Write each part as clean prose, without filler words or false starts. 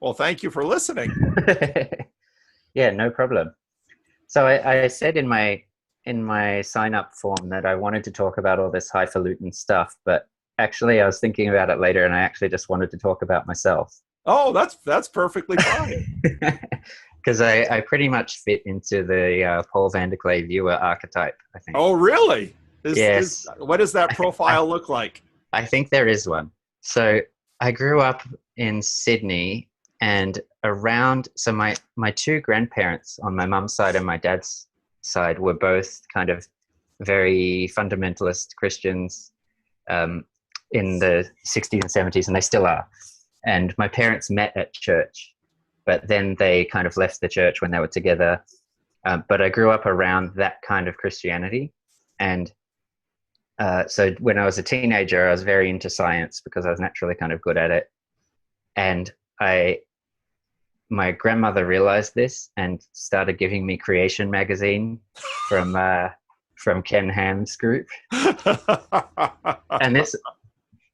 Well, thank you for listening. Yeah, no problem. So I said in my sign up form that I wanted to talk about all this highfalutin stuff, but actually I was thinking about it later and I actually just wanted to talk about myself. Oh, that's perfectly fine. Because I pretty much fit into the Paul van der Klee viewer archetype, I think. Oh, really? Yes. What does that profile look like? I think there is one. So I grew up in Sydney, and so my two grandparents on my mum's side and my dad's side were both kind of very fundamentalist Christians in the 60s and 70s, and they still are. And my parents met at church, but then they kind of left the church when they were together. But I grew up around that kind of Christianity. And so when I was a teenager, I was very into science because I was naturally kind of good at it. And my grandmother realized this and started giving me Creation magazine from Ken Ham's group. And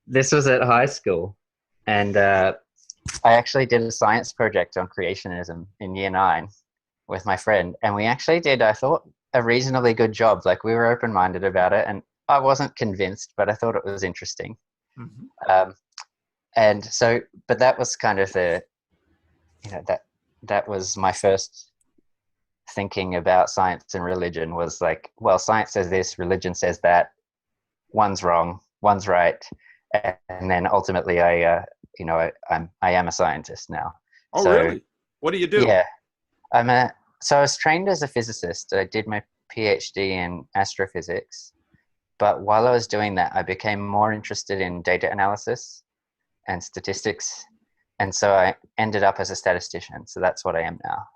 this was at high school. And I actually did a science project on creationism in year 9 with my friend. And we actually did, I thought, a reasonably good job. Like, we were open-minded about it. And I wasn't convinced, but I thought it was interesting. Mm-hmm. And so, but that was kind of that was my first thinking about science and religion, was like, well, science says this, religion says that, one's wrong, one's right. And then ultimately I am a scientist now. Oh, so, really? What do you do? Yeah, so I was trained as a physicist. I did my PhD in astrophysics, but while I was doing that, I became more interested in data analysis and statistics. And so I ended up as a statistician. So that's what I am now.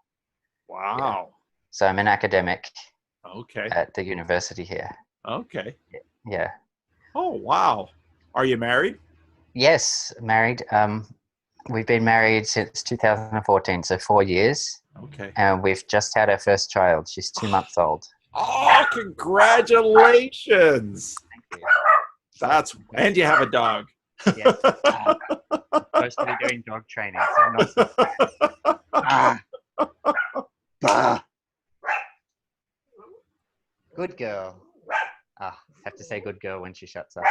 Wow. Yeah. So I'm an academic Okay. at the university here. Okay. Yeah. Oh, wow. Are you married? Yes, married. We've been married since 2014, so 4 years. Okay. And we've just had our first child. She's 2 months old. Oh, congratulations. Thank you. And you have a dog. Yeah. Supposed to be doing dog training, so I'm not so bad. Good girl. Have to say good girl when she shuts up.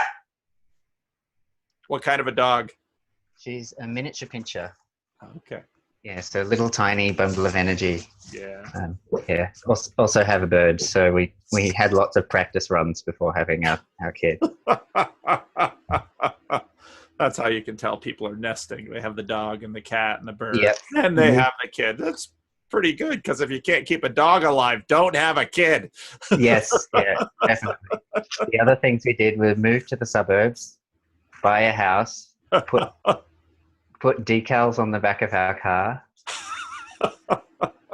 What kind of a dog? She's a miniature pincher. Okay. Yeah, so little tiny bundle of energy. Yeah. Yeah. Also have a bird. So we had lots of practice runs before having our kid. That's how you can tell people are nesting. They have the dog and the cat and the bird. Yep. And they have the kid. That's pretty good, because if you can't keep a dog alive, don't have a kid. Yes, yeah, definitely. The other things we did were move to the suburbs, buy a house, put decals on the back of our car,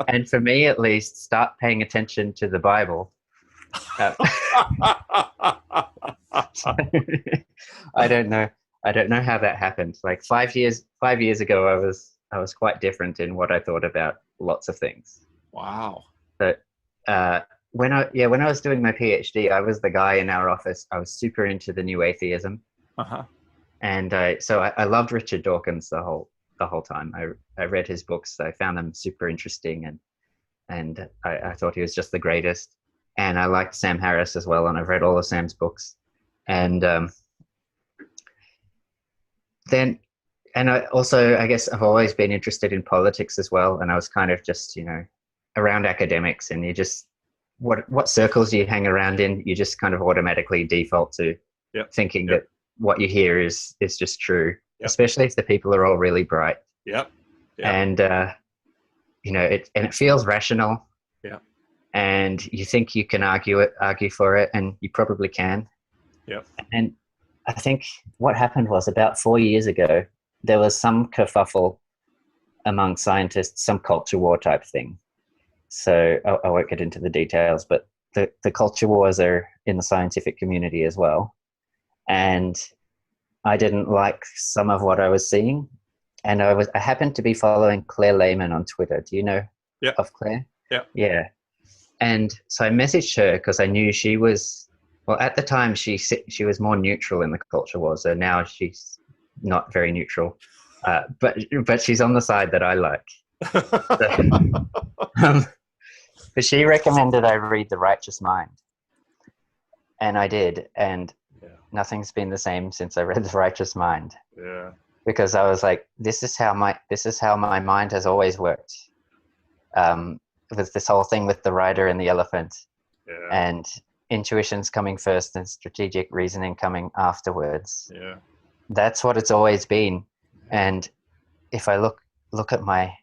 and for me at least, start paying attention to the Bible. I don't know how that happened. Like 5 years ago, I was quite different in what I thought about lots of things. Wow. But when I was doing my PhD, I was the guy in our office. I was super into the new atheism. Uh-huh. And so I loved Richard Dawkins the whole time. I read his books. I found them super interesting, and I thought he was just the greatest. And I liked Sam Harris as well, and I've read all of Sam's books. And I guess I've always been interested in politics as well. And I was kind of just, around academics, and you just, what circles you hang around in, you just kind of automatically default to thinking that what you hear is just true, especially if the people are all really bright. Yep. And, it feels rational. Yeah. And you think you can argue for it, and you probably can. Yep. And I think what happened was, about 4 years ago, there was some kerfuffle among scientists, some culture war type thing. So I won't get into the details, but the culture wars are in the scientific community as well. And I didn't like some of what I was seeing. And I happened to be following Claire Lehman on Twitter. Do you know of Claire? Yeah. Yeah. And so I messaged her because I knew she was, well, at the time she was more neutral in the culture wars. So now she's not very neutral. But she's on the side that I like. Um, but she recommended I read The Righteous Mind, and I did, and Yeah. nothing's been the same since I read The Righteous Mind. Yeah. Because I was like, this is how my mind has always worked. With this whole thing with the rider and the elephant, and intuition's coming first and strategic reasoning coming afterwards. Yeah. That's what it's always been. And if I look at my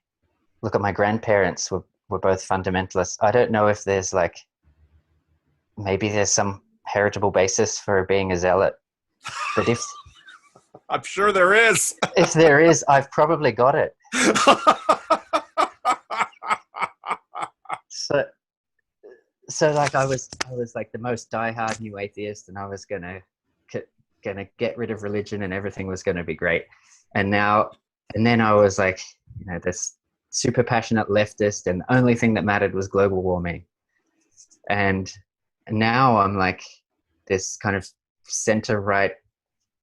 grandparents were both fundamentalists. I don't know if there's maybe there's some heritable basis for being a zealot, but if I'm sure there is. if there is, I've probably got it. So I was like the most diehard new atheist, and I was gonna get rid of religion, and everything was gonna be great. And then I was like, this super passionate leftist, and the only thing that mattered was global warming. And now I'm like this kind of center-right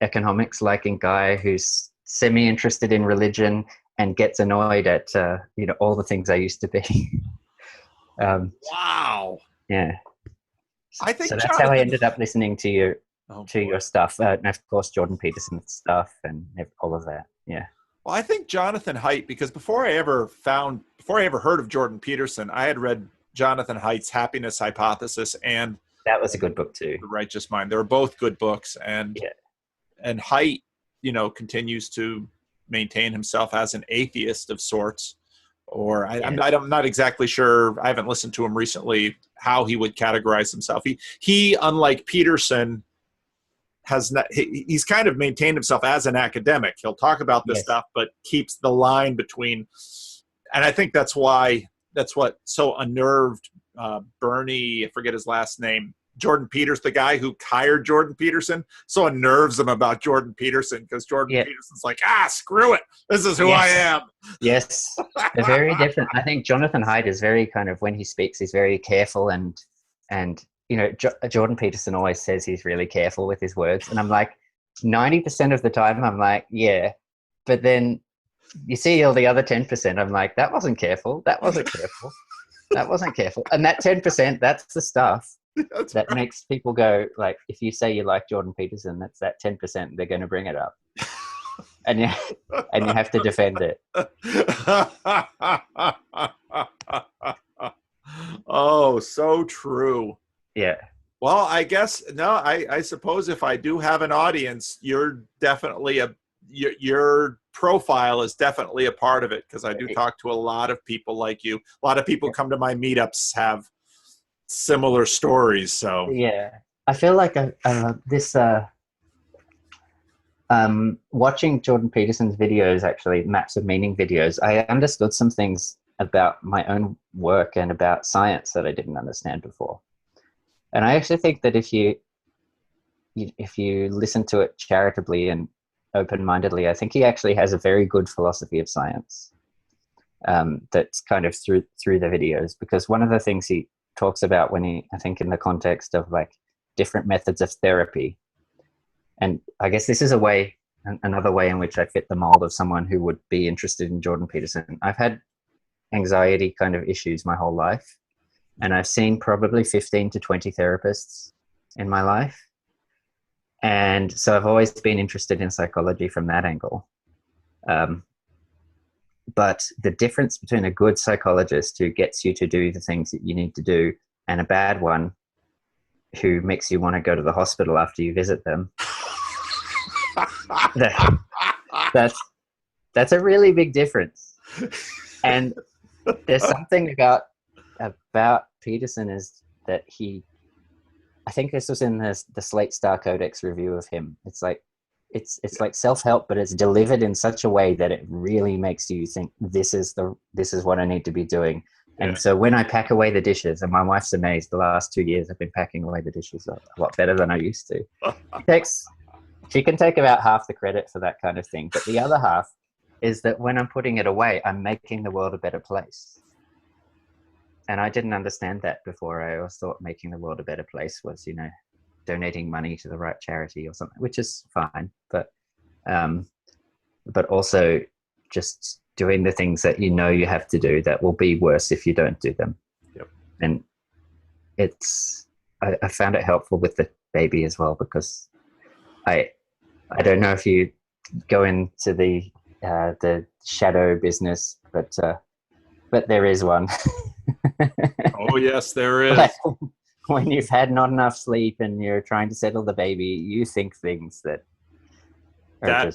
economics liking guy who's semi-interested in religion and gets annoyed at all the things I used to be. Wow. Yeah. I think so. That's how I ended up listening to your stuff, and of course Jordan Peterson's stuff and all of that. Yeah. Well, I think Jonathan Haidt, because before I ever heard of Jordan Peterson, I had read Jonathan Haidt's Happiness Hypothesis and that was a good book too. The Righteous Mind. They were both good books, and Haidt, continues to maintain himself as an atheist of sorts. Or I'm not exactly sure. I haven't listened to him recently how he would categorize himself. He unlike Peterson, he's kind of maintained himself as an academic. He'll talk about this stuff, but keeps the line between. And I think that's what so unnerved Bernie, I forget his last name, Jordan Peters, the guy who hired Jordan Peterson, so unnerves him about Jordan Peterson, because Jordan Peterson's like, screw it. This is who I am. Yes. They're very different. I think Jonathan Haidt is very kind of, when he speaks, he's very careful and Jordan Peterson always says he's really careful with his words. And I'm like, 90% of the time, I'm like, yeah. But then you see all the other 10%, I'm like, that wasn't careful. That wasn't careful. That wasn't careful. And that 10%, that's the stuff that makes people go, like, if you say you like Jordan Peterson, that's that 10%, they're going to bring it up. And you have to defend it. Oh, so true. Yeah. Well, I guess I suppose if I do have an audience, you're definitely your profile is definitely a part of it, because I do talk to a lot of people like you. A lot of people come to my meetups have similar stories. So I feel like watching Jordan Peterson's videos, actually Maps of Meaning videos, I understood some things about my own work and about science that I didn't understand before. And I actually think that if you listen to it charitably and open-mindedly, I think he actually has a very good philosophy of science that's kind of through the videos. Because one of the things he talks about I think in the context of like different methods of therapy, and I guess this is another way in which I fit the mold of someone who would be interested in Jordan Peterson. I've had anxiety kind of issues my whole life, and I've seen probably 15 to 20 therapists in my life. And so I've always been interested in psychology from that angle. But the difference between a good psychologist who gets you to do the things that you need to do and a bad one who makes you want to go to the hospital after you visit them, that's a really big difference. And there's something about Peterson is that I think this was in the Slate Star Codex review of him. It's like self-help, but it's delivered in such a way that it really makes you think this is what I need to be doing. And so when I pack away the dishes, and my wife's amazed, the last 2 years I've been packing away the dishes a lot better than I used to. She can take about half the credit for that kind of thing, but the other half is that when I'm putting it away, I'm making the world a better place. And I didn't understand that before. I always thought making the world a better place was, donating money to the right charity or something, which is fine. But also just doing the things that you know you have to do that will be worse if you don't do them. Yep. And I found it helpful with the baby as well, because I don't know if you go into the shadow business, but there is one. Oh yes, there is. Like, when you've had not enough sleep and you're trying to settle the baby, you think things that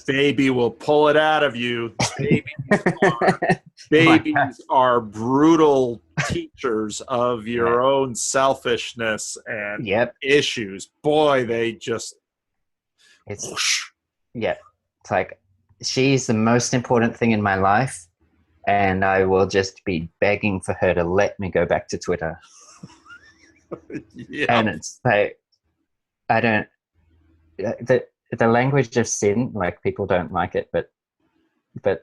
baby will pull it out of you. Babies are brutal teachers of your own selfishness and issues. Boy, they just it's like, she's the most important thing in my life, and I will just be begging for her to let me go back to Twitter. And it's like, I don't, the language of sin, like, people don't like it, but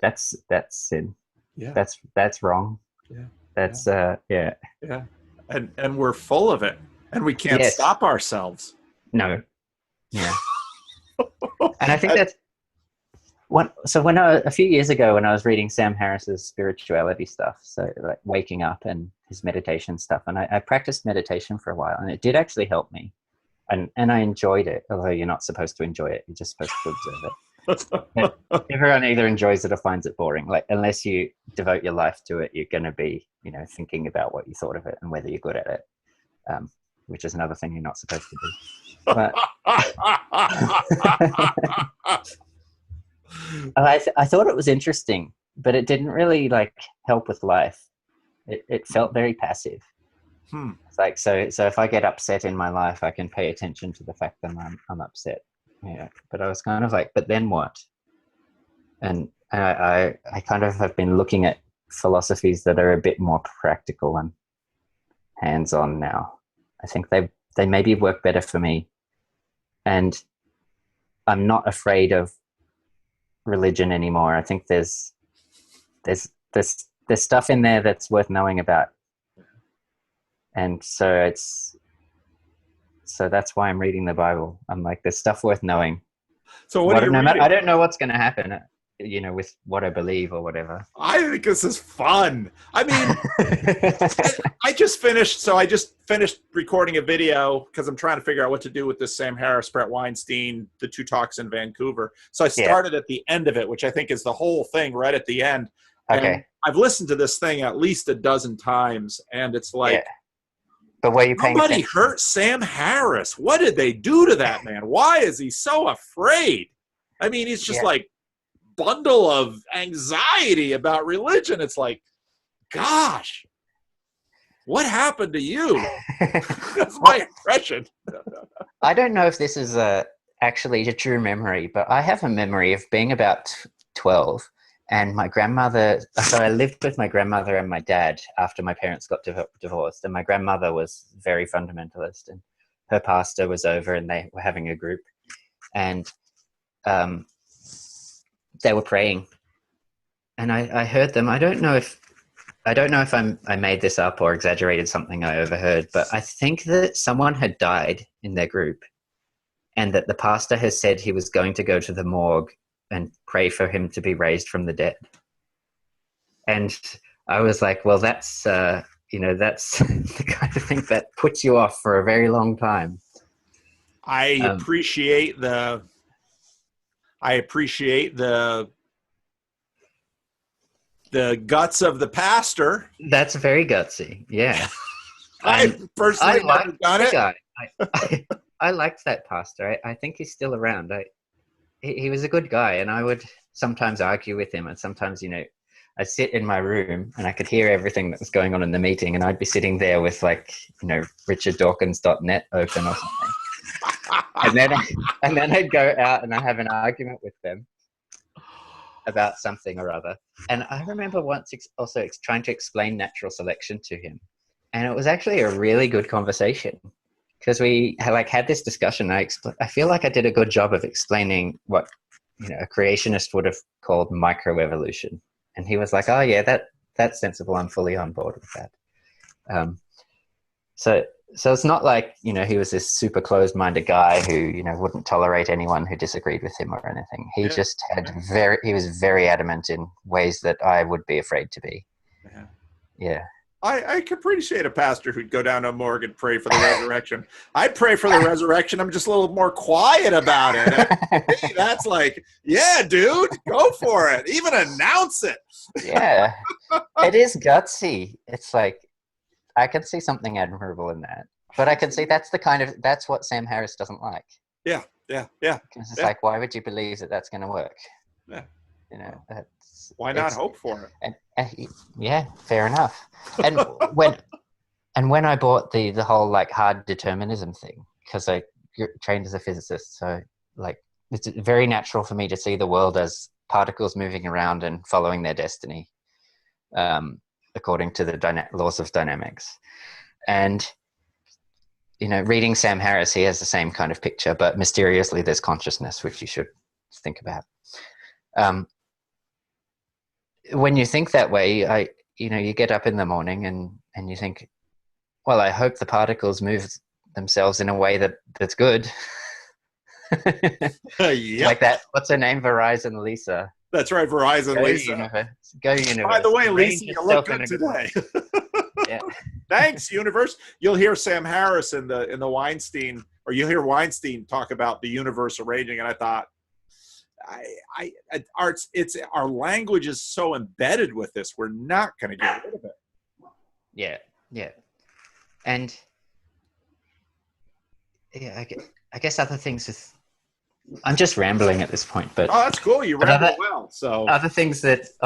that's sin. Yeah, that's wrong. Yeah, that's and we're full of it, and we can't stop ourselves. No. Yeah. And I think that's when a few years ago, when I was reading Sam Harris's spirituality stuff, so like waking up and his meditation stuff, and I practiced meditation for a while, and it did actually help me, and I enjoyed it, although you're not supposed to enjoy it, you're just supposed to observe it. Everyone either enjoys it or finds it boring. Like, unless you devote your life to it, you're going to be, thinking about what you thought of it and whether you're good at it, which is another thing you're not supposed to do. But I thought it was interesting, but it didn't really help with life. It felt very passive. It's like, so if I get upset in my life, I can pay attention to the fact that I'm upset. Yeah, but I was kind of like, but then what? And I kind of have been looking at philosophies that are a bit more practical and hands-on now. I think they maybe work better for me, and I'm not afraid of religion anymore. I think there's stuff in there that's worth knowing about, and so that's why I'm reading the Bible. I'm like, there's stuff worth knowing. So what are you reading? I don't know what's going to happen, with what I believe or whatever. I think this is fun. I mean, I just finished recording a video because I'm trying to figure out what to do with this Sam Harris, Brett Weinstein, the two talks in Vancouver. So I started at the end of it, which I think is the whole thing right at the end. Okay. And I've listened to this thing at least a dozen times, and it's like, but were you paying somebody attention? hurt Sam Harris. What did they do to that man? Why is he so afraid? I mean, he's just like bundle of anxiety about religion. It's like, gosh, what happened to you? That's my impression. I don't know if this is actually a true memory, but I have a memory of being about 12, and my grandmother, so I lived with my grandmother and my dad after my parents got divorced, and my grandmother was very fundamentalist, and her pastor was over, and they were having a group, and they were praying, and I heard them. I don't know if I made this up or exaggerated something I overheard, but I think that someone had died in their group, and that the pastor has said he was going to go to the morgue and pray for him to be raised from the dead. And I was like, well, that's that's the kind of thing that puts you off for a very long time. I appreciate the guts of the pastor. That's very gutsy. Yeah. I personally never done it. Guy. I liked that pastor. I think he's still around. He was a good guy, and I would sometimes argue with him, and sometimes, I'd sit in my room and I could hear everything that was going on in the meeting, and I'd be sitting there with richarddawkins.net open or something. and then I'd go out and I'd have an argument with them about something or other. And I remember once also trying to explain natural selection to him, and it was actually a really good conversation, because we had this discussion. I feel like I did a good job of explaining what a creationist would have called microevolution, and he was like, "Oh yeah, that's sensible. I'm fully on board with that." So So it's not like, he was this super closed-minded guy who, wouldn't tolerate anyone who disagreed with him or anything. He just had he was very adamant in ways that I would be afraid to be. Yeah. I can appreciate a pastor who'd go down to a morgue and pray for the resurrection. I'd pray for the resurrection. I'm just a little more quiet about it. Hey, that's like, yeah, dude, go for it. Even announce it. Yeah. It is gutsy. It's like, I can see something admirable in that. But I can see that's what Sam Harris doesn't like. Yeah. Because it's like, why would you believe that that's going to work? Yeah. Why not hope for it? Yeah, fair enough. And when I bought the whole like hard determinism thing, because I trained as a physicist, so like it's very natural for me to see the world as particles moving around and following their destiny, according to the laws of dynamics. And reading Sam Harris, he has the same kind of picture, but mysteriously there's consciousness, which you should think about. When you think that way, you get up in the morning and you think, well, I hope the particles move themselves in a way that's good. Like that. What's her name? Verizon Lisa. That's right, Verizon Lisa. Go universe. By the way, Lisa, you look good today. Yeah. Thanks, universe. You'll hear Sam Harris in the Weinstein, or you'll hear Weinstein talk about the universe arranging, and I thought, our language is so embedded with this, we're not going to get rid of it. Yeah. And I guess other things with, I'm just rambling at this point, but that's cool. You ramble well. So other things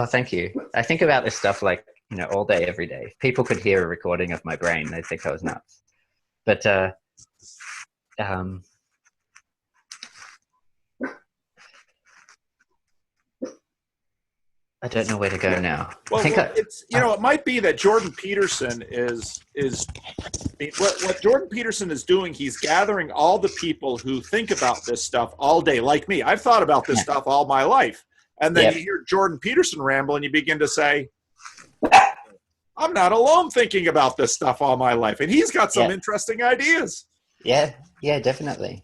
thank you. I think about this stuff like, all day, every day. If people could hear a recording of my brain, they'd think I was nuts. But I don't know where to go now. Well, it might be that Jordan Peterson is what Jordan Peterson is doing. He's gathering all the people who think about this stuff all day, like me. I've thought about this stuff all my life, and then you hear Jordan Peterson ramble, and you begin to say, "I'm not alone thinking about this stuff all my life," and he's got some interesting ideas. Yeah, definitely.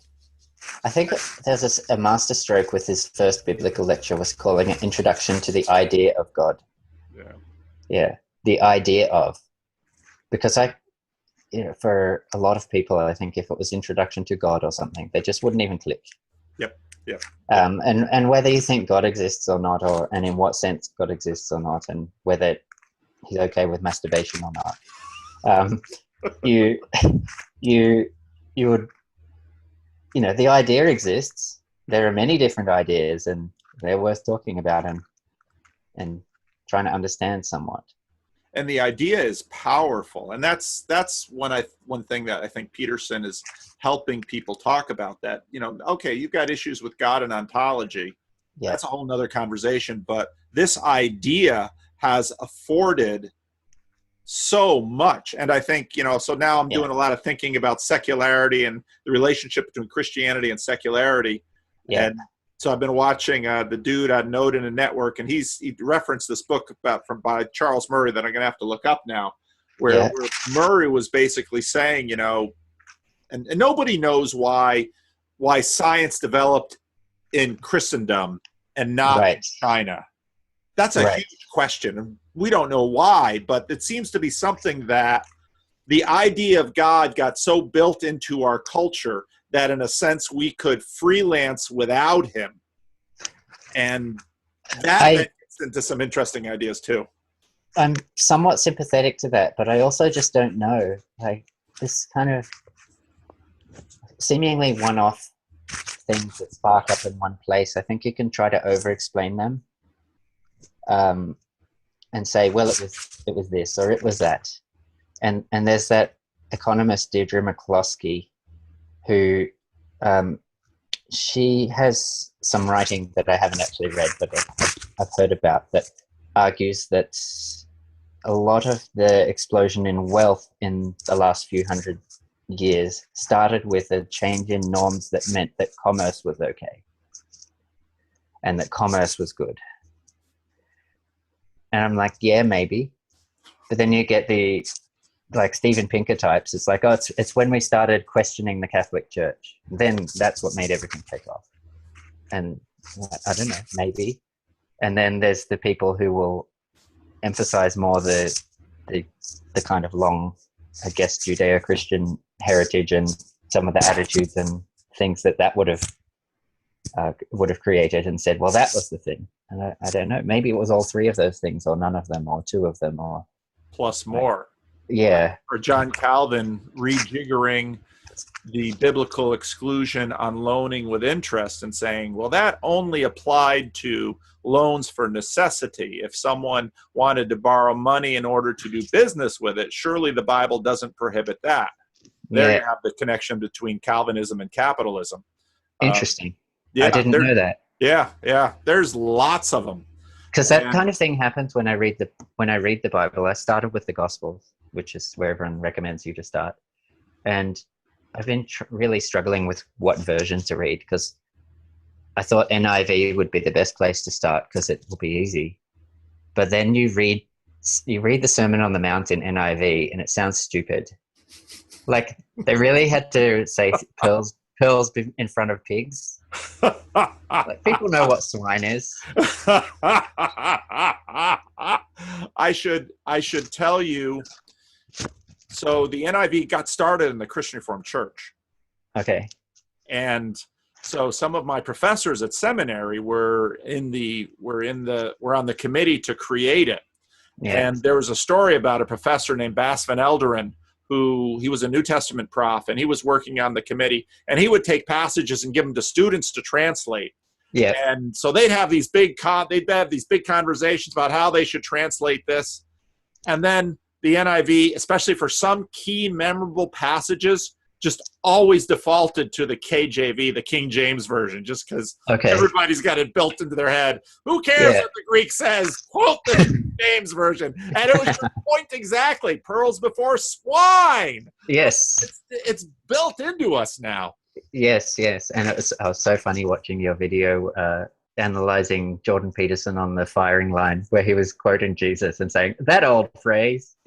I think there's a masterstroke with his first biblical lecture was calling it Introduction to the Idea of God. Yeah, the idea of. Because for a lot of people, I think if it was Introduction to God or something, they just wouldn't even click. Yep. And whether you think God exists or not, and in what sense God exists or not, and whether he's okay with masturbation or not, you would. The idea exists. There are many different ideas, and they're worth talking about and trying to understand somewhat. And the idea is powerful, and that's one thing that I think Peterson is helping people talk about. That okay, you've got issues with God and ontology. Yeah. That's a whole nother conversation. But this idea has afforded so much. And I think, so now I'm doing a lot of thinking about secularity and the relationship between Christianity and secularity. Yeah. And so I've been watching the dude on Node in a Network, and he referenced this book by Charles Murray that I'm going to have to look up now, where Murray was basically saying, and nobody knows why science developed in Christendom and not in China. That's a huge question. We don't know why, but it seems to be something that the idea of God got so built into our culture that in a sense we could freelance without him. And that gets into some interesting ideas too. I'm somewhat sympathetic to that, but I also just don't know. Like this kind of seemingly one-off things that spark up in one place, I think you can try to over-explain them. And say, well, it was this or it was that, and there's that economist Deirdre McCloskey, who she has some writing that I haven't actually read, but I've heard about, that argues that a lot of the explosion in wealth in the last few hundred years started with a change in norms that meant that commerce was okay and that commerce was good. And I'm like, yeah, maybe. But then you get the like Steven Pinker types. It's like, oh, it's when we started questioning the Catholic Church, then that's what made everything take off. And I don't know, maybe. And then there's the people who will emphasize more the kind of long, I guess, Judeo-Christian heritage and some of the attitudes and things that would have created, and said, well, that was the thing. And I don't know, maybe it was all three of those things, or none of them, or two of them, or plus more. Yeah. Or John Calvin rejiggering the biblical exclusion on loaning with interest and saying, well, that only applied to loans for necessity. If someone wanted to borrow money in order to do business with it, surely the Bible doesn't prohibit that. There you have the connection between Calvinism and capitalism. Interesting. I didn't know that. Yeah. There's lots of them. Because that kind of thing happens when I read the Bible. I started with the Gospels, which is where everyone recommends you to start. And I've been really struggling with what version to read, because I thought NIV would be the best place to start because it will be easy. But then you read the Sermon on the Mount in NIV and it sounds stupid. Like they really had to say pearls in front of pigs. Like, people know what swine is. I should tell you. So the NIV got started in the Christian Reformed Church. Okay. And so some of my professors at seminary were on the committee to create it. Yeah. And there was a story about a professor named Bas van Elderen, he was a New Testament prof, and he was working on the committee, and he would take passages and give them to students to translate. Yeah. And so they'd have these big conversations about how they should translate this. And then the NIV, especially for some key memorable passages, just always defaulted to the KJV, the King James Version, just because everybody's got it built into their head. Who cares what the Greek says? Quote the King James Version. And it was your point exactly. Pearls before swine. Yes. It's built into us now. Yes. And it was so funny watching your video analyzing Jordan Peterson on the firing line, where he was quoting Jesus and saying, that old phrase.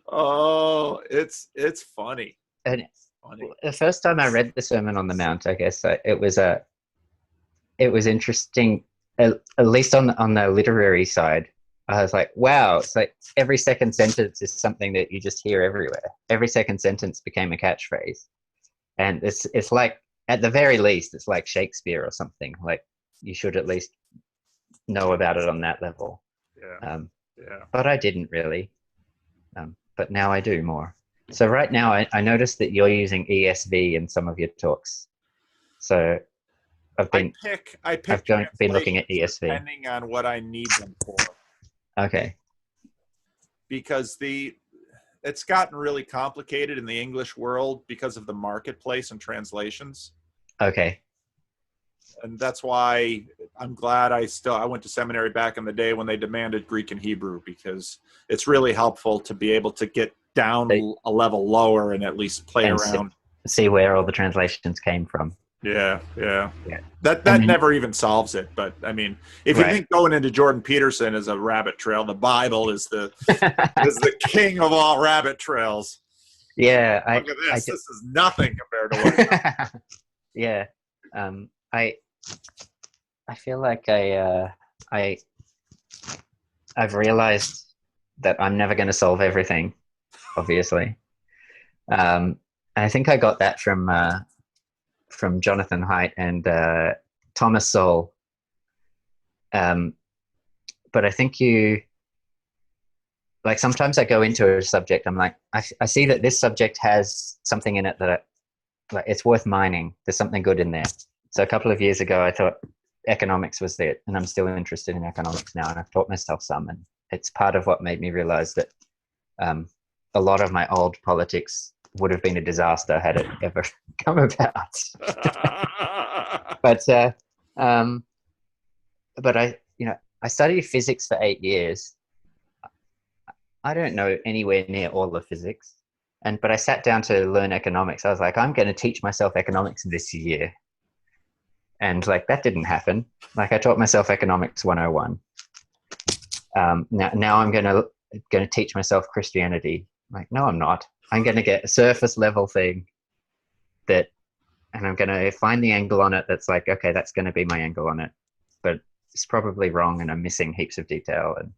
Oh, it's funny. And it's funny. The first time I read the Sermon on the Mount, I guess it was interesting, at least on the literary side. I was like, wow, it's like every second sentence is something that you just hear everywhere. Every second sentence became a catchphrase. And it's like, at the very least, it's like Shakespeare or something. Like, you should at least know about it on that level. Yeah. But I didn't really. But now I do more. So right now, I noticed that you're using ESV in some of your talks. So I've been looking at ESV depending on what I need them for. Okay. Because it's gotten really complicated in the English world because of the marketplace and translations. Okay. And that's why I'm glad I went to seminary back in the day when they demanded Greek and Hebrew, because it's really helpful to be able to get down a level lower and at least play around. See where all the translations came from. Yeah. That never even solves it. But I mean, if you think going into Jordan Peterson is a rabbit trail, the Bible is the king of all rabbit trails. Yeah. Look at this. This is nothing compared to what. Yeah. I feel like I've realized that I'm never going to solve everything, obviously. I think I got that from Jonathan Haidt and Thomas Sowell. But I think sometimes I go into a subject, I'm like, I see that this subject has something in it that it's worth mining. There's something good in there. So a couple of years ago, I thought economics was it, and I'm still interested in economics now, and I've taught myself some, and it's part of what made me realize that a lot of my old politics would have been a disaster had it ever come about. But I studied physics for 8 years. I don't know anywhere near all of physics, but I sat down to learn economics. I was like, I'm going to teach myself economics this year. And that didn't happen. I taught myself economics 101. Now I'm going to teach myself Christianity. Like, no, I'm not. I'm going to get a surface level thing and I'm going to find the angle on it that's like, okay, that's going to be my angle on it, but it's probably wrong and I'm missing heaps of detail, and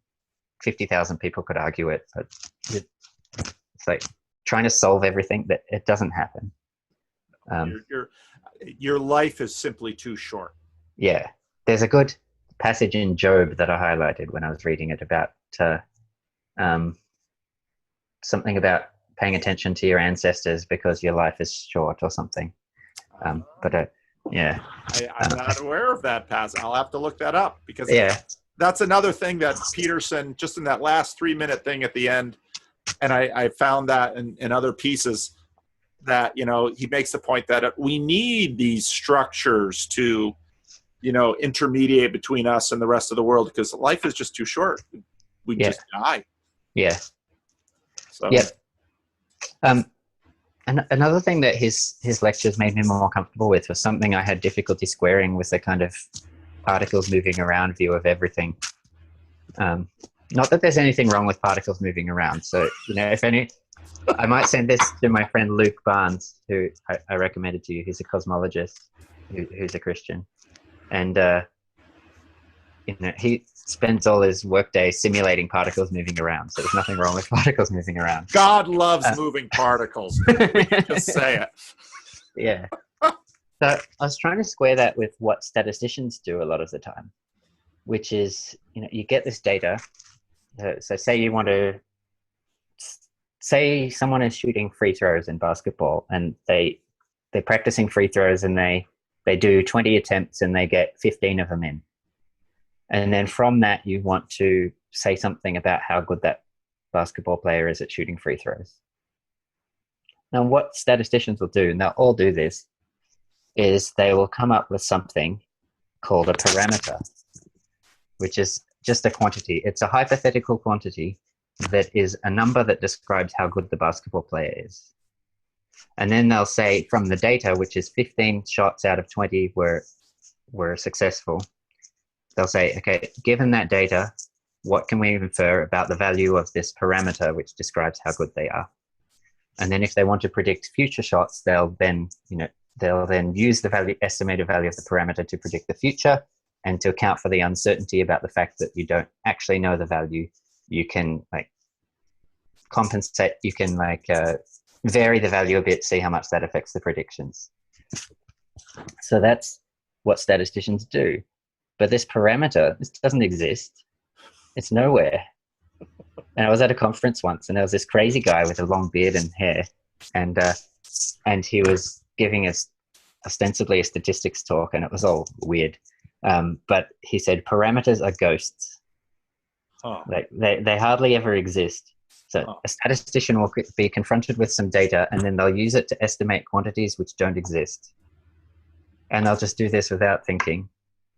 50,000 people could argue it, but it's like trying to solve everything that it doesn't happen. Your life is simply too short. Yeah. There's a good passage in Job that I highlighted when I was reading it about something about paying attention to your ancestors because your life is short or something. Yeah. I'm not aware of that passage. I'll have to look that up, because that's another thing that Peterson, just in that last 3-minute thing at the end, and I found that in other pieces, that, he makes the point that we need these structures to, intermediate between us and the rest of the world, because life is just too short. We just die. Yeah. So. Yep. And another thing that his lectures made me more comfortable with was something I had difficulty squaring with the kind of particles moving around view of everything. Not that there's anything wrong with particles moving around. So, I might send this to my friend Luke Barnes, who I recommended to you. He's a cosmologist who's a Christian. And, he spends all his workday simulating particles moving around. So there's nothing wrong with particles moving around. God loves moving particles. We can just say it. Yeah. So I was trying to square that with what statisticians do a lot of the time, which is, you get this data. So say someone is shooting free throws in basketball, and they're practicing free throws, and they do 20 attempts and they get 15 of them in. And then from that, you want to say something about how good that basketball player is at shooting free throws. Now, what statisticians will do, and they'll all do this, is they will come up with something called a parameter, which is just a quantity. It's a hypothetical quantity that is a number that describes how good the basketball player is. And then they'll say from the data, which is 15 shots out of 20 were successful, they'll say, okay, given that data, what can we infer about the value of this parameter, which describes how good they are? And then if they want to predict future shots, they'll then use the estimated value of the parameter to predict the future, and to account for the uncertainty about the fact that you don't actually know the value. You can compensate, you can vary the value a bit, see how much that affects the predictions. So that's what statisticians do. But this parameter, this doesn't exist. It's nowhere. And I was at a conference once, and there was this crazy guy with a long beard and hair, and he was giving us ostensibly a statistics talk, and it was all weird. But he said parameters are ghosts. Oh. They hardly ever exist. So a statistician will be confronted with some data, and then they'll use it to estimate quantities which don't exist. And they'll just do this without thinking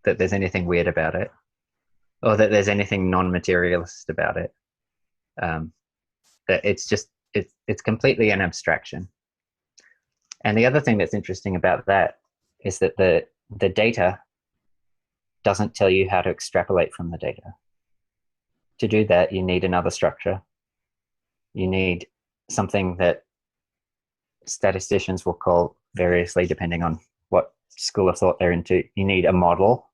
that there's anything weird about it, or that there's anything non-materialist about it. That it's completely an abstraction. And the other thing that's interesting about that is that the data doesn't tell you how to extrapolate from the data. To do that, you need another structure. You need something that statisticians will call variously, depending on what school of thought they're into. You need a model,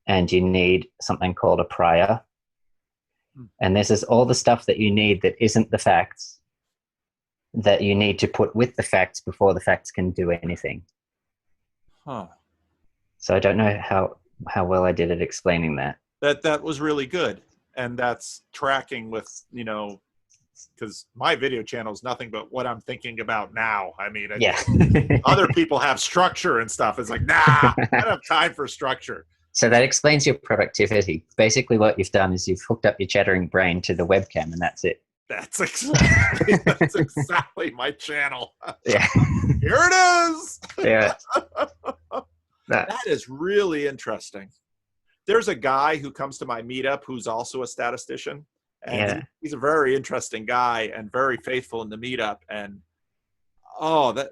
and you need something called a prior. And this is all the stuff that you need that isn't the facts, that you need to put with the facts before the facts can do anything. So I don't know how well I did at explaining that. That was really good. And that's tracking with, because my video channel is nothing but what I'm thinking about now. I mean, other people have structure and stuff. It's like, nah, I don't have time for structure. So that explains your productivity. Basically what you've done is you've hooked up your chattering brain to the webcam, and that's it. That's exactly my channel. Yeah. Here it is. Yeah. That is really interesting. There's a guy who comes to my meetup who's also a statistician, and he's a very interesting guy and very faithful in the meetup. And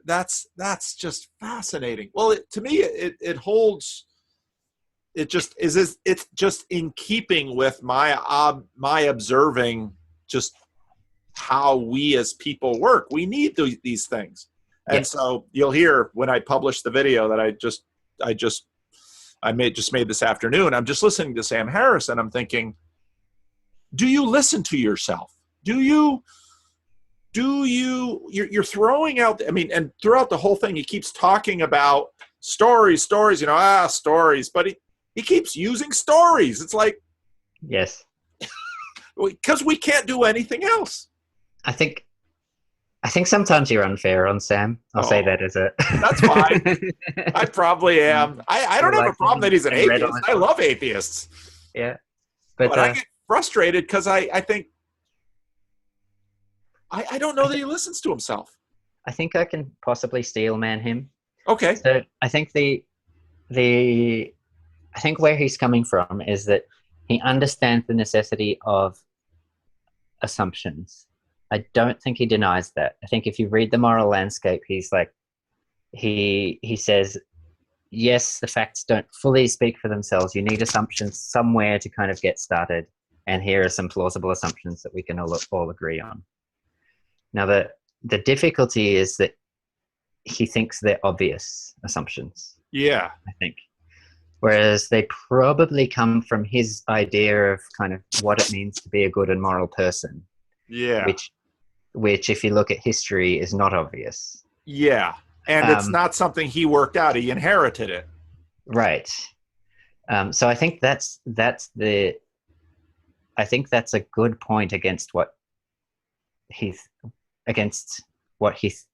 that's just fascinating. Well, to me, it holds it's just in keeping with my observing just how we as people work. We need these things. And so you'll hear when I publish the video that I made this afternoon, I'm just listening to Sam Harris and I'm thinking, do you listen to yourself? You're throwing out, I mean, and throughout the whole thing, he keeps talking about stories, stories, but he keeps using stories. It's like, yes, because we can't do anything else. I think sometimes you're unfair on Sam. I'll say that as a... That's fine. I probably am. I don't have a problem that he's an atheist. I love atheists. Yeah. But I get frustrated because I think I don't know that he listens to himself. I think I can possibly steel man him. Okay. So I think I think where he's coming from is that he understands the necessity of assumptions. I don't think he denies that. I think if you read The Moral Landscape, he's like, he says, yes, the facts don't fully speak for themselves. You need assumptions somewhere to kind of get started. And here are some plausible assumptions that we can all agree on. Now, the difficulty is that he thinks they're obvious assumptions. Yeah. I think. Whereas they probably come from his idea of kind of what it means to be a good and moral person. Yeah. Which, if you look at history, is not obvious. Yeah. And it's not something he worked out. He inherited it. Right. So I think that's a good point against what he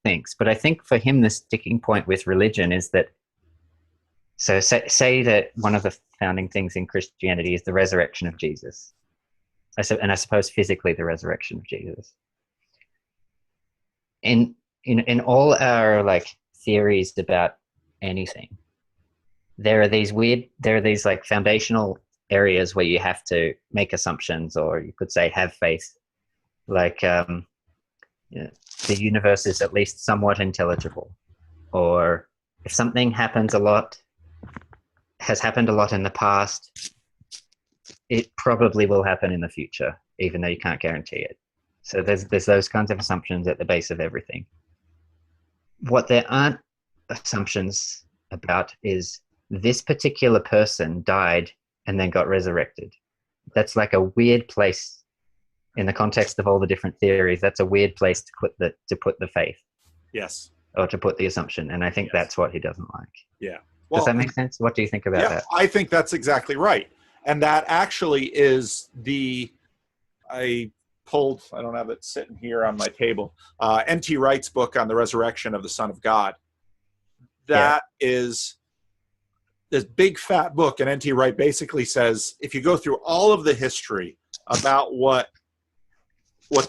thinks. But I think for him, the sticking point with religion is that, so say that one of the founding things in Christianity is the resurrection of Jesus. And I suppose physically the resurrection of Jesus. In all our like theories about anything, there are these like foundational areas where you have to make assumptions, or you could say have faith. Like the universe is at least somewhat intelligible, or if something has happened a lot in the past, it probably will happen in the future, even though you can't guarantee it. So there's those kinds of assumptions at the base of everything. What there aren't assumptions about is this particular person died and then got resurrected. That's like a weird place in the context of all the different theories. That's a weird place to put the faith. Yes. Or to put the assumption. And I think that's what he doesn't like. Yeah. Well, does that make sense? What do you think about that? I think that's exactly right. And that actually is I don't have it sitting here on my table, N.T. Wright's book on the resurrection of the Son of God. That is this big fat book. And N.T. Wright basically says, if you go through all of the history about what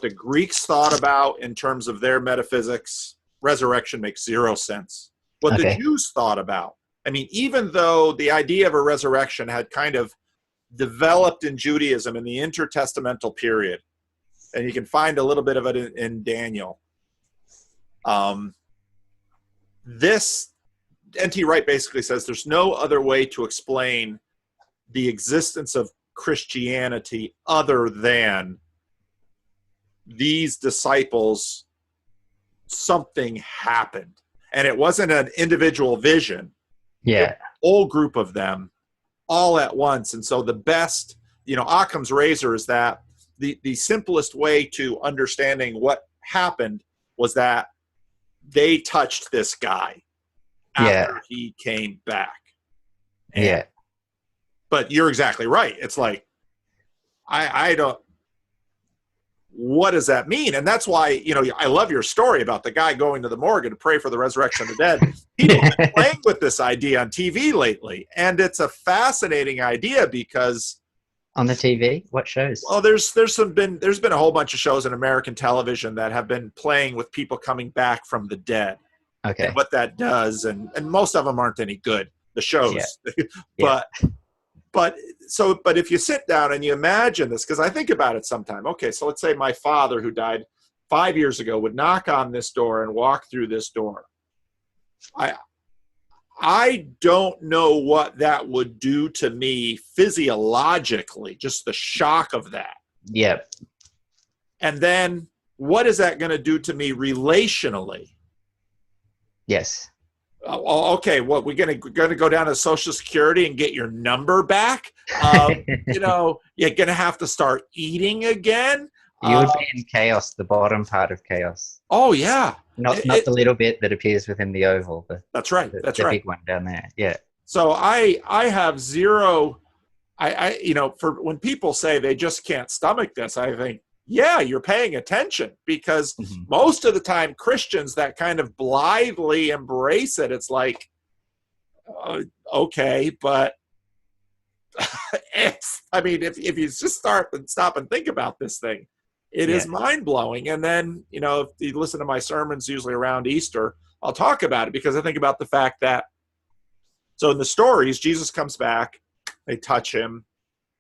the Greeks thought about in terms of their metaphysics, resurrection makes zero sense. What the Jews thought about, I mean, even though the idea of a resurrection had kind of developed in Judaism in the intertestamental period, and you can find a little bit of it in Daniel. This, N.T. Wright basically says there's no other way to explain the existence of Christianity other than these disciples, something happened. And it wasn't an individual vision. Yeah. Whole group of them all at once. And so the best, Occam's razor is that the simplest way to understanding what happened was that they touched this guy after he came back. But you're exactly right. It's like, I don't, what does that mean? And that's why, I love your story about the guy going to the morgue to pray for the resurrection of the dead. People have been playing with this idea on TV lately. And it's a fascinating idea because... On the TV? What shows? Well, there's been a whole bunch of shows on American television that have been playing with people coming back from the dead. Okay. And what that does. And most of them aren't any good, the shows. Yeah. But if you sit down and you imagine this, because I think about it sometime. Okay, so let's say my father, who died 5 years ago, would knock on this door and walk through this door. I don't know what that would do to me physiologically, just the shock of that. Yep. And then what is that going to do to me relationally? Yes. Okay, what, we're going to go down to Social Security and get your number back? You know, you're going to have to start eating again. You would be in chaos, the bottom part of chaos. Oh, yeah. Not the little bit that appears within the oval. That's right. That's the right. big one down there. Yeah. So I have zero, you know, for when people say they just can't stomach this, I think, yeah, you're paying attention, because most of the time Christians that kind of blithely embrace it, it's like, okay, but I mean, if you just stop and think about this thing, it is mind-blowing. And then, you know, if you listen to my sermons, usually around Easter, I'll talk about it, because I think about the fact that, so in the stories, Jesus comes back, they touch him,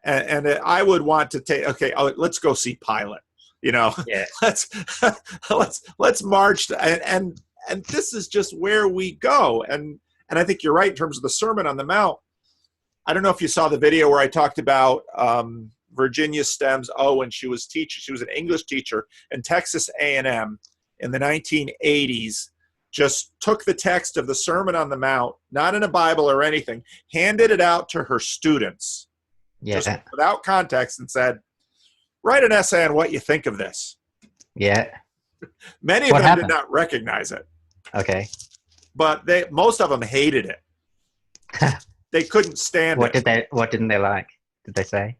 and I would want to take, okay, let's go see Pilate, you know, let's march, and this is just where we go. And I think you're right in terms of the Sermon on the Mount. I don't know if you saw the video where I talked about Virginia Stem's, when she was teaching, she was an English teacher in Texas A&M in the 1980s, just took the text of the Sermon on the Mount, not in a Bible or anything, handed it out to her students, just without context, and said, write an essay on what you think of this. Yeah. Many of them did not recognize it. Okay. But most of them hated it. They couldn't stand it. What didn't they like? Did they say?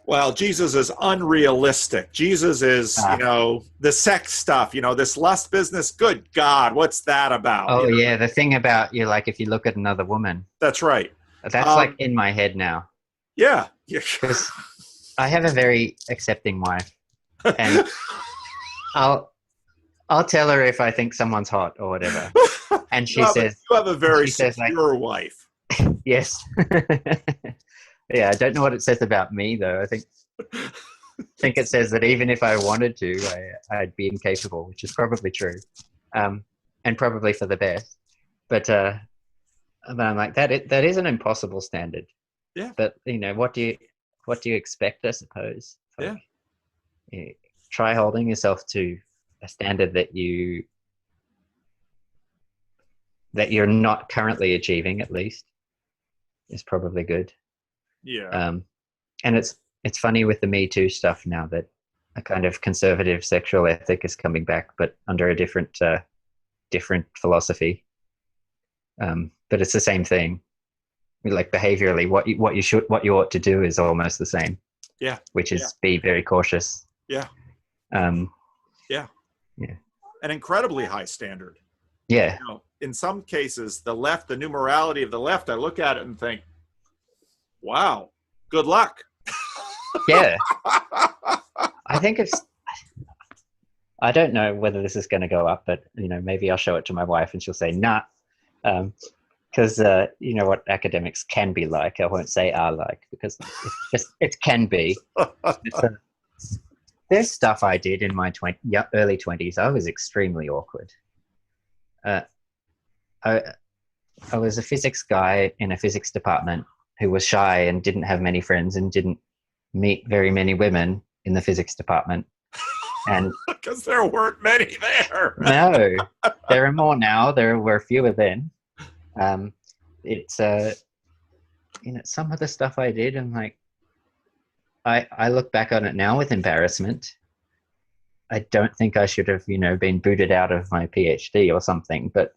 Well, Jesus is unrealistic. Jesus is, you know, the sex stuff, you know, this lust business. Good God, what's that about? Oh, you know? Yeah. The thing about you, like, if you look at another woman. That's right. That's like in my head now. Yeah. Because I have a very accepting wife, and I'll tell her if I think someone's hot or whatever, and she says, "You have a very secure wife." Yes. Yeah, I don't know what it says about me, though. I think it says that even if I wanted to, I'd be incapable, which is probably true, and probably for the best. But I'm like, that is an impossible standard. Yeah. But you know, what do you expect? I suppose. Like, try holding yourself to a standard that you're not currently achieving, at least, is probably good. Yeah. And it's funny with the Me Too stuff now that a kind of conservative sexual ethic is coming back, but under a different philosophy. But it's the same thing. Like behaviorally, what you ought to do is almost the same. Yeah. Which is be very cautious. Yeah. Yeah. An incredibly high standard. Yeah. You know, in some cases, the new morality of the left, I look at it and think, wow, good luck. Yeah. I think I don't know whether this is going to go up, but you know, maybe I'll show it to my wife and she'll say, nah. Because you know what academics can be like. I won't say are like, because it can be. There's stuff I did in my early 20s. I was extremely awkward. I was a physics guy in a physics department who was shy and didn't have many friends and didn't meet very many women in the physics department. And because there weren't many there. No, there are more now. There were fewer then. It's you know, some of the stuff I did, and like I look back on it now with embarrassment. I don't think I should have, you know, been booted out of my PhD or something. But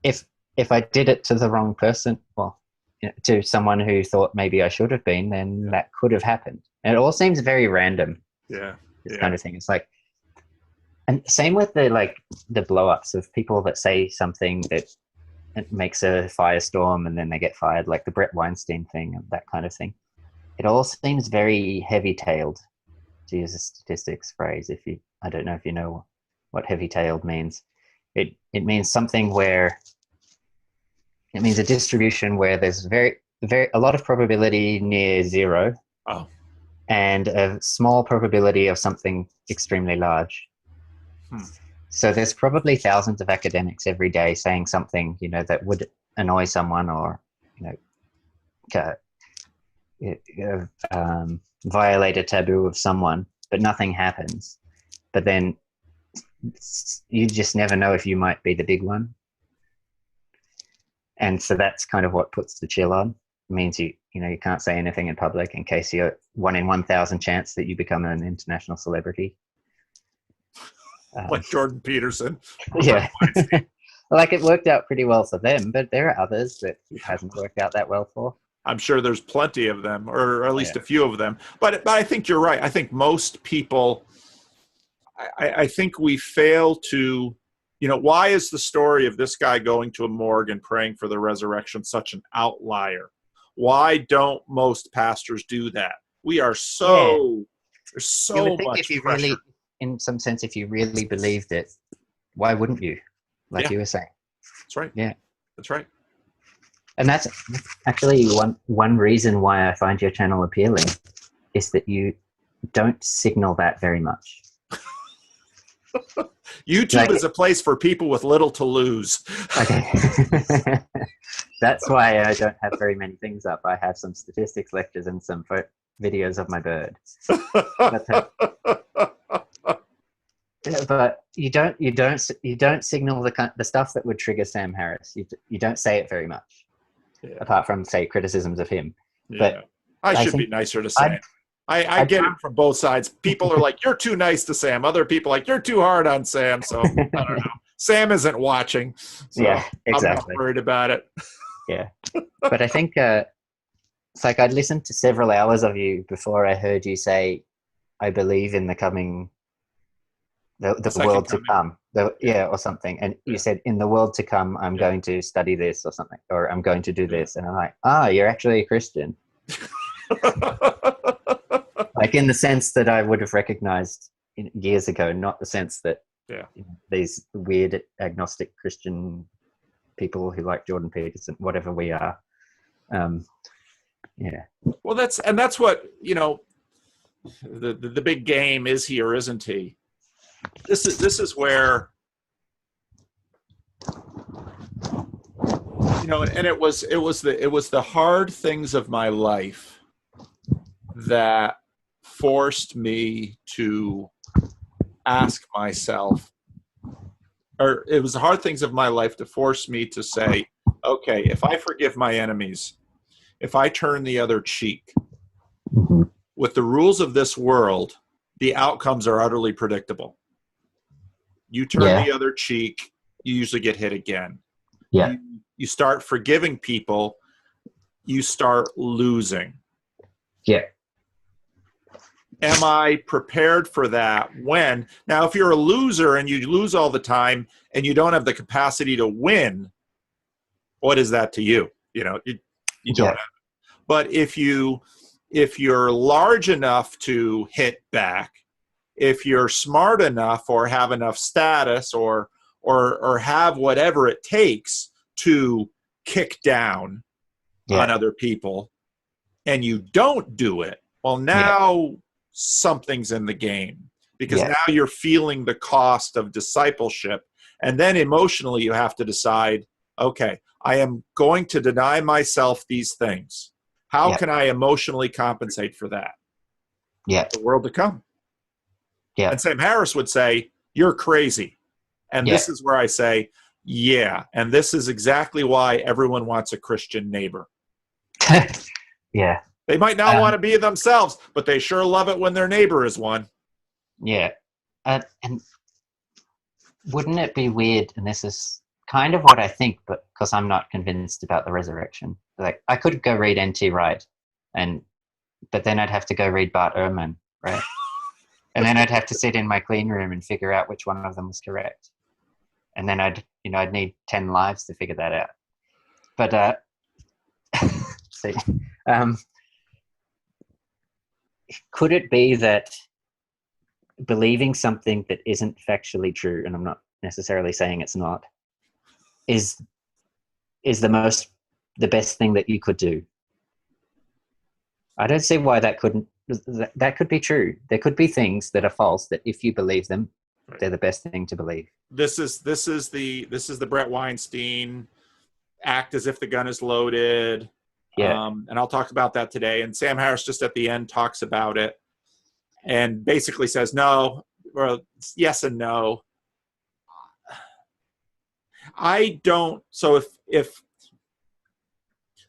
if I did it to the wrong person, well, you know, to someone who thought maybe I should have been, then that could have happened. And it all seems very random. Yeah. This kind of thing. It's like, and same with the blow-ups of people that say something that makes a firestorm and then they get fired, like the Brett Weinstein thing and that kind of thing. It all seems very heavy-tailed, to use a statistics phrase. I don't know if you know what heavy-tailed means. It means something where it means a distribution where there's a lot of probability near zero. Oh. And a small probability of something extremely large. So there's probably thousands of academics every day saying something, you know, that would annoy someone or, violate a taboo of someone, but nothing happens. But then you just never know if you might be the big one. And so that's kind of what puts the chill on. It means you can't say anything in public in case you're 1 in 1,000 chance that you become an international celebrity. Like Jordan Peterson. Yeah. Like, it worked out pretty well for them, but there are others that it hasn't worked out that well for. I'm sure there's plenty of them, or at least a few of them. But I think you're right. I think most people, I think we fail to, why is the story of this guy going to a morgue and praying for the resurrection such an outlier? Why don't most pastors do that? We are there's so much if you pressure. Really, in some sense, if you really believed it, why wouldn't you? Like you were saying. That's right. Yeah. That's right. And that's actually one reason why I find your channel appealing, is that you don't signal that very much. YouTube is a place for people with little to lose. Okay. That's why I don't have very many things up. I have some statistics lectures and some videos of my bird. But you don't signal the stuff that would trigger Sam Harris. You don't say it very much, apart from, say, criticisms of him. Yeah. But I should be nicer to Sam. I get it from both sides. People are like, you're too nice to Sam. Other people are like, you're too hard on Sam. So I don't know. Sam isn't watching. So yeah, exactly. I'm not worried about it. Yeah. But I think it's like I'd listened to several hours of you before I heard you say, I believe in the coming, the world to come. Or something. And you said, in the world to come, I'm going to study this or something, or I'm going to do this. And I'm like, you're actually a Christian. Like, in the sense that I would have recognized years ago, not the sense that these weird agnostic Christian people who like Jordan Peterson, whatever we are. Well, that's what, the big game, is he or isn't he? This is where, and it was the hard things of my life that forced me to ask myself, or it was the hard things of my life to force me to say, okay, if I forgive my enemies, if I turn the other cheek, with the rules of this world, the outcomes are utterly predictable. You turn the other cheek, you usually get hit again. Yeah. You start forgiving people, you start losing. Yeah. Am I prepared for that? Now, if you're a loser and you lose all the time and you don't have the capacity to win, what is that to you? You don't have it. But if you're large enough to hit back, if you're smart enough or have enough status or have whatever it takes to kick down on other people, and you don't do it, well, now something's in the game, because now you're feeling the cost of discipleship. And then emotionally, you have to decide, okay, I am going to deny myself these things. How can I emotionally compensate for that? Yeah. The world to come. Yeah. And Sam Harris would say, you're crazy. And this is where I say, and this is exactly why everyone wants a Christian neighbor. Yeah. They might not want to be themselves, but they sure love it when their neighbor is one. Yeah. And wouldn't it be weird, and this is kind of what I think, but because I'm not convinced about the resurrection. Like, I could go read N.T. Wright, but then I'd have to go read Bart Ehrman, right? And then I'd have to sit in my clean room and figure out which one of them was correct. And then I'd need 10 lives to figure that out. But could it be that believing something that isn't factually true, and I'm not necessarily saying it's not, is the best thing that you could do? I don't see why that could be true. There could be things that are false that, if you believe them, they're the best thing to believe. This is the Brett Weinstein act as if the gun is loaded. Yeah. And I'll talk about that today. And Sam Harris just at the end talks about it and basically says no, or yes and no. I don't. So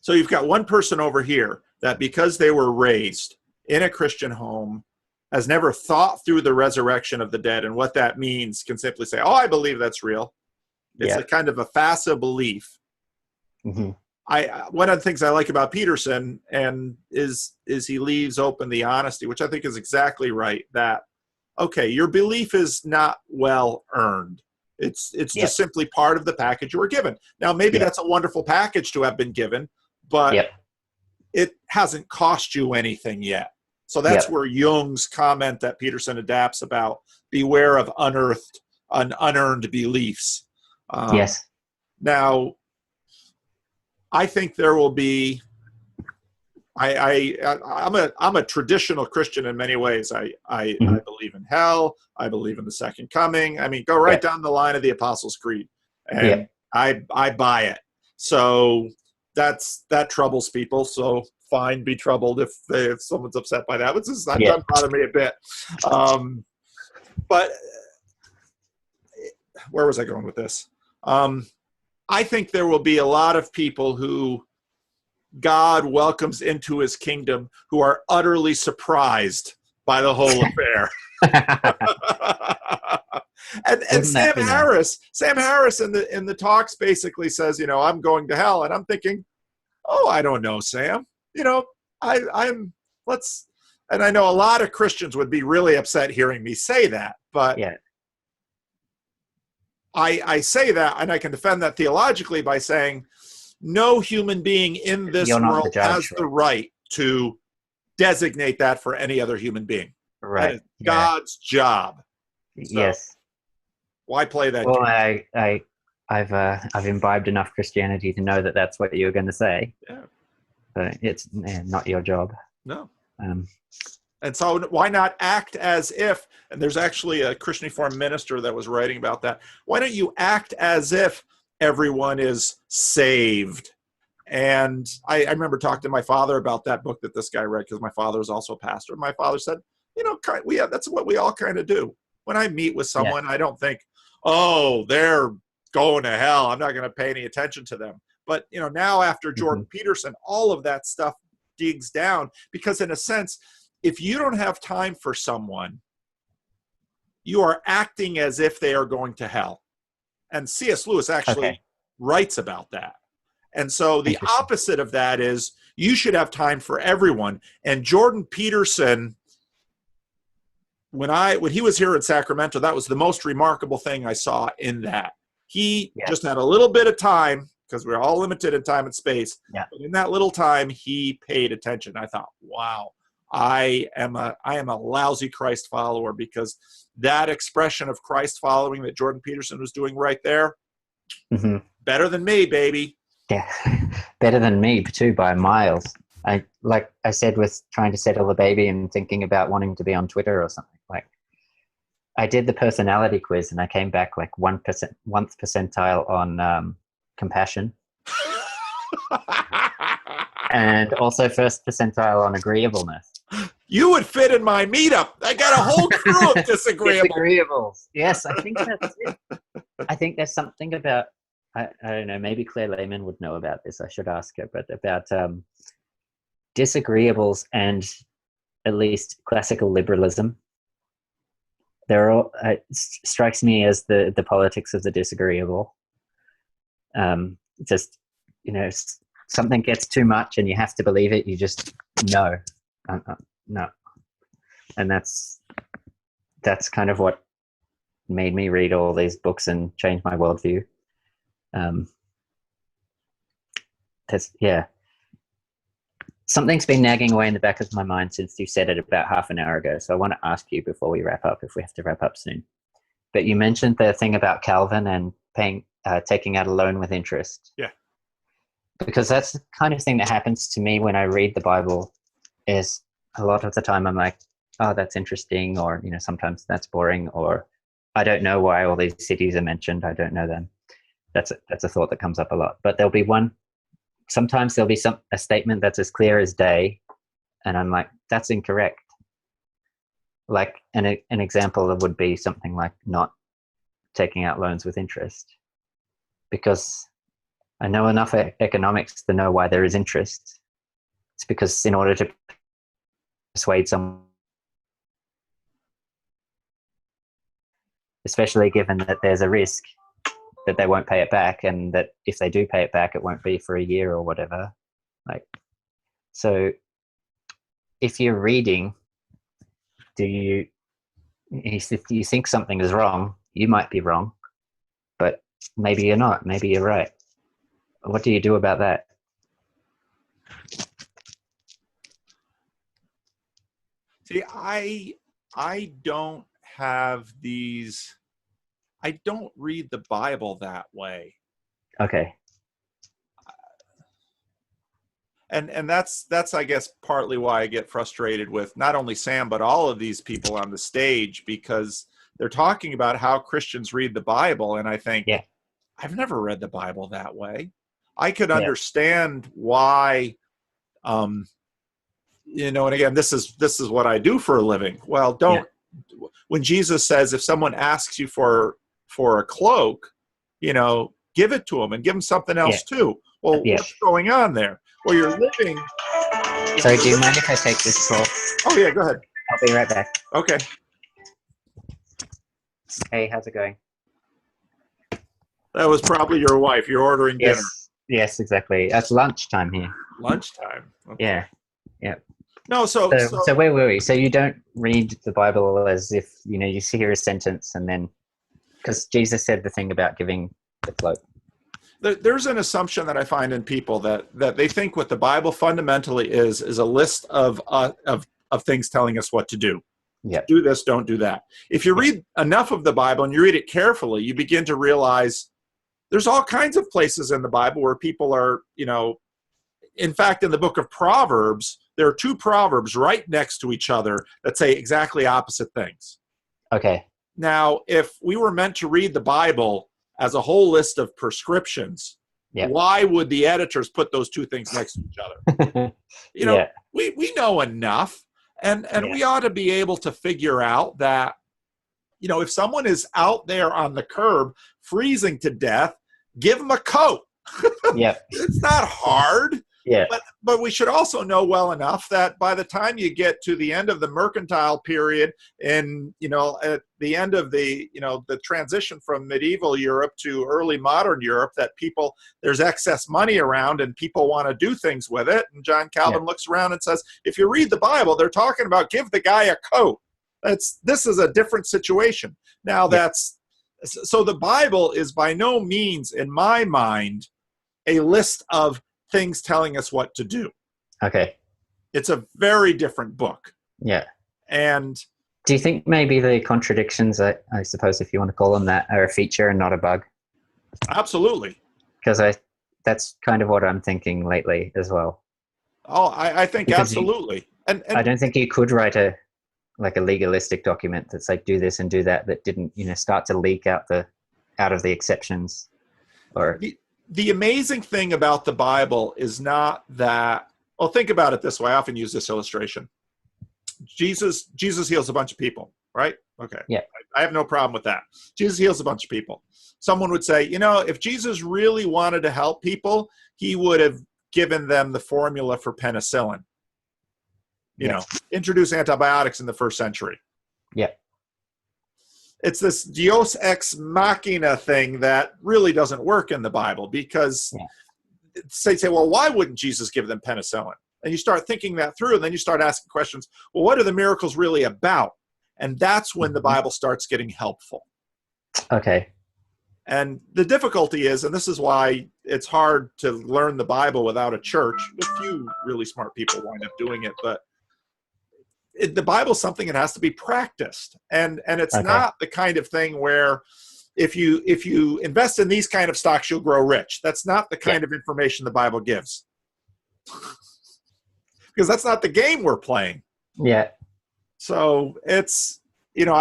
so you've got one person over here that because they were raised in a Christian home has never thought through the resurrection of the dead and what that means, can simply say, oh, I believe that's real. It's a kind of a facile belief. Mm-hmm. One of the things I like about Peterson is he leaves open the honesty, which I think is exactly right, that, okay, your belief is not well earned. It's just simply part of the package you were given. Now, maybe that's a wonderful package to have been given, but it hasn't cost you anything yet. So that's where Jung's comment that Peterson adapts about beware of unearned beliefs. Now, I think there will be. I'm a traditional Christian in many ways. I believe in hell. I believe in the second coming. I mean, go right down the line of the Apostles' Creed, and I buy it. So that troubles people. So fine, be troubled if someone's upset by that. But that doesn't bother me a bit. But where was I going with this? I think there will be a lot of people who God welcomes into his kingdom who are utterly surprised by the whole affair. and Sam Harris in the talks basically says, I'm going to hell. And I'm thinking, oh, I don't know, Sam. And I know a lot of Christians would be really upset hearing me say that, but I say that, and I can defend that theologically by saying no human being in this world has the right to designate that for any other human being. Right. That is God's job. So why play that game? I've imbibed enough Christianity to know that that's what you're going to say. Yeah. But it's not your job. No. And so why not act as if, and there's actually a Christian Reformed minister that was writing about that. Why don't you act as if everyone is saved? And I remember talking to my father about that book that this guy read, because my father is also a pastor. My father said, that's what we all kind of do. When I meet with someone, I don't think, oh, they're going to hell, I'm not going to pay any attention to them. But, now after Jordan Peterson, all of that stuff digs down, because in a sense, if you don't have time for someone, you are acting as if they are going to hell. And C.S. Lewis actually writes about that. And so the opposite of that is you should have time for everyone. And Jordan Peterson, when he was here in Sacramento, that was the most remarkable thing I saw in that. He just had a little bit of time, because we're all limited in time and space. Yeah. But in that little time, he paid attention. I thought, wow, I am a lousy Christ follower, because that expression of Christ following that Jordan Peterson was doing right there, better than me, baby. Yeah, better than me too by miles. Like I said, with trying to settle a baby and thinking about wanting to be on Twitter or something. Like, I did the personality quiz and I came back like 1th percentile on compassion. And also 1st percentile on agreeableness. You would fit in my meetup. I got a whole crew of disagreeables. Yes, I think that's it. I think there's something about, I don't know, maybe Claire Lehman would know about this. I should ask her, but about disagreeables and at least classical liberalism. They're all, strikes me as the politics of the disagreeable. Just, something gets too much and you have to believe it. You just no. And that's kind of what made me read all these books and change my worldview. Something's been nagging away in the back of my mind since you said it about half an hour ago. So I want to ask you before we wrap up, if we have to wrap up soon. But you mentioned the thing about Calvin and taking out a loan with interest. Yeah. Because that's the kind of thing that happens to me when I read the Bible. Is a lot of the time I'm like, oh, that's interesting, or sometimes that's boring, or I don't know why all these cities are mentioned. I don't know them. That's a thought that comes up a lot. But there'll be sometimes there'll be a statement that's as clear as day, and I'm like, that's incorrect. Like an example would be something like not taking out loans with interest, because I know enough economics to know why there is interest. It's because in order to persuade someone, especially given that there's a risk that they won't pay it back, and that if they do pay it back, it won't be for a year or whatever. Like, so if you're reading, if you think something is wrong, you might be wrong, but maybe you're not. Maybe you're right. What do you do about that? See, I don't have these. I don't read the Bible that way. Okay. And that's I guess partly why I get frustrated with not only Sam but all of these people on the stage, because they're talking about how Christians read the Bible, and I think, yeah, I've never read the Bible that way. I could understand why, you know, and again, this is what I do for a living. Well, when Jesus says, if someone asks you for a cloak, you know, give it to them, and give them something else too. Well, what's going on there? Well, you're living. Sorry, do you mind if I take this call? Oh yeah, go ahead. I'll be right back. Okay. Hey, how's it going? That was probably your wife. You're ordering dinner. Yes, exactly. It's lunchtime here. Lunchtime. Okay. Yeah. No, so where were we? So you don't read the Bible as if, you know, you hear a sentence and then, because Jesus said the thing about giving the cloak. There's an assumption that I find in people that they think what the Bible fundamentally is a list of things telling us what to do. Yeah. Do this, don't do that. If you read enough of the Bible and you read it carefully, you begin to realize there's all kinds of places in the Bible where people are, you know, in fact, in the book of Proverbs, there are two proverbs right next to each other that say exactly opposite things. Okay. Now, if we were meant to read the Bible as a whole list of prescriptions, why would the editors put those two things next to each other? You know, we know enough, and we ought to be able to figure out that, you know, if someone is out there on the curb freezing to death, give them a coat. It's not hard. Yeah. But we should also know well enough that by the time you get to the end of the mercantile period, and, you know, at the end of the, you know, the transition from medieval Europe to early modern Europe, that there's excess money around and people want to do things with it. And John Calvin looks around and says, if you read the Bible, they're talking about give the guy a coat. This is a different situation. Now so the Bible is by no means, in my mind, a list of things telling us what to do. Okay. It's a very different book. Yeah. And do you think maybe the contradictions, I suppose, if you want to call them that, are a feature and not a bug? Absolutely. Because that's kind of what I'm thinking lately as well. Oh, I think because absolutely. And I don't think you could write a legalistic document that's like do this and do that didn't, you know, start to leak out of the exceptions. Or the amazing thing about the Bible is not that, well, think about it this way. I often use this illustration. Jesus heals a bunch of people, right? Okay. Yeah. I have no problem with that. Jesus heals a bunch of people. Someone would say, you know, if Jesus really wanted to help people, he would have given them the formula for penicillin. You know, introduce antibiotics in the first century. Yeah. It's this Deus ex machina thing that really doesn't work in the Bible, because they say, well, why wouldn't Jesus give them penicillin? And you start thinking that through, and then you start asking questions, well, what are the miracles really about? And that's when the Bible starts getting helpful. Okay. And the difficulty is, and this is why it's hard to learn the Bible without a church. A few really smart people wind up doing it, but the Bible is something that has to be practiced. And it's not the kind of thing where if you invest in these kind of stocks, you'll grow rich. That's not the kind of information the Bible gives. Because that's not the game we're playing. Yeah. So it's, you know,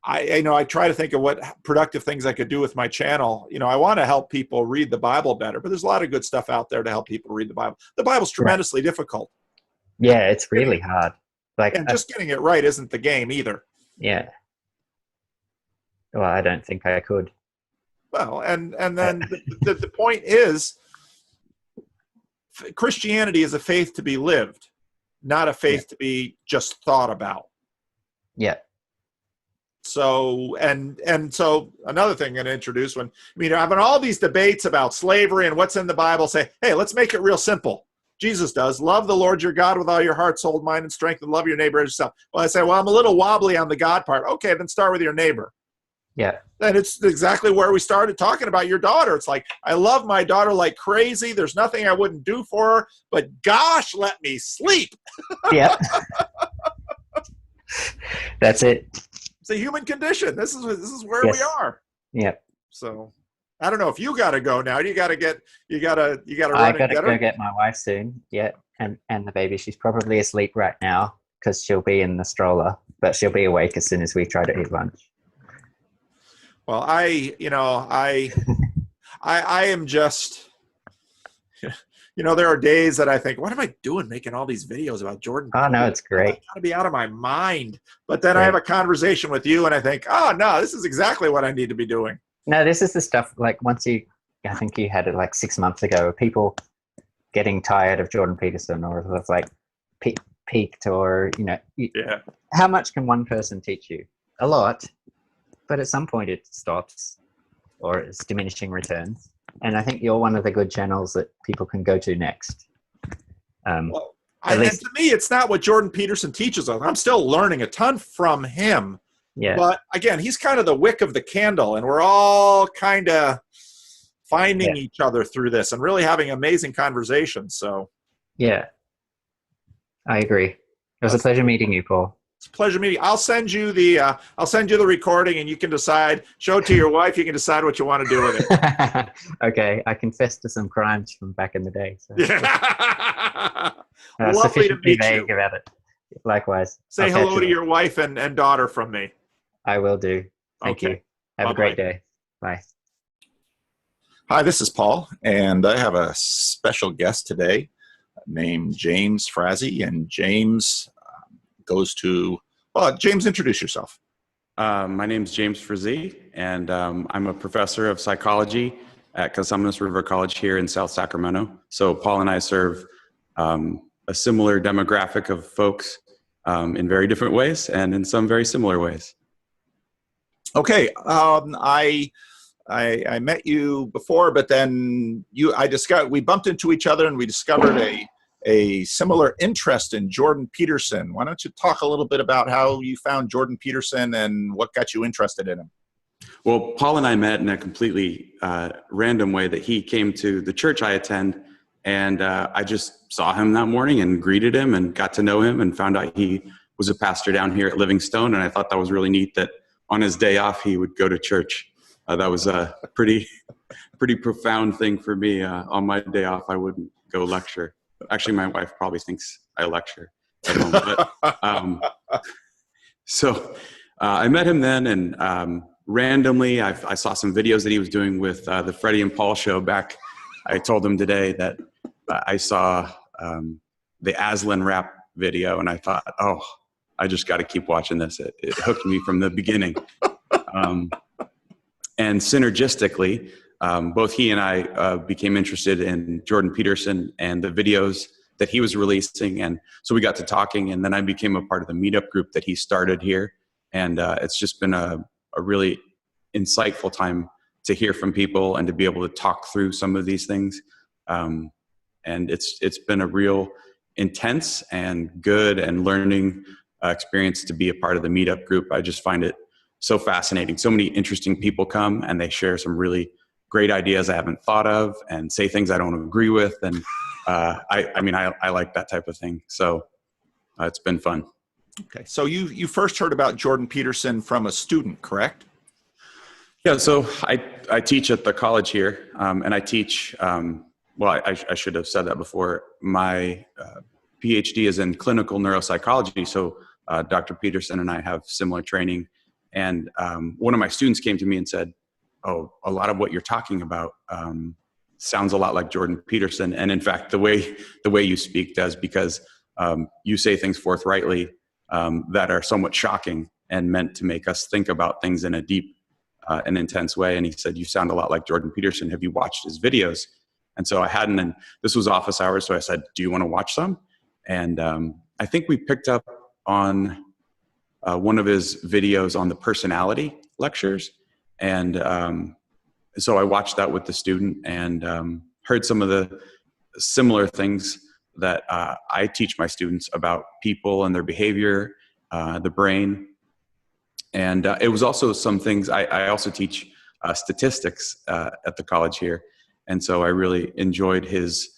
I try to think of what productive things I could do with my channel. I want to help people read the Bible better, but there's a lot of good stuff out there to help people read the Bible. The Bible's tremendously difficult. Yeah, it's really hard. And just getting it right isn't the game either. Yeah. Well, I don't think I could. Well, and then the point is, Christianity is a faith to be lived, not a faith to be just thought about. Yeah. So, and so another thing I'm going to introduce having all these debates about slavery and what's in the Bible, say, hey, let's make it real simple. Jesus does. Love the Lord your God with all your heart, soul, mind, and strength, and love your neighbor as yourself. Well, I say, well, I'm a little wobbly on the God part. Okay, then start with your neighbor. Yeah. And it's exactly where we started talking about your daughter. It's like, I love my daughter like crazy. There's nothing I wouldn't do for her, but gosh, let me sleep. Yeah. That's it. It's a human condition. This is where we are. Yep. So I don't know if you got to go now. You got to run I gotta and get her. Go get my wife soon. Yeah. And the baby. She's probably asleep right now because she'll be in the stroller, but she'll be awake as soon as we try to eat lunch. Well, I am just, there are days that I think, what am I doing making all these videos about Jordan? Oh, no, it's great. I gotta be out of my mind. But then I have a conversation with you and I think, oh, no, this is exactly what I need to be doing. No, this is the stuff, like I think you had it like 6 months ago, people getting tired of Jordan Peterson or it's like peaked or, how much can one person teach you? A lot. But at some point it stops or it's diminishing returns. And I think you're one of the good channels that people can go to next. And to me, it's not what Jordan Peterson teaches us. I'm still learning a ton from him. Yeah. But again, he's kind of the wick of the candle, and we're all kind of finding each other through this and really having amazing conversations. So. Yeah. I agree. It was a pleasure meeting you, Paul. It's a pleasure meeting. I'll send you the recording, and you can decide. Show it to your wife. You can decide what you want to do with it. Okay, I confess to some crimes from back in the day. So. Yeah. Lovely sufficiently to meet vague you. about it. Likewise. Say hello to your wife and daughter from me. I will do. Thank you. Have a great day. Bye. Hi, this is Paul, and I have a special guest today named James Frizzi, and James James, introduce yourself. My name is James Frizzi, and I'm a professor of psychology at Cosumnes River College here in South Sacramento. So Paul and I serve a similar demographic of folks in very different ways and in some very similar ways. Okay. I met you before, but then we bumped into each other and we discovered a similar interest in Jordan Peterson. Why don't you talk a little bit about how you found Jordan Peterson and what got you interested in him? Well, Paul and I met in a completely random way that he came to the church I attend, and I just saw him that morning and greeted him and got to know him and found out he was a pastor down here at Livingstone, and I thought that was really neat that on his day off he would go to church. That was a pretty profound thing for me. On my day off, I wouldn't go lecture. Actually, my wife probably thinks I lecture at home. So I met him then, and randomly I saw some videos that he was doing with the Freddie and Paul show back. I told him today that I saw the Aslan rap video, and I thought, oh, I just got to keep watching this. It hooked me from the beginning. And synergistically, both he and I became interested in Jordan Peterson and the videos that he was releasing. And so we got to talking, and then I became a part of the meetup group that he started here. And it's just been a really insightful time to hear from people and to be able to talk through some of these things. And it's been a real intense and good and learning experience to be a part of the meetup group. I just find it so fascinating. So many interesting people come and they share some really great ideas I haven't thought of and say things I don't agree with. And I like that type of thing. So it's been fun. Okay. So you first heard about Jordan Peterson from a student, correct? Yeah. So I teach at the college here, and I teach, I should have said that before. My PhD is in clinical neuropsychology. So Dr. Peterson and I have similar training. And one of my students came to me and said, "Oh, a lot of what you're talking about sounds a lot like Jordan Peterson." And in fact, the way you speak does, because you say things forthrightly that are somewhat shocking and meant to make us think about things in a deep and intense way. And he said, "You sound a lot like Jordan Peterson. Have you watched his videos?" And so I hadn't, and this was office hours. So I said, "Do you want to watch some?" And I think we picked up on one of his videos on the personality lectures. And so I watched that with the student and heard some of the similar things that I teach my students about people and their behavior, the brain. And it was also some things, I also teach statistics at the college here. And so I really enjoyed the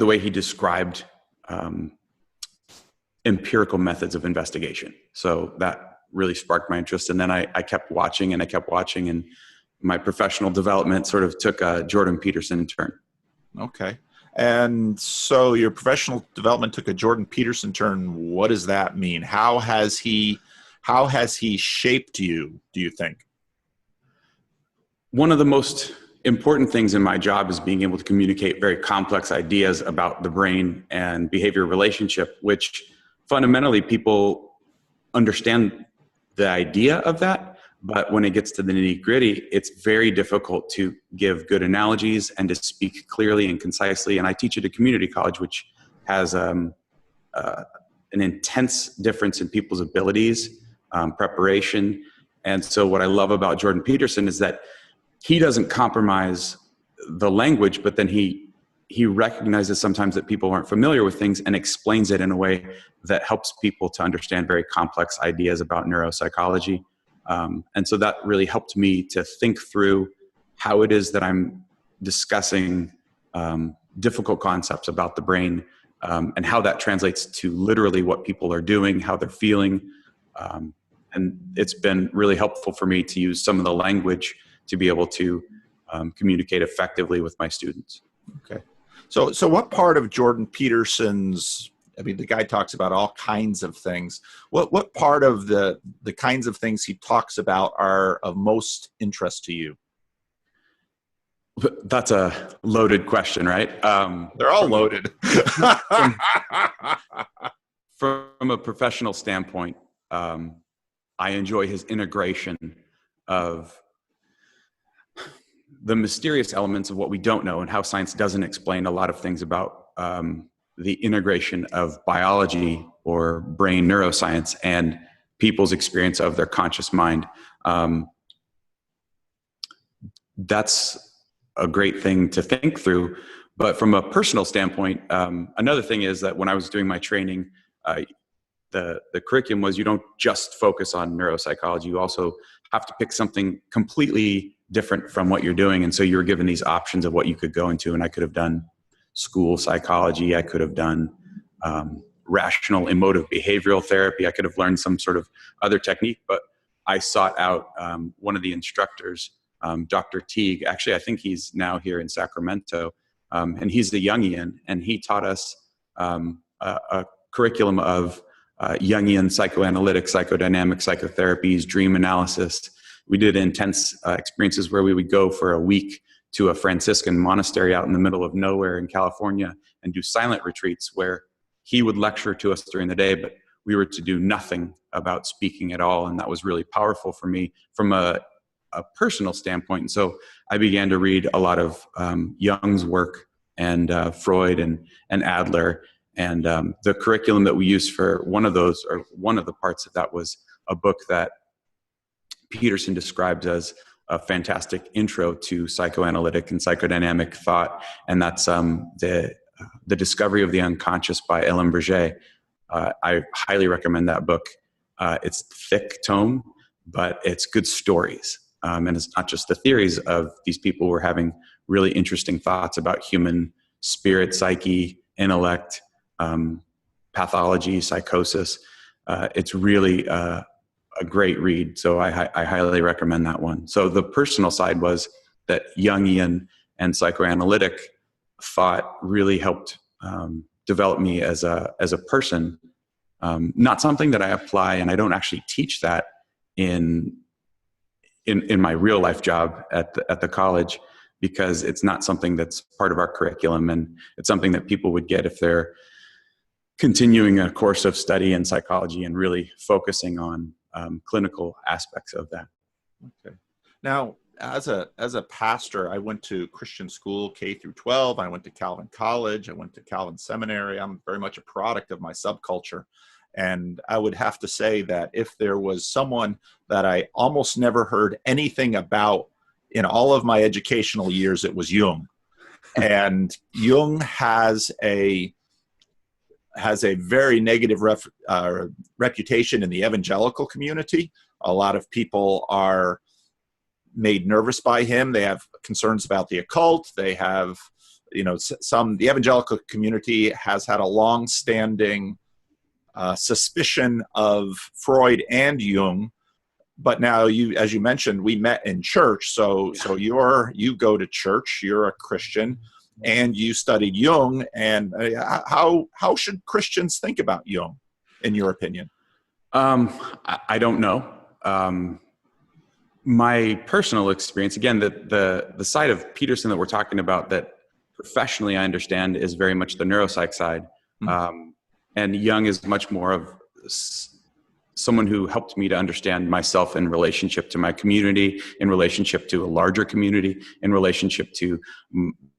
way he described empirical methods of investigation. So that really sparked my interest. And then I kept watching and my professional development sort of took a Jordan Peterson turn. Okay. And so your professional development took a Jordan Peterson turn. What does that mean? How has he shaped you, do you think? One of the most important things in my job is being able to communicate very complex ideas about the brain and behavior relationship, which fundamentally people understand the idea of that. But when it gets to the nitty-gritty, it's very difficult to give good analogies and to speak clearly and concisely. And I teach at a community college, which has an intense difference in people's abilities, preparation. And so what I love about Jordan Peterson is that he doesn't compromise the language, but then he recognizes sometimes that people aren't familiar with things and explains it in a way that helps people to understand very complex ideas about neuropsychology. And so that really helped me to think through how it is that I'm discussing difficult concepts about the brain, and how that translates to literally what people are doing, how they're feeling. And it's been really helpful for me to use some of the language to be able to communicate effectively with my students. Okay. So what part of Jordan Peterson's, I mean, the guy talks about all kinds of things. What part of the kinds of things he talks about are of most interest to you? That's a loaded question, right? They're all loaded. From a professional standpoint, I enjoy his integration of the mysterious elements of what we don't know and how science doesn't explain a lot of things about the integration of biology or brain neuroscience and people's experience of their conscious mind. That's a great thing to think through. But from a personal standpoint, another thing is that when I was doing my training, the curriculum was you don't just focus on neuropsychology. You also have to pick something completely different from what you're doing. And so you were given these options of what you could go into. And I could have done school psychology. I could have done rational emotive behavioral therapy. I could have learned some sort of other technique, but I sought out one of the instructors, Dr. Teague. Actually, I think he's now here in Sacramento, and he's the Jungian, and he taught us a curriculum of Jungian psychoanalytic, psychodynamic psychotherapies, dream analysis. We did intense experiences where we would go for a week to a Franciscan monastery out in the middle of nowhere in California and do silent retreats where he would lecture to us during the day, but we were to do nothing about speaking at all. And that was really powerful for me from a personal standpoint. And so I began to read a lot of Jung's work and Freud and Adler. And the curriculum that we used for one of those, or one of the parts of that, was a book that Peterson describes as a fantastic intro to psychoanalytic and psychodynamic thought. And that's the Discovery of the Unconscious by Ellen Berger. I highly recommend that book. It's thick tome, but it's good stories. And it's not just the theories of these people who are having really interesting thoughts about human spirit, psyche, intellect, pathology, psychosis. It's really a great read. So I highly recommend that one. So the personal side was that Jungian and psychoanalytic thought really helped develop me as a person, Not something that I apply, and I don't actually teach that in my real life job at the college, because it's not something that's part of our curriculum, and it's something that people would get if they're continuing a course of study in psychology and really focusing on clinical aspects of that. Okay. Now, as a pastor, I went to Christian school K through 12. I went to Calvin College. I went to Calvin Seminary. I'm very much a product of my subculture. And I would have to say that if there was someone that I almost never heard anything about in all of my educational years, it was Jung. And Jung has a very negative reputation in the evangelical community. A lot of people are made nervous by him. They have concerns about the occult. They have, the evangelical community has had a long-standing suspicion of Freud and Jung. But now, as you mentioned, we met in church. So you go to church. You're a Christian, and you studied Jung. And how should Christians think about Jung, in your opinion? I don't know. My personal experience, again, the side of Peterson that we're talking about that professionally I understand is very much the neuropsych side. Mm-hmm. And Jung is much more of someone who helped me to understand myself in relationship to my community, in relationship to a larger community, in relationship to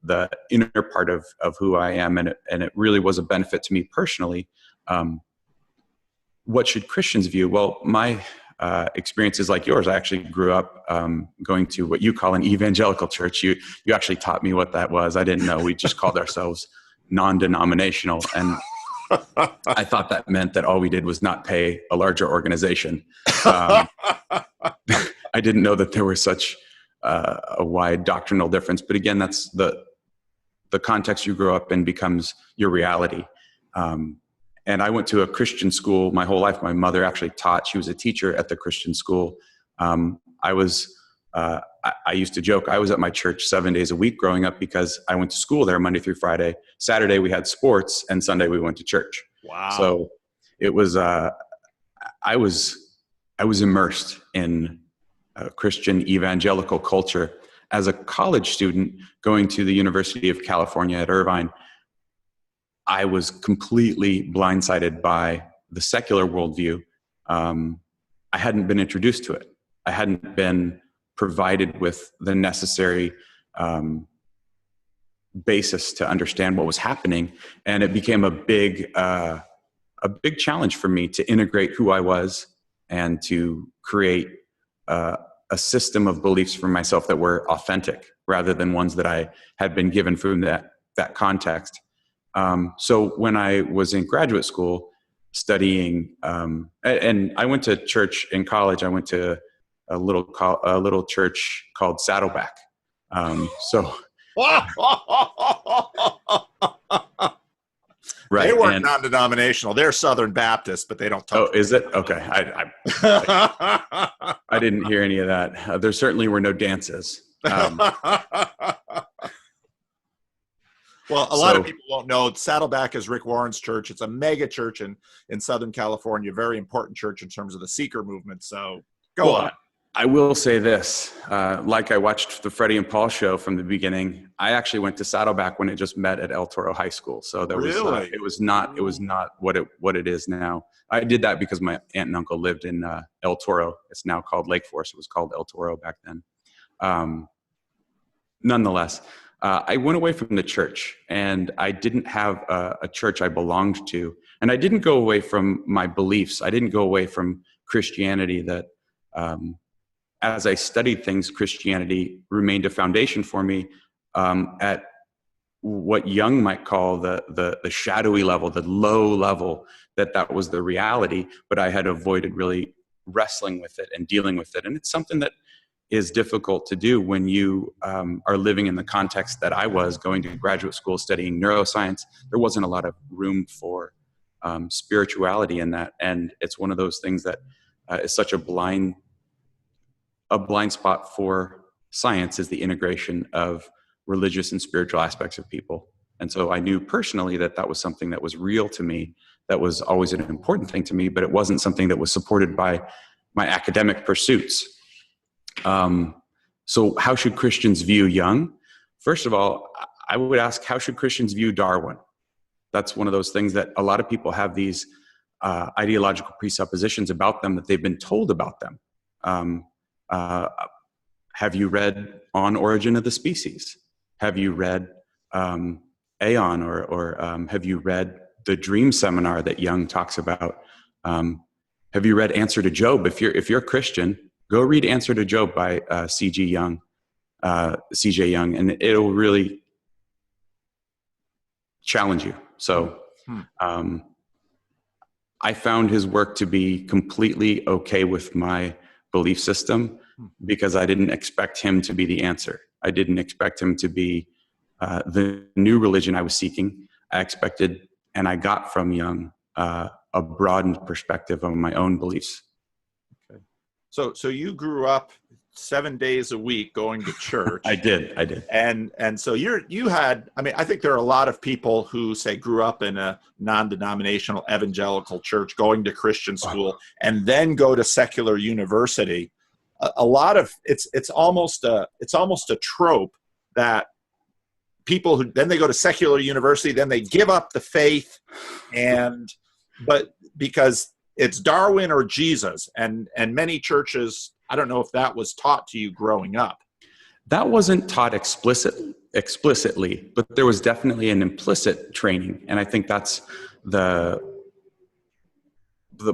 the inner part of who I am. And it really was a benefit to me personally. What should Christians view? Well, my experiences like yours, I actually grew up going to what you call an evangelical church. You actually taught me what that was. I didn't know. We just called ourselves non-denominational. And I thought that meant that all we did was not pay a larger organization. I didn't know that there was such a wide doctrinal difference. But again, that's the context you grow up in becomes your reality. And I went to a Christian school my whole life. My mother actually taught. She was a teacher at the Christian school. I used to joke, I was at my church 7 days a week growing up because I went to school there Monday through Friday. Saturday we had sports, and Sunday we went to church. Wow. So it was, I was immersed in Christian evangelical culture. As a college student going to the University of California at Irvine, I was completely blindsided by the secular worldview. I hadn't been introduced to it. I hadn't been provided with the necessary basis to understand what was happening, and it became a big challenge for me to integrate who I was and to create a system of beliefs for myself that were authentic rather than ones that I had been given from that context. So when I was in graduate school studying, and I went to church in college, I went to a little church called Saddleback. Right. They weren't non-denominational. They're Southern Baptist, but they don't talk. Oh, is it? Okay. I didn't hear any of that. There certainly were no dances. Well, a lot of people won't know Saddleback is Rick Warren's church. It's a mega church in Southern California, very important church in terms of the seeker movement. So go on. I will say this, like I watched the Freddie and Paul show from the beginning. I actually went to Saddleback when it just met at El Toro High School. So there was, it was not what it is now. I did that because my aunt and uncle lived in El Toro. It's now called Lake Forest. It was called El Toro back then. Nonetheless, I went away from the church, and I didn't have a church I belonged to. And I didn't go away from my beliefs. I didn't go away from Christianity. That as I studied things, Christianity remained a foundation for me at what Jung might call the shadowy level, the low level, that was the reality, but I had avoided really wrestling with it and dealing with it. And it's something that is difficult to do when you are living in the context that I was, going to graduate school studying neuroscience. There wasn't a lot of room for spirituality in that. And it's one of those things that is such a blind spot for science, is the integration of religious and spiritual aspects of people. And so I knew personally that was something that was real to me, that was always an important thing to me, but it wasn't something that was supported by my academic pursuits. So how should Christians view Jung? First of all, I would ask, how should Christians view Darwin? That's one of those things that a lot of people have these ideological presuppositions about them that they've been told about them. Have you read On Origin of the Species? Have you read Aeon, or have you read the Dream Seminar that Jung talks about? Have you read Answer to Job? If you're a Christian, go read Answer to Job by C.J. Jung, and it'll really challenge you. So I found his work to be completely okay with my belief system because I didn't expect him to be the answer. I didn't expect him to be the new religion I was seeking. I expected, and I got from Jung, a broadened perspective on my own beliefs. Okay. So you grew up 7 days a week going to church. I did. And so you had, I mean, I think there are a lot of people who say grew up in a non-denominational evangelical church, going to Christian school, and then go to secular university. A lot of it's almost a trope that people who then they go to secular university, then they give up the faith, but because it's Darwin or Jesus, and many churches, I don't know if that was taught to you growing up. That wasn't taught explicitly, but there was definitely an implicit training. And I think that's the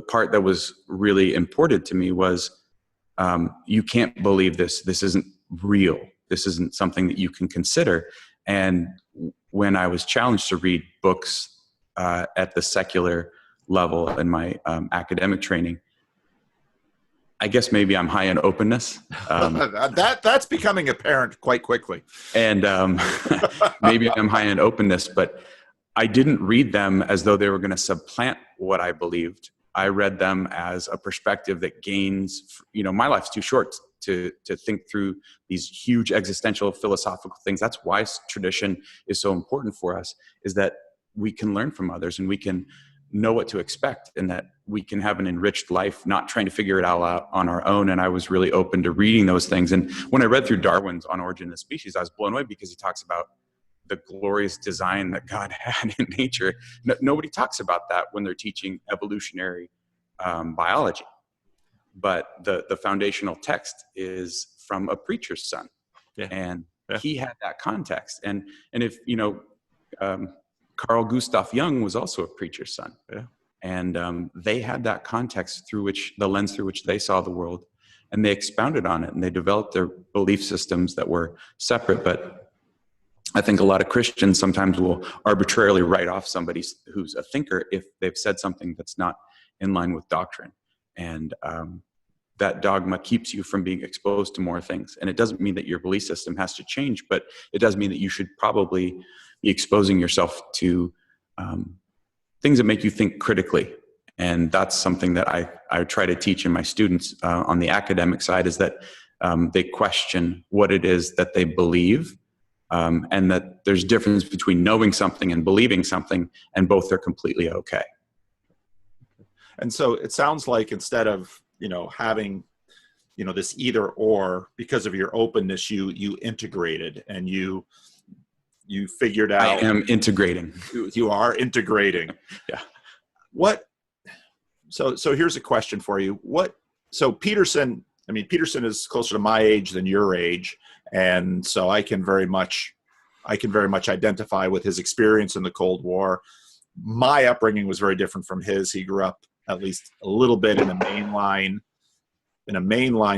part that was really important to me was, you can't believe this. This isn't real. This isn't something that you can consider. And when I was challenged to read books at the secular level in my academic training, I guess maybe I'm high in openness. That's becoming apparent quite quickly. And maybe I'm high in openness, but I didn't read them as though they were going to supplant what I believed. I read them as a perspective that gains, my life's too short to think through these huge existential philosophical things. That's why tradition is so important for us, is that we can learn from others and we can know what to expect, and that we can have an enriched life, not trying to figure it all out on our own. And I was really open to reading those things. And when I read through Darwin's On Origin of the Species, I was blown away because he talks about the glorious design that God had in nature. Nobody talks about that when they're teaching evolutionary biology. But the foundational text is from a preacher's son. Yeah. And he had that context. And if, Carl Gustav Jung was also a preacher's son. Yeah. And they had that context the lens through which they saw the world, and they expounded on it, and they developed their belief systems that were separate. But I think a lot of Christians sometimes will arbitrarily write off somebody who's a thinker if they've said something that's not in line with doctrine. And that dogma keeps you from being exposed to more things. And it doesn't mean that your belief system has to change, but it does mean that you should probably be exposing yourself to things that make you think critically. And that's something that I try to teach in my students on the academic side, is that they question what it is that they believe, and that there's difference between knowing something and believing something, and both are completely okay. And so it sounds like instead of, having, this either or, because of your openness, you integrated and you figured out. I am integrating. You are integrating. Yeah. So here's a question for you. So Peterson is closer to my age than your age. And so I can very much identify with his experience in the Cold War. My upbringing was very different from his. He grew up at least a little bit in a mainline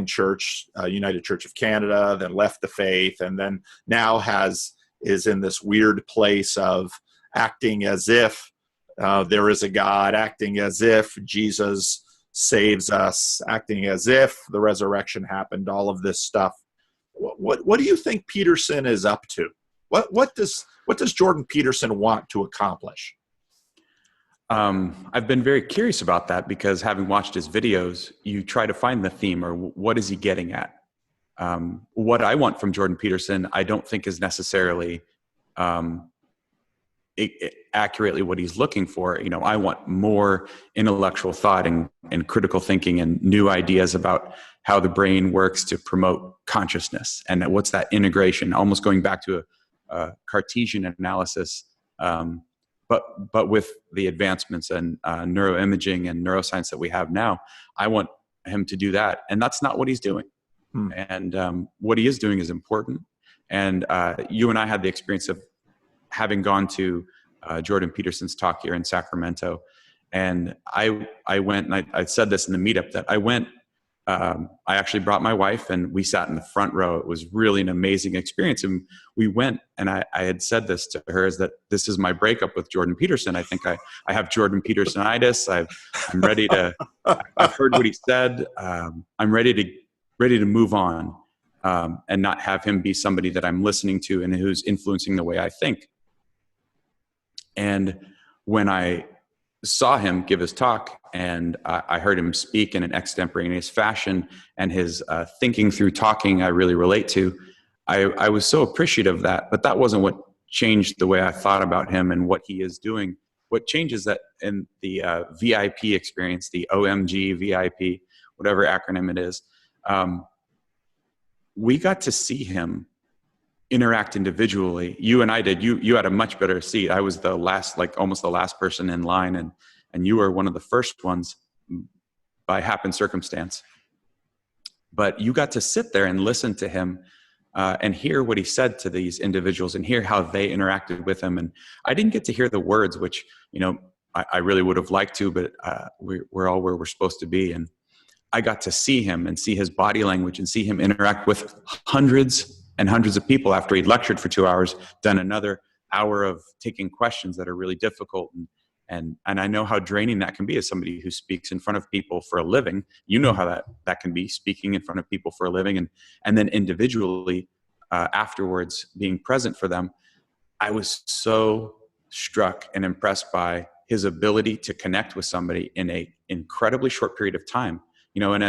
church, United Church of Canada, then left the faith, and then now is in this weird place of acting as if there is a God, acting as if Jesus saves us, acting as if the resurrection happened, all of this stuff. What do you think Peterson is up to? What does Jordan Peterson want to accomplish? I've been very curious about that, because having watched his videos, you try to find the theme, or what is he getting at? What I want from Jordan Peterson, I don't think is necessarily accurately what he's looking for. You know, I want more intellectual thought and critical thinking and new ideas about how the brain works to promote consciousness. And what's that integration, almost going back to a Cartesian analysis, but with the advancements in neuroimaging and neuroscience that we have now. I want him to do that. And that's not what he's doing. And what he is doing is important. And you and I had the experience of having gone to Jordan Peterson's talk here in Sacramento. And I went, and I said this in the meetup, that I went, I actually brought my wife, and we sat in the front row. It was really an amazing experience. And we went, and I had said this to her, is that this is my breakup with Jordan Peterson. I think I have Jordan Petersonitis. I'm ready to, I've heard what he said. I'm ready to move on, and not have him be somebody that I'm listening to and who's influencing the way I think. And when I saw him give his talk, and I heard him speak in an extemporaneous fashion, and his thinking through talking I really relate to, I was so appreciative of that. But that wasn't what changed the way I thought about him and what he is doing. What changes that in the VIP experience, the OMG VIP, whatever acronym it is, we got to see him interact individually. You and I did. You had a much better seat. I was the last, like almost the last person in line, and you were one of the first ones by happen circumstance. But you got to sit there and listen to him and hear what he said to these individuals and hear how they interacted with him. And I didn't get to hear the words, which, you know, I really would have liked to, but we're all where we're supposed to be. And I got to see him and see his body language and see him interact with hundreds and hundreds of people after he'd lectured for 2 hours, done another hour of taking questions that are really difficult. And I know how draining that can be as somebody who speaks in front of people for a living. You know how that can be, speaking in front of people for a living, and then individually afterwards being present for them. I was so struck and impressed by his ability to connect with somebody in a incredibly short period of time. You know, and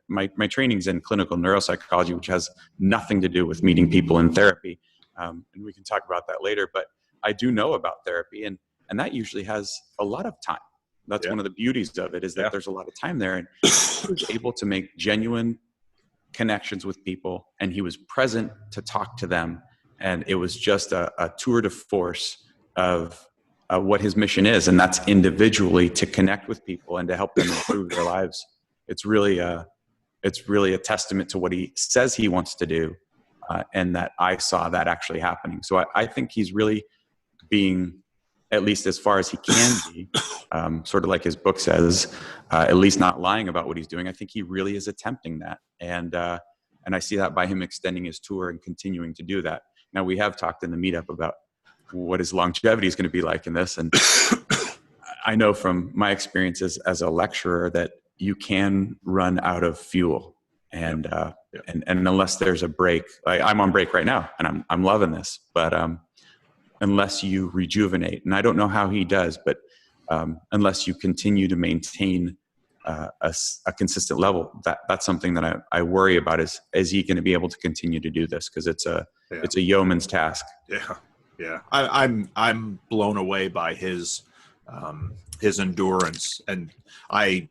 my training's in clinical neuropsychology, which has nothing to do with meeting people in therapy. And we can talk about that later, but I do know about therapy, and that usually has a lot of time. That's one of the beauties of it, is that there's a lot of time there, and he was able to make genuine connections with people, and he was present to talk to them. And it was just a tour de force of what his mission is. And that's individually to connect with people and to help them improve their lives. It's really a testament to what he says he wants to do, and that I saw that actually happening. So I think he's really being, at least as far as he can be, sort of like his book says, at least not lying about what he's doing. I think he really is attempting that. And I see that by him extending his tour and continuing to do that. Now, we have talked in the meetup about what his longevity is going to be like in this. And I know from my experiences as a lecturer that you can run out of fuel. And unless there's a break, I'm on break right now, and I'm loving this, but unless you rejuvenate, and I don't know how he does, but unless you continue to maintain a consistent level, that's something that I worry about. Is he going to be able to continue to do this? Because it's a yeoman's task. Yeah. I'm blown away by his endurance, and I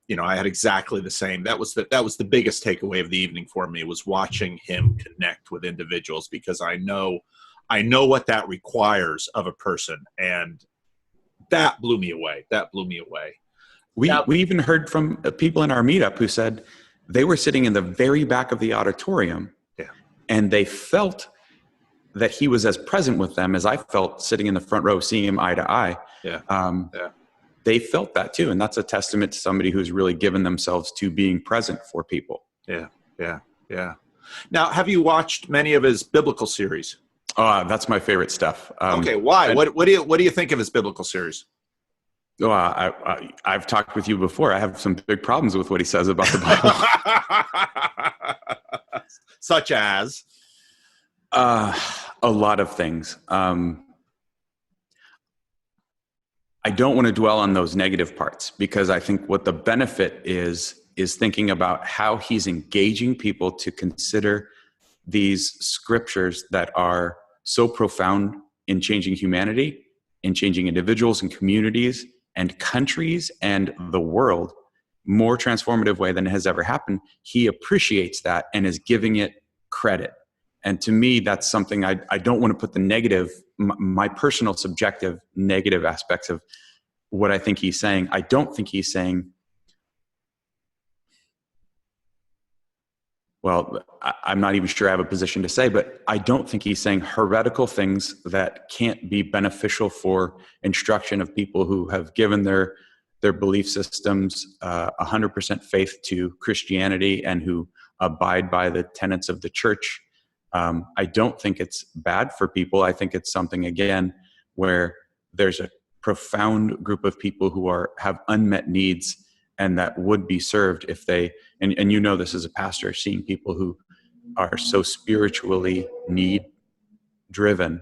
had exactly the same. That was the biggest takeaway of the evening for me, was watching him connect with individuals, because I know what that requires of a person, and that blew me away. We even heard from people in our meetup who said they were sitting in the very back of the auditorium, and they felt that he was as present with them as I felt sitting in the front row, seeing him eye to eye. They felt that too, and that's a testament to somebody who's really given themselves to being present for people. Yeah. Now, have you watched many of his biblical series? Oh, that's my favorite stuff. Okay, why? What do you think of his biblical series? I've talked with you before. I have some big problems with what he says about the Bible. Such as? A lot of things. I don't want to dwell on those negative parts, because I think what the benefit is thinking about how he's engaging people to consider these scriptures that are so profound in changing humanity, in changing individuals and communities and countries and the world more transformative way than has ever happened. He appreciates that and is giving it credit. And to me, that's something I don't want to put the negative, my personal subjective negative aspects of what I think he's saying. I don't think he's saying, well, I'm not even sure I have a position to say, but I don't think he's saying heretical things that can't be beneficial for instruction of people who have given their belief systems 100% faith to Christianity and who abide by the tenets of the church. I don't think it's bad for people. I think it's something, again, where there's a profound group of people who have unmet needs and that would be served if they, and you know this as a pastor, seeing people who are so spiritually need driven,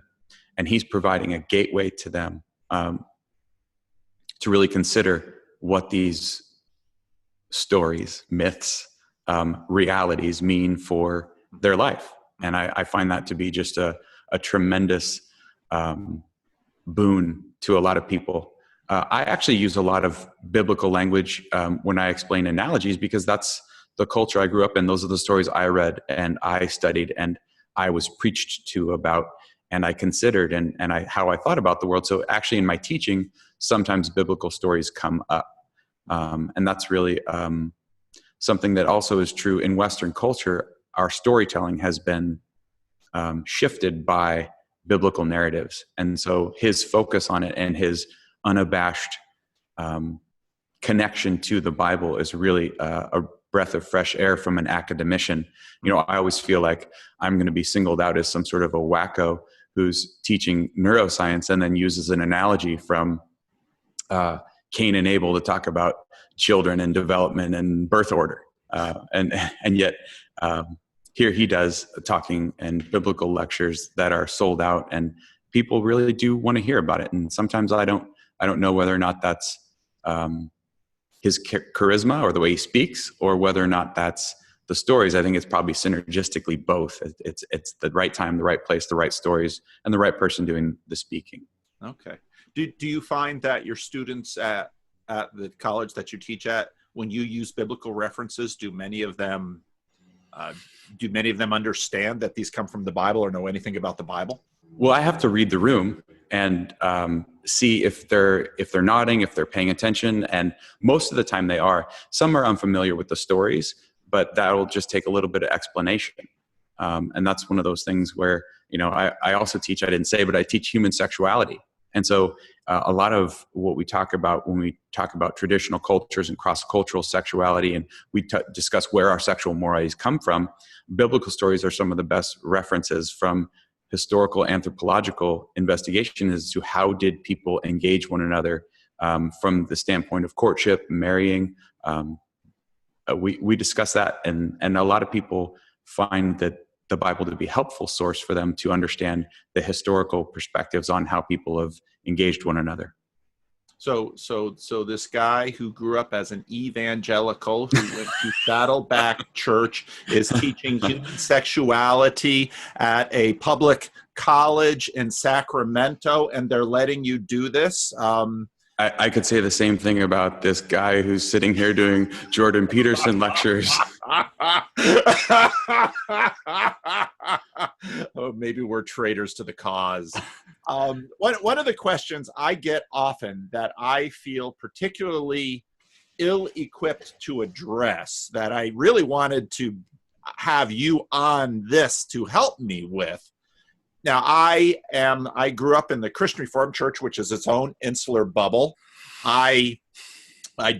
and he's providing a gateway to them to really consider what these stories, myths, realities mean for their life. And I find that to be just a tremendous boon to a lot of people. I actually use a lot of biblical language when I explain analogies, because that's the culture I grew up in. Those are the stories I read and I studied and I was preached to about and I considered and how I thought about the world. So actually in my teaching, sometimes biblical stories come up. And that's really something that also is true in Western culture. Our storytelling has been shifted by biblical narratives. And so his focus on it and his unabashed connection to the Bible is really a breath of fresh air from an academician. You know, I always feel like I'm going to be singled out as some sort of a wacko who's teaching neuroscience and then uses an analogy from Cain and Abel to talk about children and development and birth order. And yet here he does talking and biblical lectures that are sold out, and people really do want to hear about it. And sometimes I don't know whether or not that's his charisma or the way he speaks, or whether or not that's the stories. I think it's probably synergistically both. It's the right time, the right place, the right stories, and the right person doing the speaking. Okay. Do you find that your students at the college that you teach at, when you use biblical references, do many of them understand that these come from the Bible or know anything about the Bible? Well, I have to read the room and see if they're nodding, if they're paying attention, and most of the time they are. Some are unfamiliar with the stories, but that'll just take a little bit of explanation. And that's one of those things where, you know, I also teach, I didn't say, but I teach human sexuality. And so a lot of what we talk about when we talk about traditional cultures and cross-cultural sexuality, and we discuss where our sexual mores come from, biblical stories are some of the best references from historical anthropological investigation as to how did people engage one another from the standpoint of courtship, marrying. We discuss that, and a lot of people find that the Bible to be a helpful source for them to understand the historical perspectives on how people have engaged one another. So this guy who grew up as an evangelical who went to Saddleback Church is teaching human sexuality at a public college in Sacramento, and they're letting you do this. I could say the same thing about this guy who's sitting here doing Jordan Peterson lectures. Oh, maybe we're traitors to the cause. One of the questions I get often that I feel particularly ill-equipped to address, that I really wanted to have you on this to help me with. Now, I grew up in the Christian Reformed Church, which is its own insular bubble. I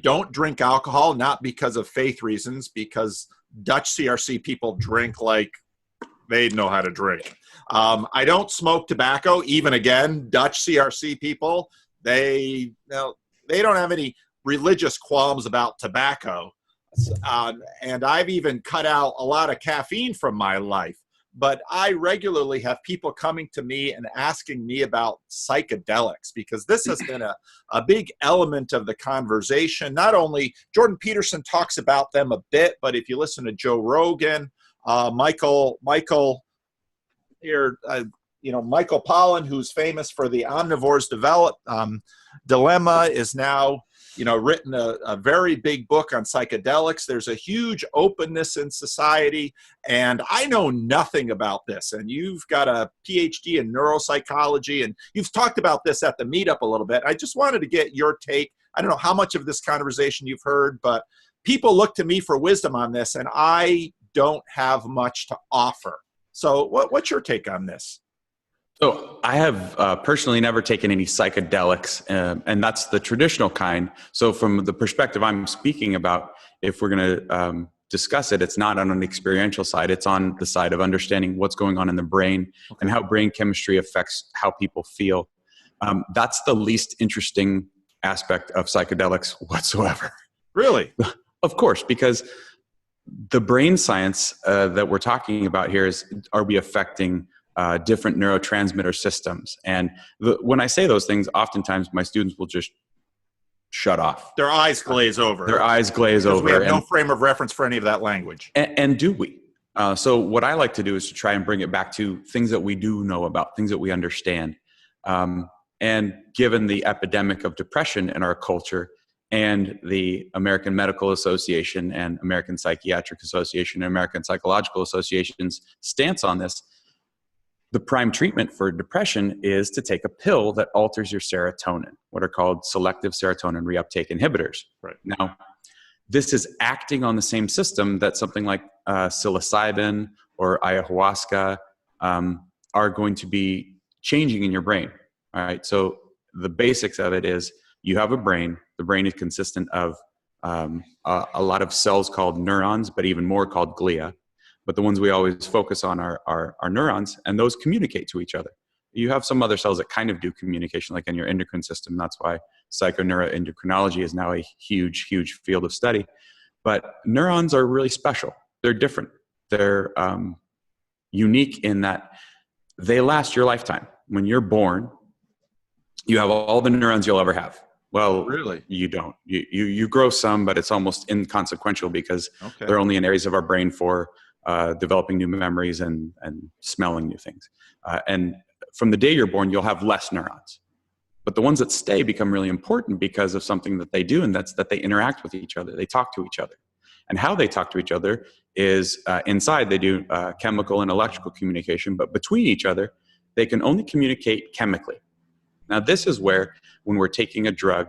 don't drink alcohol, not because of faith reasons, because Dutch CRC people drink like they know how to drink. I don't smoke tobacco, even again, Dutch CRC people, they don't have any religious qualms about tobacco. And I've even cut out a lot of caffeine from my life. But I regularly have people coming to me and asking me about psychedelics, because this has been a big element of the conversation. Not only Jordan Peterson talks about them a bit, but if you listen to Joe Rogan, Michael here, Michael Pollan, who's famous for the omnivore's dilemma, is now, written a very big book on psychedelics. There's a huge openness in society, and I know nothing about this. And you've got a PhD in neuropsychology, and you've talked about this at the meetup a little bit. I just wanted to get your take. I don't know how much of this conversation you've heard, but people look to me for wisdom on this, and I don't have much to offer. So what's your take on this? So I have personally never taken any psychedelics, and that's the traditional kind. So from the perspective I'm speaking about, if we're going to discuss it, it's not on an experiential side. It's on the side of understanding what's going on in the brain and how brain chemistry affects how people feel. That's the least interesting aspect of psychedelics whatsoever. Really? Of course, because the brain science that we're talking about here is, are we affecting different neurotransmitter systems? And when I say those things, oftentimes my students will just shut off. Their eyes glaze over. Their eyes glaze over. We have no frame of reference for any of that language. And do we? So what I like to do is to try and bring it back to things that we do know about, things that we understand. And given the epidemic of depression in our culture, and the American Medical Association and American Psychiatric Association and American Psychological Association's stance on this, the prime treatment for depression is to take a pill that alters your serotonin, what are called selective serotonin reuptake inhibitors. Right. Now, this is acting on the same system that something like psilocybin or ayahuasca are going to be changing in your brain. All right. So the basics of it is, you have a brain. The brain is consistent of a lot of cells called neurons, but even more called glia. But the ones we always focus on are neurons, and those communicate to each other. You have some other cells that kind of do communication, like in your endocrine system. That's why psychoneuroendocrinology is now a huge, huge field of study. But neurons are really special. They're different. They're unique in that they last your lifetime. When you're born, you have all the neurons you'll ever have. Well, really? You don't. You grow some, but it's almost inconsequential because they're only in areas of our brain for developing new memories and smelling new things. And from the day you're born, you'll have less neurons. But the ones that stay become really important because of something that they do, and that's that they interact with each other. They talk to each other. And how they talk to each other is inside they do chemical and electrical communication, but between each other, they can only communicate chemically. Now, this is where, when we're taking a drug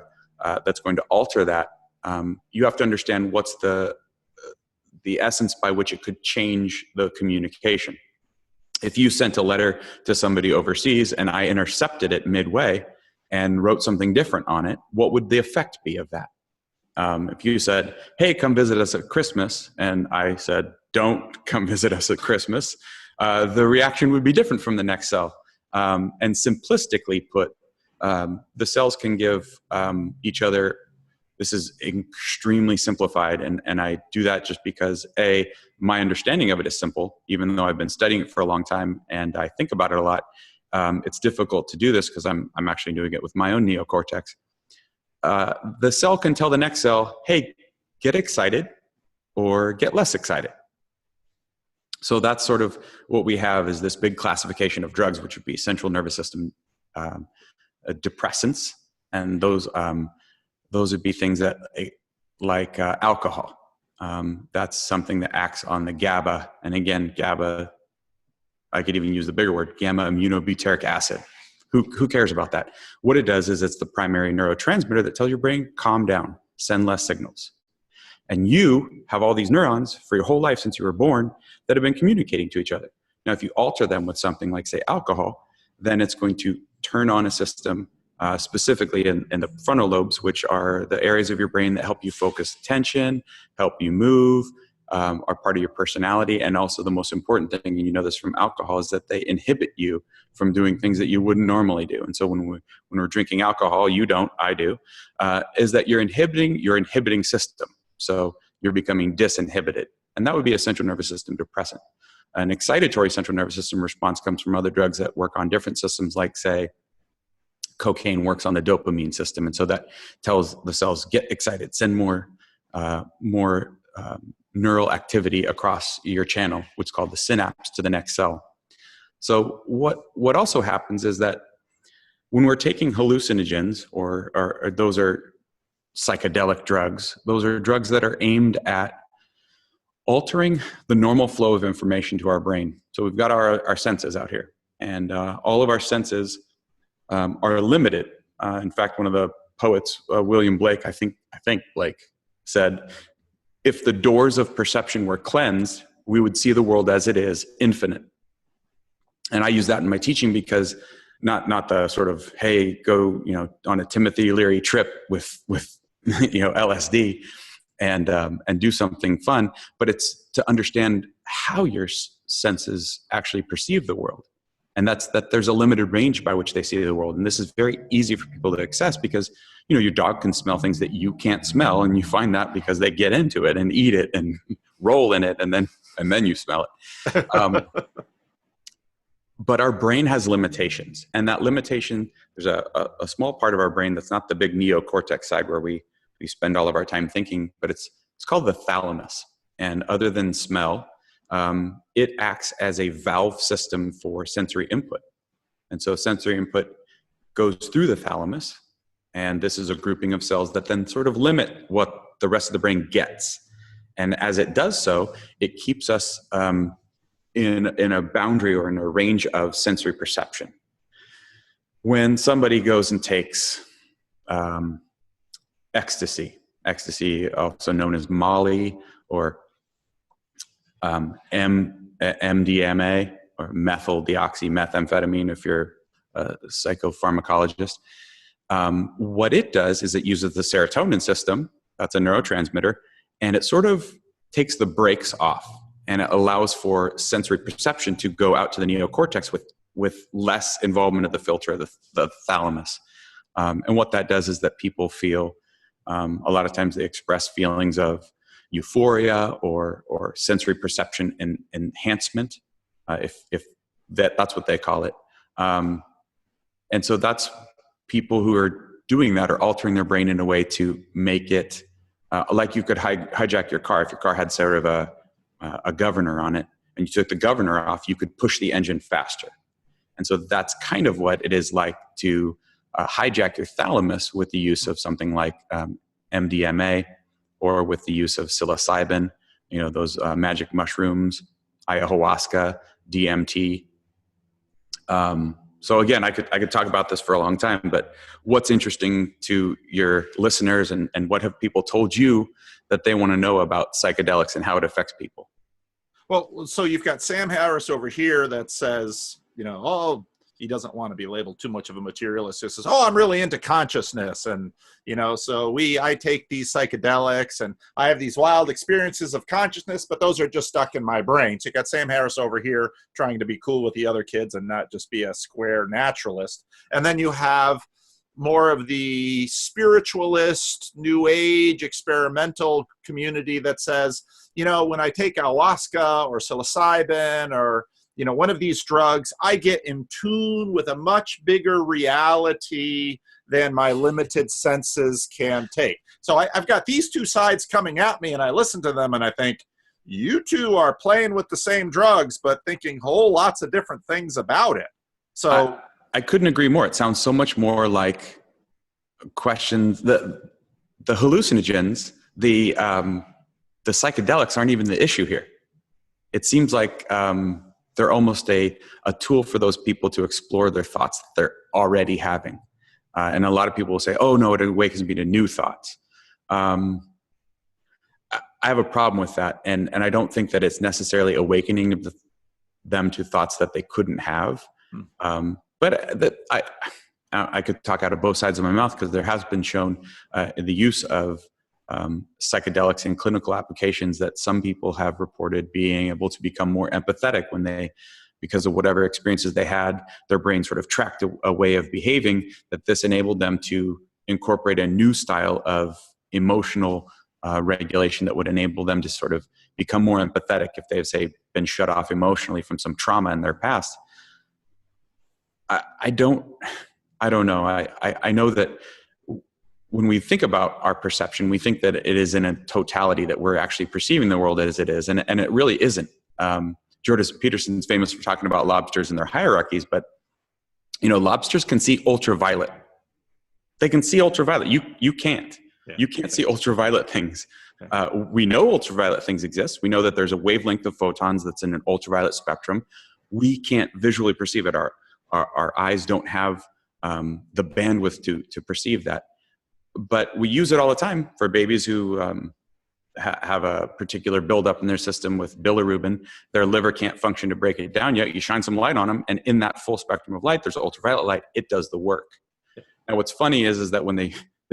that's going to alter that, you have to understand what's the essence by which it could change the communication. If you sent a letter to somebody overseas and I intercepted it midway and wrote something different on it, what would the effect be of that? If you said, hey, come visit us at Christmas, and I said, don't come visit us at Christmas, the reaction would be different from the next cell. And simplistically put, the cells can give each other, this is extremely simplified, and I do that just because, A, my understanding of it is simple, even though I've been studying it for a long time and I think about it a lot. It's difficult to do this because I'm actually doing it with my own neocortex. The cell can tell the next cell, hey, get excited or get less excited. So that's sort of what we have, is this big classification of drugs, which would be central nervous system depressants, and those would be things that like alcohol. That's something that acts on the GABA, and again, GABA, I could even use the bigger word, gamma aminobutyric acid. Who cares about that? What it does is it's the primary neurotransmitter that tells your brain, calm down, send less signals. And you have all these neurons for your whole life since you were born that have been communicating to each other. Now, if you alter them with something like, say, alcohol, then it's going to turn on a system specifically in the frontal lobes, which are the areas of your brain that help you focus attention, help you move, are part of your personality. And also the most important thing, and you know this from alcohol, is that they inhibit you from doing things that you wouldn't normally do. And so when we're drinking alcohol, you don't, I do, is that you're inhibiting your inhibiting system. So you're becoming disinhibited. And that would be a central nervous system depressant. An excitatory central nervous system response comes from other drugs that work on different systems, like, say, cocaine works on the dopamine system. And so that tells the cells, get excited, send more neural activity across your channel, which is called the synapse, to the next cell. So what also happens is that when we're taking hallucinogens, or those are psychedelic drugs, those are drugs that are aimed at altering the normal flow of information to our brain. So we've got our senses out here, and all of our senses are limited. In fact, one of the poets, William Blake, I think Blake, said, if the doors of perception were cleansed, we would see the world as it is, infinite. And I use that in my teaching because not the sort of, hey, go, on a Timothy Leary trip with LSD and do something fun, but it's to understand how your senses actually perceive the world. And that there's a limited range by which they see the world. And this is very easy for people to access because, your dog can smell things that you can't smell. And you find that because they get into it and eat it and roll in it. And then you smell it. But our brain has limitations. And that limitation, there's a small part of our brain that's not the big neocortex side where we spend all of our time thinking, but it's called the thalamus. And other than smell, it acts as a valve system for sensory input. And so sensory input goes through the thalamus, and this is a grouping of cells that then sort of limit what the rest of the brain gets. And as it does so, it keeps us in a boundary or in a range of sensory perception. When somebody goes and takes ecstasy, also known as Molly or MDMA or methyl deoxymethamphetamine if you're a psychopharmacologist. What it does is it uses the serotonin system, that's a neurotransmitter, and it sort of takes the brakes off, and it allows for sensory perception to go out to the neocortex with less involvement of the filter of the thalamus. And what that does is that people feel, a lot of times they express feelings of euphoria or sensory perception enhancement, if that's what they call it. And so that's people who are doing that are altering their brain in a way to make it like you could hijack your car. If your car had sort of a governor on it and you took the governor off, you could push the engine faster. And so that's kind of what it is like to hijack your thalamus with the use of something like MDMA or with the use of psilocybin, those magic mushrooms, ayahuasca, DMT. So again, I could talk about this for a long time, but what's interesting to your listeners and what have people told you that they want to know about psychedelics and how it affects people? Well, so you've got Sam Harris over here that says, he doesn't want to be labeled too much of a materialist. He says, I'm really into consciousness. And, so I take these psychedelics and I have these wild experiences of consciousness, but those are just stuck in my brain. So you got Sam Harris over here trying to be cool with the other kids and not just be a square naturalist. And then you have more of the spiritualist, new age, experimental community that says, when I take ayahuasca or psilocybin or one of these drugs, I get in tune with a much bigger reality than my limited senses can take. So I've got these two sides coming at me, and I listen to them, and I think, you two are playing with the same drugs, but thinking whole lots of different things about it. So I couldn't agree more. It sounds so much more like questions. The hallucinogens, the psychedelics aren't even the issue here. It seems like they're almost a tool for those people to explore their thoughts that they're already having. And a lot of people will say, oh, no, it awakens me to new thoughts. I have a problem with that. And I don't think that it's necessarily awakening them to thoughts that they couldn't have. But that I could talk out of both sides of my mouth because there has been shown the use of psychedelics in clinical applications that some people have reported being able to become more empathetic when they, because of whatever experiences they had, their brain sort of tracked a way of behaving, that this enabled them to incorporate a new style of emotional regulation that would enable them to sort of become more empathetic if they've, say, been shut off emotionally from some trauma in their past. I don't know. I know that when we think about our perception, we think that it is in a totality that we're actually perceiving the world as it is. And it really isn't. Jordan Peterson's famous for talking about lobsters and their hierarchies, but lobsters can see ultraviolet. They can see ultraviolet. You can't. Yeah. You can't see ultraviolet things. We know ultraviolet things exist. We know that there's a wavelength of photons that's in an ultraviolet spectrum. We can't visually perceive it. Our eyes don't have the bandwidth to perceive that. But we use it all the time for babies who have a particular buildup in their system with bilirubin. Their liver can't function to break it down yet. You shine some light on them, and in that full spectrum of light, there's ultraviolet light. It does the work. Now, what's funny is that when they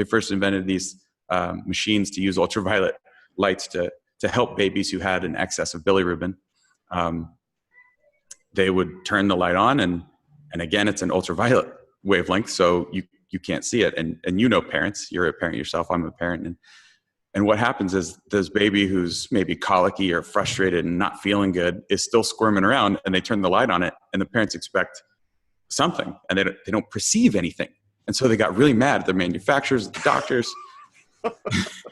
first invented these machines to use ultraviolet lights to help babies who had an excess of bilirubin, they would turn the light on, and again, it's an ultraviolet wavelength, so you can't see it. And parents, you're a parent yourself, I'm a parent, and what happens is this baby who's maybe colicky or frustrated and not feeling good is still squirming around, and they turn the light on it, and the parents expect something, and they don't perceive anything. And so they got really mad at the manufacturers, the doctors.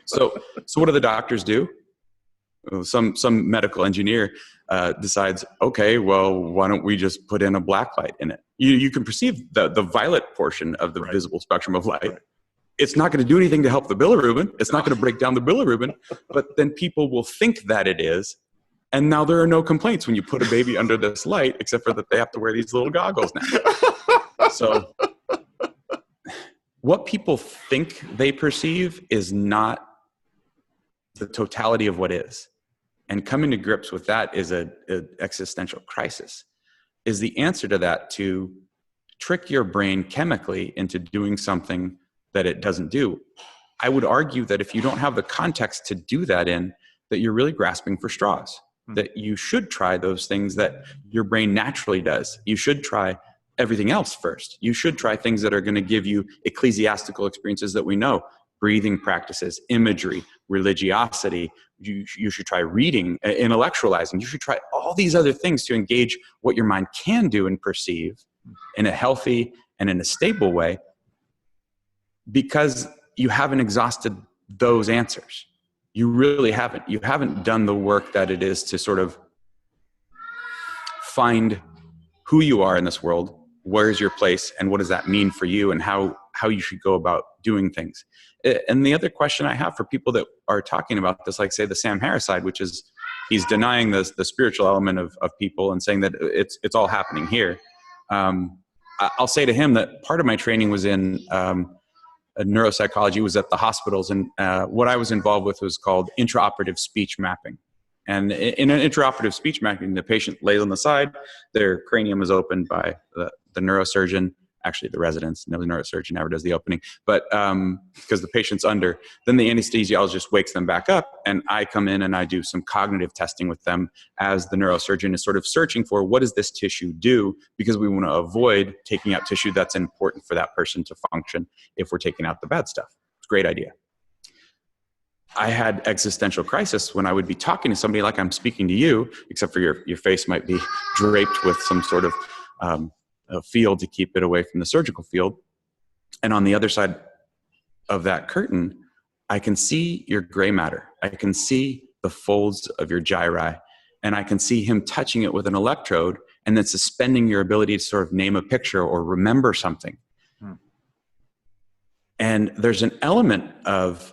So what do the doctors do? Some medical engineer decides, okay, well, why don't we just put in a black light in it? You can perceive the violet portion of the visible spectrum of light. Right. It's not going to do anything to help the bilirubin. It's not going to break down the bilirubin, but then people will think that it is. And now there are no complaints when you put a baby under this light, except for that they have to wear these little goggles now. So what people think they perceive is not the totality of what is. And coming to grips with that is an existential crisis. Is the answer to that to trick your brain chemically into doing something that it doesn't do? I would argue that if you don't have the context to do that in, that you're really grasping for straws, that you should try those things that your brain naturally does. You should try everything else first. You should try things that are going to give you ecclesiastical experiences that we know, breathing practices, imagery, religiosity. You should try reading, intellectualizing. You should try all these other things to engage what your mind can do and perceive in a healthy and in a stable way, because you haven't exhausted those answers. You really haven't. You haven't done the work that it is to sort of find who you are in this world, where's your place, and what does that mean for you, and how you should go about doing things. And the other question I have for people that are talking about this, like say the Sam Harris side, which is he's denying the spiritual element of people and saying that it's all happening here. I'll say to him that part of my training was in neuropsychology, was at the hospitals, and what I was involved with was called intraoperative speech mapping. And in an intraoperative speech mapping, the patient lays on the side, their cranium is opened by the neurosurgeon, actually the residents, no, the neurosurgeon never does the opening, but because the patient's under, then the anesthesiologist wakes them back up, and I come in and I do some cognitive testing with them as the neurosurgeon is sort of searching for what does this tissue do, because we want to avoid taking out tissue that's important for that person to function if we're taking out the bad stuff. It's a great idea. I had existential crisis when I would be talking to somebody like I'm speaking to you, except for your face might be draped with some sort of a field to keep it away from the surgical field. And on the other side of that curtain, I can see your gray matter. I can see the folds of your gyri, and I can see him touching it with an electrode and then suspending your ability to sort of name a picture or remember something. And there's an element of,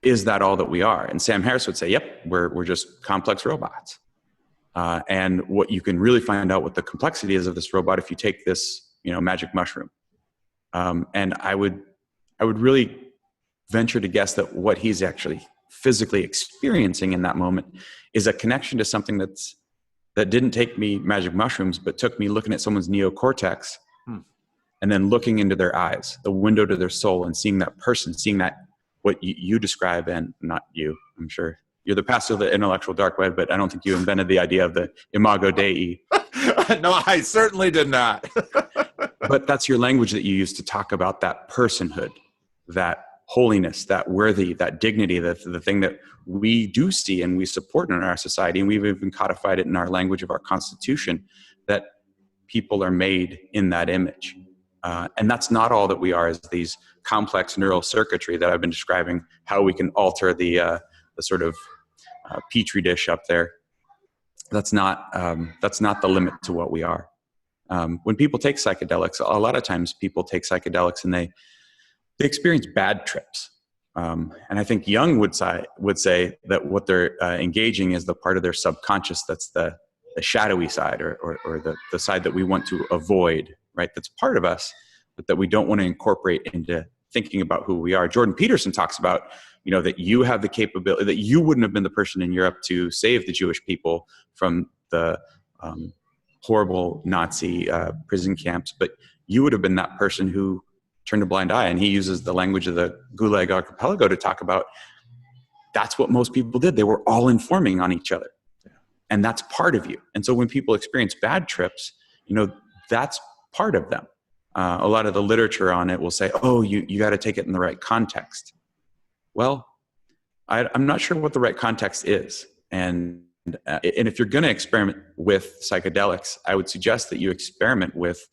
is that all that we are? And Sam Harris would say, yep, we're just complex robots. And what you can really find out what the complexity is of this robot if you take this, magic mushroom. And I would really venture to guess that what he's actually physically experiencing in that moment is a connection to something that didn't take me magic mushrooms, but took me looking at someone's neocortex and then looking into their eyes, the window to their soul, and seeing that person, seeing that what you describe, and not you, I'm sure. You're the pastor of the intellectual dark web, but I don't think you invented the idea of the imago Dei. No, I certainly did not. But that's your language that you use to talk about that personhood, that holiness, that worthy, that dignity, the thing that we do see and we support in our society. And we've even codified it in our language of our Constitution, that people are made in that image. And that's not all that we are, as these complex neural circuitry that I've been describing, how we can alter the sort of petri dish up there. that's not the limit to what we are. When people take psychedelics, a lot of times people take psychedelics and they experience bad trips. And I think Jung would say that what they're engaging is the part of their subconscious that's the shadowy side, or the side that we want to avoid, right? That's part of us, but that we don't want to incorporate into thinking about who we are. Jordan Peterson talks about, that you have the capability, that you wouldn't have been the person in Europe to save the Jewish people from the horrible Nazi prison camps, but you would have been that person who turned a blind eye. And he uses the language of the Gulag Archipelago to talk about that's what most people did. They were all informing on each other. And that's part of you. And so when people experience bad trips, that's part of them. A lot of the literature on it will say, oh, you got to take it in the right context. Well, I'm not sure what the right context is. And if you're going to experiment with psychedelics, I would suggest that you experiment with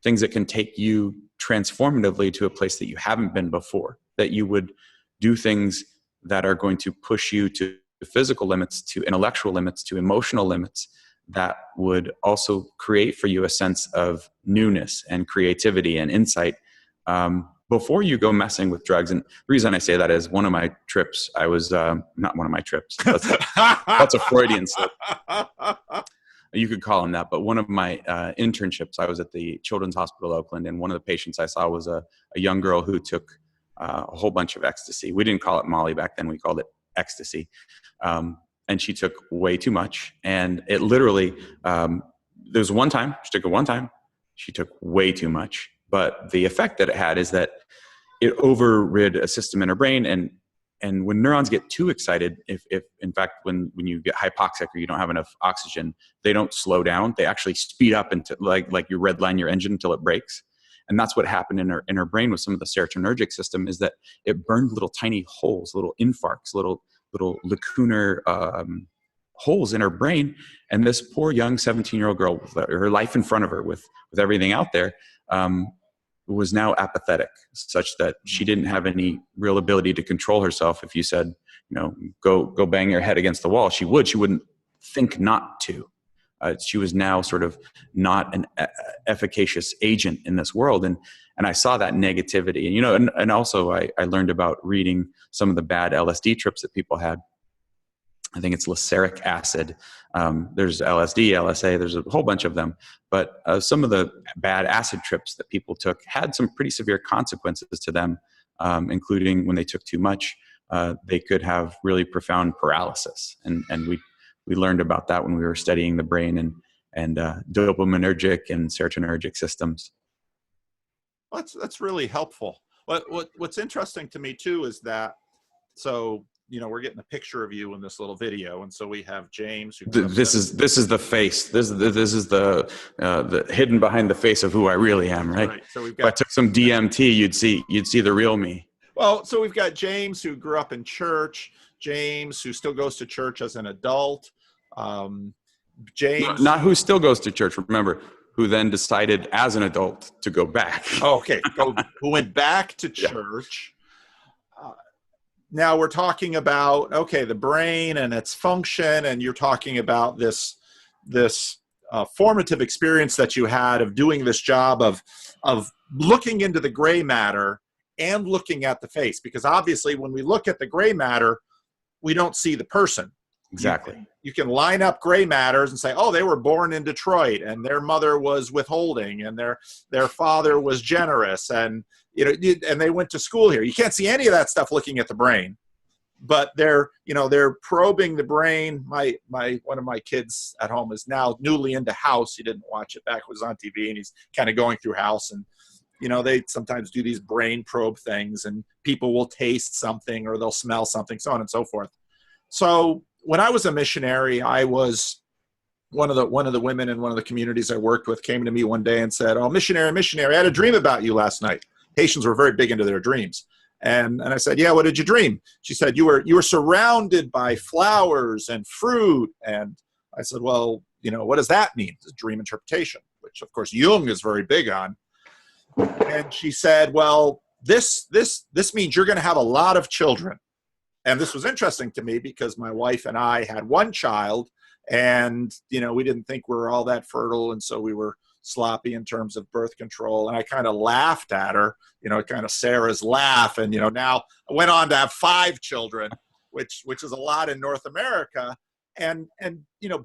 things that can take you transformatively to a place that you haven't been before, that you would do things that are going to push you to physical limits, to intellectual limits, to emotional limits, that would also create for you a sense of newness and creativity and insight before you go messing with drugs. And the reason I say that is one of my trips, I was, not one of my trips, that's a Freudian slip. You could call them that, but one of my internships, I was at the Children's Hospital Oakland, and one of the patients I saw was a young girl who took a whole bunch of ecstasy. We didn't call it Molly back then, we called it ecstasy. And she took way too much. And it literally, there's one time, she took it one time, she took way too much. But the effect that it had is that it overrid a system in her brain. And when neurons get too excited, if in fact, when you get hypoxic or you don't have enough oxygen, they don't slow down. They actually speed up into like you redline your engine until it breaks. And that's what happened in her brain with some of the serotonergic system, is that it burned little tiny holes, little infarcts, little lacunar holes in her brain. And this poor young 17-year-old girl, with her life in front of her, with everything out there, was now apathetic, such that she didn't have any real ability to control herself. If you said, go bang your head against the wall, she wouldn't think not to. She was now sort of not an efficacious agent in this world. And I saw that negativity. And also I learned about reading some of the bad LSD trips that people had. I think it's laceric acid. There's LSD, LSA, there's a whole bunch of them. But some of the bad acid trips that people took had some pretty severe consequences to them, including when they took too much, they could have really profound paralysis. And we learned about that when we were studying the brain and dopaminergic and serotonergic systems. That's really helpful. What's interesting to me too is that, so we're getting a picture of you in this little video, and so we have James. This is the face. This is the hidden behind the face of who I really am, right? So we've got. If I took some DMT, you'd see the real me. Well, so we've got James, who grew up in church. James, who still goes to church as an adult. James, not who still goes to church. Remember, who then decided as an adult to go back. Oh, okay, who went back to church. Now we're talking about, the brain and its function, and you're talking about this formative experience that you had of doing this job of looking into the gray matter and looking at the face, because obviously when we look at the gray matter, we don't see the person. Exactly. You can line up gray matters and say, oh, they were born in Detroit and their mother was withholding and their father was generous and and they went to school here. You can't see any of that stuff looking at the brain, but they're probing the brain. One of my kids at home is now newly into House. He didn't watch it back. It was on TV, and he's kind of going through House, and they sometimes do these brain probe things, and people will taste something or they'll smell something, so on and so forth. So when I was a missionary, I was one of the women in one of the communities I worked with came to me one day and said, "Oh, missionary, I had a dream about you last night." Haitians were very big into their dreams. And I said, "Yeah, what did you dream?" She said, you were surrounded by flowers and fruit. And I said, "Well, what does that mean?" It's dream interpretation, which of course Jung is very big on. And she said, "Well, this means you're going to have a lot of children." And this was interesting to me because my wife and I had one child, And, we didn't think we were all that fertile. And so we were sloppy in terms of birth control. And I kind of laughed at her, kind of Sarah's laugh. And, now I went on to have 5 children, which is a lot in North America. And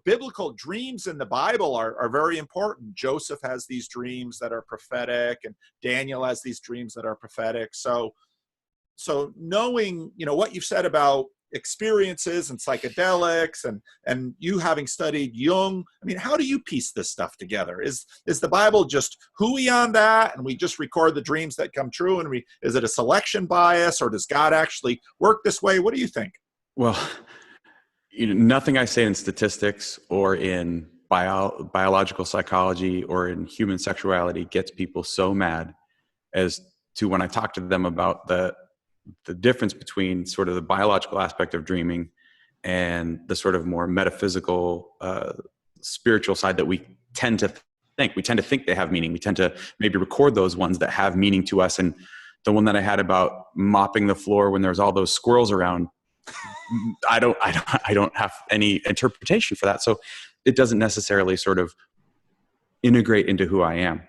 biblical dreams in the Bible are very important. Joseph has these dreams that are prophetic, and Daniel has these dreams that are prophetic. So knowing, what you've said about experiences and psychedelics and you having studied Jung, how do you piece this stuff together? Is the Bible just hooey on that, and we just record the dreams that come true, and is it a selection bias, or does God actually work this way? What do you think? Well, nothing I say in statistics or in biological psychology or in human sexuality gets people so mad as to when I talk to them about the difference between sort of the biological aspect of dreaming and the sort of more metaphysical, spiritual side that we tend to think. We tend to think they have meaning. We tend to maybe record those ones that have meaning to us. And the one that I had about mopping the floor when there's all those squirrels around, I don't have any interpretation for that. So it doesn't necessarily sort of integrate into who I am.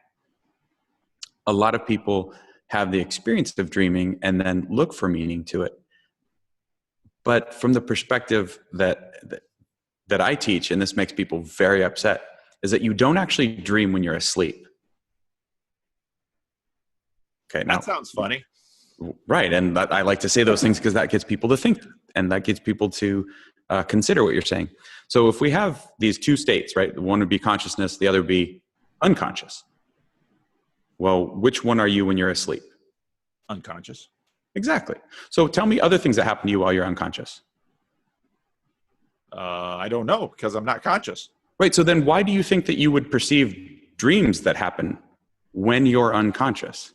A lot of people have the experience of dreaming and then look for meaning to it. But from the perspective that I teach, and this makes people very upset, is that you don't actually dream when you're asleep. Okay, that sounds funny. Right. And I like to say those things because that gets people to think, and that gets people to consider what you're saying. So if we have these 2 states, right, one would be consciousness, the other would be unconscious. Well, which one are you when you're asleep? Unconscious. Exactly. So tell me other things that happen to you while you're unconscious. I don't know, because I'm not conscious. Right. So then why do you think that you would perceive dreams that happen when you're unconscious?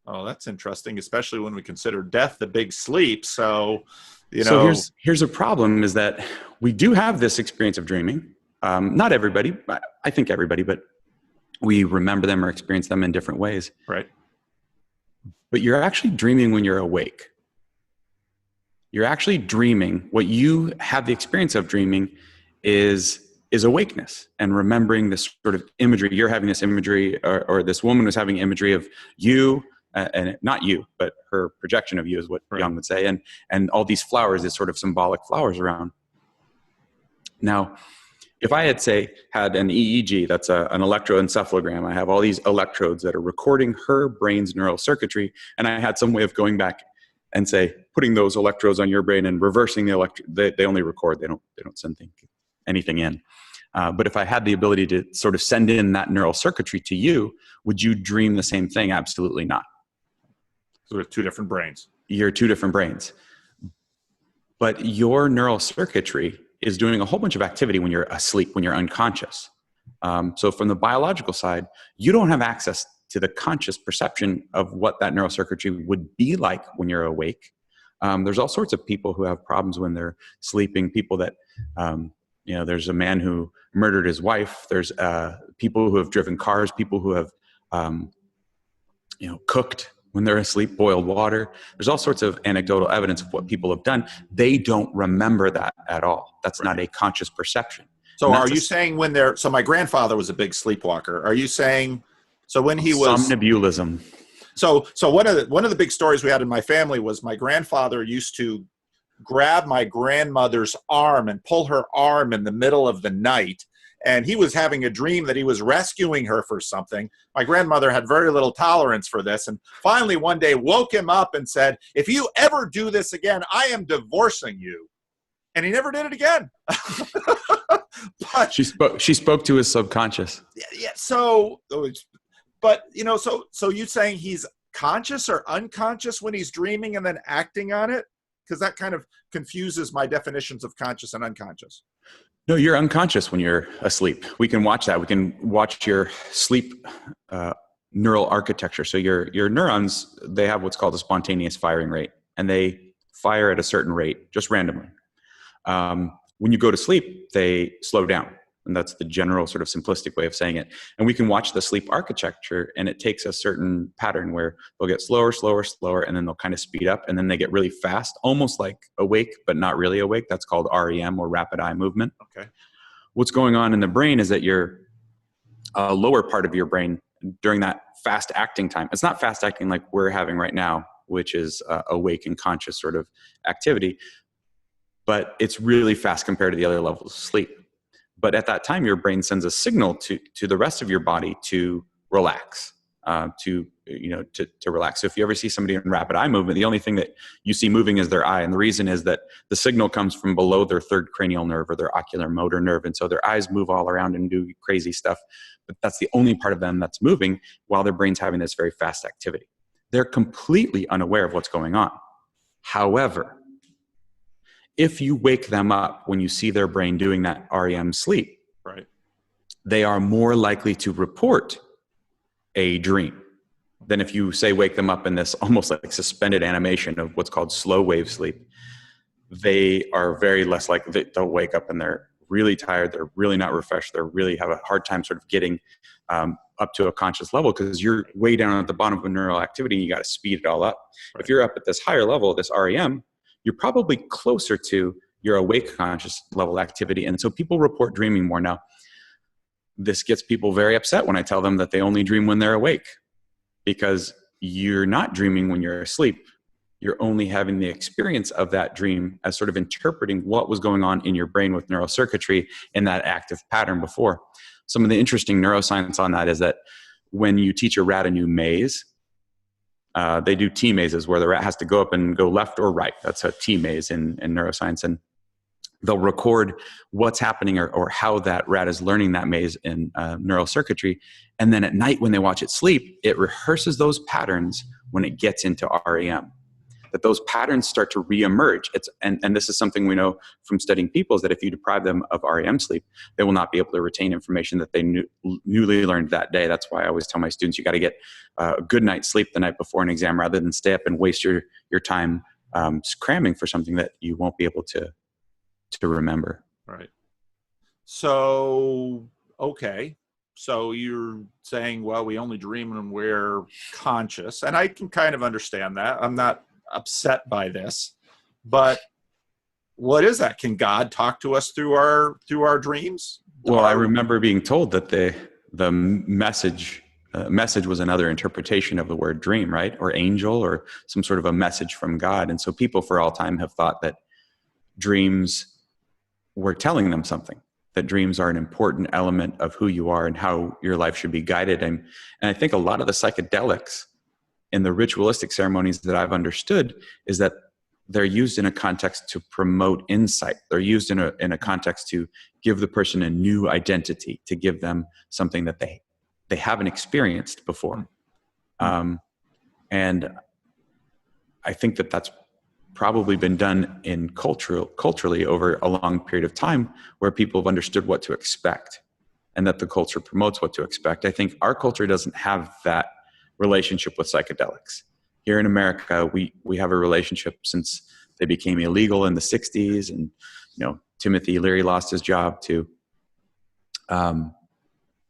Oh, that's interesting, especially when we consider death the big sleep. So, So here's a problem, is that we do have this experience of dreaming. Not everybody, I think everybody, but we remember them or experience them in different ways. Right. But you're actually dreaming when you're awake. You're actually dreaming. What you have the experience of dreaming is awakeness and remembering this sort of imagery. You're having this imagery, or this woman was having imagery of you, and not you, but her projection of you is what Jung would say. And all these flowers, these sort of symbolic flowers around. Now, if I had an EEG, that's an electroencephalogram, I have all these electrodes that are recording her brain's neural circuitry, and I had some way of going back and putting those electrodes on your brain and reversing the they only record, they don't send anything in. But if I had the ability to sort of send in that neural circuitry to you, would you dream the same thing? Absolutely not. So we have 2 different brains. You're 2 different brains. But your neural circuitry is doing a whole bunch of activity when you're asleep, when you're unconscious. So from the biological side, you don't have access to the conscious perception of what that neural circuitry would be like when you're awake. There's all sorts of people who have problems when they're sleeping, people that, there's a man who murdered his wife. There's people who have driven cars, people who have, cooked when they're asleep, boiled water. There's all sorts of anecdotal evidence of what people have done. They don't remember that at all. That's not a conscious perception. So are you saying so my grandfather was a big sleepwalker. Are you saying, so when he was somnambulism? So one of the big stories we had in my family was my grandfather used to grab my grandmother's arm and pull her arm in the middle of the night. And he was having a dream that he was rescuing her for something. My grandmother had very little tolerance for this, and finally one day woke him up and said, "If you ever do this again, I am divorcing you." And he never did it again. But she spoke to his subconscious. Yeah. So, but so you saying he's conscious or unconscious when he's dreaming and then acting on it? Because that kind of confuses my definitions of conscious and unconscious. No, you're unconscious when you're asleep. We can watch that. We can watch your sleep neural architecture. So your neurons, they have what's called a spontaneous firing rate, and they fire at a certain rate, just randomly. When you go to sleep, they slow down. And that's the general sort of simplistic way of saying it. And we can watch the sleep architecture, and it takes a certain pattern where they'll get slower, slower, slower, and then they'll kind of speed up, and then they get really fast, almost like awake, but not really awake. That's called REM, or rapid eye movement. Okay. what's going on in the brain is that your lower part of your brain during that fast acting time, it's not fast acting like we're having right now, which is awake and conscious sort of activity, but it's really fast compared to the other levels of sleep. But at that time, your brain sends a signal to the rest of your body to relax, to relax. So if you ever see somebody in rapid eye movement, the only thing that you see moving is their eye. And the reason is that the signal comes from below their third cranial nerve or their ocular motor nerve. And so their eyes move all around and do crazy stuff. But that's the only part of them that's moving while their brain's having this very fast activity. They're completely unaware of what's going on. However, if you wake them up when you see their brain doing that REM sleep, right, they are more likely to report a dream than if you say wake them up in this almost like suspended animation of what's called slow wave sleep. They are very less likely, they'll wake up and they're really tired, they're really not refreshed, they really have a hard time sort of getting up to a conscious level because you're way down at the bottom of a neural activity and you got to speed it all up. Right. If you're up at this higher level, this REM, you're probably closer to your awake conscious level activity. And so people report dreaming more now. This gets people very upset when I tell them that they only dream when they're awake, because you're not dreaming when you're asleep. You're only having the experience of that dream as sort of interpreting what was going on in your brain with neural circuitry in that active pattern before. Some of the interesting neuroscience on that is that when you teach a rat a new maze, they do T mazes where the rat has to go up and go left or right. That's a T maze in neuroscience. And they'll record what's happening or how that rat is learning that maze in neural circuitry. And then at night when they watch it sleep, it rehearses those patterns when it gets into REM. That those patterns start to reemerge. And this is something we know from studying people, is that if you deprive them of REM sleep, they will not be able to retain information that they newly learned that day. That's why I always tell my students, you got to get a good night's sleep the night before an exam rather than stay up and waste your time cramming for something that you won't be able to remember. Right. So, okay. So you're saying, well, we only dream when we're conscious. And I can kind of understand that. I'm not upset by this, but what is that? Can God talk to us through our dreams? Well, I remember being told that the message was another interpretation of the word dream, right? Or angel, or some sort of a message from God. And so people for all time have thought that dreams were telling them something, that dreams are an important element of who you are and how your life should be guided. And I think a lot of the psychedelics in the ritualistic ceremonies that I've understood is that they're used in a context to promote insight. They're used in a context to give the person a new identity, to give them something that they haven't experienced before. And I think that that's probably been done in culturally over a long period of time, where people have understood what to expect and that the culture promotes what to expect. I think our culture doesn't have that relationship with psychedelics. Here in America, we have a relationship since they became illegal in the 60s, and Timothy Leary lost his job to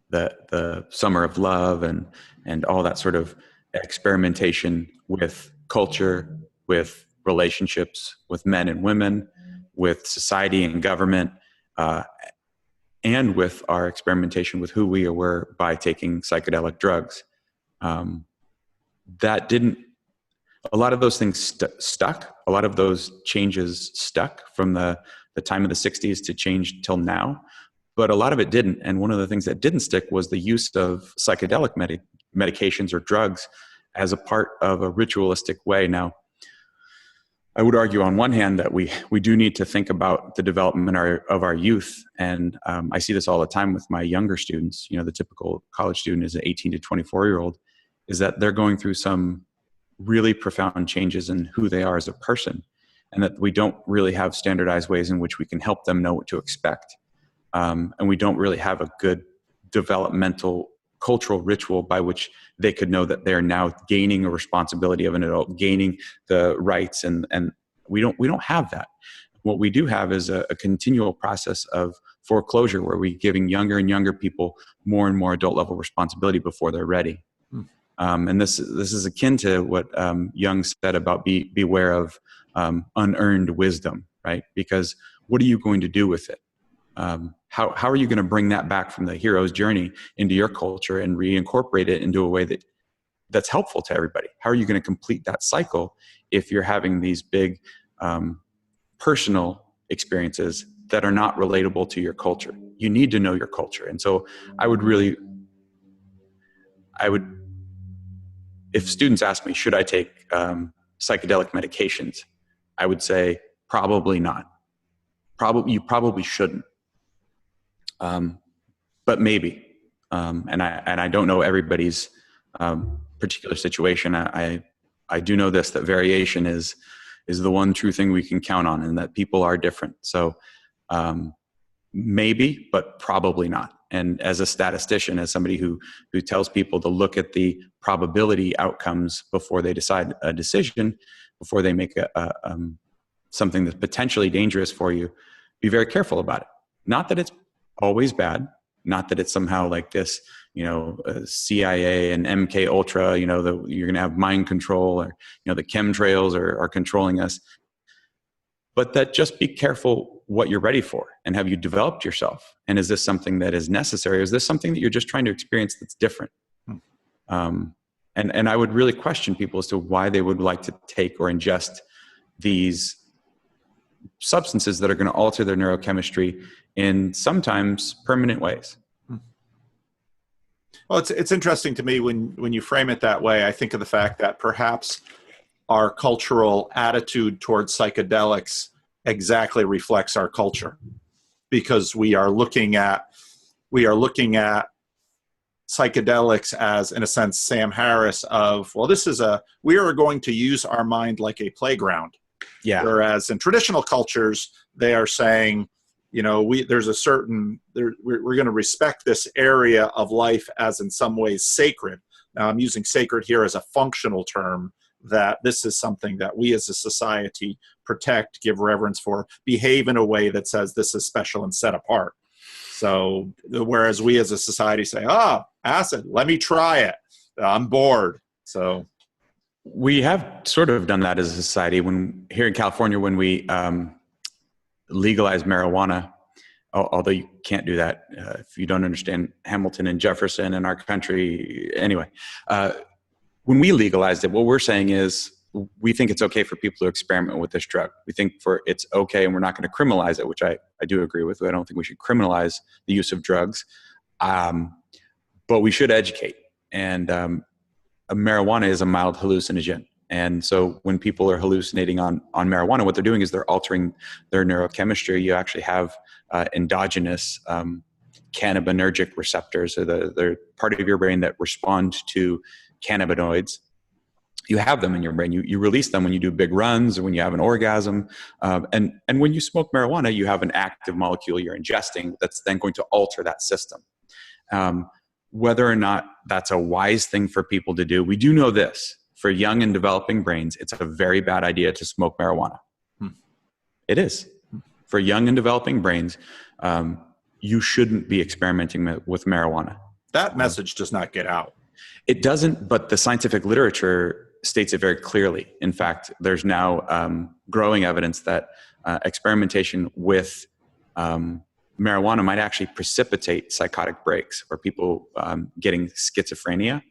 the Summer of Love and all that sort of experimentation with culture, with relationships, with men and women, with society and government, and with our experimentation with who we were by taking psychedelic drugs. A lot of those things stuck. A lot of those changes stuck from the time of the 60s to change till now, but a lot of it didn't. And one of the things that didn't stick was the use of psychedelic medications or drugs as a part of a ritualistic way. Now, I would argue on one hand that we do need to think about the development of our youth. And I see this all the time with my younger students. The typical college student is an 18 to 24-year-old, is that they're going through some really profound changes in who they are as a person, and that we don't really have standardized ways in which we can help them know what to expect. And we don't really have a good developmental cultural ritual by which they could know that they're now gaining a responsibility of an adult, gaining the rights, and we don't have that. What we do have is a continual process of foreclosure, where we're giving younger and younger people more and more adult level responsibility before they're ready. And this is akin to what Jung said about beware of unearned wisdom, right? Because what are you going to do with it? how are you going to bring that back from the hero's journey into your culture and reincorporate it into a way that's helpful to everybody? How are you going to complete that cycle if you're having these big personal experiences that are not relatable to your culture? You need to know your culture. And so I would, if students ask me, should I take psychedelic medications? I would say probably not. You probably shouldn't. But maybe. And I don't know everybody's particular situation. I do know this, that variation is the one true thing we can count on, and that people are different. So maybe, but probably not. And as a statistician, as somebody who tells people to look at the probability outcomes before they decide a decision, before they make something that's potentially dangerous for you, be very careful about it. Not that it's always bad, not that it's somehow like this, CIA and MK Ultra, that you're going to have mind control, or, the chemtrails are controlling us. But that just be careful what you're ready for, and have you developed yourself? And is this something that is necessary? Or is this something that you're just trying to experience that's different? And I would really question people as to why they would like to take or ingest these substances that are going to alter their neurochemistry in sometimes permanent ways. Well, it's interesting to me when you frame it that way. I think of the fact that perhaps our cultural attitude towards psychedelics exactly reflects our culture, because we are looking at psychedelics as, in a sense, Sam Harris of, well, we are going to use our mind like a playground. Yeah. Whereas in traditional cultures, they are saying, we're going to respect this area of life as in some ways sacred. Now, I'm using sacred here as a functional term, that this is something that we as a society protect, give reverence for, behave in a way that says this is special and set apart. So whereas we as a society say, acid, let me try it, I'm bored. So we have sort of done that as a society. Here in California, when we legalized marijuana, although you can't do that if you don't understand Hamilton and Jefferson and our country. Anyway, when we legalized it, what we're saying is we think it's okay for people to experiment with this drug. We think it's okay, and we're not going to criminalize it, which I do agree with. I don't think we should criminalize the use of drugs, but we should educate. And marijuana is a mild hallucinogen. And so when people are hallucinating on marijuana, what they're doing is they're altering their neurochemistry. You actually have endogenous cannabinergic receptors, so they're part of your brain that respond to cannabinoids. You have them in your brain. You release them when you do big runs or when you have an orgasm. And when you smoke marijuana, you have an active molecule you're ingesting that's then going to alter that system. Whether or not that's a wise thing for people to do, we do know this. For young and developing brains, it's a very bad idea to smoke marijuana. It is. For young and developing brains, you shouldn't be experimenting with marijuana. That message does not get out. It doesn't, but the scientific literature states it very clearly. In fact, there's now growing evidence that experimentation with marijuana might actually precipitate psychotic breaks, or people getting schizophrenia.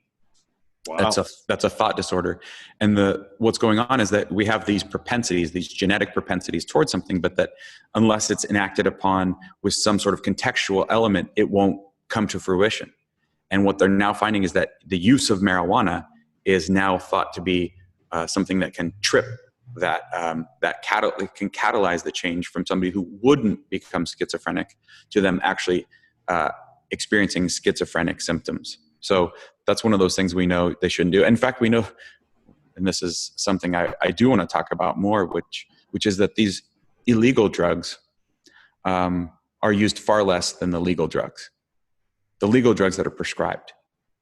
Wow. That's a thought disorder. And what's going on is that we have these propensities, these genetic propensities towards something, but that unless it's enacted upon with some sort of contextual element, it won't come to fruition. And what they're now finding is that the use of marijuana is now thought to be something that can trip that can catalyze the change from somebody who wouldn't become schizophrenic to them actually experiencing schizophrenic symptoms. So that's one of those things we know they shouldn't do. In fact, we know, and this is something I do want to talk about more, which is that these illegal drugs are used far less than the legal drugs. The legal drugs that are prescribed.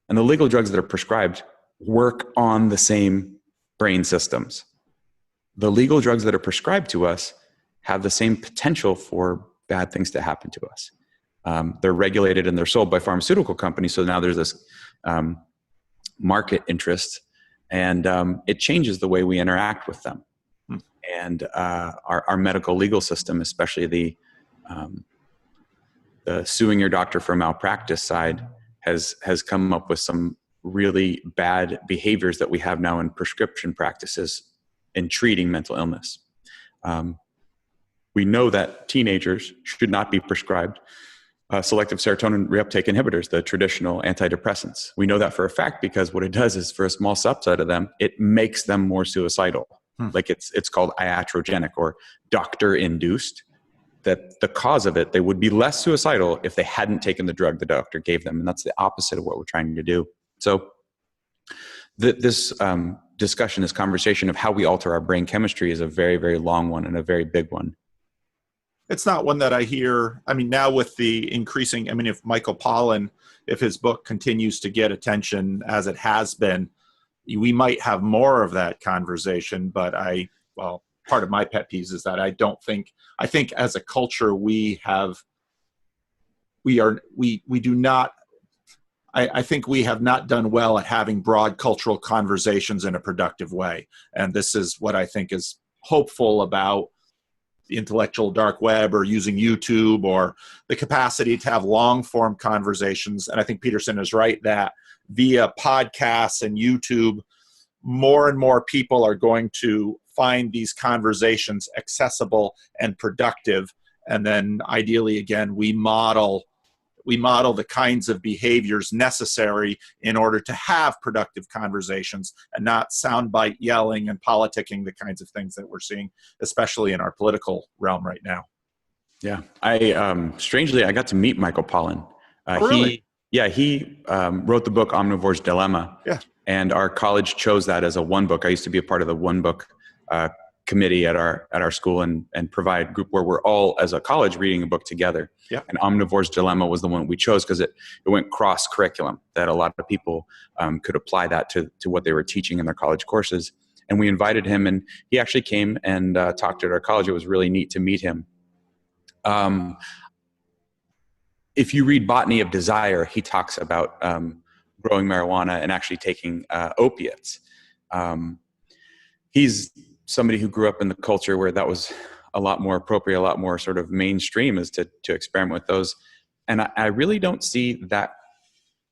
And the legal drugs that are prescribed work on the same brain systems. The legal drugs that are prescribed to us have the same potential for bad things to happen to us. They're regulated and they're sold by pharmaceutical companies. So now there's this market interest, and it changes the way we interact with them. And our medical legal system, especially the the suing your doctor for malpractice side has come up with some really bad behaviors that we have now in prescription practices in treating mental illness. We know that teenagers should not be prescribed selective serotonin reuptake inhibitors, the traditional antidepressants. We know that for a fact because what it does is, for a small subset of them, it makes them more suicidal. Like it's called iatrogenic, or doctor-induced. That the cause of it, they would be less suicidal if they hadn't taken the drug the doctor gave them. And that's the opposite of what we're trying to do. So this discussion, this conversation of how we alter our brain chemistry is a very, very long one and a very big one. It's not one that I hear. I mean, now with the increasing, I mean, if Michael Pollan, if his book continues to get attention as it has been, we might have more of that conversation. But part of my pet peeves is that I think as a culture, I think we have not done well at having broad cultural conversations in a productive way. And this is what I think is hopeful about the intellectual dark web, or using YouTube, or the capacity to have long form conversations. And I think Peterson is right that via podcasts and YouTube, more and more people are going to find these conversations accessible and productive. And then ideally, again, we model the kinds of behaviors necessary in order to have productive conversations, and not soundbite yelling and politicking, the kinds of things that we're seeing, especially in our political realm right now. Yeah. Strangely, I got to meet Michael Pollan. Really? He wrote the book Omnivore's Dilemma. Yeah. And our college chose that as a one book. I used to be a part of the one book committee at our school, and provide group where we're all, as a college, reading a book together. Yeah. And Omnivore's Dilemma was the one we chose because it went cross curriculum, that a lot of people could apply that to what they were teaching in their college courses. And we invited him, and he actually came and talked at our college. It was really neat to meet him. If you read Botany of Desire, he talks about growing marijuana and actually taking opiates. He's somebody who grew up in the culture where that was a lot more appropriate, a lot more sort of mainstream, is to experiment with those. And I really don't see that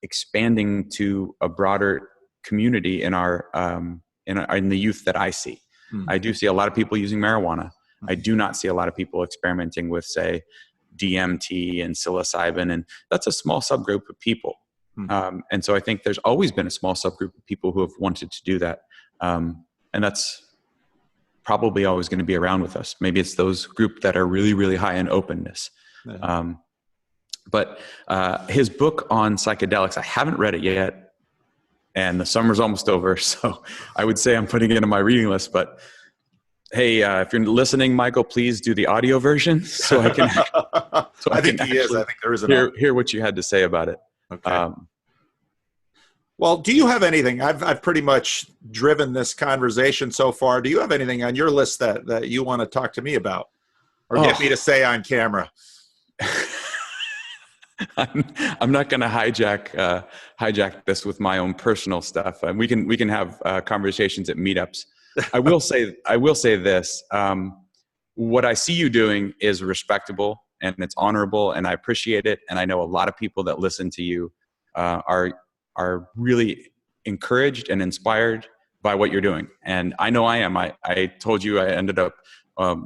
expanding to a broader community in in the youth that I see. Mm-hmm. I do see a lot of people using marijuana. Mm-hmm. I do not see a lot of people experimenting with, say, DMT and psilocybin, and that's a small subgroup of people. Mm-hmm. And so I think there's always been a small subgroup of people who have wanted to do that. And that's probably always going to be around with us. Maybe it's those group that are really, really high in openness. Yeah. But his book on psychedelics, I haven't read it yet, and the summer's almost over. So I would say I'm putting it in my reading list, but hey, if you're listening, Michael, please do the audio version so I can, I think there is hear what you had to say about it. Okay. Well, do you have anything? I've pretty much driven this conversation so far. Do you have anything on your list that you want to talk to me about, or get me to say on camera? I'm not going to hijack this with my own personal stuff. And we can have conversations at meetups. I will say this. What I see you doing is respectable, and it's honorable, and I appreciate it. And I know a lot of people that listen to you are really encouraged and inspired by what you're doing. And I know I am. I told you I ended up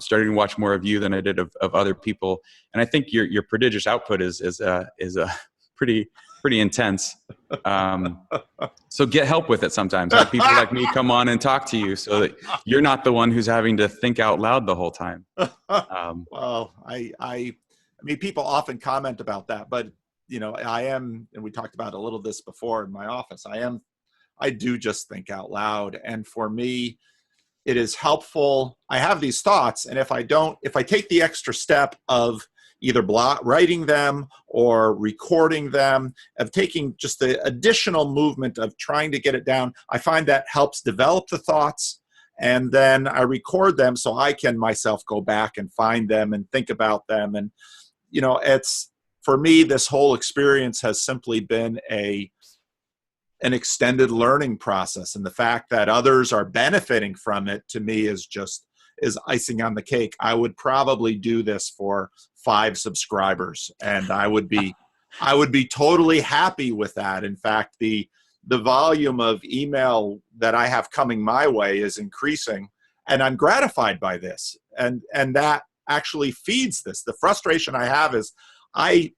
starting to watch more of you than I did of other people. And I think your prodigious output is pretty intense. So get help with it sometimes. Have people like me come on and talk to you so that you're not the one who's having to think out loud the whole time. Well, I mean, people often comment about that, but I am, and we talked about a little this before in my office, I do just think out loud. And for me, it is helpful. I have these thoughts, and if I take the extra step of either writing them or recording them, of taking just the additional movement of trying to get it down, I find that helps develop the thoughts. And then I record them so I can myself go back and find them and think about them. And, for me, this whole experience has simply been an extended learning process. And the fact that others are benefiting from it, to me, is just, is icing on the cake. I would probably do this for 5 subscribers, and I would be totally happy with that. In fact, the volume of email that I have coming my way is increasing, and I'm gratified by this. And that actually feeds this. The frustration I have is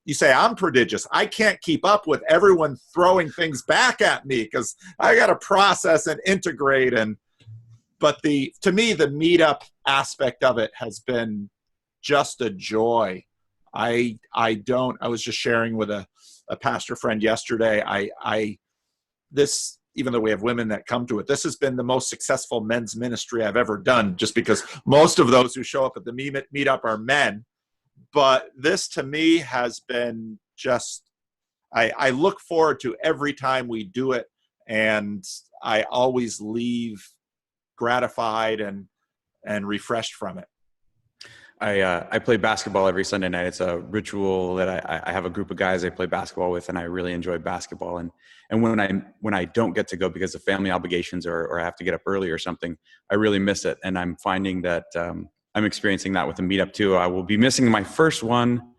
you say I'm prodigious. I can't keep up with everyone throwing things back at me because I got to process and integrate. But to me, the meetup aspect of it has been just a joy. I was just sharing with a pastor friend yesterday. This, even though we have women that come to it, this has been the most successful men's ministry I've ever done, just because most of those who show up at the meetup are men. But this to me has been just, I look forward to every time we do it, and I always leave gratified and refreshed from it. I play basketball every Sunday night. It's a ritual that I have a group of guys I play basketball with, and I really enjoy basketball. And when I don't get to go because of family obligations or I have to get up early or something, I really miss it. And I'm finding that I'm experiencing that with the meetup too. I will be missing my first one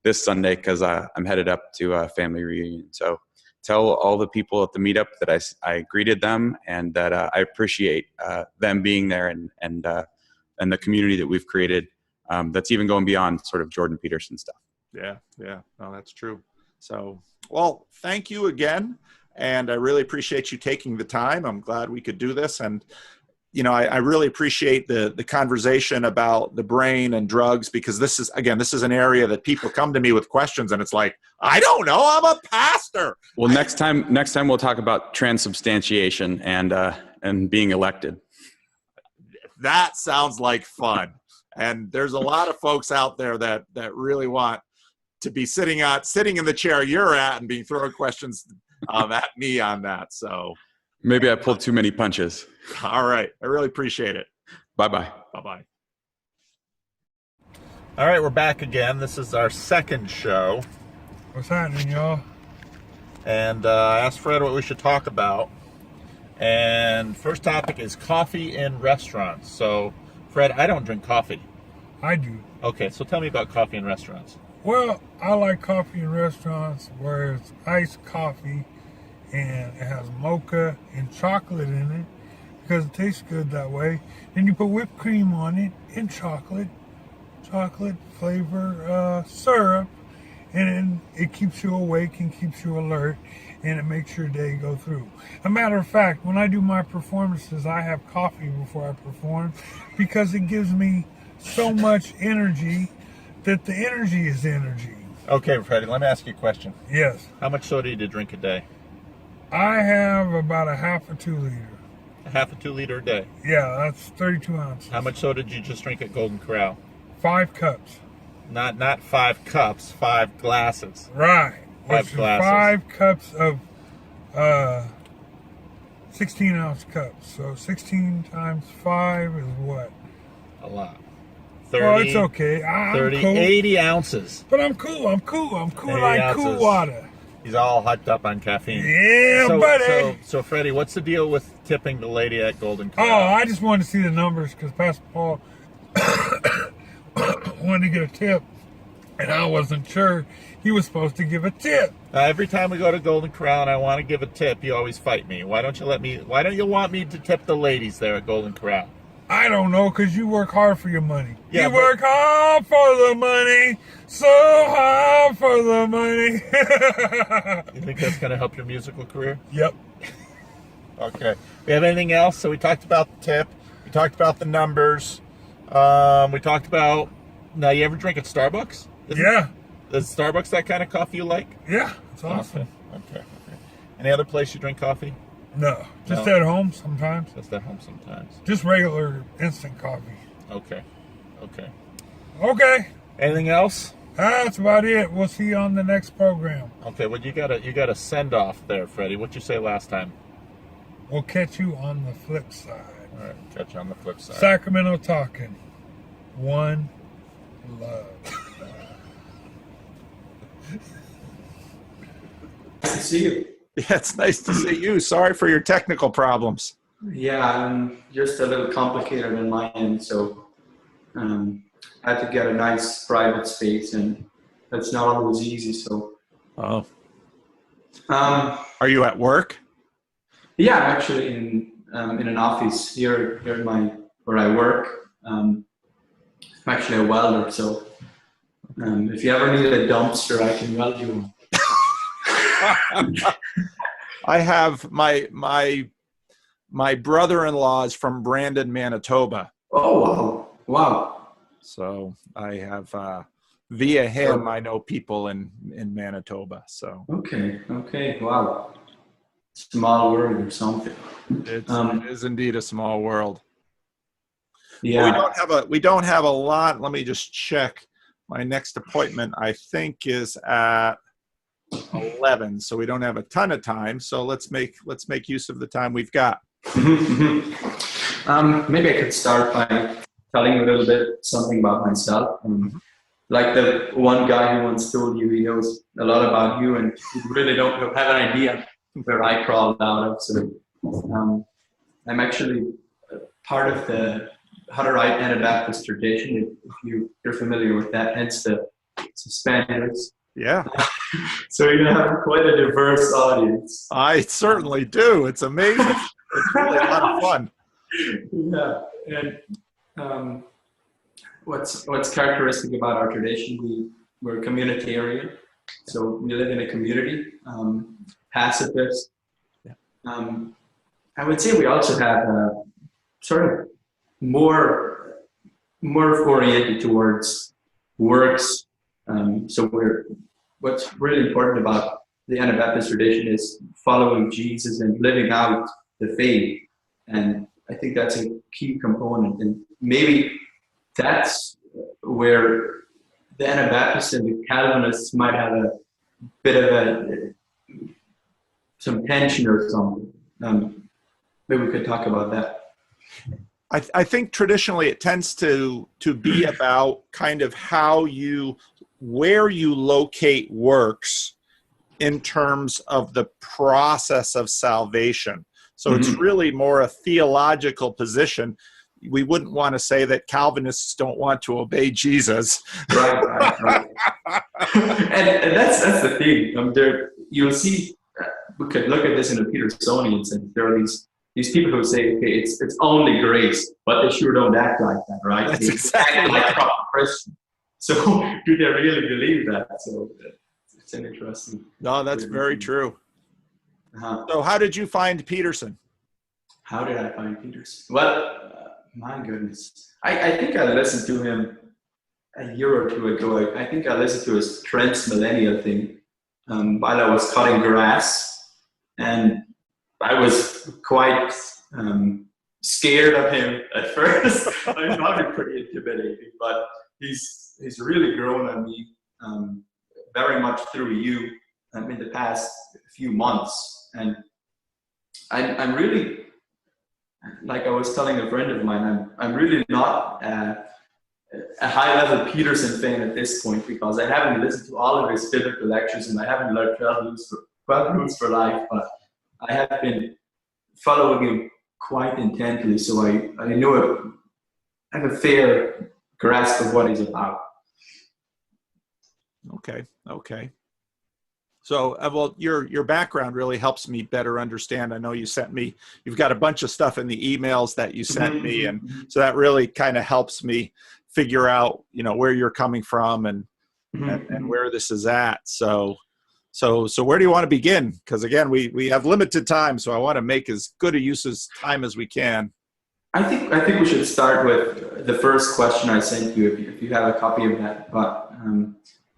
this Sunday because I'm headed up to a family reunion. So tell all the people at the meetup that I greeted them and that I appreciate them being there and the community that we've created. That's even going beyond sort of Jordan Peterson stuff. Yeah. No, that's true. So, well, thank you again. And I really appreciate you taking the time. I'm glad we could do this. And, I really appreciate the conversation about the brain and drugs, because this is an area that people come to me with questions, and it's like, I don't know, I'm a pastor. Well, next time we'll talk about transubstantiation and being elected. That sounds like fun. And there's a lot of folks out there that really want to be sitting in the chair you're at and being thrown questions at me on that. So maybe I pulled too many punches. All right. I really appreciate it. Bye-bye. Bye-bye. All right. We're back again. This is our second show. What's happening, y'all? And I asked Fred what we should talk about. And first topic is coffee in restaurants. So, Fred, I don't drink coffee. I do. Okay, so tell me about coffee in restaurants. Well, I like coffee in restaurants where it's iced coffee and it has mocha and chocolate in it because it tastes good that way. Then you put whipped cream on it and chocolate flavor syrup, and then it keeps you awake and keeps you alert, and it makes your day go through. A matter of fact, when I do my performances, I have coffee before I perform because it gives me so much energy that the energy is energy. Okay, Freddie, let me ask you a question. Yes. How much soda do you drink a day? I have about a half a 2 liter. A half a 2 liter a day? Yeah, that's 32 ounces. How much soda did you just drink at Golden Corral? 5 cups. Not 5 cups, 5 glasses. Right. 5 glasses. 5 cups of 16 ounce cups. So 16 times 5 is what? A lot. 30, well, it's okay. I'm 30, cool. 80 ounces. But I'm cool like ounces. Cool water. He's all hyped up on caffeine. Yeah, buddy. So, Freddie, what's the deal with tipping the lady at Golden Corral? Oh, I just wanted to see the numbers because Pastor Paul wanted to get a tip, and I wasn't sure he was supposed to give a tip. Every time we go to Golden Corral and I want to give a tip, you always fight me. Why don't you want me to tip the ladies there at Golden Corral? I don't know, because you work hard for your money. Yeah, work hard for the money, so hard for the money. You think that's going to help your musical career? Yep. Okay. We have anything else? So we talked about the tip. We talked about the numbers. We talked about... Now, you ever drink at Starbucks? Yeah. Is Starbucks that kind of coffee you like? Yeah, it's awesome. Okay. Any other place you drink coffee? No, just at home sometimes. Just at home sometimes. Just regular instant coffee. Okay. Anything else? That's about it. We'll see you on the next program. Okay, well you got a send off there, Freddie. What'd you say last time? We'll catch you on the flip side. All right, catch you on the flip side. Sacramento talking. One love. Nice to see you. Yeah, it's nice to see you. Sorry for your technical problems. Yeah, I'm just a little complicated on my end, so I had to get a nice private space, and that's not always easy. So, oh, are you at work? Yeah, I'm actually in an office here where I work. I'm actually a welder, so if you ever need a dumpster, I can weld you one. I have my brother-in-law is from Brandon, Manitoba. Oh, wow. Wow. So I have via him I know people in Manitoba. So okay, wow. Small world or something. It is indeed a small world. Yeah. Well, we don't have a lot. Let me just check. My next appointment, I think, is at 11, so we don't have a ton of time. So let's make use of the time we've got. Maybe I could start by telling you a little bit something about myself. Like the one guy who once told you he knows a lot about you, and you really don't have an idea where I crawled out of. So I'm actually part of the Hutterite Anabaptist tradition, if you're familiar with that, hence the Spaniards. Yeah. So you have quite a diverse audience. I certainly do. It's amazing. It's really a lot of fun. Yeah. And what's characteristic about our tradition, we're communitarian. So we live in a community, pacifist. Yeah. I would say we also have sort of more oriented towards works. So what's really important about the Anabaptist tradition is following Jesus and living out the faith. And I think that's a key component. And maybe that's where the Anabaptists and the Calvinists might have a bit of some tension or something. Maybe we could talk about that. I think traditionally it tends to be about kind of where you locate works in terms of the process of salvation. So it's really more a theological position. We wouldn't want to say that Calvinists don't want to obey Jesus. Right. and that's the thing. You'll see, we could look at this in the Petersonians, and there are these people who say, okay, it's only grace, but they sure don't act like that, right? That's they exactly act like right. proper Christians. So do they really believe that? So it's an interesting. No, that's very true. So how did you find Peterson? How did I find Peterson? Well, my goodness. I think I listened to him a year or two ago. I think I listened to his Transmillennial thing while I was cutting grass. And I was quite scared of him at first. I found him pretty intimidating, but he's really grown on me very much through you in the past few months. And I'm really, like I was telling a friend of mine, I'm really not a high-level Peterson fan at this point, because I haven't listened to all of his biblical lectures and I haven't learned 12 rules for life, but I have been following him quite intently, so I know I have a fair grasp of what he's about. Okay. So, well, your background really helps me better understand. I know you've got a bunch of stuff in the emails that you sent me, and so that really kind of helps me figure out, where you're coming from and where this is at. So where do you want to begin? Because again, we have limited time, so I want to make as good a use of time as we can. I think we should start with the first question I sent you, if you have a copy of that. But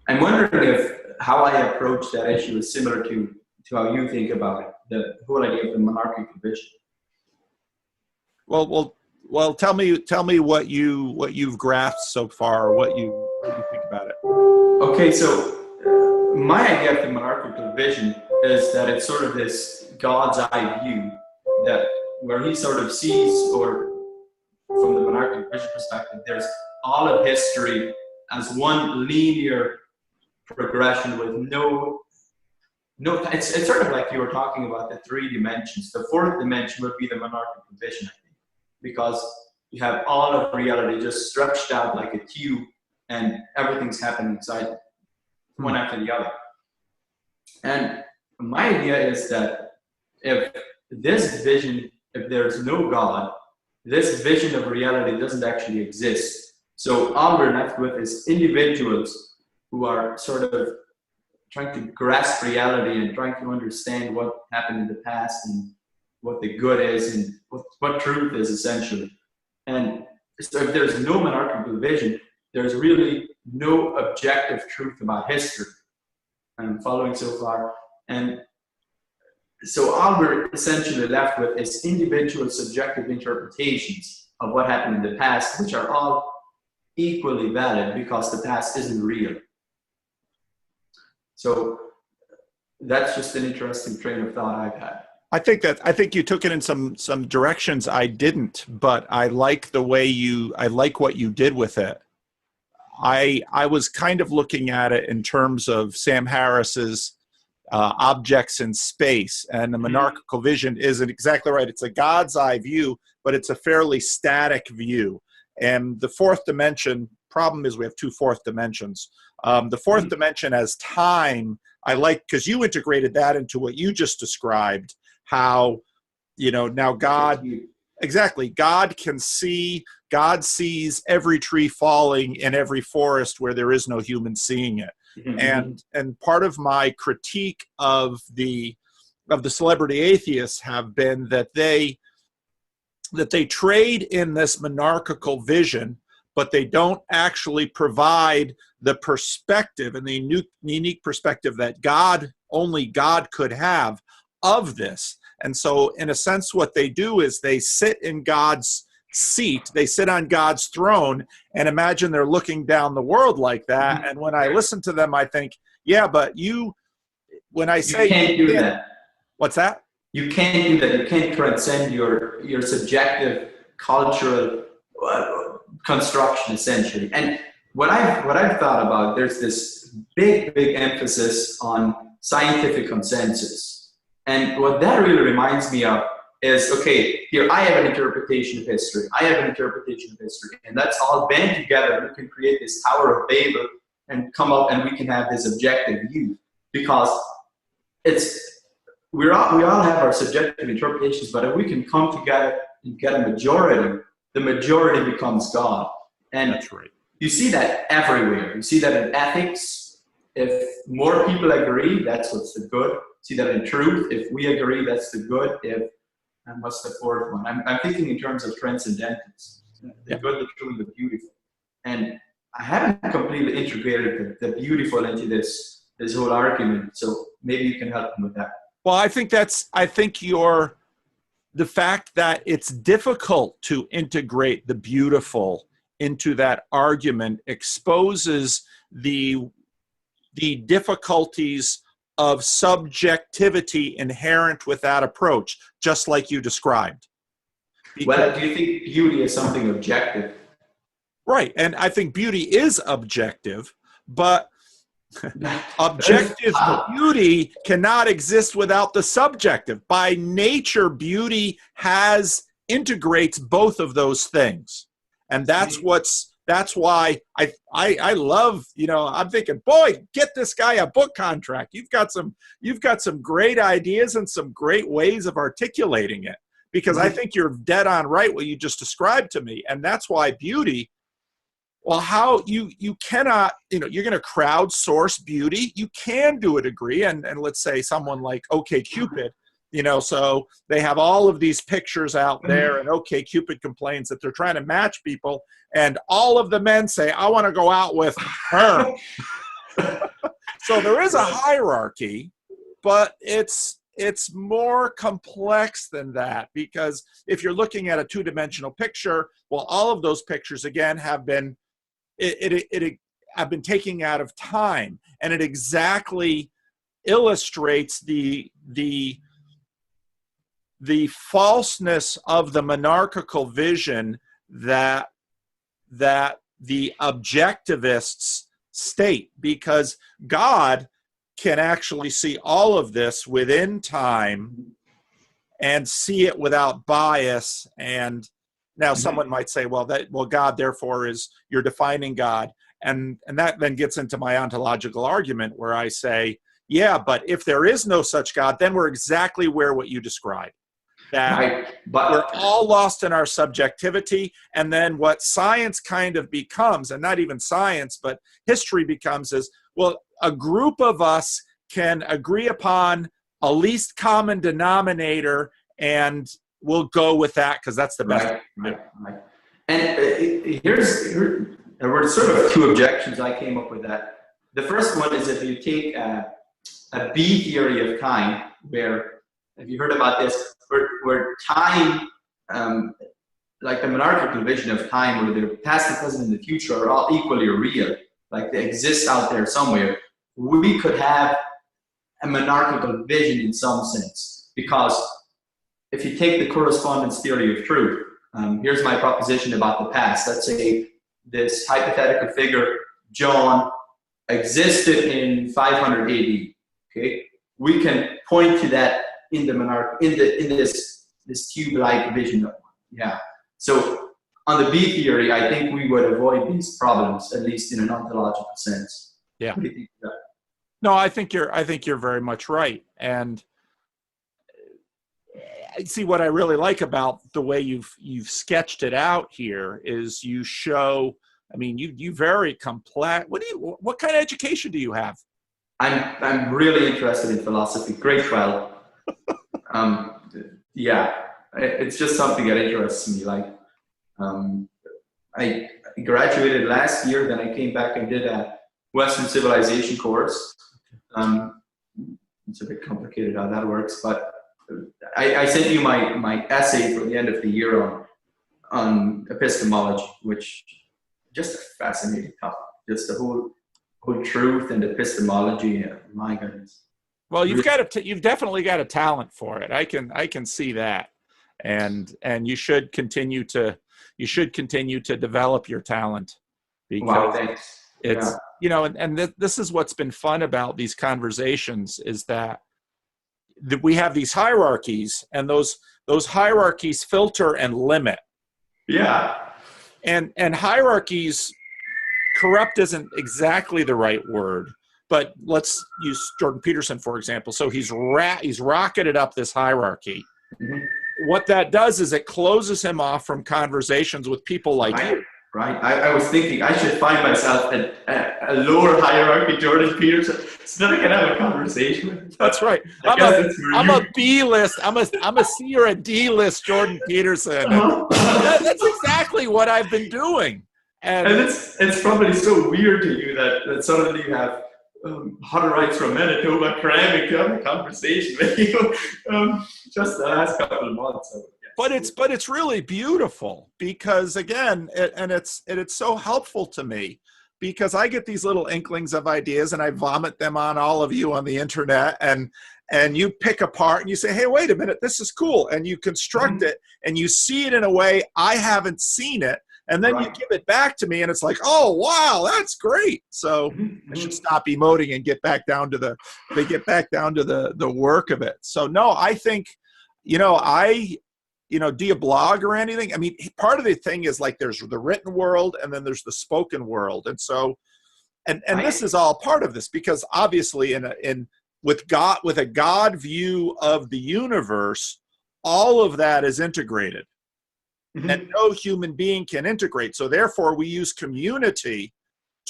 I'm wondering if how I approach that issue is similar to how you think about it, the whole idea of the monarchical vision. Well, tell me what you've grasped so far, what you think about it. Okay, so my idea of the monarchical vision is that it's sort of this God's eye view, that where he sort of sees, or from the monarchical vision perspective, there's all of history as one linear progression with no it's sort of like you were talking about the 3 dimensions. The 4th dimension would be the monarchical vision, I think, because you have all of reality just stretched out like a cube, and everything's happening inside one after the other. And my idea is that if this vision, if there's no God, this vision of reality doesn't actually exist. So all we're left with is individuals who are sort of trying to grasp reality and trying to understand what happened in the past and what the good is and what truth is, essentially. And so if there's no monarchical vision, there's really no objective truth about history. I'm following so far. And so all we're essentially left with is individual subjective interpretations of what happened in the past, which are all equally valid because the past isn't real. So that's just an interesting train of thought I've had. I think you took it in some directions I didn't, but I like the way I like what you did with it. I was kind of looking at it in terms of Sam Harris's objects in space, and the monarchical vision isn't exactly right. It's a God's eye view, but it's a fairly static view. And the fourth dimension, problem is we have two fourth dimensions. The fourth dimension as time, I like, because you integrated that into what you just described, how, now God, exactly, God sees every tree falling in every forest where there is no human seeing it. And part of my critique of the celebrity atheists have been that they trade in this monarchical vision, but they don't actually provide the perspective and the unique perspective that only God could have of this. And so in a sense, what they do is they sit in God's seat, they sit on God's throne, and imagine they're looking down the world like that. And when I listen to them, I think, yeah, but when I say you can't do that. What's that? You can't do that. You can't transcend your subjective cultural construction, essentially. And what I've thought about, there's this big emphasis on scientific consensus. And what that really reminds me of is, okay, here I have an interpretation of history. I have an interpretation of history. And let's all band together and we can create this Tower of Babel and come up and we can have this objective view. Because we all have our subjective interpretations, but if we can come together and get a majority, the majority becomes God. And that's right. You see that everywhere. You see that in ethics. If more people agree, that's what's the good. See that in truth. If we agree, that's the good. And what's the fourth one? I'm thinking in terms of transcendentals. The good, the true, and the beautiful. And I haven't completely integrated the beautiful into this whole argument. So maybe you can help me with that. Well, I think the fact that it's difficult to integrate the beautiful into that argument exposes the difficulties of subjectivity inherent with that approach, just like you described. Well, do you think beauty is something objective? Right, and I think beauty is objective, but objective beauty cannot exist without the subjective. By nature, beauty integrates both of those things. And that's why I love, I'm thinking, boy, get this guy a book contract. You've got some great ideas and some great ways of articulating it, because I think you're dead on right what you just described to me. And that's why beauty, well, how you cannot, you're going to crowdsource beauty. You can do a degree. And let's say someone like OkCupid, so they have all of these pictures out there, and OkCupid complains that they're trying to match people, and all of the men say, I want to go out with her. So there is a hierarchy, but it's more complex than that, because if you're looking at a two-dimensional picture, well, all of those pictures, again, have been taken out of time, and it exactly illustrates the falseness of the monarchical vision that the objectivists state, because God can actually see all of this within time and see it without bias. And Now, someone might say, well, God, therefore, is you're defining God. And that then gets into my ontological argument where I say, yeah, but if there is no such God, then we're exactly where what you described. That we're all lost in our subjectivity. And then what science kind of becomes, and not even science, but history becomes is, well, a group of us can agree upon a least common denominator, and we'll go with that because that's the best. Right. And there were sort of two objections I came up with that. The first one is if you take a B theory of time, where, have you heard about this, where time, like the monarchical vision of time, where the past, the present, and the future are all equally real, like they exist out there somewhere, we could have a monarchical vision in some sense. Because if you take the correspondence theory of truth, here's my proposition about the past. Let's say this hypothetical figure, John, existed in 500 AD. Okay, we can point to that in the in this tube-like vision. Yeah. So on the B theory, I think we would avoid these problems, at least in an ontological sense. Yeah. What do you think of that? No, I think you're very much right. And see, what I really like about the way you've sketched it out here is you show, I mean, you very complex. What kind of education do you have? I'm really interested in philosophy, grade 12. Yeah, it's just something that interests me. Like, I graduated last year, then I came back and did a Western civilization course. It's a bit complicated how that works, but I sent you my essay for the end of the year on epistemology, which just a fascinating topic. Just the whole truth and epistemology. My goodness. Well, you've definitely got a talent for it. I can see that, and you should continue to develop your talent, because wow, thanks. It's and this is what's been fun about these conversations is that we have these hierarchies, and those hierarchies filter and limit. Yeah. And hierarchies, corrupt isn't exactly the right word, but let's use Jordan Peterson, for example. So he's rocketed up this hierarchy. Mm-hmm. What that does is it closes him off from conversations with people like you. Right. I was thinking I should find myself a lower hierarchy Jordan Peterson so that I can have a conversation with him. That's right. I'm a B list. I'm a C or a D list Jordan Peterson. That's exactly what I've been doing. And it's probably so weird to you that suddenly you have Hunter Wrights from Manitoba cramming to have a conversation with you just the last couple of months. But it's really beautiful because, again, it's so helpful to me because I get these little inklings of ideas and I vomit them on all of you on the internet, and you pick apart and you say, hey, wait a minute, this is cool, and you construct it and you see it in a way I haven't seen it, and then you give it back to me and it's like, oh wow, that's great. So I should stop emoting and get back down to the work of it. So no, I think, do you blog or anything? I mean, part of the thing is like there's the written world and then there's the spoken world. And so, and this is all part of this because obviously with a God view of the universe, all of that is integrated. Mm-hmm. And no human being can integrate. So therefore we use community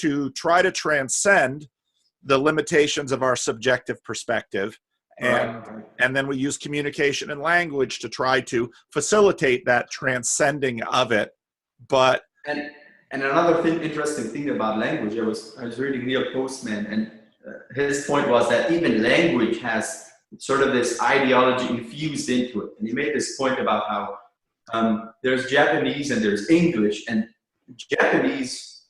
to try to transcend the limitations of our subjective perspective. And then we use communication and language to try to facilitate that transcending of it. But and another interesting thing about language, I was reading Neil Postman, and his point was that even language has sort of this ideology infused into it. And he made this point about how there's Japanese and there's English, and Japanese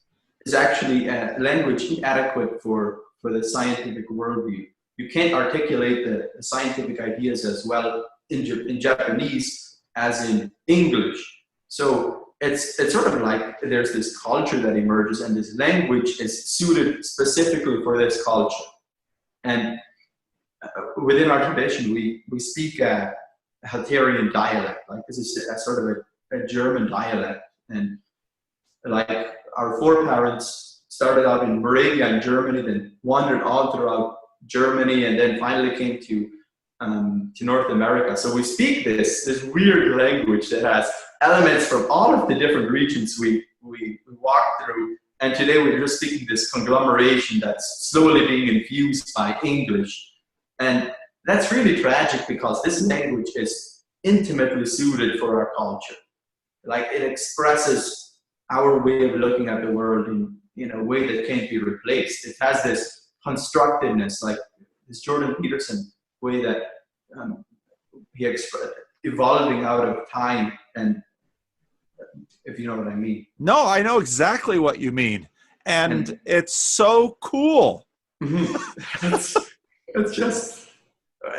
is actually a language inadequate for the scientific worldview. You can't articulate the scientific ideas as well in Japanese as in English. So it's sort of like there's this culture that emerges, and this language is suited specifically for this culture. And within our tradition, we speak a Hutterian dialect. Like this is a sort of a German dialect. And like our foreparents started out in Moravia in Germany, then wandered all throughout Germany, and then finally came to North America. So we speak this weird language that has elements from all of the different regions we walk through. And today we're just speaking this conglomeration that's slowly being infused by English. And that's really tragic because this language is intimately suited for our culture. Like, it expresses our way of looking at the world in a way that can't be replaced. It has this constructiveness, like this Jordan Peterson way that he expressed, evolving out of time, and if you know what I mean. No, I know exactly what you mean. And it's so cool. It's just...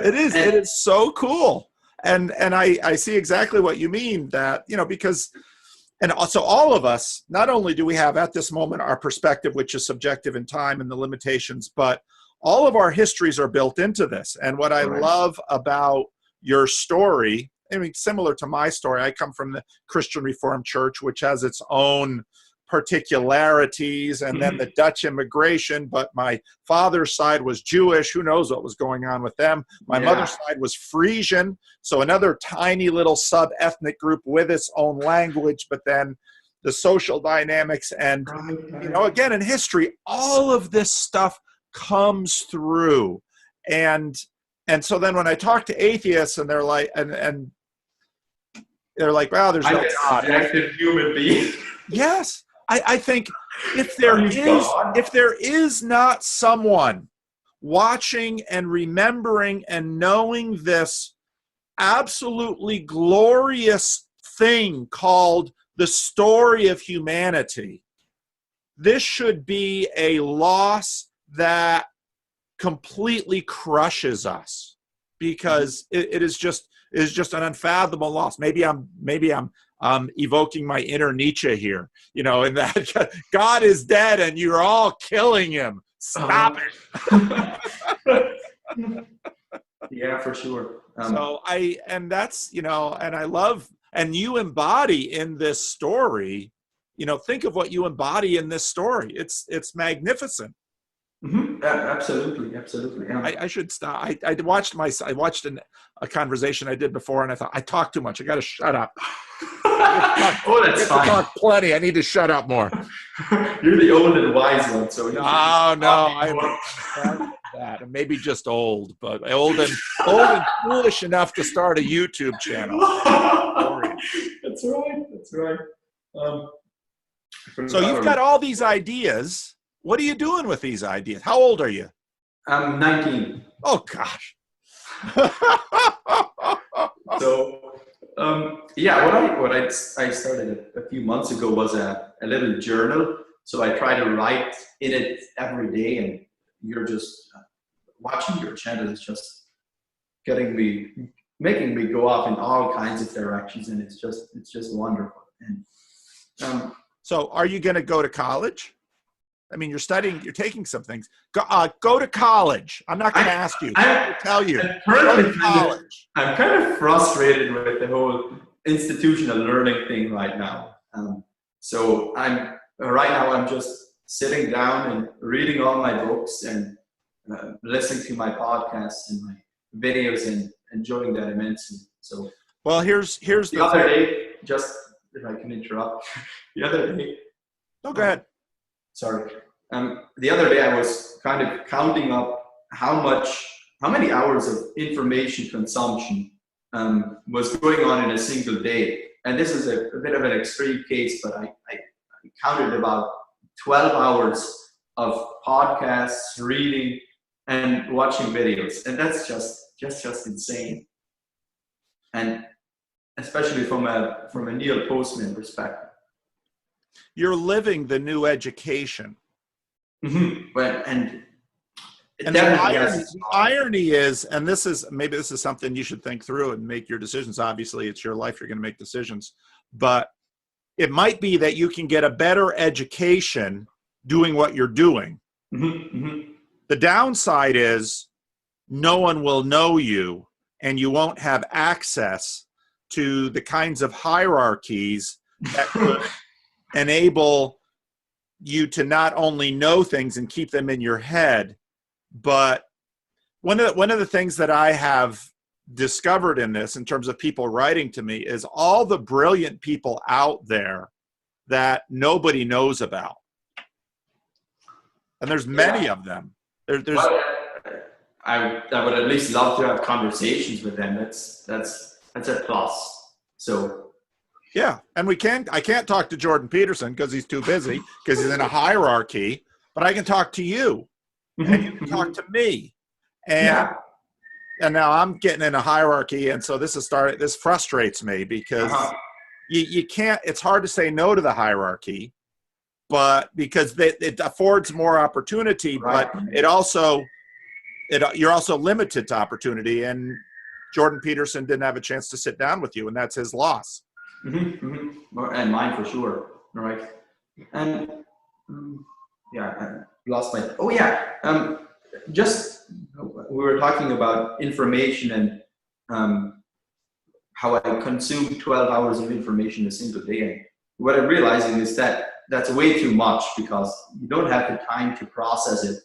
It is so cool. And I see exactly what you mean, that, because, and also all of us, not only do we have at this moment our perspective, which is subjective in time and the limitations, but all of our histories are built into this. And what I love about your story, I mean, similar to my story, I come from the Christian Reformed Church, which has its own particularities, and then the Dutch immigration, but my father's side was Jewish. Who knows what was going on with them? My mother's side was Frisian, so another tiny little sub-ethnic group with its own language, but then the social dynamics, and again, in history, all of this stuff comes through. And so then when I talk to atheists, and they're like, and they're like, wow, there's no God. Subjective human being. Yes. I think if there is not someone watching and remembering and knowing this absolutely glorious thing called the story of humanity, this should be a loss that completely crushes us, because it is just an unfathomable loss. Maybe I'm evoking my inner Nietzsche here, in that God is dead and you're all killing him. Stop it. Yeah, for sure. And I love, and you embody in this story, think of what you embody in this story. It's magnificent. Mm-hmm. Absolutely. I should stop. I watched a conversation I did before, and I thought I talk too much. I got to shut up. That's fine. Talk plenty. I need to shut up more. You're the old and wise one, so no, I'm that. Maybe just old, but old and foolish enough to start a YouTube channel. That's right. So you've got all these ideas. What are you doing with these ideas? How old are you? I'm 19. Oh, gosh. So, what I started a few months ago was a little journal. So I try to write in it every day, and you're just watching your channel is just making me go off in all kinds of directions, and it's just wonderful. And so are you going to go to college? I mean, you're taking some things. Go to college. I'm not going to ask you. I'll tell you. I'm kind of frustrated with the whole institutional learning thing right now. So I'm just sitting down and reading all my books and listening to my podcasts and my videos and enjoying that immensely. So, well, here's the other day, just if I can interrupt, the other day. Oh, go ahead. Sorry. The other day I was kind of counting up how many hours of information consumption was going on in a single day. And this is a bit of an extreme case, but I counted about 12 hours of podcasts, reading, and watching videos. And that's just insane. And especially from a Neil Postman perspective. You're living the new education. Mm-hmm. And the irony is, and this is something you should think through and make your decisions. Obviously, it's your life. You're going to make decisions. But it might be that you can get a better education doing what you're doing. Mm-hmm. Mm-hmm. The downside is no one will know you, and you won't have access to the kinds of hierarchies that could enable you to not only know things and keep them in your head, but one of the things that I have discovered in this, in terms of people writing to me, is all the brilliant people out there that nobody knows about. And there's many of them. Well, I would at least love to have conversations with them. That's a plus. So yeah, and I can't talk to Jordan Peterson because he's too busy, because he's in a hierarchy, but I can talk to you, and you can talk to me. And now I'm getting in a hierarchy, and so this frustrates me, because you can't, it's hard to say no to the hierarchy, but because it affords more opportunity, but you're also limited to opportunity, and Jordan Peterson didn't have a chance to sit down with you, and that's his loss. And mine for sure. Right. And I lost my, just we were talking about information and how I consume 12 hours of information a single day. And what I'm realizing is that that's way too much, because you don't have the time to process it.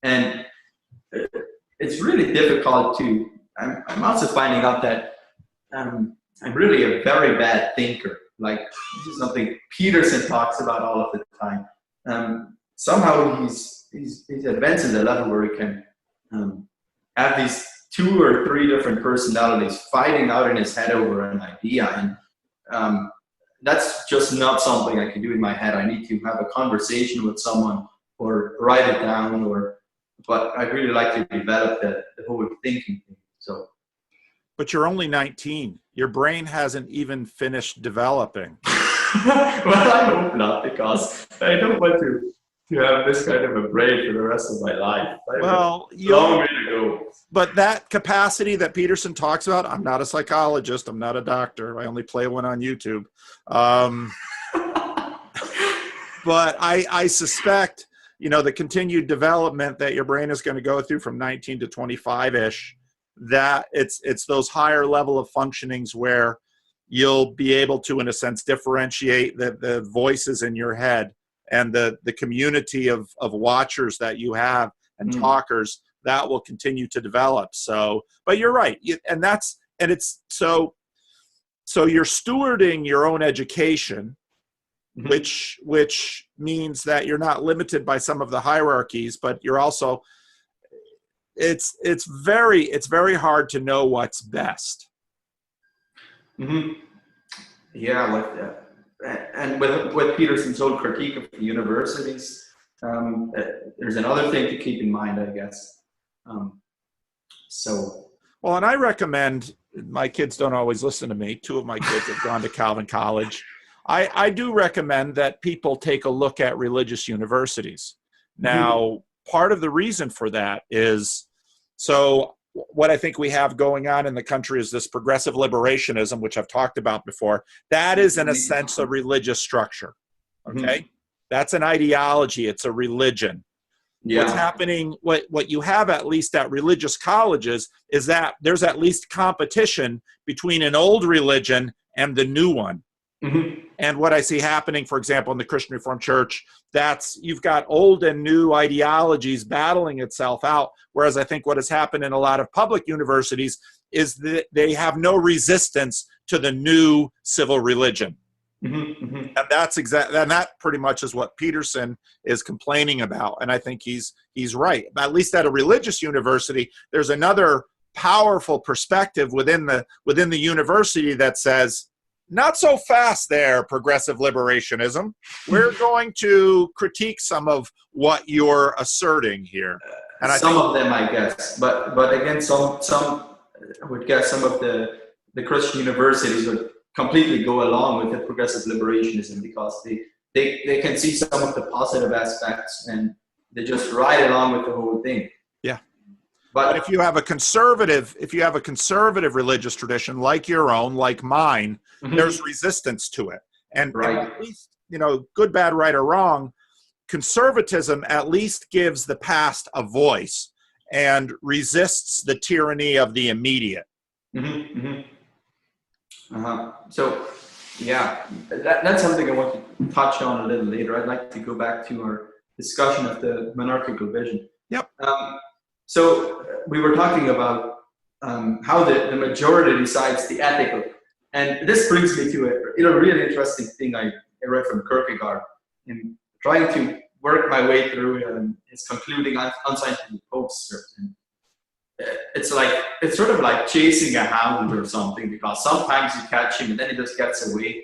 And it's really difficult to, I'm also finding out that I'm really a very bad thinker. Like, this is something Peterson talks about all of the time. Somehow he's advanced to the level where he can have these 2 or 3 different personalities fighting out in his head over an idea. And that's just not something I can do in my head. I need to have a conversation with someone or write it down, but I'd really like to develop the whole thinking thing. So. But you're only 19. Your brain hasn't even finished developing. Well, I hope not, because I don't want to have this kind of a brain for the rest of my life. Long way to go. But that capacity that Peterson talks about, I'm not a psychologist, I'm not a doctor, I only play one on YouTube. But I suspect, the continued development that your brain is going to go through from 19 to 25-ish, that it's those higher level of functionings where you'll be able to, in a sense, differentiate the voices in your head and the community of watchers that you have and talkers that will continue to develop. So, but you're right. So you're stewarding your own education, which means that you're not limited by some of the hierarchies, but you're also, it's very hard to know what's best. Yeah, and with Peterson's whole critique of the universities, there's another thing to keep in mind, I guess. Well, and I recommend, my kids don't always listen to me. 2 of my kids have gone to Calvin College. I do recommend that people take a look at religious universities. Now, part of the reason for that is, so what I think we have going on in the country is this progressive liberationism, which I've talked about before. That is, in a sense, a religious structure. Okay? That's an ideology. It's a religion. Yeah. What's happening, what you have, at least at religious colleges, is that there's at least competition between an old religion and the new one. And what I see happening, for example, in the Christian Reformed Church, you've got old and new ideologies battling itself out. Whereas I think what has happened in a lot of public universities is that they have no resistance to the new civil religion. And that pretty much is what Peterson is complaining about. And I think he's right. At least at a religious university, there's another powerful perspective within the university that says, not so fast there, progressive liberationism. We're going to critique some of what you're asserting here. And some of them, I guess. But again, some I would guess some of the Christian universities would completely go along with the progressive liberationism, because they can see some of the positive aspects and they just ride along with the whole thing. Yeah. But if you have a conservative religious tradition like your own, like mine, there's resistance to it. And at least, good, bad, right, or wrong, conservatism at least gives the past a voice and resists the tyranny of the immediate. So, yeah, that's something I want to touch on a little later. I'd like to go back to our discussion of the monarchical vision. Yep. So we were talking about how the majority decides the ethical. And this brings me to a really interesting thing I read from Kierkegaard in trying to work my way through his concluding unscientific posts. It's sort of like chasing a hound or something, because sometimes you catch him and then he just gets away.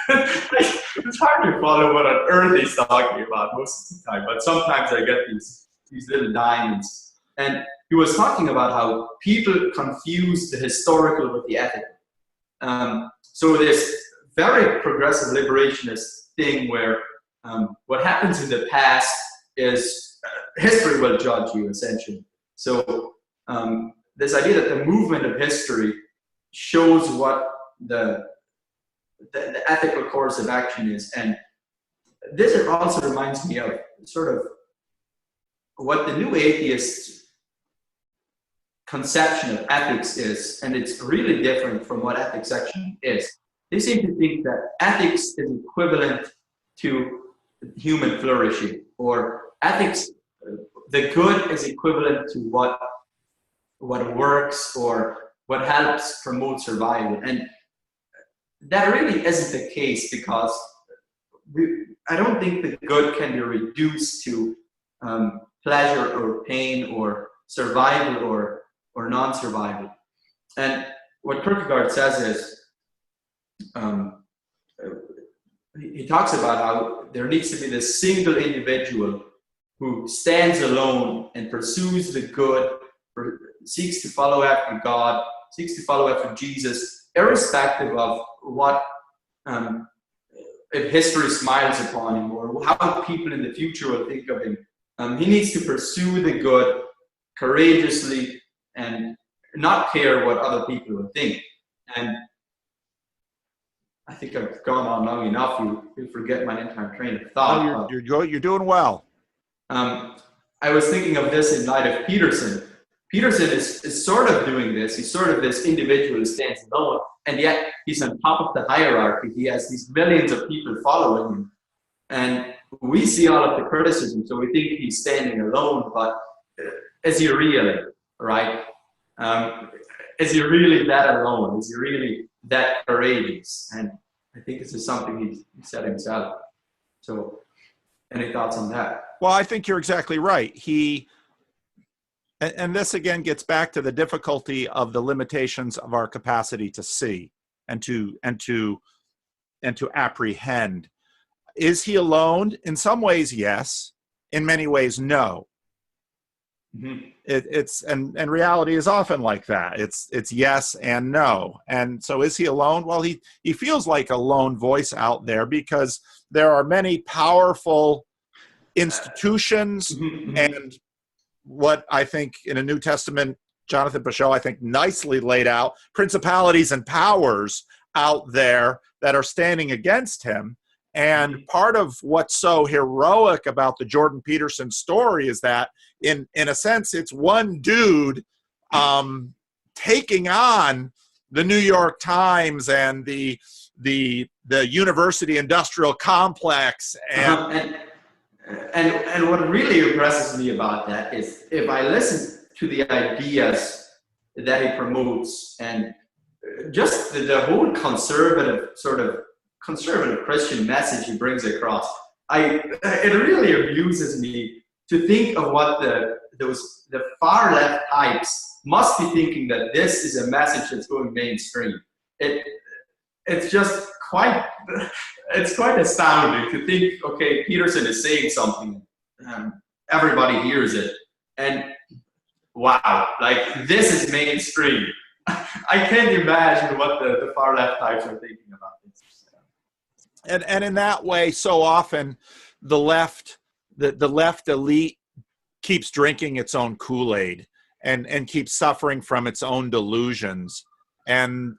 It's hard to follow what on earth he's talking about most of the time, but sometimes I get these little diamonds. And he was talking about how people confuse the historical with the ethical. So this very progressive liberationist thing where what happens in the past is history will judge you, essentially. So this idea that the movement of history shows what the ethical course of action is. And this also reminds me of sort of what the new atheist conception of ethics is, and it's really different from what ethics actually is. They seem to think that ethics is equivalent to human flourishing, or ethics, the good is equivalent to what works or what helps promote survival. And that really isn't the case, because I don't think the good can be reduced to pleasure or pain or survival or non-survival. And what Kierkegaard says is, he talks about how there needs to be this single individual who stands alone and pursues the good, seeks to follow after God, seeks to follow after Jesus, irrespective of what, if history smiles upon him or how people in the future will think of him. He needs to pursue the good courageously and not care what other people will think. And I think I've gone on long enough. You'll forget my entire train of thought. Oh, you're doing well. I was thinking of this in light of Peterson. Peterson is sort of doing this. He's sort of this individual who stands alone, and yet he's on top of the hierarchy. He has these millions of people following him. And we see all of the criticism, so we think he's standing alone, but is he really, right? Is he really that alone? Is he really that courageous? And I think this is something he said himself. So any thoughts on that? Well, I think you're exactly right. And this again gets back to the difficulty of the limitations of our capacity to see and to apprehend. Is he alone? In some ways, yes. In many ways, no. Mm-hmm. And reality is often like that. It's yes and no. And so is he alone? Well, he feels like a lone voice out there, because there are many powerful institutions mm-hmm. and what I think in a New Testament, Jonathan Pageau, I think nicely laid out, principalities and powers out there that are standing against him. And part of what's so heroic about the Jordan Peterson story is that in a sense, it's one dude taking on the New York Times and the university industrial complex. And what really impresses me about that is, if I listen to the ideas that he promotes and just the whole conservative Christian message he brings across, it really amuses me to think of what the far left types must be thinking, that this is a message that's going mainstream. It's just quite astounding to think, okay, Peterson is saying something, everybody hears it, and wow, like this is mainstream. I can't imagine what the far left types are thinking about this. And in that way, so often the left elite keeps drinking its own Kool-Aid and keeps suffering from its own delusions. And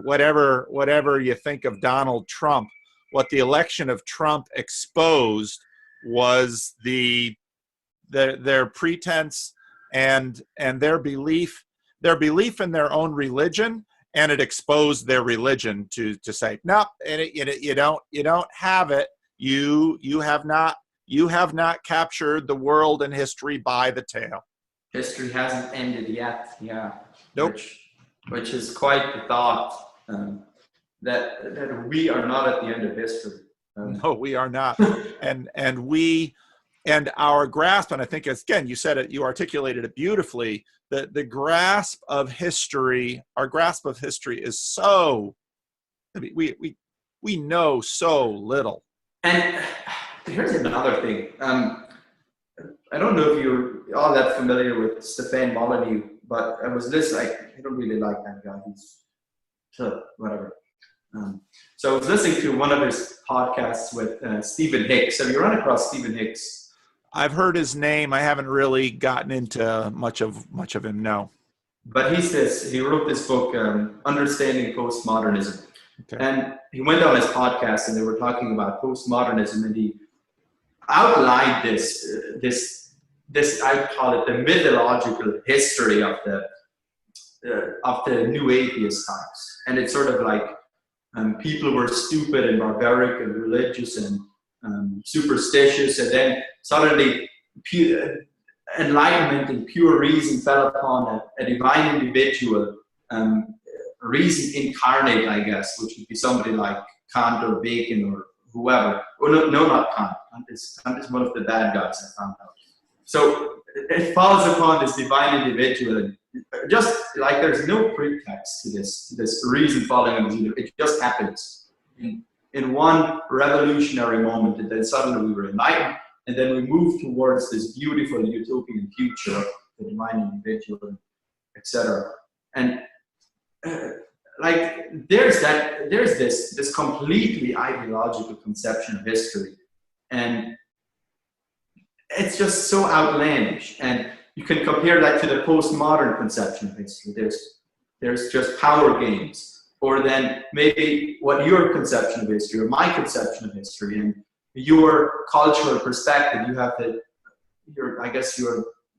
whatever you think of Donald Trump, what the election of Trump exposed was their pretense and their belief in their own religion, and it exposed their religion to say, no, and you don't have it. You have not captured the world and history by the tail. History hasn't ended yet. Yeah. Nope. Which is quite the thought, that we are not at the end of history. No, we are not. and our grasp, and I think, again, you said it, you articulated it beautifully, the grasp of history, our grasp of history is so, we know so little. And here's another thing. I don't know if you're all that familiar with Stefan Molyneux, but I don't really like that guy. He's whatever. So I was listening to one of his podcasts with Stephen Hicks. Have you run across Stephen Hicks? I've heard his name. I haven't really gotten into much of him, no. But he wrote this book, Understanding Postmodernism. Okay. And he went on his podcast and they were talking about postmodernism, and he outlined this I call it the mythological history of the new atheist times. And it's sort of like people were stupid and barbaric and religious and superstitious, and then suddenly enlightenment and pure reason fell upon a divine individual, reason incarnate, I guess, which would be somebody like Kant or Bacon or whoever. No, not Kant. Kant is one of the bad guys, I found out. So it falls upon this divine individual, and just like there's no pretext to this reason falling on him. It just happens in one revolutionary moment, and then suddenly we were enlightened, and then we moved towards this beautiful utopian future of the divine individual, etc. And there's this completely ideological conception of history, and it's just so outlandish. And you can compare that to the postmodern conception of history. There's just power games. Or then maybe what your conception of history or my conception of history and your cultural perspective. You have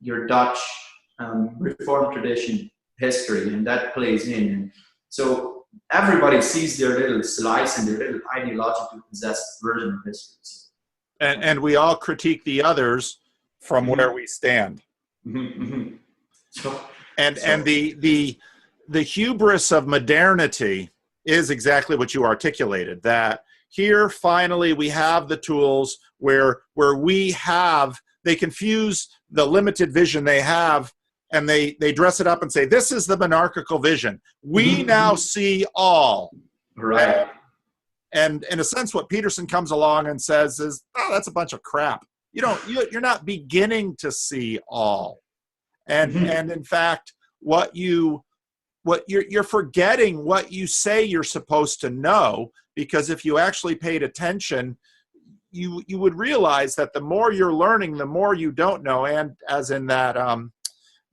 your Dutch Reformed tradition history, and that plays in. And so everybody sees their little slice and their little ideologically possessed version of history. And we all critique the others from where we stand. Mm-hmm. And the hubris of modernity is exactly what you articulated, that here finally we have the tools where they confuse the limited vision they have, and they dress it up and say, this is the monarchical vision. We now see all. Right. And in a sense, what Peterson comes along and says is, oh, that's a bunch of crap. You're not beginning to see all. And in fact, you're forgetting what you say you're supposed to know, because if you actually paid attention, you would realize that the more you're learning, the more you don't know. And as in that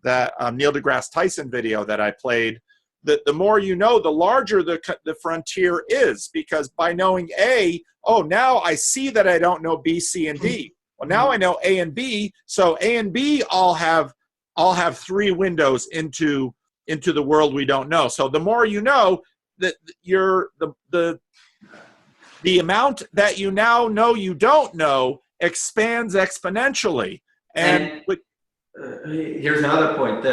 Neil deGrasse Tyson video that I played, the more you know, the larger the frontier is, because by knowing A, now I see that I don't know B, C, and D. Well, now I know A and B, so A and B all have 3 windows into the world we don't know. So the more you know, that the amount that you now know you don't know expands exponentially. And here's another point.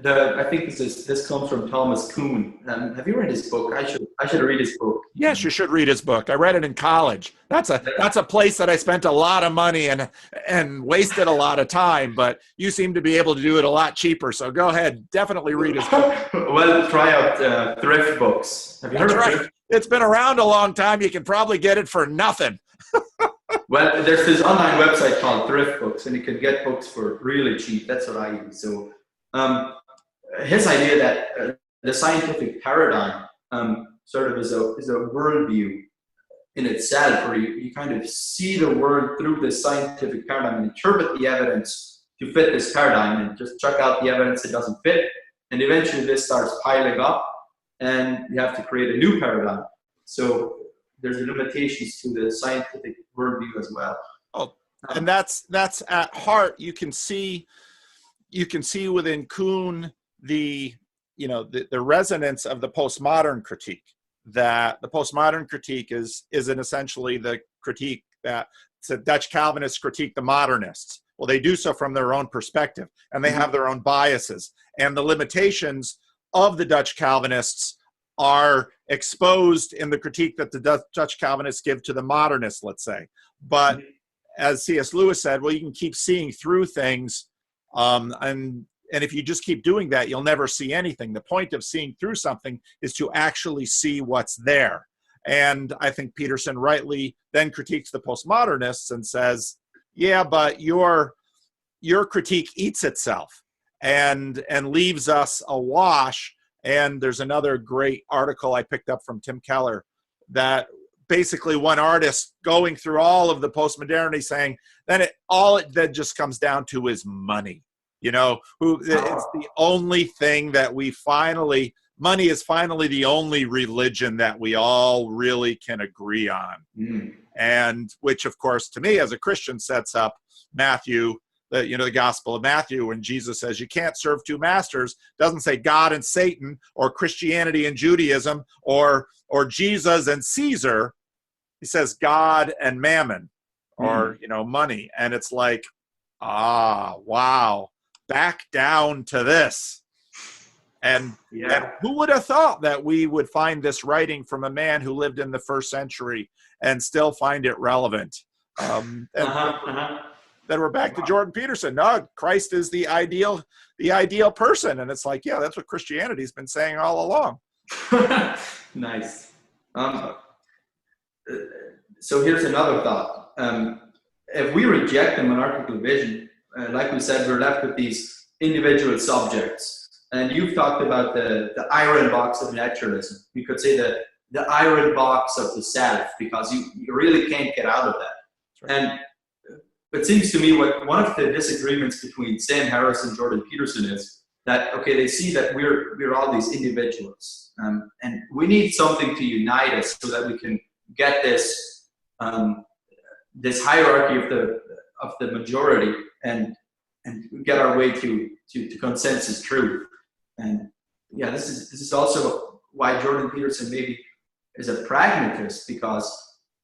I think this comes from Thomas Kuhn. Have you read his book? I should read his book. Yes, you should read his book. I read it in college. That's a place that I spent a lot of money and wasted a lot of time, but you seem to be able to do it a lot cheaper. So go ahead, definitely read his book. Well, try out Thrift Books. Have you heard of Thrift? It's been around a long time. You can probably get it for nothing. Well, there's this online website called Thrift Books, and you can get books for really cheap. That's what I use. So his idea that the scientific paradigm sort of is a worldview in itself, where you kind of see the world through this scientific paradigm and interpret the evidence to fit this paradigm, and just check out the evidence that doesn't fit. And eventually this starts piling up, and you have to create a new paradigm. So there's limitations to the scientific worldview as well. Oh, and that's at heart. You can see within Kuhn the the resonance of the postmodern critique, that the postmodern critique is essentially the critique that the Dutch Calvinists critique the modernists. Well, they do so from their own perspective, and they have their own biases, and the limitations of the Dutch Calvinists are exposed in the critique that the Dutch Calvinists give to the modernists, let's say. But as C.S. Lewis said, well, you can keep seeing through things, and if you just keep doing that, you'll never see anything. The point of seeing through something is to actually see what's there. And I think Peterson rightly then critiques the postmodernists and says, yeah, but your critique eats itself and leaves us awash. And there's another great article I picked up from Tim Keller that basically one artist going through all of the postmodernity saying, then all it then just comes down to is money. It's the only thing that money is finally the only religion that we all really can agree on. And which, of course, to me as a Christian sets up Matthew, the Gospel of Matthew, when Jesus says you can't serve two masters, doesn't say God and Satan or Christianity and Judaism or Jesus and Caesar. He says God and mammon or, money. And it's like, wow, back down to this. And who would have thought that we would find this writing from a man who lived in the first century and still find it relevant? Then we're back to Jordan Peterson. No, Christ is the ideal person. And it's like, yeah, that's what Christianity's been saying all along. Nice. So here's another thought. If we reject the monarchical vision, like we said, we're left with these individual subjects. And you've talked about the iron box of naturalism. You could say the iron box of the self, because you really can't get out of that. Right. And it seems to me one of the disagreements between Sam Harris and Jordan Peterson is that, okay, they see that we're all these individuals, and we need something to unite us so that we can get this hierarchy of the majority and get our way to consensus truth. And this is also why Jordan Peterson maybe is a pragmatist, because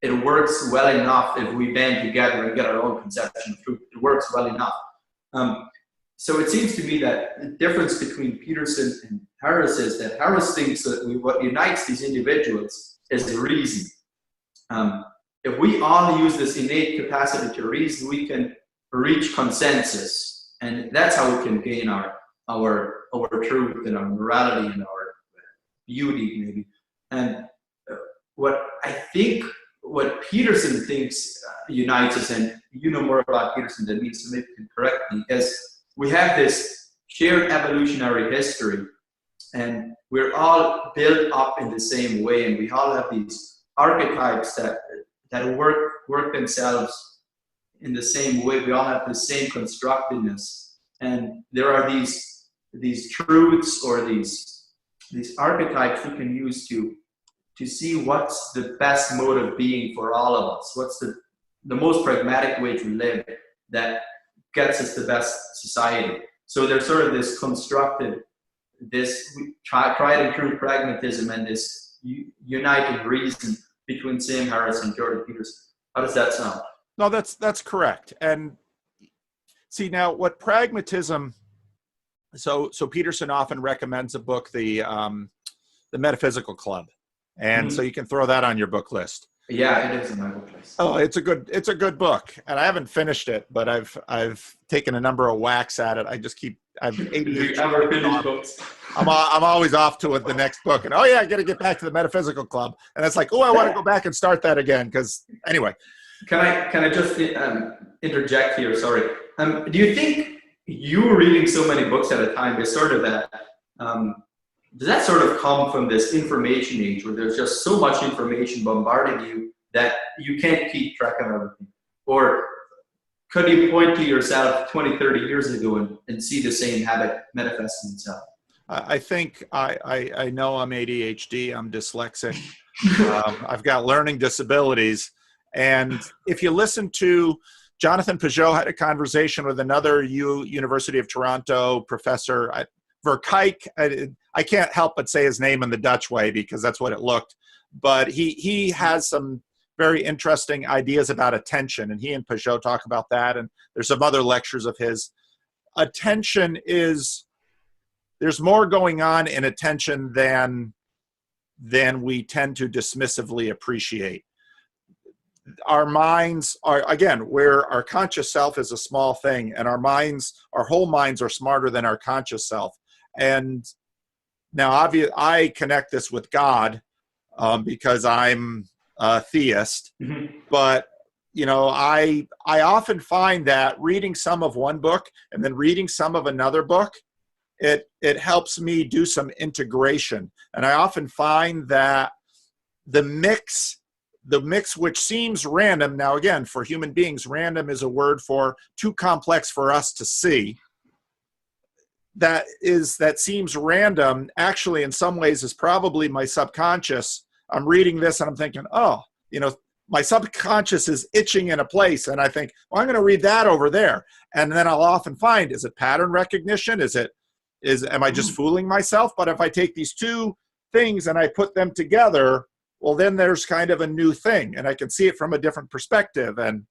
it works well enough if we band together and get our own conception of truth. It works well enough. So it seems to me that the difference between Peterson and Harris is that Harris thinks that what unites these individuals is reason. If we all use this innate capacity to reason, we can reach consensus, and that's how we can gain our truth and our morality and our beauty, maybe. And what Peterson thinks unites us, and you know more about Peterson than me, so maybe you can correct me, is we have this shared evolutionary history, and we're all built up in the same way, and we all have these archetypes that work themselves in the same way. We all have the same constructiveness, and there are these truths or these archetypes we can use to see what's the best mode of being for all of us. What's the most pragmatic way to live that gets us the best society. So there's sort of this constructed, this tried and true pragmatism and this united reason between Sam Harris and Jordan Peterson. How does that sound? No, that's correct. And see, now what pragmatism, so Peterson often recommends a book, the Metaphysical Club. And so you can throw that on your book list. Yeah, it is on my book list. Oh, it's a good book, and I haven't finished it, but I've taken a number of whacks at it. I've ADHD. Books. I'm always off to the next book, and I got to get back to the Metaphysical Club, and it's like, I want to go back and start that again, because anyway. Can I just interject here? Sorry. Do you think you reading so many books at a time is sort of that? Does that sort of come from this information age where there's just so much information bombarding you that you can't keep track of everything? Or could you point to yourself 20, 30 years ago and see the same habit manifesting itself? I think I know I'm ADHD, I'm dyslexic, I've got learning disabilities. And if you listen to Jonathan Pageau had a conversation with another University of Toronto professor, Verkijk. I can't help but say his name in the Dutch way because that's what it looked. But he has some very interesting ideas about attention, and he and Pageau talk about that. And there's some other lectures of his. Attention there's more going on in attention than we tend to dismissively appreciate. Our minds are, again, where our conscious self is a small thing, and our whole minds are smarter than our conscious self. And now, obviously, I connect this with God because I'm a theist. Mm-hmm. But I often find that reading some of one book and then reading some of another book, it helps me do some integration. And I often find that the mix which seems random, now again, for human beings, random is a word for too complex for us to see. That seems random, actually in some ways is probably my subconscious. I'm reading this and I'm thinking, my subconscious is itching in a place, and I think, well, I'm going to read that over there. And then I'll often find, is it pattern recognition? Am I just fooling myself? But if I take these two things and I put them together, well, then there's kind of a new thing, and I can see it from a different perspective, and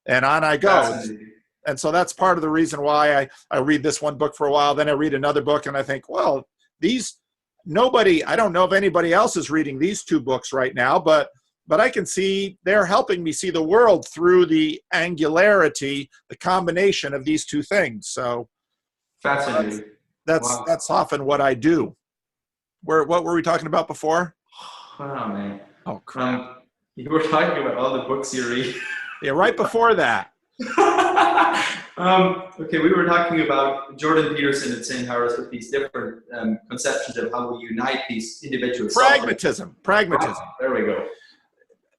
on I go. And so that's part of the reason why I read this one book for a while, then I read another book, and I think, well, I don't know if anybody else is reading these two books right now, but I can see they're helping me see the world through the angularity, the combination of these two things. So fascinating. That's often what I do. What were we talking about before? Oh man. Oh crap. You were talking about all the books you read. Yeah, right before that. Okay, we were talking about Jordan Peterson and Sam Harris with these different conceptions of how we unite these individuals. Pragmatism. There we go.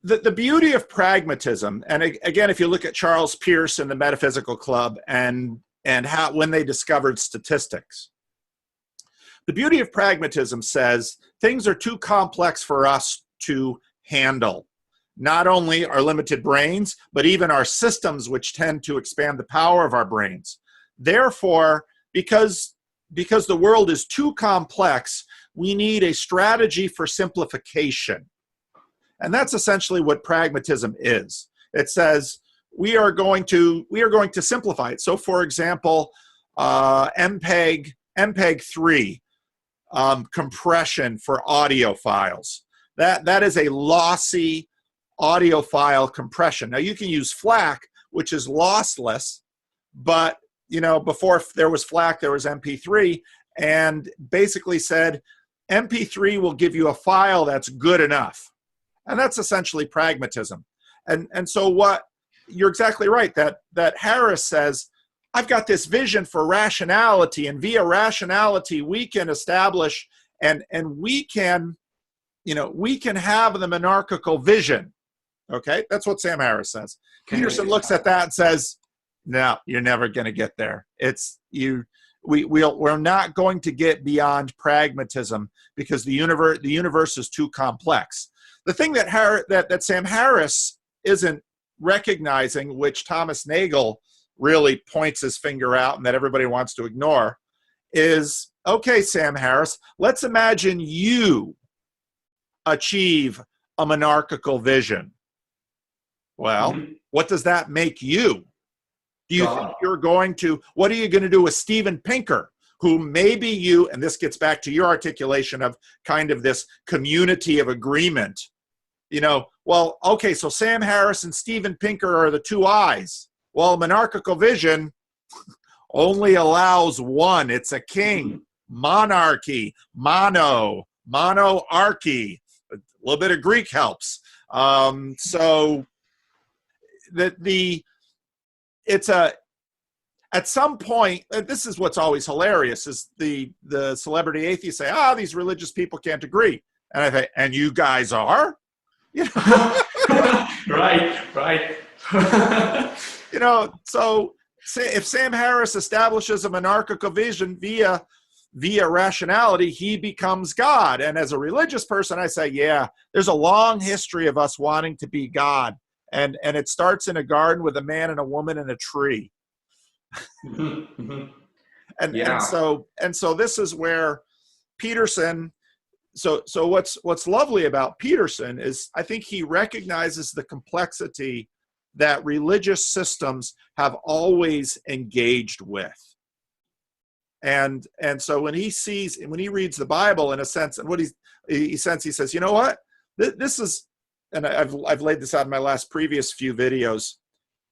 The beauty of pragmatism, and again, if you look at Charles Peirce and the Metaphysical Club and how when they discovered statistics, the beauty of pragmatism says things are too complex for us to handle. Not only our limited brains, but even our systems, which tend to expand the power of our brains. Therefore, because the world is too complex, we need a strategy for simplification. And that's essentially what pragmatism is. It says we are going to simplify it. So, for example, MPEG-3 compression for audio files. That is a lossy audio file compression. Now you can use FLAC, which is lossless, but before there was FLAC, there was MP3, and basically said MP3 will give you a file that's good enough. And that's essentially pragmatism. And so what you're exactly right, that Harris says, I've got this vision for rationality, and via rationality we can establish and we can have the monarchical vision. Okay, that's what Sam Harris says. Peterson looks at that and says, no, you're never going to get there. We're not going to get beyond pragmatism because the universe is too complex. The thing that Sam Harris isn't recognizing, which Thomas Nagel really points his finger out and that everybody wants to ignore, is, okay, Sam Harris, let's imagine you achieve a monarchical vision. Well, what does that make you? Do you think what are you going to do with Steven Pinker, who maybe you, and this gets back to your articulation of kind of this community of agreement, well, okay, so Sam Harris and Steven Pinker are the two eyes. Well, monarchical vision only allows one. It's a king. Monarchy, monarchy. A little bit of Greek helps. So at some point, this is what's always hilarious, is the celebrity atheists say, these religious people can't agree. And I think, and you guys are? Right. So if Sam Harris establishes a monarchical vision via rationality, he becomes God. And as a religious person, I say, yeah, there's a long history of us wanting to be God. And it starts in a garden with a man and a woman and a tree. And so this is where Peterson, so what's lovely about Peterson is I think he recognizes the complexity that religious systems have always engaged with. And so when he reads the Bible in a sense, and what he says, you know what, this is, and I've laid this out in my previous few videos.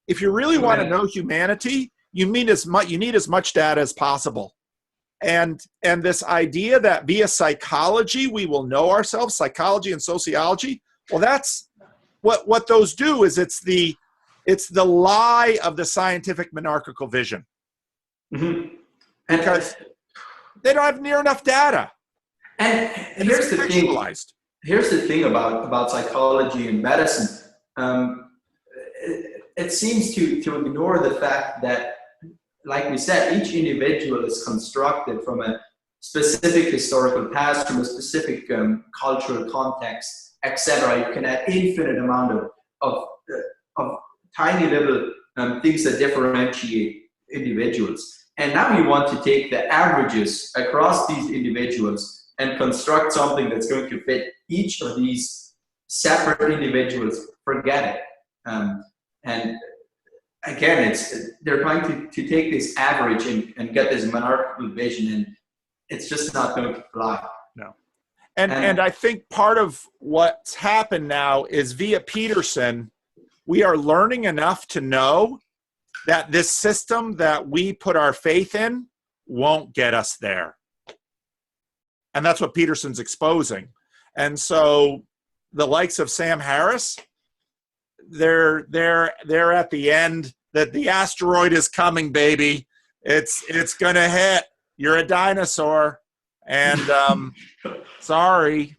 If you really want to know humanity, you need as much data as possible. And this idea that via psychology we will know ourselves, psychology and sociology, well, that's what those do. Is it's the lie of the scientific monarchical vision, because they don't have near enough data. And here's the thing. Here's the thing about psychology and medicine. It seems to ignore the fact that, like we said, each individual is constructed from a specific historical past, from a specific cultural context, etc. You can add infinite amount of tiny little things that differentiate individuals. And now you want to take the averages across these individuals and construct something that's going to fit each of these separate individuals. Forget it. And again, they're trying to take this average and get this monarchical vision, and it's just not going to fly. No. And I think part of what's happened now is via Peterson, we are learning enough to know that this system that we put our faith in won't get us there. And that's what Peterson's exposing. And so the likes of Sam Harris, they're at the end, that the asteroid is coming, baby. It's gonna hit. You're a dinosaur. And sorry,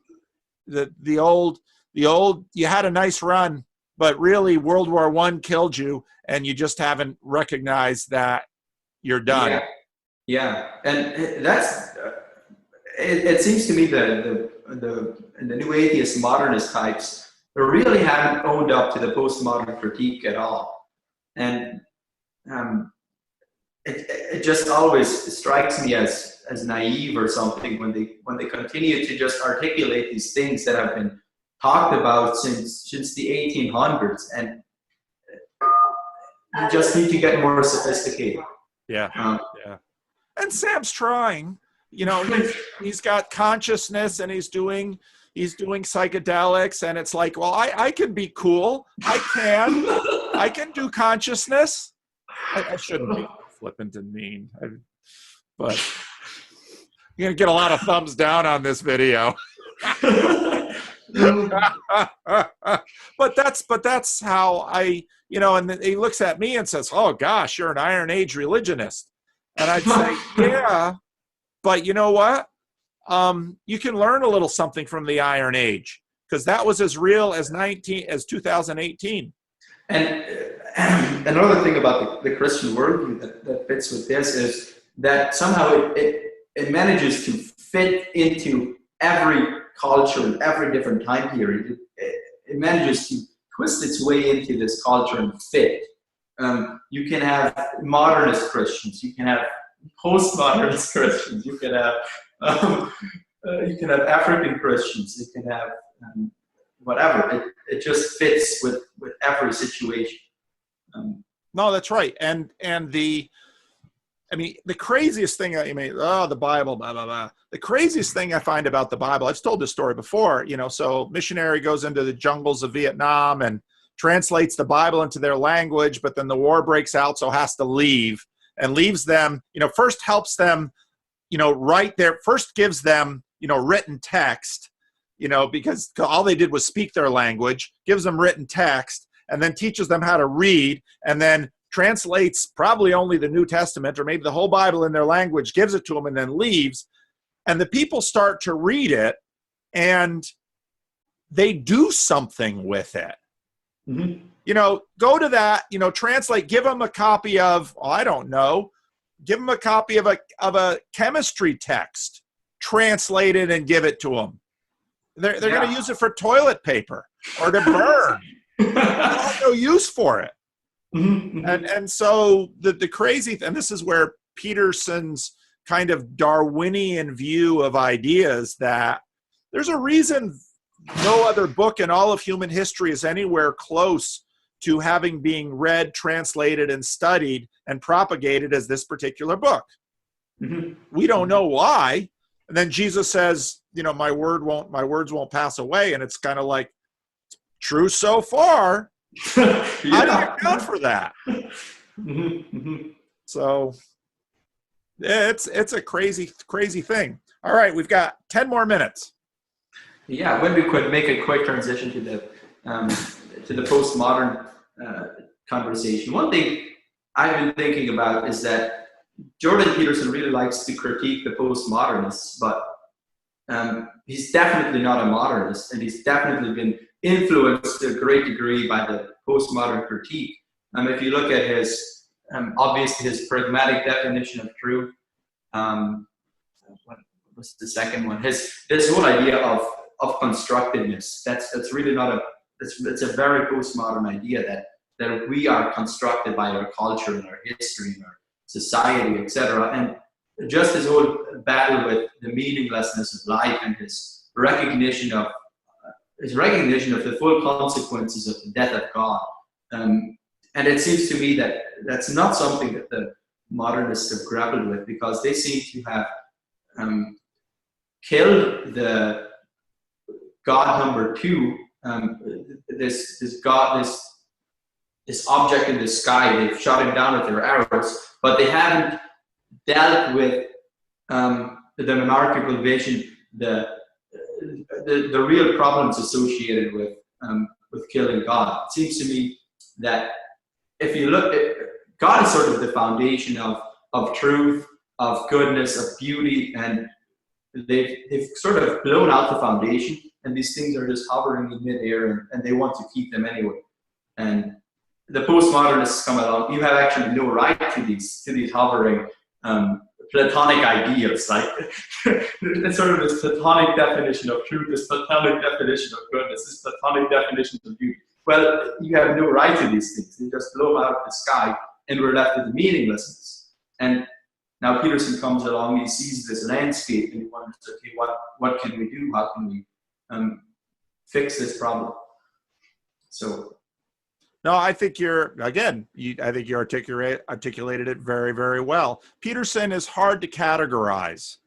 the old you had a nice run, but really World War I killed you, and you just haven't recognized that you're done. Yeah. And that's it seems to me the new atheist modernist types, they really haven't owned up to the postmodern critique at all. And it just always strikes me as naive or something when they continue to just articulate these things that have been talked about since the 1800s, and you just need to get more sophisticated. Yeah. And Sam's trying. You know, he's got consciousness, and he's doing psychedelics, and it's like, well, I can be cool. I can do consciousness. I shouldn't be flippant and mean, but you're gonna get a lot of thumbs down on this video. but that's how and he looks at me and says, "Oh gosh, you're an Iron Age religionist," and I'd say, "Yeah, but you know what? You can learn a little something from the Iron Age, because that was as real as 2018." And another thing about the Christian worldview that fits with this is that somehow it manages to fit into every culture and every different time period. It manages to twist its way into this culture and fit. You can have modernist Christians, you can have postmodernist Christians, you can have African Christians, you can have whatever. It just fits with every situation. No, that's right. And the craziest thing, the Bible, blah, blah, blah. The craziest thing I find about the Bible, I've told this story before, so missionary goes into the jungles of Vietnam and translates the Bible into their language, but then the war breaks out, so has to leave, and leaves them, first helps them, first gives them, written text, because all they did was speak their language, gives them written text, and then teaches them how to read, and then translates probably only the New Testament or maybe the whole Bible in their language, gives it to them, and then leaves. And the people start to read it, and they do something with it. Mm-hmm. Go to that, translate, give them a copy of, give them a copy of a chemistry text, translate it and give it to them. They're going to use it for toilet paper or to burn. They have no use for it. Mm-hmm. And so the crazy, and this is where Peterson's kind of Darwinian view of ideas, that there's a reason no other book in all of human history is anywhere close to having being read, translated, and studied and propagated as this particular book. Mm-hmm. We don't know why. And then Jesus says, my words won't pass away. And it's kind of like, true so far. Yeah. How do you account for that? Mm-hmm. Mm-hmm. So it's a crazy thing. All right, we've got 10 more minutes. Yeah, when we could make a quick transition to the postmodern conversation. One thing I've been thinking about is that Jordan Peterson really likes to critique the postmodernists, but he's definitely not a modernist, and he's definitely been influenced to a great degree by the postmodern critique. If you look at his, obviously his pragmatic definition of truth, what was the second one? This whole idea of constructiveness. That's really not it's a very postmodern idea that we are constructed by our culture and our history and our society, etc. And just his whole battle with the meaninglessness of life and his recognition of the full consequences of the death of God. And it seems to me that that's not something that the modernists have grappled with, because they seem to have killed the God number two, this object in the sky. They've shot him down with their arrows, but they haven't dealt with the monarchical vision, the real problems associated with killing God. It seems to me that if you look at God, is sort of the foundation of truth, of goodness, of beauty, and they've sort of blown out the foundation, and these things are just hovering in midair, and they want to keep them anyway. And the postmodernists come along. You have actually no right to these hovering Platonic ideas, like it's sort of this Platonic definition of truth, this Platonic definition of goodness, this Platonic definition of beauty. Well, you have no right to these things. They just blow them out of the sky, and we're left with the meaninglessness. And now Peterson comes along, he sees this landscape, and he wonders, okay, what can we do? How can we fix this problem? So, no, I think I think you articulated it very, very well. Peterson is hard to categorize.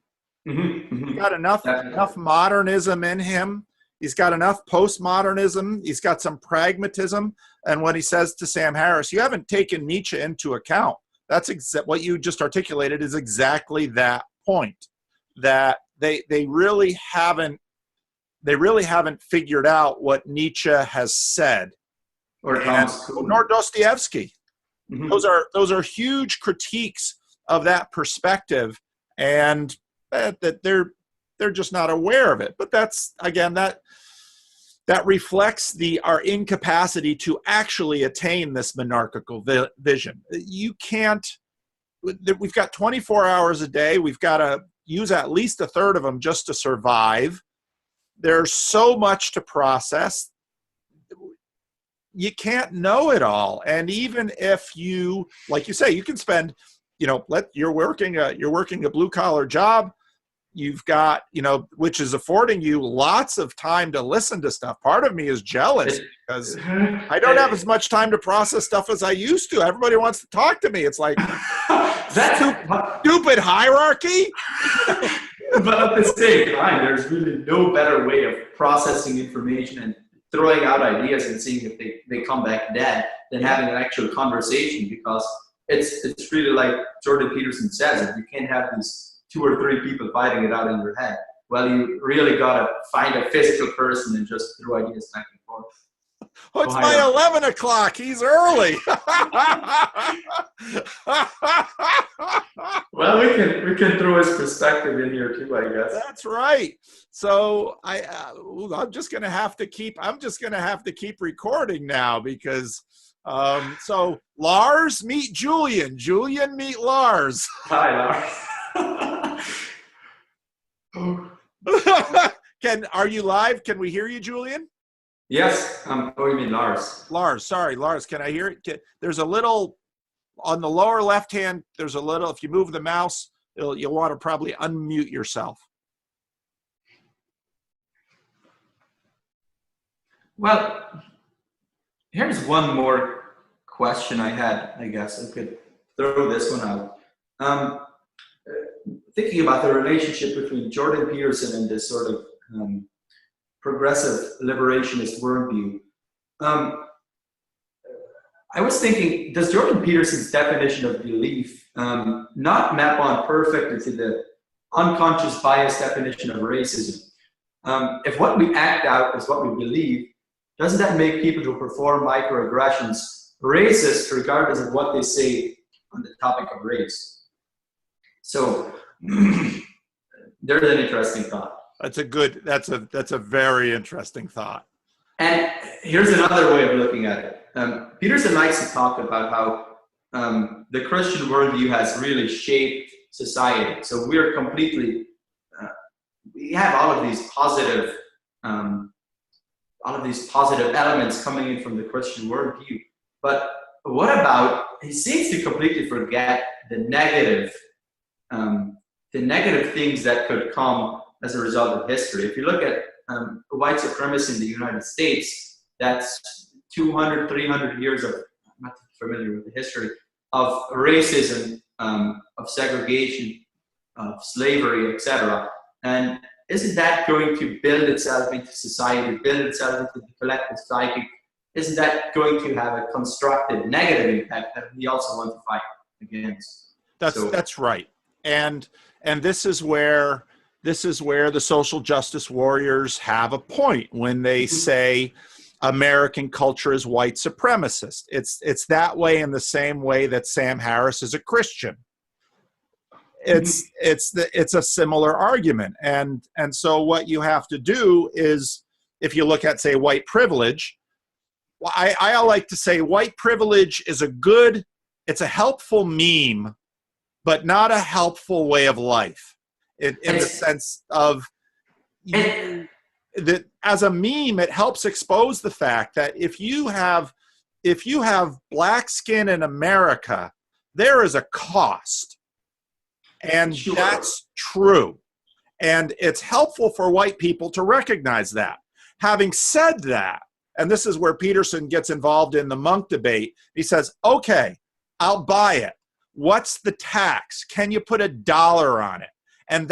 Mm-hmm, mm-hmm. He's got enough modernism in him. He's got enough postmodernism. He's got some pragmatism. And when he says to Sam Harris, you haven't taken Nietzsche into account, that's what you just articulated is exactly that point, that they really haven't figured out what Nietzsche has said, nor Dostoevsky. Mm-hmm. Those are huge critiques of that perspective, and that they're just not aware of it. But that's, again, that reflects our incapacity to actually attain this monarchical vision. You can't. We've got 24 hours a day. We've got to use at least a third of them just to survive. There's so much to process. You can't know it all. And even if you, like you say, you can spend, you're working a blue collar job. You've got, which is affording you lots of time to listen to stuff. Part of me is jealous because I don't have as much time to process stuff as I used to. Everybody wants to talk to me. It's like, stupid hierarchy. But at the same time, there's really no better way of processing information and throwing out ideas and seeing if they come back dead than having an actual conversation, because it's really like Jordan Peterson says, if you can't have these 2 or 3 people fighting it out in your head, well, you really got to find a physical person and just throw ideas back and forth. Oh, it's my 11 o'clock. He's early. Well, we can throw his perspective in here too, I guess. That's right. So I'm just gonna have to keep recording now, because so Lars, meet Julian. Julian, meet Lars. Hi, Lars. Are you live? Can we hear you, Julian? Yes, you mean Lars. Lars, sorry, Lars. Can I hear it? There's a little on the lower left hand, there's a little, if you move the mouse, you'll want to probably unmute yourself. Well, here's one more question I had. I guess I could throw this one out. Thinking about the relationship between Jordan Peterson and this sort of progressive liberationist worldview. I was thinking, does Jordan Peterson's definition of belief not map on perfectly to the unconscious bias definition of racism? If what we act out is what we believe, doesn't that make people who perform microaggressions racist regardless of what they say on the topic of race? So there's an interesting thought. That's a very interesting thought. And here's another way of looking at it. Peterson likes to talk about how the Christian worldview has really shaped society. So we're completely, we have all of these positive elements coming in from the Christian worldview. But what about, he seems to completely forget the negative things that could come as a result of history. If you look at white supremacy in the United States, that's 200, 300 years of, I'm not familiar with the history, of racism, of segregation, of slavery, etc. And isn't that going to build itself into society, build itself into the collective psyche? Isn't that going to have a constructive negative impact that we also want to fight against? That's right. And this is where the social justice warriors have a point when they say American culture is white supremacist. It's that way in the same way that Sam Harris is a Christian. It's a similar argument. And so what you have to do is, if you look at, say, white privilege, I like to say white privilege is it's a helpful meme, but not a helpful way of life. In the sense of that as a meme, it helps expose the fact that if you have black skin in America, there is a cost. And sure, that's true. And it's helpful for white people to recognize that. Having said that, and this is where Peterson gets involved in the monk debate, he says, okay, I'll buy it. What's the tax? Can you put $1 on it? And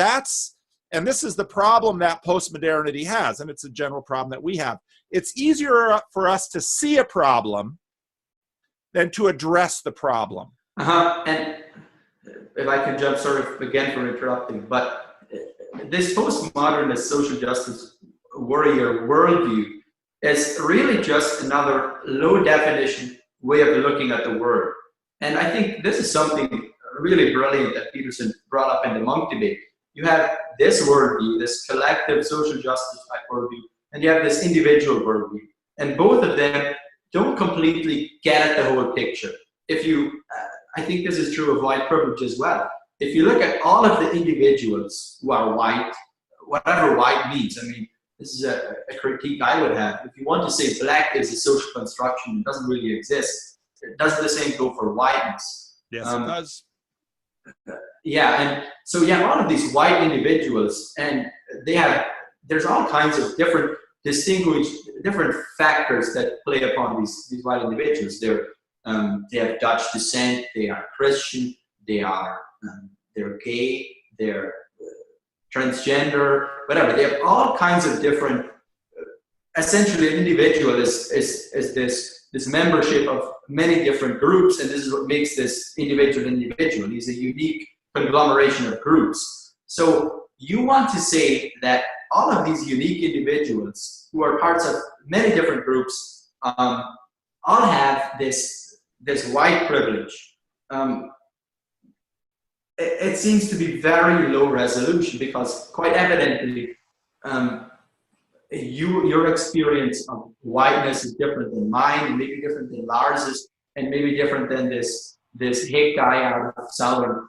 this is the problem that postmodernity has, and it's a general problem that we have. It's easier for us to see a problem than to address the problem. And if I can jump sort of again for interrupting, but this postmodernist social justice warrior worldview is really just another low definition way of looking at the word. And I think this is something really brilliant that Peterson brought up in the monk debate. You have this worldview, this collective social justice type worldview, and you have this individual worldview. And both of them don't completely get at the whole picture. If you, I think this is true of white privilege as well. If you look at all of the individuals who are white, whatever white means, I mean, this is a critique I would have. If you want to say black is a social construction, it doesn't really exist. Does the same go for whiteness? Yes, it does. Yeah, and so you have all of these white individuals, and there's all kinds of different factors that play upon these white individuals. They have Dutch descent, they are Christian, they're gay, they're transgender, whatever. They have all kinds of different. Essentially, an individual is this membership of many different groups, and this is what makes this individual an individual. He's a unique conglomeration of groups. So you want to say that all of these unique individuals who are parts of many different groups all have this white privilege. It seems to be very low resolution, because quite evidently your experience of whiteness is different than mine, and maybe different than Lars's, and maybe different than this hick guy out of Southern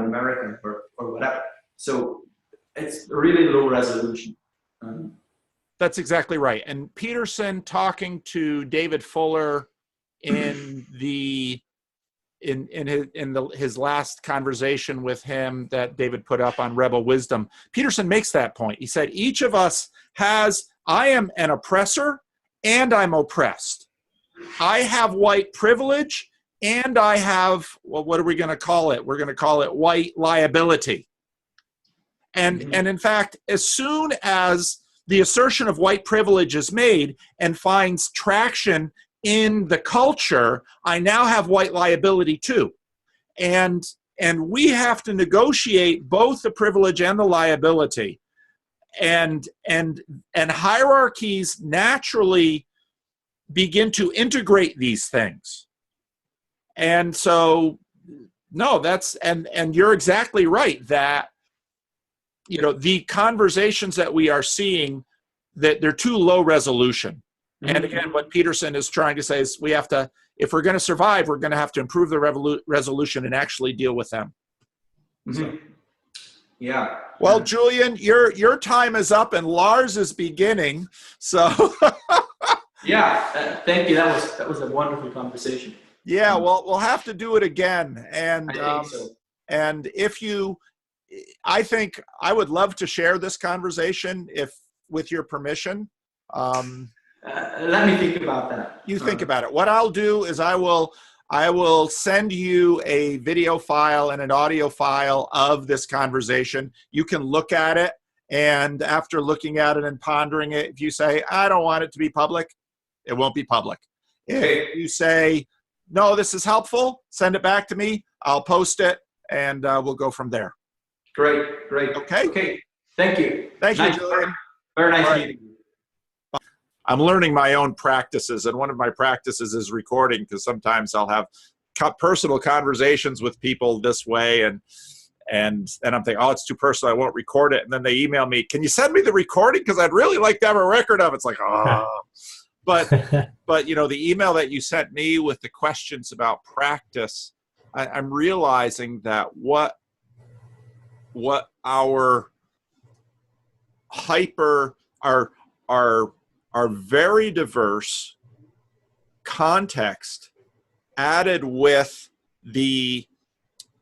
America or whatever. So it's really low resolution. That's exactly right. And Peterson, talking to David Fuller in the his last conversation with him that David put up on Rebel Wisdom, Peterson makes that point. He said, each of us I am an oppressor and I'm oppressed. I have white privilege and I have, well, what are we going to call it? We're going to call it white liability. And in fact, as soon as the assertion of white privilege is made and finds traction in the culture, I now have white liability too. And we have to negotiate both the privilege and the liability. And hierarchies naturally begin to integrate these things. And so, no, and you're exactly right that, the conversations that we are seeing, that they're too low resolution. And again, what Peterson is trying to say is we have to, if we're going to survive, we're going to have to improve the resolution and actually deal with them. So. Yeah. Well, Julian, your time is up and Lars is beginning. So. Yeah. Thank you. That was a wonderful conversation. Yeah. Well, we'll have to do it again. And I think so. And I think I would love to share this conversation with your permission. Let me think about that. You think about it. What I'll do is I will send you a video file and an audio file of this conversation. You can look at it, and after looking at it and pondering it, if you say, I don't want it to be public, it won't be public. If you say, no, this is helpful, send it back to me. I'll post it, and we'll go from there. Great. Okay. Thank you. Thank you, Julian. Very nice meeting you. I'm learning my own practices, and one of my practices is recording, because sometimes I'll have personal conversations with people this way, and I'm thinking, oh, it's too personal, I won't record it. And then they email me, can you send me the recording? Because I'd really like to have a record of it. It's like, oh. But the email that you sent me with the questions about practice, I'm realizing that what our our very diverse context added with the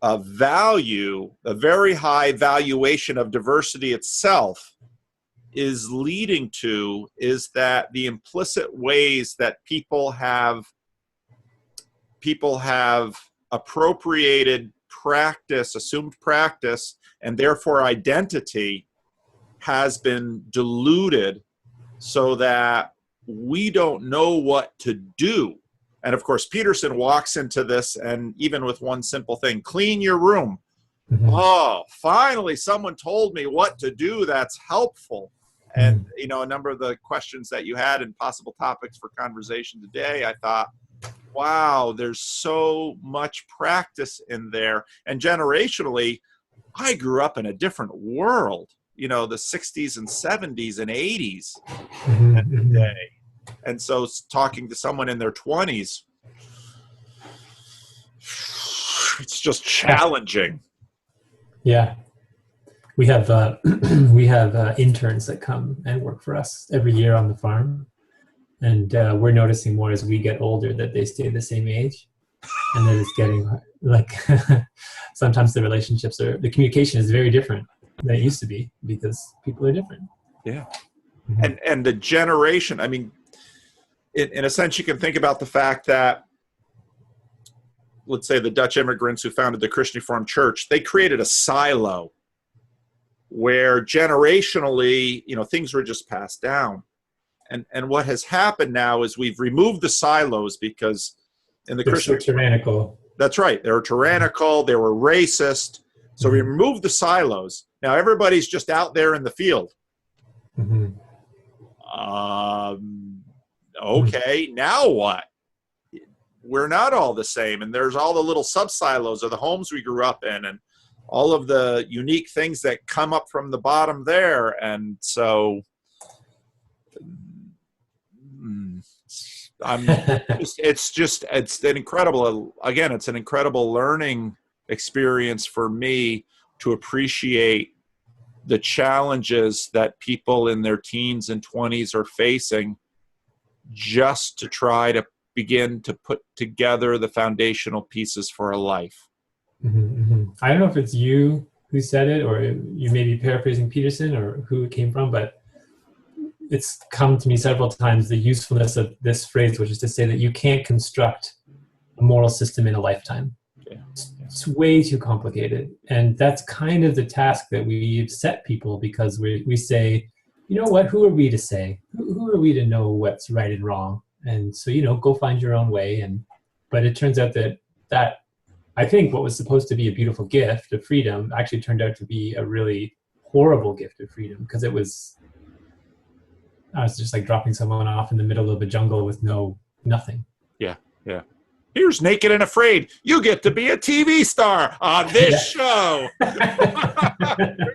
value, a very high valuation of diversity itself, is leading to is that the implicit ways that people have appropriated practice, assumed practice, and therefore identity has been diluted so that we don't know what to do. And of course, Peterson walks into this, and even with one simple thing, clean your room. Mm-hmm. Oh, finally, someone told me what to do that's helpful. And, a number of the questions that you had and possible topics for conversation today, I thought, wow, there's so much practice in there. And generationally, I grew up in a different world, the 60s and 70s and 80s at the day. And so talking to someone in their 20s, it's just challenging. Yeah. We have interns that come and work for us every year on the farm. And we're noticing more as we get older that they stay the same age. And that it's getting like, sometimes the communication is very different than it used to be because people are different. Yeah. Mm-hmm. And the generation, I mean, in a sense, you can think about the fact that, let's say the Dutch immigrants who founded the Christian Reformed Church, they created a silo where generationally, things were just passed down. And what has happened now is we've removed the silos because in the Christian... They're tyrannical. That's right. They were tyrannical. They were racist. So we removed the silos. Now everybody's just out there in the field. Mm-hmm. Okay, now what? We're not all the same. And there's all the little sub-silos of the homes we grew up in and all of the unique things that come up from the bottom there. And so it's an incredible, again, it's an incredible learning experience for me to appreciate the challenges that people in their teens and 20s are facing just to try to begin to put together the foundational pieces for a life. I don't know if it's you who said it, or you may be paraphrasing Peterson, or who it came from, but it's come to me several times, the usefulness of this phrase, which is to say that you can't construct a moral system in a lifetime. It's way too complicated. And that's kind of the task that we've set people, because we say, you know what, who are we to say? Who are we to know what's right and wrong? And so, go find your own way. But it turns out that I think what was supposed to be a beautiful gift of freedom actually turned out to be a really horrible gift of freedom, because I was just like dropping someone off in the middle of a jungle with nothing. Yeah. Here's Naked and Afraid. You get to be a TV star on this show.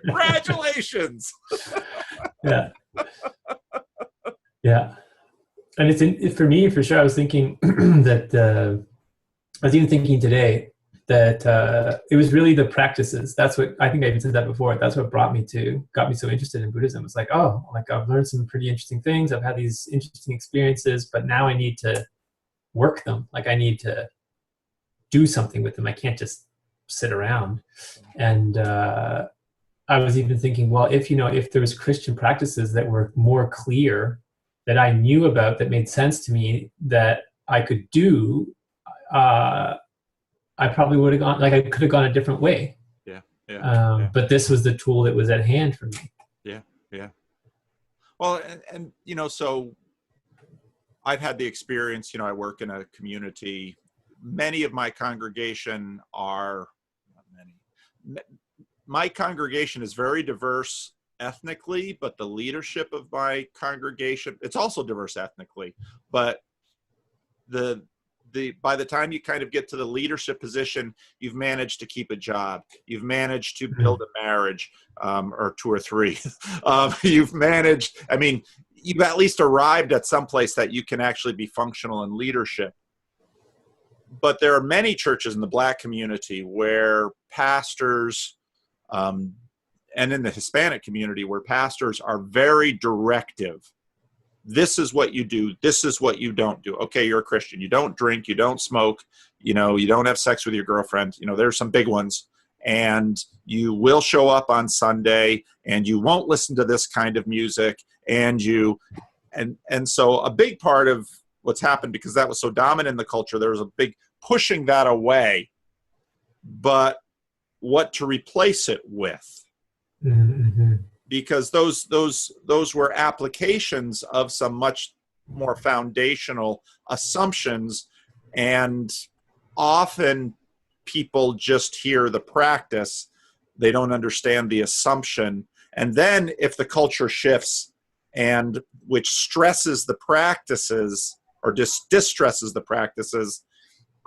Congratulations. Yeah. And it's for me, for sure. I was thinking that I was even thinking today that it was really the practices. That's what I think I even said that before. That's what got me so interested in Buddhism. It's like, I've learned some pretty interesting things. I've had these interesting experiences, but now I need to work them. Like, I need to do something with them. I can't just sit around. And I was even thinking, well, if there was Christian practices that were more clear, that I knew about, that made sense to me, that I could do, I probably would have gone, I could have gone a different way. Yeah. But this was the tool that was at hand for me. Yeah. Well, and so I've had the experience, I work in a community. Many of my congregation my congregation is very diverse ethnically, but the leadership of my congregation, it's also diverse ethnically, but by the time you kind of get to the leadership position, you've managed to keep a job. You've managed to build a marriage, or two or three. You've at least arrived at some place that you can actually be functional in leadership. But there are many churches in the Black community where pastors, and in the Hispanic community, where pastors are very directive. This is what you do. This is what you don't do. Okay, you're a Christian. You don't drink. You don't smoke. You don't have sex with your girlfriend. There's some big ones. And you will show up on Sunday, and you won't listen to this kind of music. And so a big part of what's happened, because that was so dominant in the culture, there was a big pushing that away. But what to replace it with? Mm-hmm. Because those were applications of some much more foundational assumptions, and often people just hear the practice, they don't understand the assumption. And then if the culture shifts, and which stresses the practices or distresses the practices,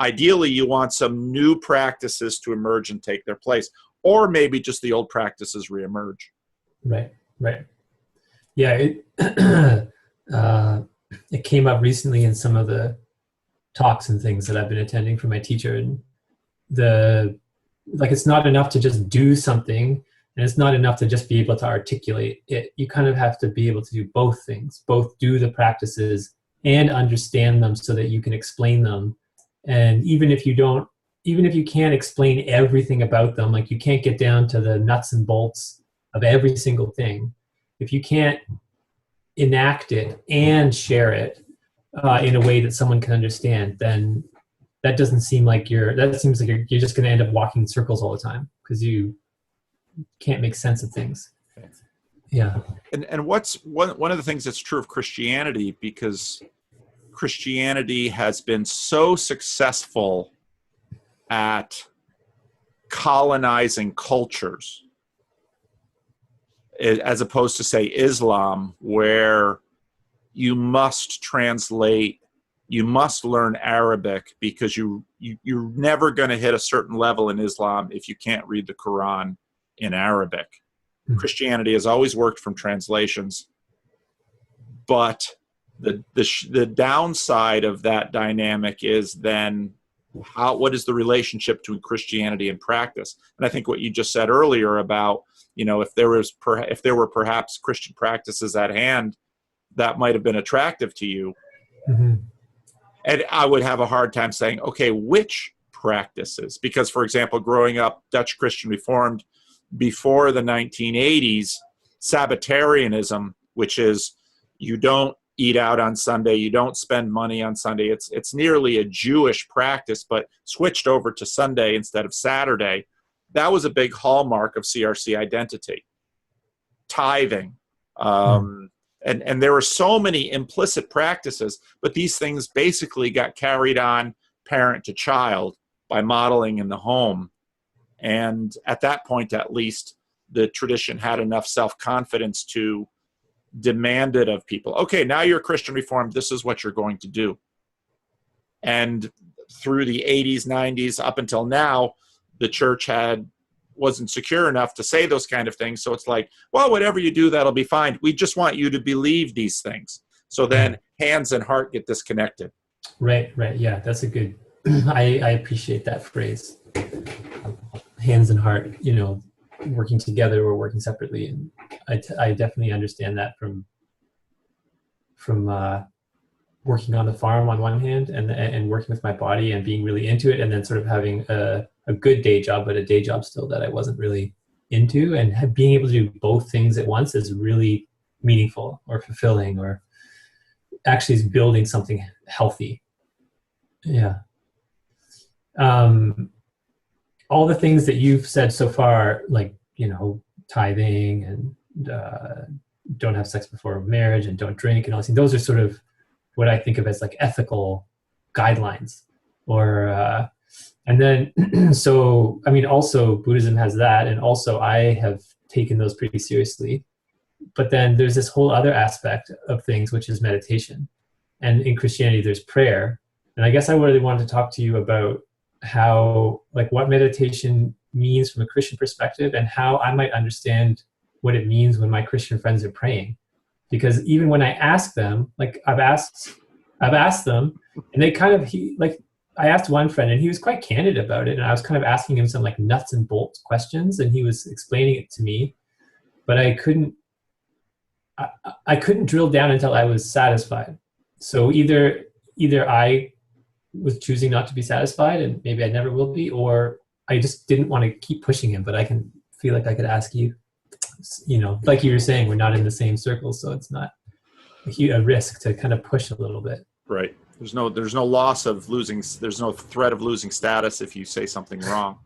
ideally you want some new practices to emerge and take their place, or maybe just the old practices reemerge. Right. Yeah, it came up recently in some of the talks and things that I've been attending from my teacher, and it's not enough to just do something, and it's not enough to just be able to articulate it. You kind of have to be able to do both things, both do the practices and understand them so that you can explain them. And even if you can't explain everything about them, like you can't get down to the nuts and bolts of every single thing, if you can't enact it and share it in a way that someone can understand, then that seems like you're just going to end up walking in circles all the time, because you can't make sense of things. Yeah. And what's one of the things that's true of Christianity, because Christianity has been so successful at colonizing cultures, as opposed to, say, Islam, where you must translate, you must learn Arabic, because you're never going to hit a certain level in Islam if you can't read the Quran in Arabic. Mm-hmm. Christianity has always worked from translations, but the downside of that dynamic is then what is the relationship between Christianity and practice? And I think what you just said earlier about, if there were perhaps Christian practices at hand that might have been attractive to you, mm-hmm. And I would have a hard time saying, okay, which practices? Because, for example, growing up Dutch Christian Reformed before the 1980s, Sabbatarianism, which is you don't eat out on Sunday, you don't spend money on Sunday. It's nearly a Jewish practice, but switched over to Sunday instead of Saturday. That was a big hallmark of CRC identity. Tithing. And there were so many implicit practices, but these things basically got carried on parent to child by modeling in the home. And at that point, at least, the tradition had enough self-confidence to demand it of people. Okay, now you're Christian Reformed, this is what you're going to do. And through the 80s, 90s, up until now, the church wasn't secure enough to say those kind of things. So it's like, well, whatever you do, that'll be fine. We just want you to believe these things. So then hands and heart get disconnected. Right. Yeah, that's a good, I appreciate that phrase. Hands and heart, working together or working separately. And I definitely understand that from working on the farm on one hand and working with my body and being really into it, and then sort of having a good day job, but a day job still that I wasn't really into, and being able to do both things at once is really meaningful or fulfilling, or actually is building something healthy. Yeah. All the things that you've said so far, like, tithing and don't have sex before marriage and don't drink and all these things, those are sort of what I think of as like ethical guidelines. Or and then so I mean, also Buddhism has that, and also I have taken those pretty seriously. But then there's this whole other aspect of things, which is meditation. And in Christianity there's prayer. And I guess I really wanted to talk to you about how, like, what meditation means from a Christian perspective, and how I might understand what it means when my Christian friends are praying. Because even when I ask them, like I've asked them, and they kind of, I asked one friend and he was quite candid about it, and I was kind of asking him some like nuts and bolts questions, and he was explaining it to me, but I couldn't drill down until I was satisfied. So either I was choosing not to be satisfied, and maybe I never will be, or I just didn't want to keep pushing him. But I can feel like I could ask you, like you were saying, we're not in the same circle, so it's not a risk to kind of push a little bit. Right. There's no loss of losing. There's no threat of losing status if you say something wrong.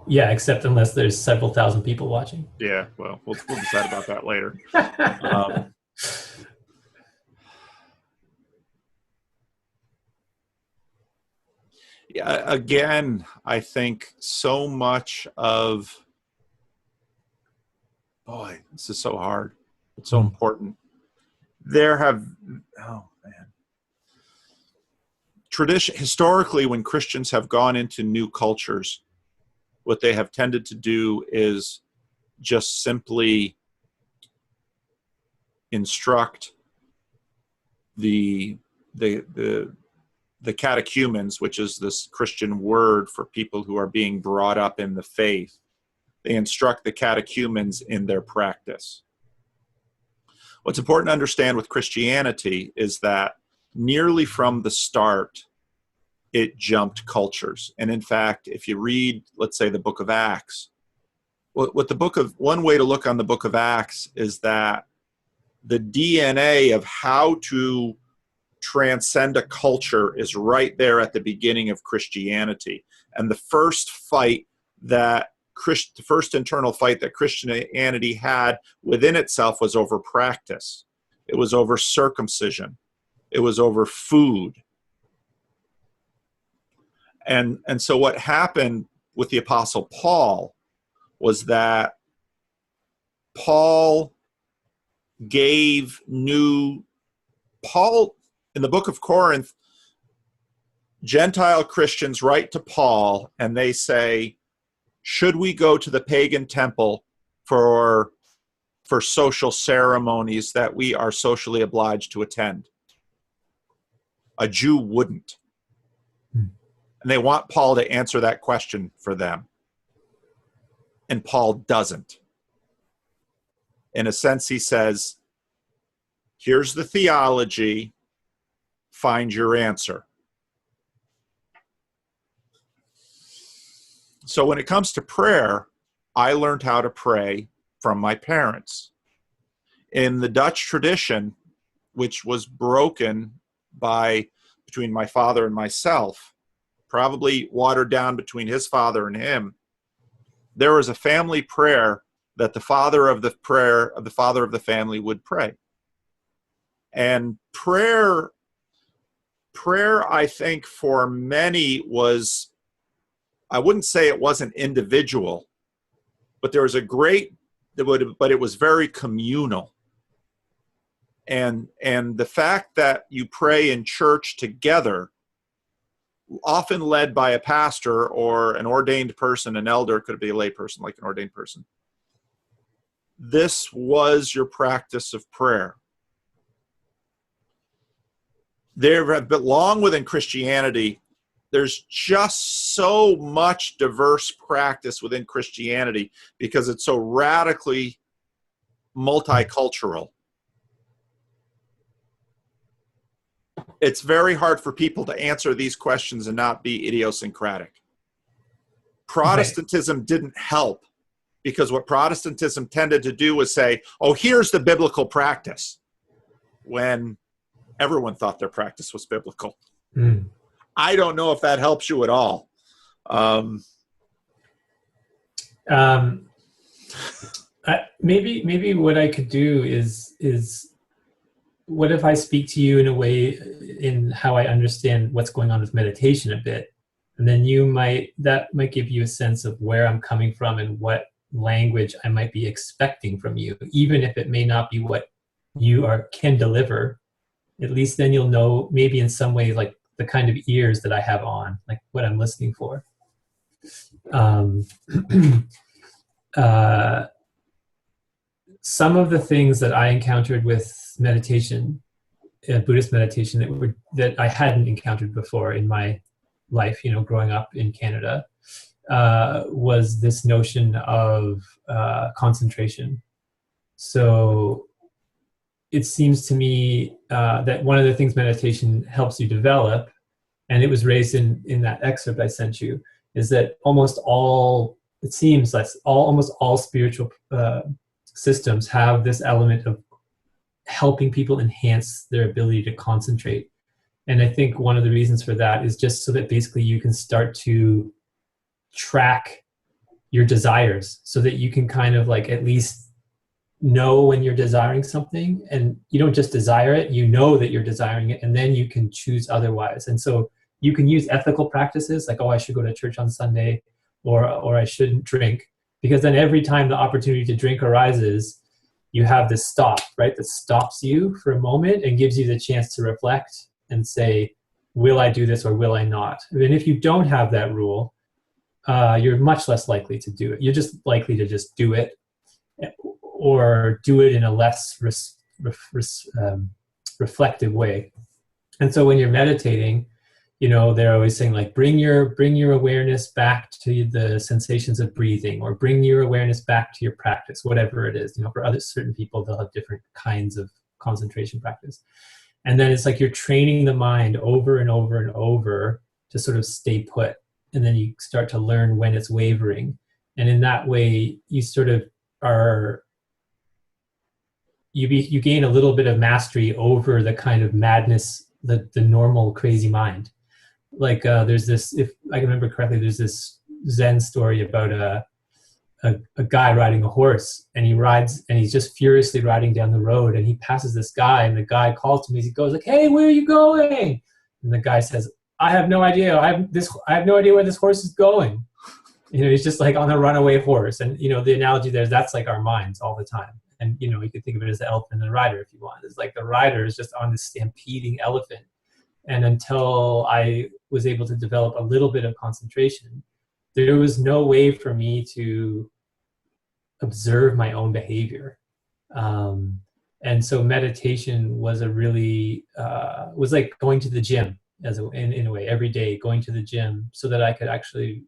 Yeah, except unless there's several thousand people watching. Yeah. Well, we'll decide about that later. Yeah, again, I think so much of, boy, this is so hard. It's so important. Historically, when Christians have gone into new cultures, what they have tended to do is just simply instruct the catechumens, which is this Christian word for people who are being brought up in the faith. They instruct the catechumens in their practice. What's important to understand with Christianity is that nearly from the start, it jumped cultures. And in fact, if you read, let's say, the book of Acts, one way to look on the book of Acts is that the DNA of how to transcend a culture is right there at the beginning of Christianity. And the first internal fight that Christianity had within itself was over practice. It was over circumcision. It was over food. And so what happened with the Apostle Paul was that Paul in the book of Corinth, Gentile Christians write to Paul and they say, should we go to the pagan temple for social ceremonies that we are socially obliged to attend? A Jew wouldn't. And they want Paul to answer that question for them. And Paul doesn't. In a sense, he says, here's the theology, find your answer. So when it comes to prayer, I learned how to pray from my parents. In the Dutch tradition, which was broken between my father and myself, probably watered down between his father and him, there was a family prayer that the father of the family would pray. And prayer, I think for many was, I wouldn't say it wasn't individual, but there was but it was very communal. And the fact that you pray in church together, often led by a pastor or an ordained person, an elder, could be a lay person like an ordained person. This was your practice of prayer. Along within Christianity, there's just so much diverse practice within Christianity because it's so radically multicultural. It's very hard for people to answer these questions and not be idiosyncratic. Protestantism didn't help because what Protestantism tended to do was say, oh, here's the biblical practice, when everyone thought their practice was biblical. I don't know if that helps you at all. Maybe what I could do is what if I speak to you in a way in how I understand what's going on with meditation a bit, and then that might give you a sense of where I'm coming from and what language I might be expecting from you, even if it may not be what you can deliver. At least then you'll know maybe in some way like the kind of ears that I have on, like what I'm listening for. Some of the things that I encountered with meditation, Buddhist meditation, that I hadn't encountered before in my life, growing up in Canada, was this notion of concentration. So it seems to me that one of the things meditation helps you develop, and it was raised in that excerpt I sent you, is that almost all spiritual systems have this element of helping people enhance their ability to concentrate. And I think one of the reasons for that is just so that basically you can start to track your desires, so that you can kind of like at least know when you're desiring something, and you don't just desire it, you know that you're desiring it, and then you can choose otherwise. And so you can use ethical practices like, oh, I should go to church on Sunday, or I shouldn't drink, because then every time the opportunity to drink arises, you have this stop, right? That stops you for a moment and gives you the chance to reflect and say, will I do this or will I not? And if you don't have that rule, you're much less likely to do it. You're just likely to just do it, or do it in a less reflective way. And so when you're meditating, they're always saying like, bring your awareness back to the sensations of breathing, or bring your awareness back to your practice, whatever it is. For certain people, they'll have different kinds of concentration practice. And then it's like you're training the mind over and over and over to sort of stay put. And then you start to learn when it's wavering. And in that way, you sort of you gain a little bit of mastery over the kind of madness, the normal crazy mind. Like there's this, if I can remember correctly, there's this Zen story about a guy riding a horse, and he's just furiously riding down the road, and he passes this guy, and the guy calls to him, he goes like, hey, where are you going? And the guy says, I have no idea. I have no idea where this horse is going. He's just like on a runaway horse. And, the analogy there is that's like our minds all the time. And, you could think of it as the elephant and the rider if you want. It's like the rider is just on this stampeding elephant. And until I was able to develop a little bit of concentration, there was no way for me to observe my own behavior. And so meditation was was like going to the gym, in a way, every day, going to the gym, so that I could actually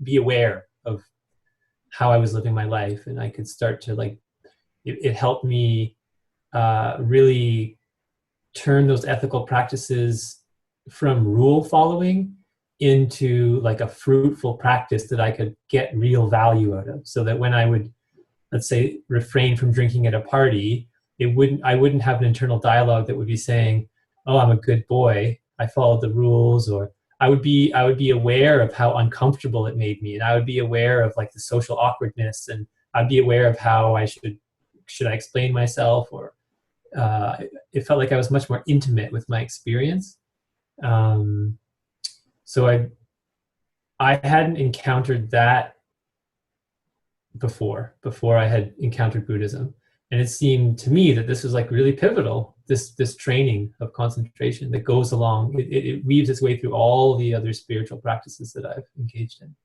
be aware of how I was living my life, and I could start to it helped me really turn those ethical practices from rule following into like a fruitful practice that I could get real value out of, so that when I would, let's say, refrain from drinking at a party, I wouldn't have an internal dialogue that would be saying, oh, I'm a good boy, I followed the rules, or I would be aware of how uncomfortable it made me, and I would be aware of like the social awkwardness, and I'd be aware of how should I explain myself, or it felt like I was much more intimate with my experience. So I hadn't encountered that before I had encountered Buddhism. And it seemed to me that this was like really pivotal, this training of concentration that goes along, it weaves its way through all the other spiritual practices that I've engaged in.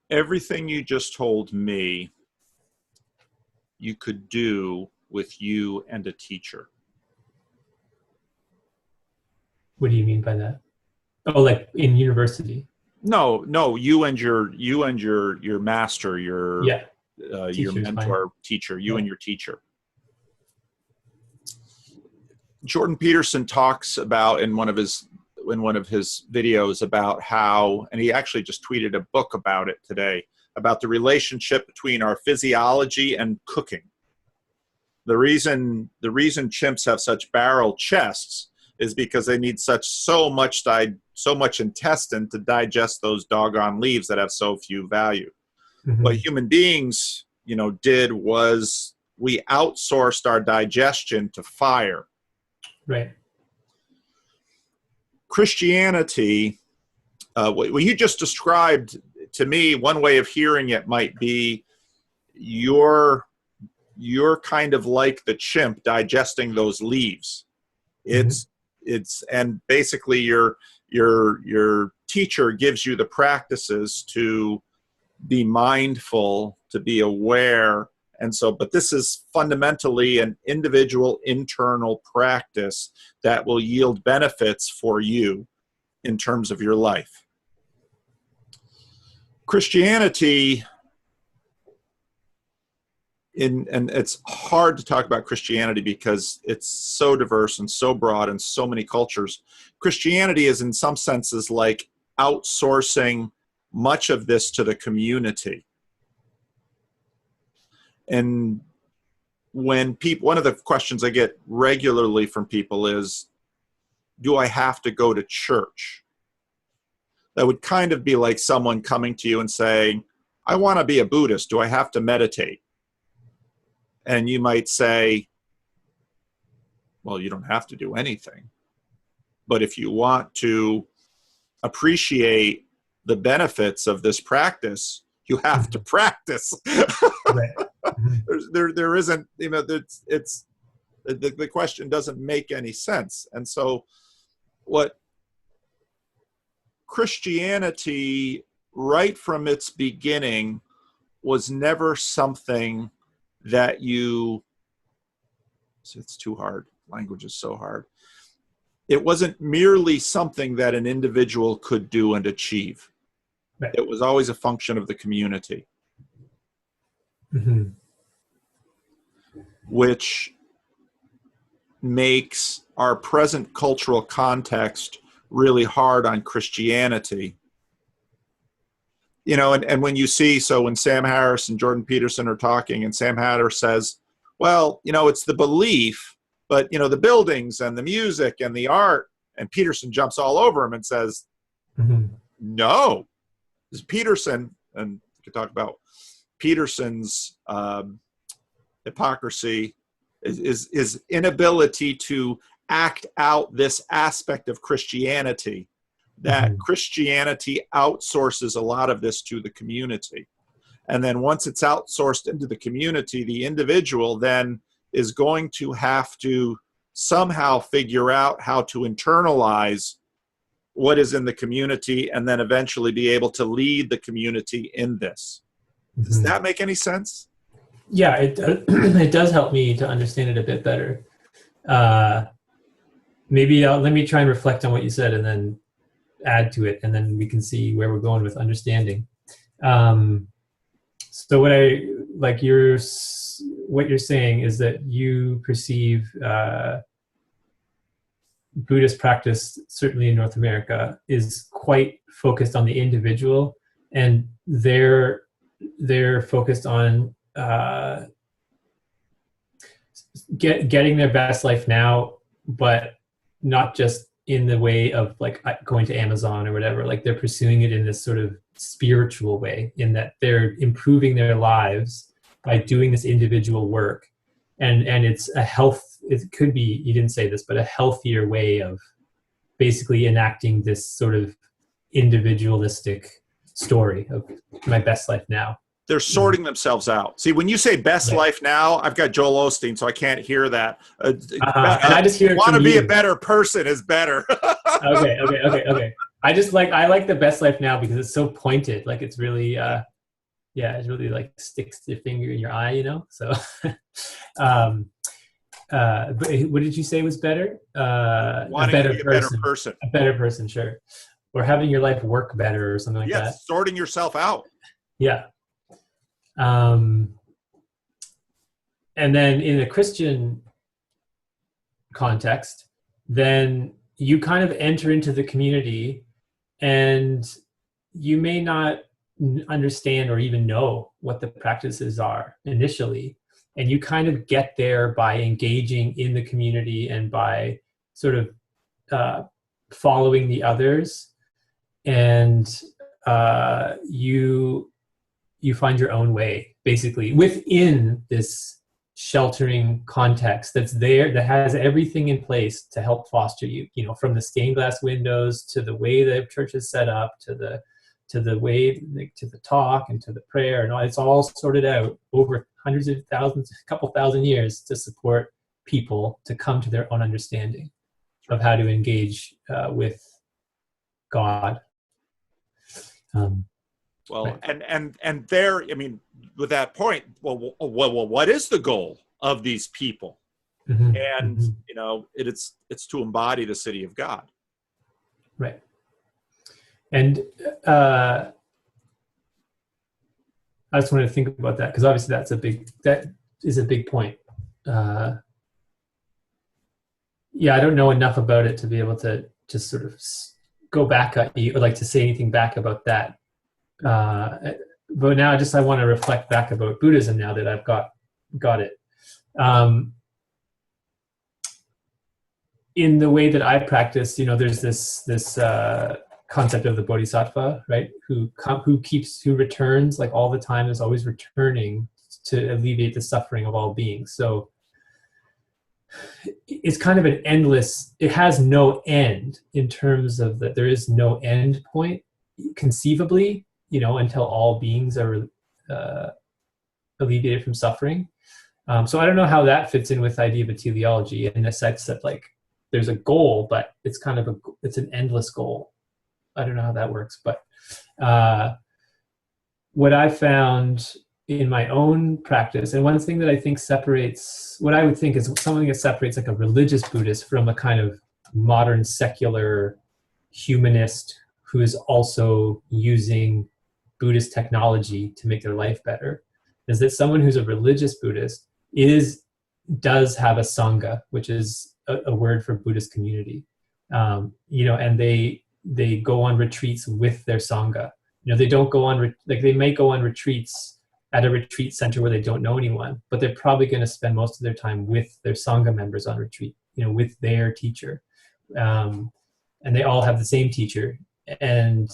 Everything you just told me, you could do with you and a teacher. What do you mean by that? Oh, like in university? No, you and your master, your mentor, teacher, you and your teacher. Jordan Peterson talks about in one of his videos about how, and he actually just tweeted a book about it today, about the relationship between our physiology and cooking. The reason chimps have such barrel chests is because they need so much intestine to digest those doggone leaves that have so few value. Mm-hmm. What human beings, did was we outsourced our digestion to fire. Right. Christianity, what you just described, to me, one way of hearing it might be you're kind of like the chimp digesting those leaves. And basically your teacher gives you the practices to be mindful, to be aware. And so, but this is fundamentally an individual internal practice that will yield benefits for you in terms of your life. Christianity, and it's hard to talk about Christianity because it's so diverse and so broad and so many cultures. Christianity is in some senses like outsourcing much of this to the community. And when one of the questions I get regularly from people is, do I have to go to church? That would kind of be like someone coming to you and saying, I want to be a Buddhist. Do I have to meditate? And you might say, well, you don't have to do anything. But if you want to appreciate the benefits of this practice, you have to practice. Right. There isn't, it's the question doesn't make any sense. And so what Christianity, right from its beginning, was never something that it's too hard. Language is so hard. It wasn't merely something that an individual could do and achieve. Right. It was always a function of the community. Mm-hmm. Which makes our present cultural context really hard on Christianity. And when you see, so when Sam Harris and Jordan Peterson are talking, and Sam Harris says, well, it's the belief, but, the buildings and the music and the art, and Peterson jumps all over him and says, mm-hmm. No. This Peterson, and we could talk about Peterson's hypocrisy, is inability to act out this aspect of Christianity, that mm-hmm. Christianity outsources a lot of this to the community. And then once it's outsourced into the community, the individual then is going to have to somehow figure out how to internalize what is in the community and then eventually be able to lead the community in this. Mm-hmm. Does that make any sense? Yeah, it does help me to understand it a bit better. Maybe let me try and reflect on what you said and then add to it, and then we can see where we're going with understanding. So what you're saying is that you perceive Buddhist practice, certainly in North America, is quite focused on the individual, and they're focused on getting their best life now, but not just in the way of like going to Amazon or whatever. Like they're pursuing it in this sort of spiritual way, in that they're improving their lives by doing this individual work, and it's a health. It could be, you didn't say this, but a healthier way of basically enacting this sort of individualistic story of my best life now. They're sorting themselves out. See, when you say best life now, I've got Joel Osteen, so I can't hear that. And I just hear want to be a better person is better. Okay. I like the best life now because it's so pointed. Like it's really, it's really like sticks your finger in your eye, you know? So, but what did you say was better? A better person. A better person, sure. Or having your life work better or something like that. Yes, sorting yourself out. Yeah. And then in a Christian context, then you kind of enter into the community and you may not understand or even know what the practices are initially. And you kind of get there by engaging in the community and by sort of following the others. And you find your own way, basically, within this sheltering context that's there, that has everything in place to help foster you, you know, from the stained glass windows to the way the church is set up, to the way, to the talk and to the prayer, and all, it's all sorted out over hundreds of thousands, a couple thousand years to support people to come to their own understanding of how to engage with God. Well, and there, I mean, with that point, well, what is the goal of these people? Mm-hmm. And mm-hmm. you know, it's to embody the city of God, right? And I just wanted to think about that because obviously that is a big point. I don't know enough about it to be able to just sort of go back at you or like to say anything back about that. But now I want to reflect back about Buddhism now that I've got it. In the way that I practice, you know, there's this concept of the bodhisattva, right? Who returns like all the time, is always returning to alleviate the suffering of all beings. So it's kind of an endless, it has no end in terms of that there is no end point conceivably, you know, until all beings are alleviated from suffering. So I don't know how that fits in with the idea of a teleology in the sense that like there's a goal, but it's kind of it's an endless goal. I don't know how that works, but what I found in my own practice, and one thing that I think separates, what I would think is something that separates like a religious Buddhist from a kind of modern secular humanist who is also using Buddhist technology to make their life better, is that someone who's a religious Buddhist does have a sangha, which is a word for Buddhist community, you know, and they go on retreats with their sangha. You know, they don't go on they may go on retreats at a retreat center where they don't know anyone, but they're probably going to spend most of their time with their sangha members on retreat, you know, with their teacher, and they all have the same teacher. And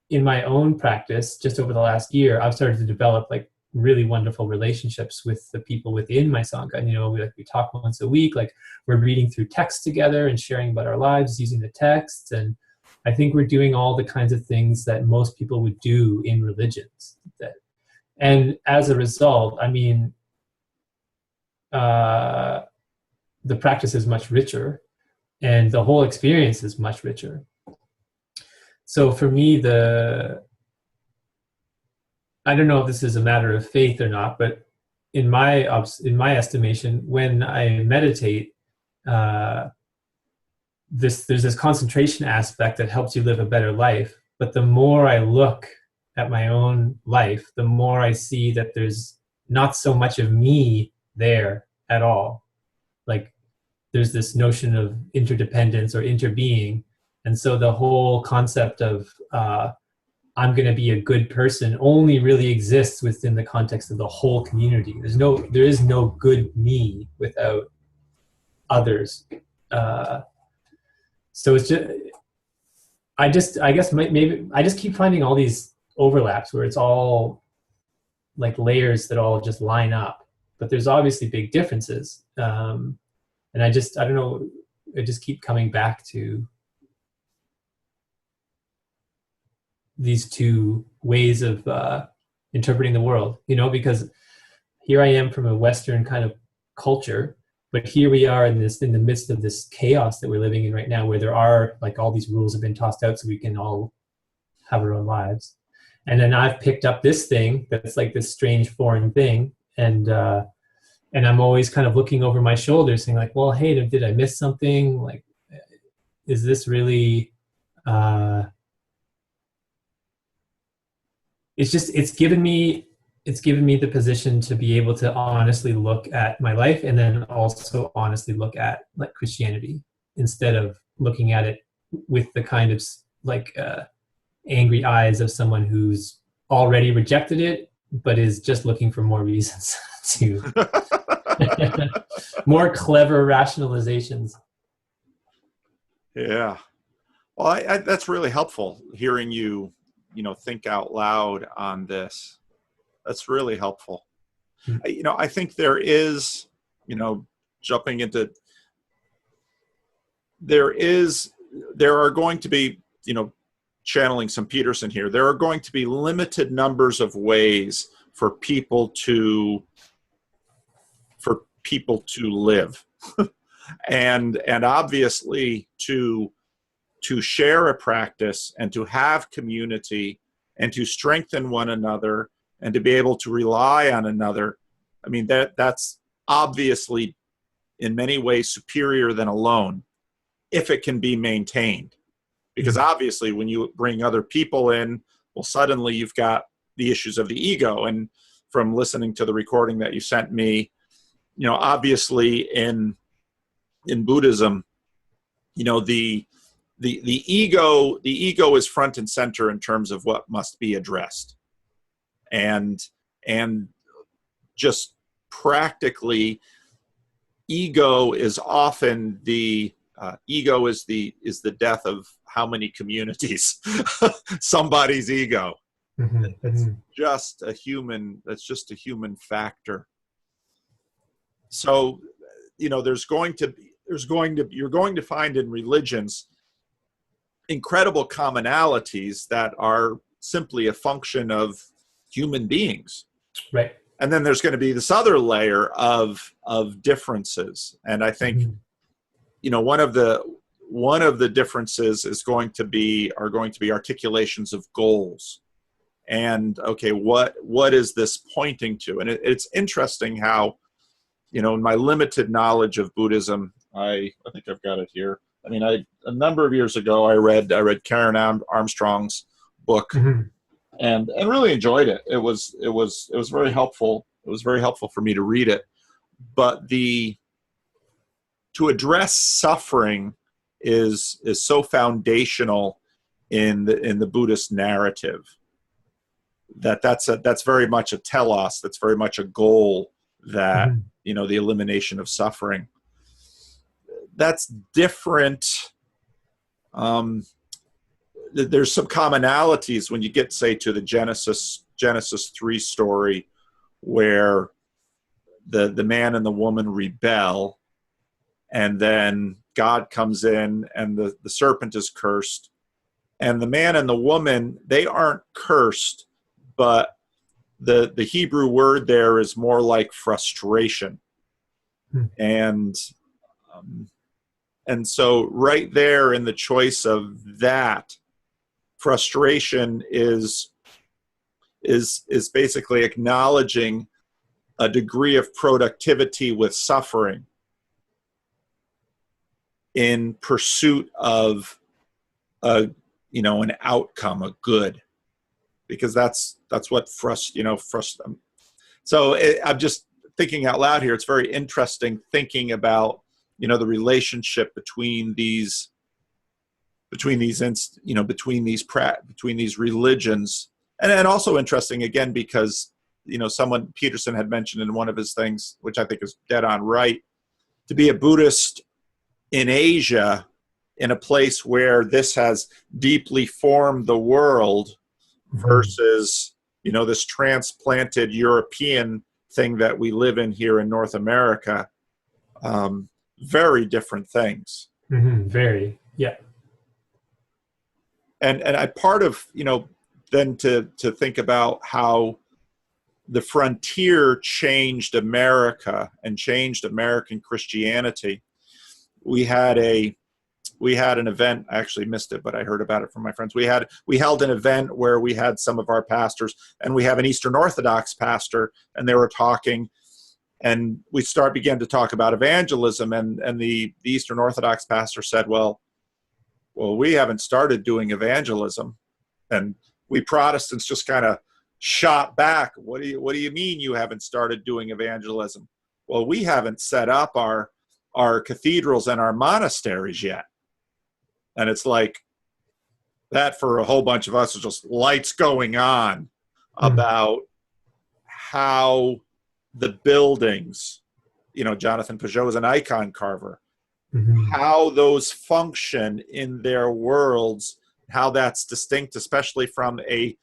in my own practice, just over the last year, I've started to develop like really wonderful relationships with the people within my sangha. And, you know, we talk once a week, like we're reading through texts together and sharing about our lives using the texts. And I think we're doing all the kinds of things that most people would do in religions. And as a result, I mean, the practice is much richer and the whole experience is much richer. So for me, I don't know if this is a matter of faith or not, but in my estimation, when I meditate, there's this concentration aspect that helps you live a better life. But the more I look at my own life, the more I see that there's not so much of me there at all. Like there's this notion of interdependence or interbeing. And so the whole concept of I'm going to be a good person only really exists within the context of the whole community. There is no good me without others. So it's just, I guess maybe I just keep finding all these overlaps where it's all like layers that all just line up, but there's obviously big differences. And I don't know, I just keep coming back to these two ways of interpreting the world, because here I am from a Western kind of culture, but here we are in the midst of this chaos that we're living in right now, where there are like all these rules have been tossed out so we can all have our own lives. And then I've picked up this thing that's like this strange foreign thing, and I'm always kind of looking over my shoulder saying like, well, hey, did I miss something? Like, is this really it's given me the position to be able to honestly look at my life, and then also honestly look at like Christianity, instead of looking at it with the kind of like angry eyes of someone who's already rejected it but is just looking for more reasons to more clever rationalizations. Yeah, well, I that's really helpful, hearing you think out loud on this. That's really helpful. I think there is, jumping into, there are going to be, channeling some Peterson here, there are going to be limited numbers of ways for people to live. and obviously to share a practice and to have community and to strengthen one another and to be able to rely on another. I mean, that's obviously in many ways superior than alone, if it can be maintained. Because obviously when you bring other people in, well, suddenly you've got the issues of the ego. And from listening to the recording that you sent me, obviously in Buddhism, the ego is front and center in terms of what must be addressed. And just practically, ego is often the death of how many communities. Somebody's ego. It's just a human. That's just a human factor. So, you're going to find in religions incredible commonalities that are simply a function of human beings. Right. And then there's going to be this other layer of differences. And I think, one of the differences are going to be articulations of goals. And okay, what is this pointing to? And it's interesting how, in my limited knowledge of Buddhism, I think I've got it here. I mean, a number of years ago, I read Karen Armstrong's book, and really enjoyed it. It was very helpful. It was very helpful for me to read it. But to address suffering is so foundational in the Buddhist narrative that's very much a telos. That's very much a goal, that the elimination of suffering. That's different. There's some commonalities when you get, say, to the Genesis 3 story, where the man and the woman rebel, and then God comes in and the serpent is cursed. And the man and the woman, they aren't cursed, but the Hebrew word there is more like frustration. And so right there in the choice of that, frustration is basically acknowledging a degree of productivity with suffering in pursuit of an outcome, a good, because that's what So I'm just thinking out loud here. It's very interesting thinking about, the relationship between these religions. And also interesting, again, because someone, Peterson, had mentioned in one of his things, which I think is dead on right, to be a Buddhist in Asia, in a place where this has deeply formed the world, versus this transplanted European thing that we live in here in North America. Very different things. Very, yeah. And I part of then to think about how the frontier changed America and changed American Christianity. We had an event. I actually missed it, but I heard about it from my friends. We held an event where we had some of our pastors, and we have an Eastern Orthodox pastor, and they were talking, and we began to talk about evangelism, and the Eastern Orthodox pastor said, well, we haven't started doing evangelism. And we Protestants just kind of shot back. What do you mean you haven't started doing evangelism? Well, we haven't set up our cathedrals and our monasteries yet. And it's like that for a whole bunch of us is just lights going on about how the buildings, Jonathan Pageau is an icon carver, how those function in their worlds, how that's distinct, especially from a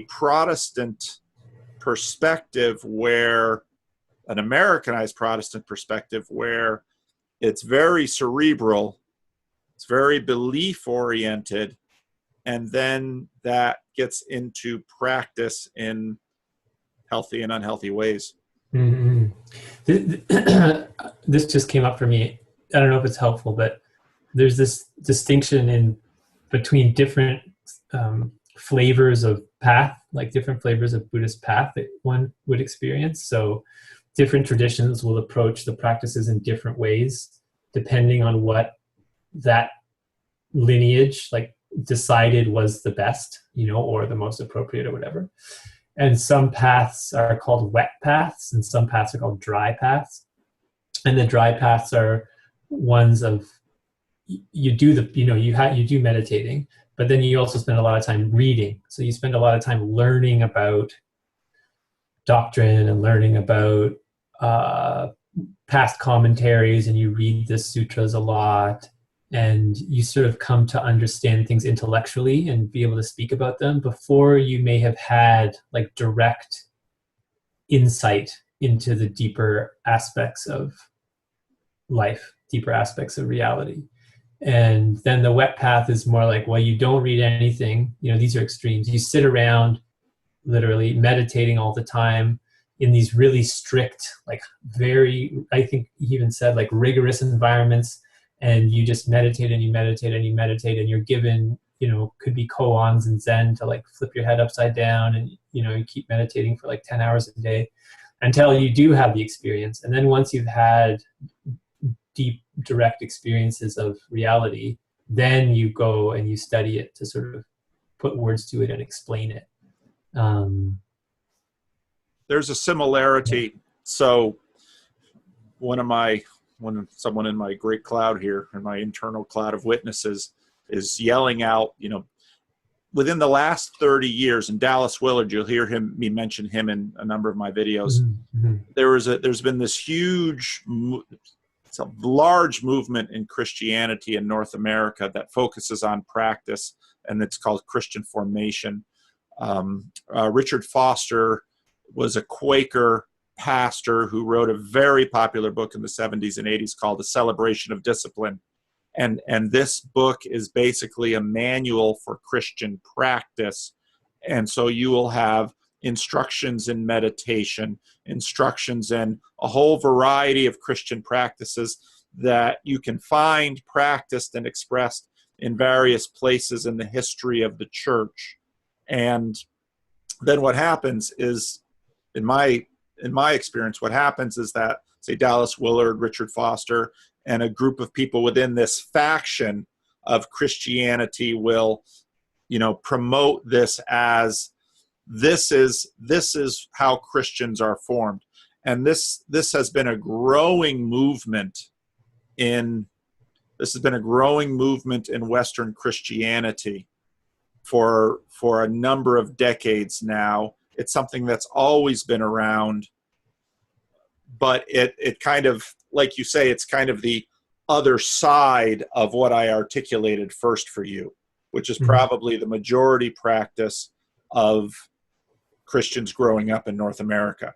Protestant perspective, where an Americanized Protestant perspective, where it's very cerebral, it's very belief oriented, and then that gets into practice in healthy and unhealthy ways. This just came up for me. I don't know if it's helpful, but there's this distinction between different flavors of path, like different flavors of Buddhist path that one would experience. So different traditions will approach the practices in different ways, depending on what that lineage decided was the best, or the most appropriate or whatever. And some paths are called wet paths, and some paths are called dry paths. And the dry paths are ones of you do meditating, but then you also spend a lot of time reading. So you spend a lot of time learning about doctrine and learning about past commentaries, and you read the sutras a lot, and you sort of come to understand things intellectually and be able to speak about them before you may have had direct insight into the deeper aspects of life, deeper aspects of reality. And then the wet path is more you don't read anything. These are extremes. You sit around literally meditating all the time in these really strict, very, I think he even said rigorous environments. And you just meditate and you meditate and you meditate, and you're given, could be koans and Zen to flip your head upside down, and, you keep meditating for 10 hours a day until you do have the experience. And then once you've had deep, direct experiences of reality, then you go and you study it to sort of put words to it and explain it. There's a similarity. So when someone in my great cloud here, in my internal cloud of witnesses, is yelling out, within the last 30 years, and Dallas Willard, you'll hear me mention him in a number of my videos. There's been this it's a large movement in Christianity in North America that focuses on practice, and it's called Christian formation. Richard Foster was a Quaker pastor who wrote a very popular book in the 70s and 80s called The Celebration of Discipline. And this book is basically a manual for Christian practice. And so you will have instructions in meditation, instructions in a whole variety of Christian practices that you can find practiced and expressed in various places in the history of the church. And then what happens is, in my experience, what happens is that, say, Dallas Willard, Richard Foster, and a group of people within this faction of Christianity will, promote this as this is how Christians are formed. And this has been a growing movement this has been a growing movement in Western Christianity for a number of decades now. It's something that's always been around, but it kind of, like you say, it's kind of the other side of what I articulated first for you, which is probably the majority practice of Christians growing up in North America.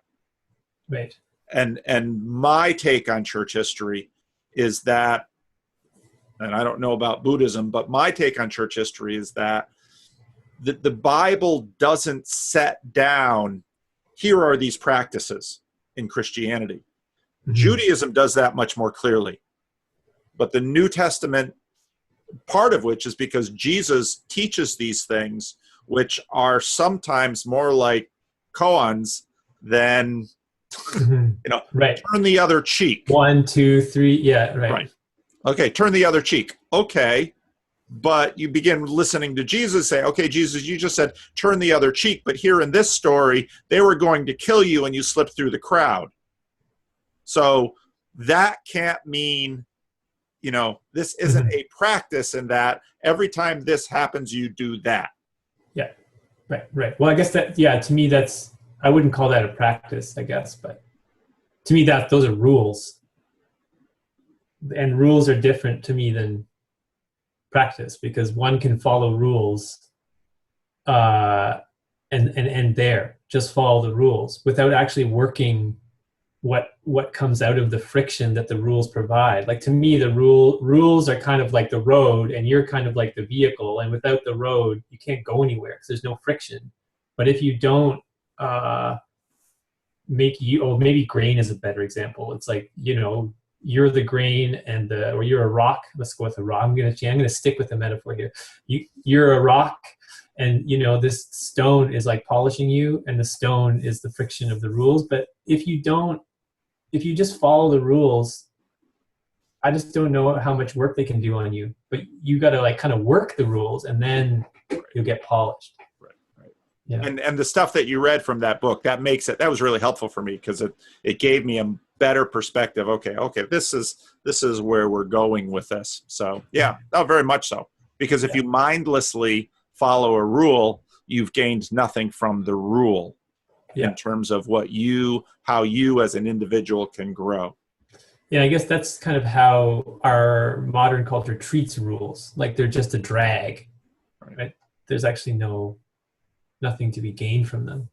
Right. And my take on church history is that, and I don't know about Buddhism, but my take on church history is that the Bible doesn't set down, here are these practices in Christianity. Judaism does that much more clearly. But the New Testament, part of which is because Jesus teaches these things, which are sometimes more like koans than, right. Turn the other cheek. 1, 2, 3. Yeah. Right. Okay. Turn the other cheek. Okay. But you begin listening to Jesus say, okay, Jesus, you just said, turn the other cheek. But here in this story, they were going to kill you and you slipped through the crowd. So that can't mean, this isn't a practice in that every time this happens, you do that. Yeah. Right. Well, I guess to me, I wouldn't call that a practice, I guess, but to me, those are rules. And rules are different to me than practice, because one can follow rules and just follow the rules without actually working what comes out of the friction that the rules provide. Like, to me, the rules are kind of like the road, and you're kind of like the vehicle, and without the road you can't go anywhere because there's no friction. But if you don't maybe grain is a better example. It's like, you're the grain or you're a rock. Let's go with a rock. I'm gonna stick with the metaphor here. You're a rock, and this stone is like polishing you, and the stone is the friction of the rules. But if you just follow the rules, I just don't know how much work they can do on you. But you got to like kind of work the rules, and then you'll get polished. Right. Yeah. And the stuff that you read from that book, that was really helpful for me, because it gave me a better perspective. Okay, this is where we're going with this. So yeah, very much so. Because if you mindlessly follow a rule, you've gained nothing from the rule in terms of how you as an individual can grow. Yeah, I guess that's kind of how our modern culture treats rules. Like, they're just a drag, right? There's actually nothing to be gained from them.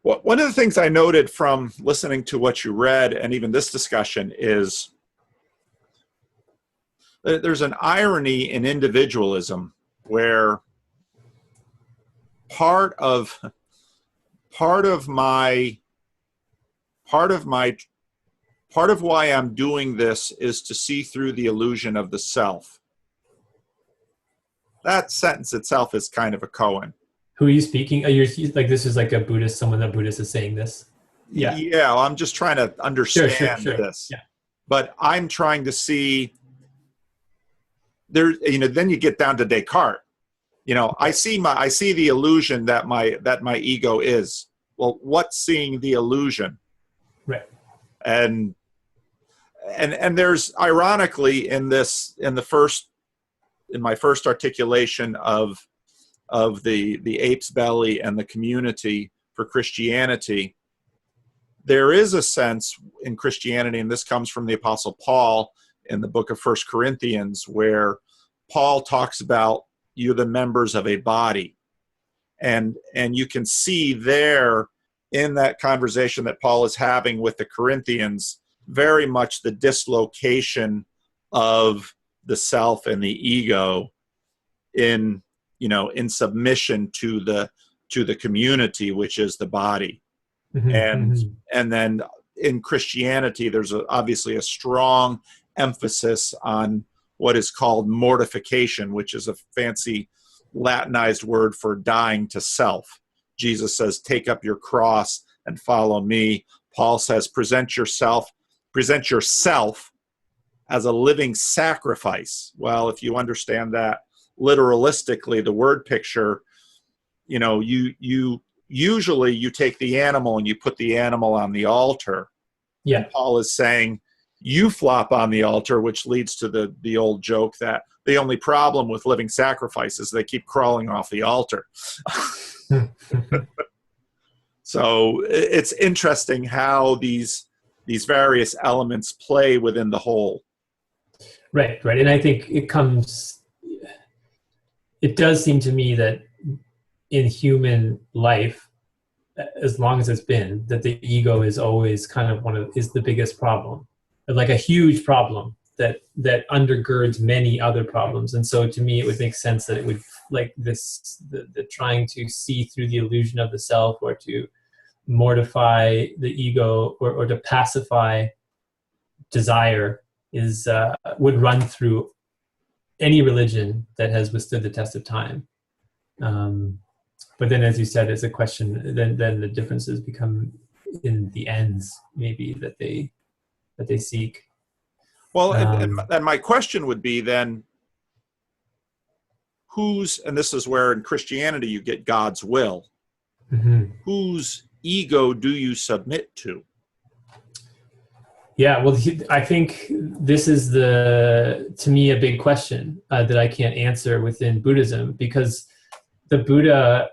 Well, one of the things I noted from listening to what you read and even this discussion is there's an irony in individualism where part of why I'm doing this is to see through the illusion of the self. That sentence itself is kind of a koan. Who are you speaking? Are you like, this is like a Buddhist, someone that Buddhist is saying this? Yeah. Yeah. Well, I'm just trying to understand this. Yeah. But I'm trying to see then you get down to Descartes. I see the illusion that my ego is. Well, what's seeing the illusion? Right. And there's, ironically, in my first articulation of the ape's belly and the community for Christianity, there is a sense in Christianity, and this comes from the Apostle Paul in the book of 1 Corinthians, where Paul talks about you're the members of a body. And you can see there in that conversation that Paul is having with the Corinthians very much the dislocation of the self and the ego in submission to the community, which is the body. And then in Christianity, there's obviously a strong emphasis on what is called mortification, which is a fancy Latinized word for dying to self. Jesus says, take up your cross and follow me. Paul says, present yourself as a living sacrifice. Well, if you understand that literalistically, the word picture, you usually you take the animal and you put the animal on the altar. Yeah. And Paul is saying, you flop on the altar, which leads to the old joke that the only problem with living sacrifice is they keep crawling off the altar. So it's interesting how these various elements play within the whole. Right. And I think it does seem to me that in human life, as long as it's been, that the ego is always kind of is the biggest problem, like a huge problem that undergirds many other problems. And so to me, it would make sense that it would, like the trying to see through the illusion of the self, or to mortify the ego, or to pacify desire, would run through any religion that has withstood the test of time. But then, as you said, it's a question. Then the differences become in the ends, maybe that they seek. Well, and my question would be then, and this is where in Christianity you get God's will. Mm-hmm. Whose ego do you submit to? Yeah, well, I think this is to me, a big question that I can't answer within Buddhism, because the Buddha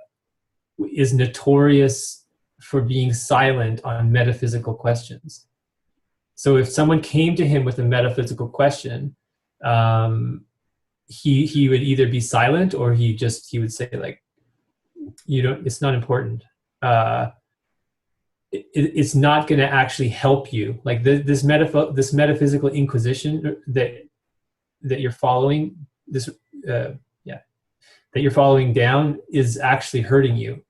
is notorious for being silent on metaphysical questions. So if someone came to him with a metaphysical question, he would either be silent, or he would say, like, it's not important. It's not going to actually help you. Like this metaphysical inquisition that you're following, that you're following down, is actually hurting you.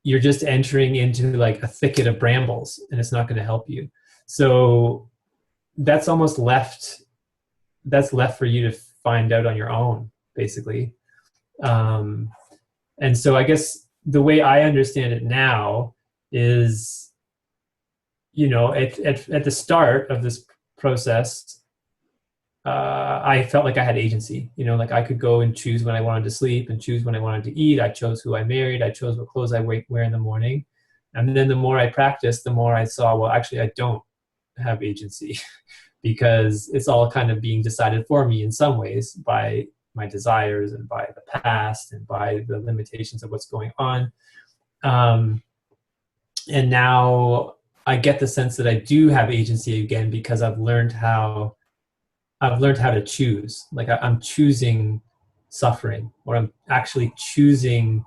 You're just entering into like a thicket of brambles, and it's not going to help you. So that's almost left for you to find out on your own, basically. And so I guess the way I understand it now is, at the start of this process, I felt like I had agency. Like I could go and choose when I wanted to sleep, and choose when I wanted to eat. I chose who I married. I chose what clothes I wear in the morning. And then the more I practiced, the more I saw, well, actually, I don't have agency because it's all kind of being decided for me in some ways by my desires, and by the past, and by the limitations of what's going on. And now I get the sense that I do have agency again, because I've learned how to choose. Like I'm choosing suffering, or I'm actually choosing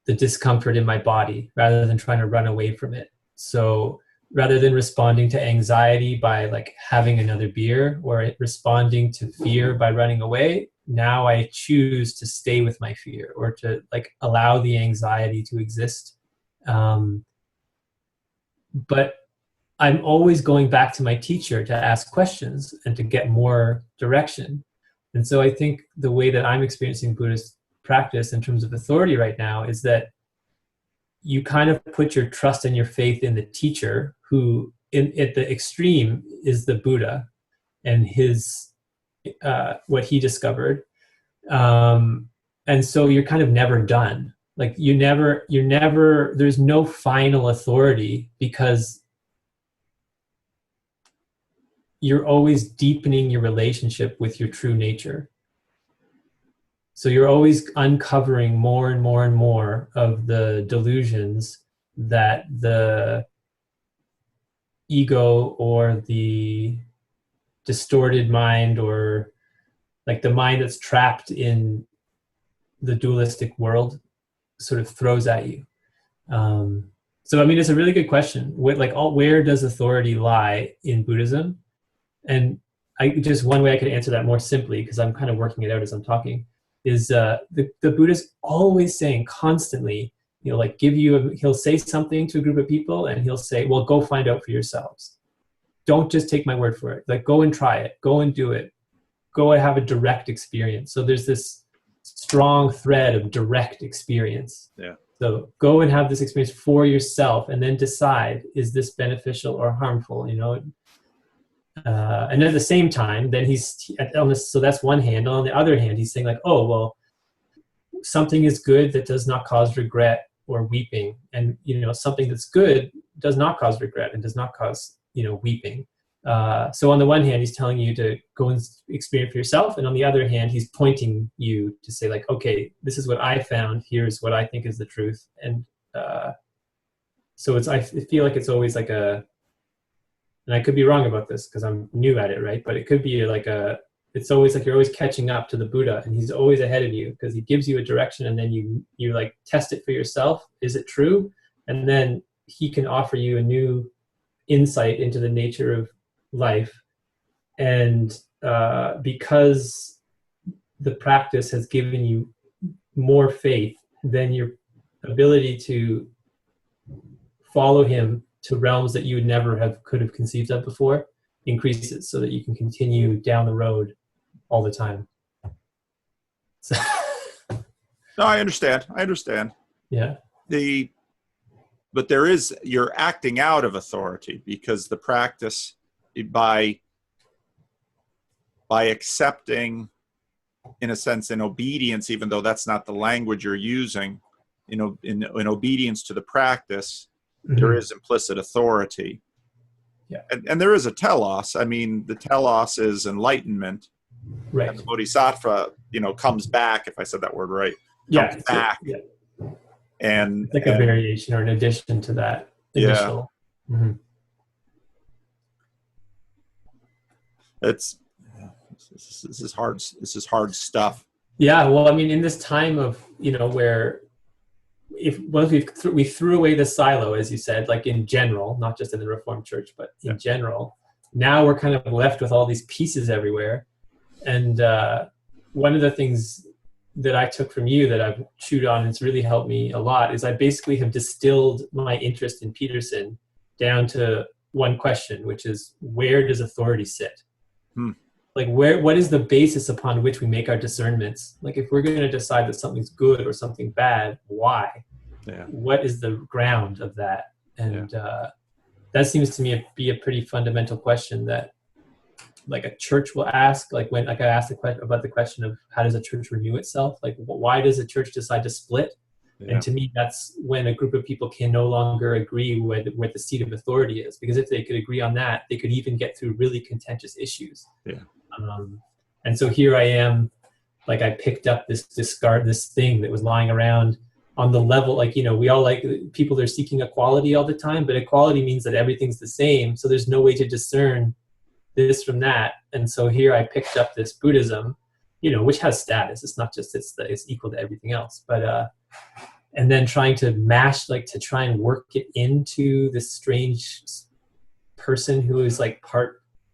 the discomfort in my body rather than trying to run away from it. So rather than responding to anxiety by like having another beer, or responding to fear by running away, now I choose to stay with my fear, or to like allow the anxiety to exist. But I'm always going back to my teacher to ask questions and to get more direction. And so I think the way that I'm experiencing Buddhist practice in terms of authority right now is that you kind of put your trust and your faith in the teacher, who at the extreme is the Buddha and his what he discovered. And so you're kind of never done. Like you're never, there's no final authority, because you're always deepening your relationship with your true nature. So you're always uncovering more and more and more of the delusions that the ego, or the distorted mind, or like the mind that's trapped in the dualistic world, sort of throws at you. So I mean, it's a really good question. Where does authority lie in Buddhism? And one way I could answer that more simply, because I'm kind of working it out as I'm talking, is the Buddha's always saying constantly, he'll say something to a group of people, and he'll say, well, go find out for yourselves. Don't just take my word for it. Like, go and try it. Go and do it. Go and have a direct experience. So there's this strong thread of direct experience. Yeah. So go and have this experience for yourself, and then decide, is this beneficial or harmful? And at the same time, then so that's one hand. On the other hand, he's saying like, oh, well, something is good that does not cause regret or weeping. And, something that's good does not cause regret and does not cause weeping. So on the one hand, he's telling you to go and experience for yourself. And on the other hand, he's pointing you to say like, okay, this is what I found. Here's what I think is the truth. And so I feel like it's always like and I could be wrong about this because I'm new at it, right? But it could be like it's always like you're always catching up to the Buddha, and he's always ahead of you because he gives you a direction, and then you like test it for yourself. Is it true? And then he can offer you a new insight into the nature of life. And because the practice has given you more faith, then your ability to follow him to realms that you would never could have conceived of before increases, so that you can continue down the road all the time. So No, I understand. Yeah. But you're acting out of authority, because the practice, by accepting, in a sense, in obedience, even though that's not the language you're using, in obedience to the practice, there is implicit authority. Yeah. And there is a telos. I mean, the telos is enlightenment. Right. And the bodhisattva, comes back, if I said that word right. Yeah. Comes back. Yeah. And it's like a variation or an addition to that initial. Yeah. Mm-hmm. This is hard. This is hard stuff. Yeah. Well, I mean, in this time of, where we threw away the silo, as you said, like in general, not just in the Reformed Church, but in general, now we're kind of left with all these pieces everywhere. And one of the things that I took from you that I've chewed on and it's really helped me a lot is I basically have distilled my interest in Peterson down to one question, which is, where does authority sit? Like what is the basis upon which we make our discernments? Like if we're going to decide that something's good or something bad, why? Yeah. What is the ground of that? And that seems to me be a pretty fundamental question that like a church will ask, like I asked about the question of how does a church renew itself? Like why does a church decide to split? Yeah. And to me, that's when a group of people can no longer agree where the seat of authority is. Because if they could agree on that, they could even get through really contentious issues. Yeah. And so here I am, like I picked up this thing that was lying around on the level, like, we all like people are seeking equality all the time, but equality means that everything's the same. So there's no way to discern this from that. And so here I picked up this Buddhism, which has status. It's not just it's equal to everything else, but and then trying to to try and work it into this strange person who is like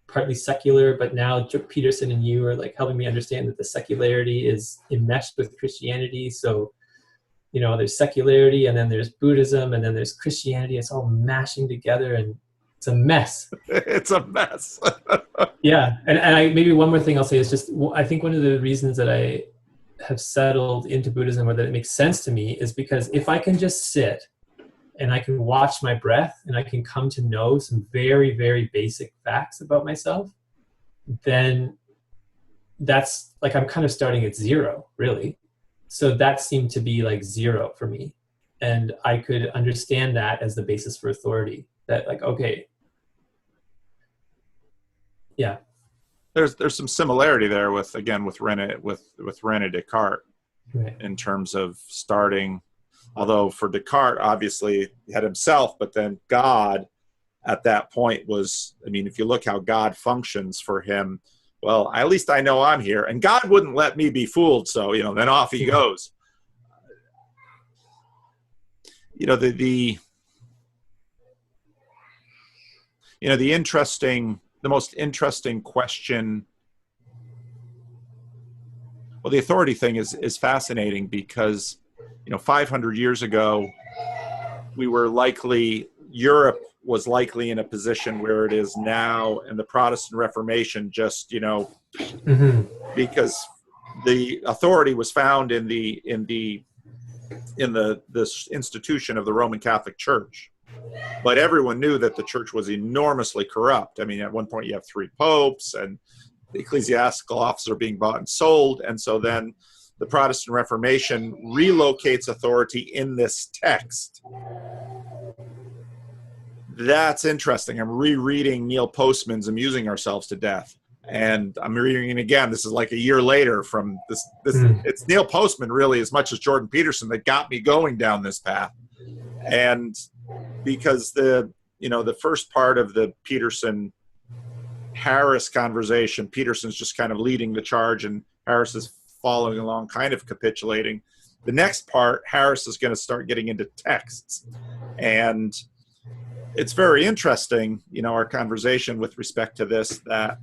partly secular, but now Peterson and you are like helping me understand that the secularity is enmeshed with Christianity. So there's secularity, and then there's Buddhism, and then there's Christianity. It's all mashing together, and it's a mess. It's a mess. Yeah. And maybe one more thing I'll say is just, I think one of the reasons that I have settled into Buddhism, or that it makes sense to me, is because if I can just sit and I can watch my breath and I can come to know some very, very basic facts about myself, then that's like, I'm kind of starting at zero, really. So that seemed to be like zero for me. And I could understand that as the basis for authority, that like, okay. Yeah. There's some similarity there with René Descartes, right, in terms of starting, although for Descartes, obviously he had himself, but then God at that point was, I mean, if you look how God functions for him, well, at least I know I'm here, and God wouldn't let me be fooled. So, then off he goes. The most interesting question. Well, the authority thing is fascinating because, 500 years ago, Europe was likely in a position where it is now, and the Protestant Reformation just, because the authority was found in the institution of the Roman Catholic Church. But everyone knew that the church was enormously corrupt. I mean, at one point you have 3 popes, and the ecclesiastical offices are being bought and sold. And so then the Protestant Reformation relocates authority in this text. That's interesting. I'm rereading Neil Postman's Amusing Ourselves to Death. And I'm reading it again. This is like a year later from this. It's Neil Postman really as much as Jordan Peterson that got me going down this path. And because the first part of the Peterson Harris conversation, Peterson's just kind of leading the charge and Harris is following along, kind of capitulating. The next part, Harris is going to start getting into texts. And it's very interesting, our conversation with respect to this, that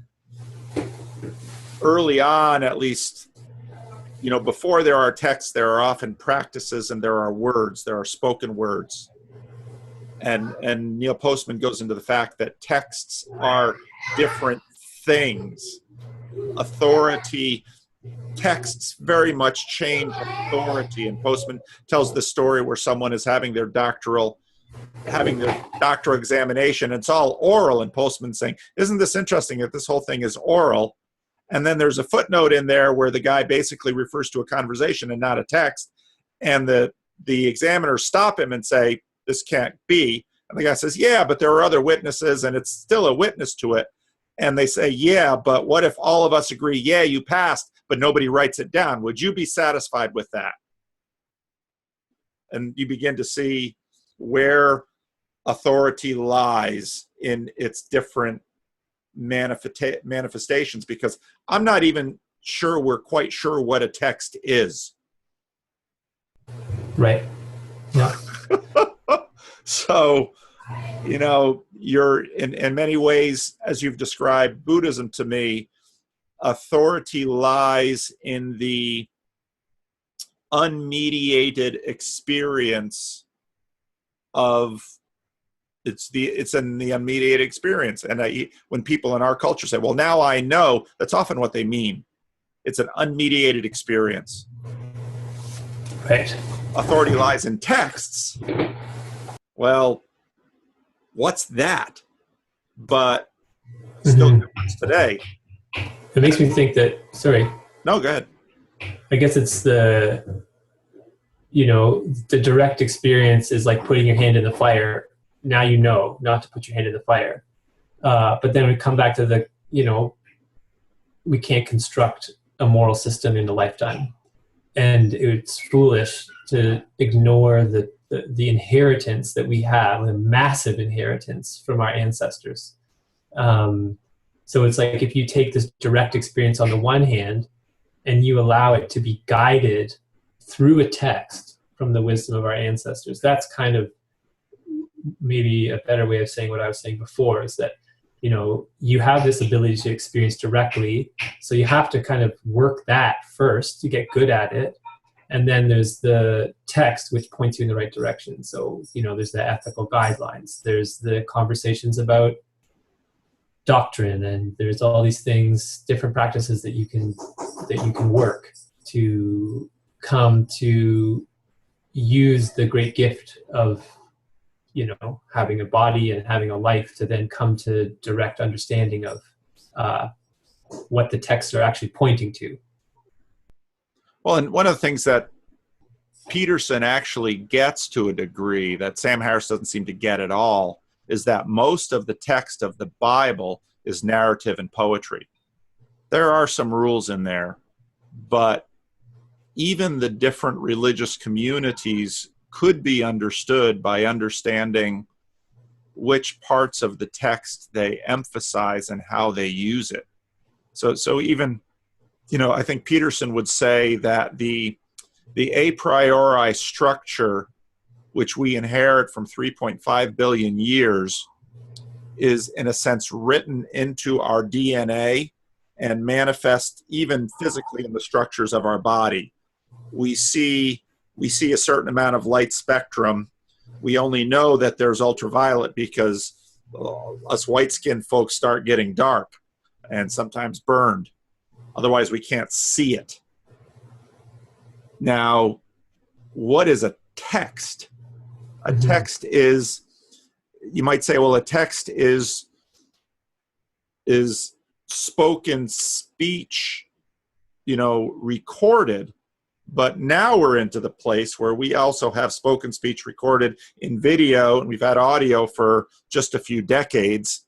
early on, at least, before there are texts, there are often practices and there are words, there are spoken words. And Neil Postman goes into the fact that texts are different things. Texts very much change authority. And Postman tells the story where someone is having their doctoral examination. It's all oral, and Postman's saying, isn't this interesting that this whole thing is oral? And then there's a footnote in there where the guy basically refers to a conversation and not a text. And the examiners stop him and say, this can't be. And the guy says, yeah, but there are other witnesses and it's still a witness to it. And they say, yeah, but what if all of us agree, yeah, you passed, but nobody writes it down? Would you be satisfied with that? And you begin to see where authority lies in its different manifestations, because I'm not even sure we're quite sure what a text is. Right. Yeah. So, you're in many ways, as you've described Buddhism to me, authority lies in the unmediated experience of it's in the unmediated experience. And when people in our culture say, well, now I know, that's often what they mean. It's an unmediated experience. Right. Authority lies in texts. Well, what's that? But still different today. It makes me think that, sorry. No, go ahead. I guess it's the direct experience is like putting your hand in the fire. Now you know not to put your hand in the fire. But then we come back to we can't construct a moral system in a lifetime. And it's foolish to ignore the inheritance that we have, the massive inheritance from our ancestors. So it's like if you take this direct experience on the one hand and you allow it to be guided through a text from the wisdom of our ancestors, that's kind of maybe a better way of saying what I was saying before, is that you have this ability to experience directly, so you have to kind of work that first to get good at it. And then there's the text, which points you in the right direction. So, there's the ethical guidelines, there's the conversations about doctrine, and there's all these things, different practices that you can work to come to use the great gift of, having a body and having a life to then come to direct understanding of what the texts are actually pointing to. Well, and one of the things that Peterson actually gets to a degree that Sam Harris doesn't seem to get at all is that most of the text of the Bible is narrative and poetry. There are some rules in there, but even the different religious communities could be understood by understanding which parts of the text they emphasize and how they use it. So even, I think Peterson would say that the a priori structure, which we inherit from 3.5 billion years, is in a sense written into our DNA and manifest even physically in the structures of our body. We see a certain amount of light spectrum. We only know that there's ultraviolet because us white-skinned folks start getting dark and sometimes burned. Otherwise, we can't see it. Now, what is a text? A text is, you might say, well, a text is spoken speech, recorded, But now we're into the place where we also have spoken speech recorded in video, and we've had audio for just a few decades.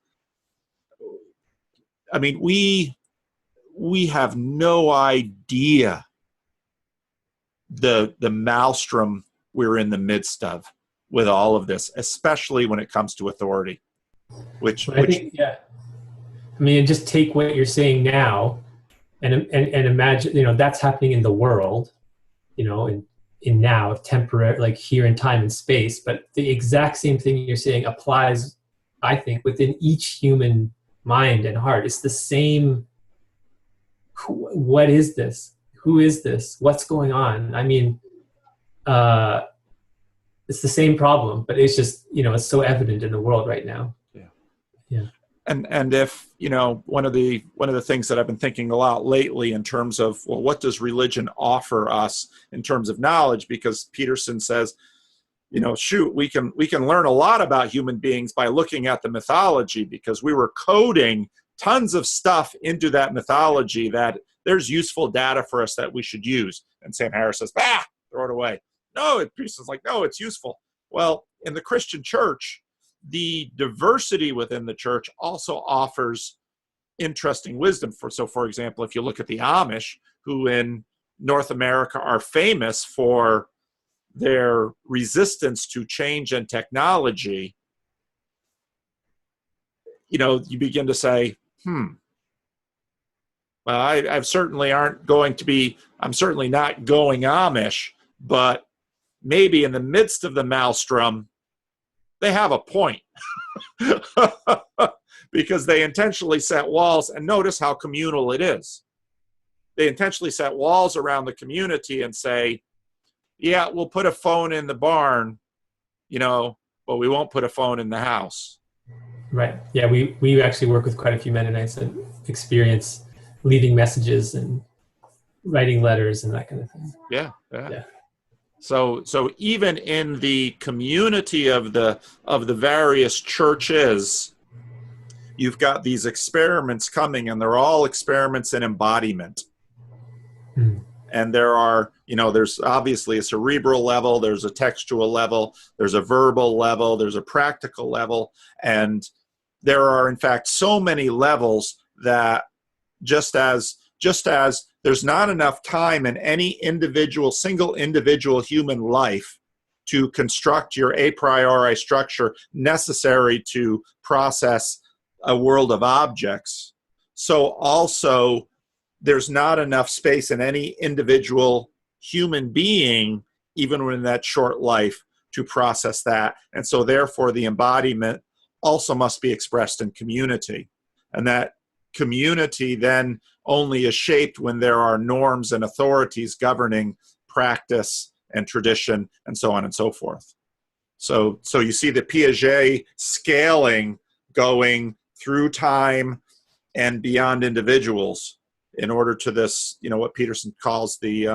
I mean, we have no idea the maelstrom we're in the midst of with all of this, especially when it comes to authority. I think, yeah. I mean, just take what you're saying now, and imagine, you know, that's happening in the world, you know, in now, temporary, like here in time and space. But the exact same thing you're saying applies, I think, within each human mind and heart. It's the same. What is this? Who is this? What's going on? I mean, it's the same problem, but it's just, you know, it's so evident in the world right now. Yeah. And if, you know, one of the things that I've been thinking a lot lately in terms of, well, what does religion offer us in terms of knowledge? Because Peterson says, you know, shoot, we can learn a lot about human beings by looking at the mythology, because we were coding tons of stuff into that mythology that there's useful data for us that we should use. And Sam Harris says, throw it away. No, Peterson's like, no, it's useful. Well, in the Christian church, the diversity within the church also offers interesting wisdom. For example, if you look at the Amish, who in North America are famous for their resistance to change and technology, you know, you begin to say, well, I'm certainly not going Amish, but maybe in the midst of the maelstrom, they have a point. Because they intentionally set walls, and notice how communal it is. They intentionally set walls around the community and say, yeah, we'll put a phone in the barn, you know, but we won't put a phone in the house. Right. Yeah, we actually work with quite a few Mennonites that experience leaving messages and writing letters and that kind of thing. Yeah. So even in the community of the various churches, you've got these experiments coming, and they're all experiments in embodiment. And there are, you know, there's obviously a cerebral level, there's a textual level, there's a verbal level, there's a practical level, and there are in fact so many levels that just as there's not enough time in any single individual human life to construct your a priori structure necessary to process a world of objects, so also there's not enough space in any individual human being, even within that short life, to process that. And so therefore the embodiment also must be expressed in community. And that community then only is shaped when there are norms and authorities governing practice and tradition and so on and so forth. So you see the Pageau scaling going through time and beyond individuals in order to this, you know, what Peterson calls the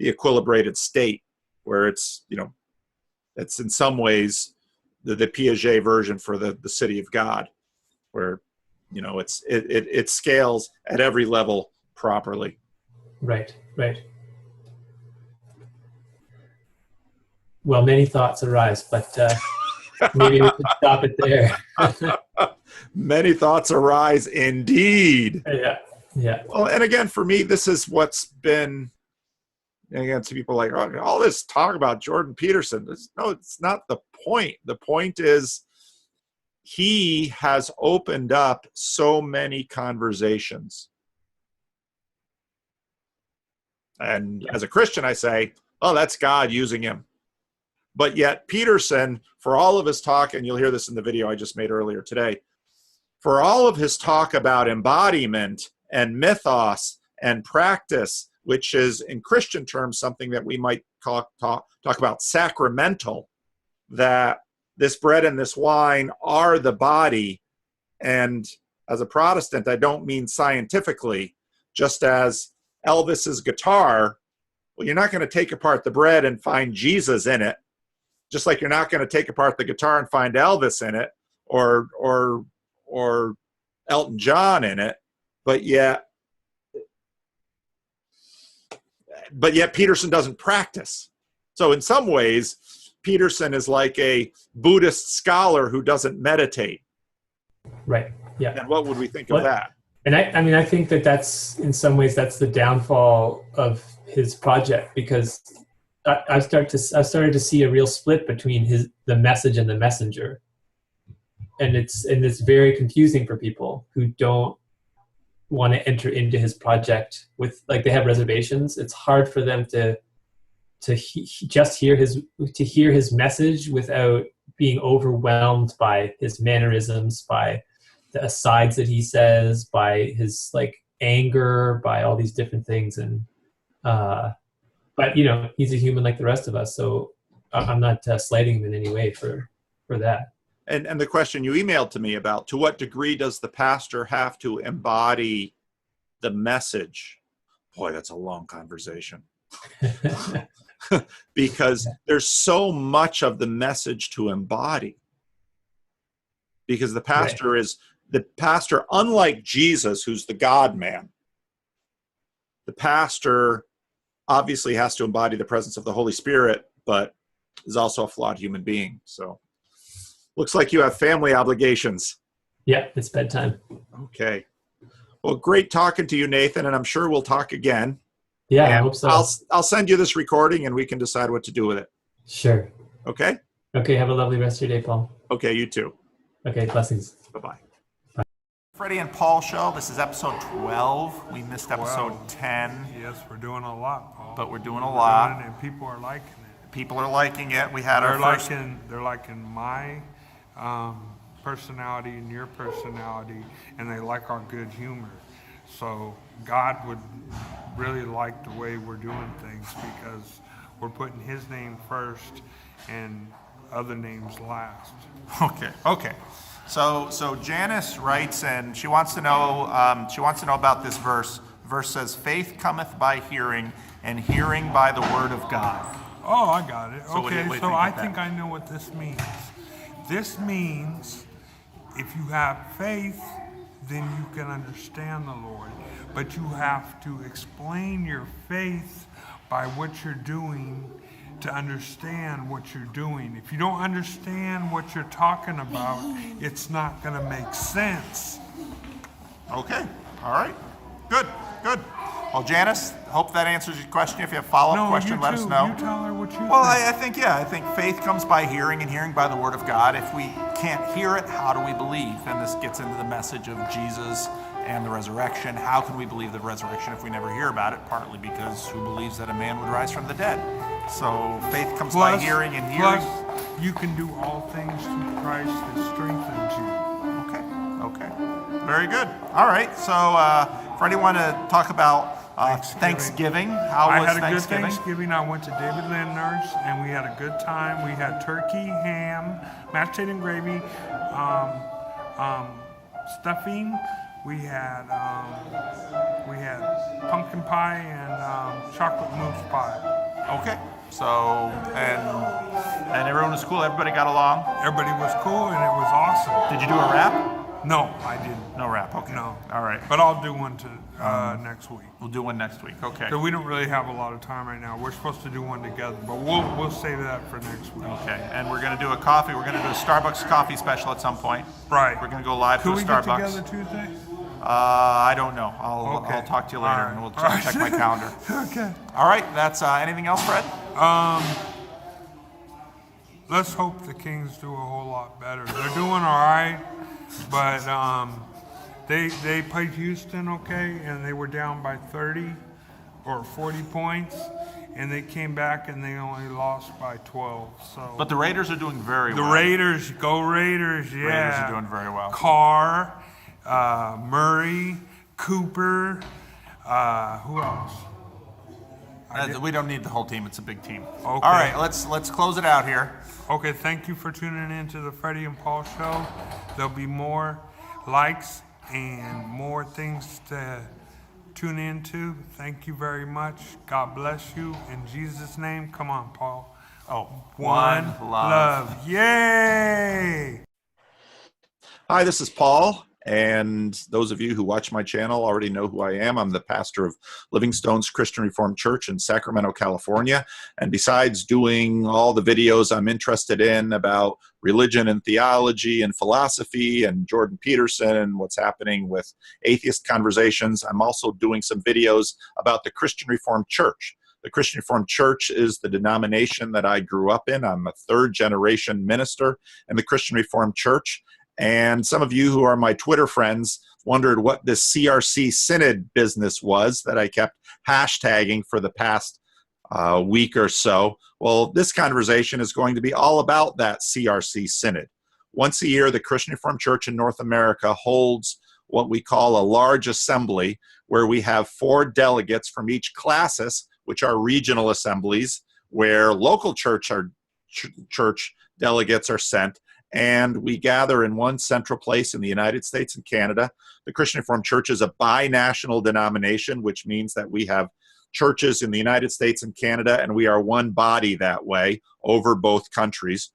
equilibrated state, where it's, you know, it's in some ways the Pageau version for the city of God, where, you know, it scales at every level properly. Right. Well, many thoughts arise, but maybe we could stop it there. Many thoughts arise indeed. Yeah. Well, and again, for me, this is what's been, again, to people like, oh, all this talk about Jordan Peterson. No, it's not the point. The point is he has opened up so many conversations. And as a Christian, I say, oh, that's God using him. But yet Peterson, for all of his talk, and you'll hear this in the video I just made earlier today, for all of his talk about embodiment and mythos and practice, which is in Christian terms something that we might talk about sacramental, that this bread and this wine are the body. And as a Protestant, I don't mean scientifically, just as Elvis's guitar, well, you're not going to take apart the bread and find Jesus in it, just like you're not going to take apart the guitar and find Elvis in it, or Elton John in it. But yet, but yet Peterson doesn't practice. So in some ways, Peterson is like a Buddhist scholar who doesn't meditate. Right. Yeah. And what would we think of that? And I think that's in some ways that's the downfall of his project, because I started to see a real split between the message and the messenger, and it's very confusing for people who don't want to enter into his project with, like, they have reservations. It's hard for them to just hear his message without being overwhelmed by his mannerisms, by the asides that he says, by his like anger, by all these different things. And but he's a human like the rest of us, so I'm not slighting him in any way for that. And the question you emailed to me about, to what degree does the pastor have to embody the message? Boy, that's a long conversation. Because there's so much of the message to embody. Because the pastor is the pastor, unlike Jesus, who's the God-man. The pastor obviously has to embody the presence of the Holy Spirit, but is also a flawed human being. So looks like you have family obligations. Yeah, it's bedtime. Okay. Well, great talking to you, Nathan, and I'm sure we'll talk again. Yeah, and I hope so. I'll send you this recording, and we can decide what to do with it. Sure. Okay? Okay, have a lovely rest of your day, Paul. Okay, you too. Okay, blessings. Bye-bye. Bye. Freddie and Paul Show. This is episode 12. We missed episode 10. Yes, we're doing a lot, Paul. But we're doing a lot. And people are liking it. People are liking it. We had They're liking my personality and your personality, and they like our good humor. So God would really like the way we're doing things, because we're putting his name first and other names last. Okay. So Janice writes, and she wants to know about this verse. The verse says, "Faith cometh by hearing, and hearing by the word of God." Oh, I got it. So okay, so I think I know what this means. This means if you have faith, then you can understand the Lord. But you have to explain your faith by what you're doing to understand what you're doing. If you don't understand what you're talking about, it's not going to make sense. Okay. All right. Good. Well, Janice, hope that answers your question. If you have a follow-up question, let us know. You tell her what you think. Well, I think faith comes by hearing, and hearing by the word of God. If we can't hear it, how do we believe? And this gets into the message of Jesus and the resurrection. How can we believe the resurrection if we never hear about it? Partly because who believes that a man would rise from the dead? So faith comes by hearing, and hearing. Plus, you can do all things through Christ that strengthens you. Okay. Very good. All right. So, Freddie, want to talk about Thanksgiving. How was Thanksgiving? I had a good Thanksgiving. I went to David Lindner's, and we had a good time. We had turkey, ham, mashed potato and gravy, stuffing. We had pumpkin pie and chocolate mousse pie. Okay. So, and everyone was cool. Everybody got along. Everybody was cool, and it was awesome. Did you do a rap? No, I didn't. No rap. Okay. No. All right. But I'll do one next week. We'll do one next week. Okay. So we don't really have a lot of time right now. We're supposed to do one together, but we'll save that for next week. Okay. And we're going to do a coffee. We're going to do a Starbucks coffee special at some point. Right. We're going to go live to a Starbucks. Could we get together Tuesday? I don't know. I'll talk to you later, and we'll check my calendar. Okay. All right. That's anything else, Fred? Let's hope the Kings do a whole lot better. They're doing all right, but they played Houston okay, and they were down by 30 or 40 points, and they came back and they only lost by 12. So. But the Raiders are doing very well. The Raiders, go Raiders! Yeah. Raiders are doing very well. Carr, Murray, Cooper, who else? We don't need the whole team. It's a big team. Okay. All right, let's close it out here. Okay, thank you for tuning in to the Freddie and Paul Show. There'll be more likes and more things to tune into. Thank you very much. God bless you. In Jesus' name, come on, Paul. Oh, one love. Yay! Hi, this is Paul, And those of you who watch my channel already know who I am. I'm the pastor of Livingstone's Christian Reformed Church in Sacramento, California. And besides doing all the videos I'm interested in about religion and theology and philosophy and Jordan Peterson and what's happening with atheist conversations, I'm also doing some videos about the Christian Reformed Church. The Christian Reformed Church is the denomination that I grew up in. I'm a third-generation minister in the Christian Reformed Church. And some of you who are my Twitter friends wondered what this CRC synod business was that I kept hashtagging for the past week or so. Well, this conversation is going to be all about that CRC synod. Once a year, the Christian Reformed Church in North America holds what we call a large assembly, where we have 4 delegates from each classis, which are regional assemblies, where local church delegates are sent. And we gather in one central place in the United States and Canada. The Christian Reformed Church is a binational denomination, which means that we have churches in the United States and Canada, and we are one body that way over both countries.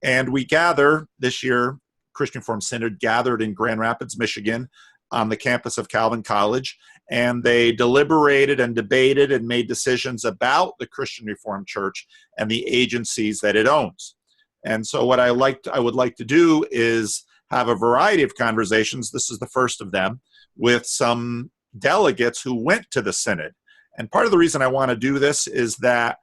And we gather this year, Christian Reformed Synod gathered in Grand Rapids, Michigan, on the campus of Calvin College, and they deliberated and debated and made decisions about the Christian Reformed Church and the agencies that it owns. And so what I would like to do is have a variety of conversations. This is the first of them with some delegates who went to the synod. And part of the reason I want to do this is that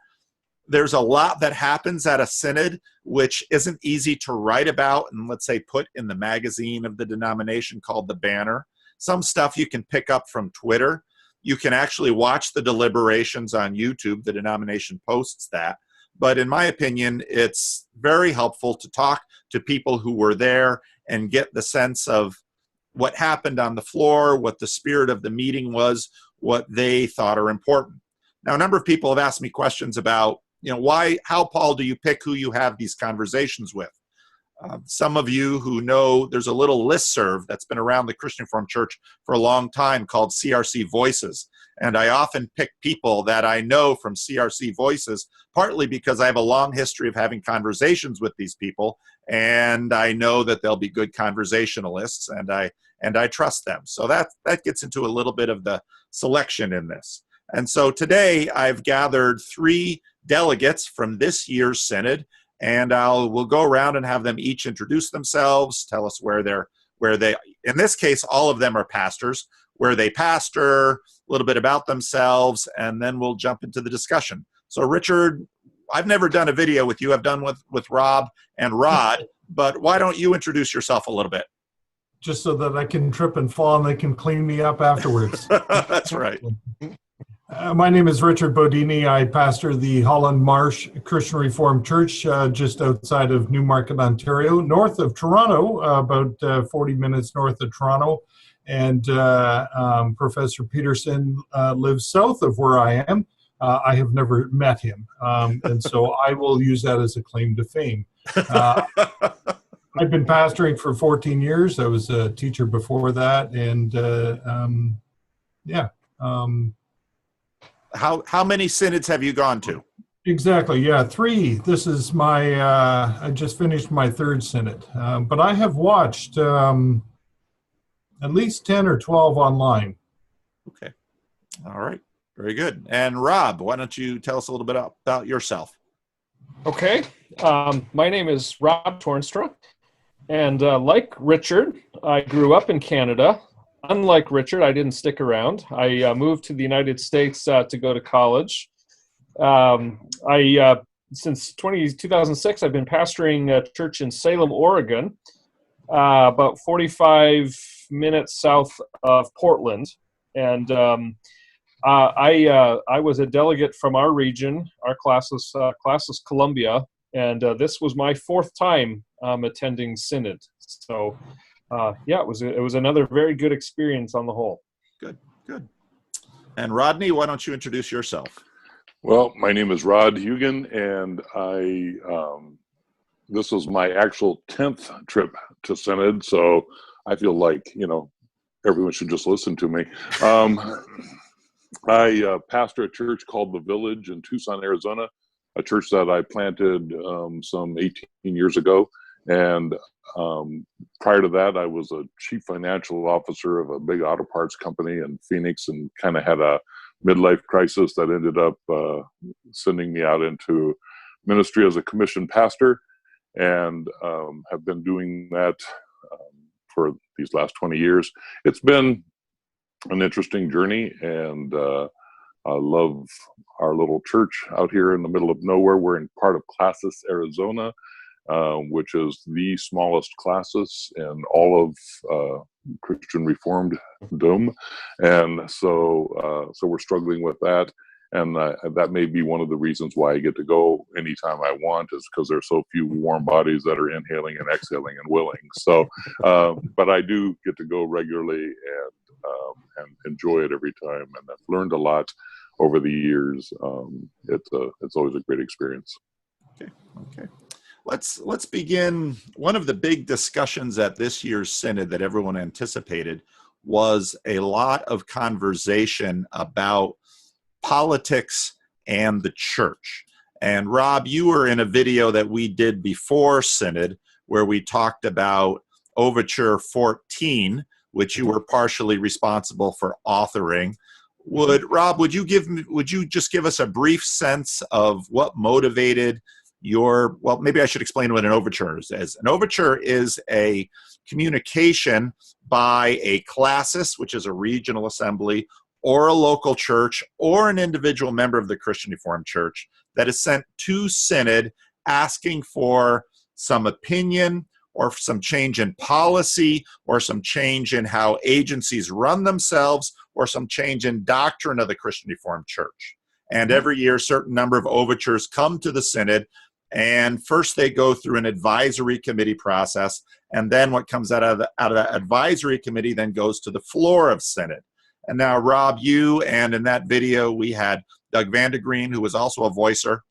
there's a lot that happens at a synod which isn't easy to write about and, let's say, put in the magazine of the denomination called the Banner. Some stuff you can pick up from Twitter. You can actually watch the deliberations on YouTube. The denomination posts that. But in my opinion, it's very helpful to talk to people who were there and get the sense of what happened on the floor, what the spirit of the meeting was, what they thought are important. Now, a number of people have asked me questions about, how, Paul, do you pick who you have these conversations with? Some of you who know there's a little listserv that's been around the Christian Reformed Church for a long time called CRC Voices. And I often pick people that I know from CRC Voices, partly because I have a long history of having conversations with these people, and I know that they'll be good conversationalists, and I trust them. So that gets into a little bit of the selection in this. And so today I've gathered 3 delegates from this year's synod, and we'll go around and have them each introduce themselves, tell us where they, in this case, all of them are pastors, where they pastor, a little bit about themselves, and then we'll jump into the discussion. So Richard, I've never done a video with you. I've done with Rob and Rod, but why don't you introduce yourself a little bit? Just so that I can trip and fall and they can clean me up afterwards. That's right. My name is Richard Bodini. I pastor the Holland Marsh Christian Reformed Church just outside of Newmarket, Ontario, north of Toronto, about 40 minutes north of Toronto. And Professor Peterson lives south of where I am. I have never met him, and so I will use that as a claim to fame. I've been pastoring for 14 years. I was a teacher before that, and How many synods have you gone to? Exactly, 3. This is my, I just finished my 3rd synod. But I have watched at least 10 or 12 online. Okay. All right. Very good. And Rob, why don't you tell us a little bit about yourself? Okay. My name is Rob Tornstra. And like Richard, I grew up in Canada. Unlike Richard, I didn't stick around. I moved to the United States to go to college. Since 2006, I've been pastoring a church in Salem, Oregon, about 45 minutes south of Portland. And I was a delegate from our region. Our class is Columbia, and this was my 4th time attending synod. So, it was another very good experience on the whole. Good. And Rodney, why don't you introduce yourself? Well, my name is Rod Hugan, and this was my actual 10th trip to synod. So I feel like everyone should just listen to me. I pastor a church called The Village in Tucson, Arizona, a church that I planted some 18 years ago. And prior to that, I was a chief financial officer of a big auto parts company in Phoenix, and kind of had a midlife crisis that ended up sending me out into ministry as a commissioned pastor, and have been doing that for these last 20 years. It's been an interesting journey, and I love our little church out here in the middle of nowhere. We're in part of Classis, Arizona, which is the smallest classis in all of Christian Reformed Dome, and so we're struggling with that. And that may be one of the reasons why I get to go anytime I want, is because there's so few warm bodies that are inhaling and exhaling and willing. So, but I do get to go regularly and enjoy it every time. And I've learned a lot over the years. It's always a great experience. Okay. Let's begin. One of the big discussions at this year's synod that everyone anticipated was a lot of conversation about politics and the church. And Rob, you were in a video that we did before synod where we talked about Overture 14, which you were partially responsible for authoring. Would you just give us a brief sense of what motivated maybe I should explain what an overture is. An overture is a communication by a classis, which is a regional assembly, or a local church, or an individual member of the Christian Reformed Church, that is sent to synod asking for some opinion or some change in policy or some change in how agencies run themselves or some change in doctrine of the Christian Reformed Church. And every year, a certain number of overtures come to the synod, and first they go through an advisory committee process, and then what comes out of that advisory committee then goes to the floor of synod. And now, Rob, and in that video, we had Doug Vandegreen, who was also a voicer,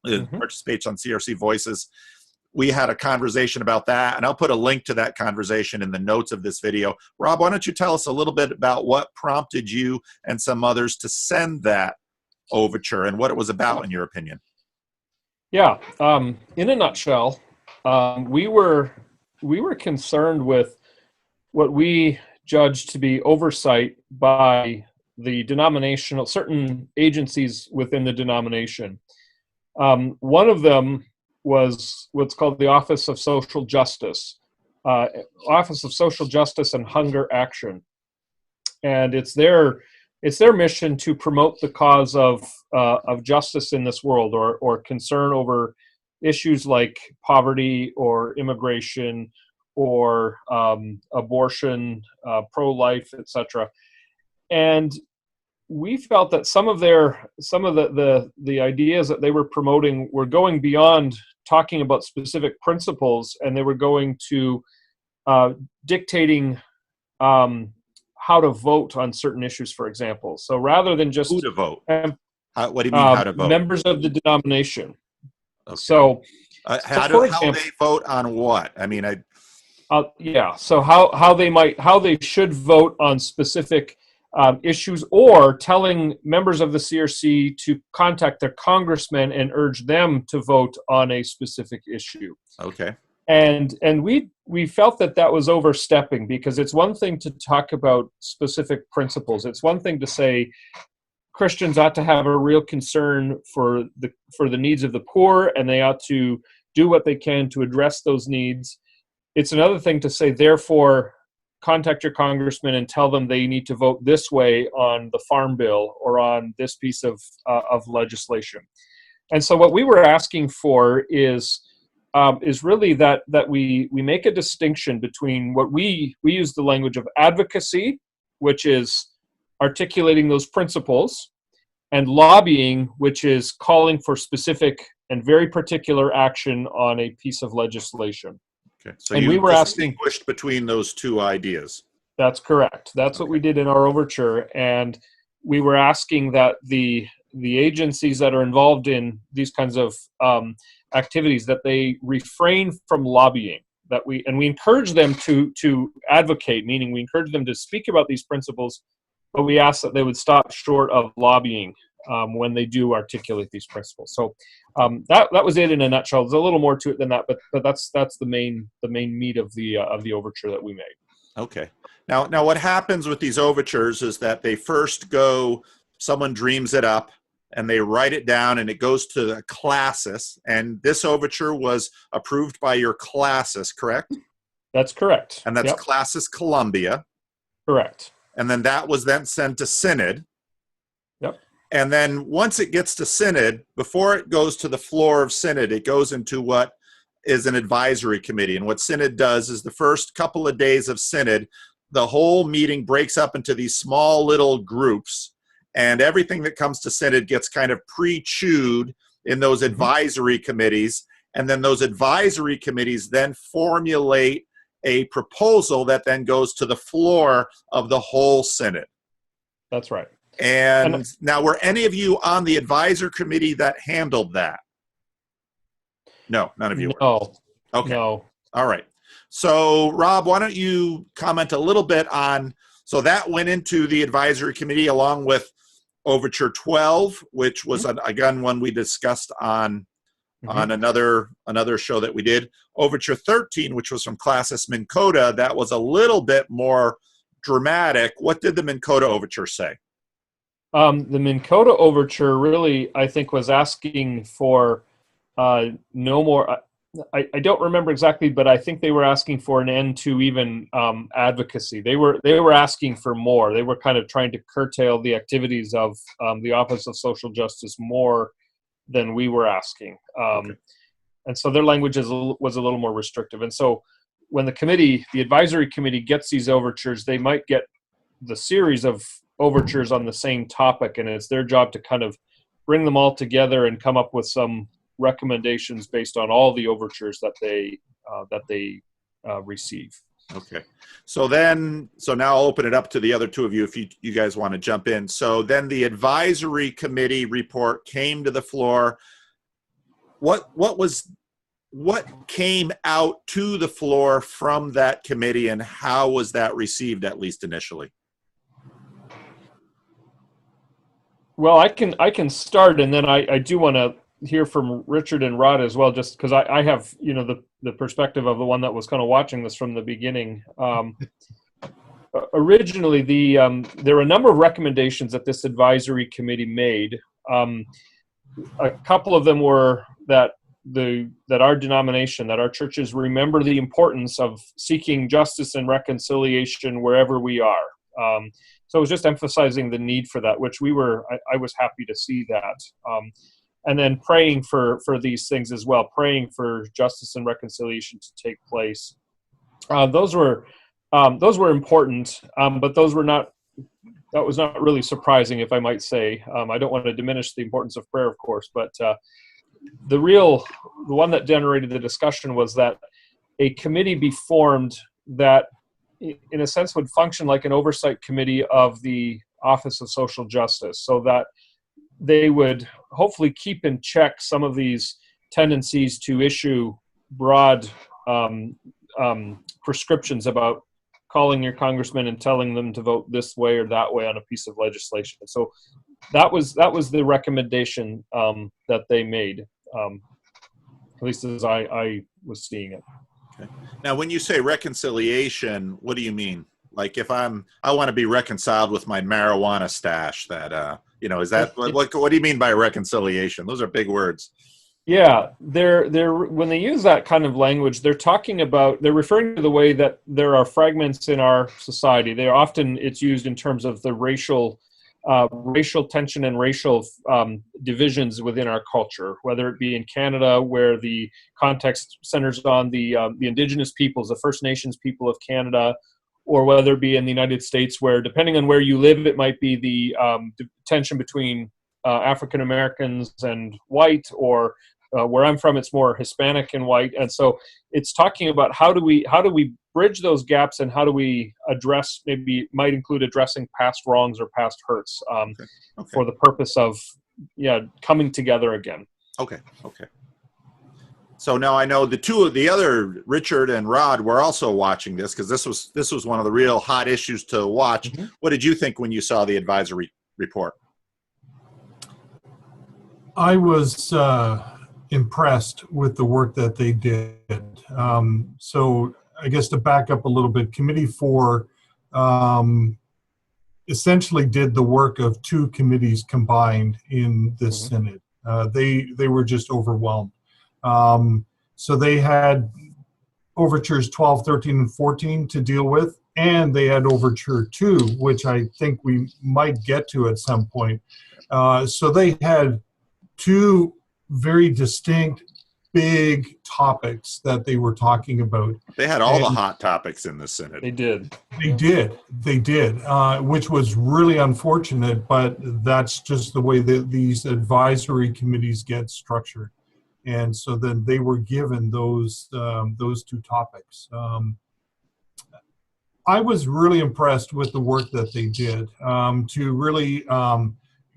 participates on CRC Voices. We had a conversation about that, and I'll put a link to that conversation in the notes of this video. Rob, why don't you tell us a little bit about what prompted you and some others to send that overture and what it was about, in your opinion? Yeah, in a nutshell, we were concerned with what we judged to be oversight by the denominational, certain agencies within the denomination. One of them was what's called the Office of Social Justice, Office of Social Justice and Hunger Action, and it's their mission to promote the cause of justice in this world, or concern over issues like poverty or immigration or abortion, pro-life, etc. And we felt that some of the ideas that they were promoting were going beyond talking about specific principles, and they were going to dictating how to vote on certain issues, for example. So rather than just who to vote, what do you mean how to vote? Members of the denomination. Okay. So how they vote on what? I mean, so how they should vote on specific issues, or telling members of the CRC to contact their congressman and urge them to vote on a specific issue. Okay. And we felt that was overstepping, because it's one thing to talk about specific principles. It's one thing to say Christians ought to have a real concern for the needs of the poor, and they ought to do what they can to address those needs. It's another thing to say, therefore, contact your congressman and tell them they need to vote this way on the farm bill or on this piece of legislation. And so what we were asking for is really that we make a distinction between what we use the language of advocacy, which is articulating those principles, and lobbying, which is calling for specific and very particular action on a piece of legislation. Okay. So and you we were distinguished between those two ideas. That's correct. That's what we did in our overture, and we were asking that the agencies that are involved in these kinds of activities, that they refrain from lobbying. That we encourage them to advocate, meaning we encourage them to speak about these principles, but we ask that they would stop short of lobbying when they do articulate these principles. So that was it in a nutshell. There's a little more to it than that, but that's the main meat of the overture that we made. Okay. Now what happens with these overtures is that they first go, someone dreams it up, and they write it down, and it goes to the classis. And this overture was approved by your classis, correct? That's correct. And that's Classis Columbia. Correct. And then that was then sent to synod. Yep. And then once it gets to synod, before it goes to the floor of synod, it goes into what is an advisory committee. And what synod does is the first couple of days of synod, the whole meeting breaks up into these small little groups, and everything that comes to synod gets kind of pre-chewed in those advisory committees. And then those advisory committees then formulate a proposal that then goes to the floor of the whole synod. That's right. And now, were any of you on the advisor committee that handled that? No, none of you were. No. Okay. No. All right. So, Rob, why don't you comment a little bit on, so that went into the advisory committee along with Overture 12, which was, again, one we discussed on another show that we did. Overture 13, which was from Classis Minn Kota, that was a little bit more dramatic. What did the Minn Kota overture say? The Minn Kota overture really, I think, was asking for no more. I don't remember exactly, but I think they were asking for an end to even advocacy. They were asking for more. They were kind of trying to curtail the activities of the Office of Social Justice more than we were asking. And so their language was a little more restrictive. And so when the advisory committee gets these overtures, they might get the series of overtures on the same topic, and it's their job to kind of bring them all together and come up with some recommendations based on all the overtures that they receive. Okay. So now I'll open it up to the other two of you if you guys want to jump in. So then the advisory committee report came to the floor. What came out to the floor from that committee, and how was that received, at least initially? Well, I can start, and then I do want to hear from Richard and Rod as well, just because I have the perspective of the one that was kind of watching this from the beginning. Originally, there were a number of recommendations that this advisory committee made. A couple of them were that our denomination, that our churches remember the importance of seeking justice and reconciliation wherever we are. So it was just emphasizing the need for that, which I was happy to see that. And then praying for these things as well, praying for justice and reconciliation to take place. Those were important, but that was not really surprising, if I might say. I don't want to diminish the importance of prayer, of course, but the one that generated the discussion was that a committee be formed that, in a sense, would function like an oversight committee of the Office of Social Justice, so that they would hopefully keep in check some of these tendencies to issue broad prescriptions about calling your congressman and telling them to vote this way or that way on a piece of legislation. So that was the recommendation that they made, at least as I was seeing it. Okay. Now, when you say reconciliation, what do you mean? Like, if I want to be reconciled with my marijuana stash, that is that what do you mean by reconciliation? Those are big words. Yeah, they're when they use that kind of language, they're referring to the way that there are fragments in our society. It's used in terms of the racial tension and racial divisions within our culture, whether it be in Canada, where the context centers on the Indigenous peoples, the First Nations people of Canada, or whether it be in the United States, where, depending on where you live, it might be the tension between African Americans and white, or where I'm from, it's more Hispanic and white. And so it's talking about how do we bridge those gaps, and how do we address, maybe might include addressing past wrongs or past hurts for the purpose of coming together again. Okay. So now I know the other, Richard and Rod, were also watching this, because this was one of the real hot issues to watch. Mm-hmm. What did you think when you saw the advisory report? I was impressed with the work that they did. So I guess to back up a little bit, Committee 4 essentially did the work of two committees combined in this synod. They were just overwhelmed. So they had overtures 12, 13, and 14 to deal with, and they had overture 2, which I think we might get to at some point. So they had two very distinct big topics that they were talking about. They had all the hot topics in the synod. They did. They did, which was really unfortunate, but that's just the way that these advisory committees get structured. And so then they were given those two topics. I was really impressed with the work that they did to really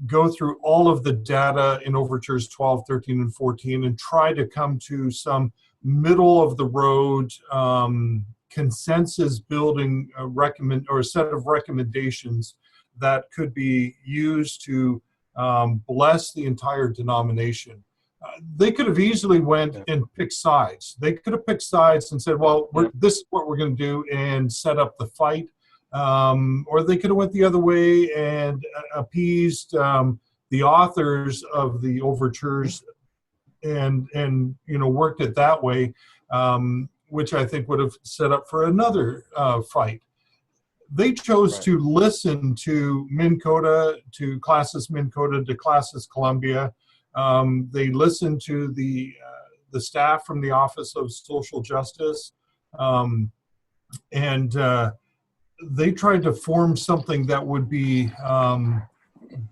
go through all of the data in overtures 12, 13, and 14 and try to come to some middle of the road consensus building a set of recommendations that could be used to bless the entire denomination. They could have easily went and picked sides. They could have picked sides and said, well, this is what we're going to do, and set up the fight. Or they could have went the other way and appeased the authors of the overtures and worked it that way, which I think would have set up for another fight. They chose to listen to Minn Kota, to Classis Minn Kota, to Classis Columbia. They listened to the staff from the Office of Social Justice, and they tried to form something that would be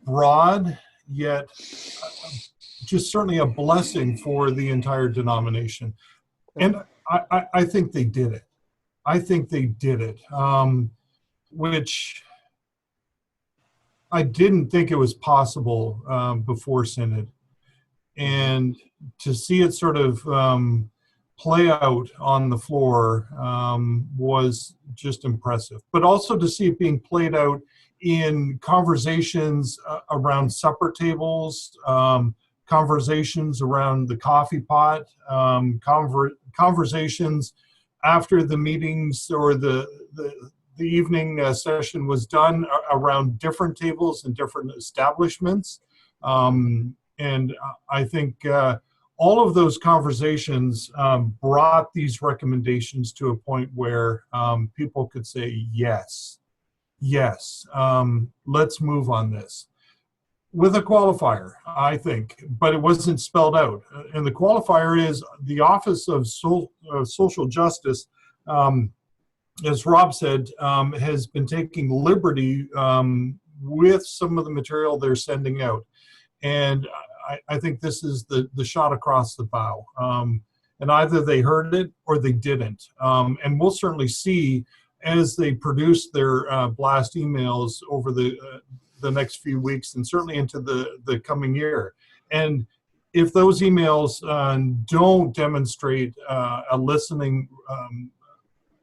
broad, yet just certainly a blessing for the entire denomination. And I think they did it. I think they did it, which I didn't think it was possible before Synod. And to see it sort of play out on the floor was just impressive. But also to see it being played out in conversations around supper tables, conversations around the coffee pot, conversations after the meetings or the evening session was done around different tables and different establishments. And I think all of those conversations brought these recommendations to a point where people could say, yes, let's move on this. With a qualifier, I think, but it wasn't spelled out. And the qualifier is the Office of Social Justice, as Rob said, has been taking liberty with some of the material they're sending out. And I think this is the shot across the bow. And either they heard it or they didn't. And we'll certainly see as they produce their blast emails over the next few weeks and certainly into the coming year. And if those emails don't demonstrate a listening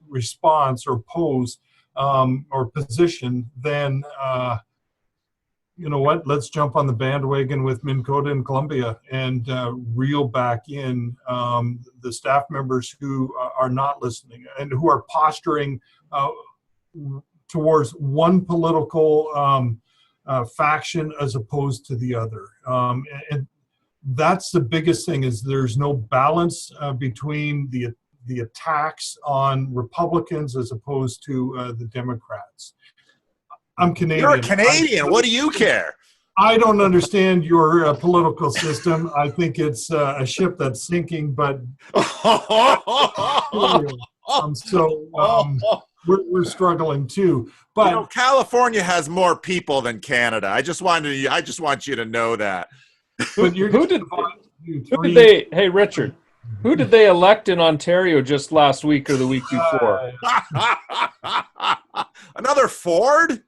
response or pose or position, then you know what, let's jump on the bandwagon with Minn Kota and Columbia and reel back in the staff members who are not listening and who are posturing towards one political faction as opposed to the other. And that's the biggest thing, is there's no balance between the attacks on Republicans as opposed to the Democrats. I'm Canadian. You're a Canadian. What do you care? I don't understand your political system. I think it's a ship that's sinking, but we're struggling too. But California has more people than Canada. I just want you to know that. But who did they? Hey, Richard. Who did they elect in Ontario just last week or the week before? Another Ford?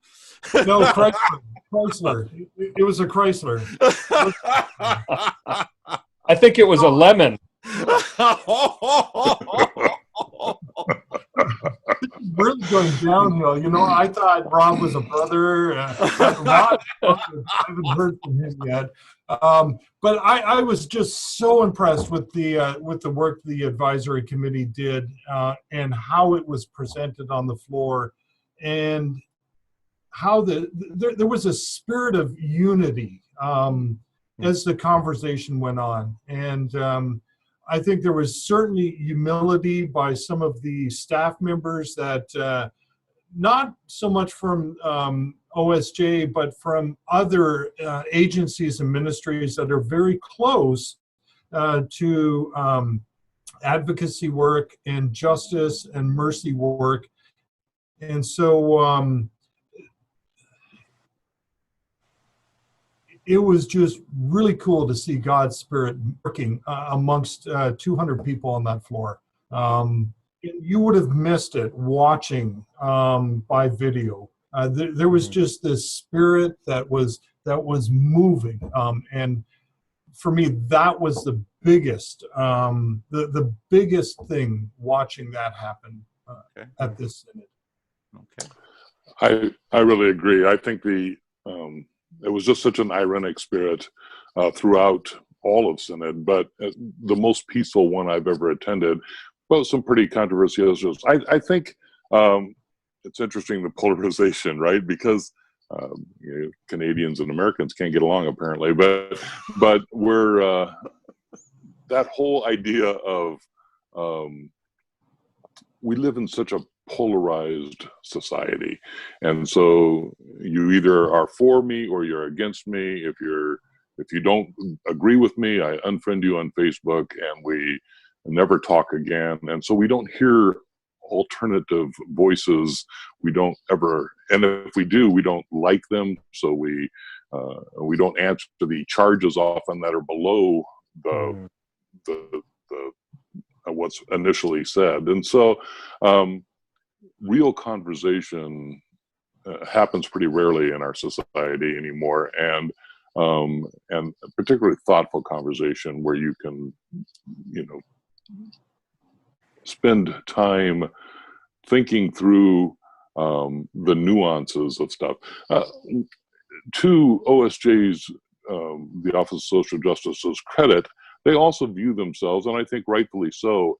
No, Chrysler. It was a Chrysler. I think it was a lemon. Really going downhill. I thought Rob was a brother. I haven't heard from him yet. But I was just so impressed with the work the advisory committee did and how it was presented on the floor, and how there was a spirit of unity as the conversation went on. And I think there was certainly humility by some of the staff members that not so much from OSJ, but from other agencies and ministries that are very close to advocacy work and justice and mercy work. And so it was just really cool to see God's Spirit working amongst 200 people on that floor. You would have missed it watching by video. There was just this spirit that was moving, and for me, that was the biggest the biggest thing watching that happen at this synod. Okay, I really agree. I think it was just such an ironic spirit throughout all of synod, but the most peaceful one I've ever attended. Well, some pretty controversial issues. I think it's interesting, the polarization, right? Because Canadians and Americans can't get along apparently, but we're that whole idea of we live in such a polarized society, and so you either are for me or you're against me. If you don't agree with me, I unfriend you on Facebook, and we never talk again. And so we don't hear alternative voices. We don't ever, and if we do, we don't like them. So we don't answer the charges often that are below the what's initially said. And so real conversation happens pretty rarely in our society anymore, and particularly thoughtful conversation where you can, spend time thinking through the nuances of stuff. To OSJ's, the Office of Social Justice's credit, they also view themselves, and I think rightfully so,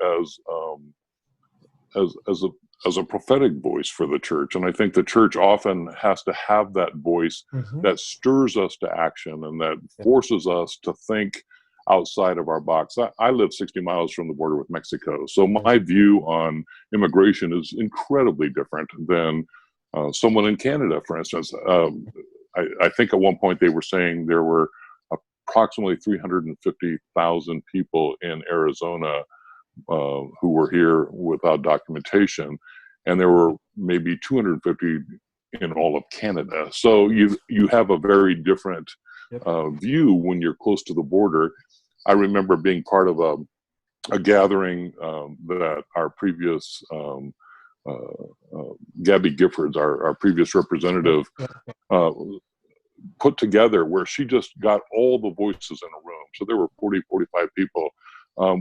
as a prophetic voice for the church. And I think the church often has to have that voice that stirs us to action and that forces us to think outside of our box. I live 60 miles from the border with Mexico, so my view on immigration is incredibly different than someone in Canada, for instance. I think at one point they were saying there were approximately 350,000 people in Arizona who were here without documentation, and there were maybe 250 in all of Canada. So you have a very different view when you're close to the border. I remember being part of a gathering that our previous Gabby Giffords, our previous representative, put together, where she just got all the voices in a room. So there were 40, 45 people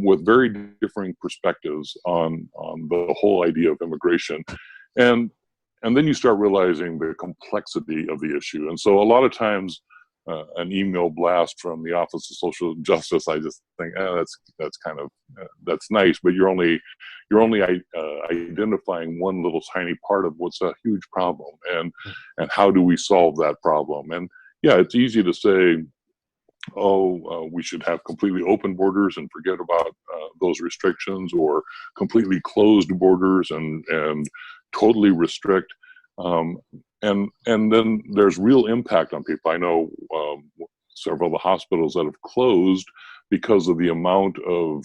with very differing perspectives on the whole idea of immigration. And then you start realizing the complexity of the issue. And so a lot of times an email blast from the Office of Social Justice, I just think, that's kind of that's nice, but you're only identifying one little tiny part of what's a huge problem, and how do we solve that problem? And yeah, it's easy to say, we should have completely open borders and forget about those restrictions, or completely closed borders and totally restrict. And then there's real impact on people. I know several of the hospitals that have closed because of the amount of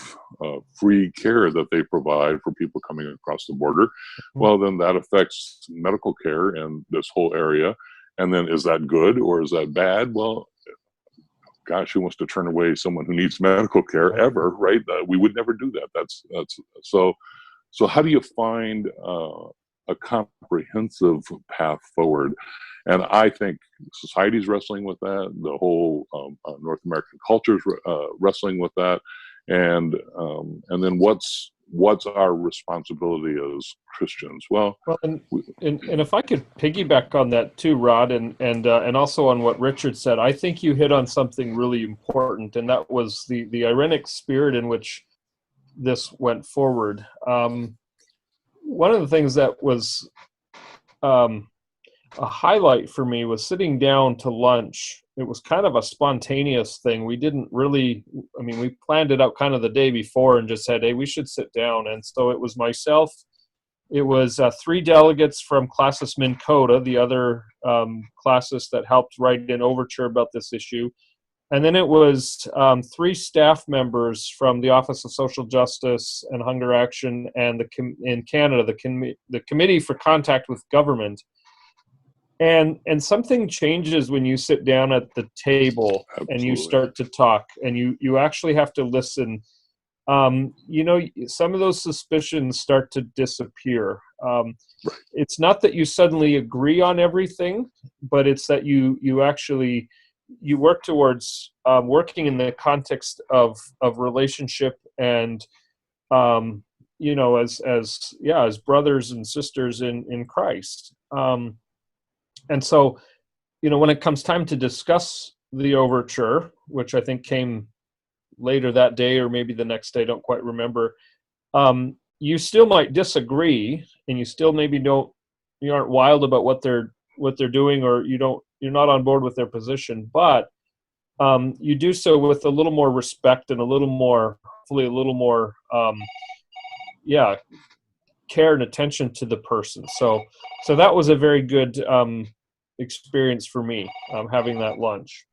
free care that they provide for people coming across the border. Well, then that affects medical care in this whole area. And then is that good or is that bad? Well, gosh, who wants to turn away someone who needs medical care ever, right? We would never do that. That's so how do you find a comprehensive path forward? And I think society's wrestling with that. The whole North American culture's wrestling with that. And then what's what's our responsibility as Christians? Well, and if I could piggyback on that too, Rod, and also on what Richard said, I think you hit on something really important, and that was the ironic spirit in which this went forward. One of the things that was a highlight for me was sitting down to lunch. It was kind of a spontaneous thing. We didn't really, we planned it out kind of the day before and just said, hey, we should sit down. And so it was myself, it was 3 delegates from Classis Min Coda, the other classis that helped write an overture about this issue. And then it was 3 staff members from the Office of Social Justice and Hunger Action and in Canada, the Committee for Contact with Government. And something changes when you sit down at the table. Absolutely. And you start to talk, and you actually have to listen. Some of those suspicions start to disappear. It's not that you suddenly agree on everything, but it's that you actually work towards working in the context of relationship and as brothers and sisters in Christ. And so, when it comes time to discuss the overture, which I think came later that day or maybe the next day, I don't quite remember, you still might disagree, and you still maybe you aren't wild about what they're doing, or you're not on board with their position, but you do so with a little more respect and hopefully a little more care and attention to the person. So that was a very good experience for me, having that lunch.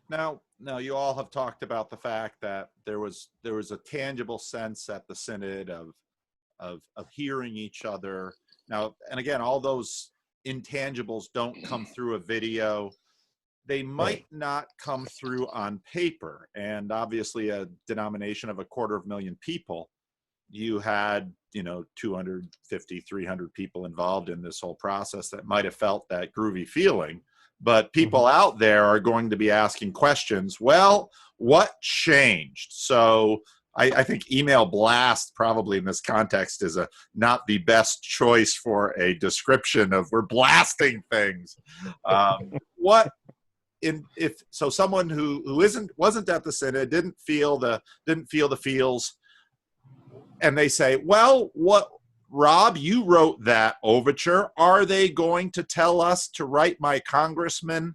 Now you all have talked about the fact that there was a tangible sense at the synod of hearing each other. Now, and again, all those intangibles don't come through a video. They might not come through on paper. And obviously a denomination of 250,000 people, you had 250, 300 people involved in this whole process that might have felt that groovy feeling. But people out there are going to be asking questions. Well, what changed? So I think email blast probably in this context is not the best choice for a description of we're blasting things. So someone who wasn't at the synod, didn't feel the feels, and they say, well, what, Rob, you wrote that overture. Are they going to tell us to write my congressman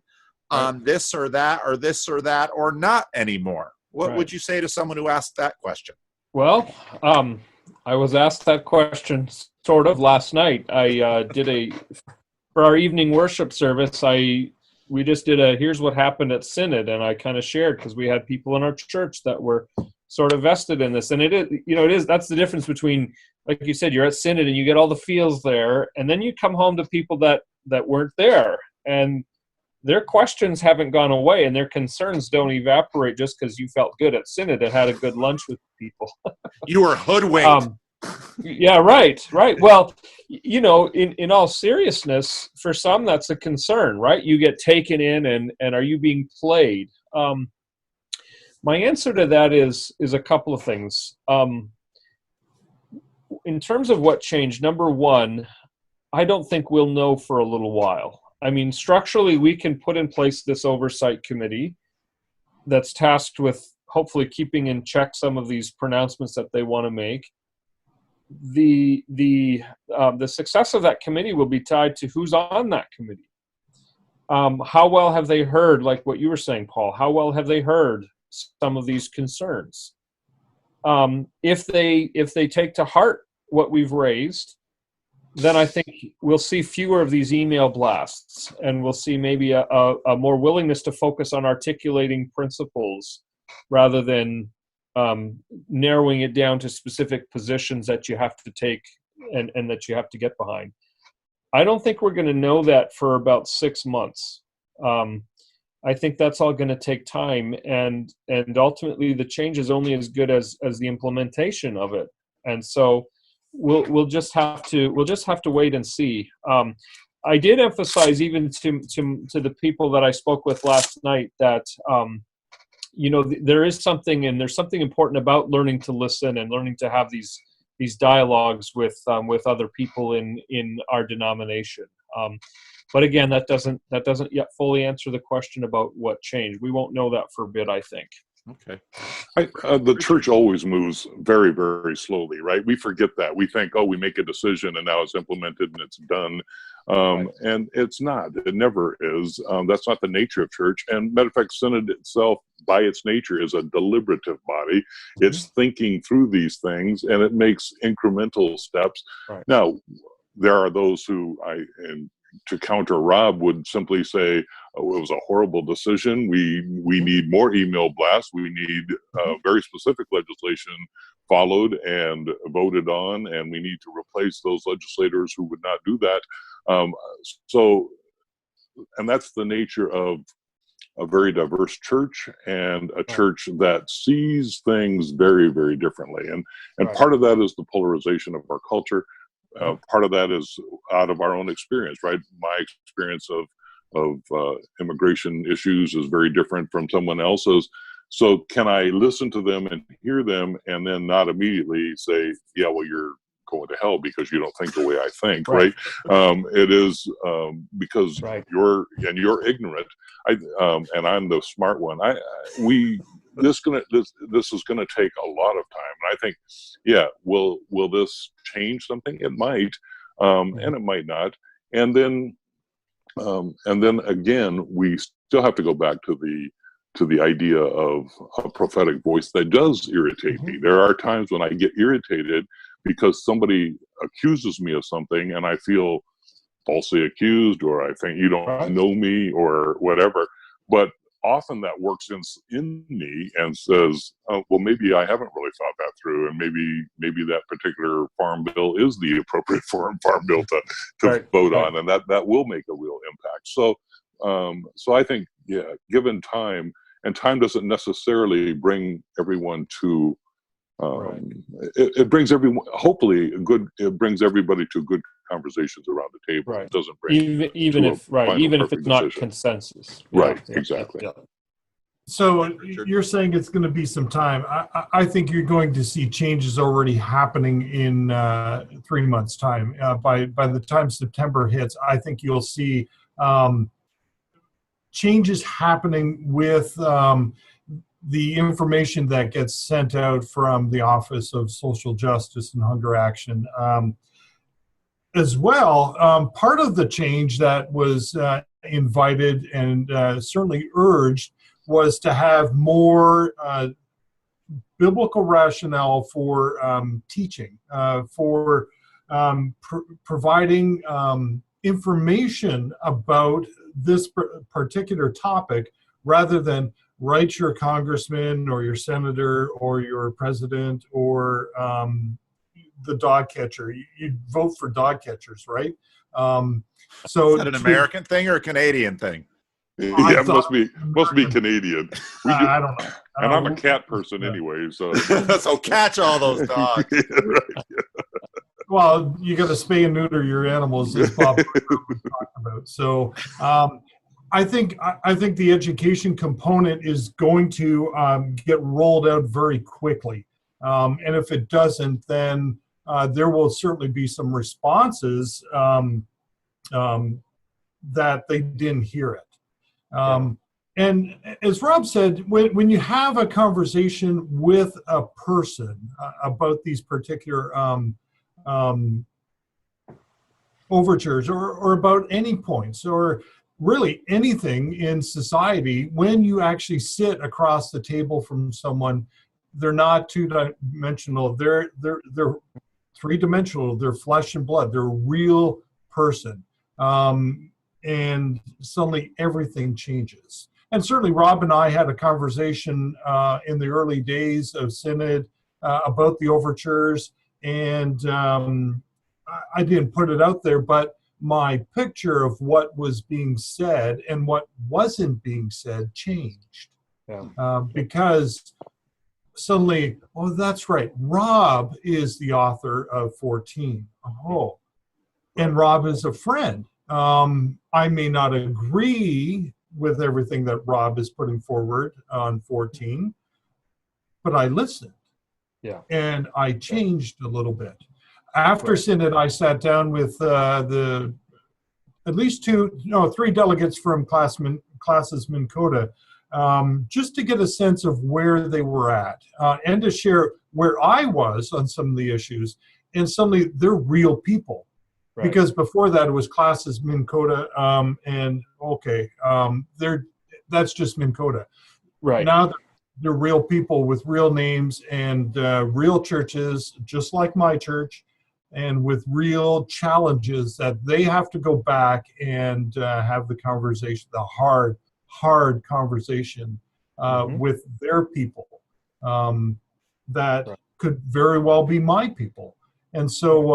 on this or that or this or that or not anymore? What would you say to someone who asked that question? Well, I was asked that question sort of last night. I for our evening worship service, we just did here's what happened at Synod, and I kind of shared, because we had people in our church that were sort of vested in this. And that's the difference between, like you said, you're at Synod and you get all the feels there, and then you come home to people that weren't there, and their questions haven't gone away, and their concerns don't evaporate just because you felt good at Synod and had a good lunch with people. You were hoodwinked. Yeah, right. Well, in all seriousness, for some, that's a concern, right? You get taken in, and are you being played? My answer to that is a couple of things. In terms of what changed, number one, I don't think we'll know for a little while. Structurally, we can put in place this oversight committee that's tasked with hopefully keeping in check some of these pronouncements that they want to make. The success of that committee will be tied to who's on that committee. How well have they heard, like what you were saying, Paul? How well have they heard some of these concerns? If they take to heart what we've raised, then I think we'll see fewer of these email blasts, and we'll see maybe a more willingness to focus on articulating principles rather than narrowing it down to specific positions that you have to take and that you have to get behind. I don't think we're going to know that for about 6 months. I think that's all going to take time, and ultimately the change is only as good as the implementation of it. And so we'll just have to wait and see. I did emphasize even to the people that I spoke with last night that there's something important about learning to listen and learning to have these dialogues with other people in our denomination. But again, that doesn't yet fully answer the question about what changed. We won't know that for a bit, I think. Okay. The church always moves very, very slowly, right? We forget that. We think, oh, we make a decision and now it's implemented and it's done. And it's not. It never is. That's not the nature of church. And matter of fact, synod itself, by its nature, is a deliberative body. It's thinking through these things, and it makes incremental steps. Right. Now, there are those who, to counter Rob, would simply say, oh, it was a horrible decision. We need more email blasts. We need very specific legislation followed and voted on, and we need to replace those legislators who would not do that. And that's the nature of a very diverse church, and a church that sees things very, very differently. And part of that is the polarization of our culture. Part of that is out of our own experience, right? My experience of immigration issues is very different from someone else's. So can I listen to them and hear them and then not immediately say, yeah, well, you're going to hell because you don't think the way I think, right? It is because you're ignorant, and I'm the smart one. This is gonna take a lot of time, and I think, will this change something? It might, and it might not. And then again, we still have to go back to the idea of a prophetic voice that does irritate me. There are times when I get irritated because somebody accuses me of something, and I feel falsely accused, or I think you don't know me, or whatever. But often that works in me and says, oh, well, maybe I haven't really thought that through, and maybe that particular farm bill is the appropriate farm bill to vote on, and that will make a real impact. So I think, given time, and time doesn't necessarily bring everyone to it brings everyone, hopefully, it brings everybody to good conversations around the table. It doesn't bring even if it's not consensus. Exactly. Yeah. So you're saying it's going to be some time. I think you're going to see changes already happening in 3 months' time. By the time September hits, I think you'll see changes happening with the information that gets sent out from the Office of Social Justice and Hunger Action. As well, part of the change that was invited and certainly urged was to have more biblical rationale for teaching, for providing information about this particular topic, rather than write your congressman or your senator or your president or the dog catcher. You vote for dog catchers, right? So is that an American thing or a Canadian thing? Yeah, it must be Canadian. I don't know. And I'm a cat person anyway, so so catch all those dogs. Well, you got to spay and neuter your animals, as Bob was talking about. So I think the education component is going to get rolled out very quickly, and if it doesn't, then there will certainly be some responses that they didn't hear it. And as Rob said, when you have a conversation with a person about these particular overtures or about any points or really anything in society, when you actually sit across the table from someone, they're not two-dimensional, they're three-dimensional, they're flesh and blood, they're a real person. And suddenly everything changes. And certainly Rob and I had a conversation in the early days of Synod about the overtures, and I didn't put it out there, but my picture of what was being said and what wasn't being said changed. Because suddenly, oh, that's right, Rob is the author of 14. Oh, and Rob is a friend. I may not agree with everything that Rob is putting forward on 14, but I listened. Yeah. And I changed a little bit. After synod, I sat down with at least three delegates from classes Minn Kota, just to get a sense of where they were at, and to share where I was on some of the issues. And suddenly they're real people. Right. Because before that it was classes Minn Kota, that's just Minn Kota. Right. Now they're real people with real names and real churches, just like my church, and with real challenges that they have to go back and have the conversation, the hard conversation with their people that could very well be my people. And so,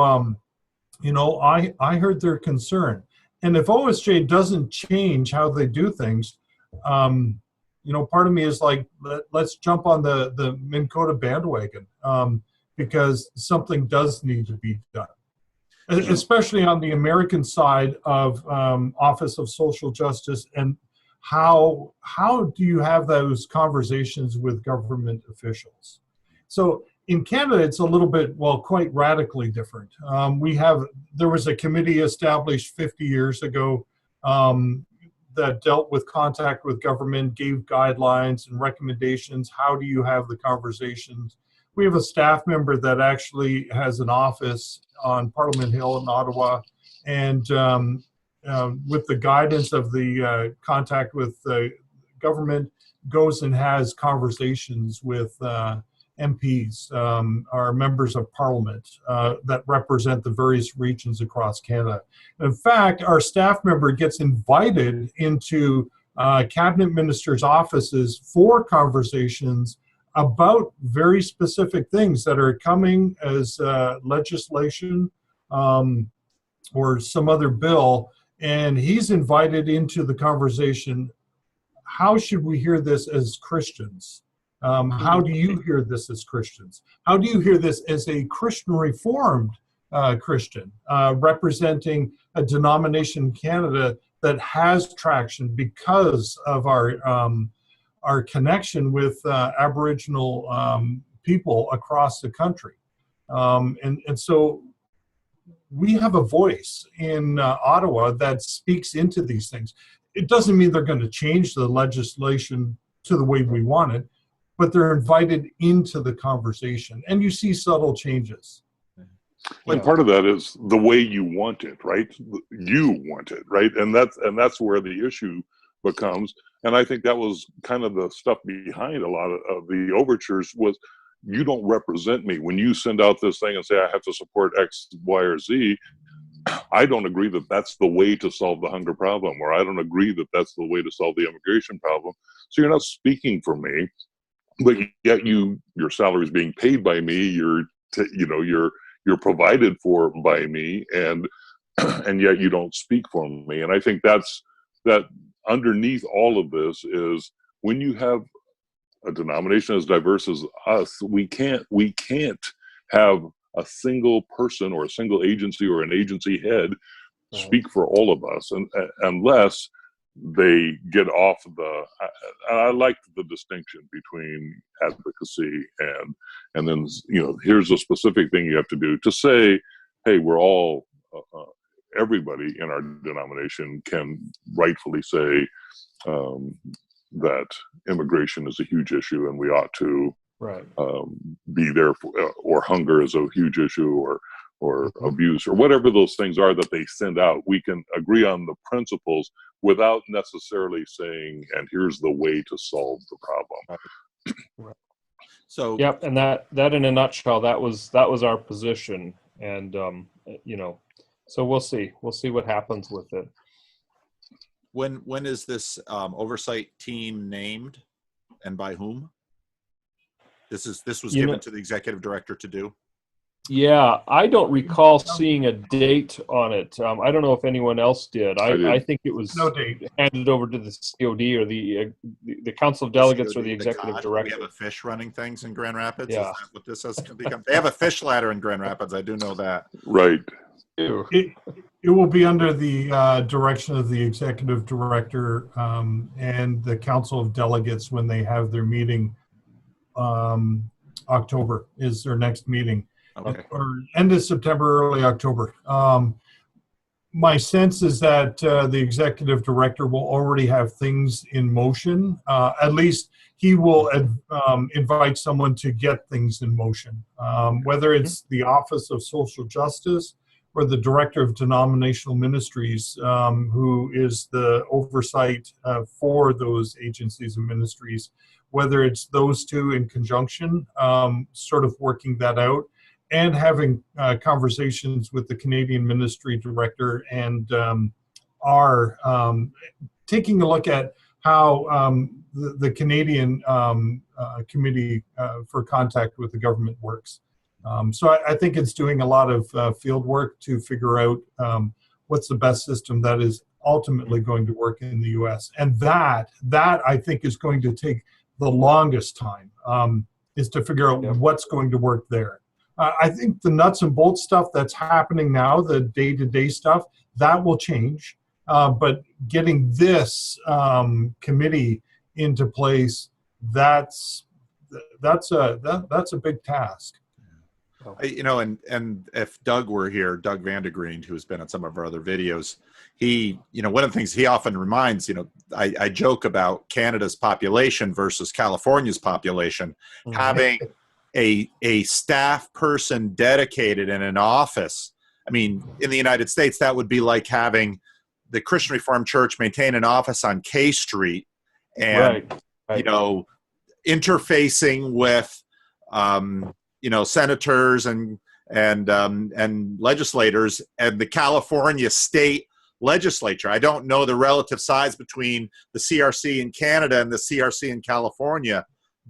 I heard their concern. And if OSJ doesn't change how they do things, part of me is like, let's jump on the Minn Kota bandwagon, because something does need to be done, especially on the American side of Office of Social Justice. And how do you have those conversations with government officials? So in Canada, it's a little bit, quite radically different. There was a committee established 50 years ago that dealt with contact with government, gave guidelines and recommendations. How do you have the conversations? We have a staff member that actually has an office on Parliament Hill in Ottawa, and with the guidance of the contact with the government, goes and has conversations with MPs, our members of parliament that represent the various regions across Canada. In fact, our staff member gets invited into cabinet ministers' offices for conversations about very specific things that are coming as legislation or some other bill, and he's invited into the conversation. How should we hear this as Christians? How do you hear this as Christians? How do you hear this as a Christian Reformed Christian representing a denomination in Canada that has traction because of our connection with Aboriginal people across the country? And so we have a voice in Ottawa that speaks into these things. It doesn't mean they're going to change the legislation to the way we want it, but they're invited into the conversation, and you see subtle changes. And part of that is the way you want it, right? You want it, right? And that's where the issue becomes. And I think that was kind of the stuff behind a lot of the overtures was, you don't represent me. When you send out this thing and say I have to support X, Y, or Z, I don't agree that that's the way to solve the hunger problem, or I don't agree that that's the way to solve the immigration problem. So you're not speaking for me, but yet your salary is being paid by me. You're provided for by me, and yet you don't speak for me. And I think that underneath all of this is, when you have a denomination as diverse as us, we can't have a single person or a single agency or an agency head speak for all of us, and unless they get off I like the distinction between advocacy and then, here's a specific thing you have to do to say, hey, we're all, everybody in our denomination can rightfully say that immigration is a huge issue and we ought to be there for, or hunger is a huge issue, or abuse, or whatever those things are that they send out. We can agree on the principles without necessarily saying, and here's the way to solve the problem. Right. So yep, and that in a nutshell, that was our position, and so we'll see what happens with it. When is this oversight team named, and by whom? This was given to the executive director to do. Yeah, I don't recall seeing a date on it. I don't know if anyone else did. I think it was handed over to the COD or the Council of Delegates or the executive director. We have a fish running things in Grand Rapids. Yeah. Is that what this has become? They have a fish ladder in Grand Rapids. I do know that. Right. It will be under the direction of the executive director and the Council of Delegates when they have their meeting. October is their next meeting. Okay. Or end of September, early October. My sense is that the executive director will already have things in motion. At least he will invite someone to get things in motion, whether it's the Office of Social Justice or the Director of Denominational Ministries, who is the oversight for those agencies and ministries, whether it's those two in conjunction, sort of working that out, and having conversations with the Canadian Ministry Director and are taking a look at how the Canadian Committee for Contact with the Government works. So I think it's doing a lot of field work to figure out what's the best system that is ultimately going to work in the U.S. And that I think is going to take the longest time, is to figure out what's going to work there. I think the nuts and bolts stuff that's happening now, the day-to-day stuff, that will change. But getting this committee into place, that's a big task. You know, and if Doug were here, Doug Vandegreen, who's been on some of our other videos, he, you know, one of the things he often reminds, you know, I joke about Canada's population versus California's population, having a staff person dedicated in an office. I mean, in the United States, that would be like having the Christian Reformed Church maintain an office on K Street and, you know, interfacing with, you know, senators and legislators and the California state legislature. I don't know the relative size between the CRC in Canada and the CRC in California,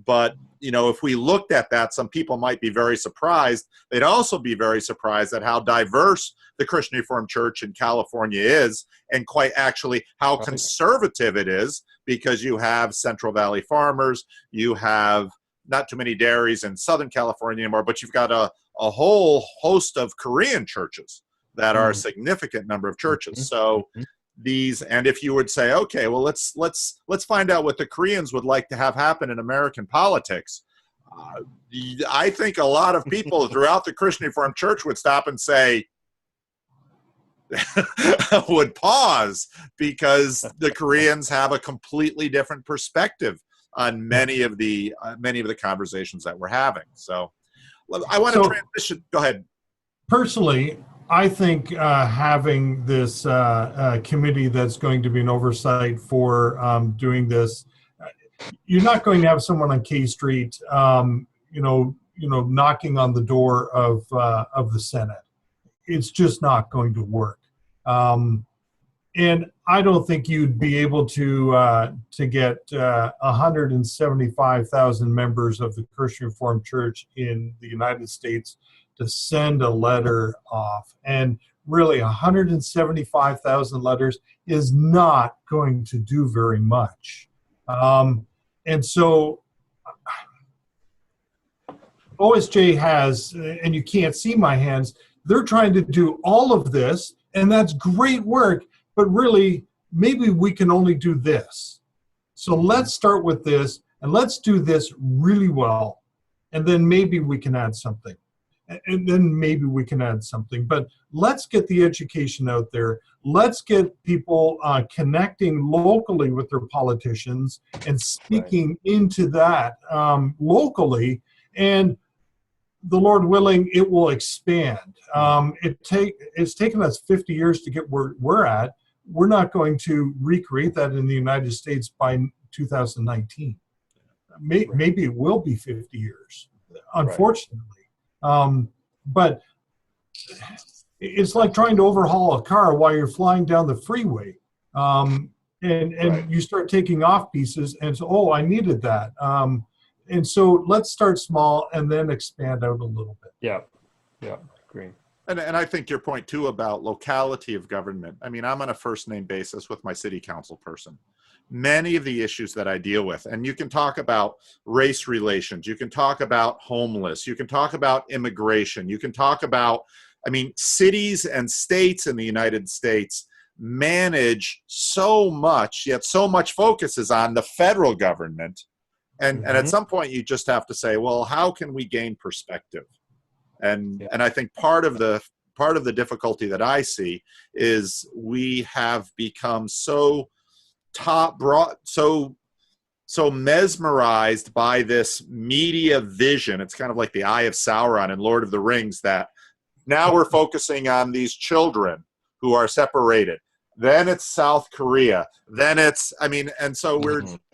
but, you know, if we looked at that, some people might be very surprised. They'd also be very surprised at how diverse the Christian Reformed Church in California is, and quite actually how conservative it is, because you have Central Valley farmers, you have not too many dairies in Southern California anymore, but you've got a whole host of Korean churches that are a significant number of churches. So these, and if you would say, okay, well, let's find out what the Koreans would like to have happen in American politics. I think a lot of people throughout the Christian Reformed Church would stop and say, would pause, because the Koreans have a completely different perspective on many of the conversations that we're having. So I want to transition. Go ahead. Personally, I think having this committee that's going to be an oversight for doing this, you're not going to have someone on K Street, knocking on the door of the Senate. It's just not going to work. And I don't think you'd be able to get 175,000 members of the Christian Reformed Church in the United States to send a letter off. And really, 175,000 letters is not going to do very much. And so OSJ has, and you can't see my hands, they're trying to do all of this, and that's great work, but really, maybe we can only do this. So let's start with this, and let's do this really well, and then maybe we can add something. And then maybe we can add something. But let's get the education out there. Let's get people connecting locally with their politicians and speaking into that locally. And the Lord willing, it will expand. It's taken us 50 years to get where we're at. We're not going to recreate that in the United States by 2019. Maybe it will be 50 years, unfortunately. But it's like trying to overhaul a car while you're flying down the freeway. And you start taking off pieces and so, oh, I needed that. And so let's start small and then expand out a little bit. Yeah, agree. And I think your point too about locality of government. I mean, I'm on a first name basis with my city council person. Many of the issues that I deal with, and you can talk about race relations, you can talk about homeless, you can talk about immigration, you can talk about, I mean, cities and states in the United States manage so much, yet so much focus is on the federal government. And at some point you just have to say, well, how can we gain perspective? And I think part of the difficulty that I see is we have become so so mesmerized by this media vision. It's kind of like the Eye of Sauron in Lord of the Rings, that now we're focusing on these children who are separated. Then it's South Korea. Then it's, and so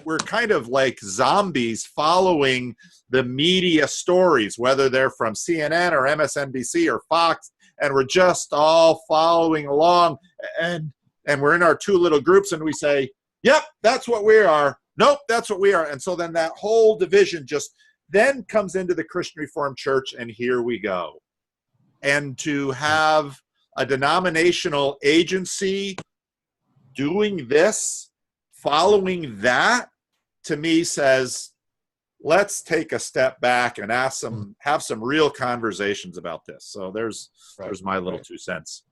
we're kind of like zombies following the media stories, whether they're from CNN or MSNBC or Fox, and we're just all following along. And we're in our two little groups and we say, yep, that's what we are. Nope, that's what we are. And so then that whole division just then comes into the Christian Reformed Church, and here we go. And to have a denominational agency doing this, following that, to me says, let's take a step back and have some real conversations about this. So there's my little 2 cents.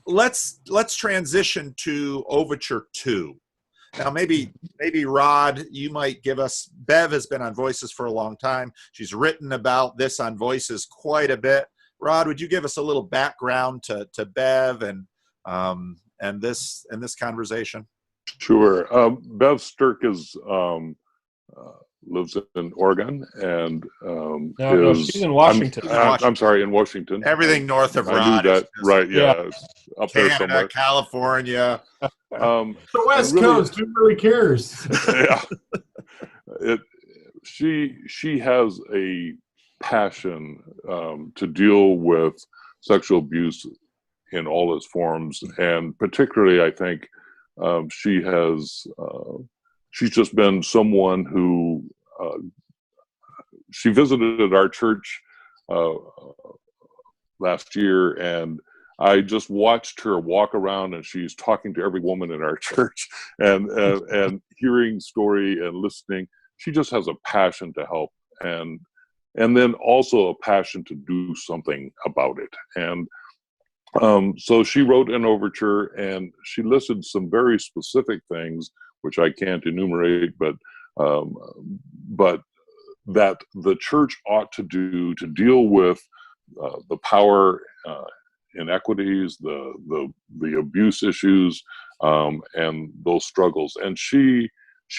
Let's transition to Overture 2. Now, maybe Rod, you might give us. Bev has been on Voices for a long time. She's written about this on Voices quite a bit. Rod, would you give us a little background to Bev and this conversation? Sure. Bev Sturck lives in Oregon and no, she's in Washington. I'm sorry, in Washington. Everything north of Rod. I knew that, right? Yeah, up Canada, there somewhere. California. The West Coast. Who really cares? Yeah. She has a passion to deal with sexual abuse in all its forms, and particularly, I think she's just been someone who she visited our church last year, and I just watched her walk around, and she's talking to every woman in our church and hearing story and listening. She just has a passion to help, and then also a passion to do something about it. And so she wrote an overture, and she listed some very specific things, which I can't enumerate, but that the church ought to do to deal with the power inequities, the abuse issues, and those struggles. And she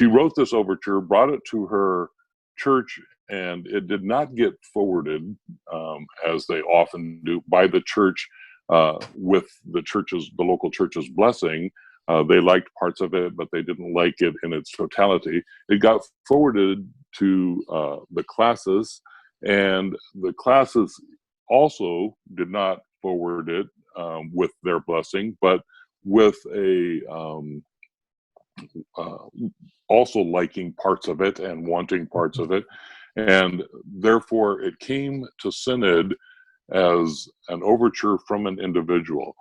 wrote this overture, brought it to her church, and it did not get forwarded, as they often do, by the church with the local church's blessing. They liked parts of it, but they didn't like it in its totality. It got forwarded to the classes, and the classes also did not forward it with their blessing, but with a also liking parts of it and wanting parts of it. And therefore, it came to Synod as an overture from an individual.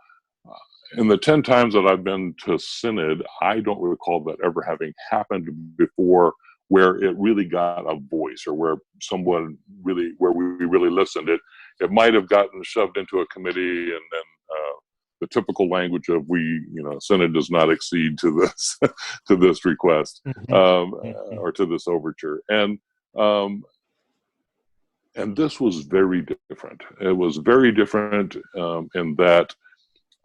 In the 10 times that I've been to Synod, I don't recall that ever having happened before, where it really got a voice, or where we really listened. It might have gotten shoved into a committee, and then the typical language of Synod does not accede to this to this request, or to this overture. And this was very different. It was very different in that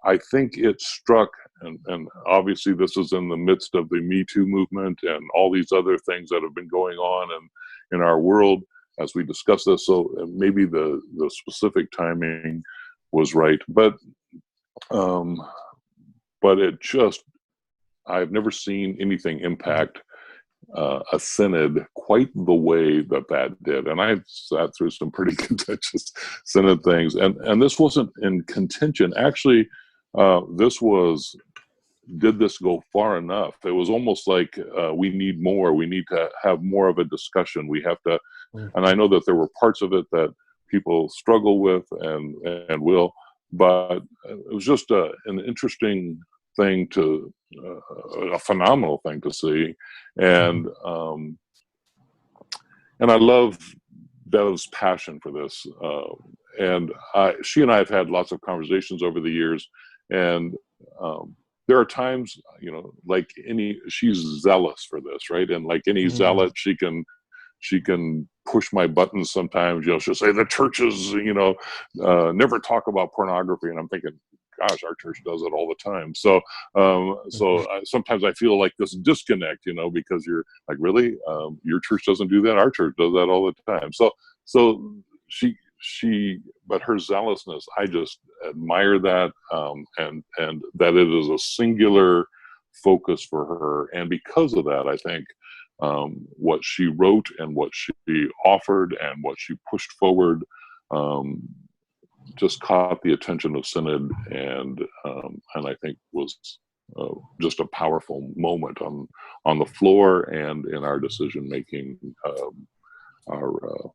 I think it struck, and obviously this is in the midst of the Me Too movement and all these other things that have been going on in our world as we discuss this. So maybe the specific timing was right, but it just, I've never seen anything impact a synod quite the way that did. And I've sat through some pretty contentious synod things, and this wasn't in contention. Actually, did this go far enough? It was almost like we need more. We need to have more of a discussion. We have to, and I know that there were parts of it that people struggle with and will, but it was just an interesting thing a phenomenal thing to see. And I love Bev's passion for this. And she and I have had lots of conversations over the years, and there are times, like she's zealous for this, right? And like any zealot, she can push my buttons sometimes. She'll say the churches, never talk about pornography, and I'm thinking, gosh, our church does it all the time. So sometimes I feel like this disconnect, because you're like, really, your church doesn't do that. Our church does that all the time. So but her zealousness, I just admire that, and that it is a singular focus for her. And because of that, I think what she wrote and what she offered and what she pushed forward just caught the attention of Synod, and I think was just a powerful moment on the floor and in our decision making, our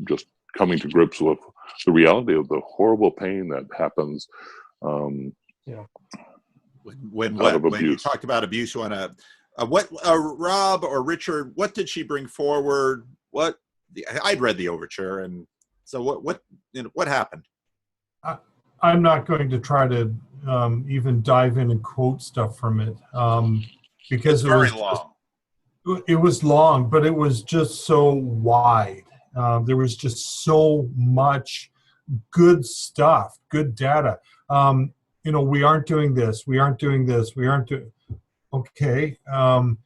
just coming to grips with the reality of the horrible pain that happens. When you talked about abuse, you want to Rob or Richard, what did she bring forward? I'd read the overture, and so what happened? I'm not going to try to even dive in and quote stuff from it, because it was very long. It was long, but it was just so wide. There was just so much good stuff, good data. We aren't doing this. We aren't doing this. We aren't doing. Okay. The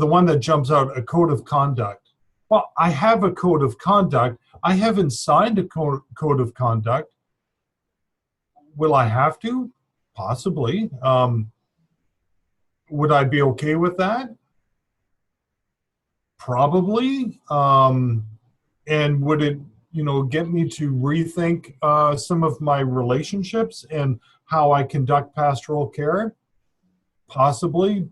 one that jumps out, a code of conduct. Well, I have a code of conduct. I haven't signed a code of conduct. Will I have to? Possibly. Would I be okay with that? Probably. And would it, get me to rethink some of my relationships and how I conduct pastoral care? Possibly.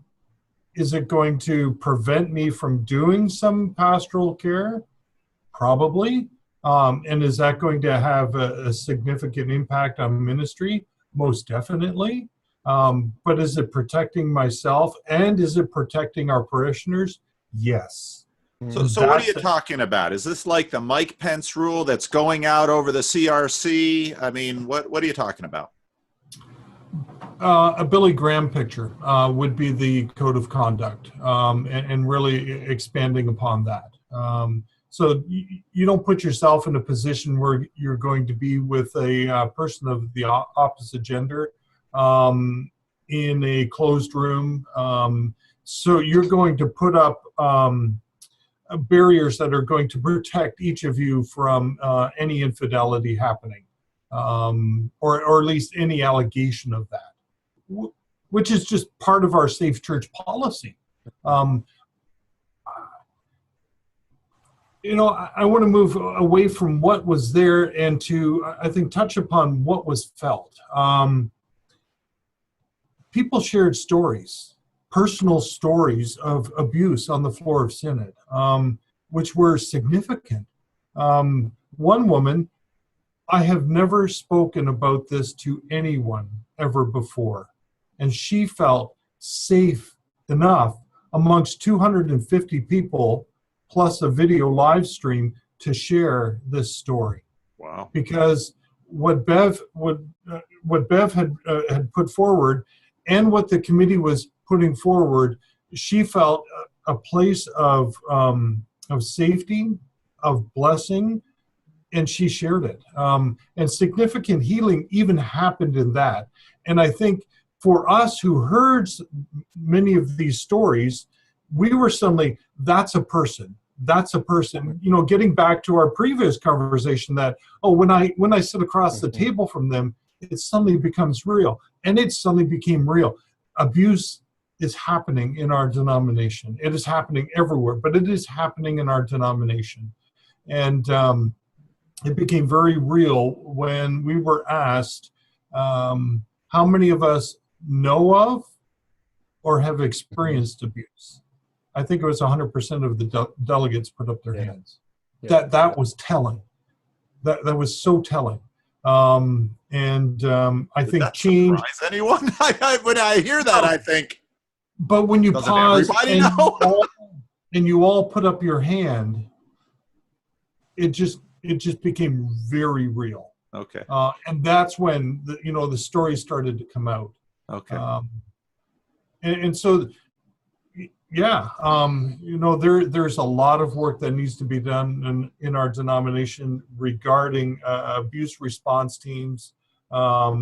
Is it going to prevent me from doing some pastoral care? Probably. And is that going to have a significant impact on ministry? Most definitely. But is it protecting myself, and is it protecting our parishioners? Yes. So what are you talking about? Is this like the Mike Pence rule that's going out over the CRC? I mean, what are you talking about? A Billy Graham picture would be the code of conduct, and really expanding upon that. So you don't put yourself in a position where you're going to be with a person of the opposite gender in a closed room. So you're going to put up barriers that are going to protect each of you from any infidelity happening, or at least any allegation of that, which is just part of our safe church policy. I want to move away from what was there and to, I think, touch upon what was felt. People shared stories, personal stories of abuse on the floor of Synod, which were significant. One woman, I have never spoken about this to anyone ever before, and she felt safe enough amongst 250 people plus a video live stream to share this story. Wow! Because what Bev had put forward, and what the committee was putting forward, she felt a place of safety, of blessing, and she shared it. And significant healing even happened in that. And I think for us who heard many of these stories, we were suddenly, that's a person. Getting back to our previous conversation that, when I sit across the table from them, it suddenly becomes real. And it suddenly became real. Abuse is happening in our denomination. It is happening everywhere, but it is happening in our denomination. And it became very real when we were asked how many of us know of or have experienced abuse. I think it was 100% of the delegates put up their hands. Yeah. That was telling. That was so telling. I think that change. Surprise anyone? When I hear that, I think. But when you pause and you all put up your hand, it just became very real. Okay. And that's when the stories started to come out. Okay. And so, yeah, there's a lot of work that needs to be done in our denomination regarding abuse response teams,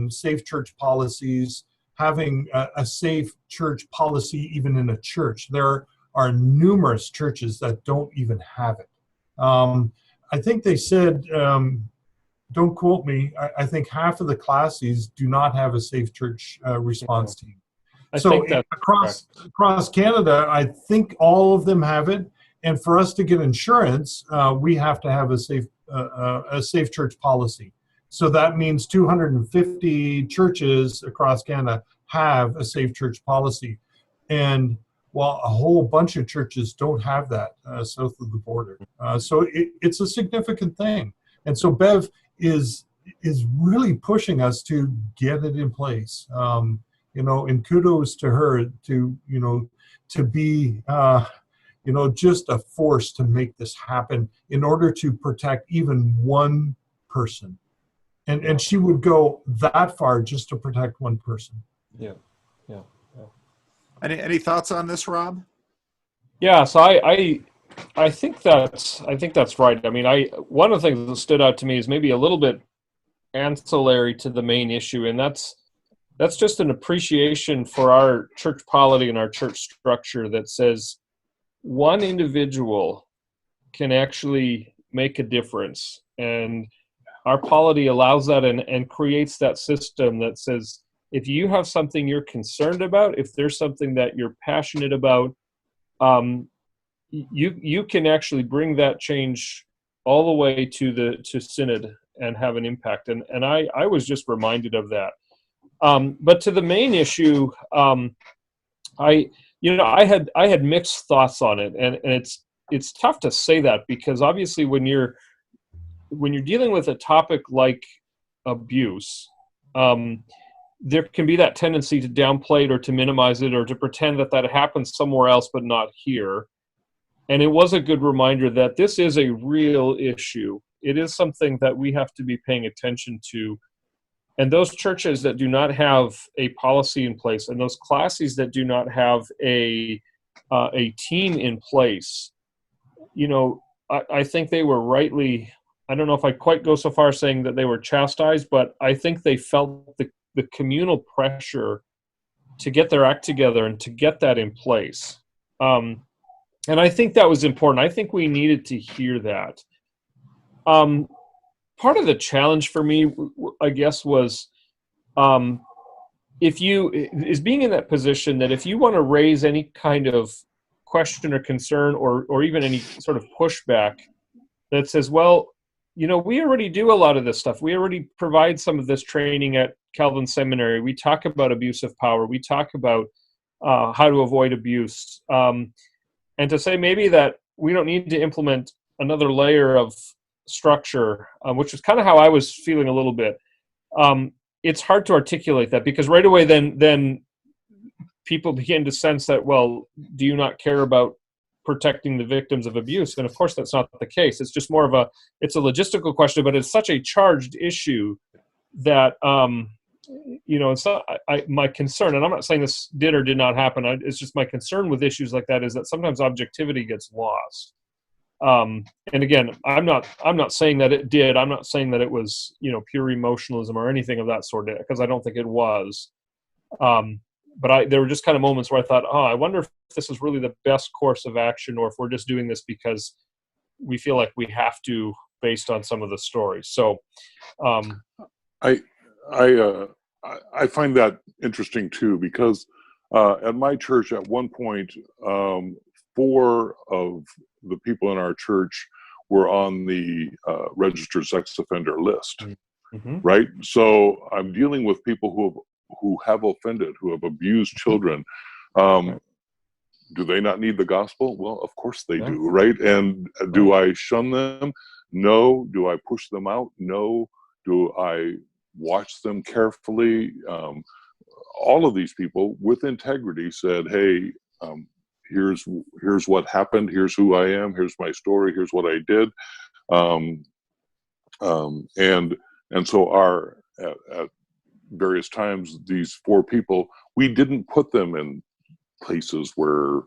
safe church policies, having a safe church policy even in a church. There are numerous churches that don't even have it. I think they said, don't quote me, I think half of the classes do not have a safe church response team. So across Canada, I think all of them have it. And for us to get insurance, we have to have a safe church policy. So that means 250 churches across Canada have a safe church policy. And while a whole bunch of churches don't have that south of the border. So it's a significant thing. And so Bev is really pushing us to get it in place. And kudos to her to be, just a force to make this happen in order to protect even one person. And she would go that far just to protect one person. Yeah. Any thoughts on this, Rob? Yeah, so I think that's right. I mean, one of the things that stood out to me is maybe a little bit ancillary to the main issue, and that's just an appreciation for our church polity and our church structure that says one individual can actually make a difference, and our polity allows that and creates that system that says, if you have something you're concerned about, if there's something that you're passionate about, you can actually bring that change all the way to synod and have an impact. And I was just reminded of that. But to the main issue, I had mixed thoughts on it, and it's tough to say that because obviously when you're dealing with a topic like abuse, there can be that tendency to downplay it or to minimize it or to pretend that happens somewhere else but not here. And it was a good reminder that this is a real issue. It is something that we have to be paying attention to. And those churches that do not have a policy in place and those classes that do not have a team in place, I think they were rightly, I don't know if I quite go so far saying that they were chastised, but I think they felt the communal pressure to get their act together and to get that in place. And I think that was important. I think we needed to hear that. Part of the challenge for me, I guess, was being in that position that if you want to raise any kind of question or concern or even any sort of pushback that says, well, we already do a lot of this stuff. We already provide some of this training at Calvin Seminary. We talk about abuse of power. We talk about how to avoid abuse. And to say maybe that we don't need to implement another layer of structure, which is kind of how I was feeling a little bit. It's hard to articulate that because right away then people begin to sense that, well, do you not care about protecting the victims of abuse? And of course that's not the case. It's just more of it's a logistical question, but it's such a charged issue that it's not my concern, and I'm not saying this did or did not happen. It's just my concern with issues like that is that sometimes objectivity gets lost. And again, I'm not saying that it did. I'm not saying that it was pure emotionalism or anything of that sort, because I don't think it was. But there were just kind of moments where I thought, I wonder if this is really the best course of action, or if we're just doing this because we feel like we have to, based on some of the stories. So, I find that interesting too, because at my church at one point, 4 of the people in our church were on the registered sex offender list, right? So I'm dealing with people who have offended, who have abused children. Do they not need the gospel? Well, of course they do, right? And do I shun them? No. Do I push them out? No. Do I watch them carefully? All of these people with integrity said, hey, here's what happened. Here's who I am. Here's my story. Here's what I did. And so various times, these 4 people, we didn't put them in places where,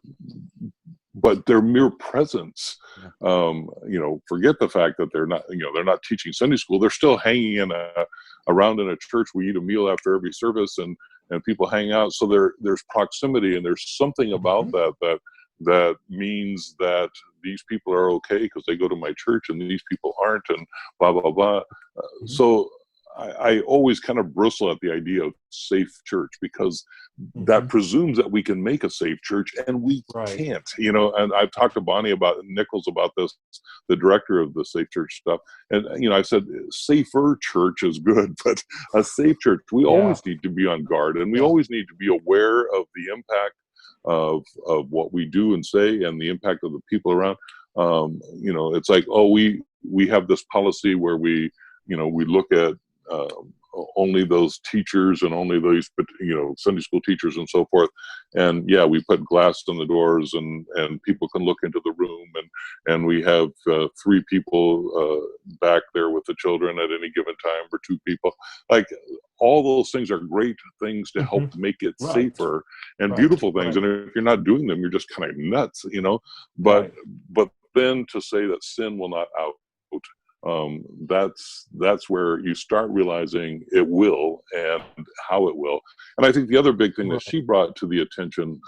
but their mere presence, forget the fact that they're not teaching Sunday school. They're still hanging around in a church. We eat a meal after every service, and people hang out. So there's proximity, and there's something about that means that these people are okay because they go to my church, and these people aren't, and blah blah blah. So I always kind of bristle at the idea of safe church, because that presumes that we can make a safe church, and we can't, and I've talked to Bonnie Nichols about this, the director of the Safe Church stuff. And, I said, safer church is good, but a safe church, we always need to be on guard, and we always need to be aware of the impact of what we do and say, and the impact of the people around. It's like, we have this policy where we look at only those teachers and only those, Sunday school teachers and so forth. And we put glass in the doors, and people can look into the room, and we have 3 people back there with the children at any given time, or 2 people. Like, all those things are great things to help make it safer and beautiful things. And if you're not doing them, you're just kind of nuts, But then to say that sin will not out, that's where you start realizing it will, and how it will. And I think the other big thing that she brought to the attention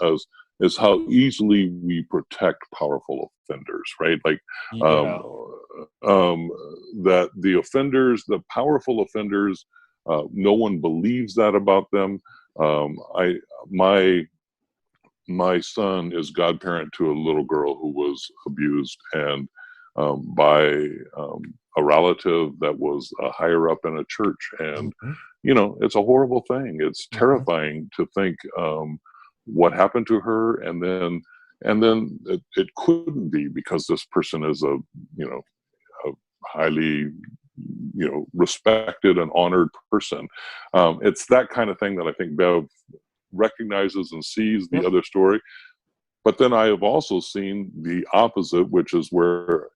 is how easily we protect powerful offenders, right? Like, that the offenders, the powerful offenders, no one believes that about them. My son is godparent to a little girl who was abused, and by a relative that was higher up in a church. And, it's a horrible thing. It's terrifying to think what happened to her. And then it couldn't be, because this person is a highly, respected and honored person. It's that kind of thing that I think Bev recognizes and sees the other story. But then I have also seen the opposite, which is where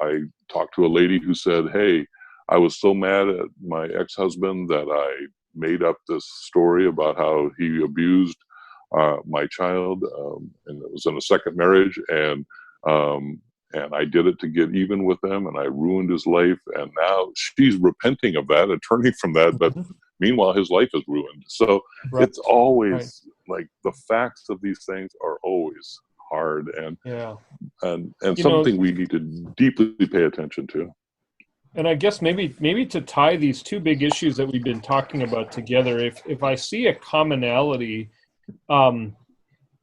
I talked to a lady who said, "Hey, I was so mad at my ex-husband that I made up this story about how he abused my child, and it was in a second marriage, and I did it to get even with him, and I ruined his life, and now she's repenting of that and turning from that, but meanwhile his life is ruined." So it's always like, the facts of these things are always hard, and something we need to deeply pay attention to. And I guess maybe to tie these 2 big issues that we've been talking about together, if I see a commonality,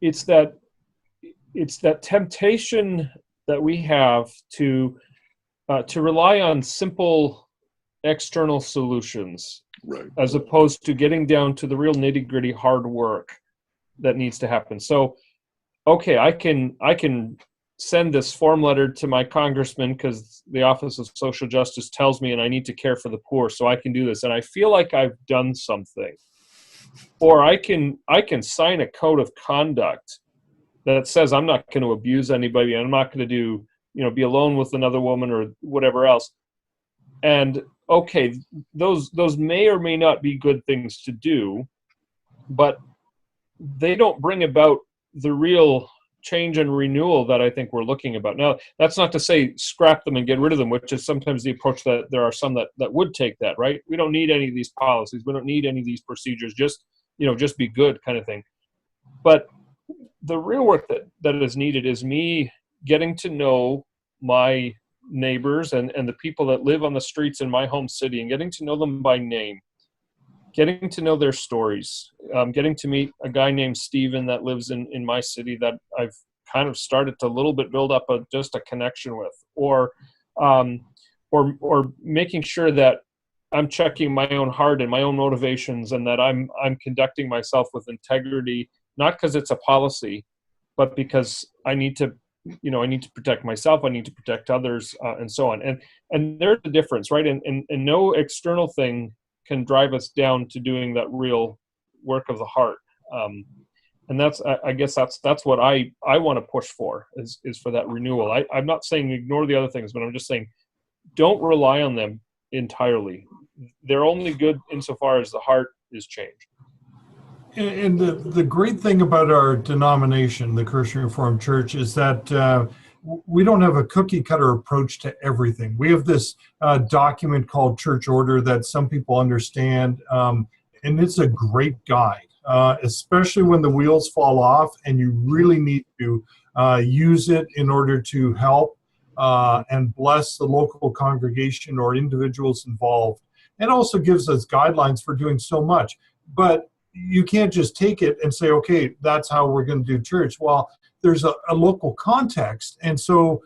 it's that temptation that we have to rely on simple external solutions, as opposed to getting down to the real nitty-gritty hard work that needs to happen. So, okay, I can send this form letter to my congressman because the Office of Social Justice tells me, and I need to care for the poor, so I can do this, and I feel like I've done something. Or I can sign a code of conduct that says I'm not going to abuse anybody, and I'm not going to do, be alone with another woman or whatever else. And okay, those may or may not be good things to do, but they don't bring about the real change and renewal that I think we're looking about. Now, that's not to say scrap them and get rid of them, which is sometimes the approach that there are some that would take that, right? We don't need any of these policies. We don't need any of these procedures. Just be good kind of thing. But the real work that is needed is me getting to know my neighbors and the people that live on the streets in my home city, and getting to know them by name, getting to know their stories, getting to meet a guy named Steven that lives in my city that I've kind of started to a little bit build up just a connection with, or making sure that I'm checking my own heart and my own motivations, and that I'm conducting myself with integrity, not because it's a policy, but because I need to protect myself, I need to protect others, and so on. And there's a difference, right? And no external thing can drive us down to doing that real work of the heart. And I guess that's what I want to push for, is for that renewal. I'm not saying ignore the other things, but I'm just saying don't rely on them entirely. They're only good insofar as the heart is change. And the great thing about our denomination, the Christian Reformed Church, is that we don't have a cookie cutter approach to everything. We have this document called Church Order that some people understand, and it's a great guide, especially when the wheels fall off and you really need to use it in order to help and bless the local congregation or individuals involved. It also gives us guidelines for doing so much. But you can't just take it and say, okay, that's how we're going to do church. Well, there's a local context. And so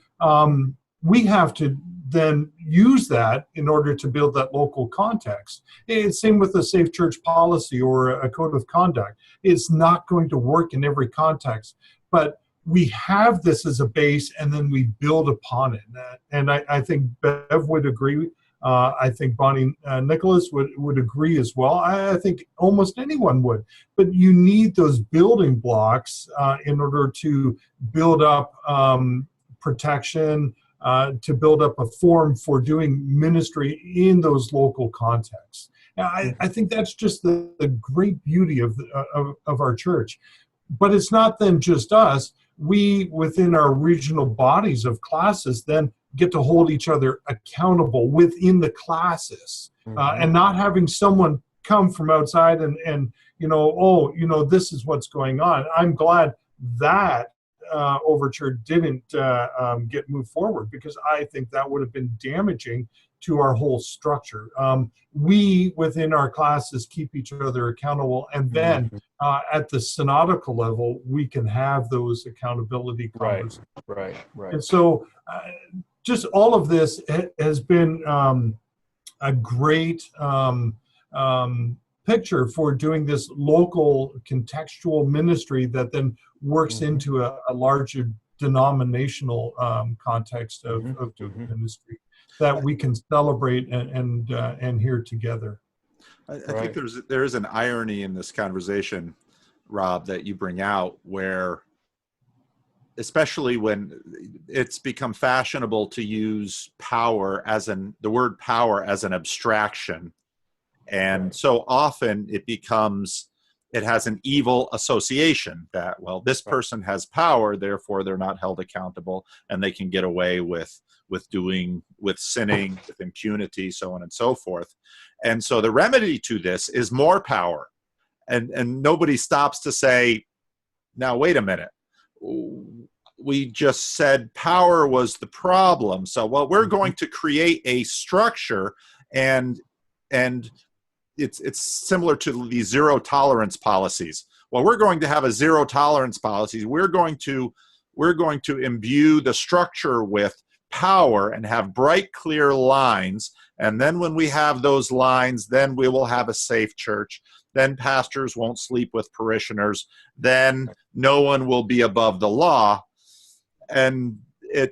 we have to then use that in order to build that local context. It's same with a safe church policy or a code of conduct. It's not going to work in every context, but we have this as a base and then we build upon it. And I think Bev would agree. I think Bonnie Nicholas would agree as well. I think almost anyone would. But you need those building blocks in order to build up protection, to build up a forum for doing ministry in those local contexts. I think that's just the great beauty of our church. But it's not then just us. We, within our regional bodies of classes, then get to hold each other accountable within the classes, and not having someone come from outside and this is what's going on. I'm glad that overture didn't get moved forward, because I think that would have been damaging to our whole structure. We, within our classes, keep each other accountable, and then at the synodical level, we can have those accountability conversations. Right. And so just all of this has been a great picture for doing this local contextual ministry that then works into a larger denominational context of doing ministry that we can celebrate and hear together. I think there is an irony in this conversation, Rob, that you bring out, where especially when it's become fashionable to use the word power as an abstraction. And so often it has an evil association that, well, this person has power, therefore they're not held accountable and they can get away with sinning, with impunity, so on and so forth. And so the remedy to this is more power. And nobody stops to say, now, wait a minute. We just said power was the problem. So, well, we're going to create a structure, and it's similar to the zero tolerance policies. Well, we're going to have a zero tolerance policy. We're going to imbue the structure with power and have bright, clear lines. And then when we have those lines, then we will have a safe church. Then pastors won't sleep with parishioners. Then no one will be above the law. And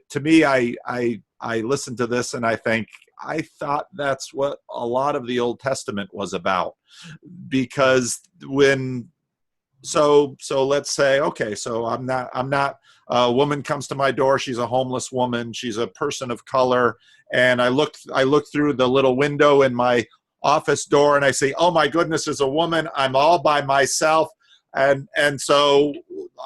to me, I listen to this and I think, I thought that's what a lot of the Old Testament was about. Because so let's say, okay, so I'm not a woman comes to my door, she's a homeless woman, she's a person of color, and I look through the little window in my office door and I say, oh my goodness, there's a woman, I'm all by myself, and so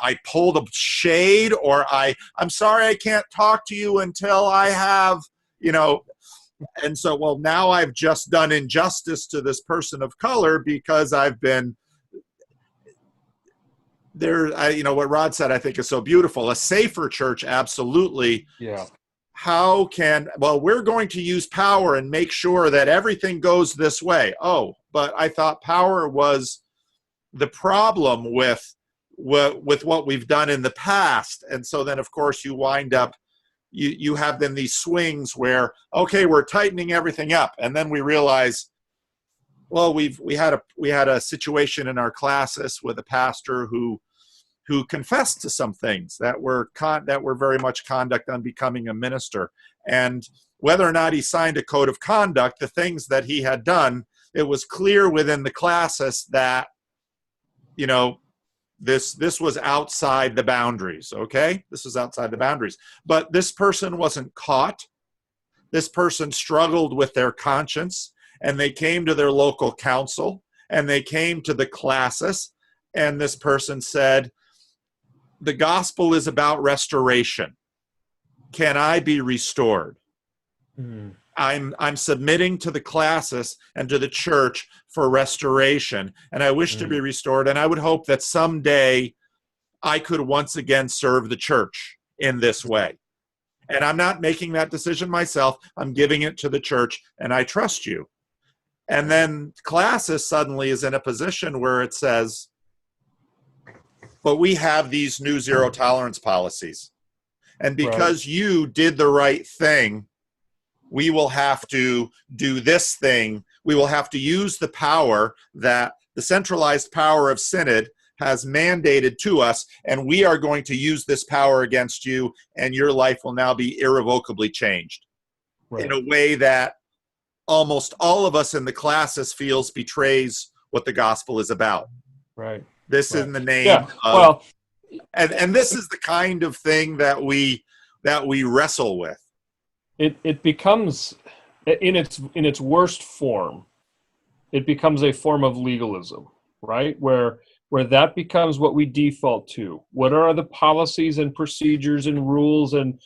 I pull the shade, or I'm sorry, I can't talk to you until I have, and so, well, now I've just done injustice to this person of color because I've been there. What Rod said, I think, is so beautiful. A safer church, absolutely. Yeah. We're going to use power and make sure that everything goes this way. Oh, but I thought power was the problem with what we've done in the past. And so then, of course, you wind up, you have then these swings where, okay, we're tightening everything up. And then we realize, well, we had a situation in our classes with a pastor who confessed to some things that were very much conduct unbecoming a minister. And whether or not he signed a code of conduct, the things that he had done, it was clear within the classes that, this was outside the boundaries, okay? This was outside the boundaries. But this person wasn't caught. This person struggled with their conscience, and they came to their local council, and they came to the classis, and this person said, the gospel is about restoration. Can I be restored? Mm. I'm submitting to the classis and to the church for restoration, and I wish to be restored, and I would hope that someday I could once again serve the church in this way. And I'm not making that decision myself. I'm giving it to the church, and I trust you. And then classis suddenly is in a position where it says, but we have these new zero tolerance policies. And because you did the right thing, we will have to do this thing. We will have to use the power that the centralized power of synod has mandated to us, and we are going to use this power against you, and your life will now be irrevocably changed in a way that almost all of us in the classis feels betrays what the gospel is about. Right. This is in the name of, and this is the kind of thing that we wrestle with. It becomes, in its worst form, it becomes a form of legalism, right? Where that becomes what we default to. What are the policies and procedures and rules and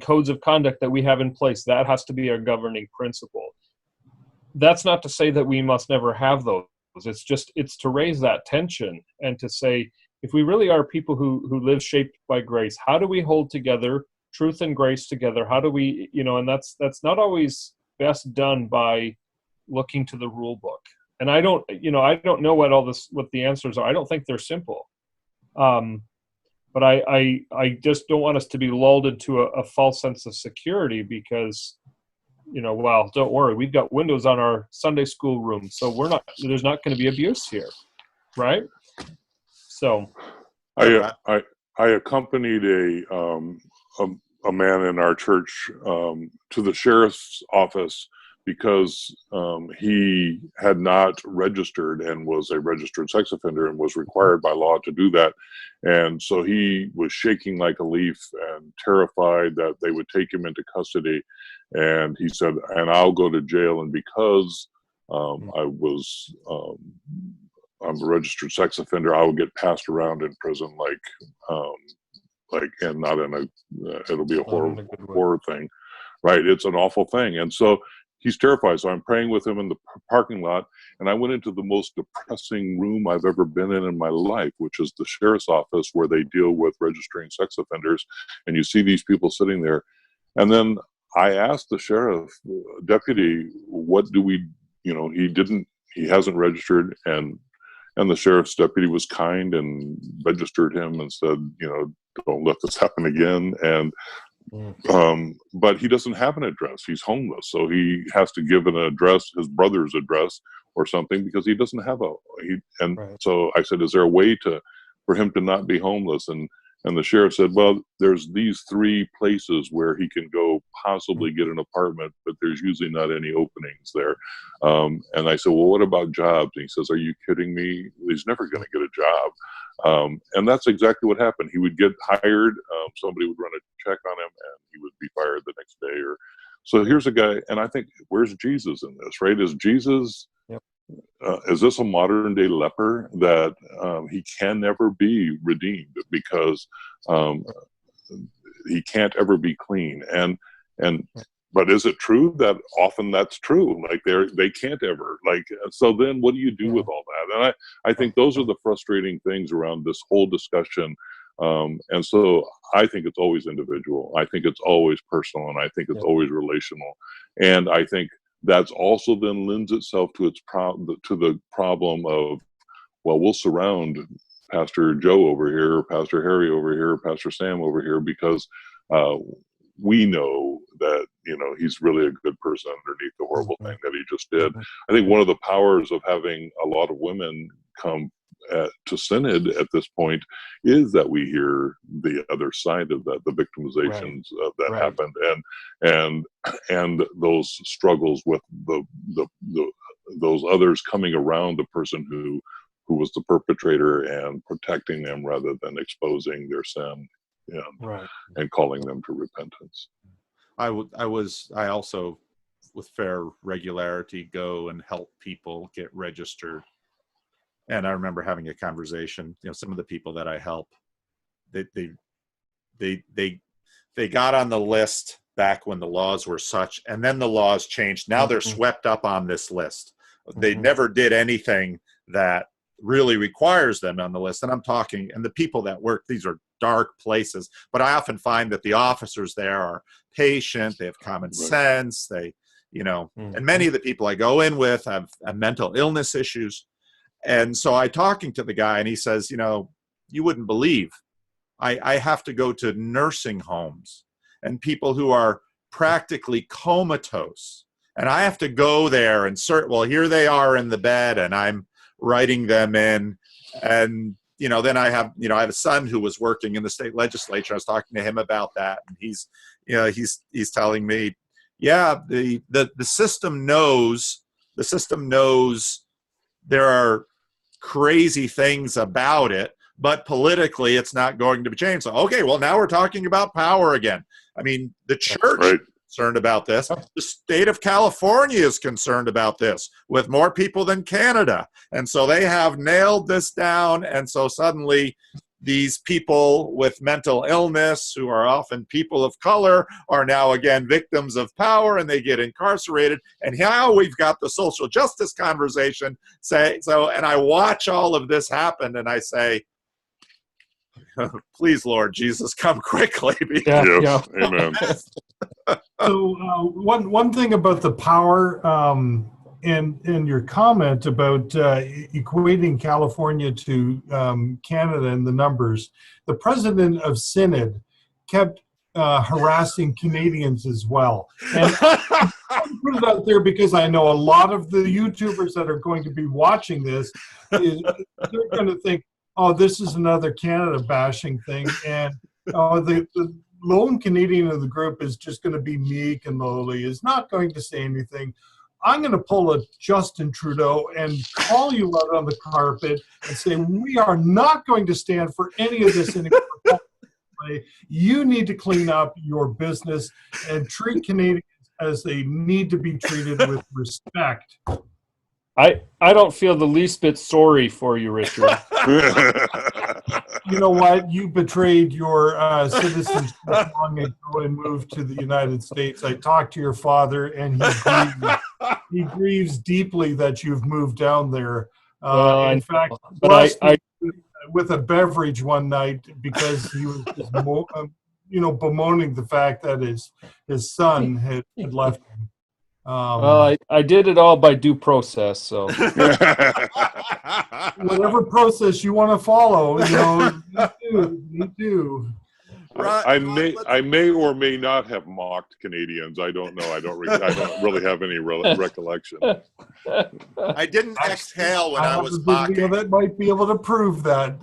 codes of conduct that we have in place? That has to be our governing principle. That's not to say that we must never have those. It's to raise that tension and to say, if we really are people who live shaped by grace, how do we hold together truth and grace together? How do we, and that's not always best done by looking to the rule book. And I don't know what the answers are. I don't think they're simple. But I just don't want us to be lulled into a false sense of security because, well, don't worry, we've got windows on our Sunday school room, so there's not going to be abuse here, right? So, I accompanied a man in our church to the sheriff's office because he had not registered and was a registered sex offender and was required by law to do that. And so he was shaking like a leaf and terrified that they would take him into custody. And he said, and I'll go to jail. And because I'm a registered sex offender, I will get passed around in prison and not in it'll be a horror thing, right? It's an awful thing. And so he's terrified. So I'm praying with him in the parking lot, and I went into the most depressing room I've ever been in my life, which is the sheriff's office where they deal with registering sex offenders. And you see these people sitting there. And then I asked the sheriff deputy, what do we, he hasn't registered. And the sheriff's deputy was kind and registered him and said, don't let this happen again. And but he doesn't have an address. He's homeless, so he has to give an address, his brother's address or something, because he doesn't have So I said, is there a way for him to not be homeless? And the sheriff said, well, there's these 3 places where he can go possibly get an apartment, but there's usually not any openings there. And I said, well, what about jobs? And he says, are you kidding me? He's never going to get a job. And that's exactly what happened. He would get hired. Somebody would run a check on him and he would be fired the next day. So here's a guy. And I think, where's Jesus in this, right? Is Jesus... is this a modern day leper that he can never be redeemed because he can't ever be clean? But is it true that often that's true? Like they can't ever, so then what do you do with all that? And I think those are the frustrating things around this whole discussion. And so I think it's always individual. I think it's always personal, and I think it's always relational. And I think that's also then lends itself to the problem of, well, we'll surround Pastor Joe over here, Pastor Harry over here, Pastor Sam over here, because we know that, he's really a good person underneath the horrible thing that he just did. I think one of the powers of having a lot of women come to synod at this point is that we hear the other side of that, the victimizations that happened, and those struggles with those others coming around the person who was the perpetrator and protecting them rather than exposing their sin and calling them to repentance. I also with fair regularity go and help people get registered. And I remember having a conversation, some of the people that I help, they got on the list back when the laws were such, and then the laws changed. Now they're swept up on this list. They never did anything that really requires them on the list. And I'm talking, and the people that work, these are dark places, but I often find that the officers there are patient, they have common sense, and many of the people I go in with have mental illness issues. And so I talking to the guy, and he says, you wouldn't believe, I have to go to nursing homes and people who are practically comatose. And I have to go there and here they are in the bed, and I'm writing them in. And, then I have a son who was working in the state legislature. I was talking to him about that. And he's telling me, the system knows there are crazy things about it, but politically it's not going to be changed. So, okay, well, now we're talking about power again. I mean, the church is concerned about this. The state of California is concerned about this with more people than Canada. And so they have nailed this down. And so suddenly these people with mental illness, who are often people of color, are now again victims of power, and they get incarcerated. And now we've got the social justice conversation. And I watch all of this happen, and I say, please, Lord Jesus, come quickly. Amen. So one thing about the power, and your comment about equating California to Canada and the numbers, the president of synod kept harassing Canadians as well. And I put it out there because I know a lot of the YouTubers that are going to be watching this, they're going to think, oh, this is another Canada bashing thing. And the lone Canadian of the group is just going to be meek and lowly, is not going to say anything. I'm going to pull a Justin Trudeau and call you out on the carpet and say, we are not going to stand for any of this anymore. You need to clean up your business and treat Canadians as they need to be treated with respect. I don't feel the least bit sorry for you, Richard. You know what? You betrayed your citizenship long ago and moved to the United States. I talked to your father, and he grieves deeply that you've moved down there. In fact, with a beverage one night because he was just bemoaning the fact that his son had left him. Well, I did it all by due process, so whatever process you want to follow, you do. I may or may not have mocked Canadians. I don't know. I don't really have any recollection. I didn't exhale when I was mocking. That might be able to prove that.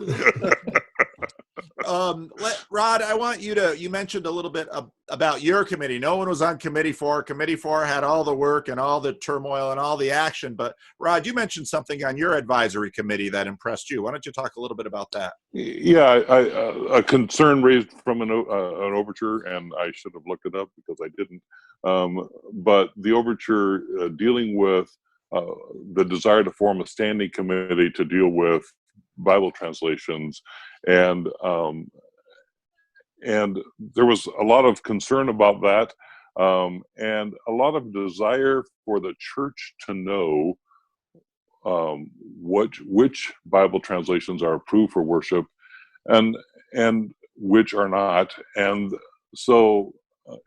Rod, I want you mentioned a little bit about your committee. No one was on Committee 4. Committee 4 had all the work and all the turmoil and all the action. But Rod, you mentioned something on your advisory committee that impressed you. Why don't you talk a little bit about that? Yeah, a concern raised from an overture, and I should have looked it up because I didn't. But the overture dealing with the desire to form a standing committee to deal with Bible translations, and there was a lot of concern about that, and a lot of desire for the church to know which Bible translations are approved for worship, and which are not, and so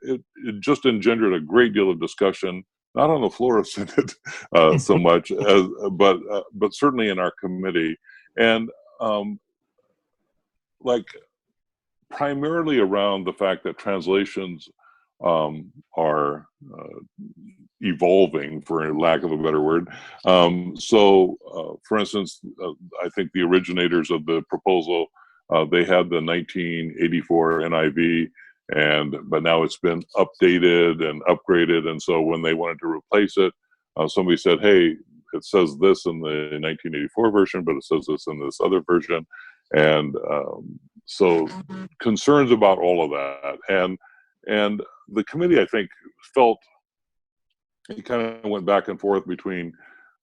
it just engendered a great deal of discussion, not on the floor of Synod so much, but certainly in our committee. And primarily around the fact that translations are evolving, for lack of a better word. For instance, I think the originators of the proposal, they had the 1984 NIV, but now it's been updated and upgraded. And so when they wanted to replace it, somebody said, hey, it says this in the 1984 version, but it says this in this other version. And so concerns about all of that. And the committee, I think, felt he kind of went back and forth between,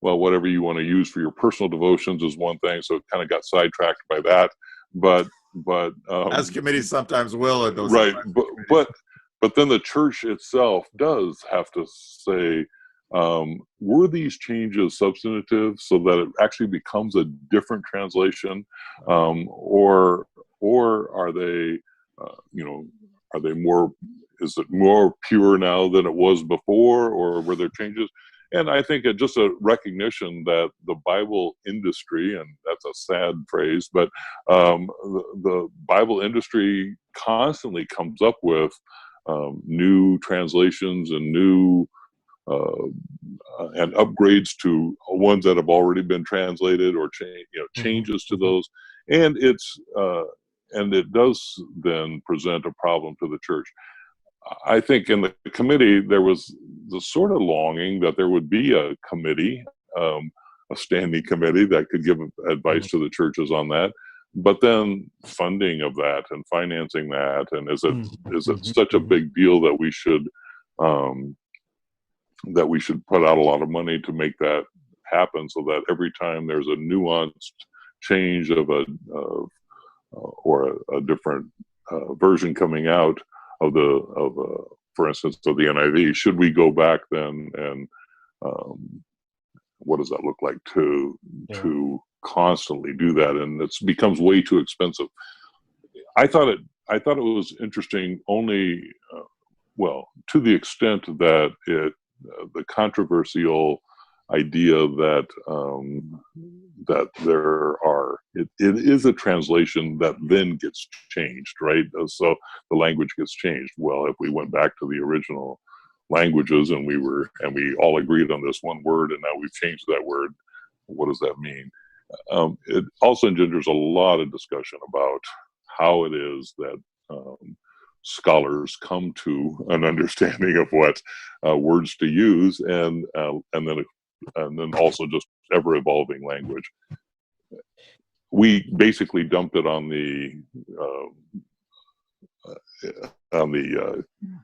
well, whatever you want to use for your personal devotions is one thing, so it kind of got sidetracked by that. But as committees sometimes will at those right, but then the church itself does have to say, were these changes substantive so that it actually becomes a different translation, or are they, are they more? Is it more pure now than it was before, or were there changes? And I think just a recognition that the Bible industry, and that's a sad phrase, but the Bible industry constantly comes up with new translations and new and upgrades to ones that have already been translated, or changes to those, and it does then present a problem to the church. I think in the committee there was the sort of longing that there would be a committee, a standing committee that could give advice to the churches on that. But then funding of that and financing that, and is it such a big deal that we should put out a lot of money to make that happen, so that every time there's a nuanced change of a different version coming out of for instance, of the NIV, should we go back then and what does that look like to constantly do that? And it becomes way too expensive. I thought it was interesting only, to the extent that the controversial idea that it is a translation that then gets changed, right? So the language gets changed. Well, if we went back to the original languages and we all agreed on this one word, and now we've changed that word, what does that mean? It also engenders a lot of discussion about how it is that scholars come to an understanding of what words to use, and then also just ever evolving language. We basically dumped it on the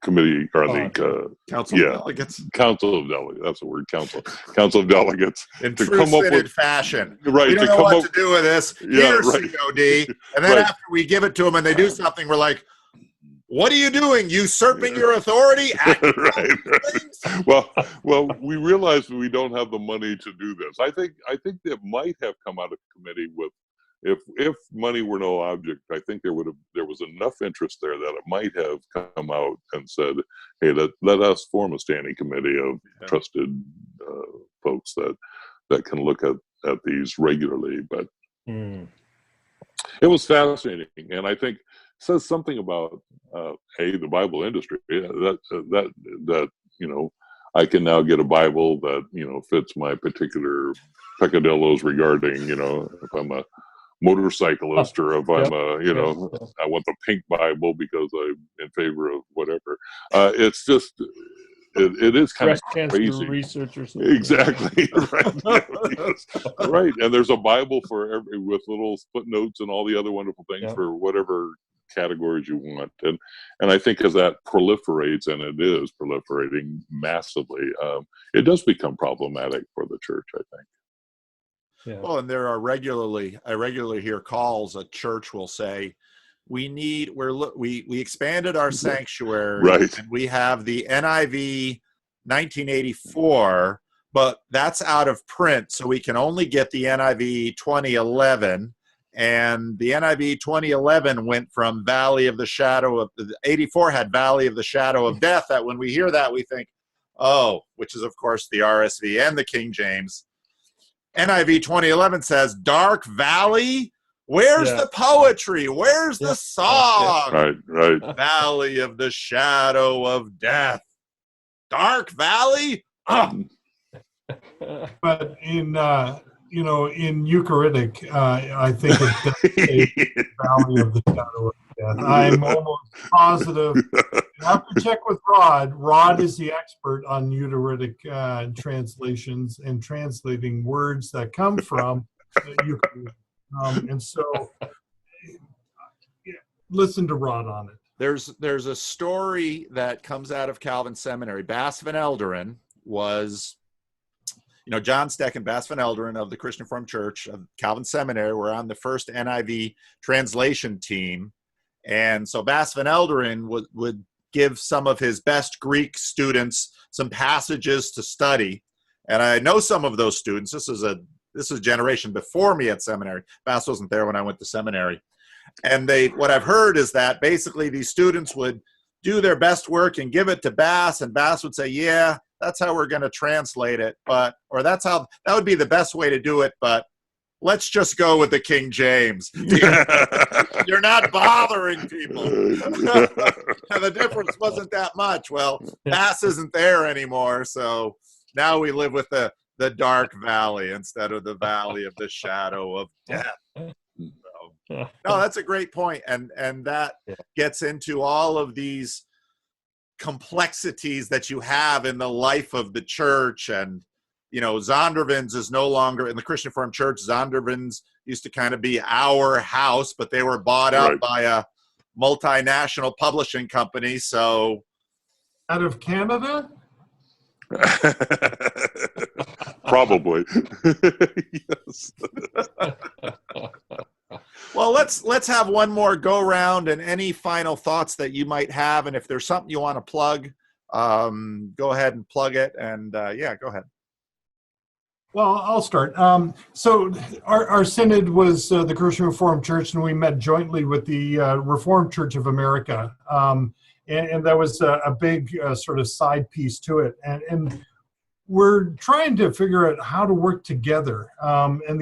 committee, or the council of delegates. Council of delegates. That's the word. Council of delegates. In true synod fashion. Right. We don't know what to do with this. Here's COD, and then after we give it to them and they do something, we're like, what are you doing? Usurping your authority? Right. Well, we realize that we don't have the money to do this. I think that might have come out of committee with, if money were no object, I think there was enough interest there that it might have come out and said, hey, let us form a standing committee of trusted folks that can look at these regularly. But it was fascinating, and I think says something about the Bible industry, that I can now get a Bible that fits my particular peccadillos regarding if I'm a motorcyclist, or if I'm I want the pink Bible because I'm in favor of whatever. It's just it is kind of crazy. Research or something. Exactly. Right. Yes. Right. And there's a Bible for with little footnotes and all the other wonderful things for whatever categories you want, and I think as that proliferates, and it is proliferating massively, it does become problematic for the church, I think. Yeah. Well, and there are I regularly hear calls. A church will say, we expanded our sanctuary, right, and we have the NIV 1984, but that's out of print, so we can only get the NIV 2011. And the NIV 2011 went from Valley of the Shadow of, 84 had Valley of the Shadow of Death. That when we hear that, we think, which is of course the RSV and the King James. NIV 2011 says Dark Valley. Where's the poetry? Where's the song? Right. Valley of the Shadow of Death. Dark Valley? But in Eucharitic, I think it's definitely Valley of the Shadow of Death. I'm almost positive. I have to check with Rod. Rod is the expert on Eucharitic translations and translating words that come from Eucharitic. And so, listen to Rod on it. There's a story that comes out of Calvin Seminary. Bass Van Elderen was, John Steck and Bas Van Elderen of the Christian Reformed Church of Calvin Seminary were on the first NIV translation team. And so Bas Van Elderen would give some of his best Greek students some passages to study. And I know some of those students. This is a generation before me at seminary. Bas wasn't there when I went to seminary. And what I've heard is that basically these students would do their best work and give it to Bas, and Bas would say, yeah, that's how we're going to translate it, or that would be the best way to do it, but let's just go with the King James. You're not bothering people. And the difference wasn't that much. Well, Bas isn't there anymore, so now we live with the dark valley instead of the valley of the shadow of death. No, that's a great point, and that gets into all of these complexities that you have in the life of the church. And Zondervan's is no longer in the Christian Reformed Church. Zondervan's used to kind of be our house, but they were bought out by a multinational publishing company. So, out of Canada. Probably. Yes. Well, let's have one more go round, and any final thoughts that you might have, and if there's something you want to plug, go ahead and plug it. And go ahead. Well, I'll start. So our synod was the Christian Reformed Church, and we met jointly with the Reformed Church of America, and that was a big sort of side piece to it. And we're trying to figure out how to work together. And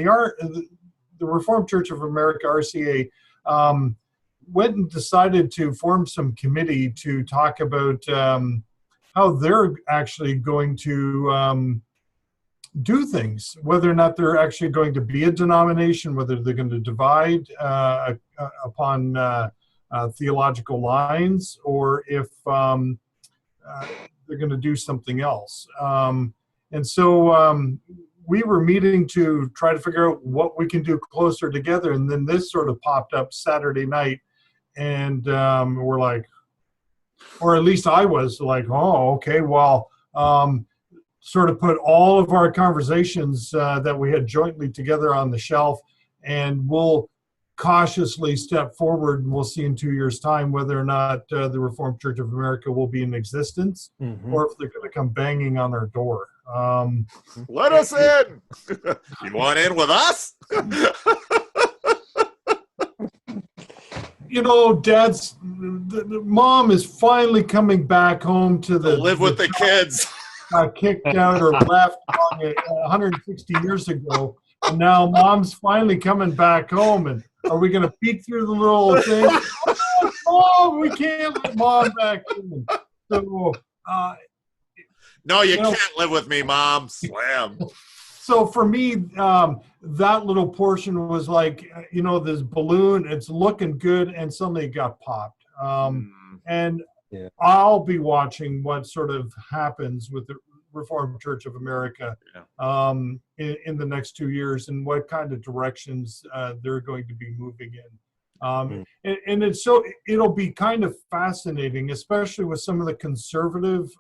the Reformed Church of America, RCA, went and decided to form some committee to talk about how they're actually going to do things, whether or not they're actually going to be a denomination, whether they're going to divide upon theological lines, or if they're going to do something else. And so we were meeting to try to figure out what we can do closer together. And then this sort of popped up Saturday night. And we're like, or at least I was like, oh, okay, well, sort of put all of our conversations that we had jointly together on the shelf, and we'll cautiously step forward, and we'll see in 2 years' time whether or not the Reformed Church of America will be in existence, or if they're going to come banging on our door. Let us in. You want in with us? Dad's the mom is finally coming back home to live with the kids. Got kicked out or left 160 years ago, and now mom's finally coming back home. And are we going to peek through the little thing? Oh, we can't let mom back in. So, no, you can't live with me, Mom. Slam. So for me, that little portion was like, this balloon, it's looking good, and suddenly it got popped. And I'll be watching what sort of happens with the Reformed Church of America in the next 2 years, and what kind of directions they're going to be moving in. And it'll be kind of fascinating, especially with some of the conservative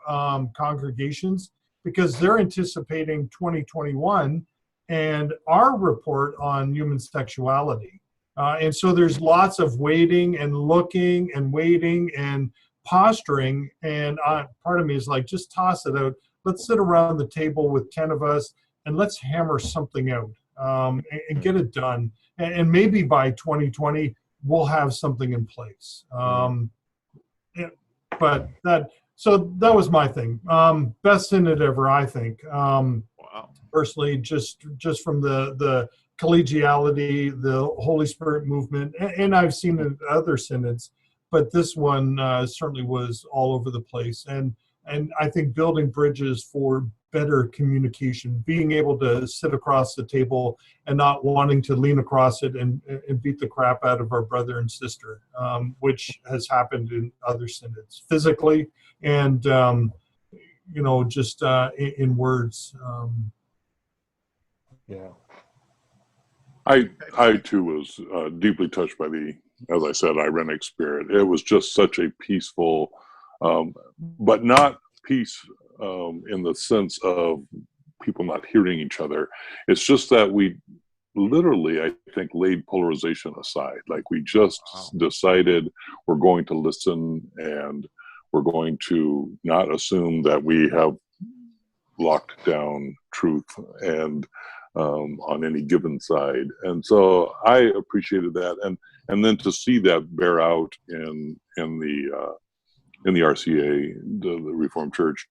congregations, because they're anticipating 2021 and our report on human sexuality. And so there's lots of waiting and looking and waiting and posturing. And part of me is like, just toss it out. Let's sit around the table with 10 of us and let's hammer something out and get it done. And maybe by 2020, we'll have something in place. So that was my thing. Best synod ever, I think. Wow. Personally, just from the collegiality, the Holy Spirit movement, and I've seen it in other synods, but this one certainly was all over the place. And I think building bridges for better communication, being able to sit across the table and not wanting to lean across it and beat the crap out of our brother and sister, which has happened in other synods, physically and, just in words. I too was deeply touched by the, as I said, irenic spirit. It was just such a peaceful, but not peace in the sense of people not hearing each other. It's just that we literally, I think, laid polarization aside. Like we just decided we're going to listen, and we're going to not assume that we have locked down truth and on any given side. And so I appreciated that, and then to see that bear out in the RCA, the Reformed Church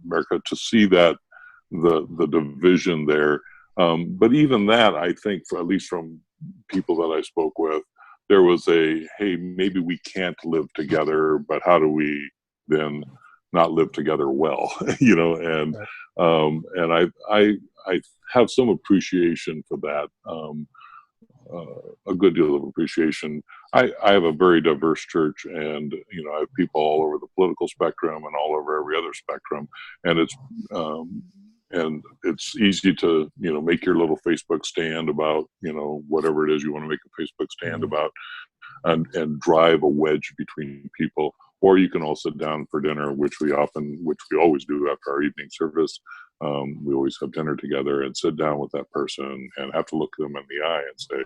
America, to see that the division there. But even that, I think, at least from people that I spoke with, there was a, hey, maybe we can't live together, but how do we then not live together well? And I have some appreciation for that, a good deal of appreciation. I have a very diverse church, and I have people all over the political spectrum and all over every other spectrum, and it's easy to make your little Facebook stand about whatever it is you want to make a Facebook stand about, and drive a wedge between people. Or you can all sit down for dinner, which we always do after our evening service. We always have dinner together and sit down with that person and have to look them in the eye and say,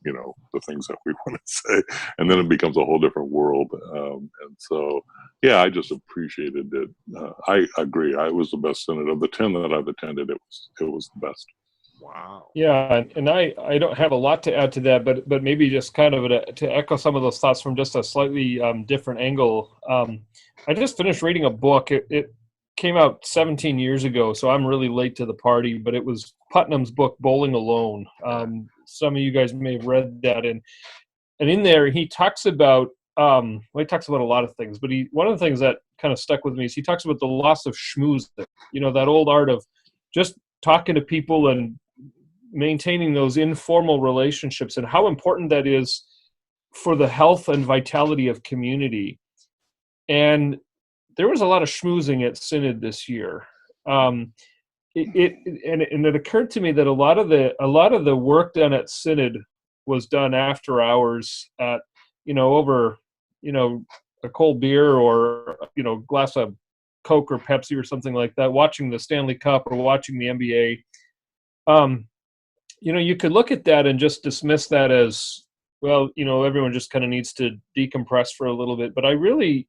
the things that we want to say. And then it becomes a whole different world. And so, yeah, I just appreciated it. I agree. It was the best synod of the 10 that I've attended. It was the best. Wow. Yeah, and I don't have a lot to add to that, but maybe just kind of to echo some of those thoughts from just a slightly different angle. I just finished reading a book. It came out 17 years ago, so I'm really late to the party, but it was Putnam's book, Bowling Alone. Some of you guys may have read that, and in there he talks about he talks about a lot of things, but one of the things that kind of stuck with me is he talks about the loss of schmoozing, that old art of just talking to people and maintaining those informal relationships, and how important that is for the health and vitality of community. And there was a lot of schmoozing at Synod this year. It occurred to me that a lot of the work done at Synod was done after hours at over a cold beer or glass of Coke or Pepsi or something like that, watching the Stanley Cup or watching the NBA. You could look at that and just dismiss that as, well, everyone just kind of needs to decompress for a little bit. But I really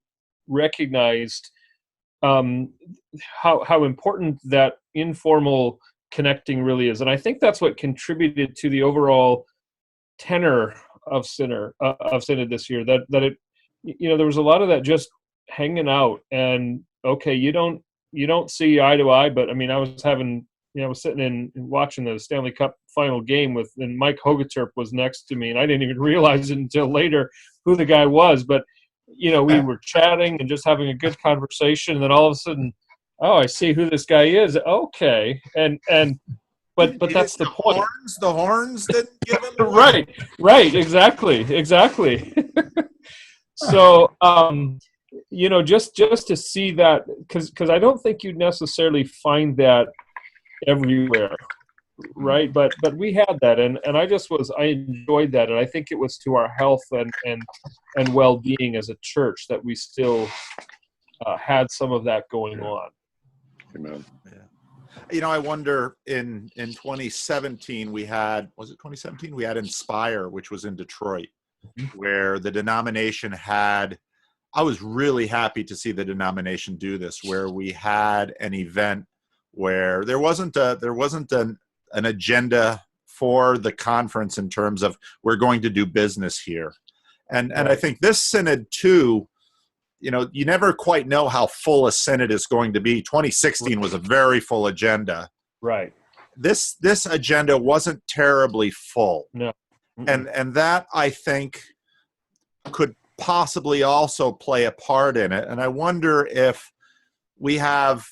recognized how important that informal connecting really is. And I think that's what contributed to the overall tenor of Synod this year, that it, there was a lot of that just hanging out, and okay, you don't see eye to eye, but I mean, I was sitting and watching the Stanley Cup final game and Mike Hogaterp was next to me, and I didn't even realize it until later who the guy was, but we were chatting and just having a good conversation, and then all of a sudden, oh, I see who this guy is. Okay. But that's the point. The horns didn't give him away. Right. Exactly. So, just to see that, because I don't think you'd necessarily find that everywhere, right? But we had that, and I enjoyed that, and I think it was to our health and well-being as a church that we still had some of that going on. Amen. Yeah. I wonder in 2017 we had Inspire, which was in Detroit, where the denomination had, I was really happy to see the denomination do this, where we had an event where there wasn't an agenda for the conference in terms of we're going to do business here. And I think this synod too, you never quite know how full a synod is going to be. 2016 was a very full agenda. Right. This agenda wasn't terribly full. No. And that, I think, could possibly also play a part in it. And I wonder if we have,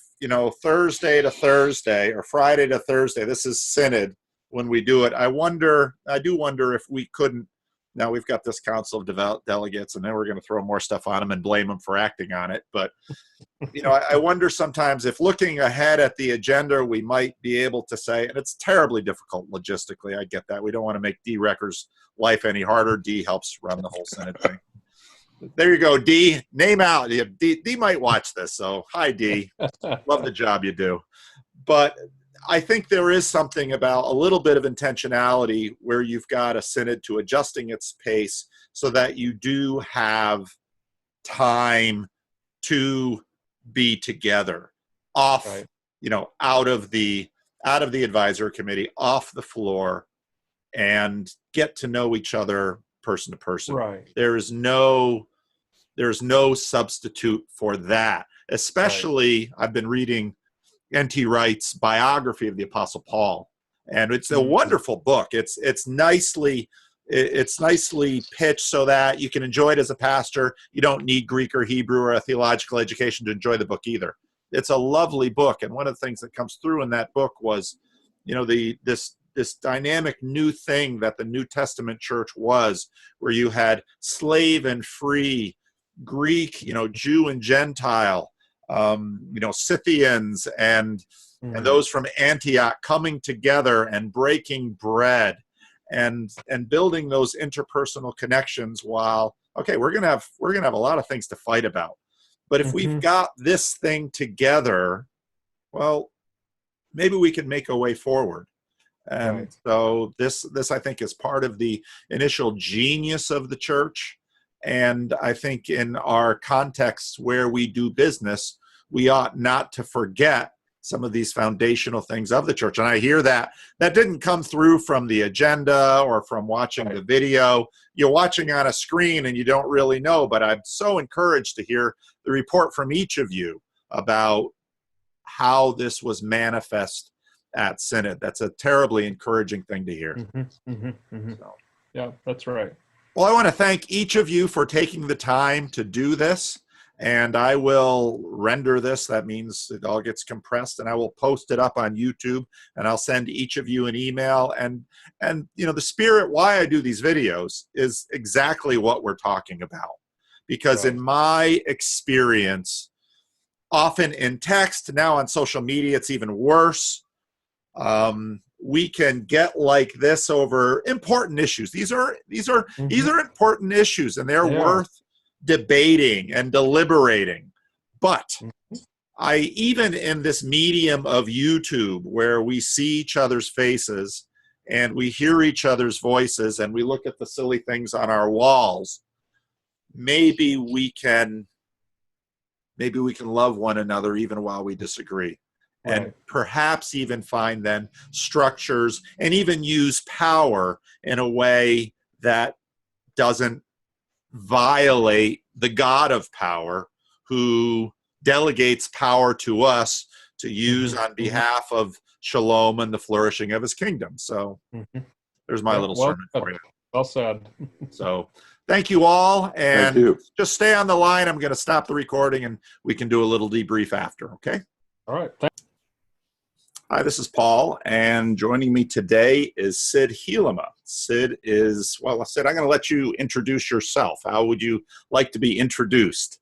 Thursday to Thursday or Friday to Thursday, this is synod when we do it. I do wonder if we couldn't. Now we've got this council of delegates, and then we're going to throw more stuff on them and blame them for acting on it. But, I wonder sometimes if looking ahead at the agenda, we might be able to say, and it's terribly difficult logistically, I get that. We don't want to make D. Recker's life any harder. D helps run the whole Synod thing. There you go, D. Name out. D might watch this, so hi, D. Love the job you do. But I think there is something about a little bit of intentionality where you've got a synod to adjusting its pace so that you do have time to be together off, Right. out of the advisory committee, off the floor, and get to know each other person to person. Right. There's no substitute for that. Especially, I've been reading N.T. Wright's biography of the Apostle Paul, and it's a wonderful book. It's nicely pitched so that you can enjoy it as a pastor. You don't need Greek or Hebrew or a theological education to enjoy the book either. It's a lovely book, and one of the things that comes through in that book was, this dynamic new thing that the New Testament church was, where you had slave and free, Greek, Jew and Gentile, Scythians and those from Antioch coming together and breaking bread and building those interpersonal connections. While, okay, we're gonna have a lot of things to fight about, but if we've got this thing together, well, maybe we can make a way forward. And so this I think is part of the initial genius of the church. And I think in our contexts where we do business, we ought not to forget some of these foundational things of the church. And I hear that didn't come through from the agenda or from watching the video. You're watching on a screen and you don't really know, but I'm so encouraged to hear the report from each of you about how this was manifest at Synod. That's a terribly encouraging thing to hear. So. Yeah, that's right. Well, I want to thank each of you for taking the time to do this, and I will render this. That means it all gets compressed, and I will post it up on YouTube, and I'll send each of you an email. And the spirit why I do these videos is exactly what we're talking about, because in my experience, often in text, now on social media, it's even worse. We can get like this over important issues. These are important issues, and they're worth debating and deliberating. But even in this medium of YouTube, where we see each other's faces and we hear each other's voices and we look at the silly things on our walls, maybe we can love one another even while we disagree. And perhaps even find then structures and even use power in a way that doesn't violate the God of power, who delegates power to us to use on behalf of shalom and the flourishing of his kingdom. So there's my little sermon for you. Well said. So thank you all. And just stay on the line. I'm going to stop the recording and we can do a little debrief after. Okay. All right. Hi, this is Paul, and joining me today is Sid Helema. Sid, I'm going to let you introduce yourself. How would you like to be introduced?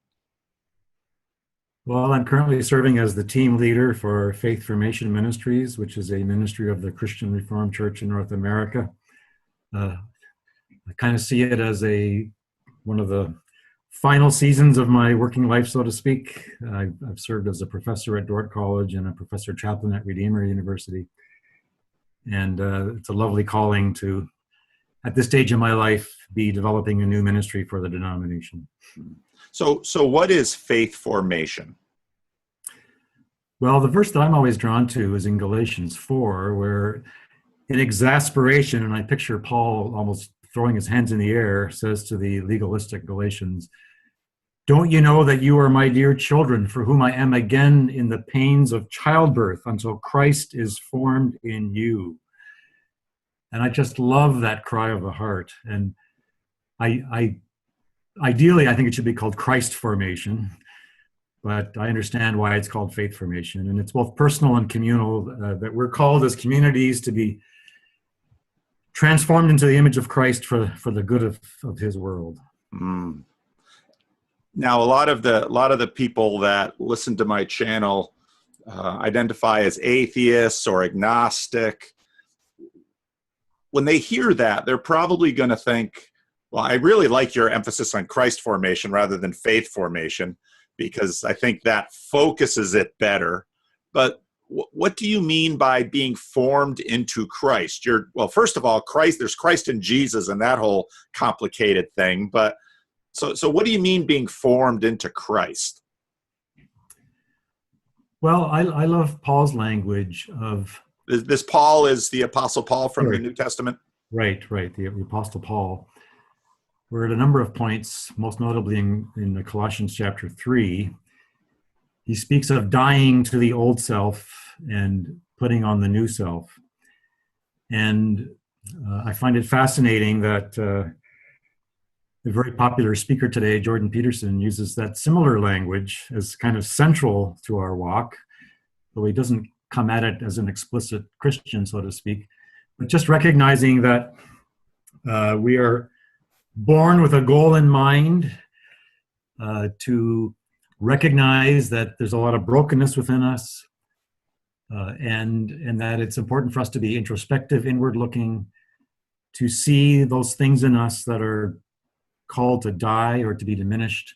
Well, I'm currently serving as the team leader for Faith Formation Ministries, which is a ministry of the Christian Reformed Church in North America. I kind of see it as one of the final seasons of my working life, so to speak. I've served as a professor at Dordt College and a professor chaplain at Redeemer University. And it's a lovely calling to, at this stage in my life, be developing a new ministry for the denomination. So what is faith formation? Well, the verse that I'm always drawn to is in Galatians 4, where in exasperation, and I picture Paul almost throwing his hands in the air, says to the legalistic Galatians, "Don't you know that you are my dear children, for whom I am again in the pains of childbirth until Christ is formed in you?" And I just love that cry of the heart. And ideally, I think it should be called Christ formation, but I understand why it's called faith formation. And it's both personal and communal, that we're called as communities to be transformed into the image of Christ for the good of his world. Now, a lot of the people that listen to my channel identify as atheists or agnostic. When they hear that, they're probably going to think, Well, I really like your emphasis on Christ formation rather than faith formation, because I think that focuses it better. But what do you mean by being formed into Christ? Well, first of all, there's Christ in Jesus and that whole complicated thing. But so what do you mean being formed into Christ? Well, I love Paul's language of... This Paul is the Apostle Paul from the New Testament? Right, the Apostle Paul. We're at a number of points, most notably in Colossians chapter 3. He speaks of dying to the old self and putting on the new self. And I find it fascinating that the very popular speaker today, Jordan Peterson, uses that similar language as kind of central to our walk, though he doesn't come at it as an explicit Christian, so to speak, but just recognizing that we are born with a goal in mind, to recognize that there's a lot of brokenness within us, and that it's important for us to be introspective, inward looking, to see those things in us that are called to die or to be diminished,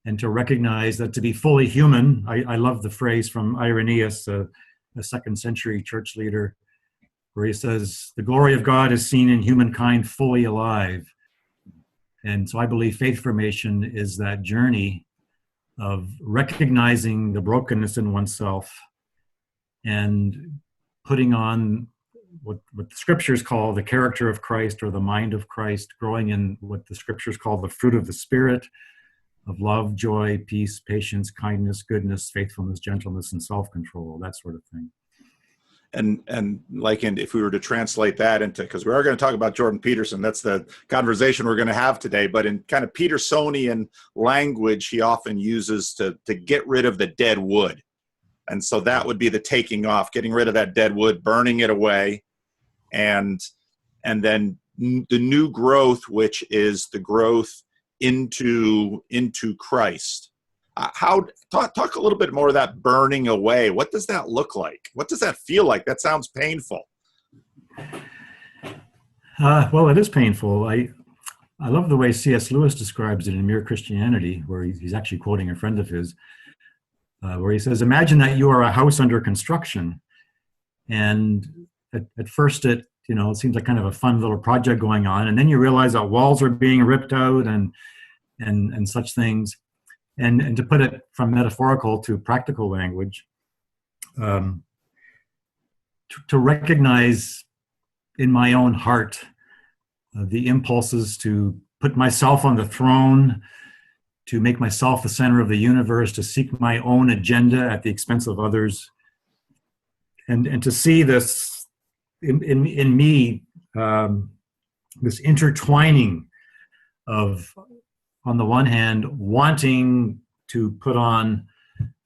and to recognize that to be fully human. I love the phrase from Irenaeus, a second century church leader, where he says, "The glory of God is seen in humankind fully alive." And so I believe faith formation is that journey of recognizing the brokenness in oneself and putting on what the scriptures call the character of Christ, or the mind of Christ, growing in what the scriptures call the fruit of the Spirit, of love, joy, peace, patience, kindness, goodness, faithfulness, gentleness, and self-control, that sort of thing. And if we were to translate that into, because we are going to talk about Jordan Peterson, that's the conversation we're going to have today, but in kind of Petersonian language, he often uses to get rid of the dead wood. And so that would be the taking off, getting rid of that dead wood, burning it away, and then the new growth, which is the growth into Christ. Talk a little bit more of that burning away. What does that look like? What does that feel like? That sounds painful. Well, it is painful. I love the way C.S. Lewis describes it in Mere Christianity, where he's actually quoting a friend of his, where he says, "Imagine that you are a house under construction, and at first it seems like kind of a fun little project going on, and then you realize that walls are being ripped out and such things." And to put it from metaphorical to practical language, to recognize in my own heart the impulses to put myself on the throne, to make myself the center of the universe, to seek my own agenda at the expense of others, and to see this in me, this intertwining of, on the one hand, wanting to put on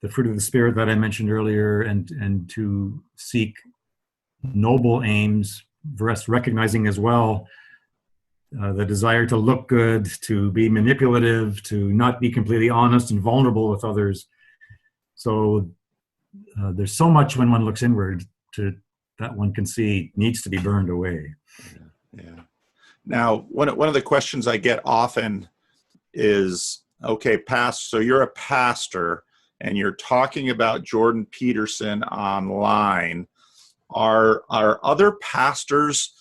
the fruit of the Spirit that I mentioned earlier, and to seek noble aims, versus recognizing as well the desire to look good, to be manipulative, to not be completely honest and vulnerable with others. So there's so much when one looks inward that one can see needs to be burned away. Yeah. Now, one of the questions I get often is, okay, so you're a pastor and you're talking about Jordan Peterson online. Are other pastors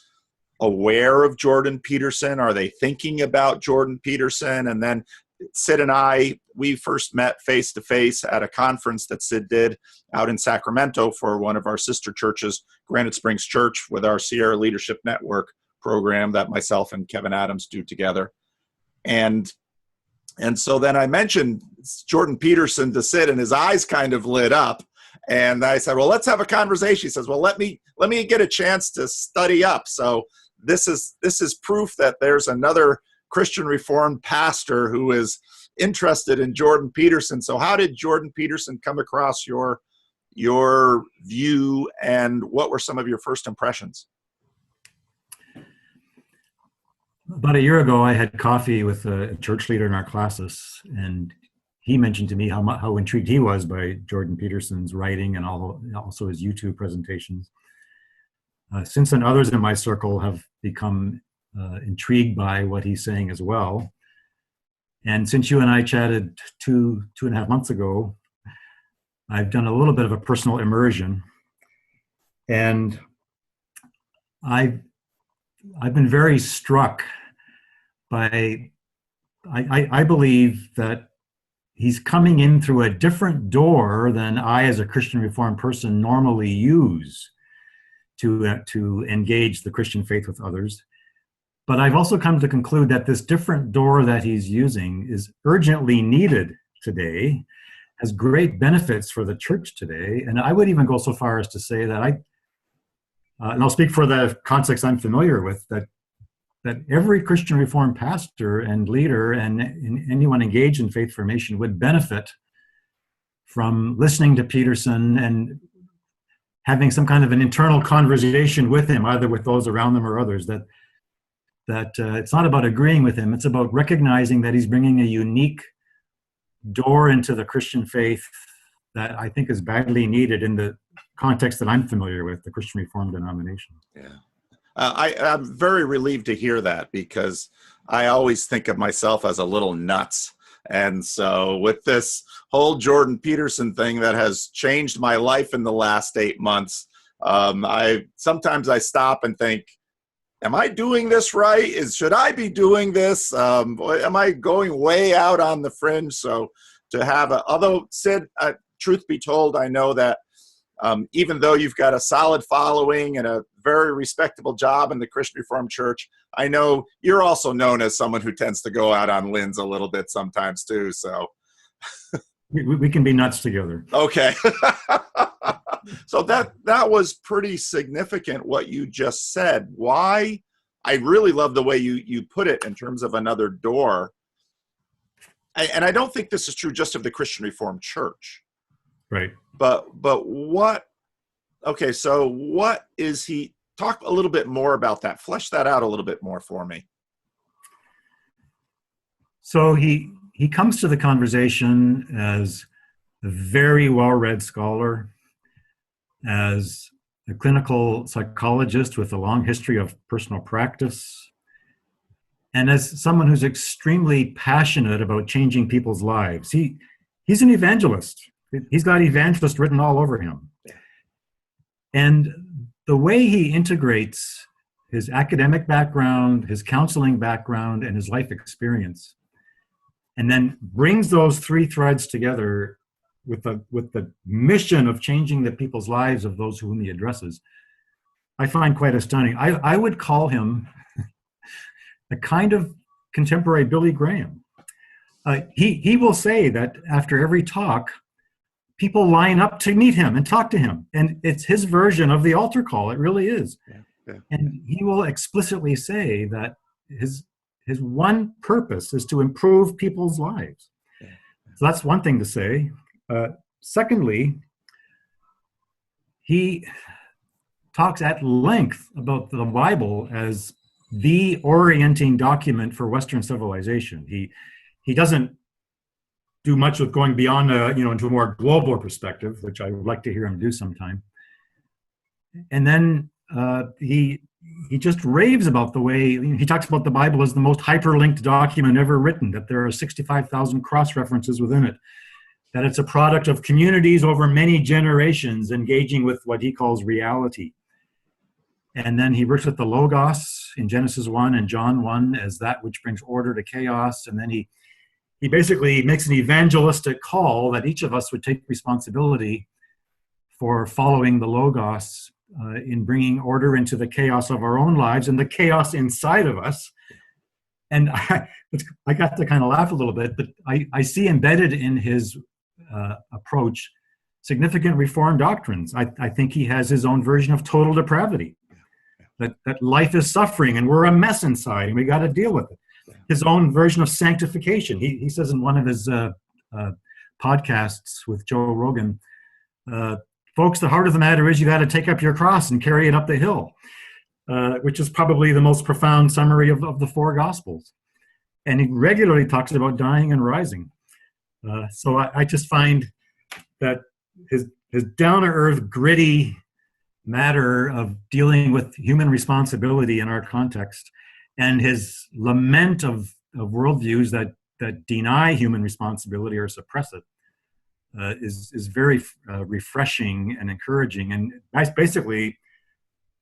aware of Jordan Peterson? Are they thinking about Jordan Peterson? And then Sid and I, we first met face to face at a conference that Sid did out in Sacramento for one of our sister churches, Granite Springs Church, with our Sierra Leadership Network program that myself and Kevin Adams do together. And so then I mentioned Jordan Peterson to Sid, and his eyes kind of lit up. And I said, well, let's have a conversation. He says, well, let me get a chance to study up. So this is proof that there's another Christian Reformed pastor who is interested in Jordan Peterson. So how did Jordan Peterson come across your view, and what were some of your first impressions? About a year ago, I had coffee with a church leader in our classes, and he mentioned to me how intrigued he was by Jordan Peterson's writing and also his YouTube presentations. Since then, others in my circle have become intrigued by what he's saying as well. And since you and I chatted two and a half months ago, I've done a little bit of a personal immersion, and I've been very struck by, I believe that he's coming in through a different door than I, as a Christian Reformed person, normally use to engage the Christian faith with others. But I've also come to conclude that this different door that he's using is urgently needed today, has great benefits for the church today. And I would even go so far as to say that and I'll speak for the context I'm familiar with, that every Christian Reformed pastor and leader and anyone engaged in faith formation would benefit from listening to Peterson and having some kind of an internal conversation with him, either with those around them or others, that it's not about agreeing with him, it's about recognizing that he's bringing a unique door into the Christian faith that I think is badly needed in the context that I'm familiar with, the Christian Reformed denomination. Yeah. I'm very relieved to hear that, because I always think of myself as a little nuts. And so with this whole Jordan Peterson thing that has changed my life in the last 8 months, sometimes I stop and think, am I doing this right? Should I be doing this? Am I going way out on the fringe? So to have although Sid, truth be told, I know that even though you've got a solid following and a very respectable job in the Christian Reformed Church, I know you're also known as someone who tends to go out on limbs a little bit sometimes too. So we can be nuts together. Okay. So that was pretty significant what you just said. Why? I really love the way you put it in terms of another door. And I don't think this is true just of the Christian Reformed Church. Right. But what, okay, so what is he, talk a little bit more about that. Flesh that out a little bit more for me. So he comes to the conversation as a very well-read scholar, as a clinical psychologist with a long history of personal practice, and as someone who's extremely passionate about changing people's lives. He's an evangelist. He's got evangelist written all over him. And the way he integrates his academic background, his counseling background, and his life experience, and then brings those three threads together with the mission of changing the people's lives of those whom he addresses, I find quite astounding. I would call him a kind of contemporary Billy Graham. He will say that after every talk, people line up to meet him and talk to him. And it's his version of the altar call. It really is. Yeah. And he will explicitly say that his one purpose is to improve people's lives. Yeah. So that's one thing to say. Secondly, he talks at length about the Bible as the orienting document for Western civilization. He doesn't do much with going beyond into a more global perspective, which I would like to hear him do sometime. And then he just raves about the way he talks about the Bible as the most hyperlinked document ever written, that there are 65,000 cross-references within it, that it's a product of communities over many generations engaging with what he calls reality. And then he works with the Logos in Genesis 1 and John 1 as that which brings order to chaos. And then he basically makes an evangelistic call that each of us would take responsibility for following the Logos in bringing order into the chaos of our own lives and the chaos inside of us. And I got to kind of laugh a little bit, but I see embedded in his approach significant Reformed doctrines. I think he has his own version of total depravity, that life is suffering and we're a mess inside and we got to deal with it. His own version of sanctification. He says in one of his podcasts with Joe Rogan, folks, the heart of the matter is you got to take up your cross and carry it up the hill, which is probably the most profound summary of the four Gospels. And he regularly talks about dying and rising. So I just find that his down-to-earth, gritty matter of dealing with human responsibility in our context, and his lament of worldviews that deny human responsibility or suppress it is very refreshing and encouraging. And basically,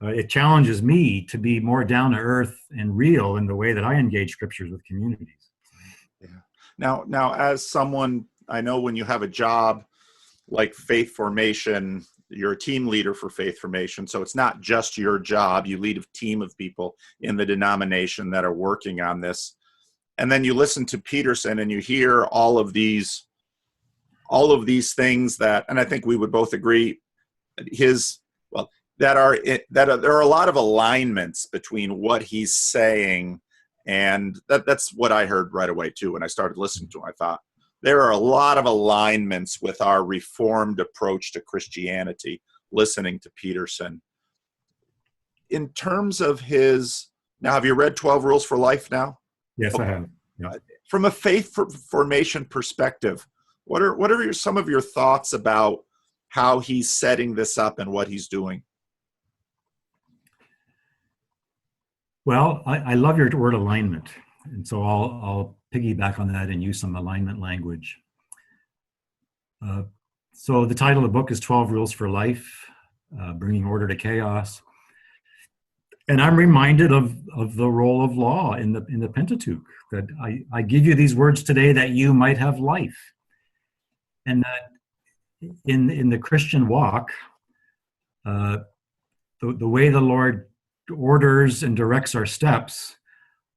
it challenges me to be more down to earth and real in the way that I engage scriptures with communities. Yeah. Now, as someone, I know when you have a job like faith formation, you're a team leader for faith formation. So it's not just your job. You lead a team of people in the denomination that are working on this. And then you listen to Peterson and you hear all of these things that, and I think we would both agree, there are a lot of alignments between what he's saying, and that's what I heard right away too when I started listening to him. I thought there are a lot of alignments with our Reformed approach to Christianity, listening to Peterson. In terms of now have you read 12 Rules for Life now? Yes, I have. Yeah. From a faith formation perspective, what are some of your thoughts about how he's setting this up and what he's doing? Well, I love your word alignment. And so I'll piggyback on that and use some alignment language. So the title of the book is 12 Rules for Life, Bringing Order to Chaos. And I'm reminded of the role of law in the Pentateuch, that I give you these words today that you might have life. And that in the Christian walk, the way the Lord orders and directs our steps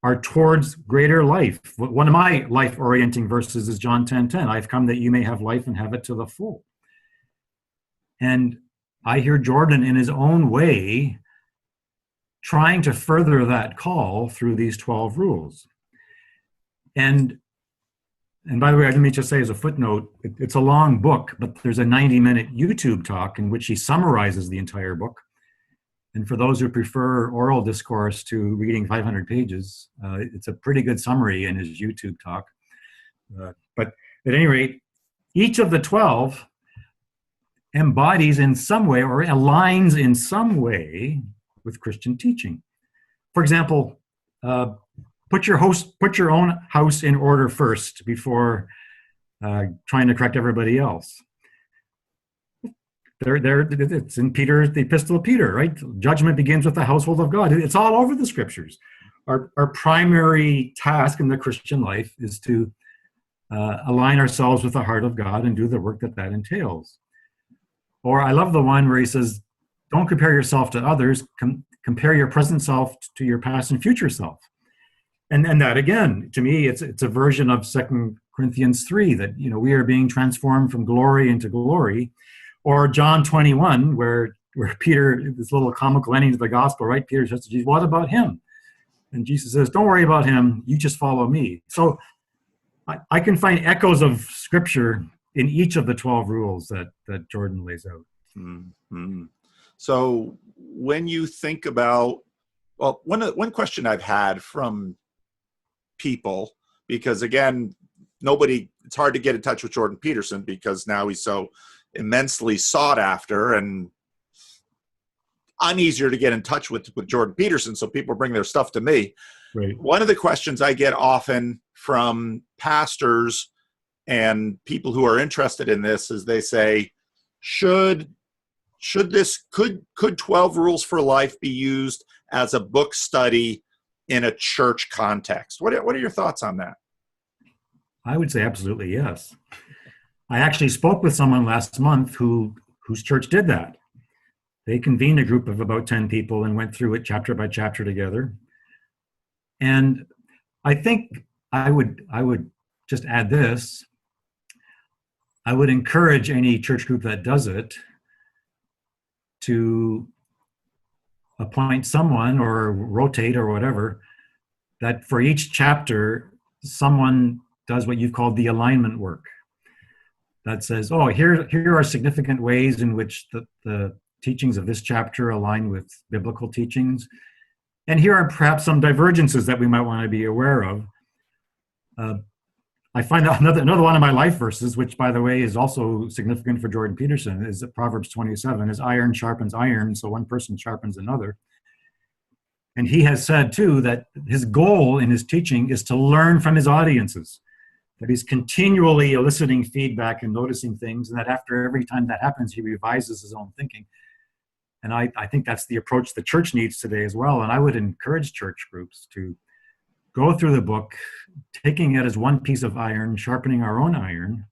are towards greater life. One of my life-orienting verses is John 10:10. I've come that you may have life and have it to the full. And I hear Jordan in his own way trying to further that call through these 12 rules. And by the way, let me just say as a footnote, it's a long book, but there's a 90-minute YouTube talk in which he summarizes the entire book. And for those who prefer oral discourse to reading 500 pages, it's a pretty good summary in his YouTube talk. But at any rate, each of the 12 embodies in some way or aligns in some way with Christian teaching. For example, put your own house in order first before trying to correct everybody else. It's in the Epistle of Peter, right? Judgment begins with the household of God. It's all over the scriptures. Our primary task in the Christian life is to align ourselves with the heart of God and do the work that entails. Or I love the one where he says, don't compare yourself to others, compare your present self to your past and future self. And that, again, to me, it's a version of 2 Corinthians 3, that, we are being transformed from glory into glory. Or John 21, where Peter, this little comical ending to the gospel, right? Peter says to Jesus, what about him? And Jesus says, don't worry about him. You just follow me. So I can find echoes of scripture in each of the 12 rules that Jordan lays out. Mm-hmm. So when you think about, well, one question I've had from people, because again, it's hard to get in touch with Jordan Peterson because now he's so immensely sought after, and I'm easier to get in touch with Jordan Peterson, so people bring their stuff to me. Right. One of the questions I get often from pastors and people who are interested in this is they say, could 12 Rules for Life be used as a book study in a church context? What are your thoughts on that? I would say absolutely yes. I actually spoke with someone last month whose church did that. They convened a group of about 10 people and went through it chapter by chapter together. And I think I would just add this. I would encourage any church group that does it to appoint someone or rotate or whatever, that for each chapter, someone does what you've called the alignment work. That says, oh, here are significant ways in which the teachings of this chapter align with biblical teachings. And here are perhaps some divergences that we might want to be aware of. I find another one of my life verses, which, by the way, is also significant for Jordan Peterson, is Proverbs 27, is iron sharpens iron, so one person sharpens another. And he has said, too, that his goal in his teaching is to learn from his audiences, that he's continually eliciting feedback and noticing things, and that after every time that happens, he revises his own thinking. And I think that's the approach the church needs today as well. And I would encourage church groups to go through the book, taking it as one piece of iron, sharpening our own iron,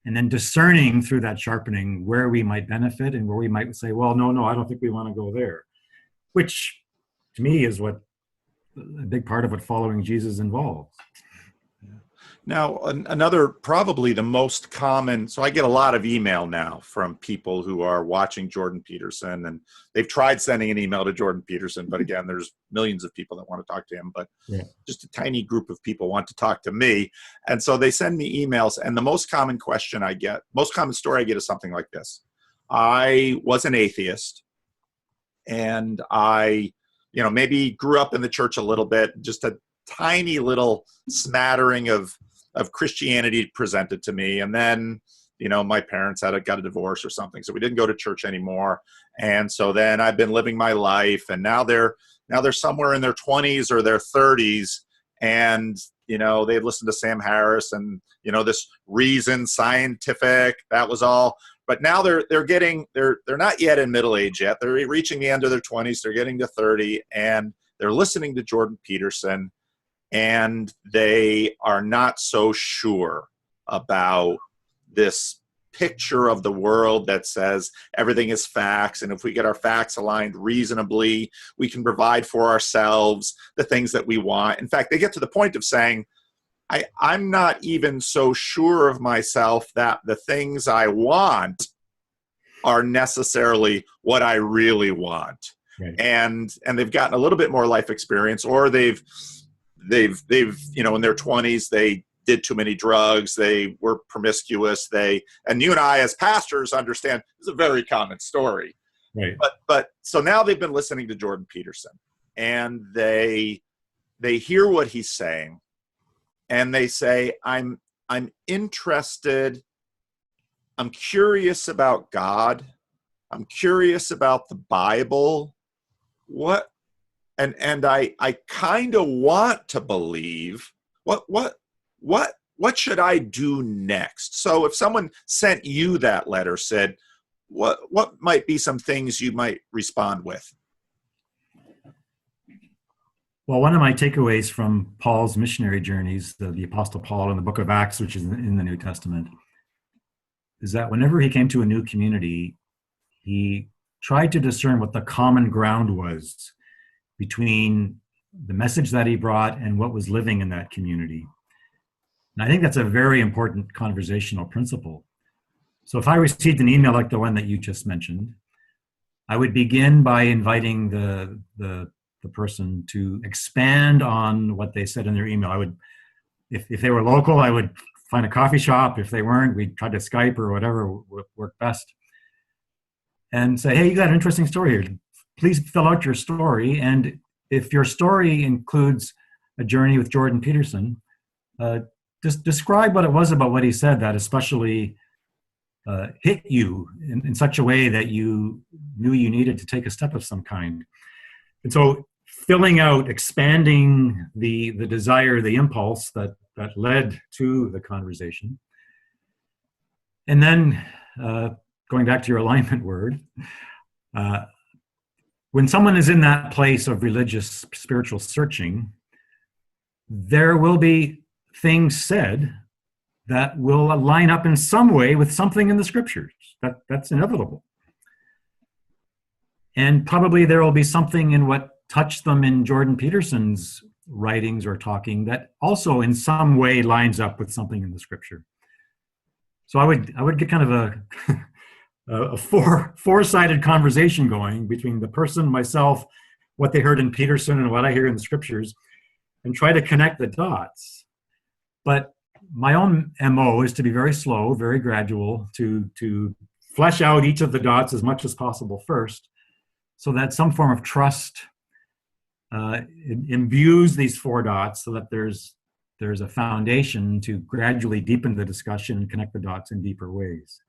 and then discerning through that sharpening where we might benefit and where we might say, well, no, I don't think we want to go there, which to me is what a big part of what following Jesus involves. Now, another, probably the most common, so I get a lot of email now from people who are watching Jordan Peterson, and they've tried sending an email to Jordan Peterson, but again, there's millions of people that want to talk to him, but just a tiny group of people want to talk to me. And so they send me emails, and the most common question I get, most common story I get is something like this. I was an atheist, and I, maybe grew up in the church a little bit, just a tiny little smattering of Christianity presented to me. And then, my parents got a divorce or something. So we didn't go to church anymore. And so then I've been living my life, and now they're somewhere in their 20s or their 30s. And, they've listened to Sam Harris and, this reason scientific, that was all. But now they're not yet in middle age yet. They're reaching the end of their 20s. They're getting to 30, and they're listening to Jordan Peterson, and they are not so sure about this picture of the world that says everything is facts, and if we get our facts aligned reasonably, we can provide for ourselves the things that we want. In fact, they get to the point of saying, I'm not even so sure of myself that the things I want are necessarily what I really want. Right. And they've gotten a little bit more life experience, or they've in their 20s, they did too many drugs, they were promiscuous, and you and I as pastors understand it's a very common story. Right. But so now they've been listening to Jordan Peterson, and they hear what he's saying, and they say, I'm interested, I'm curious about God, I'm curious about the Bible. And I kind of want to believe. What should I do next? So if someone sent you that letter, said, what might be some things you might respond with? Well, one of my takeaways from Paul's missionary journeys, the Apostle Paul in the book of Acts, which is in the New Testament, is that whenever he came to a new community, he tried to discern what the common ground was between the message that he brought and what was living in that community. And I think that's a very important conversational principle. So if I received an email like the one that you just mentioned, I would begin by inviting the person to expand on what they said in their email. I would, if they were local, I would find a coffee shop. If they weren't, we'd try to Skype or whatever worked best. And say, hey, you got an interesting story here. Please fill out your story. And if your story includes a journey with Jordan Peterson, just describe what it was about what he said that especially hit you in such a way that you knew you needed to take a step of some kind. And so filling out, expanding the desire, the impulse that led to the conversation. And then going back to your alignment word, when someone is in that place of religious, spiritual searching, there will be things said that will line up in some way with something in the scriptures. That's inevitable. And probably there will be something in what touched them in Jordan Peterson's writings or talking that also in some way lines up with something in the scripture. So I would get kind of a four-sided conversation going between the person, myself, what they heard in Peterson and what I hear in the scriptures, and try to connect the dots. But my own MO is to be very slow, very gradual, to flesh out each of the dots as much as possible first, so that some form of trust imbues these four dots so that there's a foundation to gradually deepen the discussion and connect the dots in deeper ways.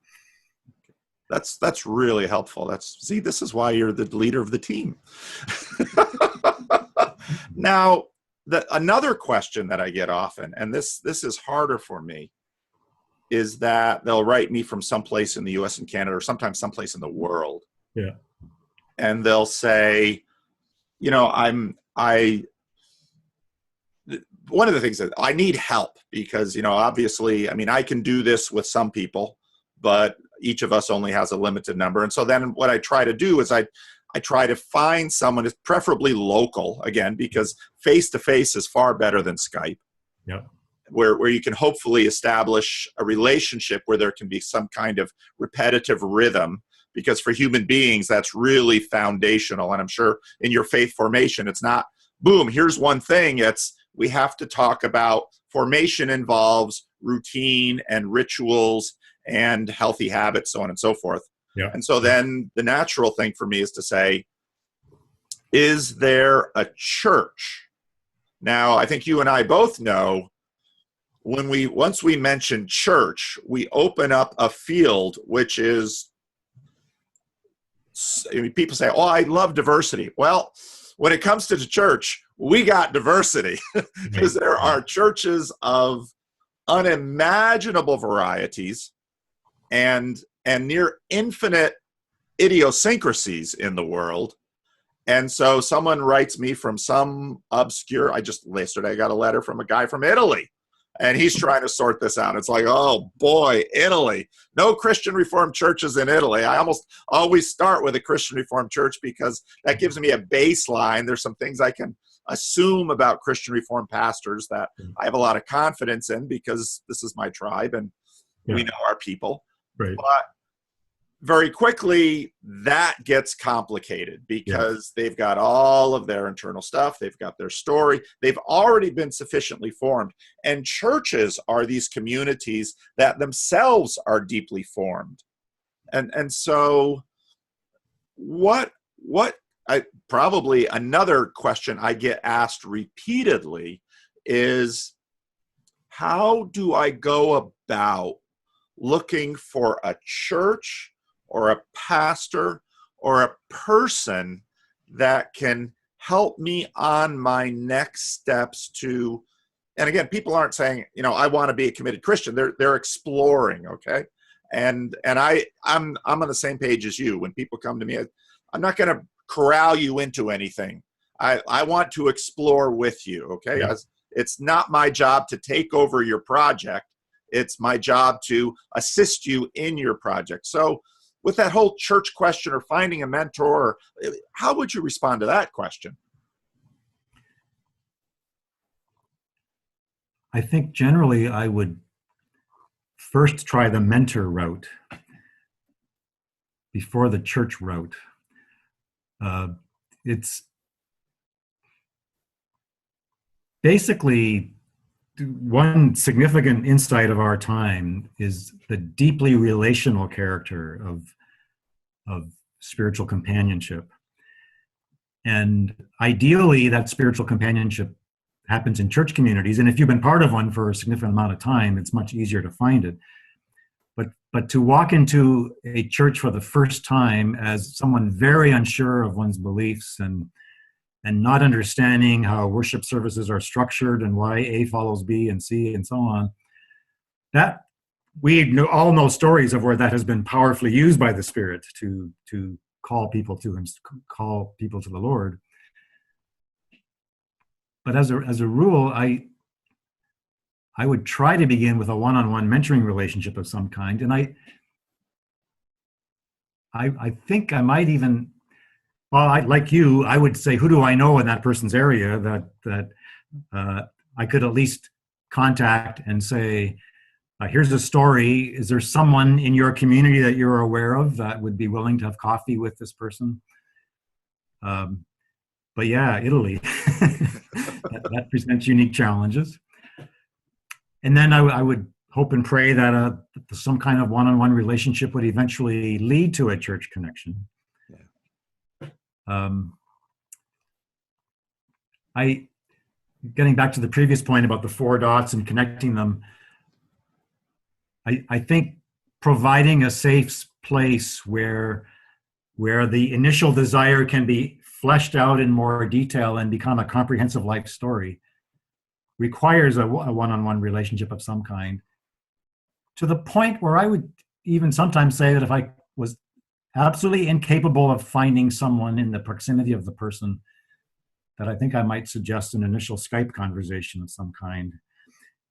That's really helpful. This is why you're the leader of the team. Now, another question that I get often, and this is harder for me, is that they'll write me from someplace in the U.S. and Canada, or sometimes someplace in the world. Yeah. And they'll say, one of the things that I need help because, obviously, I can do this with some people, but each of us only has a limited number. And so then what I try to do is I try to find someone who's preferably local, again, because face-to-face is far better than Skype. Yeah. Where you can hopefully establish a relationship where there can be some kind of repetitive rhythm, because for human beings, that's really foundational. And I'm sure in your faith formation, it's not, boom, here's one thing. It's, we have to talk about formation involves routine and rituals and healthy habits, so on and so forth. Yeah. And so then the natural thing for me is to say, is there a church? Now, I think you and I both know once we mention church, we open up a field which is, people say, oh, I love diversity. Well, when it comes to the church, we got diversity because there are churches of unimaginable varieties and near infinite idiosyncrasies in the world. And so someone writes me from some obscure, yesterday I got a letter from a guy from Italy, and he's trying to sort this out. It's like, oh boy, Italy. No Christian Reformed churches in Italy. I almost always start with a Christian Reformed church because that gives me a baseline. There's some things I can assume about Christian Reformed pastors that I have a lot of confidence in because this is my tribe and we know our people. Right. But very quickly, that gets complicated because they've got all of their internal stuff. They've got their story. They've already been sufficiently formed. And churches are these communities that themselves are deeply formed. And so probably another question I get asked repeatedly is, how do I go about looking for a church or a pastor or a person that can help me on my next steps to, and again, people aren't saying, I want to be a committed Christian. They're exploring, okay? And I'm on the same page as you. When people come to me, I'm not going to corral you into anything. I want to explore with you, okay? Yeah. It's not my job to take over your project. It's my job to assist you in your project. So with that whole church question or finding a mentor, how would you respond to that question? I think generally I would first try the mentor route before the church route. It's basically one significant insight of our time is the deeply relational character of spiritual companionship. And ideally, that spiritual companionship happens in church communities. And if you've been part of one for a significant amount of time, it's much easier to find it. But to walk into a church for the first time as someone very unsure of one's beliefs and not understanding how worship services are structured and why A follows B and C and so on, that we all know stories of where that has been powerfully used by the Spirit to call people to Him, call people to the Lord. But as a rule, I would try to begin with a one-on-one mentoring relationship of some kind, and I think I might even. Well, like you, I would say, who do I know in that person's area that I could at least contact and say, here's a story. Is there someone in your community that you're aware of that would be willing to have coffee with this person? But yeah, Italy, that presents unique challenges. And then I would hope and pray that some kind of one-on-one relationship would eventually lead to a church connection. Getting back to the previous point about the 4 dots and connecting them, I think providing a safe place where the initial desire can be fleshed out in more detail and become a comprehensive life story requires a one-on-one relationship of some kind, to the point where I would even sometimes say that if I was absolutely incapable of finding someone in the proximity of the person, that I think I might suggest an initial Skype conversation of some kind.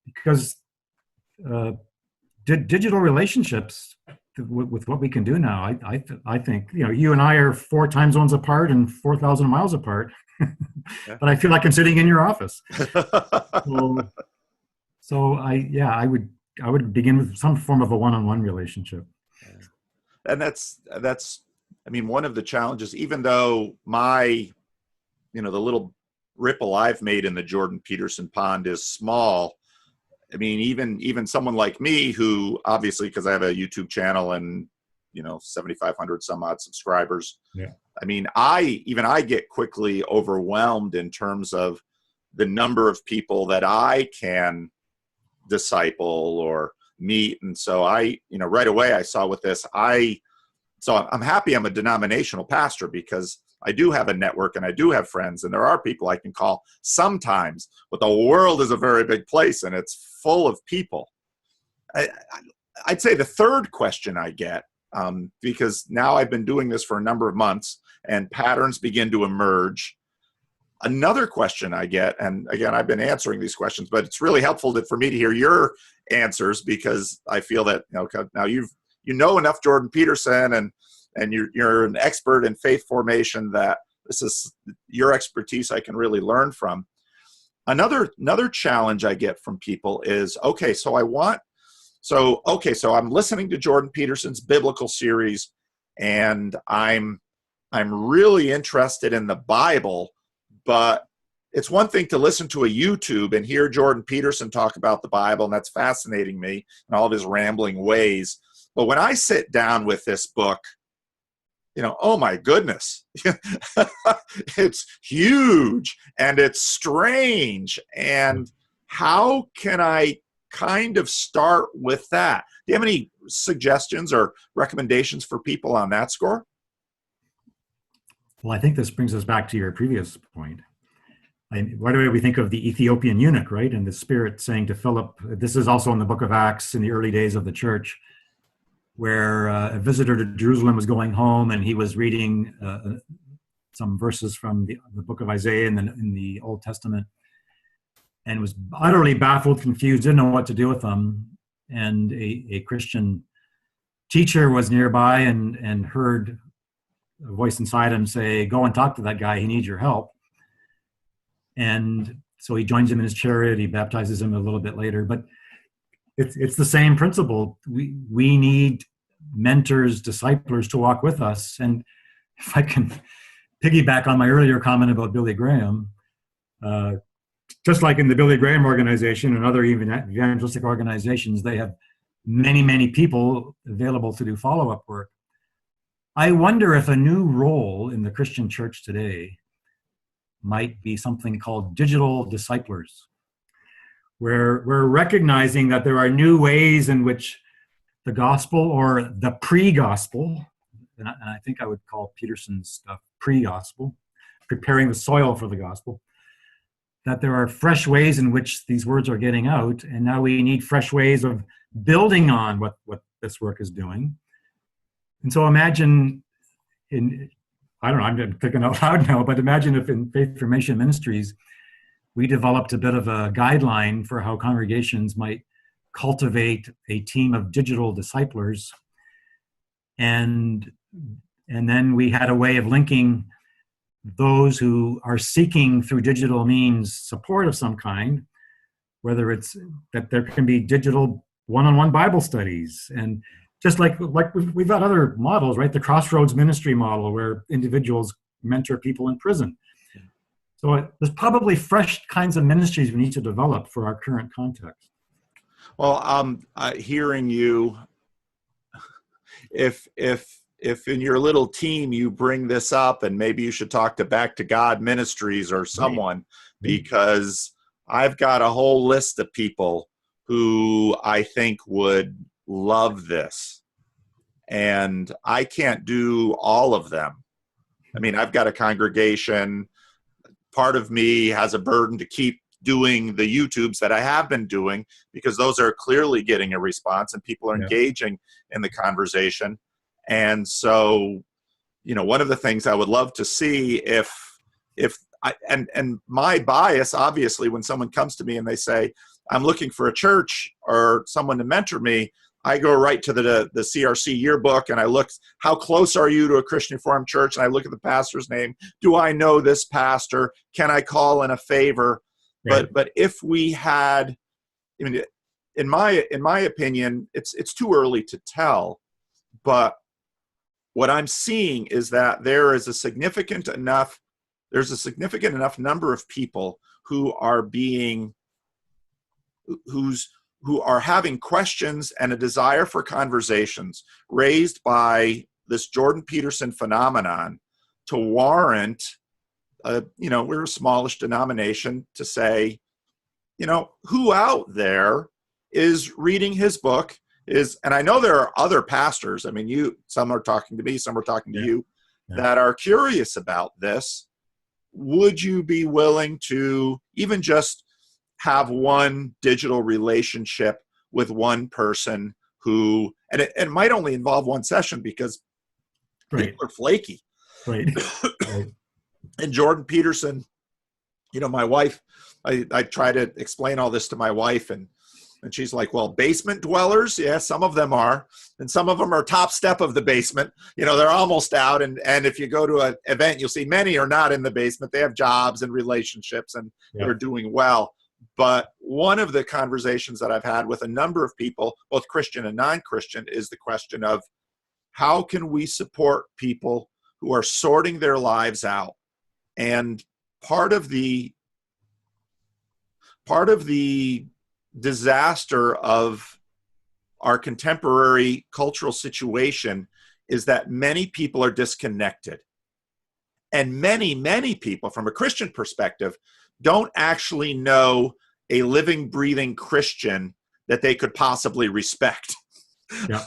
Because digital relationships, with what we can do now, I think, you and I are 4 time zones apart and 4,000 miles apart, but I feel like I'm sitting in your office. So I would begin with some form of a one-on-one relationship. And that's I mean, one of the challenges, even though the little ripple I've made in the Jordan Peterson pond is small. I mean, even someone like me, who obviously, because I have a YouTube channel and 7,500 some odd subscribers. Yeah. I mean, I get quickly overwhelmed in terms of the number of people that I can disciple or meet. And so right away I saw with this, so I'm happy I'm a denominational pastor, because I do have a network and I do have friends, and there are people I can call sometimes, but the world is a very big place and it's full of people. I'd say the third question I get, because now I've been doing this for a number of months and patterns begin to emerge. Another question I get, and again, I've been answering these questions, but it's really helpful for me to hear your answers, because I feel that now you know enough Jordan Peterson, and you're an expert in faith formation, that this is your expertise I can really learn from. Another challenge I get from people is, so I'm listening to Jordan Peterson's biblical series, and I'm really interested in the Bible, but it's one thing to listen to a YouTube and hear Jordan Peterson talk about the Bible, and that's fascinating me in all of his rambling ways. But when I sit down with this book, oh my goodness, it's huge and it's strange. And how can I kind of start with that? Do you have any suggestions or recommendations for people on that score? Well, I think this brings us back to your previous point. Right away, we think of the Ethiopian eunuch, right? And the Spirit saying to Philip, this is also in the book of Acts in the early days of the church, where a visitor to Jerusalem was going home, and he was reading some verses from the book of Isaiah in the Old Testament, and was utterly baffled, confused, didn't know what to do with them. And a Christian teacher was nearby and heard a voice inside him say, go and talk to that guy, he needs your help. And so he joins him in his chariot, he baptizes him a little bit later. But it's the same principle. We need mentors, disciplers to walk with us. And if I can piggyback on my earlier comment about Billy Graham, just like in the Billy Graham organization and other evangelistic organizations, they have many, many people available to do follow-up work. I wonder if a new role in the Christian church today might be something called digital disciplers, where we're recognizing that there are new ways in which the gospel, or the pre-gospel, and I think I would call Peterson's stuff pre-gospel, preparing the soil for the gospel, that there are fresh ways in which these words are getting out, and now we need fresh ways of building on what this work is doing. And so imagine I don't know, I'm thinking out loud now, but imagine if in Faith Formation Ministries, we developed a bit of a guideline for how congregations might cultivate a team of digital disciplers. And then we had a way of linking those who are seeking through digital means support of some kind, whether it's that there can be digital one-on-one Bible studies, and just like we've got other models, right? The Crossroads ministry model, where individuals mentor people in prison. So there's probably fresh kinds of ministries we need to develop for our current context. Well, hearing you, if in your little team you bring this up, and maybe you should talk to Back to God Ministries or someone, because I've got a whole list of people who I think would love this, and I can't do all of them, I mean, I've got a congregation. Part of me has a burden to keep doing the YouTubes that I have been doing, because those are clearly getting a response and people are engaging in the conversation. And so, you know, one of the things I would love to see if and my bias, obviously, when someone comes to me and they say, I'm looking for a church or someone to mentor me, I go right to the CRC yearbook and I look, how close are you to a Christian Reformed church? And I look at the pastor's name. Do I know this pastor? Can I call in a favor? Right. But if we had, I mean, in my opinion, it's too early to tell. But what I'm seeing is that there's a significant enough number of people who are who are having questions and a desire for conversations raised by this Jordan Peterson phenomenon to warrant, we're a smallish denomination, to say, you know, who out there is reading his book and I know there are other pastors. I mean, some are talking to me, some are talking to you that are curious about this. Would you be willing to even just have one digital relationship with one person who, and it might only involve one session because people are flaky. Right. And Jordan Peterson, you know, my wife, I try to explain all this to my wife, and she's like, well, basement dwellers, yeah, some of them are, and some of them are top step of the basement. You know, they're almost out, and if you go to an event, you'll see many are not in the basement. They have jobs and relationships, and they're doing well. But one of the conversations that I've had with a number of people, both Christian and non-Christian, is the question of how can we support people who are sorting their lives out? And part of the disaster of our contemporary cultural situation is that many people are disconnected. And many, many people, from a Christian perspective, don't actually know a living, breathing Christian that they could possibly respect. Yeah.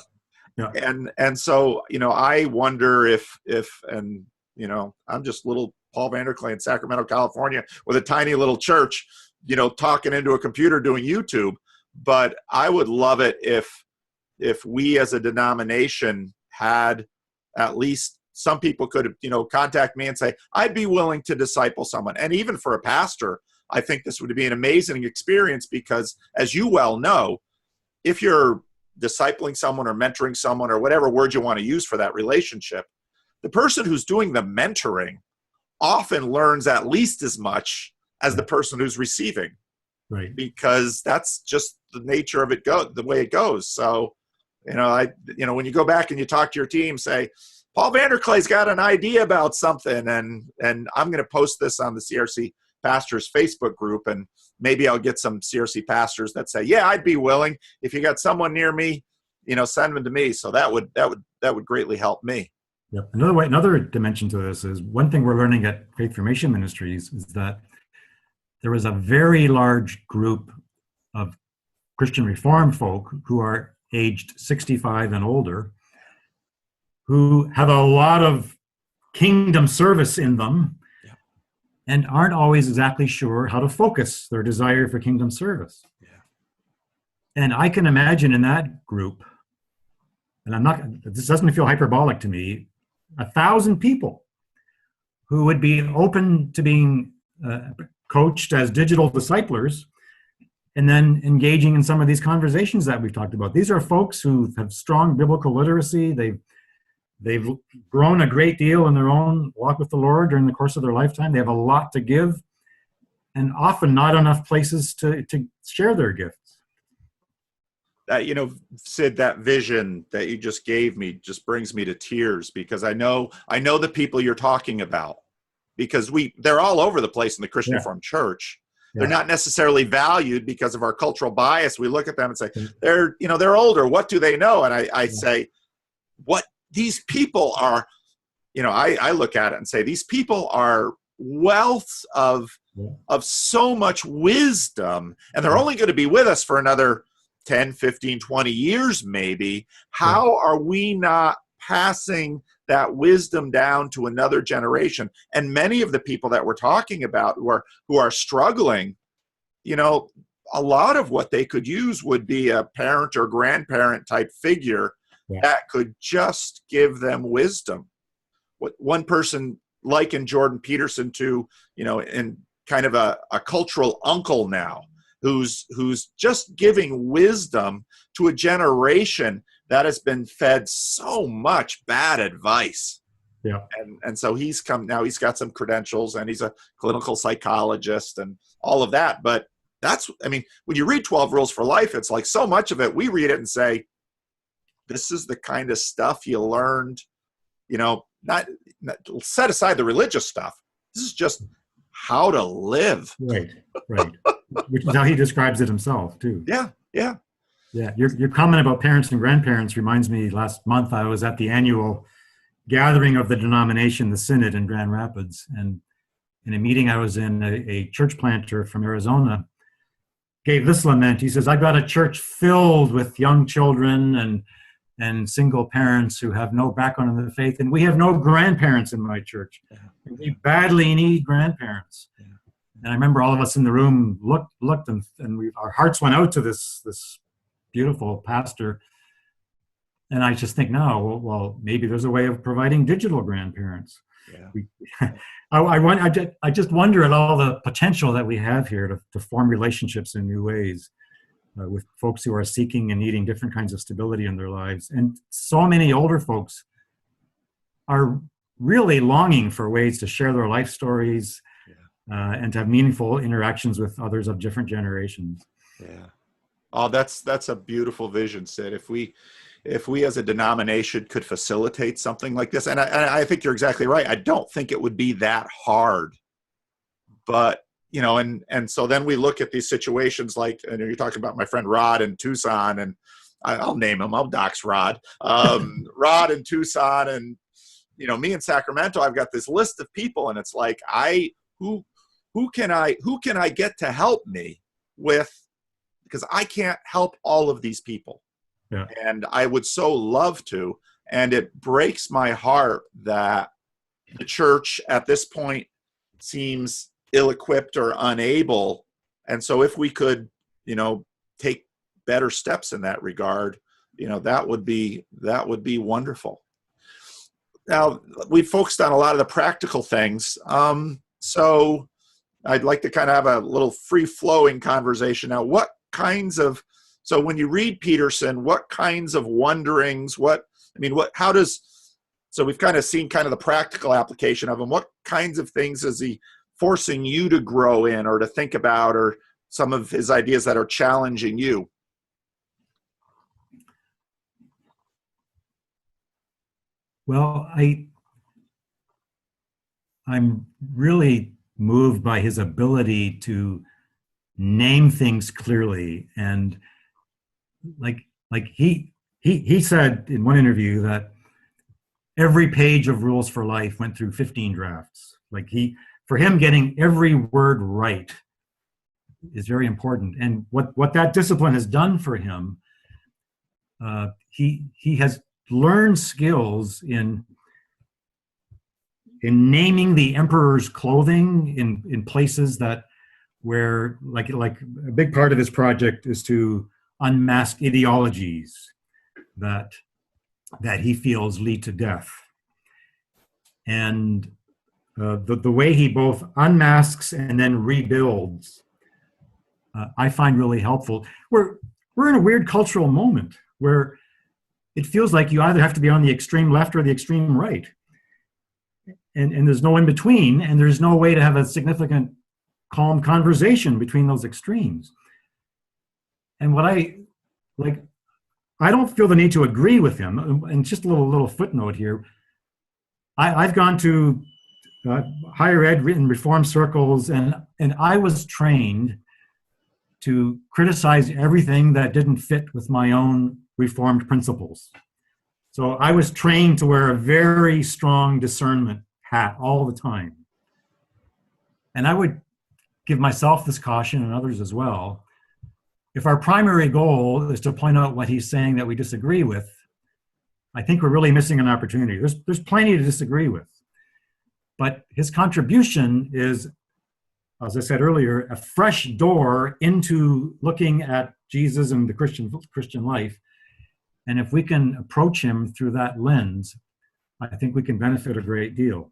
And so, you know, I wonder if you know, I'm just little Paul Vanderklay in Sacramento, California, with a tiny little church, you know, talking into a computer doing YouTube. But I would love it if we as a denomination had at least some people could, you know, contact me and say, I'd be willing to disciple someone. And even for a pastor, I think this would be an amazing experience because, as you well know, if you're discipling someone or mentoring someone or whatever word you want to use for that relationship, the person who's doing the mentoring often learns at least as much as the person who's receiving. Right. Because that's just the nature of it, the way it goes. So, you know, when you go back and you talk to your team, say, Paul Vanderklay's got an idea about something, and I'm going to post this on the CRC Pastors Facebook group, and maybe I'll get some CRC pastors that say, yeah, I'd be willing. If you got someone near me, you know, send them to me. So that would greatly help me. Yep. Another dimension to this is one thing we're learning at Faith Formation Ministries is that there is a very large group of Christian Reformed folk who are aged 65 and older, who have a lot of kingdom service in them and aren't always exactly sure how to focus their desire for kingdom service. Yeah. And I can imagine in that group, and this doesn't feel hyperbolic to me, 1,000 people who would be open to being coached as digital disciplers and then engaging in some of these conversations that we've talked about. These are folks who have strong biblical literacy. They've grown a great deal in their own walk with the Lord during the course of their lifetime. They have a lot to give, and often not enough places to share their gifts. That, you know, Sid, that vision that you just gave me just brings me to tears, because I know the people you're talking about, because they're all over the place in the Christian Reformed Church. They're not necessarily valued because of our cultural bias. We look at them and say, they're older. What do they know? And I say, what these people are, you know, I look at it and say, these people are wealth of so much wisdom, and they're only going to be with us for another 10, 15, 20 years maybe. How are we not passing that wisdom down to another generation. And many of the people that we're talking about who are struggling, you know, a lot of what they could use would be a parent or grandparent type figure that could just give them wisdom. What one person likened Jordan Peterson to, you know, in kind of a cultural uncle now, who's just giving wisdom to a generation that has been fed so much bad advice. Yeah. And so he's got some credentials, and he's a clinical psychologist and all of that. But I mean, when you read 12 Rules for Life, it's like so much of it, we read it and say, this is the kind of stuff you learned, you know, not set aside the religious stuff. This is just how to live. Right. Which is how he describes it himself too. Yeah. Your comment about parents and grandparents reminds me, last month I was at the annual gathering of the denomination, the synod in Grand Rapids. And in a meeting I was in, a church planter from Arizona gave this lament. He says, I've got a church filled with young children and single parents who have no background in the faith, and we have no grandparents in my church. We badly need grandparents. And I remember all of us in the room looked and our hearts went out to this beautiful pastor. And I just think now, well, maybe there's a way of providing digital grandparents. I just wonder at all the potential that we have here to form relationships in new ways with folks who are seeking and needing different kinds of stability in their lives. And so many older folks are really longing for ways to share their life stories and to have meaningful interactions with others of different generations. Yeah. Oh, that's a beautiful vision, Sid. If we as a denomination could facilitate something like this, and I think you're exactly right. I don't think it would be that hard, but you know, and so then we look at these situations like, and you're talking about my friend Rod in Tucson, and I'll name him. I'll dox Rod. Rod in Tucson, and you know, me in Sacramento. I've got this list of people, and it's like, who can I get to help me with, because I can't help all of these people. Yeah. And I would so love to. And it breaks my heart that the church at this point seems ill-equipped or unable. And so if we could, you know, take better steps in that regard, you know, that would be wonderful. Now, we've focused on a lot of the practical things. So I'd like to kind of have a little free-flowing conversation. Now, so when you read Peterson, what kinds of wonderings, so we've kind of seen kind of the practical application of him. What kinds of things is he forcing you to grow in or to think about, or some of his ideas that are challenging you? Well, I'm really moved by his ability to name things clearly. And like he said in one interview that every page of Rules for Life went through 15 drafts. For him, getting every word right is very important. And what that discipline has done for him, he has learned skills in naming the emperor's clothing in places where a big part of his project is to unmask ideologies that he feels lead to death. And the way he both unmasks and then rebuilds, I find really helpful. We're in a weird cultural moment where it feels like you either have to be on the extreme left or the extreme right. And there's no in between, and there's no way to have a significant calm conversation between those extremes. And I don't feel the need to agree with him. And just a little footnote here. I've gone to higher ed in reform circles, and I was trained to criticize everything that didn't fit with my own reformed principles. So I was trained to wear a very strong discernment hat all the time. And I would give myself this caution, and others as well. If our primary goal is to point out what he's saying that we disagree with, I think we're really missing an opportunity. There's plenty to disagree with, but his contribution is, as I said earlier, a fresh door into looking at Jesus and the Christian life. And if we can approach him through that lens, I think we can benefit a great deal.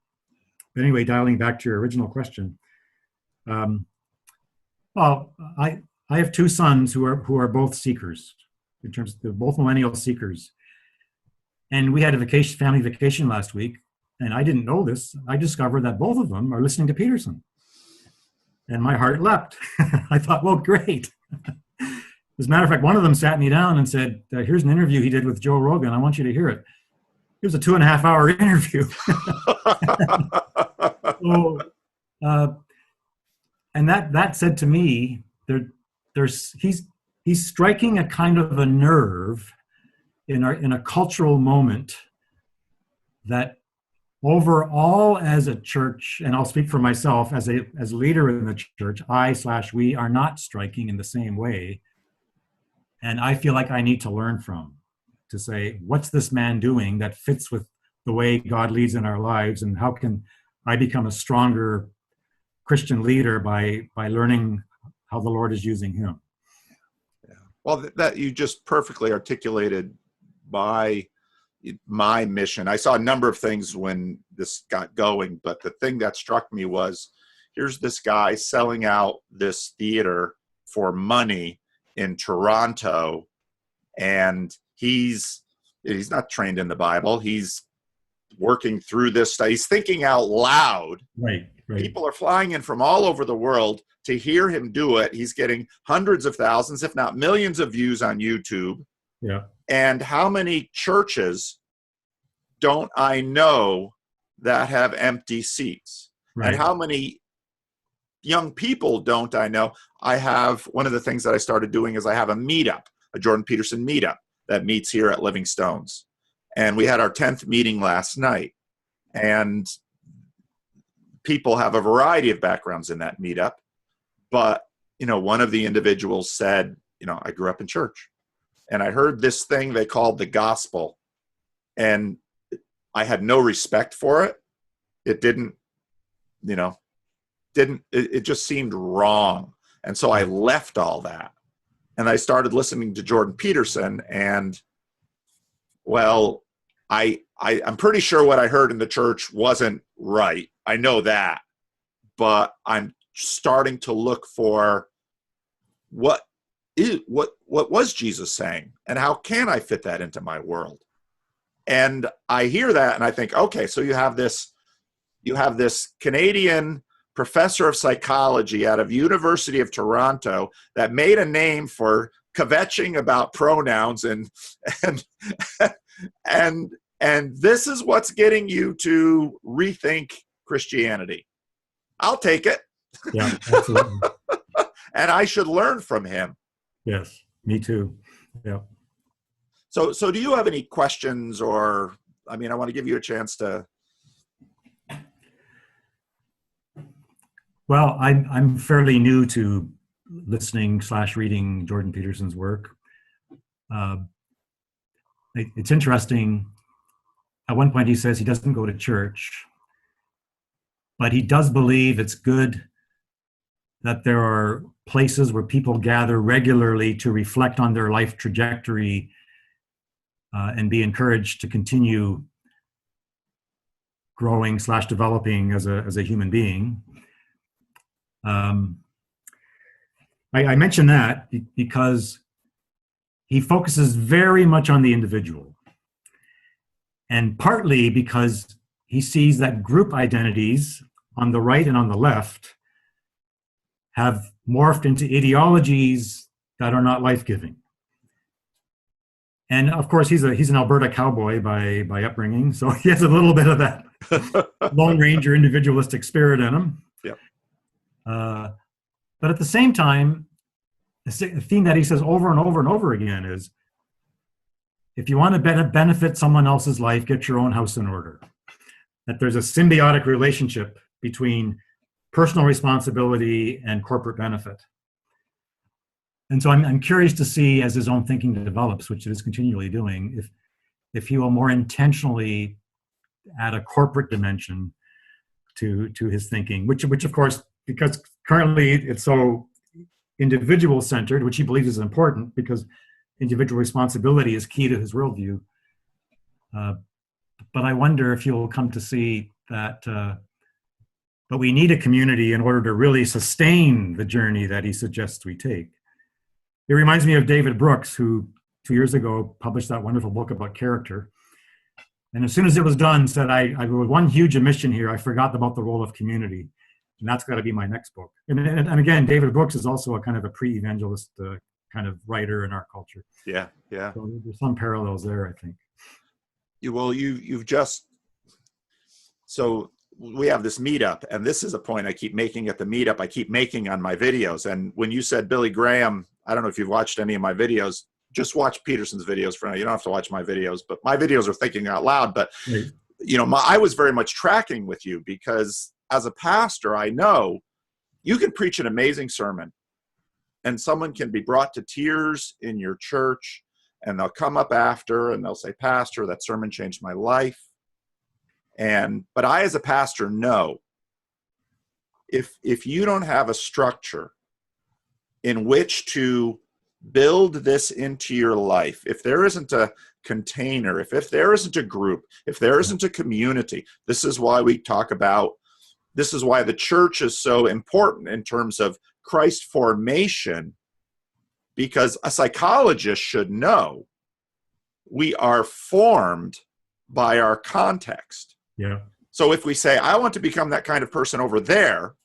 But anyway, dialing back to your original question, well, I have two sons who are both seekers. In terms of, they're both millennial seekers. And we had a family vacation last week, and I didn't know this. I discovered that both of them are listening to Peterson. And my heart leapt. I thought, well, great. As a matter of fact, one of them sat me down and said, here's an interview he did with Joe Rogan. I want you to hear it. It was a 2.5-hour interview. So, and that said to me, he's striking a kind of a nerve in a cultural moment that overall as a church, and I'll speak for myself as a leader in the church, we are not striking in the same way. And I feel like I need to learn from, to say, what's this man doing that fits with the way God leads in our lives, and how can I become a stronger Christian leader by learning how the Lord is using him. Yeah. Well, that you just perfectly articulated my mission. I saw a number of things when this got going, but the thing that struck me was, here's this guy selling out this theater for money in Toronto, and he's not trained in the Bible. He's working through this stuff. He's thinking out loud. Right. People are flying in from all over the world to hear him do it. He's getting hundreds of thousands, if not millions of views on YouTube. Yeah. And how many churches don't I know that have empty seats? Right. And how many young people don't I know? I have, one of the things that I started doing is I have a meetup, a Jordan Peterson meetup that meets here at Living Stones. And we had our 10th meeting last night. And people have a variety of backgrounds in that meetup. But, one of the individuals said, I grew up in church. And I heard this thing they called the gospel. And I had no respect for it. It didn't, it just seemed wrong. And so I left all that. And I started listening to Jordan Peterson. And, well, I'm pretty sure what I heard in the church wasn't right. I know that. But I'm starting to look for what was Jesus saying, and how can I fit that into my world? And I hear that and I think, okay, so you have this Canadian professor of psychology out of University of Toronto that made a name for kvetching about pronouns and this is what's getting you to rethink Christianity. I'll take it. Yeah, absolutely. And I should learn from him. Yes, me too. Yeah. So do you have any questions, or, I want to give you a chance to. Well, I'm fairly new to listening/reading Jordan Peterson's work. It's interesting. At one point he says he doesn't go to church, but he does believe it's good that there are places where people gather regularly to reflect on their life trajectory and be encouraged to continue growing/developing as a human being. I mention that because he focuses very much on the individual, and partly because he sees that group identities on the right and on the left have morphed into ideologies that are not life-giving. And of course, he's an Alberta cowboy by upbringing, so he has a little bit of that Lone Ranger individualistic spirit in him. Yep. But at the same time, the theme that he says over and over and over again is, if you want to benefit someone else's life, get your own house in order. That there's a symbiotic relationship between personal responsibility and corporate benefit. And so I'm curious to see, as his own thinking develops, which it is continually doing, if he will more intentionally add a corporate dimension to his thinking, which of course, because currently it's so individual centered, which he believes is important because individual responsibility is key to his worldview. But I wonder if you'll come to see that, but we need a community in order to really sustain the journey that he suggests we take. It reminds me of David Brooks, who 2 years ago published that wonderful book about character. And as soon as it was done, said, I with one huge omission here, I forgot about the role of community. And that's got to be my next book. And again, David Brooks is also a kind of a pre-evangelist kind of writer in our culture. Yeah. So there's some parallels there, I think. You've just, so we have this meetup, and this is a point I keep making at the meetup, I keep making on my videos. And when you said Billy Graham, I don't know if you've watched any of my videos, just watch Peterson's videos for now. You don't have to watch my videos, but my videos are thinking out loud. But, I was very much tracking with you because as a pastor, I know you can preach an amazing sermon and someone can be brought to tears in your church, and they'll come up after and they'll say, Pastor, that sermon changed my life. But I, as a pastor, know if you don't have a structure in which to build this into your life, if there isn't a container, if there isn't a group, if there isn't a community, this is why the church is so important in terms of Christ formation, because a psychologist should know we are formed by our context. Yeah. So if we say, I want to become that kind of person over there,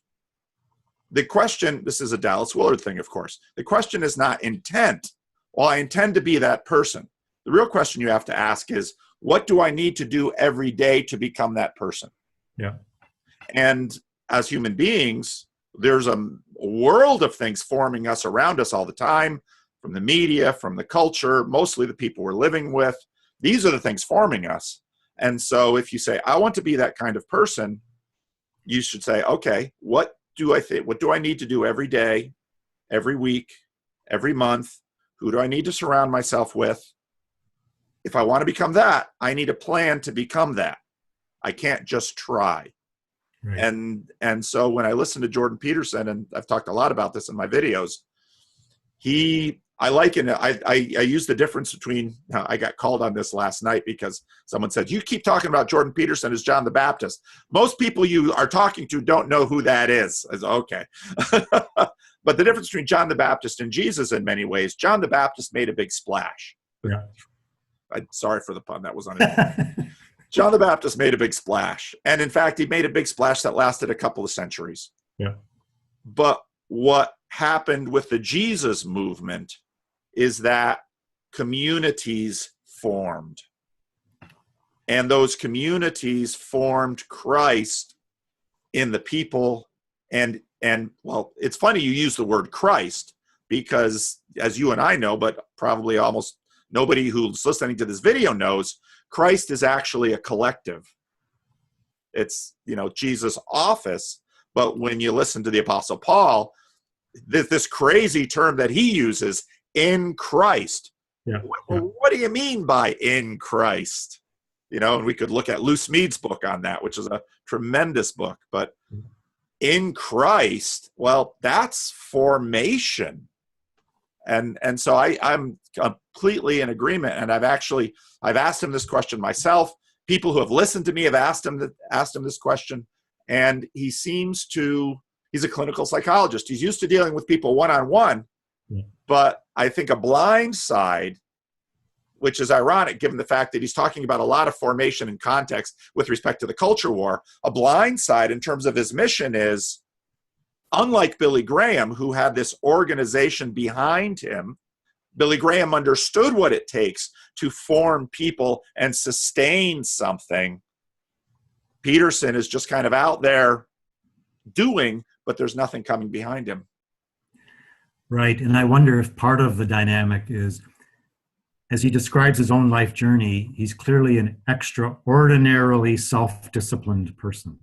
the question, this is a Dallas Willard thing, of course, the question is not intent. Well, I intend to be that person. The real question you have to ask is, what do I need to do every day to become that person? Yeah. And as human beings, there's a world of things forming us around us all the time, from the media, from the culture, mostly the people we're living with. These are the things forming us. And so if you say, I want to be that kind of person, you should say, okay, what do I need to do every day, every week, every month? Who do I need to surround myself with? If I want to become that, I need a plan to become that. I can't just try. Right. And so when I listen to Jordan Peterson, and I've talked a lot about this in my videos, I use the difference between, I got called on this last night because someone said, you keep talking about Jordan Peterson as John the Baptist. Most people you are talking to don't know who that is. I said, okay. But the difference between John the Baptist and Jesus in many ways, John the Baptist made a big splash. Yeah. Sorry for the pun, that was unintentional. John the Baptist made a big splash. And in fact, he made a big splash that lasted a couple of centuries. Yeah. But what happened with the Jesus movement is that communities formed. And those communities formed Christ in the people. And well, it's funny you use the word Christ, because as you and I know, but probably almost nobody who's listening to this video knows, Christ is actually a collective. It's, Jesus' office. But when you listen to the Apostle Paul, this crazy term that he uses, in Christ. Yeah. What do you mean by in Christ? And we could look at Lou Smead's book on that, which is a tremendous book. But in Christ, well, that's formation. And so I'm completely in agreement. And I've asked him this question myself. People who have listened to me have asked him this question. And he's a clinical psychologist. He's used to dealing with people one-on-one. Yeah. But I think a blind side, which is ironic given the fact that he's talking about a lot of formation and context with respect to the culture war, a blind side in terms of his mission is, unlike Billy Graham, who had this organization behind him, Billy Graham understood what it takes to form people and sustain something. Peterson is just kind of out there doing, but there's nothing coming behind him. Right. And I wonder if part of the dynamic is, as he describes his own life journey, he's clearly an extraordinarily self-disciplined person.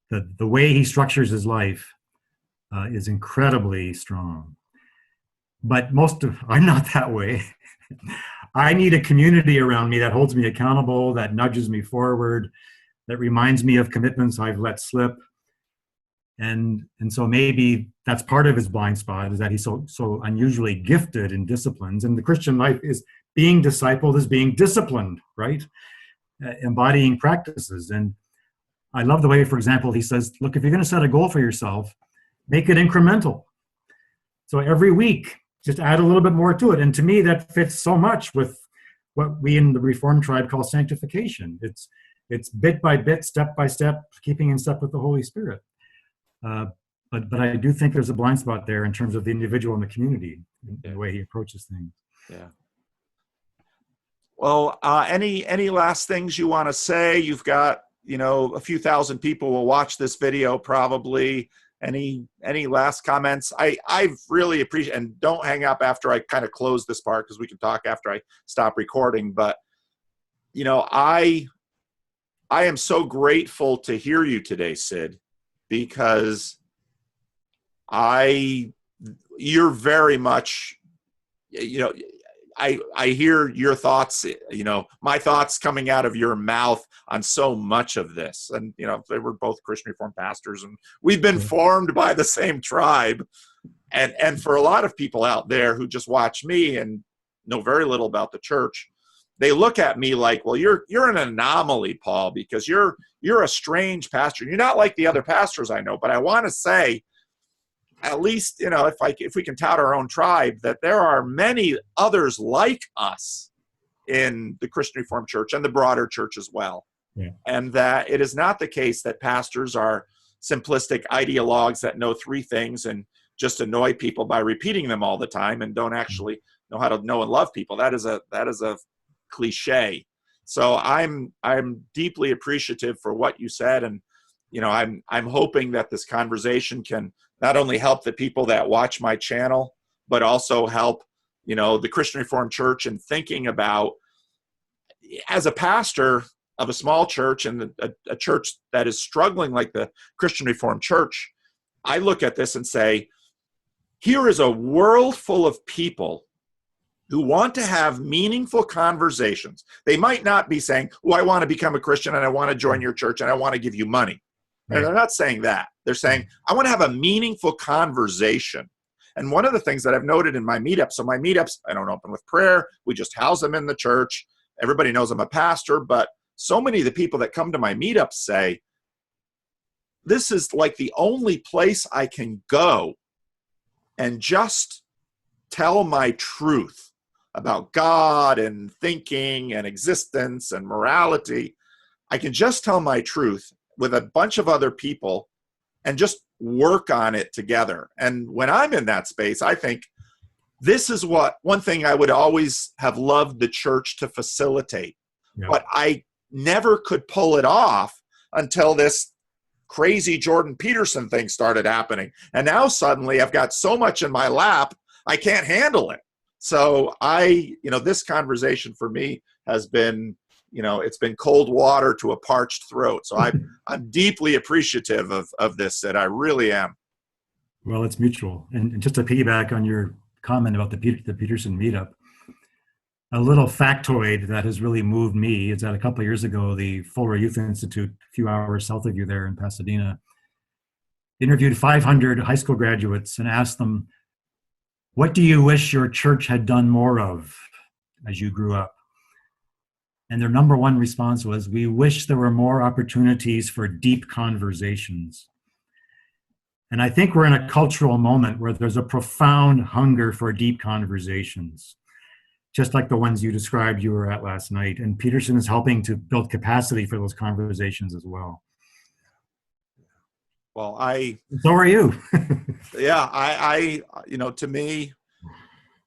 The way he structures his life is incredibly strong. But I'm not that way. I need a community around me that holds me accountable, that nudges me forward, that reminds me of commitments I've let slip. And so maybe that's part of his blind spot, is that he's so unusually gifted in disciplines. And the Christian life is being discipled, is being disciplined, right? Embodying practices. And I love the way, for example, he says, look, if you're going to set a goal for yourself, make it incremental. So every week, just add a little bit more to it. And to me, that fits so much with what we in the Reformed tribe call sanctification. It's bit by bit, step by step, keeping in step with the Holy Spirit. But I do think there's a blind spot there in terms of the individual and the community, in the way he approaches things. Yeah. Well, any last things you want to say? You've got, a few thousand people will watch this video probably. Any last comments? I've really appreciated, and don't hang up after I kind of close this part, because we can talk after I stop recording. But, I am so grateful to hear you today, Sid, because you're very much, I hear your thoughts, my thoughts coming out of your mouth on so much of this. And, they were both Christian Reformed pastors, and we've been formed by the same tribe. And for a lot of people out there who just watch me and know very little about the church, they look at me like, well, you're an anomaly, Paul, because you're a strange pastor. You're not like the other pastors I know. But I want to say, at least, if we can tout our own tribe, that there are many others like us in the Christian Reformed Church and the broader church as well. Yeah. And that it is not the case that pastors are simplistic ideologues that know three things and just annoy people by repeating them all the time and don't actually know how to know and love people. That is a cliche. So I'm deeply appreciative for what you said. And, I'm hoping that this conversation can not only help the people that watch my channel, but also help, the Christian Reformed Church in thinking about, as a pastor of a small church and a church that is struggling like the Christian Reformed Church, I look at this and say, here is a world full of people who want to have meaningful conversations. They might not be saying, oh, I want to become a Christian and I want to join your church and I want to give you money. And they're not saying that. They're saying, I want to have a meaningful conversation. And one of the things that I've noted in my meetups, so my meetups, I don't open with prayer. We just house them in the church. Everybody knows I'm a pastor, but so many of the people that come to my meetups say, this is like the only place I can go and just tell my truth about God and thinking and existence and morality. I can just tell my truth with a bunch of other people and just work on it together. And when I'm in that space, I think this is one thing I would always have loved the church to facilitate. Yeah. But I never could pull it off until this crazy Jordan Peterson thing started happening. And now suddenly I've got so much in my lap, I can't handle it. So this conversation for me has been, it's been cold water to a parched throat. So I'm deeply appreciative of this, Sid. I really am. Well, it's mutual. And just to piggyback on your comment about the Peterson meetup, a little factoid that has really moved me is that a couple of years ago, the Fuller Youth Institute, a few hours south of you there in Pasadena, interviewed 500 high school graduates and asked them, what do you wish your church had done more of as you grew up? And their number one response was, we wish there were more opportunities for deep conversations. And I think we're in a cultural moment where there's a profound hunger for deep conversations, just like the ones you described you were at last night. And Peterson is helping to build capacity for those conversations as well. Well, so are you. Yeah, I to me,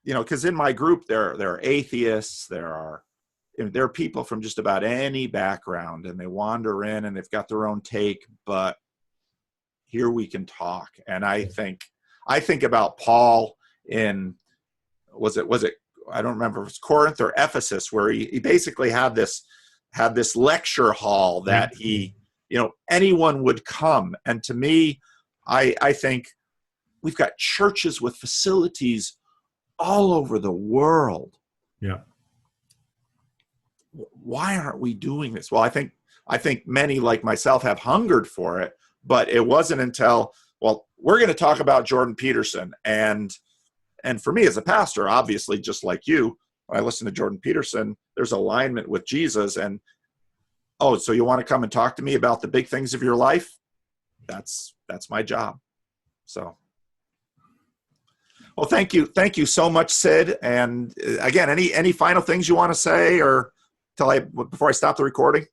because in my group there are atheists, there are people from just about any background, and they wander in and they've got their own take, but here we can talk. And I think about Paul in, was it I don't remember if it was Corinth or Ephesus, where he basically had this lecture hall that he, anyone would come. And to me, I think we've got churches with facilities all over the world. Yeah. why aren't we doing this? Well, I think many like myself have hungered for it, but it wasn't until, well, we're going to talk about Jordan Peterson. And for me as a pastor, obviously, just like you, when I listen to Jordan Peterson, there's alignment with Jesus. And, oh, so you want to come and talk to me about the big things of your life? That's my job. So, well, thank you. Thank you so much, Sid. And again, any final things you want to say or before I stop the recording?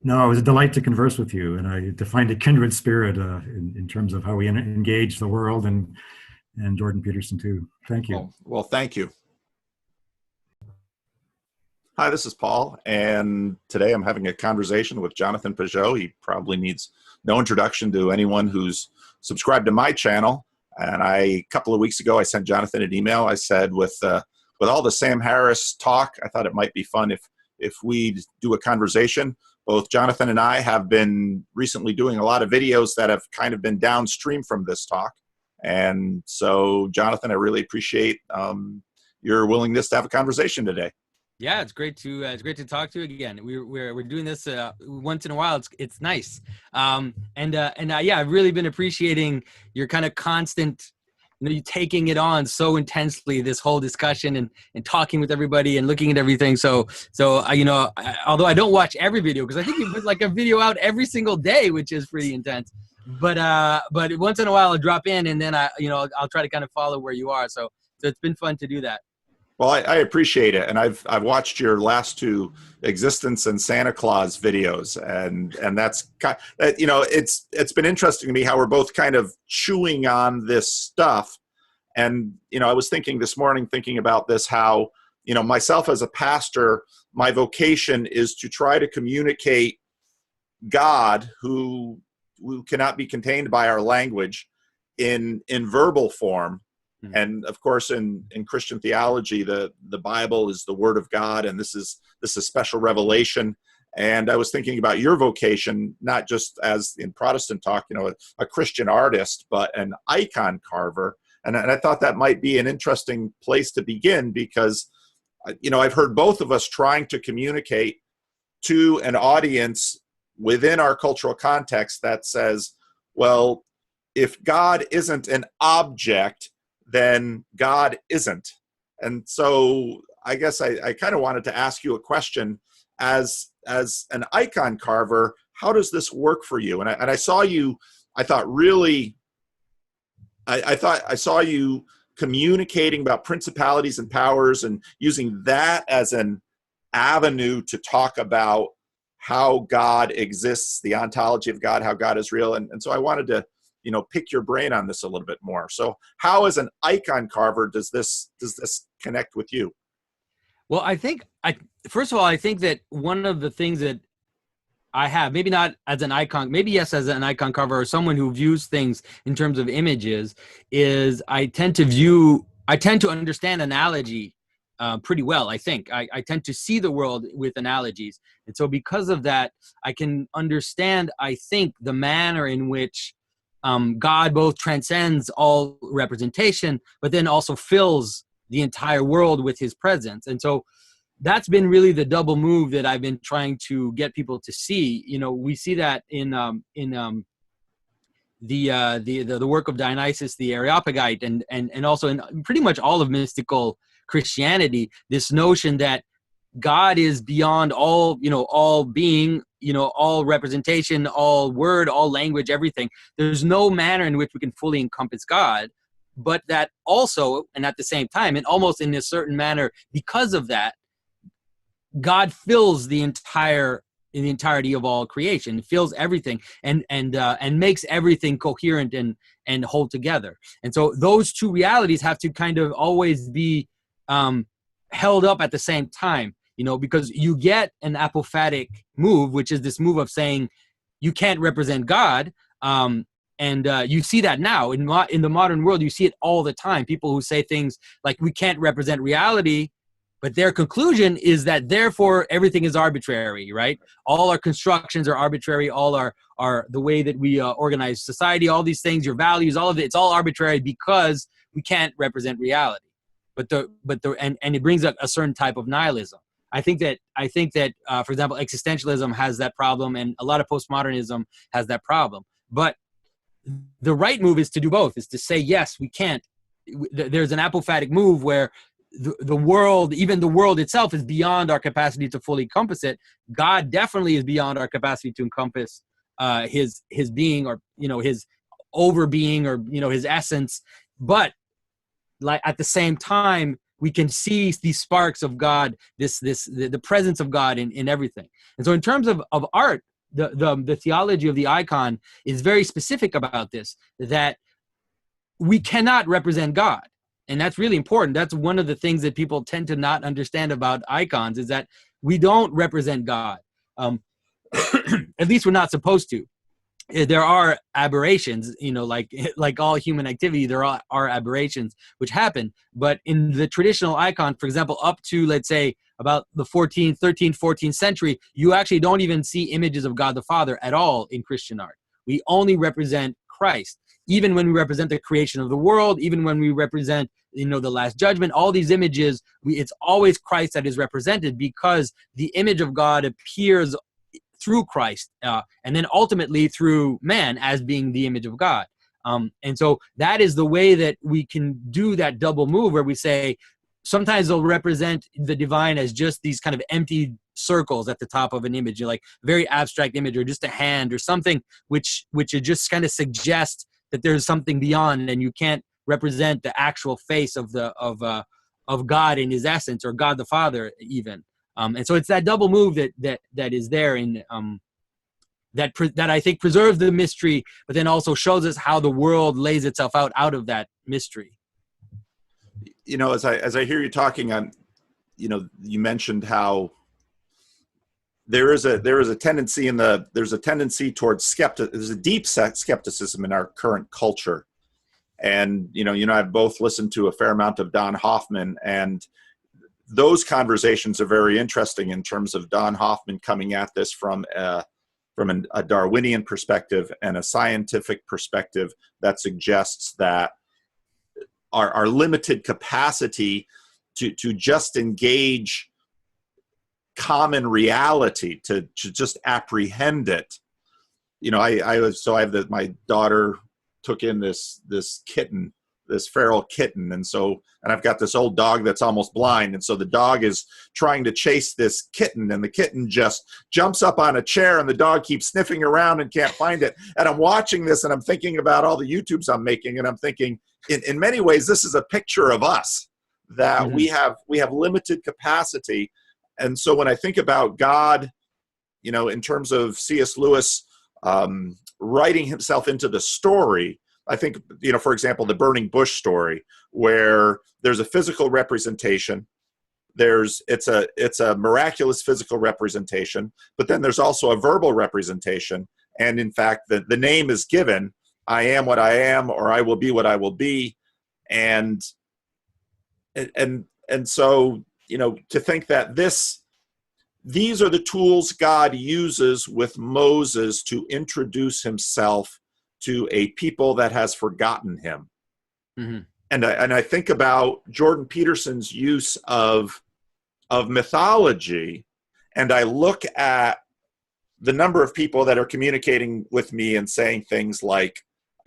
No, it was a delight to converse with you, and to find a kindred spirit in terms of how we engage the world, and Jordan Peterson too. Thank you. Well, thank you. Hi, this is Paul, and today I'm having a conversation with Jonathan Pageau. He probably needs no introduction to anyone who's subscribed to my channel. And a couple of weeks ago, I sent Jonathan an email. I said, with all the Sam Harris talk, I thought it might be fun if we do a conversation. Both Jonathan and I have been recently doing a lot of videos that have kind of been downstream from this talk. And so, Jonathan, I really appreciate your willingness to have a conversation today. Yeah, it's great to talk to you again. We're doing this once in a while. It's nice. Yeah, I've really been appreciating your kind of constant, you taking it on so intensely, this whole discussion and talking with everybody and looking at everything. So although I don't watch every video, because I think you put like a video out every single day, which is pretty intense. But once in a while I'll drop in, and then I'll try to kind of follow where you are. So it's been fun to do that. Well, I appreciate it, and I've watched your last two Existence and Santa Claus videos, and that's it's been interesting to me how we're both kind of chewing on this stuff. And I was thinking about this, how myself as a pastor, my vocation is to try to communicate God, who cannot be contained by our language, in verbal form. And of course, in Christian theology, the Bible is the Word of God, and this is special revelation. And I was thinking about your vocation, not just as in Protestant talk, a Christian artist, but an icon carver. And I thought that might be an interesting place to begin, because I've heard both of us trying to communicate to an audience within our cultural context that says, well, if God isn't an object, then God isn't. And so I guess I kind of wanted to ask you a question as an icon carver. How does this work for you? And I saw you, I thought I saw you communicating about principalities and powers and using that as an avenue to talk about how God exists, the ontology of God, how God is real. And so I wanted to pick your brain on this a little bit more. So how, as an icon carver, does this connect with you? Well, first of all, I think that one of the things that I have, maybe not as an icon, maybe yes, as an icon carver or someone who views things in terms of images, is I tend to understand analogy pretty well. I think I tend to see the world with analogies. And so because of that, I can understand, I think, the manner in which God both transcends all representation, but then also fills the entire world with his presence. And so that's been really the double move that I've been trying to get people to see. We see that in the work of Dionysius the Areopagite, and also in pretty much all of mystical Christianity, this notion that God is beyond all, all being, all representation, all word, all language, everything. There's no manner in which we can fully encompass God, but that also, and at the same time, and almost in a certain manner, because of that, God fills the entirety of all creation, fills everything, and makes everything coherent and hold together. And so those two realities have to kind of always be held up at the same time. Because you get an apophatic move, which is this move of saying you can't represent God. And you see that now in the modern world. You see it all the time. People who say things like we can't represent reality, but their conclusion is that therefore everything is arbitrary, right? All our constructions are arbitrary. All our the way that we organize society, all these things, your values, all of it, it's all arbitrary because we can't represent reality. And it brings up a certain type of nihilism. I think that for example, existentialism has that problem, and a lot of postmodernism has that problem. But the right move is to do both, is to say, yes, we can't. There's an apophatic move where the world, even the world itself, is beyond our capacity to fully encompass it. God definitely is beyond our capacity to encompass his being, or his overbeing, or his essence. But like at the same time, we can see these sparks of God, the presence of God in everything. And so in terms of art, the theology of the icon is very specific about this, that we cannot represent God. And that's really important. That's one of the things that people tend to not understand about icons, is that we don't represent God. At least we're not supposed to. There are aberrations, like all human activity, there are aberrations which happen. But in the traditional icon, for example, up to, let's say, about the 13th, 14th century, you actually don't even see images of God the Father at all in Christian art. We only represent Christ. Even when we represent the creation of the world, even when we represent, the Last Judgment, all these images, it's always Christ that is represented, because the image of God appears through Christ, and then ultimately through man as being the image of God. And so that is the way that we can do that double move, where we say, sometimes they'll represent the divine as just these kind of empty circles at the top of an image, like very abstract image, or just a hand or something, which it just kind of suggests that there's something beyond, and you can't represent the actual face of God in his essence, or God the Father even. And so it's that double move that is there in that I think preserves the mystery, but then also shows us how the world lays itself out of that mystery. As I hear you talking, you mentioned how there's a tendency towards there's a deep skepticism in our current culture. And, I've both listened to a fair amount of Don Hoffman, and those conversations are very interesting in terms of Don Hoffman coming at this from a Darwinian perspective and a scientific perspective that suggests that our limited capacity to just engage common reality, to just apprehend it. My daughter took in this kitten, this feral kitten, and I've got this old dog that's almost blind, and so the dog is trying to chase this kitten, and the kitten just jumps up on a chair, and the dog keeps sniffing around and can't find it. And I'm watching this, and I'm thinking about all the YouTubes I'm making, and I'm thinking, in many ways, this is a picture of us, that we have limited capacity. And so when I think about God, in terms of C.S. Lewis writing himself into the story, I think, for example, the burning bush story, where there's a physical representation, it's a miraculous physical representation, but then there's also a verbal representation. And in fact, the name is given, I am what I am, or I will be what I will be. And so, to think that these are the tools God uses with Moses to introduce himself to a people that has forgotten him. Mm-hmm. And I think about Jordan Peterson's use of mythology, and I look at the number of people that are communicating with me and saying things like,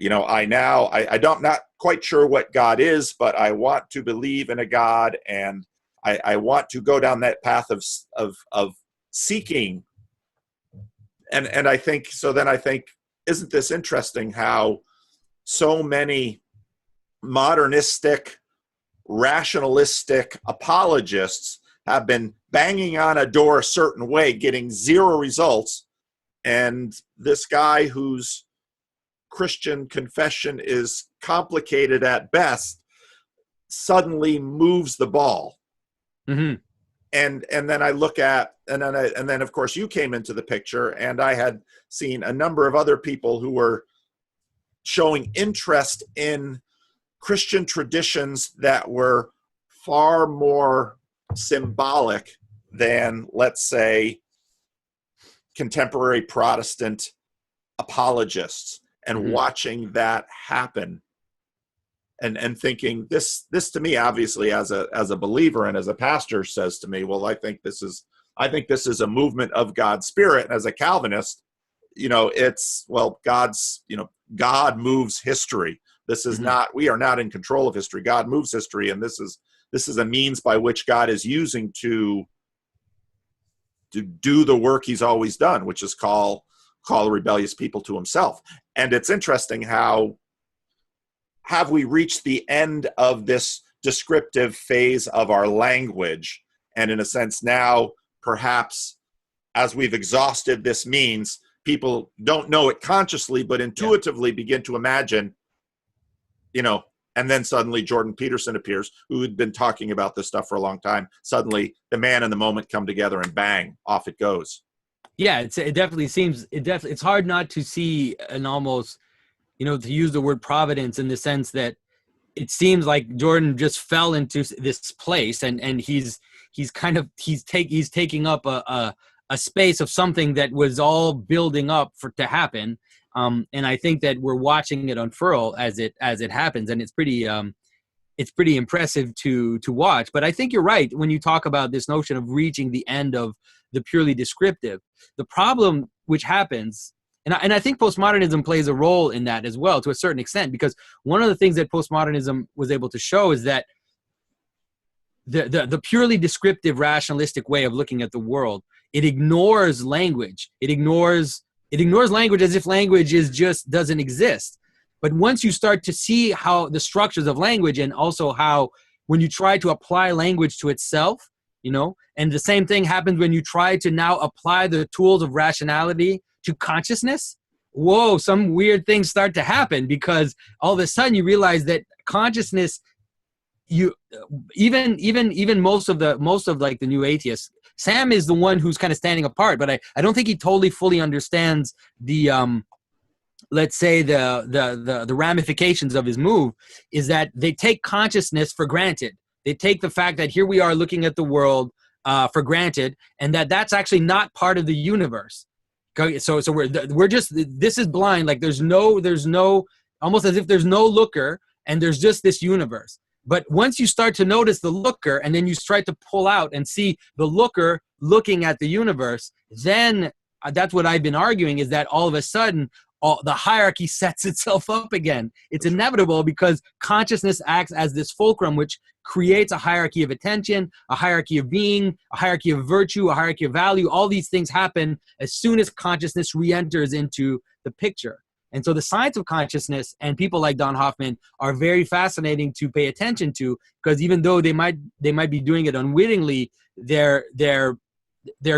I'm not quite sure what God is, but I want to believe in a God, and I want to go down that path of seeking. And I think, isn't this interesting how so many modernistic, rationalistic apologists have been banging on a door a certain way, getting zero results, and this guy whose Christian confession is complicated at best suddenly moves the ball. Mm-hmm. And then I look at, and then of course you came into the picture, and I had seen a number of other people who were showing interest in Christian traditions that were far more symbolic than, let's say, contemporary Protestant apologists, and watching that happen and thinking this to me, obviously as a believer and as a pastor, says to me, well, I think this is a movement of God's Spirit. And as a Calvinist, it's, well, God moves history. This is not, we are not in control of history. God moves history, and this is a means by which God is using to do the work he's always done, which is call a rebellious people to himself. And it's interesting how have we reached the end of this descriptive phase of our language, and in a sense now, perhaps as we've exhausted this means, people don't know it consciously, but intuitively begin to imagine, and then suddenly Jordan Peterson appears, who had been talking about this stuff for a long time. Suddenly the man and the moment come together, and bang, off it goes. Yeah, it definitely seems, it's hard not to see an almost, to use the word providence, in the sense that it seems like Jordan just fell into this place, and he's taking up a space of something that was all building up to happen. And I think that we're watching it unfurl as it happens, and it's pretty impressive to watch. But I think you're right when you talk about this notion of reaching the end of the purely descriptive. The problem which happens, and I think postmodernism plays a role in that as well, to a certain extent, because one of the things that postmodernism was able to show is that the purely descriptive, rationalistic way of looking at the world, it ignores language. It ignores language as if language just doesn't exist. But once you start to see how the structures of language, and also how when you try to apply language to itself, and the same thing happens when you try to now apply the tools of rationality to consciousness, whoa, some weird things start to happen, because all of a sudden you realize that consciousness, even most of like the new atheists, Sam is the one who's kind of standing apart, but I don't think he totally fully understands the let's say the ramifications of his move, is that they take consciousness for granted. They take the fact that here we are looking at the world for granted, and that's actually not part of the universe. So we're just, this is blind. Like there's no, almost as if there's no looker, and there's just this universe. But once you start to notice the looker, and then you start to pull out and see the looker looking at the universe, then that's what I've been arguing, is that all of a sudden, the hierarchy sets itself up again. It's inevitable, because consciousness acts as this fulcrum which creates a hierarchy of attention, a hierarchy of being, a hierarchy of virtue, a hierarchy of value. All these things happen as soon as consciousness re-enters into the picture. And so the science of consciousness and people like Don Hoffman are very fascinating to pay attention to, because even though they might be doing it unwittingly, they're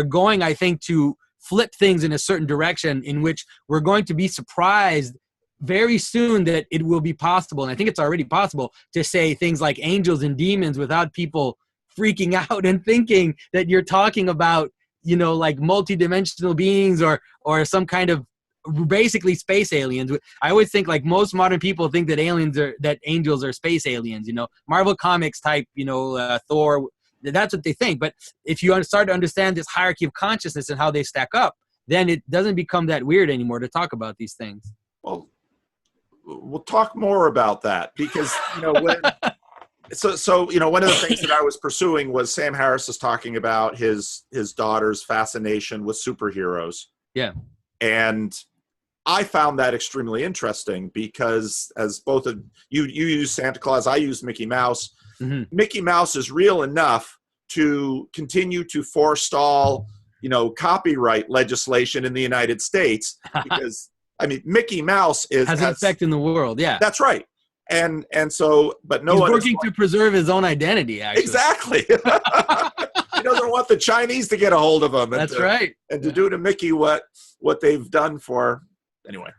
going, I think, to flip things in a certain direction in which we're going to be surprised very soon that it will be possible. And I think it's already possible to say things like angels and demons without people freaking out and thinking that you're talking about, like multidimensional beings or some kind of basically space aliens. I always think, like, most modern people think that angels are space aliens, Marvel Comics type, Thor. That's what they think. But if you start to understand this hierarchy of consciousness and how they stack up, then it doesn't become that weird anymore to talk about these things. Well, we'll talk more about that, because one of the things that I was pursuing was Sam Harris is talking about his daughter's fascination with superheroes. Yeah. And I found that extremely interesting, because as both of you use Santa Claus, I use Mickey Mouse. Mm-hmm. Mickey Mouse is real enough to continue to forestall, copyright legislation in the United States, because Mickey Mouse has an effect in the world. Yeah, that's right. And so, but no he's one working to preserve his own identity. Actually, exactly. He doesn't want the Chinese to get a hold of him. That's right. And to do to Mickey what they've done for anyway.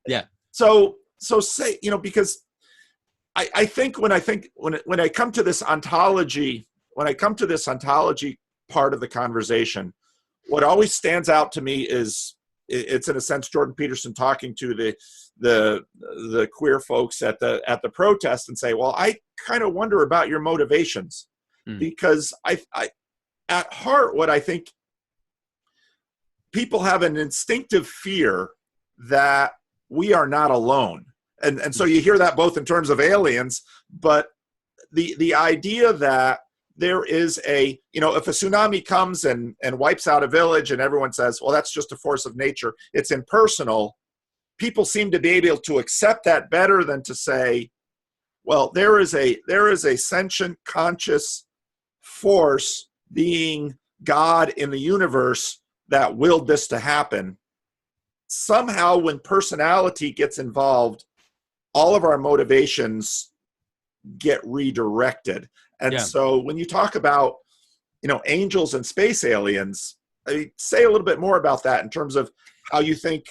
Yeah. So say, because I think when I come to this ontology part of the conversation, what always stands out to me is it's in a sense Jordan Peterson talking to the queer folks at the protest and say, well, I kind of wonder about your motivations, because I at heart, what I think people have an instinctive fear that we are not alone. And so you hear that both in terms of aliens, but the idea that there is a, if a tsunami comes and wipes out a village and everyone says, well, that's just a force of nature, it's impersonal, people seem to be able to accept that better than to say, well, there is a sentient, conscious force, being God in the universe, that willed this to happen. Somehow when personality gets involved, all of our motivations get redirected. And so when you talk about, angels and space aliens, say a little bit more about that in terms of how you think,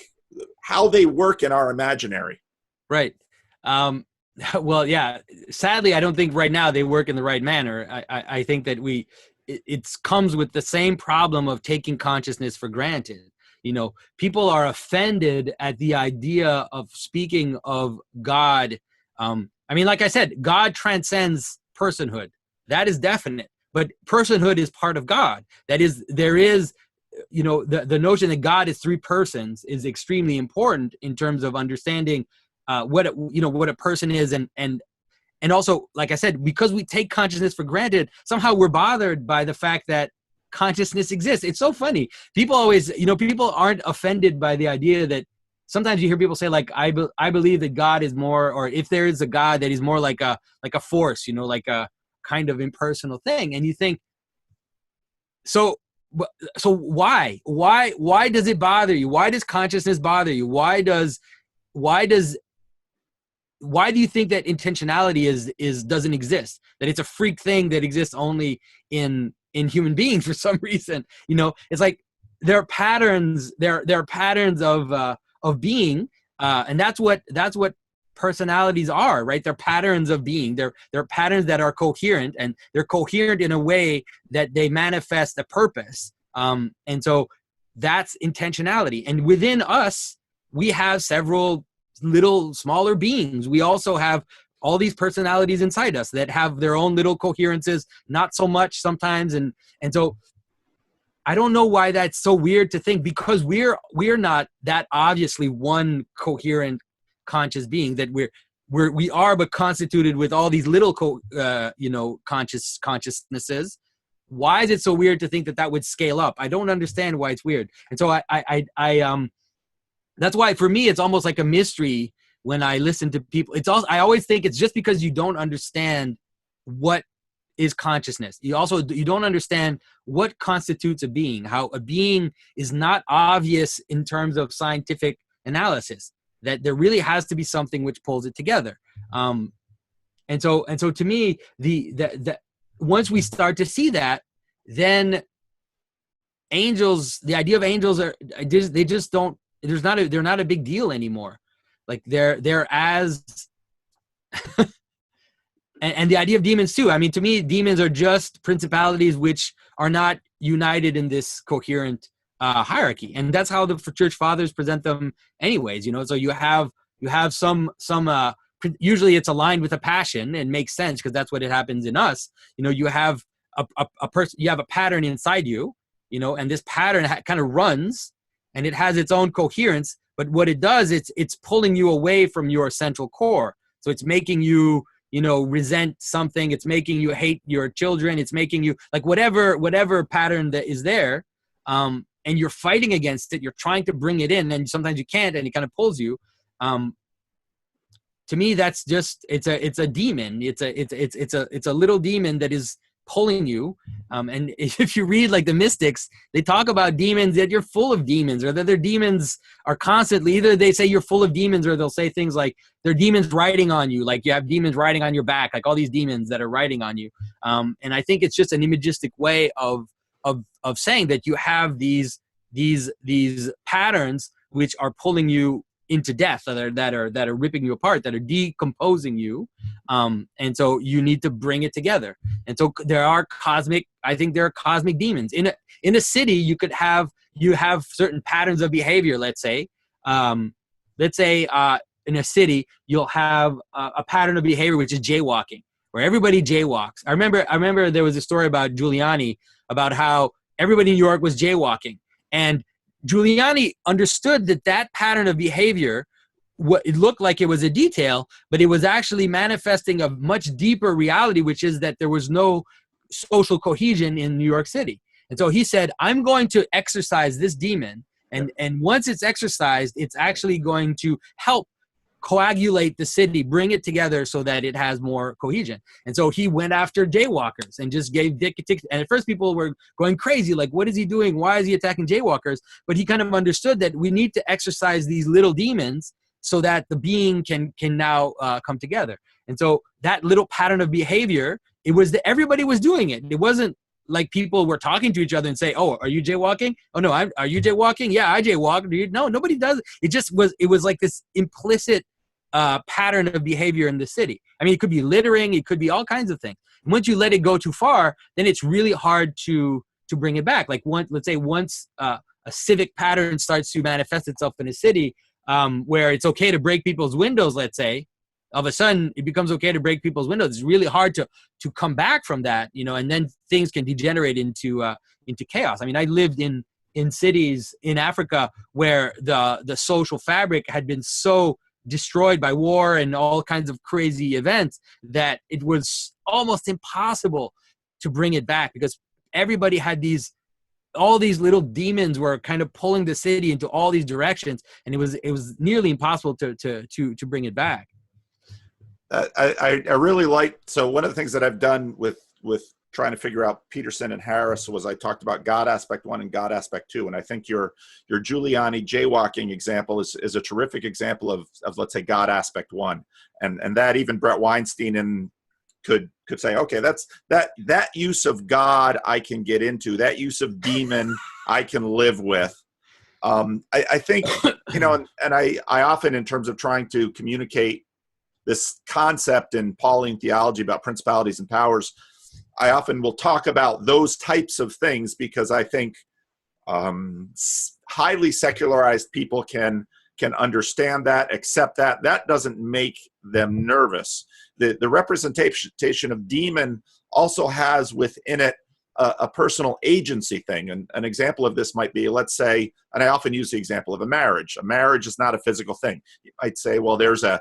how they work in our imaginary. Right. Well, yeah, sadly, I don't think right now they work in the right manner. I think that it comes with the same problem of taking consciousness for granted. People are offended at the idea of speaking of God. Like I said, God transcends personhood. That is definite. But personhood is part of God. That is, there is, the notion that God is three persons is extremely important in terms of understanding what a person is, and also, like I said, because we take consciousness for granted, somehow we're bothered by the fact that consciousness exists. It's so funny. People always, people aren't offended by the idea that sometimes you hear people say, like, I believe that God is more, or if there is a God, that he's more like a force, like a kind of impersonal thing. And you think, so why does it bother you? Why does consciousness bother you? Why do you think that intentionality doesn't exist? That it's a freak thing that exists only in human beings for some reason? It's like there are patterns. There are patterns of being, and that's what personalities are, right? They're patterns of being. They're patterns that are coherent, and they're coherent in a way that they manifest a purpose. And so that's intentionality. And within us, we have several little smaller beings. We also have all these personalities inside us that have their own little coherences, not so much sometimes. And so I don't know why that's so weird to think, because we're not that obviously one coherent conscious being, that we are but constituted with all these little consciousnesses. Why is it so weird to think that would scale up? I don't understand why it's weird. And so I that's why for me it's almost like a mystery when I listen to people. I always think it's just because you don't understand what is consciousness. You don't understand what constitutes a being, how a being is not obvious in terms of scientific analysis, that there really has to be something which pulls it together. And so to me, the once we start to see that, then angels, the idea of angels they just don't, they're not a big deal anymore. Like they're as and the idea of demons too. I mean, to me, demons are just principalities which are not united in this coherent hierarchy, and that's how the church fathers present them, anyways. So you have some usually it's aligned with a passion and makes sense because that's what it happens in us. You have a person, you have a pattern inside you, and this pattern kind of runs, and it has its own coherence. But what it does, it's pulling you away from your central core. So it's making you, resent something. It's making you hate your children. It's making you like whatever pattern that is there. And you're fighting against it. You're trying to bring it in, and sometimes you can't, and it kind of pulls you. To me, that's just it's a demon. It's a little demon that is pulling you. And if you read like the mystics, they talk about demons, that you're full of demons, or that their demons are constantly, either they say you're full of demons, or they'll say things like they're demons riding on you, like you have demons riding on your back, like all these demons that are riding on you. And I think it's just an imagistic way of saying that you have these patterns which are pulling you into death, that are ripping you apart, that are decomposing you. And so you need to bring it together. And so there are cosmic demons in a city. You have certain patterns of behavior. Let's say in a city, you'll have a pattern of behavior, which is jaywalking, where everybody jaywalks. I remember there was a story about Giuliani, about how everybody in New York was jaywalking, and Giuliani understood that pattern of behavior what it looked like it was a detail, but it was actually manifesting a much deeper reality, which is that there was no social cohesion in New York City. And so he said, I'm going to exorcise this demon. And once it's exorcised, it's actually going to help coagulate the city, bring it together so that it has more cohesion. And so he went after jaywalkers and just gave tickets. And at first people were going crazy, like, what is he doing? Why is he attacking jaywalkers? But he kind of understood that we need to exorcise these little demons so that the being can now come together. And so that little pattern of behavior, it was that everybody was doing it. It wasn't like people were talking to each other and say, oh, are you jaywalking? Oh no, are you jaywalking? Yeah, I jaywalk. No, nobody does it. It was like this implicit pattern of behavior in the city. I mean, it could be littering, it could be all kinds of things. And once you let it go too far, then it's really hard to bring it back. Like let's say once a civic pattern starts to manifest itself in a city, where it's okay to break people's windows, let's say, all of a sudden it becomes okay to break people's windows. It's really hard to come back from that, and then things can degenerate into chaos. I mean, I lived in cities in Africa where the social fabric had been so destroyed by war and all kinds of crazy events that it was almost impossible to bring it back, because everybody had all these little demons were kind of pulling the city into all these directions, and it was nearly impossible to bring it back. I really like, so one of the things that I've done with trying to figure out Peterson and Harris was I talked about God aspect 1 and God aspect 2. And I think your Giuliani jaywalking example is a terrific example of let's say God aspect 1. And that even Brett Weinstein could say, okay, that's that use of God I can get into, that use of demon I can live with. I think, and I often, in terms of trying to communicate this concept in Pauline theology about principalities and powers, I often will talk about those types of things because I think highly secularized people can understand that, accept that. That doesn't make them nervous. The representation of demon also has within it a personal agency thing. And an example of this might be, let's say, and I often use the example of a marriage. A marriage is not a physical thing. You might say, well, there's a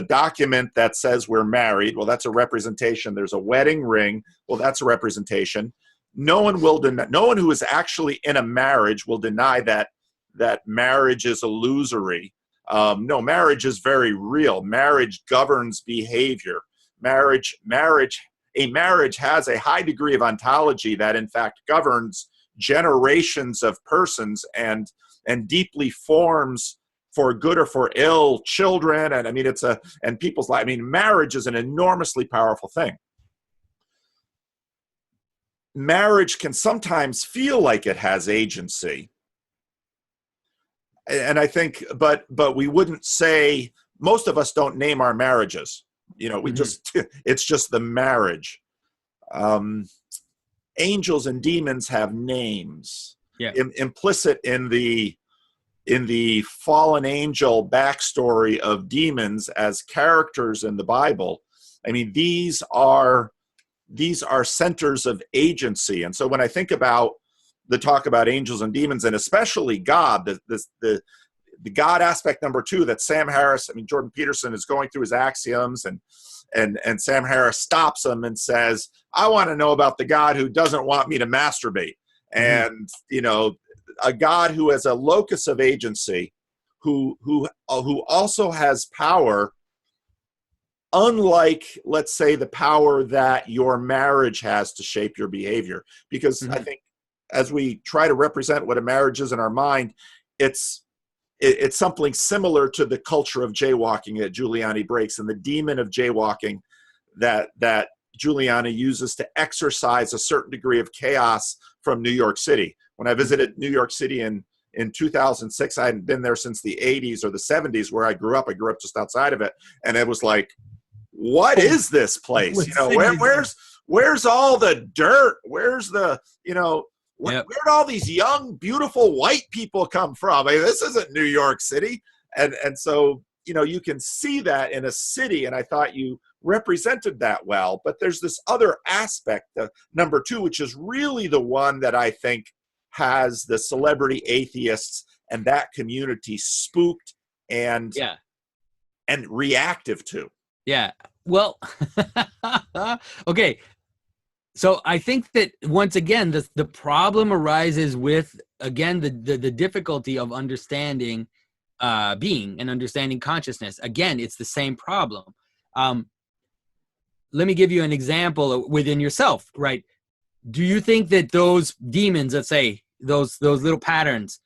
document that says we're married. Well, that's a representation. There's a wedding ring. Well, that's a representation. No one who is actually in a marriage will deny that marriage is illusory. No, marriage is very real. Marriage governs behavior. A marriage has a high degree of ontology that in fact governs generations of persons and deeply forms, for good or for ill, children. And I mean, and people's life. I mean, marriage is an enormously powerful thing. Marriage can sometimes feel like it has agency. And I think, but we wouldn't say, most of us don't name our marriages. We just, it's just the marriage. Angels and demons have names. Yeah. Implicit in the fallen angel backstory of demons as characters in the Bible, I mean, these are centers of agency. And so when I think about the talk about angels and demons, and especially God, the God aspect number 2 that Sam Harris, I mean, Jordan Peterson is going through his axioms, and Sam Harris stops him and says, I want to know about the God who doesn't want me to masturbate. And, a God who has a locus of agency, who also has power, unlike, let's say, the power that your marriage has to shape your behavior. Because I think as we try to represent what a marriage is in our mind, it's something similar to the culture of jaywalking that Giuliani breaks, and the demon of jaywalking that Giuliani uses to exercise a certain degree of chaos from New York City. When I visited New York City in 2006, I hadn't been there since the 80s or the 70s where I grew up. I grew up just outside of it. And it was like, what is this place? Where's all the dirt? Where's the, where'd all these young, beautiful white people come from? I mean, this isn't New York City. And so, you can see that in a city. And I thought you represented that well. But there's this other aspect, number 2, which is really the one that I think has the celebrity atheists and that community spooked and and reactive to. Yeah. Well, okay. So I think that once again, the problem arises with, again, the difficulty of understanding being and understanding consciousness. Again, it's the same problem. Let me give you an example within yourself, right? Do you think that those demons, let's say those little patterns,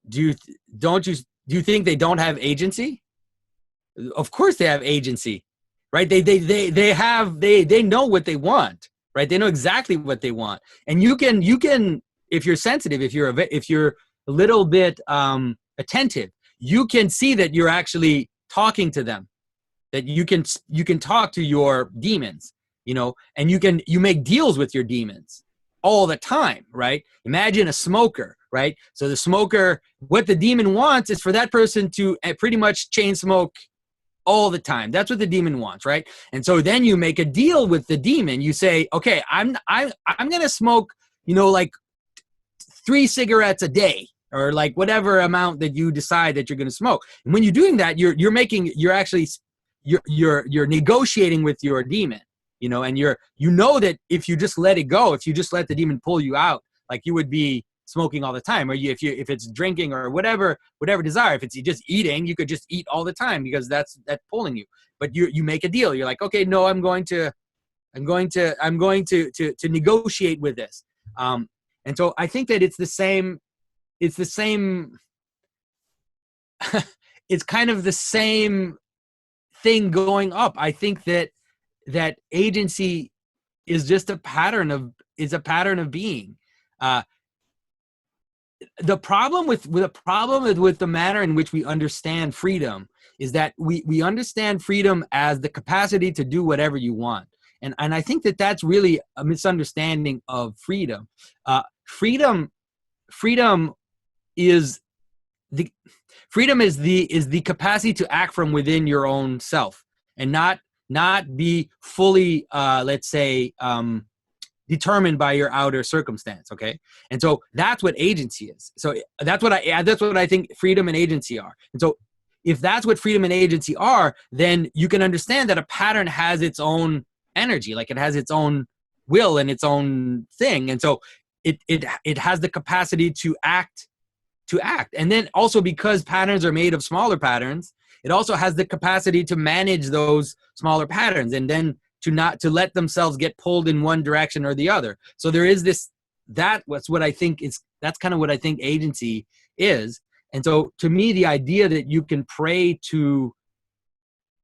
do you think they don't have agency? Of course they have agency, right? They know what they want, right? They know exactly what they want. And you can, if you're sensitive, if you're a little bit attentive, you can see that you're actually talking to them, that you can talk to your demons, and you make deals with your demons all the time, right? Imagine a smoker, right? So the smoker, what the demon wants is for that person to pretty much chain smoke all the time. That's what the demon wants, right? And so then you make a deal with the demon. You say, okay, I'm going to smoke, like 3 cigarettes a day, or like whatever amount that you decide that you're going to smoke. And when you're doing that, you're negotiating with your demon, and that if you just let it go, if you just let the demon pull you out, like you would be smoking all the time, or if it's drinking or whatever desire, if it's just eating, you could just eat all the time because that's pulling you. But you make a deal. You're like, okay, no, I'm going to negotiate with this. And so I think that it's the same. It's kind of the same thing going up. I think that agency is just a pattern of being. The problem with the manner in which we understand freedom is that we understand freedom as the capacity to do whatever you want. And I think that that's really a misunderstanding of freedom. Freedom is the capacity to act from within your own self and not be fully, let's say, determined by your outer circumstance. Okay. And so that's what agency is. So that's what I think freedom and agency are. And so if that's what freedom and agency are, then you can understand that a pattern has its own energy, like it has its own will and its own thing. And so it has the capacity to act. And then also, because patterns are made of smaller patterns, it also has the capacity to manage those smaller patterns and then to let themselves get pulled in one direction or the other. So there is that's kind of what I think agency is. And so to me, the idea that you can pray to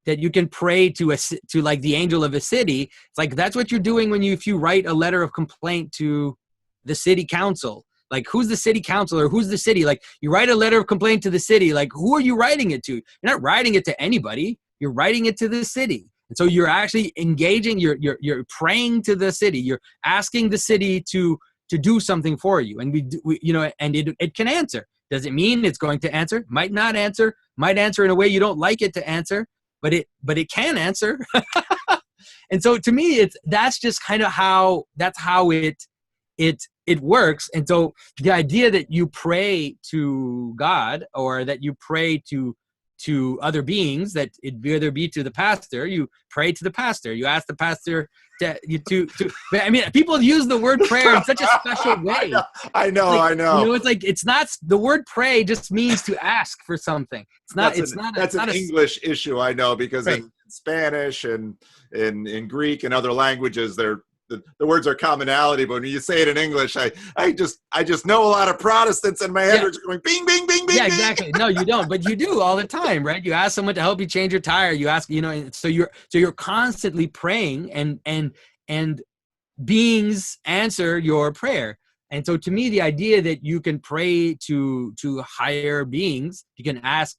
like the angel of a city, it's like, that's what you're doing if you write a letter of complaint to the city council. Like, who's the city council, or who's the city? Like, you write a letter of complaint to the city. Like, who are you writing it to? You're not writing it to anybody. You're writing it to the city. And so you're actually engaging. You're praying to the city. You're asking the city to do something for you. And it can answer. Does it mean it's going to answer? Might not answer. Might answer in a way you don't like it to answer. But it can answer. And so to me, that's just kind of how it works. And so the idea that you pray to God, or that you pray to other beings, that it either be to the pastor, you pray to the pastor, you ask the pastor to I mean, people use the word prayer in such a special way. I know. It's like, it's not, the word pray just means to ask for something. That's an English issue, I know, because right. In Spanish and in Greek and other languages, the words are commonality, but when you say it in English, I just know a lot of Protestants, and my head are just going bing, bing, bing, bing. Yeah, exactly. No, you don't, but you do all the time, right? You ask someone to help you change your tire. You ask, so you're constantly praying, and beings answer your prayer. And so to me, the idea that you can pray to higher beings, you can ask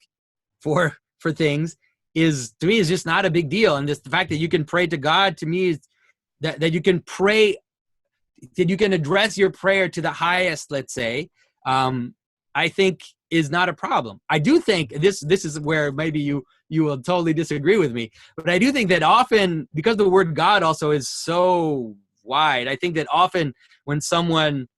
for things, is just not a big deal. And the fact that you can pray to God, to me, is that you can pray, that you can address your prayer to the highest, let's say, I think is not a problem. I do think this is where maybe you will totally disagree with me, but I do think that often, because the word God also is so wide, I think that often when someone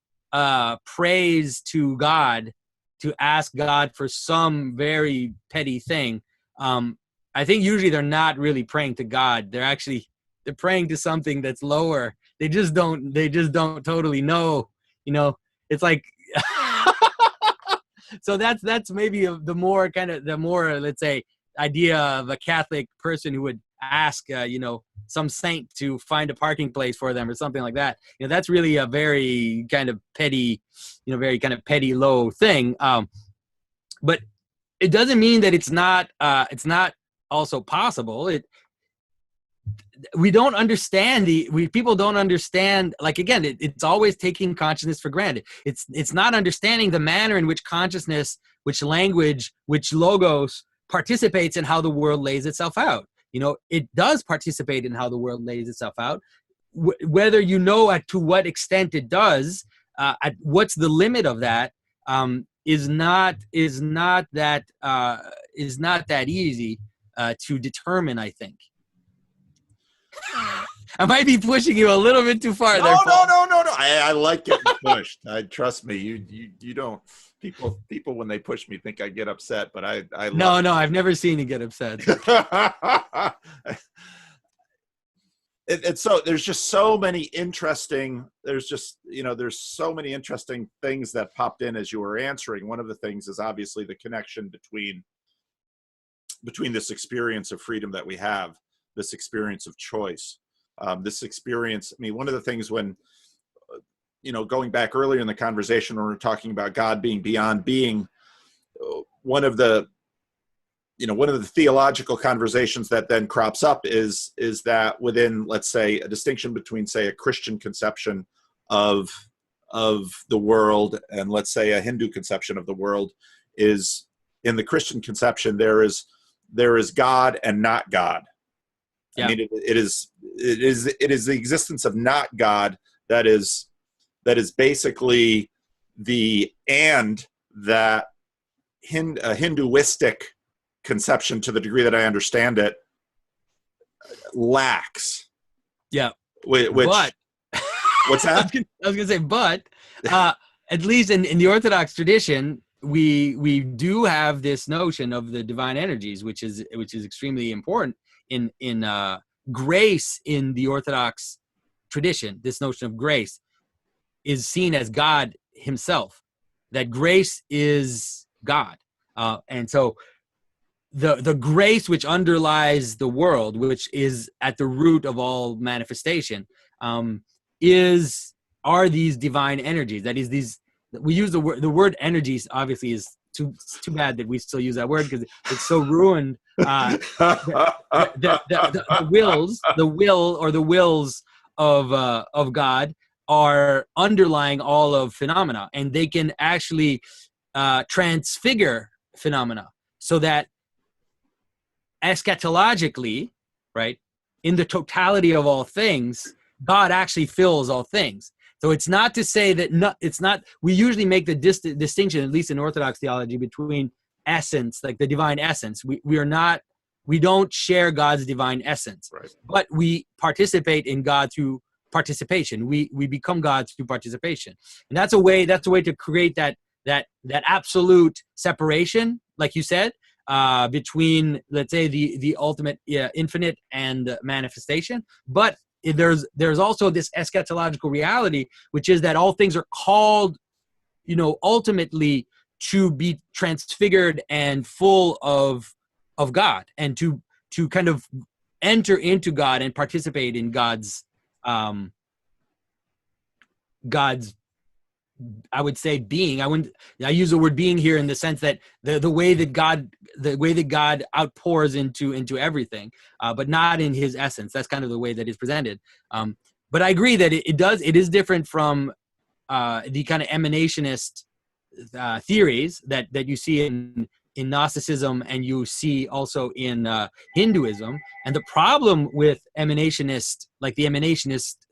prays to God to ask God for some very petty thing, I think usually they're not really praying to God. They're praying to something that's lower. They just don't totally know, it's like, so that's maybe the more, let's say, idea of a Catholic person who would ask, some saint to find a parking place for them or something like that. That's really a very kind of petty, low thing. But it doesn't mean that it's not also possible. We don't understand people don't understand, like, again, it's always taking consciousness for granted. It's not understanding the manner in which consciousness, which language, which logos participates in how the world lays itself out. It does participate in how the world lays itself out. Whether to what extent it does, what's the limit of that, is not that easy to determine, I think. I might be pushing you a little bit too far. No. I like getting pushed. Trust me. You don't. People when they push me think I get upset, but I love No, I've never seen you get upset. It's so there's just so many interesting. There's so many interesting things that popped in as you were answering. One of the things is obviously the connection between this experience of freedom that we have, this experience of choice, this experience. I mean, one of the things when, going back earlier in the conversation when we were talking about God being beyond being, one of the theological conversations that then crops up is that within, let's say, a distinction between, say, a Christian conception of the world and, let's say, a Hindu conception of the world, is in the Christian conception there is God and not God. Yeah. I mean, it is the existence of not God that is basically the and that Hinduistic conception, to the degree that I understand it, lacks. Yeah. Which but what's that? I was gonna say, but at least in the Orthodox tradition, we do have this notion of the divine energies, which is extremely important in grace. In the Orthodox tradition, this notion of grace is seen as God himself, that grace is God. And so the grace which underlies the world, which is at the root of all manifestation, are these divine energies. That is, these, we use the word energies, obviously is too bad that we still use that word because it's so ruined. The wills of God are underlying all of phenomena, and they can actually transfigure phenomena, so that eschatologically, right, in the totality of all things, God actually fills all things. So it's not to say that it's not. We usually make the distinction, at least in Orthodox theology, between essence, like the divine essence. We don't share God's divine essence, right, but we participate in God through participation. We become God through participation, and that's a way to create that absolute separation, like you said, between, let's say, the ultimate infinite and manifestation. But there's also this eschatological reality, which is that all things are called, ultimately to be transfigured and full of God, and to kind of enter into God and participate in God's, I would say, being. I use the word being here in the sense that the way that God outpours into everything, but not in his essence. That's kind of the way that is presented. But I agree that it is different from the kind of emanationist theories that you see in Gnosticism, and you see also in Hinduism. And the problem with emanationist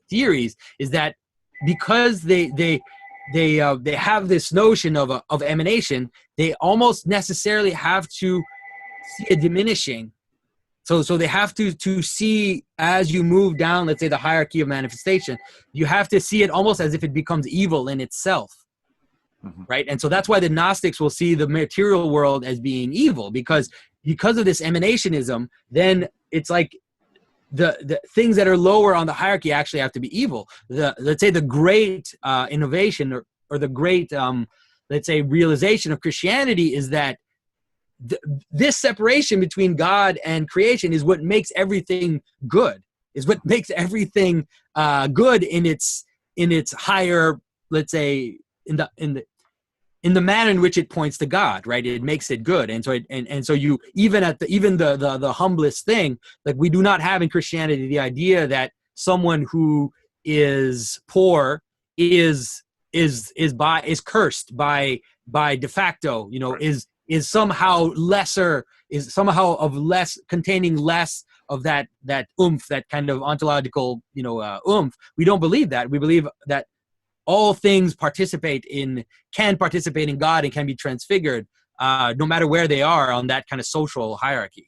theories is that because they have this notion of emanation, they almost necessarily have to see a diminishing. So they have to see, as you move down, let's say, the hierarchy of manifestation, you have to see it almost as if it becomes evil in itself. Mm-hmm. Right? And so that's why the Gnostics will see the material world as being evil, because because of this emanationism, then it's like the things that are lower on the hierarchy actually have to be evil. Let's say the great innovation or the great, let's say, realization of Christianity is that this separation between God and creation is what makes everything good, is what makes everything good in its higher, let's say, in the manner in which it points to God, right? It makes it good. And so so you, even the humblest thing, like, we do not have in Christianity the idea that someone who is poor is cursed by de facto, is somehow lesser, is somehow of less, containing less of that oomph, that kind of ontological, oomph. We don't believe that. We believe that all things can participate in God and can be transfigured, no matter where they are on that kind of social hierarchy.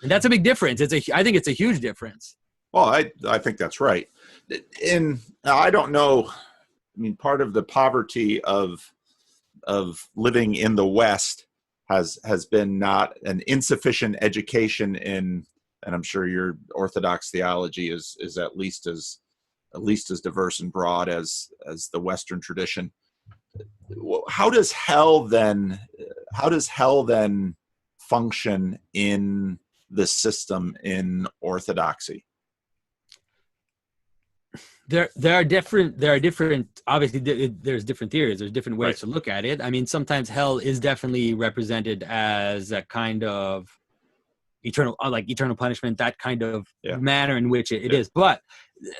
And that's a big difference. I think it's a huge difference. Well, I think that's right. I don't know. I mean, part of the poverty of living in the West has been not an insufficient education in, and I'm sure your Orthodox theology is at least as diverse and broad as the Western tradition. How does hell then function in the system in Orthodoxy? There are different, obviously there's different theories, there's different ways to look at it. I mean, sometimes hell is definitely represented as a kind of eternal punishment, that kind of manner in which it is. But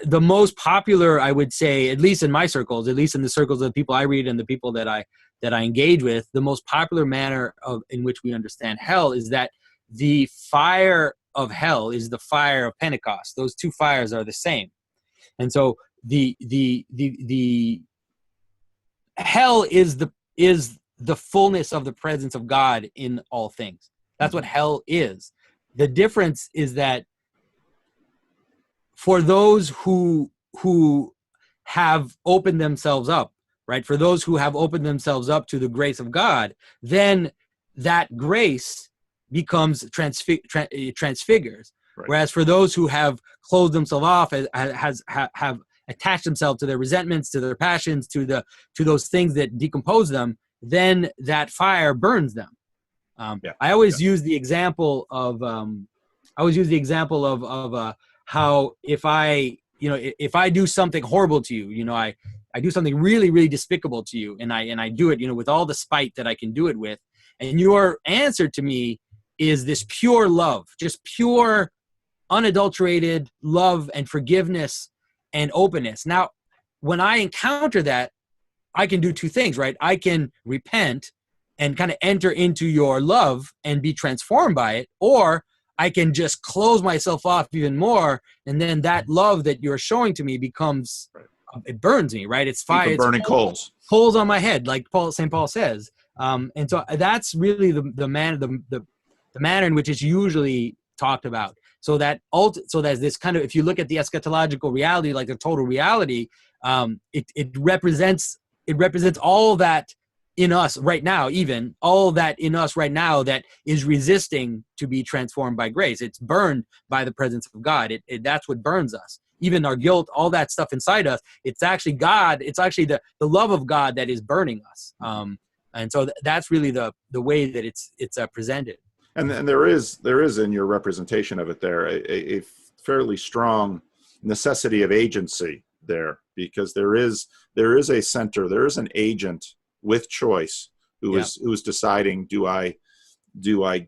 the most popular, I would say, at least in my circles, at least in the circles of the people I read and the people that I engage with, the most popular manner in which we understand hell is that the fire of hell is the fire of Pentecost. Those two fires are the same. And so the hell is the fullness of the presence of God in all things. That's what hell is. The difference is that for those who have opened themselves up, right? For those who have opened themselves up to the grace of God, then that grace becomes transfigures. Right. Whereas for those who have closed themselves off, have attached themselves to their resentments, to their passions, to those things that decompose them, then that fire burns them. I always use the example of how if I do something horrible to you, I do something really, really despicable to you, and I do it, with all the spite that I can do it with, and your answer to me is this pure love, just pure, unadulterated love and forgiveness and openness. Now, when I encounter that, I can do two things, right? I can repent and kind of enter into your love and be transformed by it, or I can just close myself off even more, and then that love that you're showing to me becomes, it burns me, right? It's fire, it's burning coals on my head, like St. Paul says. And so that's really the manner in which it's usually talked about. So there's this kind of, if you look at the eschatological reality, like the total reality, it represents all that in us right now, even all that in us right now that is resisting to be transformed by grace. It's burned by the presence of God. That's what burns us. Even our guilt, all that stuff inside us, it's actually God. It's actually the love of God that is burning us. And so that's really the way that it's presented. And there is in your representation of it there a fairly strong necessity of agency there, because there is a center, there is an agent with choice who is deciding, do I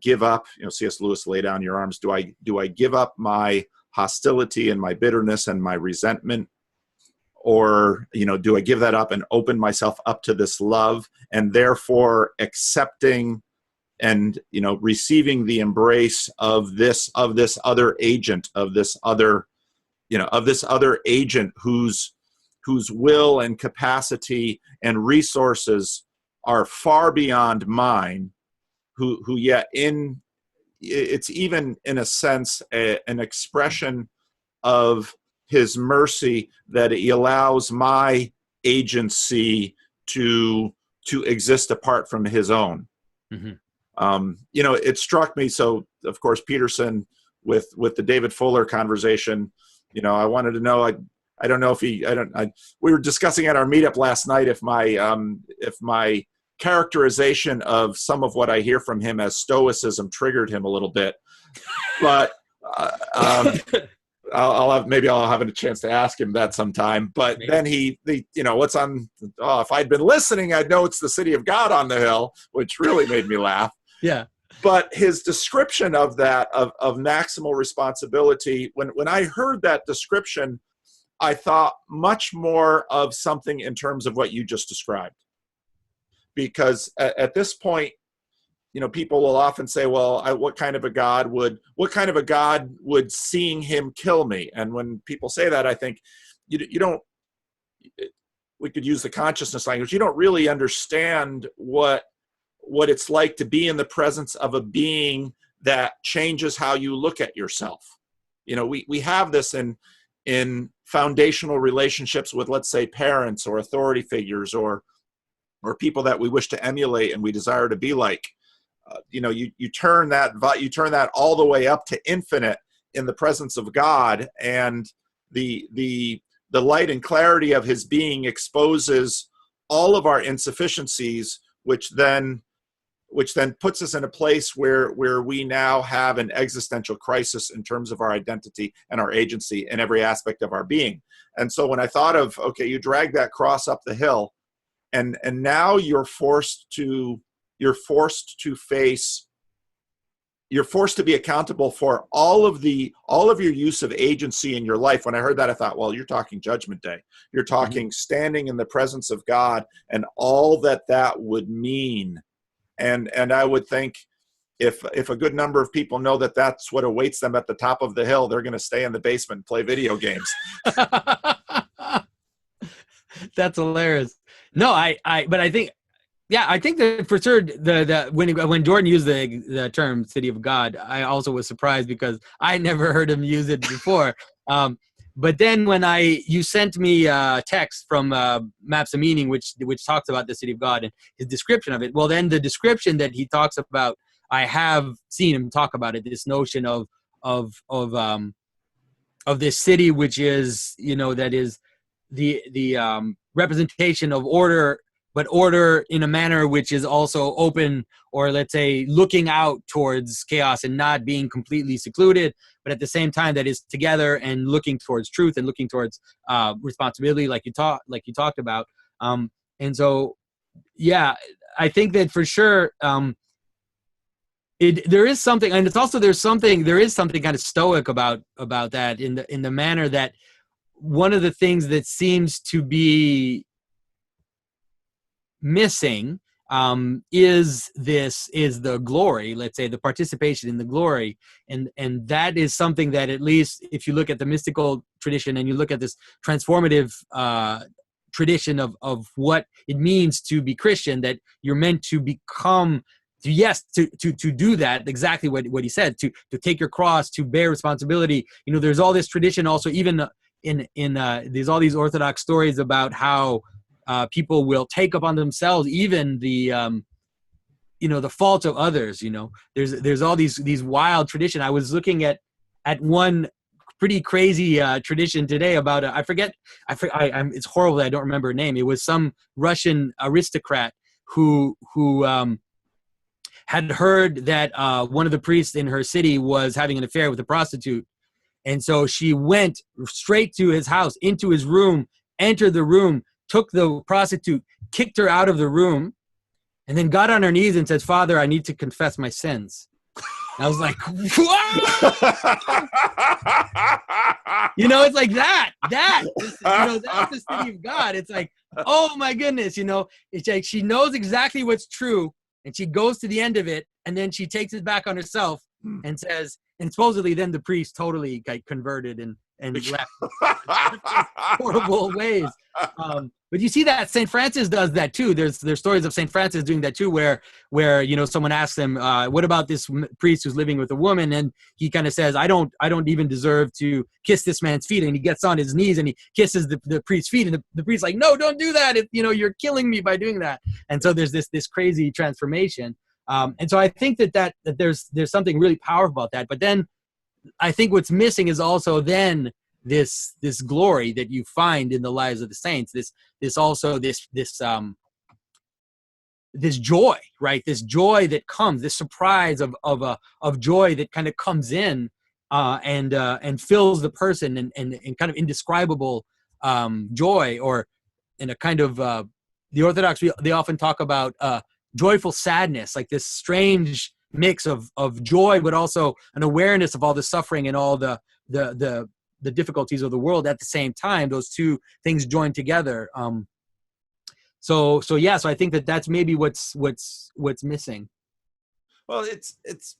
give up, C.S. Lewis, lay down your arms, do I give up my hostility and my bitterness and my resentment, or do I give that up and open myself up to this love, and therefore accepting and receiving the embrace of this other agent, of this other agent whose will and capacity and resources are far beyond mine, who yet it's even in a sense an expression of his mercy that he allows my agency to exist apart from his own. Mm-hmm. It struck me. So of course, Peterson with the David Fuller conversation, I wanted to know, I don't know if we were discussing at our meetup last night if my characterization of some of what I hear from him as stoicism triggered him a little bit, but I'll have a chance to ask him that sometime. But then what's on? Oh, if I'd been listening, I'd know it's the city of God on the hill, which really made me laugh. Yeah. But his description of that of maximal responsibility, when I heard that description, I thought much more of something in terms of what you just described. Because at this point, people will often say, well, what kind of a God would seeing him kill me? And when people say that, I think we could use the consciousness language. You don't really understand what it's like to be in the presence of a being that changes how you look at yourself. We have this in foundational relationships with, let's say, parents or authority figures or people that we wish to emulate and we desire to be like. You turn that all the way up to infinite in the presence of God, and the light and clarity of his being exposes all of our insufficiencies, which then puts us in a place where we now have an existential crisis in terms of our identity and our agency in every aspect of our being. And so when I thought of, okay, you drag that cross up the hill, and now you're forced to be accountable for all of your use of agency in your life. When I heard that, I thought, well, you're talking judgment day. You're talking standing in the presence of God and all that would mean. And I would think if a good number of people know that that's what awaits them at the top of the hill, they're going to stay in the basement and play video games. That's hilarious. No, but I think, yeah, I think that for sure when Jordan used the term "city of God," I also was surprised because I never heard him use it before. But then when you sent me a text from Maps of Meaning, which talks about the city of God and his description of it. Well, then the description that he talks about, I have seen him talk about it. This notion of this city, which is that is the representation of order, but order in a manner which is also open, or let's say looking out towards chaos and not being completely secluded, but at the same time that is together and looking towards truth and looking towards responsibility, like you talked about. And so, yeah, I think that for sure there is something, and it's also there is something kind of stoic about that in the manner that one of the things that seems to be missing is the glory, let's say the participation in the glory, and that is something that, at least if you look at the mystical tradition and you look at this transformative tradition of what it means to be Christian, that you're meant to become, to do that, exactly what he said, to take your cross, to bear responsibility. There's all this tradition also, even in there's all these Orthodox stories about how people will take upon themselves even the the fault of others. There's all these wild tradition. I was looking at one pretty crazy tradition today about it's horrible that I don't remember her name. It was some Russian aristocrat who had heard that one of the priests in her city was having an affair with a prostitute. And so she went straight to his house, into his room, entered the room, took the prostitute, kicked her out of the room, and then got on her knees and said, "Father, I need to confess my sins." And I was like, "Whoa!" It's like that. That's the city of God. It's like, oh my goodness, it's like she knows exactly what's true, and she goes to the end of it, and then she takes it back on herself and says, and supposedly then the priest totally got converted and left horrible ways. But you see that St. Francis does that too. There's stories of St. Francis doing that too, where someone asks him, what about this priest who's living with a woman? And he kind of says, I don't even deserve to kiss this man's feet. And he gets on his knees and he kisses the priest's feet. And the priest's like, no, don't do that. You're killing me by doing that. And so there's this crazy transformation. And so I think that there's something really powerful about that. But then I think what's missing is also then this glory that you find in the lives of the saints. This joy, right? This joy that comes, this surprise of joy that kind of comes in and fills the person, and kind of indescribable joy, or in a kind of the Orthodox, they often talk about joyful sadness, like this strange mix of joy, but also an awareness of all the suffering and all the difficulties of the world at the same time. Those two things join together. So I think that's maybe what's missing. Well, it's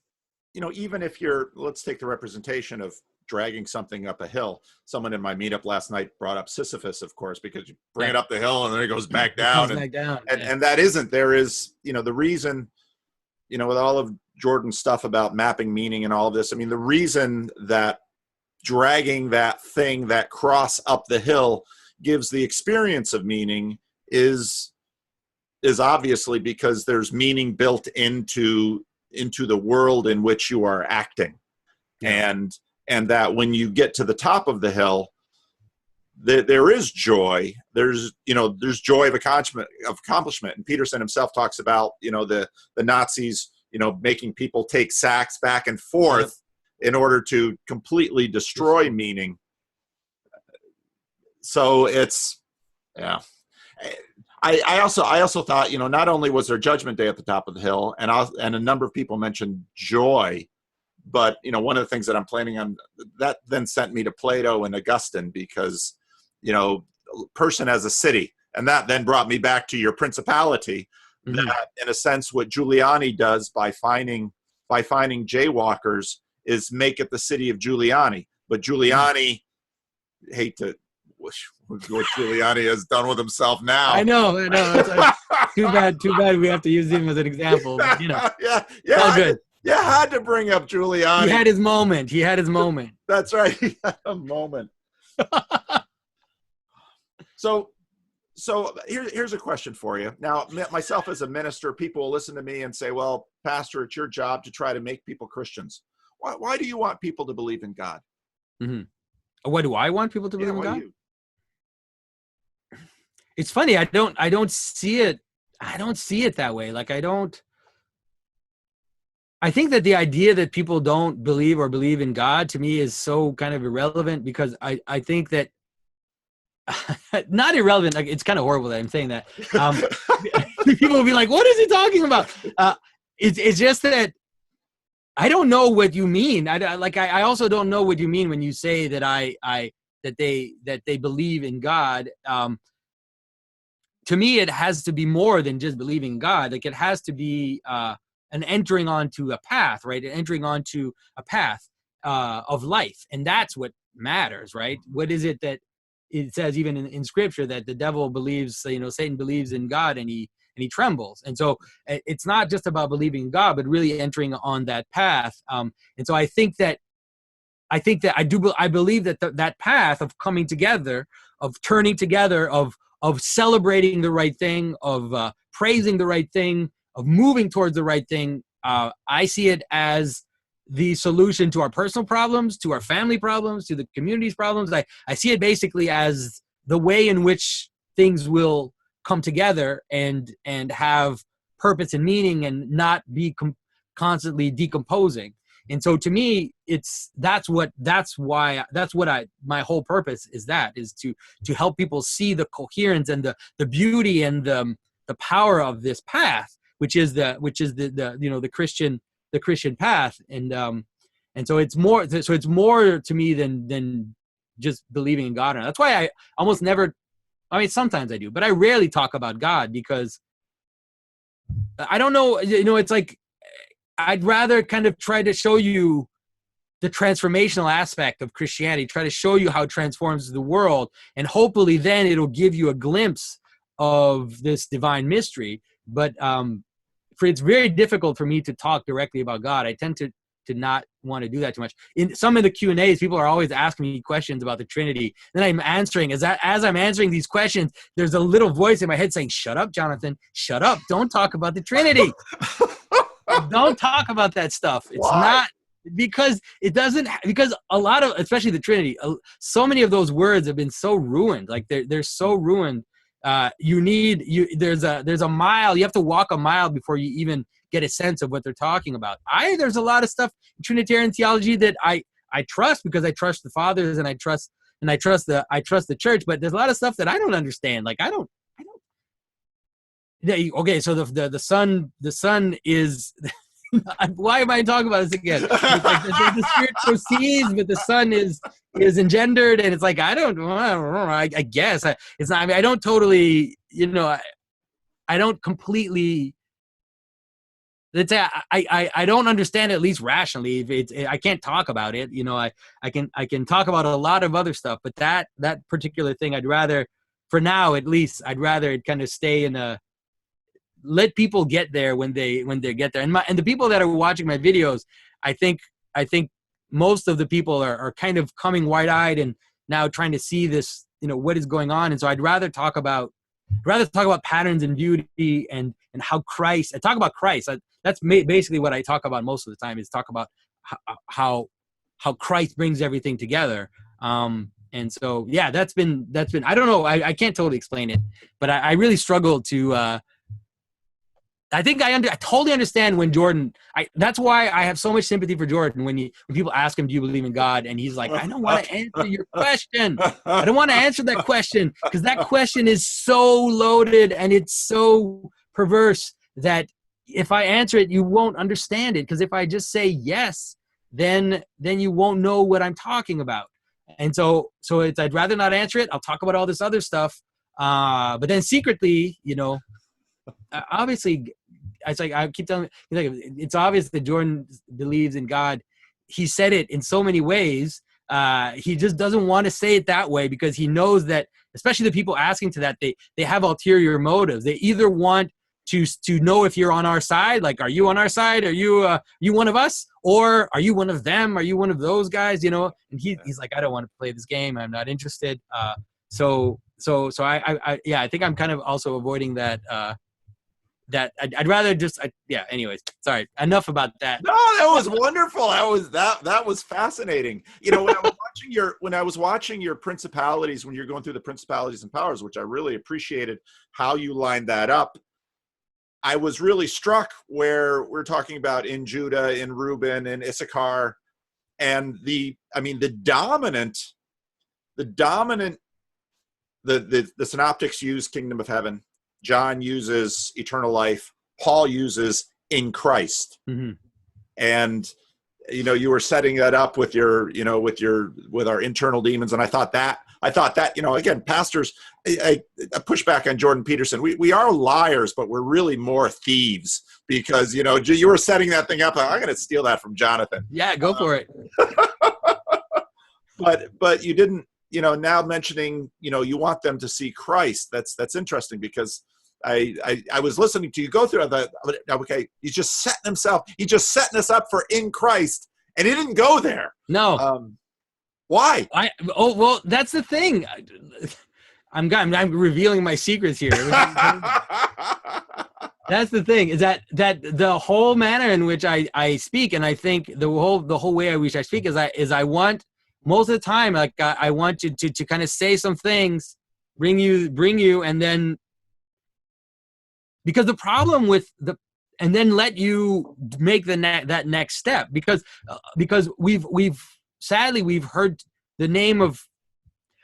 even if let's take the representation of dragging something up a hill. Someone in my meetup last night brought up Sisyphus, of course, because you bring it up the hill and then it goes back down. And that there is, the reason, with all of Jordan's stuff about mapping meaning and all of this, I mean, the reason that dragging that cross up the hill gives the experience of meaning is obviously because there's meaning built into the world in which you are acting. Yeah. And that when you get to the top of the hill, there is joy. There's joy of accomplishment. And Peterson himself talks about, the Nazis, making people take sacks back and forth in order to completely destroy meaning. So it's, yeah. I also thought, not only was there Judgment Day at the top of the hill, and a number of people mentioned joy, but one of the things that I'm planning on, that then sent me to Plato and Augustine, because person as a city, and that then brought me back to your principality. Mm-hmm. That in a sense, what Giuliani does by finding jaywalkers is make it the city of Giuliani. But Giuliani, hate to wish what Giuliani has done with himself now. I know. It's like, too bad we have to use him as an example. But, yeah. All good. You had to bring up Giuliani. He had his moment. That's right. He had a moment. So here's a question for you. Now, myself as a minister, people will listen to me and say, well, Pastor, it's your job to try to make people Christians. Why do you want people to believe in God? Mm-hmm. Why do I want people to believe in God? It's funny. I don't see it that way. Like, I think that the idea that people don't believe in God, to me, is so kind of irrelevant, because I think that not irrelevant. Like, it's kind of horrible that I'm saying that. People will be like, "What is he talking about?" It's just that I don't know what you mean. I also don't know what you mean when you say that that they believe in God. To me, it has to be more than just believing in God. Like, it has to be an entering onto a path, right? Entering onto a path of life, and that's what matters, right? What is it that it says even in Scripture that the devil believes? Satan believes in God, and he trembles. And so it's not just about believing in God, but really entering on that path. And so I believe that that path of coming together, of turning together, of celebrating the right thing, of praising the right thing, of moving towards the right thing, I see it as the solution to our personal problems, to our family problems, to the community's problems. I see it basically as the way in which things will come together and have purpose and meaning, and not be constantly decomposing. And so to me, that's what my whole purpose is to help people see the coherence and the beauty and the power of this path, which is the Christian path. And so it's more to me than just believing in God. And that's why I almost never, sometimes I do, but I rarely talk about God, because I don't know, it's like, I'd rather kind of try to show you the transformational aspect of Christianity, try to show you how it transforms the world, and hopefully then it'll give you a glimpse of this divine mystery. But it's very difficult for me to talk directly about God. I tend to not want to do that too much. In some of the Q&As, people are always asking me questions about the Trinity. Then I'm answering. As I'm answering these questions, there's a little voice in my head saying, "Shut up, Jonathan. Shut up. Don't talk about the Trinity." Don't talk about that stuff. It's Why? not, because it doesn't, because a lot of, especially the Trinity, so many of those words have been so ruined. Like they're so ruined. There's a mile, you have to walk a mile before you even get a sense of what they're talking about. There's a lot of stuff in Trinitarian theology that I trust, because I trust the fathers, and I trust the church, but there's a lot of stuff that I don't understand. Like I don't okay, so the son is why am I talking about this again? It's like the spirit proceeds, but the son is engendered, and it's like I don't know, I guess it's not. I mean, I don't totally, I don't completely. Let's say I don't understand it, at least rationally. I can't talk about it. I can talk about a lot of other stuff, but that particular thing, I'd rather, for now at least, I'd rather it kind of stay in a. Let people get there when they get there, and the people that are watching my videos, I think most of the people are kind of coming wide-eyed and now trying to see this, what is going on. And so I'd rather talk about patterns and beauty and how Christ. I talk about Christ. That's basically what I talk about most of the time, is talk about how Christ brings everything together. And so yeah, that's been. I don't know. I can't totally explain it, but I really struggle to. I think I totally understand when Jordan. That's why I have so much sympathy for Jordan when people ask him, "Do you believe in God?" and he's like, "I don't want to answer your question. I don't want to answer that question, because that question is so loaded and it's so perverse that if I answer it, you won't understand it. Because if I just say yes, then you won't know what I'm talking about. And so I'd rather not answer it. I'll talk about all this other stuff, but then secretly, obviously." It's like I keep telling it's obvious that Jordan believes in God. He said it in so many ways. He just doesn't want to say it that way, because he knows that, especially the people asking to that, they have ulterior motives. They either want to know if you're on our side, like, are you on our side? Are you one of us? Or are you one of them? Are you one of those guys? And he's like, I don't want to play this game. I'm not interested. So I think I'm kind of also avoiding that. That I'd rather just anyways, sorry, enough about that. No, that was wonderful. That was fascinating. When I was watching your principalities, when you're going through the principalities and powers, which I really appreciated how you lined that up, I was really struck where we're talking about in Judah, in Reuben, in Issachar, and the dominant synoptics use kingdom of heaven. John uses eternal life. Paul uses in Christ. Mm-hmm. And, you were setting that up with with our internal demons. And I thought that, again, pastors, I push back on Jordan Peterson. We are liars, but we're really more thieves, because, you were setting that thing up. I'm going to steal that from Jonathan. Yeah, go for it. But you didn't, now mentioning, you want them to see Christ. That's interesting, because I was listening to you go through that. Okay, he's just setting us up for in Christ, and he didn't go there. No. Why? Well, that's the thing. I'm revealing my secrets here. That's the thing, is that the whole manner in which I speak, and I think the whole way I wish I speak is I want, most of the time, like I want you to kind of say some things, bring you, and then, because the problem with and then let you make that next step, because we've sadly heard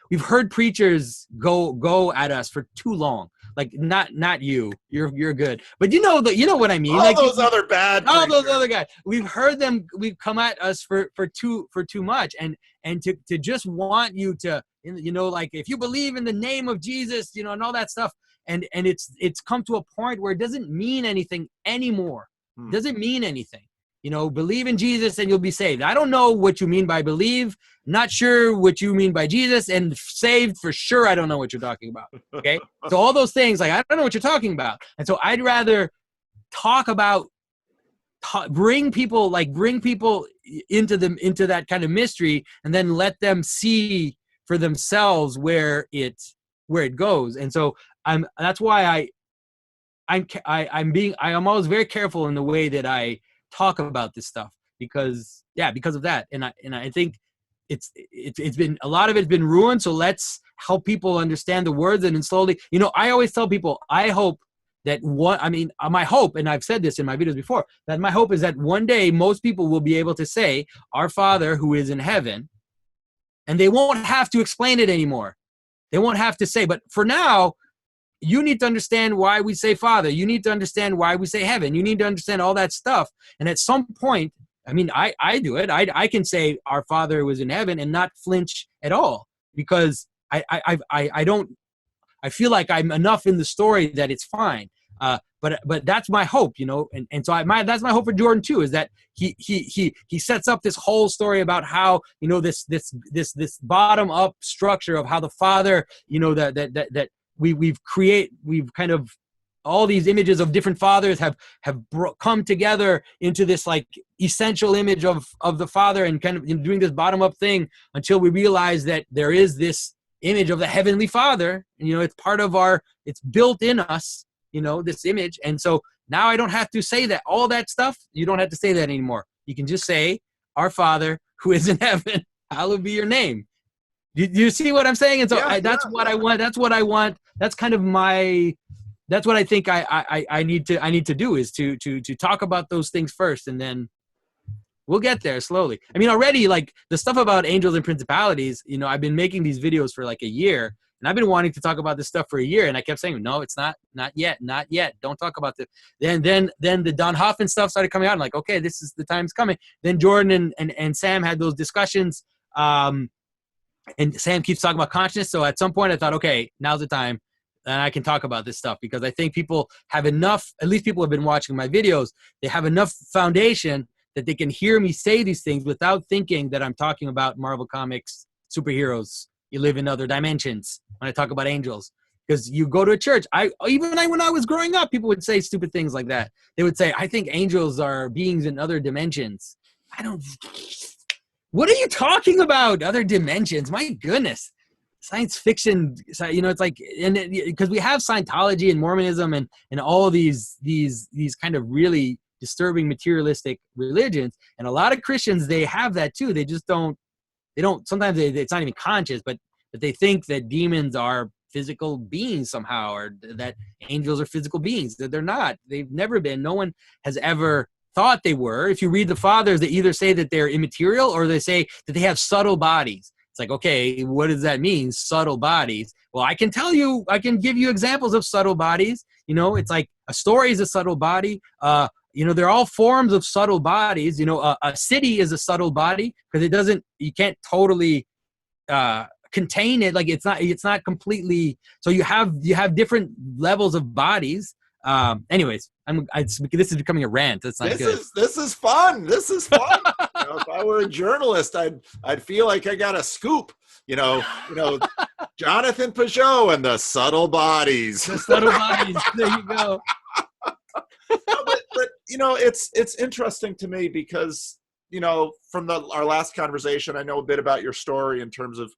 we've heard preachers go at us for too long. Like not you, you're good, but you know what I mean. All like those other bad, all preachers. Those other guys. We've heard them. We've come at us for too much, and to just want you to, like, if you believe in the name of Jesus, and all that stuff, and it's come to a point where it doesn't mean anything anymore. It doesn't mean anything. Believe in Jesus and you'll be saved. I don't know what you mean by believe. Not sure what you mean by Jesus, and saved for sure. I don't know what you're talking about. Okay. So all those things, like, I don't know what you're talking about. And so I'd rather talk about, bring people into that kind of mystery, and then let them see for themselves where it goes. And so that's why I'm always very careful in the way that I talk about this stuff because of that. And I think it's been, a lot of it's been ruined. So let's help people understand the words, and then slowly, I always tell people, I hope that my hope, and I've said this in my videos before, that my hope is that one day most people will be able to say, "Our Father who is in heaven," and they won't have to explain it anymore. They won't have to say, but for now, you need to understand why we say Father. You need to understand why we say heaven. You need to understand all that stuff. And at some point, I do it. I can say our Father who is in heaven and not flinch at all, because I don't, I feel like I'm enough in the story that it's fine. But that's my hope, and so that's my hope for Jordan too, is that he sets up this whole story about how, this bottom up structure of how the Father, that we've kind of, all these images of different fathers have come together into this like essential image of the Father, and kind of doing this bottom up thing until we realize that there is this image of the Heavenly Father. It's part of it's built in us, this image. And so now I don't have to say that, all that stuff. You don't have to say that anymore. You can just say, "Our Father who is in heaven, hallowed be your name." Do you see what I'm saying? And so that's what I want. That's what I want. That's kind of that's what I think I need to do, is to talk about those things first, and then we'll get there slowly. Already, like the stuff about angels and principalities, I've been making these videos for like a year, and I've been wanting to talk about this stuff for a year, and I kept saying, no, it's not yet. Don't talk about this. Then the Don Hoffman stuff started coming out. I'm like, okay, this is the time's coming. Then Jordan and Sam had those discussions, and Sam keeps talking about consciousness. So at some point I thought, okay, now's the time, and I can talk about this stuff, because I think people have enough, at least people have been watching my videos, they have enough foundation that they can hear me say these things without thinking that I'm talking about Marvel Comics, superheroes. You live in other dimensions when I talk about angels. Because you go to a church, when I was growing up, people would say stupid things like that. They would say, "I think angels are beings in other dimensions." What are you talking about? Other dimensions? My goodness. Science fiction, it's like, because we have Scientology and Mormonism and all these kind of really disturbing materialistic religions, and a lot of Christians, they have that too. They just don't, sometimes it's not even conscious, but they think that demons are physical beings somehow, or that angels are physical beings. That they're not. They've never been. No one has ever thought they were. If you read the fathers, they either say that they're immaterial, or they say that they have subtle bodies. It's like, okay, what does that mean, subtle bodies? Well, I can give you examples of subtle bodies. It's like a story is a subtle body. They're all forms of subtle bodies. A city is a subtle body, because you can't totally contain it. Like it's not completely. So you have different levels of bodies. Anyways, this is becoming a rant. That's not good. This is fun. This is fun. If I were a journalist, I'd feel like I got a scoop. Jonathan Pageau and the subtle bodies. The subtle bodies. There you go. But it's interesting to me because from our last conversation, I know a bit about your story in terms of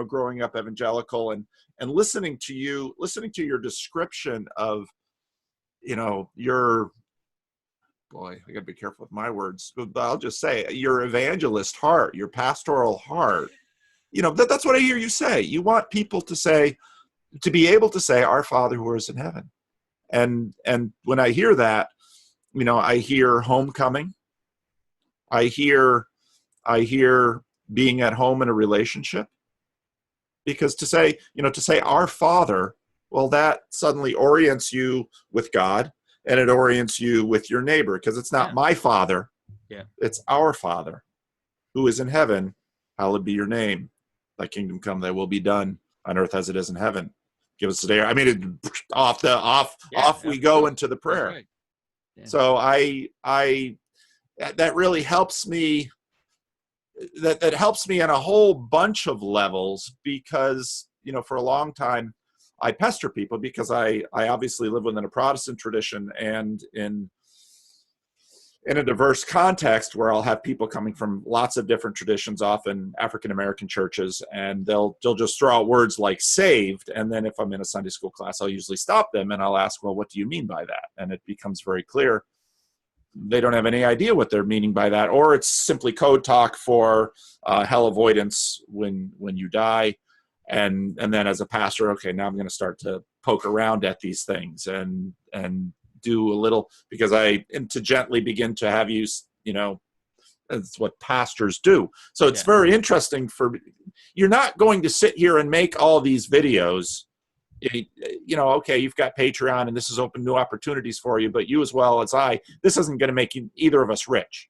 growing up evangelical, and listening to your description of your, boy, I gotta be careful with my words, but I'll just say your evangelist heart, your pastoral heart. That's what I hear you say. You want people to be able to say, "Our Father who is in heaven." And when I hear that, I hear homecoming. I hear being at home in a relationship. Because to say "Our Father," well, that suddenly orients you with God, and it orients you with your neighbor, because it's not my Father. Yeah. It's our Father who is in heaven. Hallowed be your name. Thy kingdom come, thy will be done on earth as it is in heaven. Give us today. Off we go into the prayer. Right. Yeah. So that really helps me. That helps me on a whole bunch of levels, because for a long time I pester people, because I obviously live within a Protestant tradition, and in in a diverse context where I'll have people coming from lots of different traditions, often African American churches, and they'll just throw out words like saved. And then if I'm in a Sunday school class, I'll usually stop them and I'll ask, well, what do you mean by that? And it becomes very clear they don't have any idea what they're meaning by that, or it's simply code talk for hell avoidance when you die. And then as a pastor, okay, now I'm going to start to poke around at these things and do a little, because to gently begin to have you, that's what pastors do. So it's very interesting you're not going to sit here and make all these videos. Okay, you've got Patreon and this has opened new opportunities for you, but you as well as this isn't going to make either of us rich.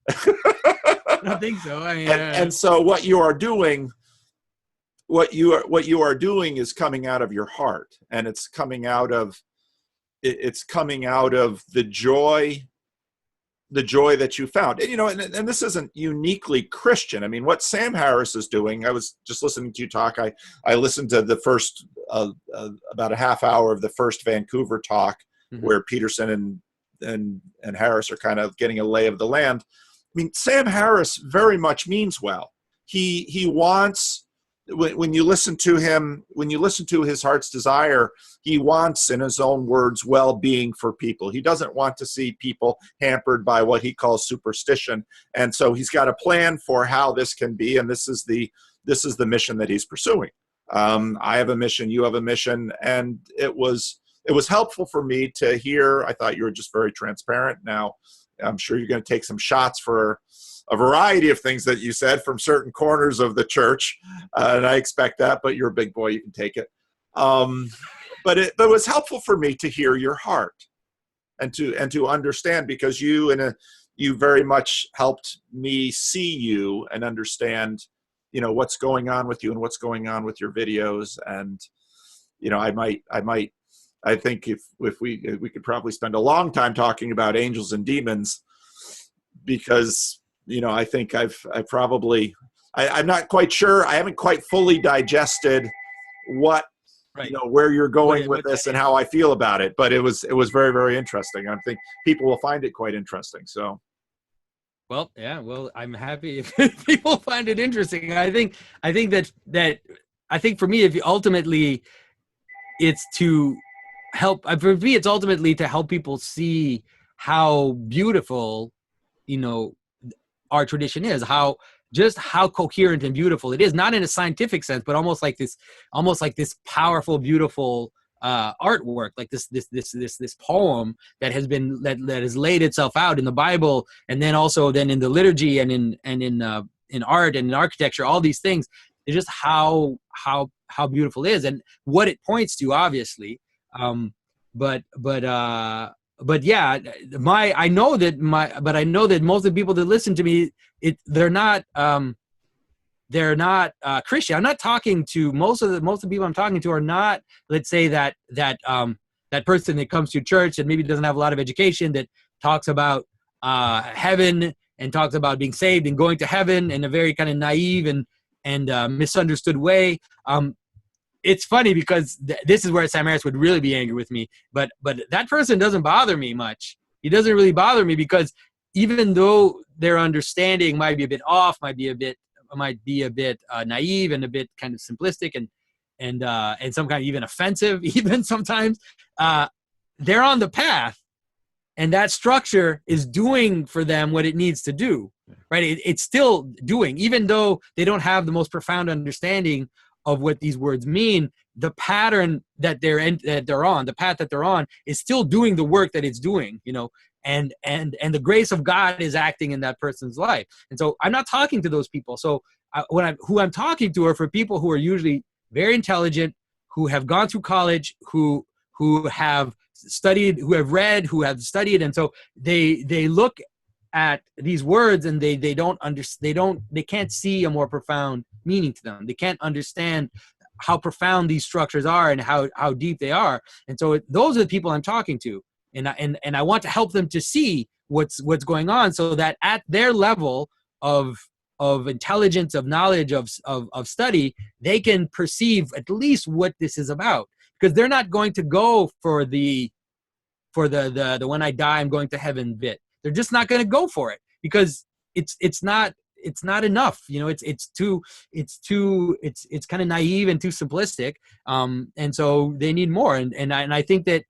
I don't think so. And so what you are doing is coming out of your heart, and it's coming out of the joy that you found. And this isn't uniquely Christian. I mean, what Sam Harris is doing, I was just listening to you talk. I listened to the first, about a half hour of the first Vancouver talk, where Peterson and Harris are kind of getting a lay of the land. I mean, Sam Harris very much means well. He wants, when you listen to him, when you listen to his heart's desire, he wants, in his own words, well-being for people. He doesn't want to see people hampered by what he calls superstition. And so he's got a plan for how this can be, and this is the mission that he's pursuing. I have a mission, you have a mission, and it was helpful for me to hear. I thought you were just very transparent. Now, I'm sure you're going to take some shots for a variety of things that you said from certain corners of the church, and I expect that, but you're a big boy, you can take it. But it was helpful for me to hear your heart and to understand, because you very much helped me see you and understand, what's going on with you and what's going on with your videos. And, I think if we could probably spend a long time talking about angels and demons, because I think I'm not quite sure. I haven't quite fully digested where you're going with this and how I feel about it. But it was very, very interesting. I think people will find it quite interesting. So. Well, yeah. Well, I'm happy if people find it interesting. I think for me, if you ultimately, it's to help. For me, it's ultimately to help people see how beautiful, our tradition is, how coherent and beautiful it is, not in a scientific sense, but almost like this powerful, beautiful artwork, like this poem that has been that has laid itself out in the Bible, and then also in the liturgy and in art and in architecture, all these things. It's just how beautiful it is and what it points to, obviously. But yeah, I know that most of the people that listen to me, they're not Christian. I'm not talking to most of the people I'm talking to are not, let's say that person that comes to church and maybe doesn't have a lot of education, that talks about heaven and talks about being saved and going to heaven in a very kind of naive and misunderstood way. It's funny because this is where Sam Harris would really be angry with me, but that person doesn't bother me much. He doesn't really bother me, because even though their understanding might be a bit off, might be a bit naive and a bit kind of simplistic and some kind of even offensive, even sometimes, they're on the path, and that structure is doing for them what it needs to do, right? It's still doing, even though they don't have the most profound understanding of what these words mean. The pattern that they're on, the path that they're on, is still doing the work that it's doing, and the grace of God is acting in that person's life. And so I'm not talking to those people. So who I'm talking to are for people who are usually very intelligent, who have gone through college, who have studied, who have read, who have studied, and so they look at these words and they can't see a more profound meaning to them. They can't understand how profound these structures are and how deep they are. And so those are the people I'm talking to, and I want to help them to see what's going on, so that at their level of intelligence, of knowledge, of study, they can perceive at least what this is about, because they're not going to go for the for the when I die I'm going to heaven bit. They're just not going to go for it because it's not enough. It's kind of naive and too simplistic. And so they need more. And I think that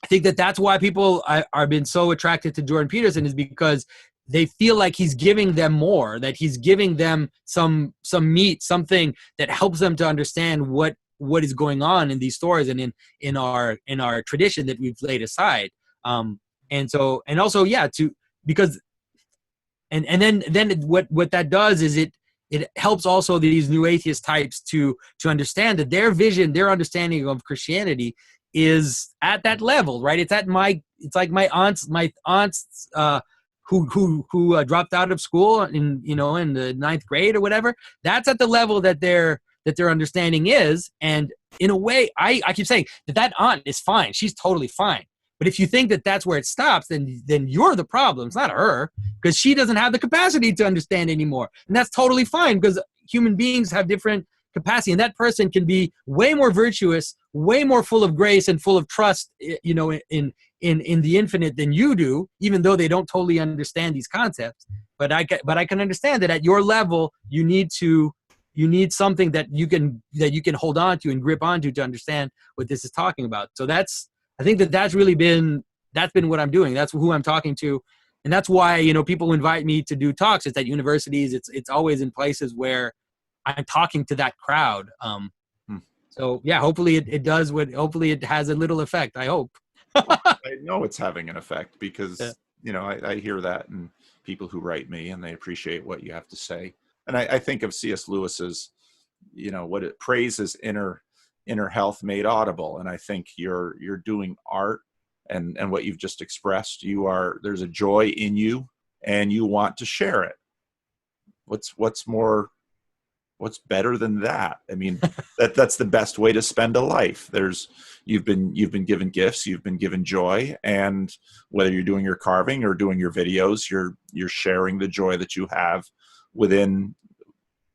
that's why people are been so attracted to Jordan Peterson, is because they feel like he's giving them more, that he's giving them some meat, something that helps them to understand what is going on in these stories and in our tradition that we've laid aside. And also, because then what that does is it helps also these new atheist types to understand that their vision, their understanding of Christianity is at that level, right? It's like my aunts who dropped out of school in the 9th grade or whatever. That's at the level that their understanding is. And in a way, I keep saying that aunt is fine. She's totally fine. But if you think that that's where it stops, then you're the problem. It's not her, because she doesn't have the capacity to understand anymore. And that's totally fine, because human beings have different capacity. And that person can be way more virtuous, way more full of grace and full of trust, in the infinite than you do, even though they don't totally understand these concepts. But I can understand that at your level, you need something that you can hold on to and grip onto to understand what this is talking about. So I think that's been what I'm doing. That's who I'm talking to. And that's why, people invite me to do talks. It's at universities. It's always in places where I'm talking to that crowd. So yeah, hopefully hopefully it has a little effect. I hope. I know it's having an effect because, I hear that in people who write me, and they appreciate what you have to say. And I think of C.S. Lewis's, what it praises inner health made audible. And I think you're doing art and what you've just expressed, there's a joy in you and you want to share it. What's better than that? I mean, that's the best way to spend a life. You've been given gifts, you've been given joy, and whether you're doing your carving or doing your videos, you're sharing the joy that you have within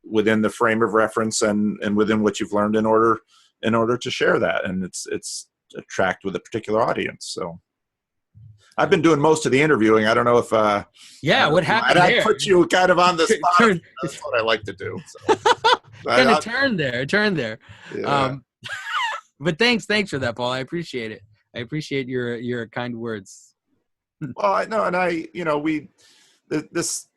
the frame of reference and within what you've learned in order to share that. And it's attract with a particular audience. So I've been doing most of the interviewing. I don't know if what happened there? I put you kind of on the spot. That's what I like to do. So. Kind of turn there. Yeah. But thanks for that, Paul. I appreciate it. I appreciate your kind words. Well, I know, and this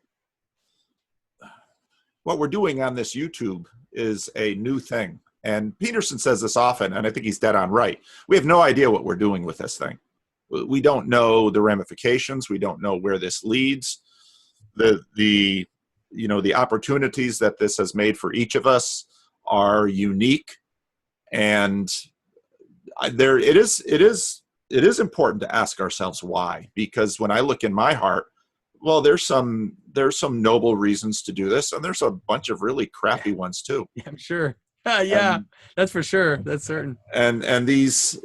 what we're doing on this YouTube is a new thing. And Peterson says this often, and I think he's dead on right. We have no idea what we're doing with this thing. We don't know the ramifications. We don't know where this leads. The opportunities that this has made for each of us are unique, and it is important to ask ourselves why. Because when I look in my heart, well, there's some noble reasons to do this, and there's a bunch of really crappy ones too. Yeah, I'm sure. That's for sure. That's certain. And this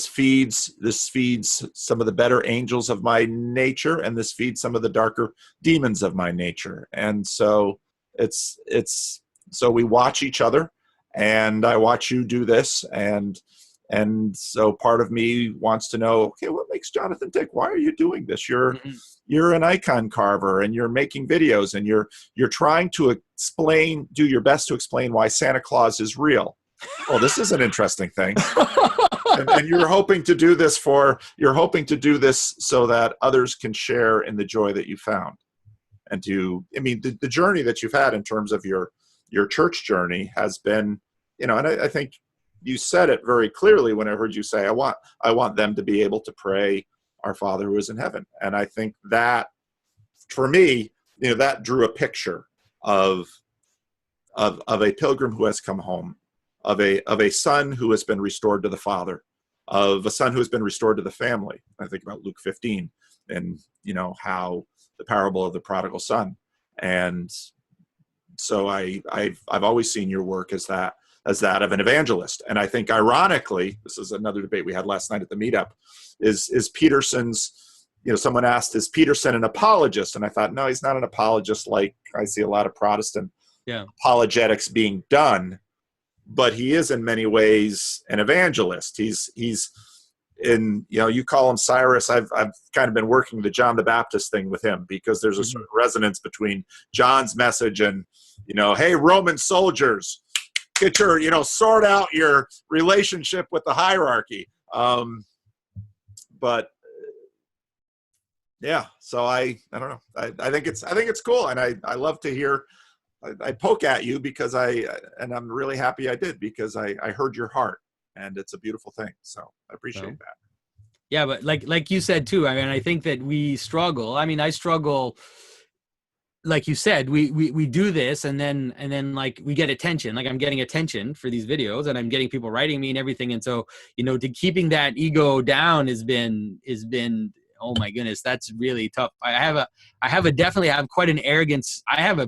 feeds some of the better angels of my nature, and this feeds some of the darker demons of my nature. And so so we watch each other, and I watch you do this, and so part of me wants to know, okay, what makes Jonathan tick? Why are you doing this? You're an icon carver, and you're making videos, and you're trying to do your best to explain why Santa Claus is real. Well, this is an interesting thing. and you're hoping to do this so that others can share in the joy that you found. And the journey that you've had in terms of your church journey has been, and I think you said it very clearly when I heard you say, I want them to be able to pray, Our Father who is in heaven. And I think that, for me, that drew a picture of a pilgrim who has come home, of a son who has been restored to the Father, of a son who has been restored to the family. I think about Luke 15 and how the parable of the prodigal son. And so I've always seen your work as that of an evangelist. And I think, ironically, this is another debate we had last night at the meetup, is Peterson's, someone asked, is Peterson an apologist? And I thought, no, he's not an apologist like I see a lot of Protestant apologetics being done, but he is in many ways an evangelist. He's you call him Cyrus. I've kind of been working the John the Baptist thing with him, because there's a certain resonance between John's message and, hey, Roman soldiers, get your, sort out your relationship with the hierarchy. But yeah, so I don't know. I think it's cool, and I love to hear. I poke at you because I'm really happy I did, because I heard your heart, and it's a beautiful thing. So I appreciate that. Yeah, but like you said too, I mean, I think that we struggle. I mean, I struggle. Like you said, we do this, and then like we get attention. Like I'm getting attention for these videos, and I'm getting people writing me and everything. And so, to keeping that ego down has been, oh my goodness, that's really tough. I definitely have quite an arrogance. I have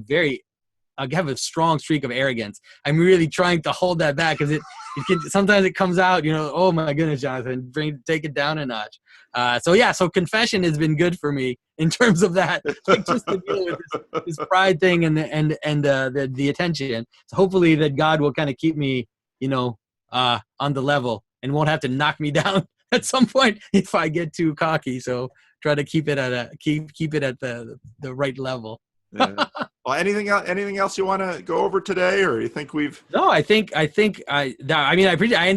a strong streak of arrogance. I'm really trying to hold that back, because sometimes it comes out, oh my goodness, Jonathan, take it down a notch. So confession has been good for me in terms of that, like just to deal with this pride thing and the attention. So hopefully that God will kind of keep me, on the level, and won't have to knock me down at some point if I get too cocky. So try to keep it at the right level. Yeah. Well, anything else you want to go over today, or you think we've? No, I ended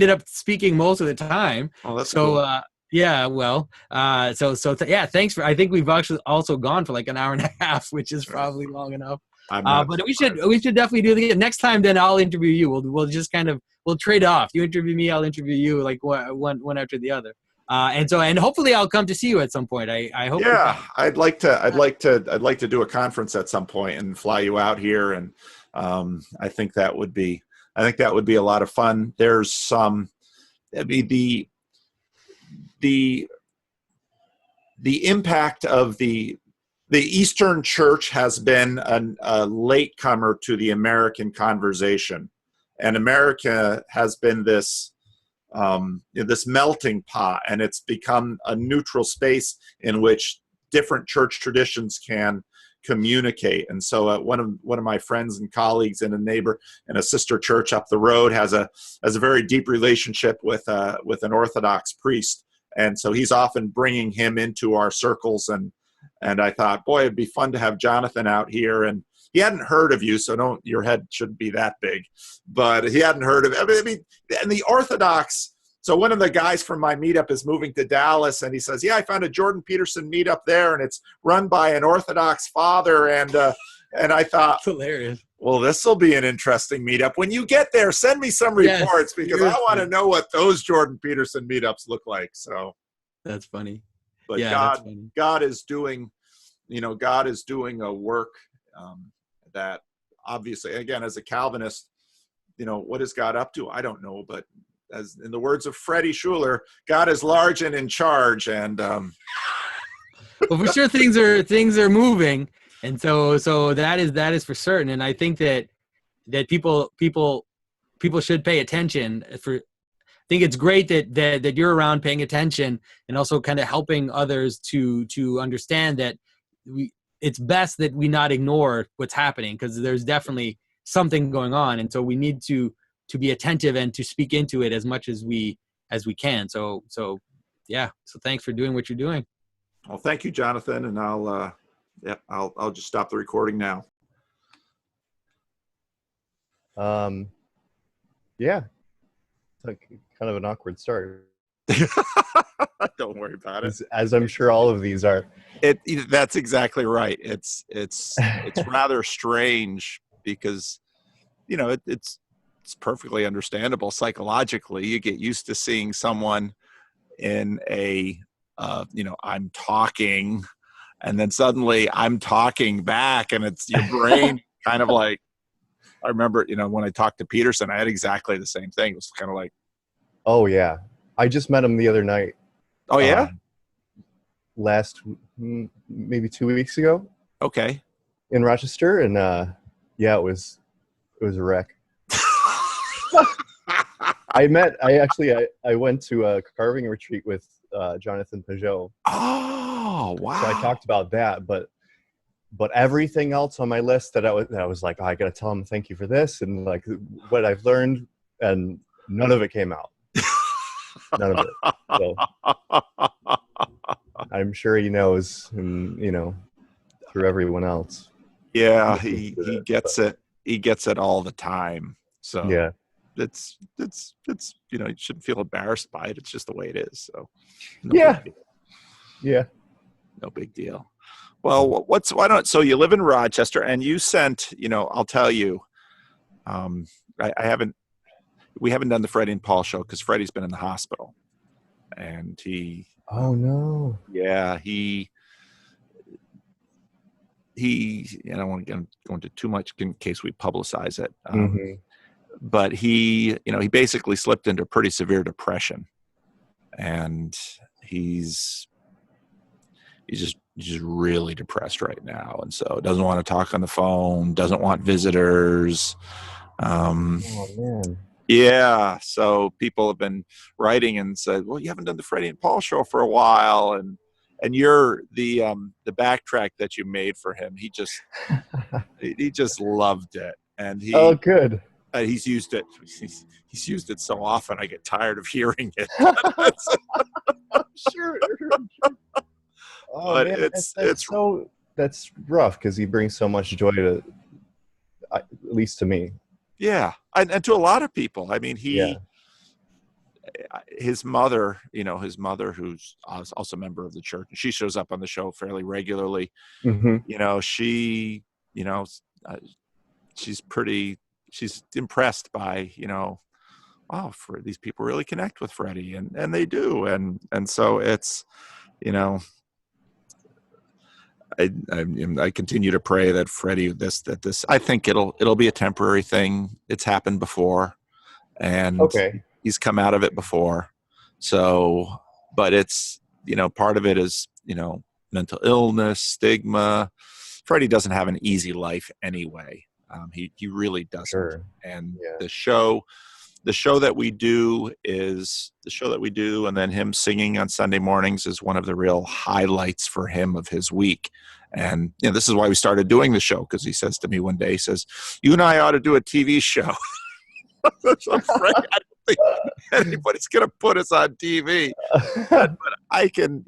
up speaking most of the time. Oh, that's cool. Yeah, well, thanks for. I think we've actually also gone for like an hour and a half, which is probably long enough. But we should definitely do it again next time. Then I'll interview you. We'll just kind of trade off. You interview me, I'll interview you, like one after the other. And hopefully I'll come to see you at some point. I hope. Yeah, I'd like to do a conference at some point and fly you out here, and I think that would be a lot of fun. There's some, the impact of the Eastern Church has been a latecomer to the American conversation, and America has been this melting pot, and it's become a neutral space in which different church traditions can communicate. And so one of my friends and colleagues and a sister church up the road has a very deep relationship with an Orthodox priest, and so he's often bringing him into our circles, and I thought, boy, it'd be fun to have Jonathan out here. And he hadn't heard of you, so your head shouldn't be that big, but he hadn't heard of it. I mean, and the Orthodox. So one of the guys from my meetup is moving to Dallas, and he says, yeah, I found a Jordan Peterson meetup there, and it's run by an Orthodox father. And I thought, that's hilarious. Well, this will be an interesting meetup. When you get there, send me some reports, because I want to know what those Jordan Peterson meetups look like. So that's funny. But yeah, God is doing a work that obviously, again, as a Calvinist, what is God up to? I don't know, but as in the words of Freddie Schuler, God is large and in charge. And well, for sure, things are moving, and so that is for certain. And I think that people should pay attention. I think it's great that you're around paying attention, and also kind of helping others to understand that it's best that we not ignore what's happening, because there's definitely something going on, and so we need to be attentive and to speak into it as much as we can. So thanks for doing what you're doing. Well, thank you, Jonathan, and I'll just stop the recording now. Yeah, it's like kind of an awkward start. Don't worry about it. As I'm sure all of these are. That's exactly right. It's rather strange, because it's perfectly understandable psychologically. You get used to seeing someone in a I'm talking, and then suddenly I'm talking back, and it's your brain kind of like, I remember, when I talked to Peterson, I had exactly the same thing. It was kind of like, oh yeah, I just met him the other night. Oh yeah? Maybe 2 weeks ago. Okay. In Rochester, and it was a wreck. I went to a carving retreat with Jonathan Pageau. Oh wow! So I talked about that, but everything else on my list that I was like, oh, I got to tell him thank you for this, and like what I've learned, and none of it came out. None of it. So I'm sure he knows, and through everyone else. Yeah, he gets it. He gets it all the time. So Yeah. it's you shouldn't feel embarrassed by it. It's just the way it is. So Yeah. No big deal. Well, so you live in Rochester, and you sent, I'll tell you, we haven't done the Freddie and Paul show because Freddie's been in the hospital, and oh no. Yeah, I don't want to go into too much in case we publicize it. But he basically slipped into pretty severe depression, and he's just really depressed right now, and so doesn't want to talk on the phone, doesn't want visitors. Oh man. Yeah, so people have been writing and said, well, you haven't done the Freddie and Paul show for a while, and you're the backtrack that you made for him. He just loved it, and oh good. He's used it. He's used it so often, I get tired of hearing it. I'm sure. Oh, but man, that's rough because he brings so much joy to, at least to me. Yeah, and to a lot of people. I mean, his mother, who's also a member of the church, and she shows up on the show fairly regularly. She's impressed by, wow, these people really connect with Freddie, and they do, and so it's, I continue to pray that Freddie, I think it'll be a temporary thing. It's happened before, and he's come out of it before. So, but it's, part of it is, mental illness, stigma. Freddie doesn't have an easy life anyway. He really doesn't. Sure. And the show that we do, and then him singing on Sunday mornings is one of the real highlights for him of his week. And this is why we started doing the show, because he says to me one day, he says, you and I ought to do a TV show. So I'm afraid I don't think anybody's going to put us on TV. But I can,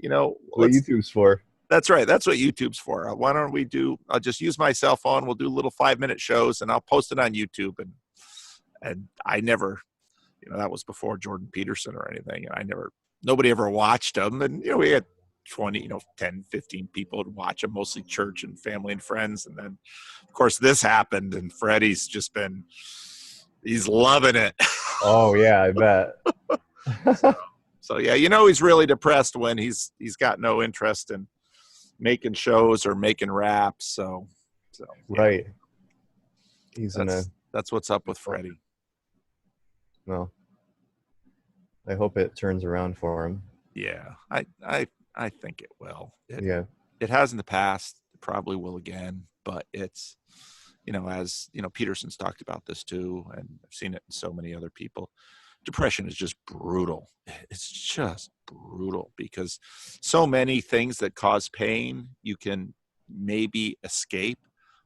what YouTube's for. That's right. That's what YouTube's for. Why don't we I'll just use my cell phone. We'll do little 5-minute shows, and I'll post it on YouTube. And I never, that was before Jordan Peterson or anything. And nobody ever watched them. And, we had 10, 15 people would watch them, mostly church and family and friends. And then, of course, this happened, and Freddie's just he's loving it. Oh, yeah, I bet. So yeah, he's really depressed when he's got no interest in making shows or making raps. So right. That's what's up with Freddie. Well, I hope it turns around for him. Yeah, I think it will. It has in the past. It probably will again. But it's, as Peterson's talked about this too, and I've seen it in so many other people. Depression is just brutal. It's just brutal because so many things that cause pain you can maybe escape,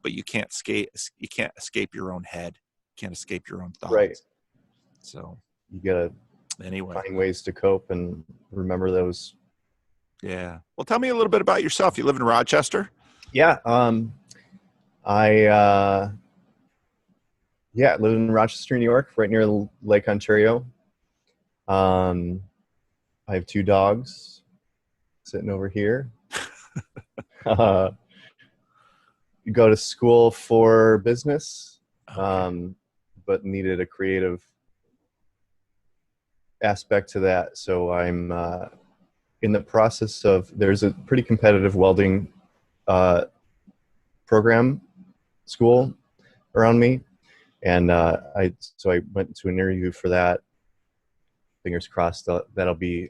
but you can't escape your own head. You can't escape your own thoughts. Right. So you gotta find ways to cope and remember those. Yeah. Well, tell me a little bit about yourself. You live in Rochester? Yeah. I live in Rochester, New York, right near Lake Ontario. I have 2 dogs sitting over here. Go to school for business, but needed a creative aspect to that. So I'm in the process there's a pretty competitive welding program school around me. And I went to an interview for that. Fingers crossed that'll be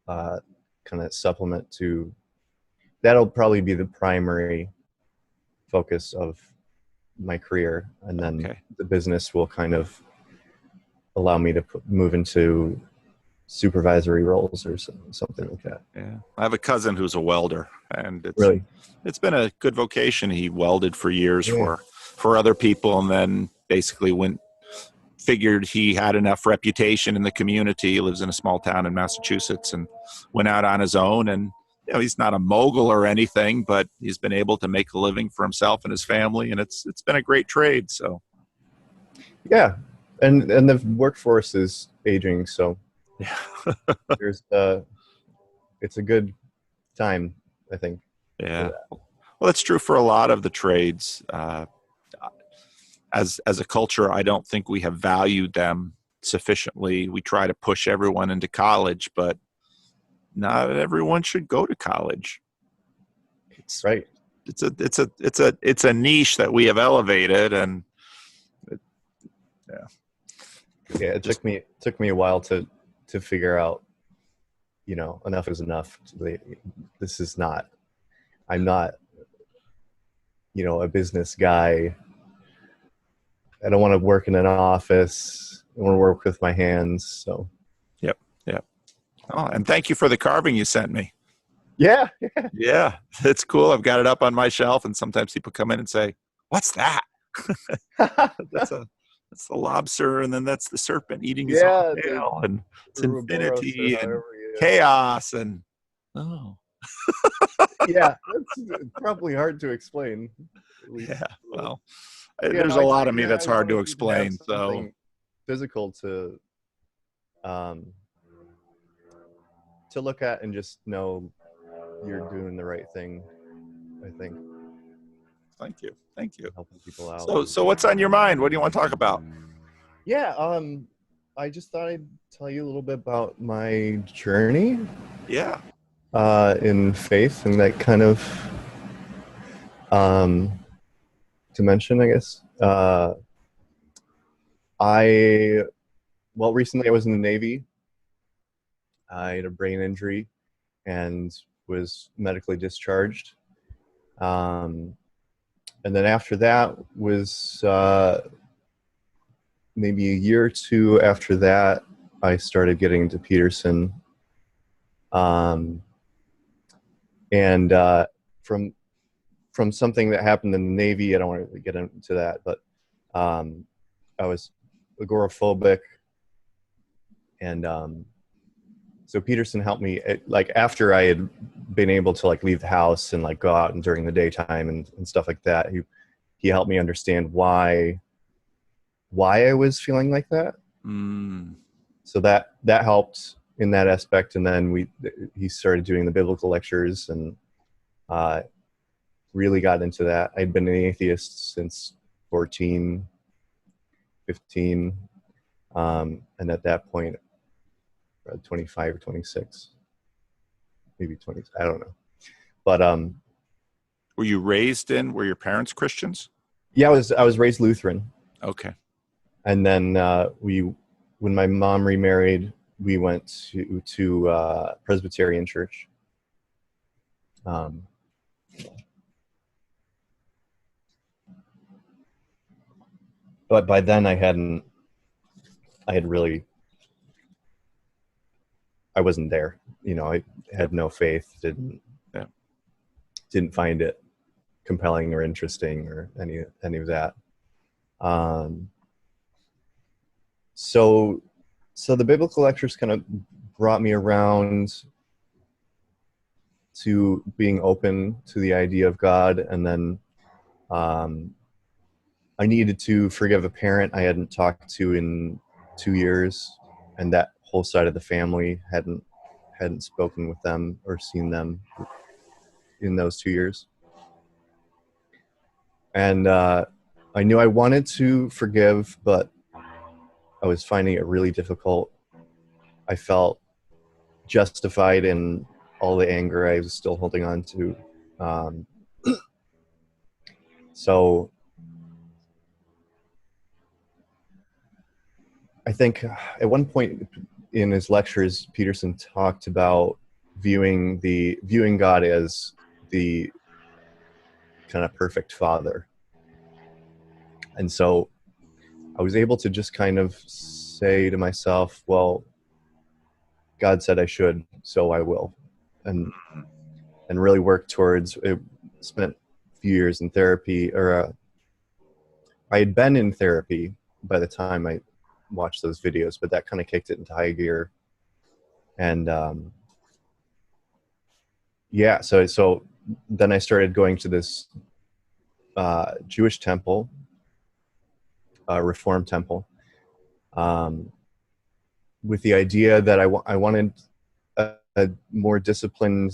kind of supplement to. That'll probably be the primary focus of my career, and then the business will kind of allow me to move into supervisory roles or something like that. Yeah, I have a cousin who's a welder, and it's been a good vocation. He welded for years for other people, and then basically figured he had enough reputation in the community. He lives in a small town in Massachusetts, and went out on his own. And he's not a mogul or anything, but he's been able to make a living for himself and his family, and it's been a great trade. So, yeah, and the workforce is aging, so yeah, there's it's a good time, I think. Yeah. Well, that's true for a lot of the trades. As a culture, I don't think we have valued them sufficiently. We try to push everyone into college, but not everyone should go to college. It's right. It's a niche that we have elevated, and it took me a while to figure out, enough is enough. This is not. I'm not, a business guy. I don't want to work in an office. I want to work with my hands. So. Yep. Oh, and thank you for the carving you sent me. Yeah. Yeah, it's cool. I've got it up on my shelf, and sometimes people come in and say, "What's that?" That's the lobster, and then that's the serpent eating his own tail, and it's infinity and chaos, and yeah, that's probably hard to explain. Yeah, well, there's a lot of me that's hard to explain. So physical to look at and just know you're doing the right thing, I think. Thank you. Helping people out. So what's on your mind? What do you want to talk about? Yeah, I just thought I'd tell you a little bit about my journey. Yeah. In faith and that kind of dimension, I guess. Recently I was in the Navy. I had a brain injury and was medically discharged. And then after that was maybe a year or two after that, I started getting into Peterson. And from something that happened in the Navy, I don't want to get into that, but I was agoraphobic, and so Peterson helped me. After I had been able to leave the house and go out and during the daytime and stuff like that, he helped me understand why I was feeling like that. So that helped in that aspect. And then he started doing the biblical lectures, and really got into that. I'd been an atheist since 14, 15, and at that point, 25 or 26, maybe 20, I don't know. But were your parents Christians? Yeah, I was raised Lutheran. Okay. And then when my mom remarried, we went to Presbyterian church. But by then I wasn't there. I had no faith, didn't find it compelling or interesting or any of that. So the biblical lectures kind of brought me around to being open to the idea of God. And then I needed to forgive a parent I hadn't talked to in 2 years, and that whole side of the family hadn't spoken with them or seen them in those 2 years. And I knew I wanted to forgive, but I was finding it really difficult. I felt justified in all the anger I was still holding on to. So I think at one point in his lectures, Peterson talked about viewing God as the kind of perfect father. And so I was able to just kind of say to myself, well, God said I should, so I will. And really work towards it. Spent a few years in therapy, or I had been in therapy by the time I watch those videos, but that kind of kicked it into high gear. And yeah, so then I started going to this Jewish temple, Reform temple, with the idea that I wanted a more disciplined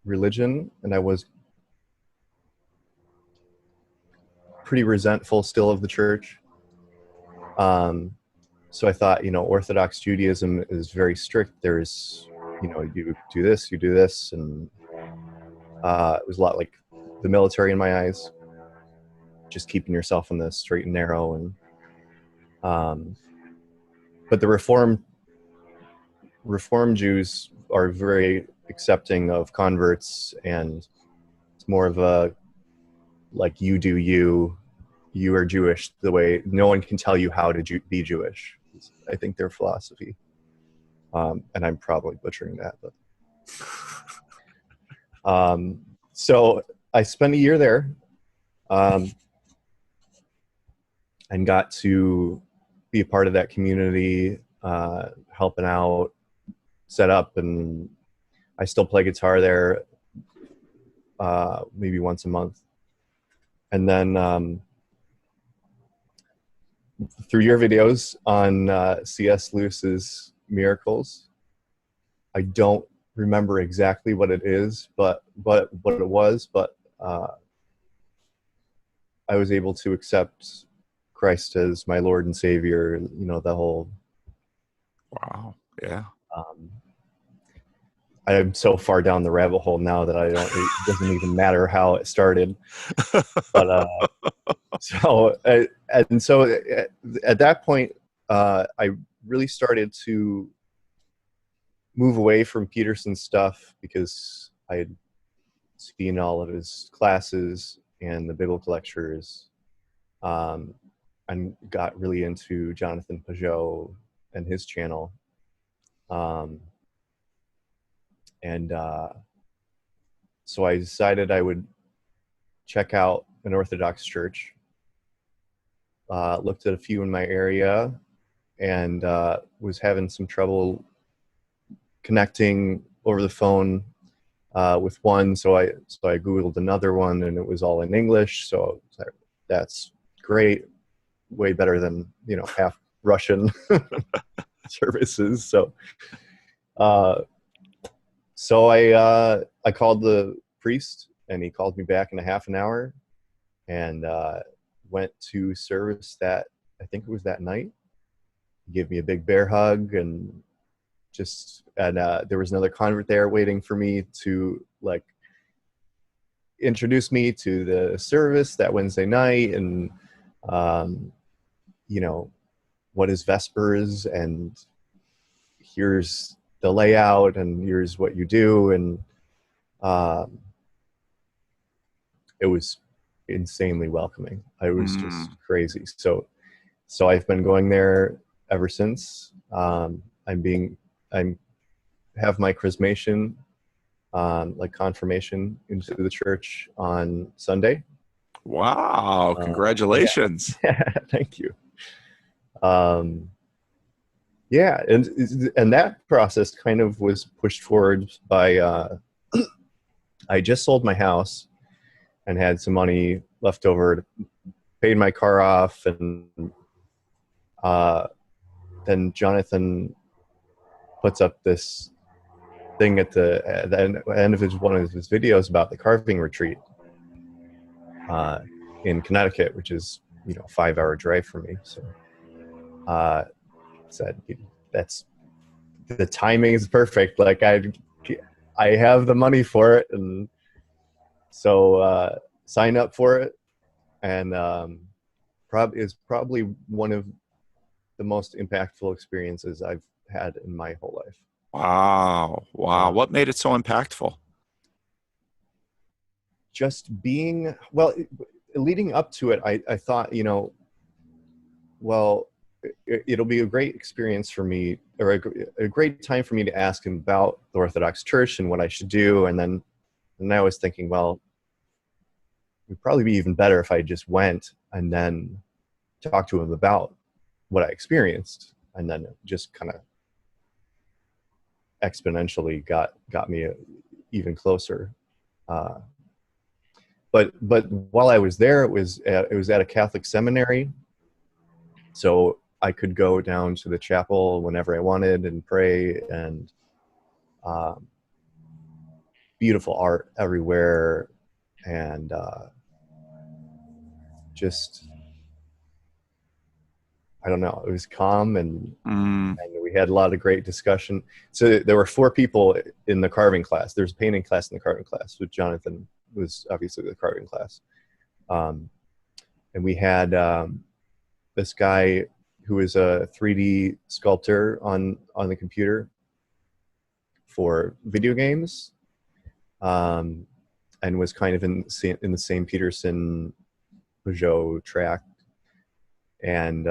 religion, and I was pretty resentful still of the church. So I thought, Orthodox Judaism is very strict. There's, you do this, and it was a lot like the military in my eyes, just keeping yourself in the straight and narrow. And but the Reform Jews are very accepting of converts, and it's more of a like, you do you are Jewish the way, no one can tell you how to be Jewish. I think their philosophy. And I'm probably butchering that, but so I spent a year there, and got to be a part of that community, helping out, set up, and I still play guitar there, maybe once a month. And then through your videos on C.S. Lewis's Miracles, I don't remember exactly what it is, but what it was, but I was able to accept Christ as my Lord and Savior, the whole. Wow. Yeah. I'm so far down the rabbit hole now that it doesn't even matter how it started. But so at that point, I really started to move away from Peterson's stuff, because I had seen all of his classes and the biblical lectures, and got really into Jonathan Pageau and his channel. So I decided I would check out an Orthodox church. Looked at a few in my area, and was having some trouble connecting over the phone with one. So I Googled another one, and it was all in English. So that's great, way better than half Russian services. So I called the priest, and he called me back in a half an hour, and went to service that, I think it was that night. He gave me a big bear hug, and there was another convert there waiting for me to introduce me to the service that Wednesday night, and what is Vespers, and here's the layout, and here's what you do. And it was insanely welcoming. I was just crazy. So I've been going there ever since. I have my chrismation, confirmation into the church on Sunday. Wow! Congratulations. Yeah. Thank you. Yeah, and that process kind of was pushed forward by I just sold my house and had some money left over, paid my car off, and then Jonathan puts up this thing at the end of one of his videos about the carving retreat in Connecticut, which is a 5-hour drive for me. So said, that's, the timing is perfect. Like I have the money for it, and so sign up for it. And probably one of the most impactful experiences I've had in my whole life. Wow. What made it so impactful? Just being, leading up to it, I thought, it'll be a great experience for me, or a great time for me to ask him about the Orthodox Church and what I should do. And I was thinking, it'd probably be even better if I just went and then talk to him about what I experienced, and then it just kind of exponentially got me even closer. But while I was there, it was at a Catholic seminary, so I could go down to the chapel whenever I wanted and pray, and beautiful art everywhere, and just, I don't know, it was calm, and we had a lot of great discussion. So there were 4 people in the carving class. There's a painting class and the carving class, with Jonathan was obviously the carving class. And we had this guy who was a 3D sculptor on the computer for video games, and was kind of in the same Peterson Pageau track. And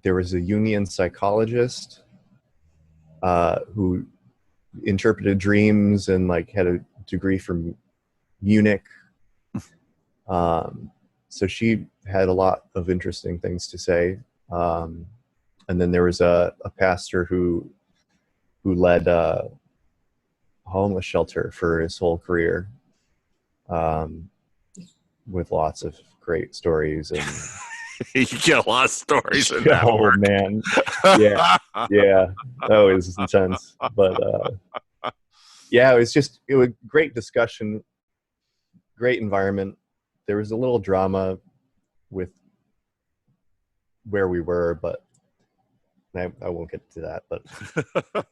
there was a Jungian psychologist who interpreted dreams and like had a degree from Munich. So she had a lot of interesting things to say. And then there was a pastor who led a homeless shelter for his whole career, with lots of great stories. And you get a lot of stories in that oh work. Man, yeah, that was intense. But yeah, it was great discussion, great environment. There was a little drama with where we were, but I won't get to that. But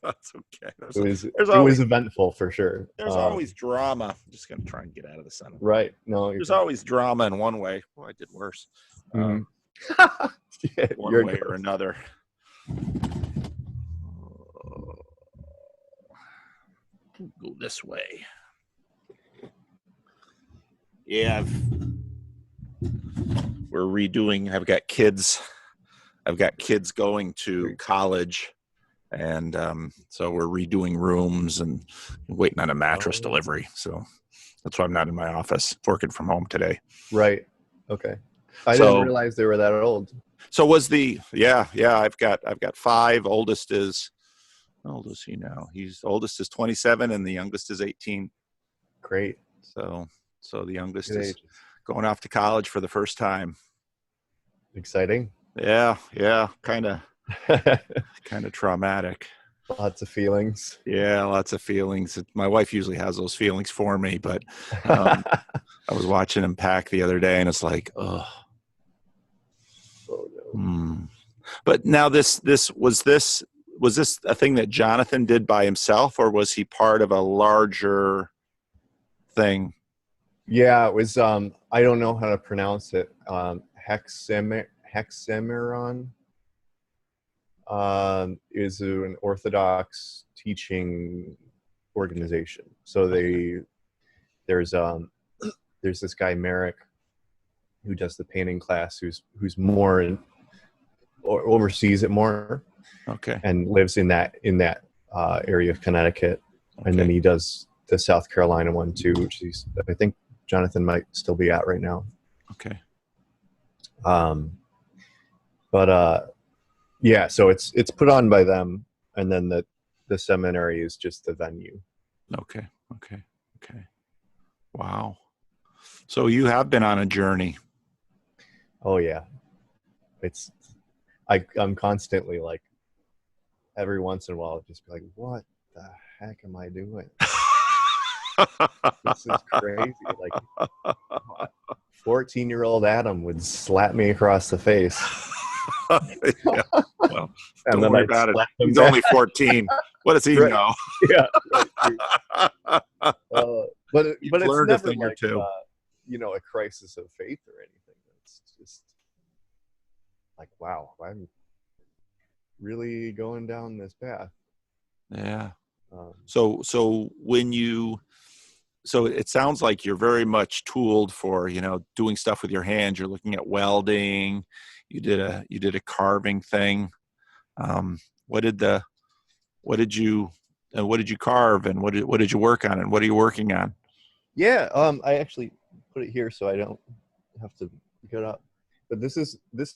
that's okay. It was eventful for sure. There's always drama. I'm just gonna try and get out of the center. Right. No, there's always drama in one way. Well, I did worse. Yeah, one way or another. Go this way. Yeah, we're redoing. I've got kids going to college, and so we're redoing rooms and waiting on a mattress delivery. So that's why I'm not in my office, working from home today. Right. Okay. I didn't realize they were that old. So was I've got 5. Oldest is, how old is he now? Oldest is 27 and the youngest is 18. Great. So the youngest is going off to college for the first time. Exciting. Yeah. Kind of traumatic. Lots of feelings. Yeah, lots of feelings. My wife usually has those feelings for me, but I was watching him pack the other day, and it's like, ugh. Oh no. But now was this a thing that Jonathan did by himself, or was he part of a larger thing? Yeah, it was. I don't know how to pronounce it. Hexameron is an Orthodox teaching organization. So there's this guy Merrick who does the painting class, who's more or oversees it more. Okay. And lives in that area of Connecticut. Okay. And then he does the South Carolina one too, which I think Jonathan might still be at right now. Okay. Yeah, so it's put on by them, and then the seminary is just the venue. Okay. Wow. So you have been on a journey. Oh yeah. I'm constantly like, every once in a while, just be like, what the heck am I doing? This is crazy. Like, 14-year-old Adam would slap me across the face. Yeah. Well, don't worry about it. He's only 14. What does he know? Yeah. Right, but it's never like a crisis of faith or anything. It's just like, wow, I'm really going down this path. Yeah. So it sounds like you're very much tooled for, doing stuff with your hands. You're looking at welding. You did a carving thing. What did you carve, and what did you work on, and what are you working on? Yeah. I actually put it here so I don't have to pick it up. But this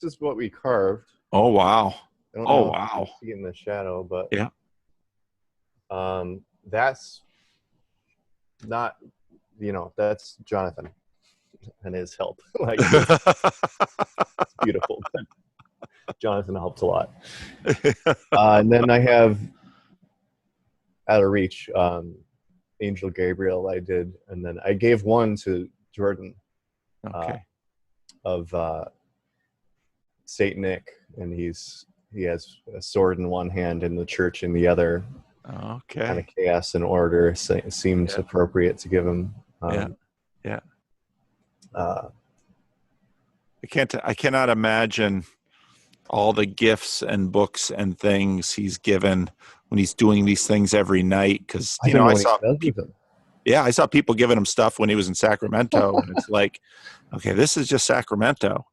is what we carved. Oh wow! I don't Oh know wow! if you can see in the shadow, but Yeah. That's not, that's Jonathan and his help. Like, it's beautiful. Jonathan helped a lot. And then I have Out of Reach, Angel Gabriel I did, and then I gave one to Jordan. Okay. Of Saint Nick, and he has a sword in one hand and the church in the other. Okay. Kind of chaos and order seems appropriate to give him. Yeah. I cannot imagine all the gifts and books and things he's given when he's doing these things every night. Because I saw people giving him stuff when he was in Sacramento, and it's like, okay, this is just Sacramento.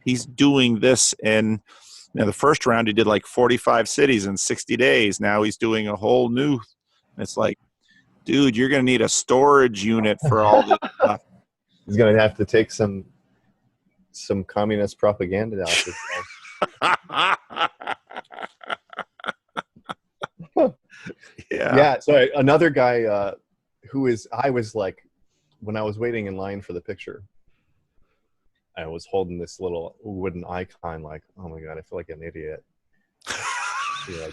He's doing this in the first round. He did like 45 cities in 60 days. Now he's doing a whole new. And it's like, dude, you're going to need a storage unit for all this stuff. He's going to have to take some communist propaganda out this Yeah. So another guy I was like, when I was waiting in line for the picture, I was holding this little wooden icon, like, oh my God, I feel like an idiot. Like,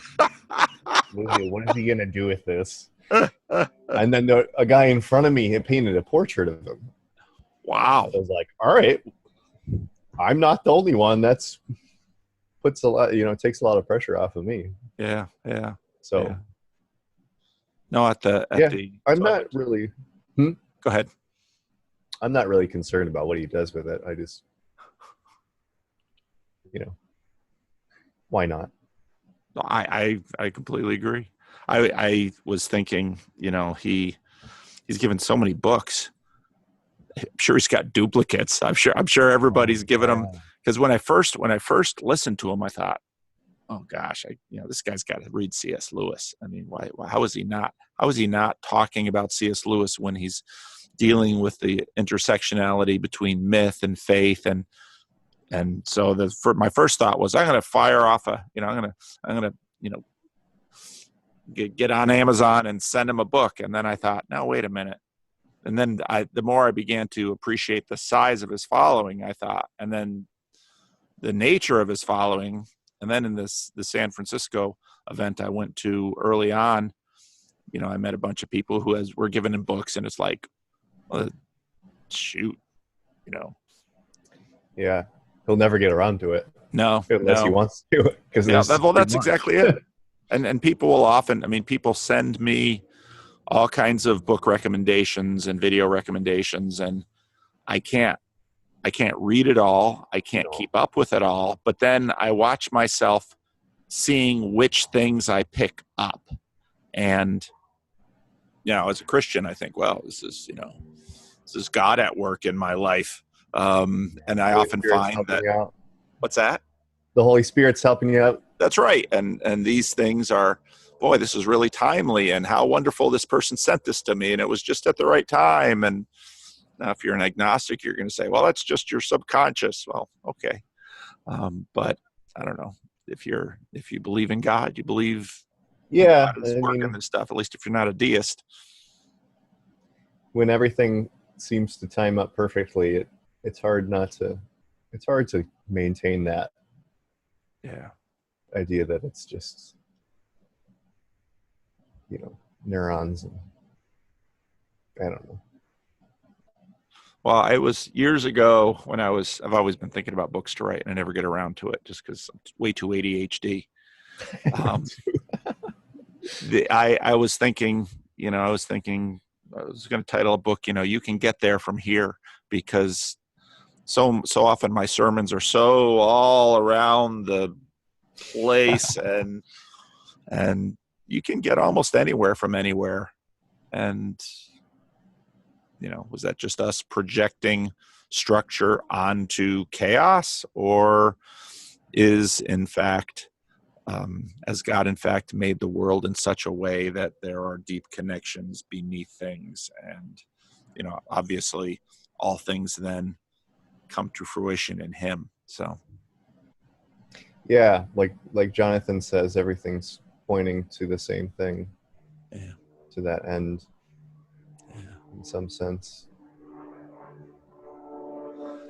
what is he going to do with this? And then a guy in front of me had painted a portrait of him. Wow. I was like, all right, I'm not the only one. That's puts a lot, takes a lot of pressure off of me. Yeah. So, yeah. No, I'm not really. Go ahead. I'm not really concerned about what he does with it. I just, why not? No, I completely agree. I was thinking, he's given so many books. I'm sure he's got duplicates. I'm sure everybody's given him, because when I first listened to him, I thought, oh gosh, this guy's got to read C.S. Lewis. I mean, why? How is he not talking about C.S. Lewis when he's dealing with the intersectionality between myth and faith? And so my first thought was, I'm going to fire off I'm going to get on Amazon and send him a book. And then I thought, no, wait a minute. And then the more I began to appreciate the size of his following, I thought, and then the nature of his following. And then in the San Francisco event I went to early on, I met a bunch of people who were giving him books, and it's like, well, shoot, Yeah, he'll never get around to it. No, unless he wants to. That's exactly it. And people will often, people send me all kinds of book recommendations and video recommendations, and I can't read it all. I can't keep up with it all. But then I watch myself seeing which things I pick up. And, as a Christian, I think, well, this is God at work in my life. And I often find that, what's that? The Holy Spirit's helping you out. That's right. And these things are, boy, this is really timely, and how wonderful this person sent this to me, and it was just at the right time. And now if you're an agnostic, you're going to say, well, that's just your subconscious. Well, okay. But I don't know, if you believe in God, you believe God is working this stuff, at least if you're not a deist. When everything seems to time up perfectly, it's hard to maintain that idea that it's just, neurons, and I don't know. Well, it was years ago when I've always been thinking about books to write, and I never get around to it just because I'm way too ADHD. I was thinking, I was going to title a book, You Can Get There From Here, because so often my sermons are so all around the place, and you can get almost anywhere from anywhere. And, was that just us projecting structure onto chaos, or is in fact, as God in fact made the world in such a way that there are deep connections beneath things, and obviously all things then come to fruition in Him. So yeah, like Jonathan says, everything's pointing to the same thing. Yeah. To that end. Yeah. In some sense.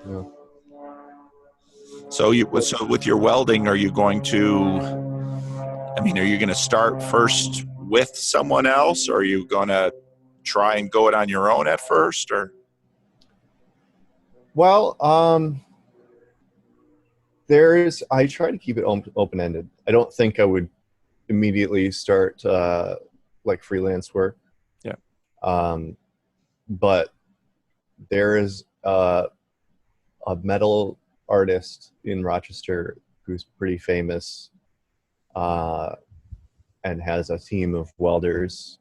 Yeah. So with your welding, are you going to? I mean, are you going to start first with someone else, or are you going to try and go it on your own at first, or? Well, I try to keep it open-ended. I don't think I would immediately start like freelance work. Yeah. But there is a metal artist in Rochester who's pretty famous and has a team of welders,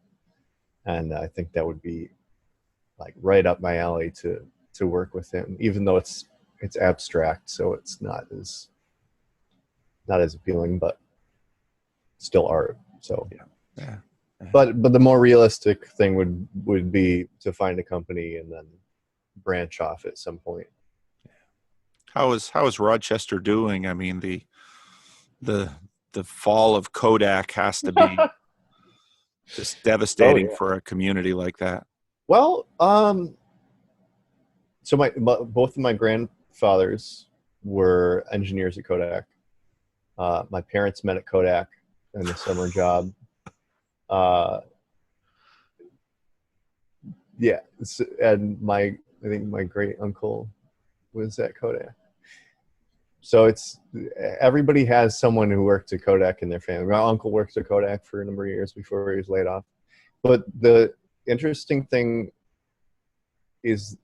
and I think that would be like right up my alley to work with him, even though it's abstract, so it's not as appealing, but still art. So Yeah. But the more realistic thing would be to find a company and then branch off at some point. How is Rochester doing? I mean, the fall of Kodak has to be just devastating for a community like that. Well, so both of my grandfathers were engineers at Kodak. My parents met at Kodak in the summer job. Yeah, and I think my great uncle was at Kodak. So everybody has someone who worked at Kodak in their family. My uncle worked at Kodak for a number of years before he was laid off. But the interesting thing is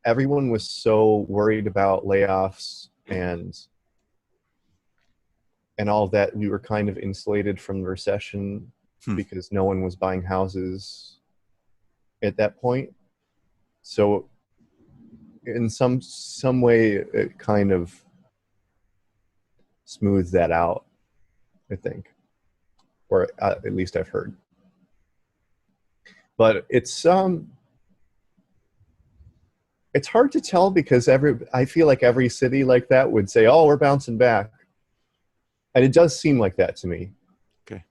everyone was so worried about layoffs and all of that. We were kind of insulated from the recession because no one was buying houses at that point. So in some way it kind of smooths that out, I think, or at least I've heard. But it's hard to tell because I feel like every city like that would say, "Oh, we're bouncing back," and it does seem like that to me. Okay.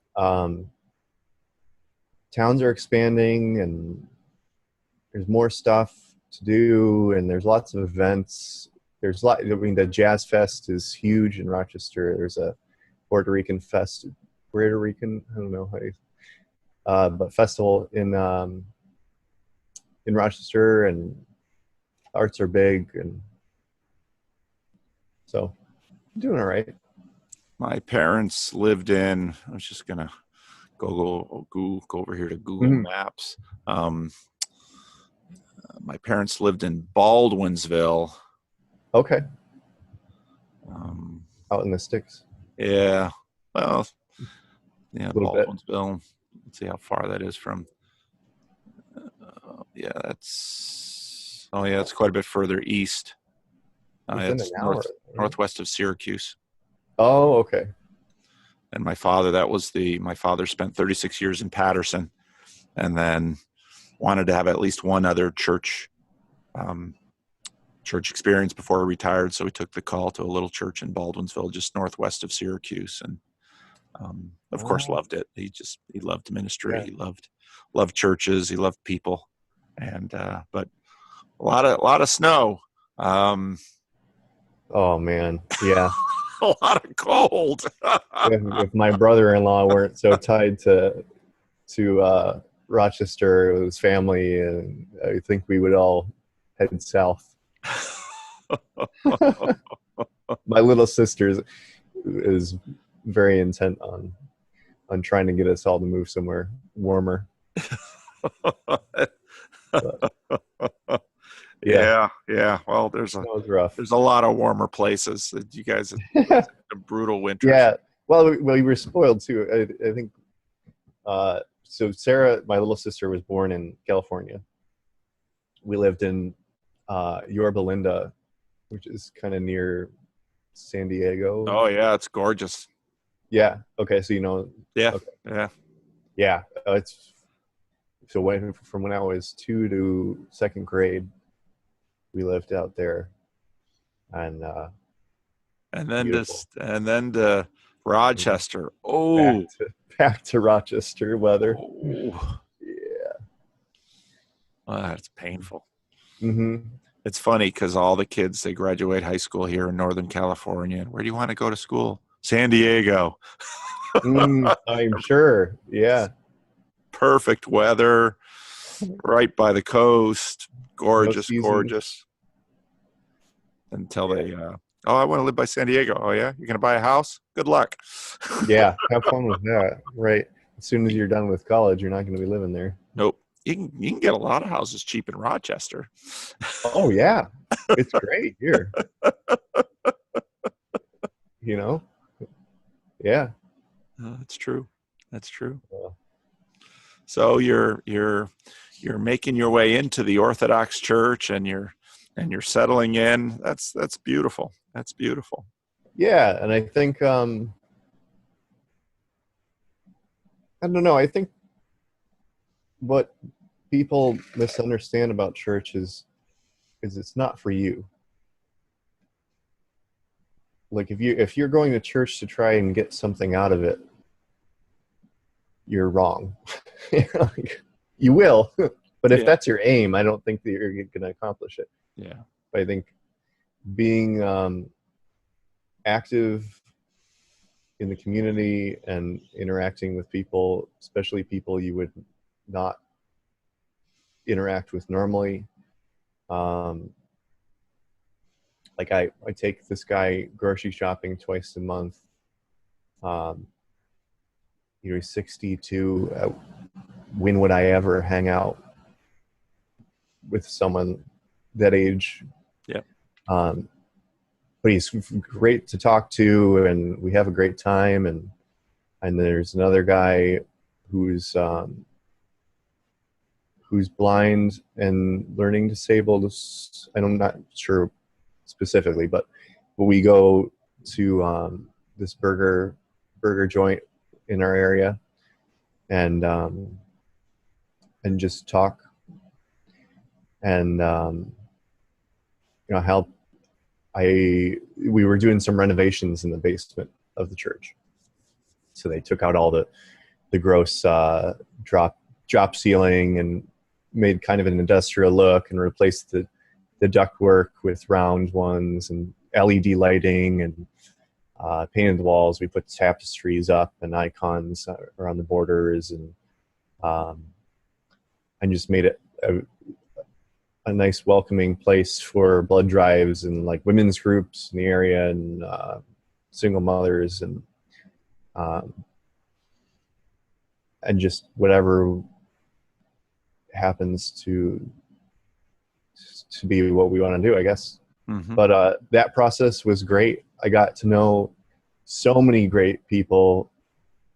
Towns are expanding, and there's more stuff to do, and there's lots of events. I mean, the Jazz Fest is huge in Rochester. There's a Puerto Rican, I don't know how you, but festival in Rochester, and arts are big, and so I'm doing all right. My parents lived in. I was just gonna go over here to Google Maps. My parents lived in Baldwinsville. Okay. Out in the sticks. Yeah. Well, yeah, Baldwinsville. Let's see how far that is from. It's quite a bit further east. It's northwest of Syracuse. Oh, okay. And my father spent 36 years in Patterson, and then wanted to have at least one other church experience before he retired. So he took the call to a little church in Baldwinsville, just northwest of Syracuse, and of course loved it. He loved ministry. Yeah. He loved churches. He loved people, and but a lot of snow. Oh man, yeah. A lot of cold. if my brother-in-law weren't so tied to Rochester with his family, and I think we would all head south. My little sister is very intent on trying to get us all to move somewhere warmer. Yeah. Well, there's a lot of warmer places. You guys have a brutal winter. Yeah. Well, we were spoiled too. I think. So Sarah, my little sister, was born in California. We lived in Yorba Linda, which is kind of near San Diego. Oh yeah, it's gorgeous. Yeah. Okay. So you know. Yeah. Okay. Yeah. Yeah. From when I was 2 to 2nd grade, we lived out there, and And then Beautiful. to Rochester. Oh, back to Rochester weather. Oh. Yeah. Oh, that's painful. Mm-hmm. It's funny because all the kids, they graduate high school here in Northern California. Where do you want to go to school? San Diego. I'm sure. Yeah. Perfect weather, right by the coast. Gorgeous, No gorgeous. Until they, I want to live by San Diego. Oh, yeah? You're going to buy a house? Good luck. Yeah. Have fun with that. Right. As soon as you're done with college, you're not going to be living there. Nope. You can get a lot of houses cheap in Rochester. Oh, yeah. It's great here. Yeah. That's true. That's true. Yeah. So you're making your way into the Orthodox Church, and you're settling in. That's beautiful. That's beautiful. Yeah, and I think I don't know. I think what people misunderstand about church is it's not for you. Like if you're going to church to try and get something out of it, you're wrong. You will, but if that's your aim, I don't think that you're going to accomplish it. Yeah. I think being active in the community and interacting with people, especially people you would not interact with normally. Like I take this guy grocery shopping twice a month. He's 62. When would I ever hang out with someone that age? Yeah. But he's great to talk to, and we have a great time. And there's another guy who's blind and learning disabled. I'm not sure specifically, but we go to this burger joint in our area, and just talk, and help. We were doing some renovations in the basement of the church, so they took out all the gross drop ceiling and made kind of an industrial look, and replaced the ductwork with round ones, and LED lighting, and painted the walls. We put tapestries up and icons around the borders, and just made it a nice welcoming place for blood drives and like women's groups in the area, and single mothers, and just whatever happens to be what we want to do, I guess. Mm-hmm. But that process was great. I got to know so many great people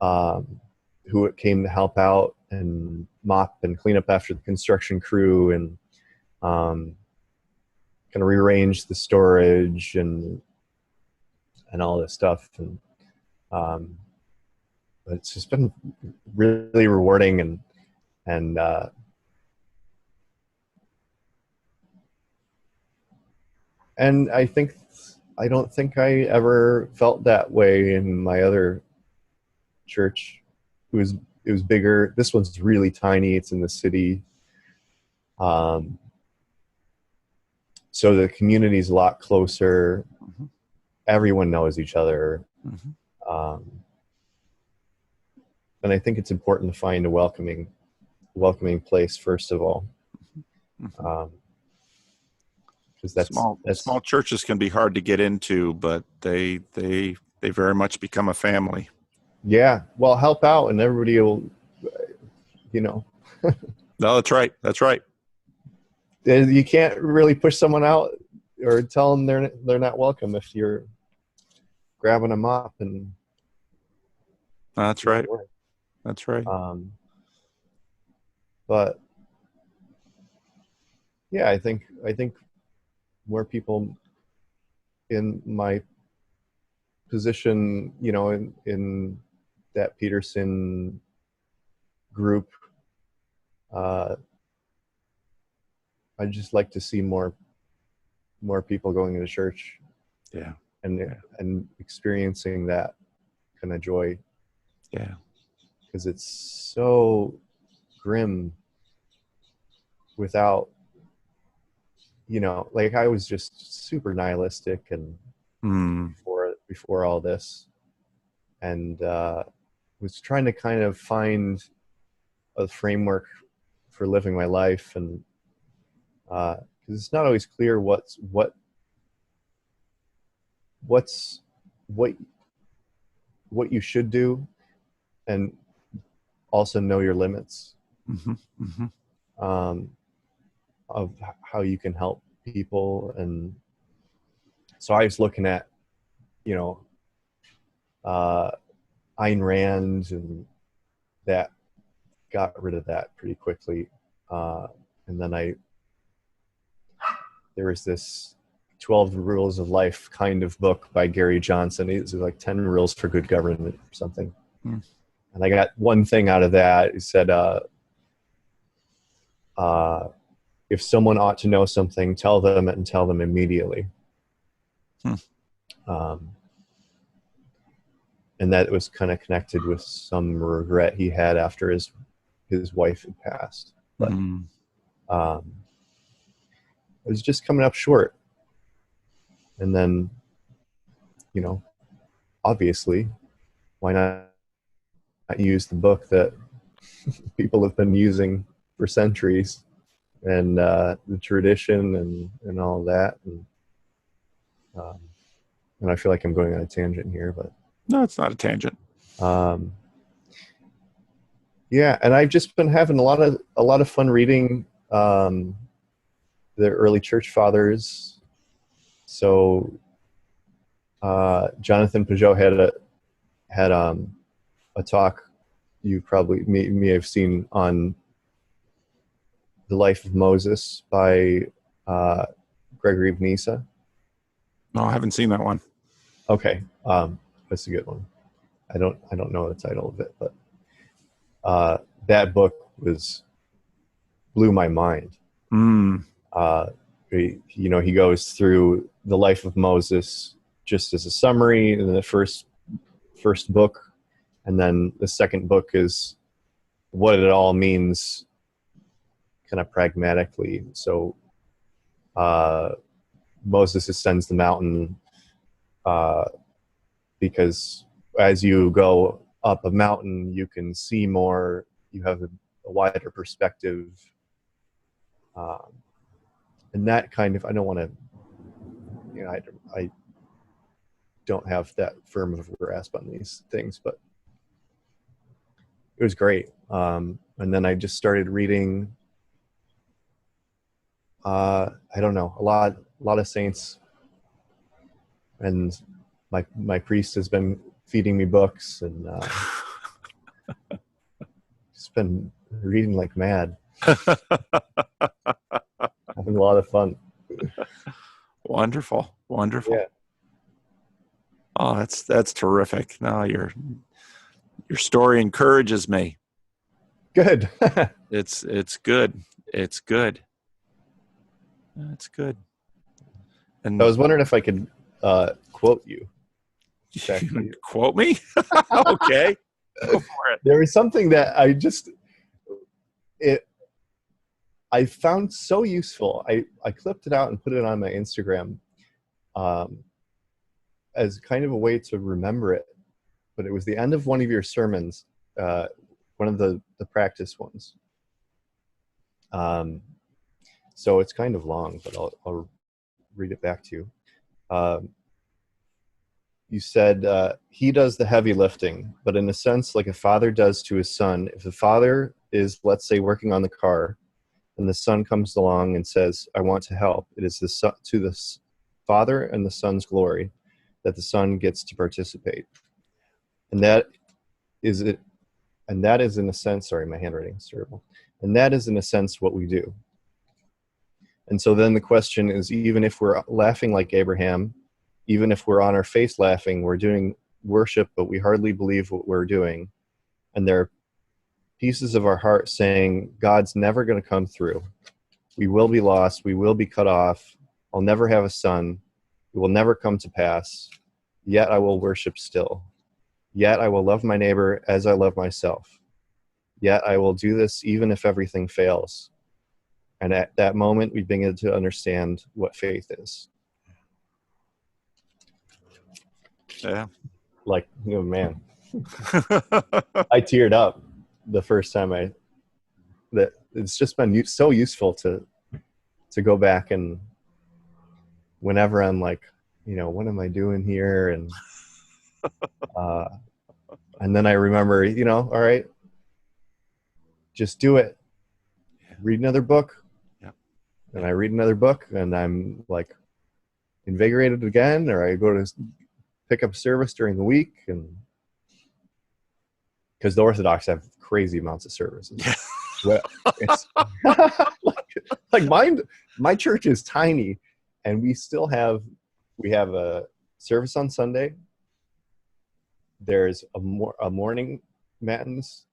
who came to help out and mop and clean up after the construction crew, and kind of rearrange the storage and all this stuff. And it's just been really rewarding, and I don't think I ever felt that way in my other church. It was bigger. This one's really tiny. It's in the city. So the community's a lot closer. Mm-hmm. Everyone knows each other. Mm-hmm. And I think it's important to find a welcoming place first of all. Mm-hmm. Because small churches can be hard to get into, but they very much become a family. Yeah, well, help out, and everybody will, No, that's right. That's right. You can't really push someone out or tell them they're not welcome if you're grabbing a mop and. That's right. That's right. But yeah, I think more people in my position, in that Peterson group, I'd just like to see more people going to church. Yeah. and experiencing that kind of joy. Yeah. Because it's so grim without, like I was just super nihilistic and before all this, and was trying to kind of find a framework for living my life, and because it's not always clear what you should do, and also know your limits of how you can help people. And so I was looking at Ayn Rand, and that got rid of that pretty quickly. And then there was this 12 Rules of Life kind of book by Gary Johnson. It's like 10 Rules for Good Government or something. And I got one thing out of that. He said, if someone ought to know something, tell them it, and tell them immediately. And that was kind of connected with some regret he had after his wife had passed. But it was just coming up short. And then, obviously, why not use the book that people have been using for centuries, and the tradition and all that. And I feel like I'm going on a tangent here, but no, it's not a tangent. Yeah, and I've just been having a lot of fun reading the early church fathers. So Jonathan Pageau had a talk you probably may have seen on the life of Moses by Gregory of Nyssa. No, I haven't seen that one. Okay, that's a good one. I don't know the title of it, but that book blew my mind. He goes through the life of Moses just as a summary in the first book, and then the second book is what it all means kind of pragmatically. So Moses ascends the mountain because as you go up a mountain, you can see more, you have a wider perspective. And that kind of, I don't want to, I don't have that firm of a grasp on these things, but it was great. And then I just started reading, I don't know, a lot of saints, and my priest has been feeding me books, and just been reading like mad. Having a lot of fun. Wonderful. Yeah. Oh, that's terrific. No, your story encourages me. Good. It's good. It's good. It's good. And I was wondering if I could quote you. Quote me? Okay. Go for it. There was something that I found so useful. I clipped it out and put it on my Instagram as kind of a way to remember it. But it was the end of one of your sermons, one of the practice ones. So it's kind of long, but I'll read it back to you. You said, he does the heavy lifting, but in a sense, like a father does to his son. If the father is, let's say, working on the car, and the son comes along and says, I want to help, it is to the father and the son's glory that the son gets to participate. And that is it. And that is, in a sense, sorry, my handwriting is terrible. And that is, in a sense, what we do. And so then the question is, even if we're laughing like Abraham, even if we're on our face laughing, we're doing worship, but we hardly believe what we're doing. And there are pieces of our heart saying, God's never going to come through. We will be lost. We will be cut off. I'll never have a son. It will never come to pass. Yet I will worship still. Yet I will love my neighbor as I love myself. Yet I will do this even if everything fails. And at that moment, we begin to understand what faith is. Yeah. Like, oh man, I teared up the first time that it's just been so useful to go back, and whenever I'm like, what am I doing here? And then I remember, all right, just do it. Read another book. Yeah. And I read another book and I'm like invigorated again, or I go to pick up service during the week, and because the Orthodox have crazy amounts of services. Well, it's like my church is tiny, and we have a service on Sunday. There's a morning matins,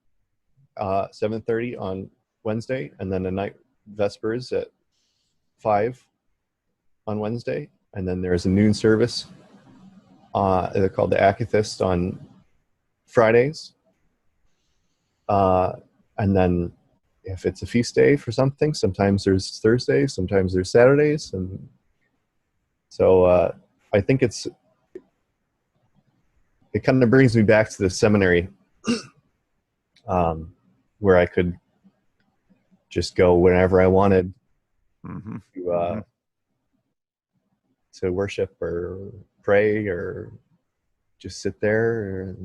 7:30 on Wednesday, and then a night vespers at 5 on Wednesday, and then there's a noon service. They're called the Akathist on Fridays. And then if it's a feast day for something, sometimes there's Thursdays, sometimes there's Saturdays. And so I think it kind of brings me back to the seminary, where I could just go whenever I wanted to worship or pray or just sit there.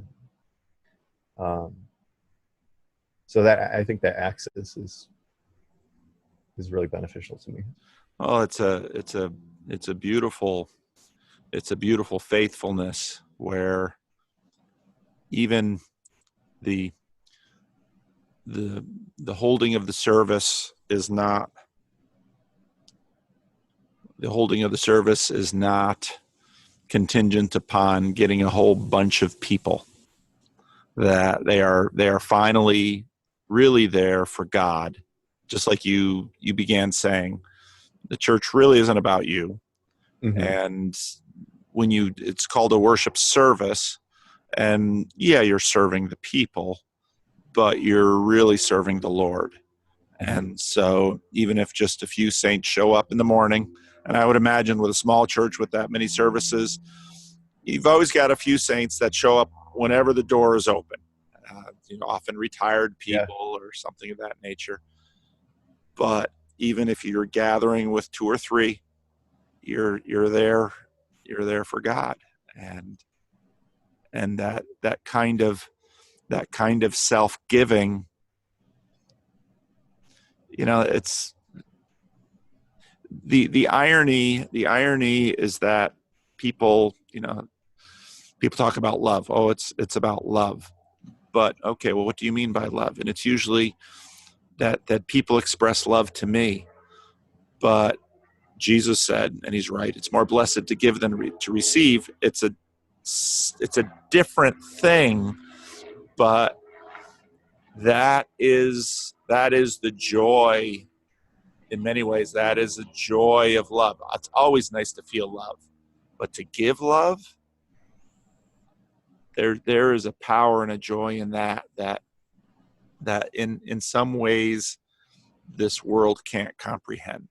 So that, I think that access is really beneficial to me. Oh, it's a beautiful faithfulness where even the holding of the service is not contingent upon getting a whole bunch of people. That they are finally really there for God, just like you began saying. The church really isn't about you, and when it's called a worship service, and you're serving the people, but you're really serving the Lord. And so even if just a few saints show up in the morning, and I would imagine with a small church with that many services, you've always got a few saints that show up whenever the door is open, often retired people or something of that nature. But even if you're gathering with 2 or 3, you're there for God, and that kind of self-giving. It's the irony is that people talk about love. Oh, it's about love. But okay, well, what do you mean by love? And it's usually that people express love to me. But Jesus said, and he's right, it's more blessed to give than to receive. It's a different thing, but that is the joy. In many ways, that is the joy of love. It's always nice to feel love, but to give love, there is a power and a joy in that in some ways this world can't comprehend,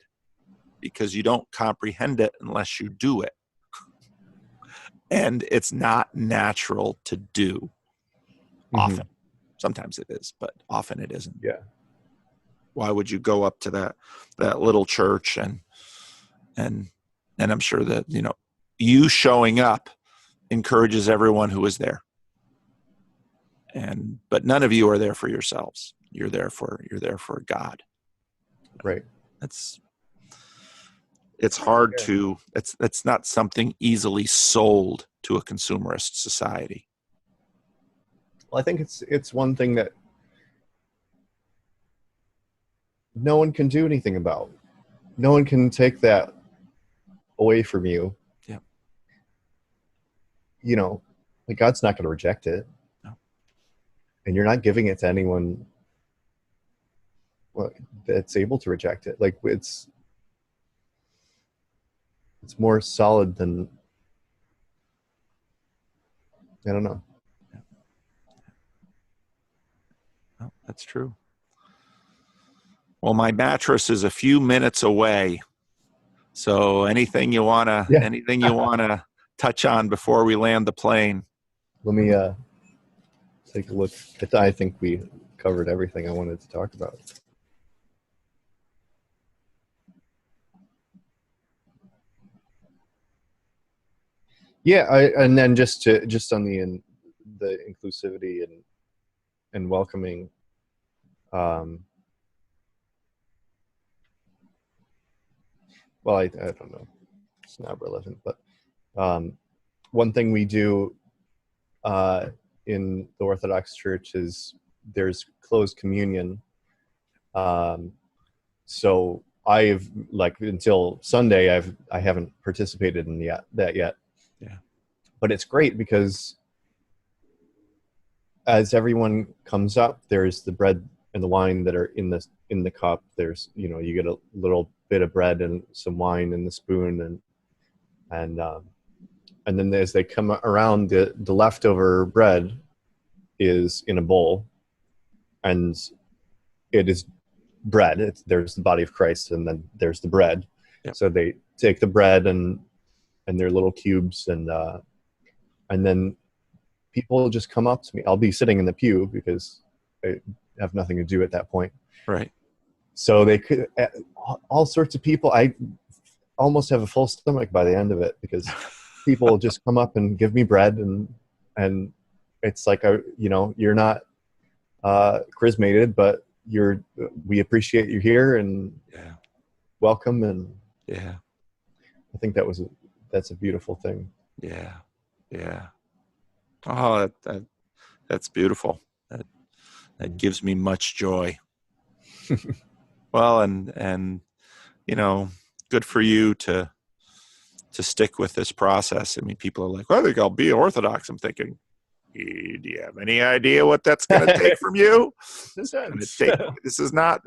because you don't comprehend it unless you do it. And it's not natural to do often. Sometimes it is, but often it isn't. Yeah. Why would you go up to that little church and I'm sure that you showing up encourages everyone who is there. But none of you are there for yourselves. You're there for God. Right. It's hard to, it's not something easily sold to a consumerist society. Well, I think it's one thing that no one can do anything about. No one can take that away from you. Yeah. Like God's not going to reject it. No. And you're not giving it to anyone that's able to reject it. Like it's more solid than I don't know. Oh, that's true. Well, my mattress is a few minutes away. So anything you wanna touch on before we land the plane? Let me take a look. I think we covered everything I wanted to talk about. Yeah, and then just on the inclusivity and welcoming. Well, I don't know. It's not relevant, but one thing we do in the Orthodox Church is there's closed communion. So I've until Sunday I haven't participated in that yet. Yeah. But it's great because as everyone comes up, there's the bread and the wine that are in the cup. There's you get a little bit of bread and some wine in the spoon, and then as they come around, the leftover bread is in a bowl, and it is bread. There's the body of Christ, and then there's the bread. Yep. So they take the bread and their little cubes, and then people just come up to me. I'll be sitting in the pew because I have nothing to do at that point. Right. So they could, all sorts of people. I almost have a full stomach by the end of it because people just come up and give me bread, and it's like you're not charismated, but we appreciate you here and welcome, and I think that's a beautiful thing. Yeah. Oh, that's beautiful. That gives me much joy. Well, and good for you to stick with this process. I mean, people are like, well, I think I'll be Orthodox. I'm thinking, do you have any idea what that's going to take from you? This is not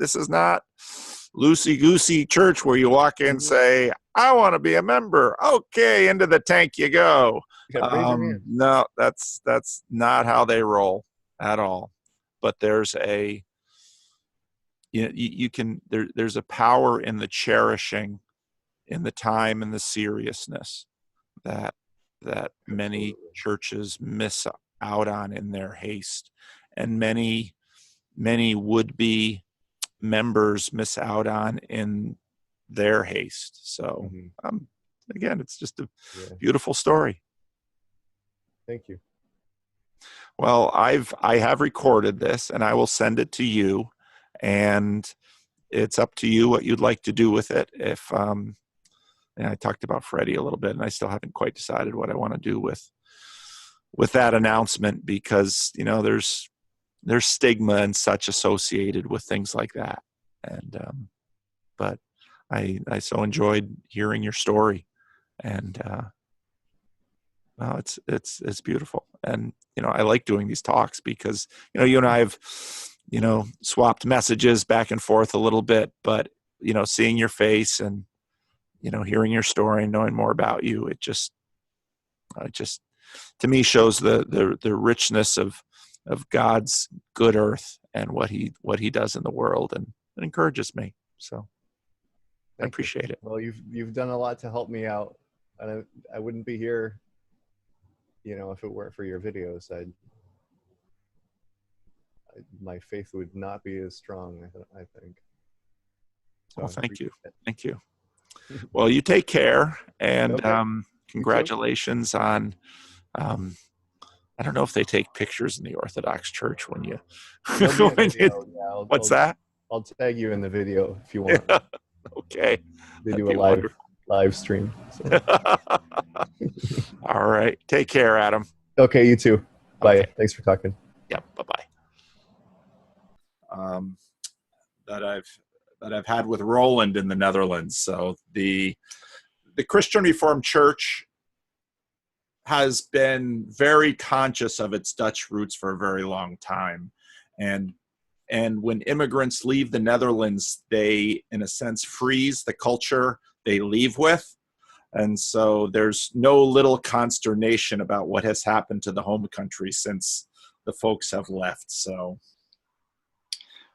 loosey-goosey church where you walk in and say, I want to be a member. Okay, into the tank you go. No, that's not how they roll at all. But there's there's a power in the cherishing, in the time and the seriousness that many churches miss out on in their haste, and many would-be members miss out on in their haste. So again, it's just a beautiful story. Thank you. Well, I have recorded this, and I will send it to you, and it's up to you what you'd like to do with it. If and I talked about Freddie a little bit, and I still haven't quite decided what I want to do with that announcement, because there's stigma and such associated with things like that. And but I so enjoyed hearing your story, and well, it's beautiful. And I like doing these talks because you and I have swapped messages back and forth a little bit, but seeing your face and hearing your story and knowing more about you, it just to me shows the richness of God's good earth and what he does in the world, and it encourages me. So I appreciate it. Well, you've done a lot to help me out, and I wouldn't be here, if it weren't for your videos. My faith would not be as strong, I think. So well, thank you. Well, you take care, and congratulations on. I don't know if they take pictures in the Orthodox Church when you. What's that? I'll tag you in the video if you want. Okay. They do a live stream. So. All right. Take care, Adam. Okay, you too. Bye. Okay. Thanks for talking. Yep. Bye-bye. That I've had with Roland in the Netherlands. So the Christian Reformed Church has been very conscious of its Dutch roots for a very long time. And when immigrants leave the Netherlands, they, in a sense, freeze the culture they leave with. And so there's no little consternation about what has happened to the home country since the folks have left. So.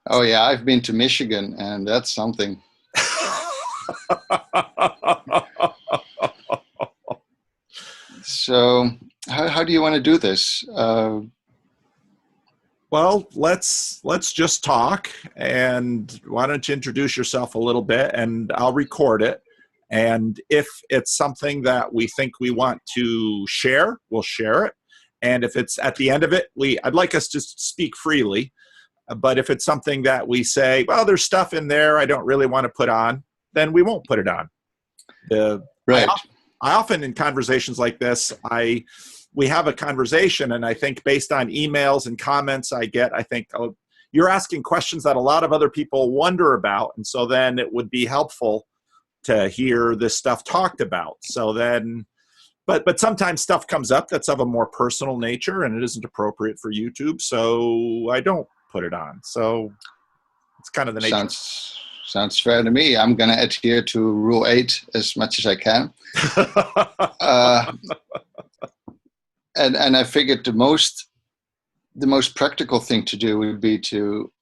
Oh yeah, I've been to Michigan, and that's something. So how do you want to do this? Well, let's just talk, and why don't you introduce yourself a little bit, and I'll record it. And if it's something that we think we want to share, we'll share it. And if it's at the end of it, I'd like us to speak freely. But if it's something that we say, well, there's stuff in there I don't really want to put on, then we won't put it on. Right. I often in conversations like this, we have a conversation, and I think based on emails and comments I get, I think, oh, you're asking questions that a lot of other people wonder about. And so then it would be helpful to hear this stuff talked about. So then, but sometimes stuff comes up that's of a more personal nature and it isn't appropriate for YouTube. So I don't put it on. So it's kind of the nature. Sounds fair to me. I'm going to adhere to Rule 8 as much as I can. And I figured the most practical thing to do would be to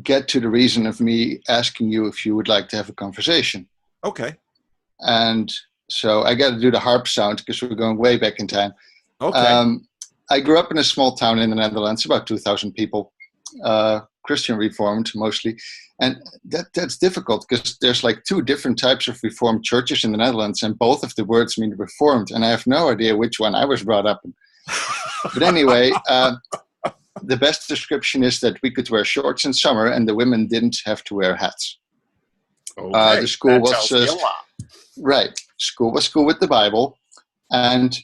get to the reason of me asking you if you would like to have a conversation. Okay. And so I got to do the harp sound because we're going way back in time. Okay. I grew up in a small town in the Netherlands, about 2,000 people, Christian Reformed mostly. And that's difficult because there's like two different types of Reformed churches in the Netherlands, and both of the words mean Reformed. And I have no idea which one I was brought up in. But anyway, the best description is that we could wear shorts in summer and the women didn't have to wear hats. Okay. The school was right. School with the Bible, and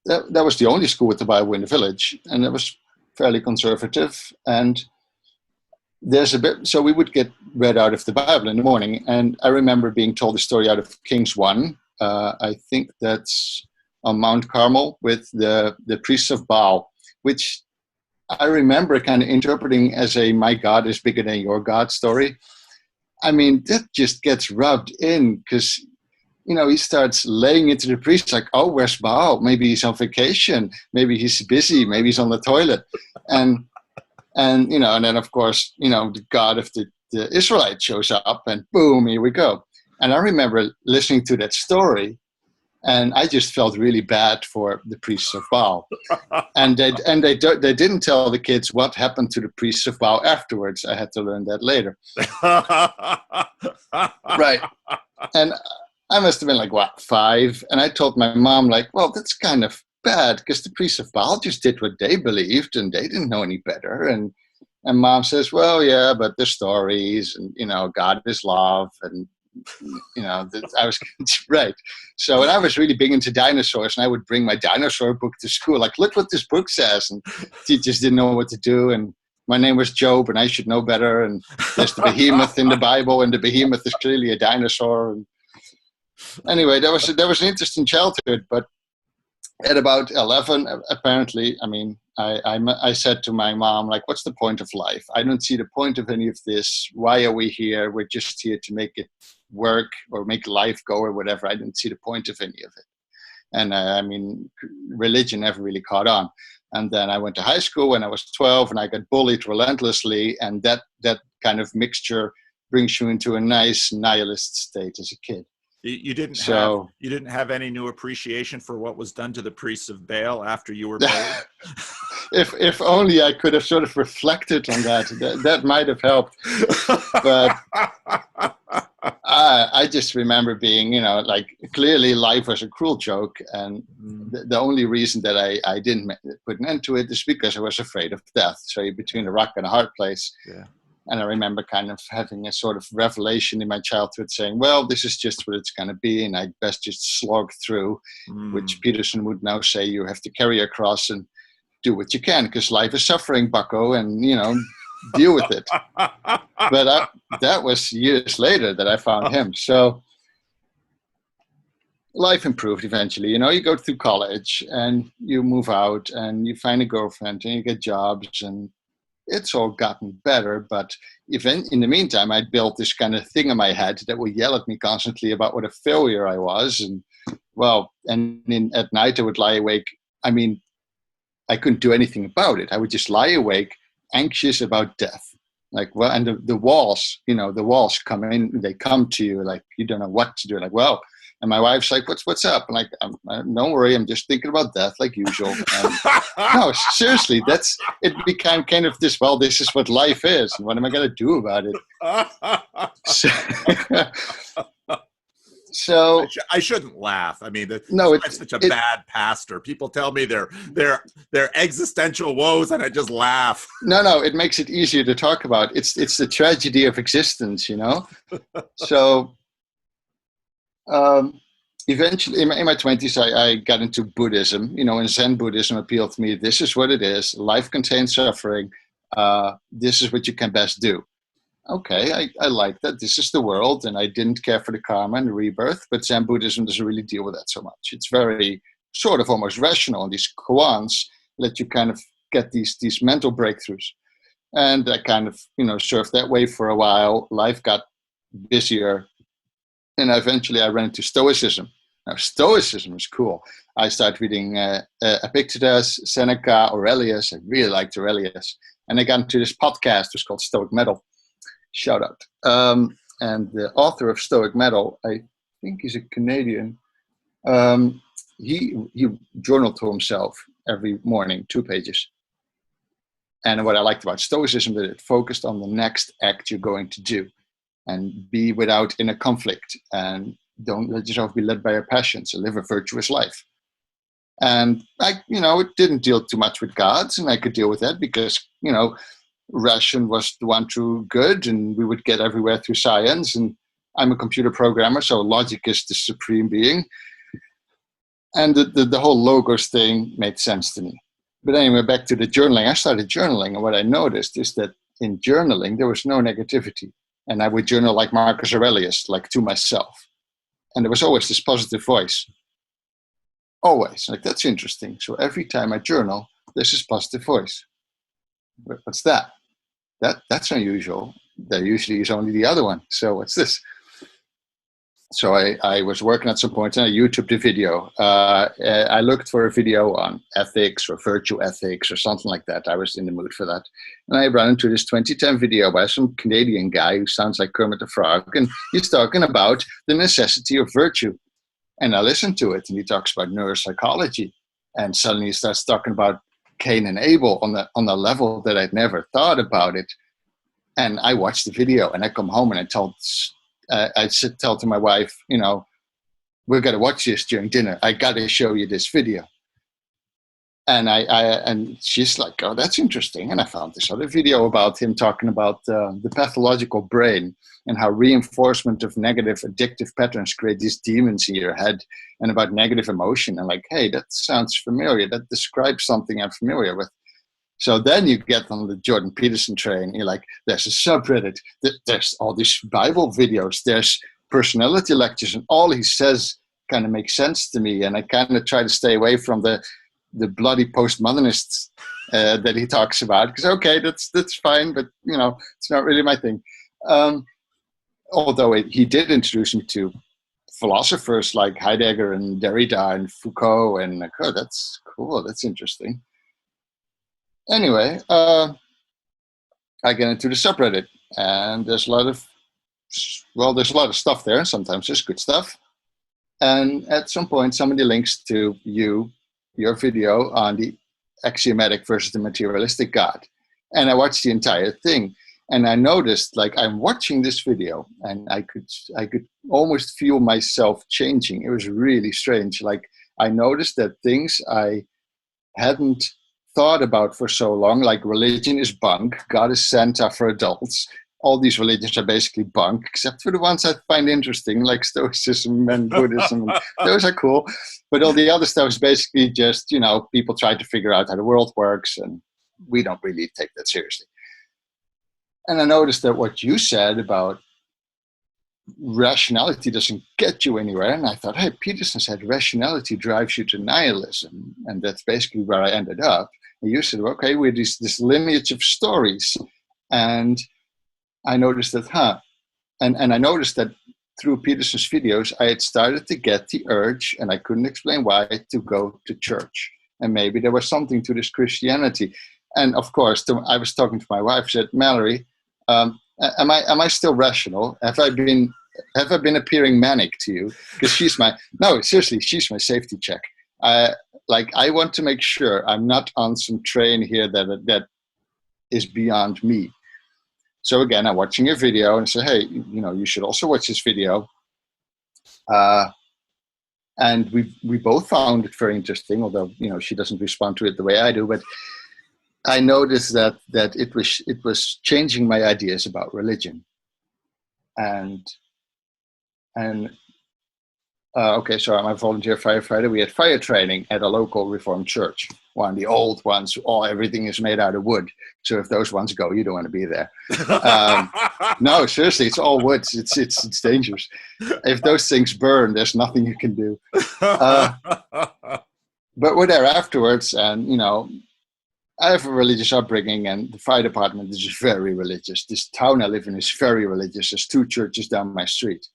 that was the only school with the Bible in the village, and it was fairly conservative. And there's a bit, so we would get read out of the Bible in the morning, and I remember being told a story out of Kings 1. I think that's on Mount Carmel with the priests of Baal, which I remember kind of interpreting as a "my God is bigger than your God" story. I mean, that just gets rubbed in because, you know, he starts laying into the priest like, oh, where's Baal? Maybe he's on vacation. Maybe he's busy. Maybe he's on the toilet. And you know, and then of course, you know, the God of the Israelites shows up and boom, here we go. And I remember listening to that story and I just felt really bad for the priests of Baal. And they didn't tell the kids what happened to the priests of Baal afterwards. I had to learn that later. Right. And I must have been like, what, 5? And I told my mom, like, well, that's kind of bad because the priests of Baal just did what they believed and they didn't know any better. And mom says, well, yeah, but the stories and, you know, God is love. And, you know, I was right. So, and I was really big into dinosaurs and I would bring my dinosaur book to school. Like, look what this book says. And teachers didn't know what to do. And my name was Job and I should know better. And there's the behemoth in the Bible and the behemoth is clearly a dinosaur. And anyway, that was an interesting childhood. But at about 11, apparently, I mean, I said to my mom, like, what's the point of life? I don't see the point of any of this. Why are we here? We're just here to make it work or make life go or whatever. I didn't see the point of any of it. And I mean, religion never really caught on. And then I went to high school when I was 12 and I got bullied relentlessly. And that kind of mixture brings you into a nice nihilist state as a kid. You didn't have any new appreciation for what was done to the priests of Baal after you were bullied? If only I could have sort of reflected on that might have helped. But I just remember being, you know, like, clearly life was a cruel joke. And the only reason that I didn't put an end to it is because I was afraid of death. So you're between a rock and a hard place. Yeah. And I remember kind of having a sort of revelation in my childhood saying, well, this is just what it's going to be. And I'd best just slog through, which Peterson would now say you have to carry a cross and do what you can because life is suffering, bucko, and, you know, deal with it. But that was years later that I found him. So life improved eventually. You know, you go through college and you move out and you find a girlfriend and you get jobs and it's all gotten better. But even in the meantime, I built this kind of thing in my head that would yell at me constantly about what a failure I was. And at night I would lie awake. I mean, I couldn't do anything about it. I would just lie awake, anxious about death. Like, well, and the walls, the walls come in, they come to you, like, you don't know what to do. Like, well, and my wife's like, what's up? And like, don't worry, I'm just thinking about death like usual. And, no, seriously, it became kind of this, well, this is what life is. And what am I going to do about it? So I shouldn't laugh. I mean, no, I'm such a bad pastor. People tell me their existential woes, and I just laugh. No, it makes it easier to talk about. It's the tragedy of existence, So eventually, in my 20s, I got into Buddhism. And Zen Buddhism appealed to me. This is what it is. Life contains suffering. This is what you can best do. Okay, I like that. This is the world, and I didn't care for the karma and the rebirth, but Zen Buddhism doesn't really deal with that so much. It's very sort of almost rational, and these koans let you kind of get these mental breakthroughs. And I kind of, surfed that way for a while. Life got busier, and eventually I ran into Stoicism. Now, Stoicism is cool. I started reading Epictetus, Seneca, Aurelius. I really liked Aurelius. And I got into this podcast. It was called Stoic Metal. Shout out. And the author of Stoic Metal, I think he's a Canadian. He journaled to himself every morning, 2 pages. And what I liked about Stoicism, that it focused on the next act you're going to do, and be without inner conflict, and don't let yourself be led by your passions, and live a virtuous life. And it didn't deal too much with gods, and I could deal with that because, ration was the one true good, and we would get everywhere through science. And I'm a computer programmer, so logic is the supreme being. And the whole logos thing made sense to me. But anyway, back to the journaling. I started journaling, and what I noticed is that in journaling, there was no negativity. And I would journal like Marcus Aurelius, like to myself. And there was always this positive voice. Always. Like, that's interesting. So every time I journal, there's this positive voice. But what's that? That's unusual. There usually is only the other one. So what's this? So I was working at some point and I YouTubed a video. I looked for a video on ethics or virtue ethics or something like that. I was in the mood for that. And I ran into this 2010 video by some Canadian guy who sounds like Kermit the Frog. And he's talking about the necessity of virtue. And I listened to it, and he talks about neuropsychology. And suddenly he starts talking about Cain and Abel on the level that I'd never thought about it. And I watched the video, and I come home and I tell to my wife, we're going to watch this during dinner. I got to show you this video. And and she's like, oh, that's interesting. And I found this other video about him talking about the pathological brain and how reinforcement of negative addictive patterns create these demons in your head, and about negative emotion. And like, hey, that sounds familiar. That describes something I'm familiar with. So then you get on the Jordan Peterson train. You're like, there's a subreddit. There's all these Bible videos. There's personality lectures. And all he says kind of makes sense to me. And I kind of try to stay away from the bloody postmodernists that he talks about. Because, okay, that's fine. But, it's not really my thing. Although he did introduce me to philosophers like Heidegger and Derrida and Foucault. And like, oh, that's cool. That's interesting. Anyway, I get into the subreddit, and there's a lot of stuff there. Sometimes there's good stuff. And at some point, somebody links to your video on the axiomatic versus the materialistic God. And I watched the entire thing. And I noticed, like, I'm watching this video, and I could almost feel myself changing. It was really strange. Like, I noticed that things I hadn't thought about for so long, like religion is bunk, God is Santa for adults. All these religions are basically bunk, except for the ones I find interesting, like Stoicism and Buddhism. Those are cool. But all the other stuff is basically just, people try to figure out how the world works, and we don't really take that seriously. And I noticed that what you said about rationality doesn't get you anywhere. And I thought, hey, Peterson said rationality drives you to nihilism. And that's basically where I ended up. And you said, okay, we're this lineage of stories. And I noticed that, and I noticed that through Peterson's videos, I had started to get the urge, and I couldn't explain why, to go to church. And maybe there was something to this Christianity. And of course, I was talking to my wife, said, Mallory, am I still rational? Have I been appearing manic to you? Because she's my safety check. I want to make sure I'm not on some train here that is beyond me. So again, I'm watching a video and say, hey, you should also watch this video. And we both found it very interesting, although, she doesn't respond to it the way I do. But I noticed that it was changing my ideas about religion. Okay, so I'm a volunteer firefighter. We had fire training at a local Reformed church, one of the old ones. Everything is made out of wood. So if those ones go, you don't want to be there. No, seriously, it's all wood. It's dangerous. If those things burn, there's nothing you can do. But we're there afterwards, and I have a religious upbringing, and the fire department is very religious. This town I live in is very religious. There's 2 churches down my street.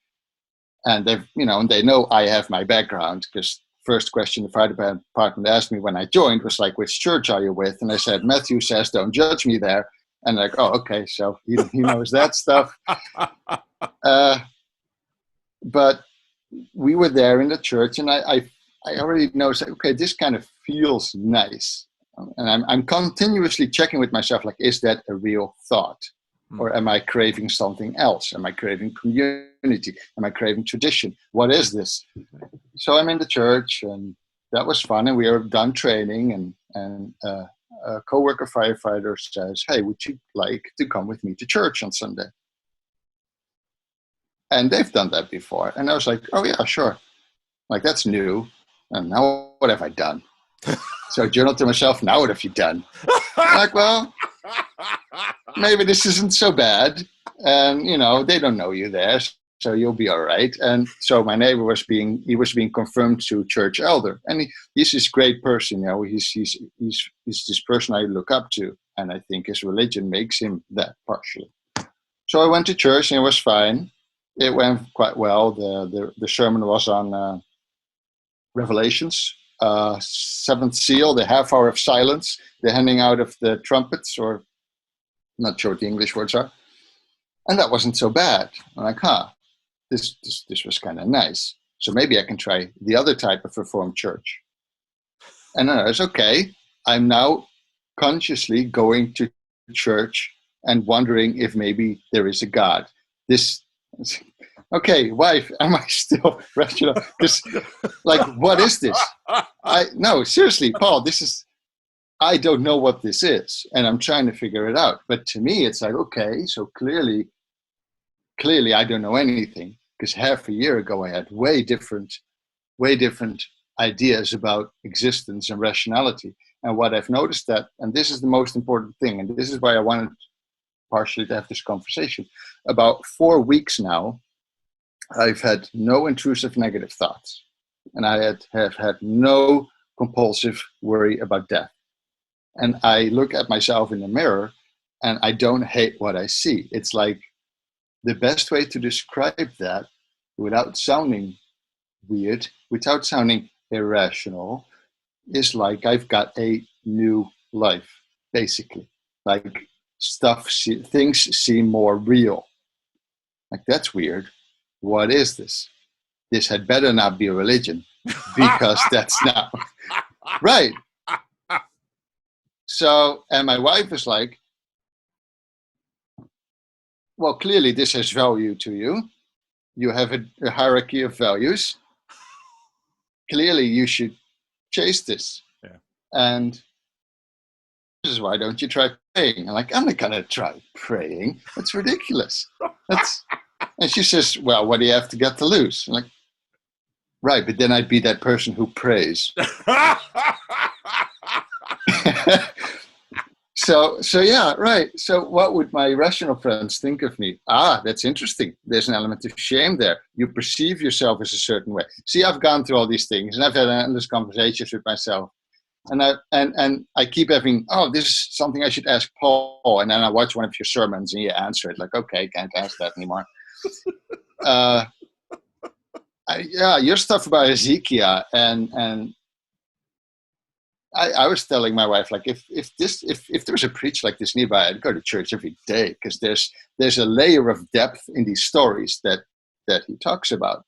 And they know I have my background, because first question the fire department asked me when I joined was like, which church are you with? And I said, Matthew says, don't judge me there. And like, oh, okay, so he knows that stuff. But we were there in the church, and I already noticed, okay, this kind of feels nice. And I'm continuously checking with myself, like, is that a real thought? Or am I craving something else? Am I craving community? Am I craving tradition? What is this? So I'm in the church, and that was fun. And we are done training, and a co-worker firefighter says, hey, would you like to come with me to church on Sunday? And they've done that before. And I was like, oh yeah, sure. Like, that's new. And now what have I done? So I journaled to myself, now what have you done? I'm like, well, maybe this isn't so bad. And, they don't know you there, so you'll be all right. And so my neighbor was being confirmed to church elder. And he's this great person, he's this person I look up to. And I think his religion makes him that partially. So I went to church, and it was fine. It went quite well. The sermon was on Revelations. 7th seal, the half hour of silence, the handing out of the trumpets, or not sure what the English words are. And that wasn't so bad. I'm like, this was kind of nice. So maybe I can try the other type of Reformed church. And then I was, okay, I'm now consciously going to church and wondering if maybe there is a God. Okay, wife, am I still rational? Because, what is this? No, seriously, Paul, I don't know what this is, and I'm trying to figure it out. But to me, it's like, okay, so clearly I don't know anything, because half a year ago I had way different ideas about existence and rationality. And what I've noticed and this is the most important thing, and this is why I wanted partially to have this conversation, about 4 weeks now, I've had no intrusive negative thoughts, and I have had no compulsive worry about death. And I look at myself in the mirror, and I don't hate what I see. It's like the best way to describe that, without sounding weird, without sounding irrational, is like I've got a new life, basically. Like things seem more real. Like, that's weird. What is this? This had better not be a religion, because that's not right. So, and my wife is like, well, clearly this has value to you. You have a hierarchy of values. Clearly you should chase this. Yeah. And this is why don't you try praying? I'm like, I'm not going to try praying. That's ridiculous. And she says, well, what do you have to get to lose? I'm like, right, but then I'd be that person who prays. So yeah, right. So what would my rational friends think of me? That's interesting. There's an element of shame there. You perceive yourself as a certain way. See, I've gone through all these things, and I've had endless conversations with myself. And I keep having, oh, this is something I should ask Paul. And then I watch one of your sermons and you answer it like, okay, can't ask that anymore. Your stuff about Ezekiel and I was telling my wife, like, if there was a preacher like this nearby, I'd go to church every day, because there's a layer of depth in these stories that he talks about.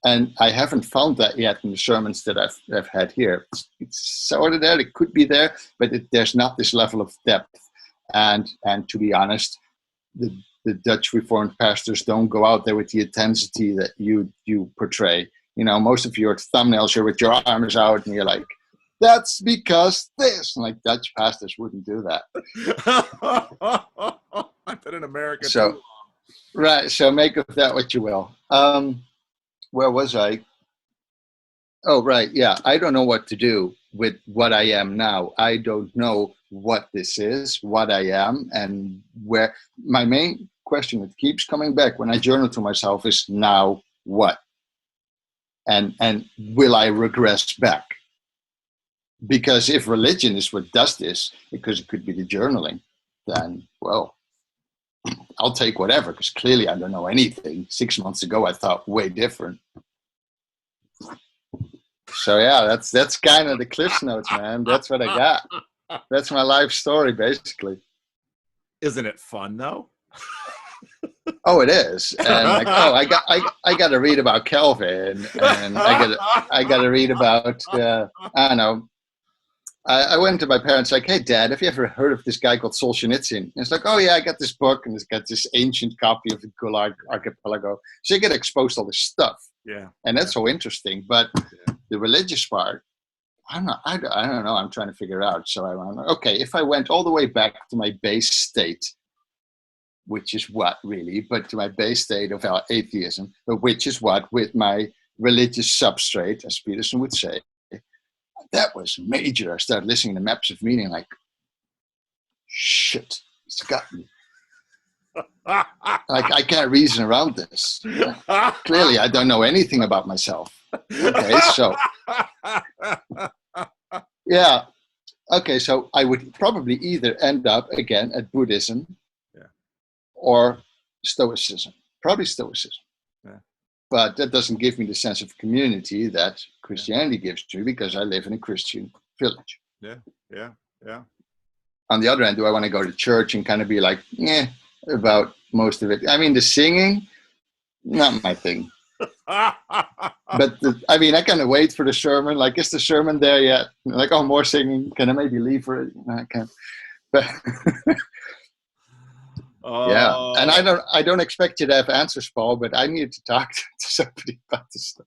And I haven't found that yet in the sermons that I've had here. It's sort of there, it could be there, but there's not this level of depth. And to be honest, the Dutch Reformed pastors don't go out there with the intensity that you portray. You know, most of your thumbnails are with your arms out, and you're like, that's because this. And like, Dutch pastors wouldn't do that. I've been in America so, too. Right. So make of that what you will. Where was I? Oh, right. Yeah. I don't know what to do with what I am now. I don't know what this is, what I am, and where. My main question that keeps coming back when I journal to myself is, now what? And will I regress back? Because if religion is what does this, because it could be the journaling, then, well, I'll take whatever, because clearly I don't know anything. 6 months ago, I thought way different. So yeah, that's kind of the Cliff Notes, man. That's what I got. That's my life story, basically. Isn't it fun though? Oh, it is. And like, oh, I got to read about Calvin, and I got to read about I don't know. I went to my parents like, hey, Dad, have you ever heard of this guy called Solzhenitsyn? And it's like, oh, yeah, I got this book, and it's got this ancient copy of the Gulag Archipelago. So you get exposed to all this stuff. Yeah. And that's so interesting. But the religious part, I don't know. I'm trying to figure out. So I went, okay, if I went all the way back to my base state, which is what really, but to my base state of atheism, but which is what with my religious substrate, as Peterson would say, that was major. I started listening to Maps of Meaning like, shit, it's got me. Like, I can't reason around this. Clearly, I don't know anything about myself. Okay, so, yeah. Okay, so I would probably either end up, again, at Buddhism or Stoicism. Probably Stoicism. Yeah. But that doesn't give me the sense of community that Christianity gives to me, because I live in a Christian village. Yeah. On the other hand, do I want to go to church and kind of be like, about most of it? I mean, the singing, not my thing. But I kind of wait for the sermon. Like, is the sermon there yet? Like, oh, more singing. Can I maybe leave for it? I can't. But yeah, and I don't expect you to have answers, Paul, but I need to talk to somebody about this stuff.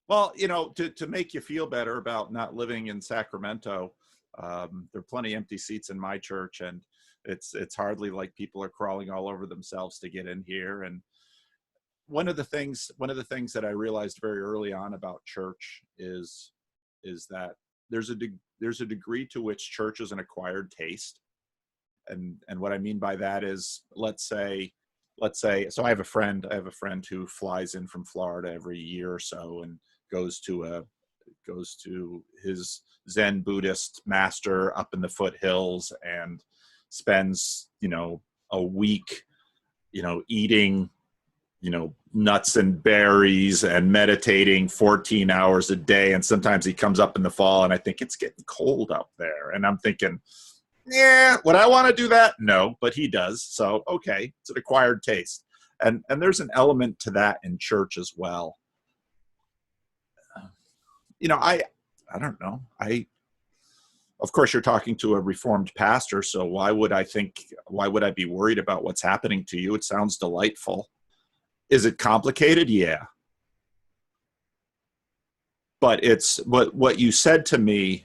Well, to make you feel better about not living in Sacramento, there are plenty of empty seats in my church, and it's hardly like people are crawling all over themselves to get in here. And one of the things that I realized very early on about church is that there's a degree to which church is an acquired taste. And what I mean by that is, let's say, so I have a friend who flies in from Florida every year or so and goes to his Zen Buddhist master up in the foothills and spends, a week, eating, nuts and berries and meditating 14 hours a day. And sometimes he comes up in the fall and I think it's getting cold up there. And I'm thinking, yeah, would I want to do that? No, but he does. So, okay, it's an acquired taste. And there's an element to that in church as well. I don't know. Of course, you're talking to a Reformed pastor, so why would I be worried about what's happening to you? It sounds delightful. Is it complicated? Yeah. But it's what you said to me,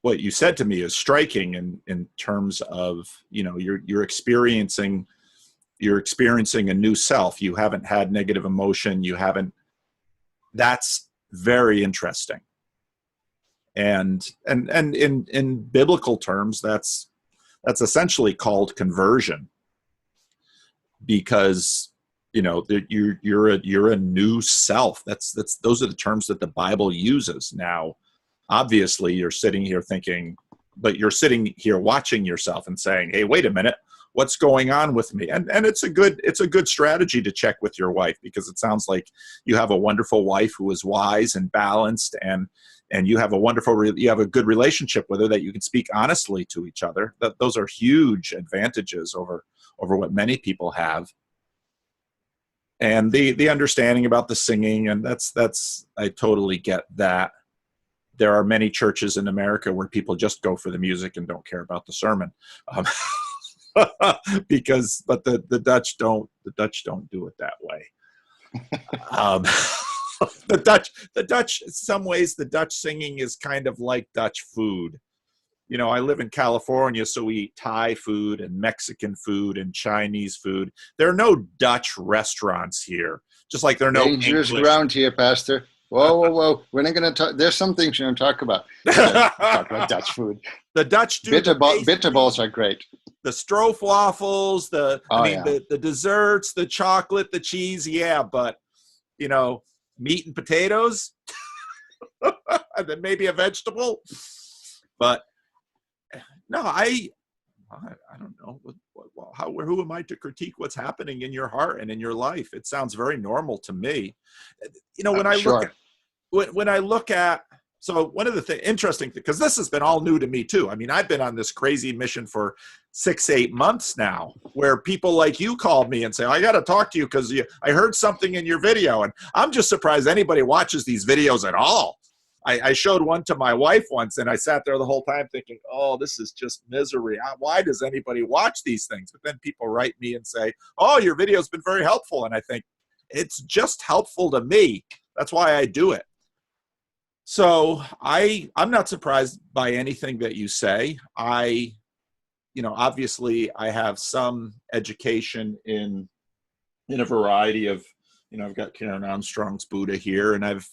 what you said to me is striking in terms of, you're experiencing a new self. You haven't had negative emotion. That's very interesting. And in biblical terms, that's essentially called conversion, because you're a new self. Those are the terms that the Bible uses. Now, obviously, you're sitting here thinking, but you're sitting here watching yourself and saying, "Hey, wait a minute, what's going on with me?" And it's a good strategy to check with your wife, because it sounds like you have a wonderful wife who is wise and balanced, and you have a good relationship with her that you can speak honestly to each other. Those are huge advantages over what many people have. And the understanding about the singing, and that's I totally get that. There are many churches in America where people just go for the music and don't care about the sermon, but the Dutch don't do it that way. The Dutch, in some ways, the Dutch singing is kind of like Dutch food. I live in California, so we eat Thai food and Mexican food and Chinese food. There are no Dutch restaurants here, just like there are no dangerous English. Ground here, Pastor. Whoa. We're not going to talk. There's some things you don't talk about. Talk about Dutch food. The Dutch do bitter balls are great. The stroopwafels, the desserts, the chocolate, the cheese, yeah, but meat and potatoes, and then maybe a vegetable. But no, I don't know. Who am I to critique what's happening in your heart and in your life? It sounds very normal to me. When I look at, so one of the interesting things, because this has been all new to me too. I mean, I've been on this crazy mission for 6-8 months now, where people like you called me and say, "I got to talk to you because I heard something in your video." And I'm just surprised anybody watches these videos at all. I showed one to my wife once, and I sat there the whole time thinking, "Oh, this is just misery. Why does anybody watch these things?" But then people write me and say, "Oh, your video's been very helpful." And I think, it's just helpful to me. That's why I do it. So I'm not surprised by anything that you say. Obviously I have some education in a variety of, I've got Karen Armstrong's Buddha here, and I've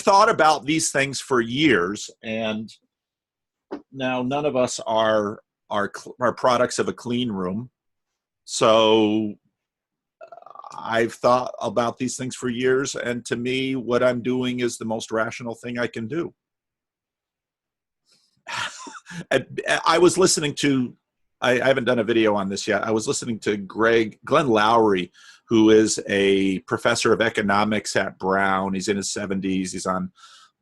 thought about these things for years, and now none of us are products of a clean room. So I've thought about these things for years, and to me, what I'm doing is the most rational thing I can do. I was listening to, I haven't done a video on this yet. I was listening to Glenn Lowry, who is a professor of economics at Brown. He's in his 70s. He's on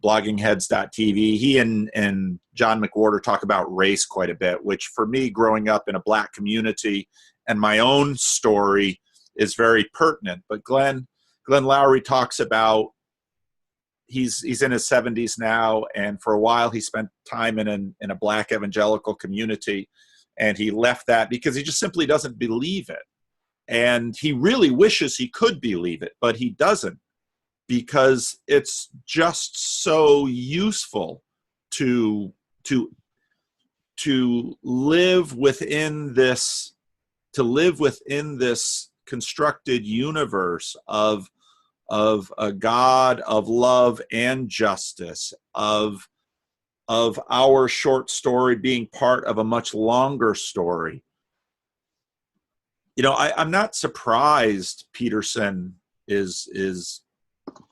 bloggingheads.tv. He and John McWhorter talk about race quite a bit, which for me, growing up in a Black community and my own story, is very pertinent. But Glenn Lowry talks about, he's in his 70s now, and for a while he spent time in a Black evangelical community, and he left that because he just simply doesn't believe it. And he really wishes he could believe it, but he doesn't, because it's just so useful to live within this constructed universe of a God of love and justice, of our short story being part of a much longer story. I'm not surprised Peterson is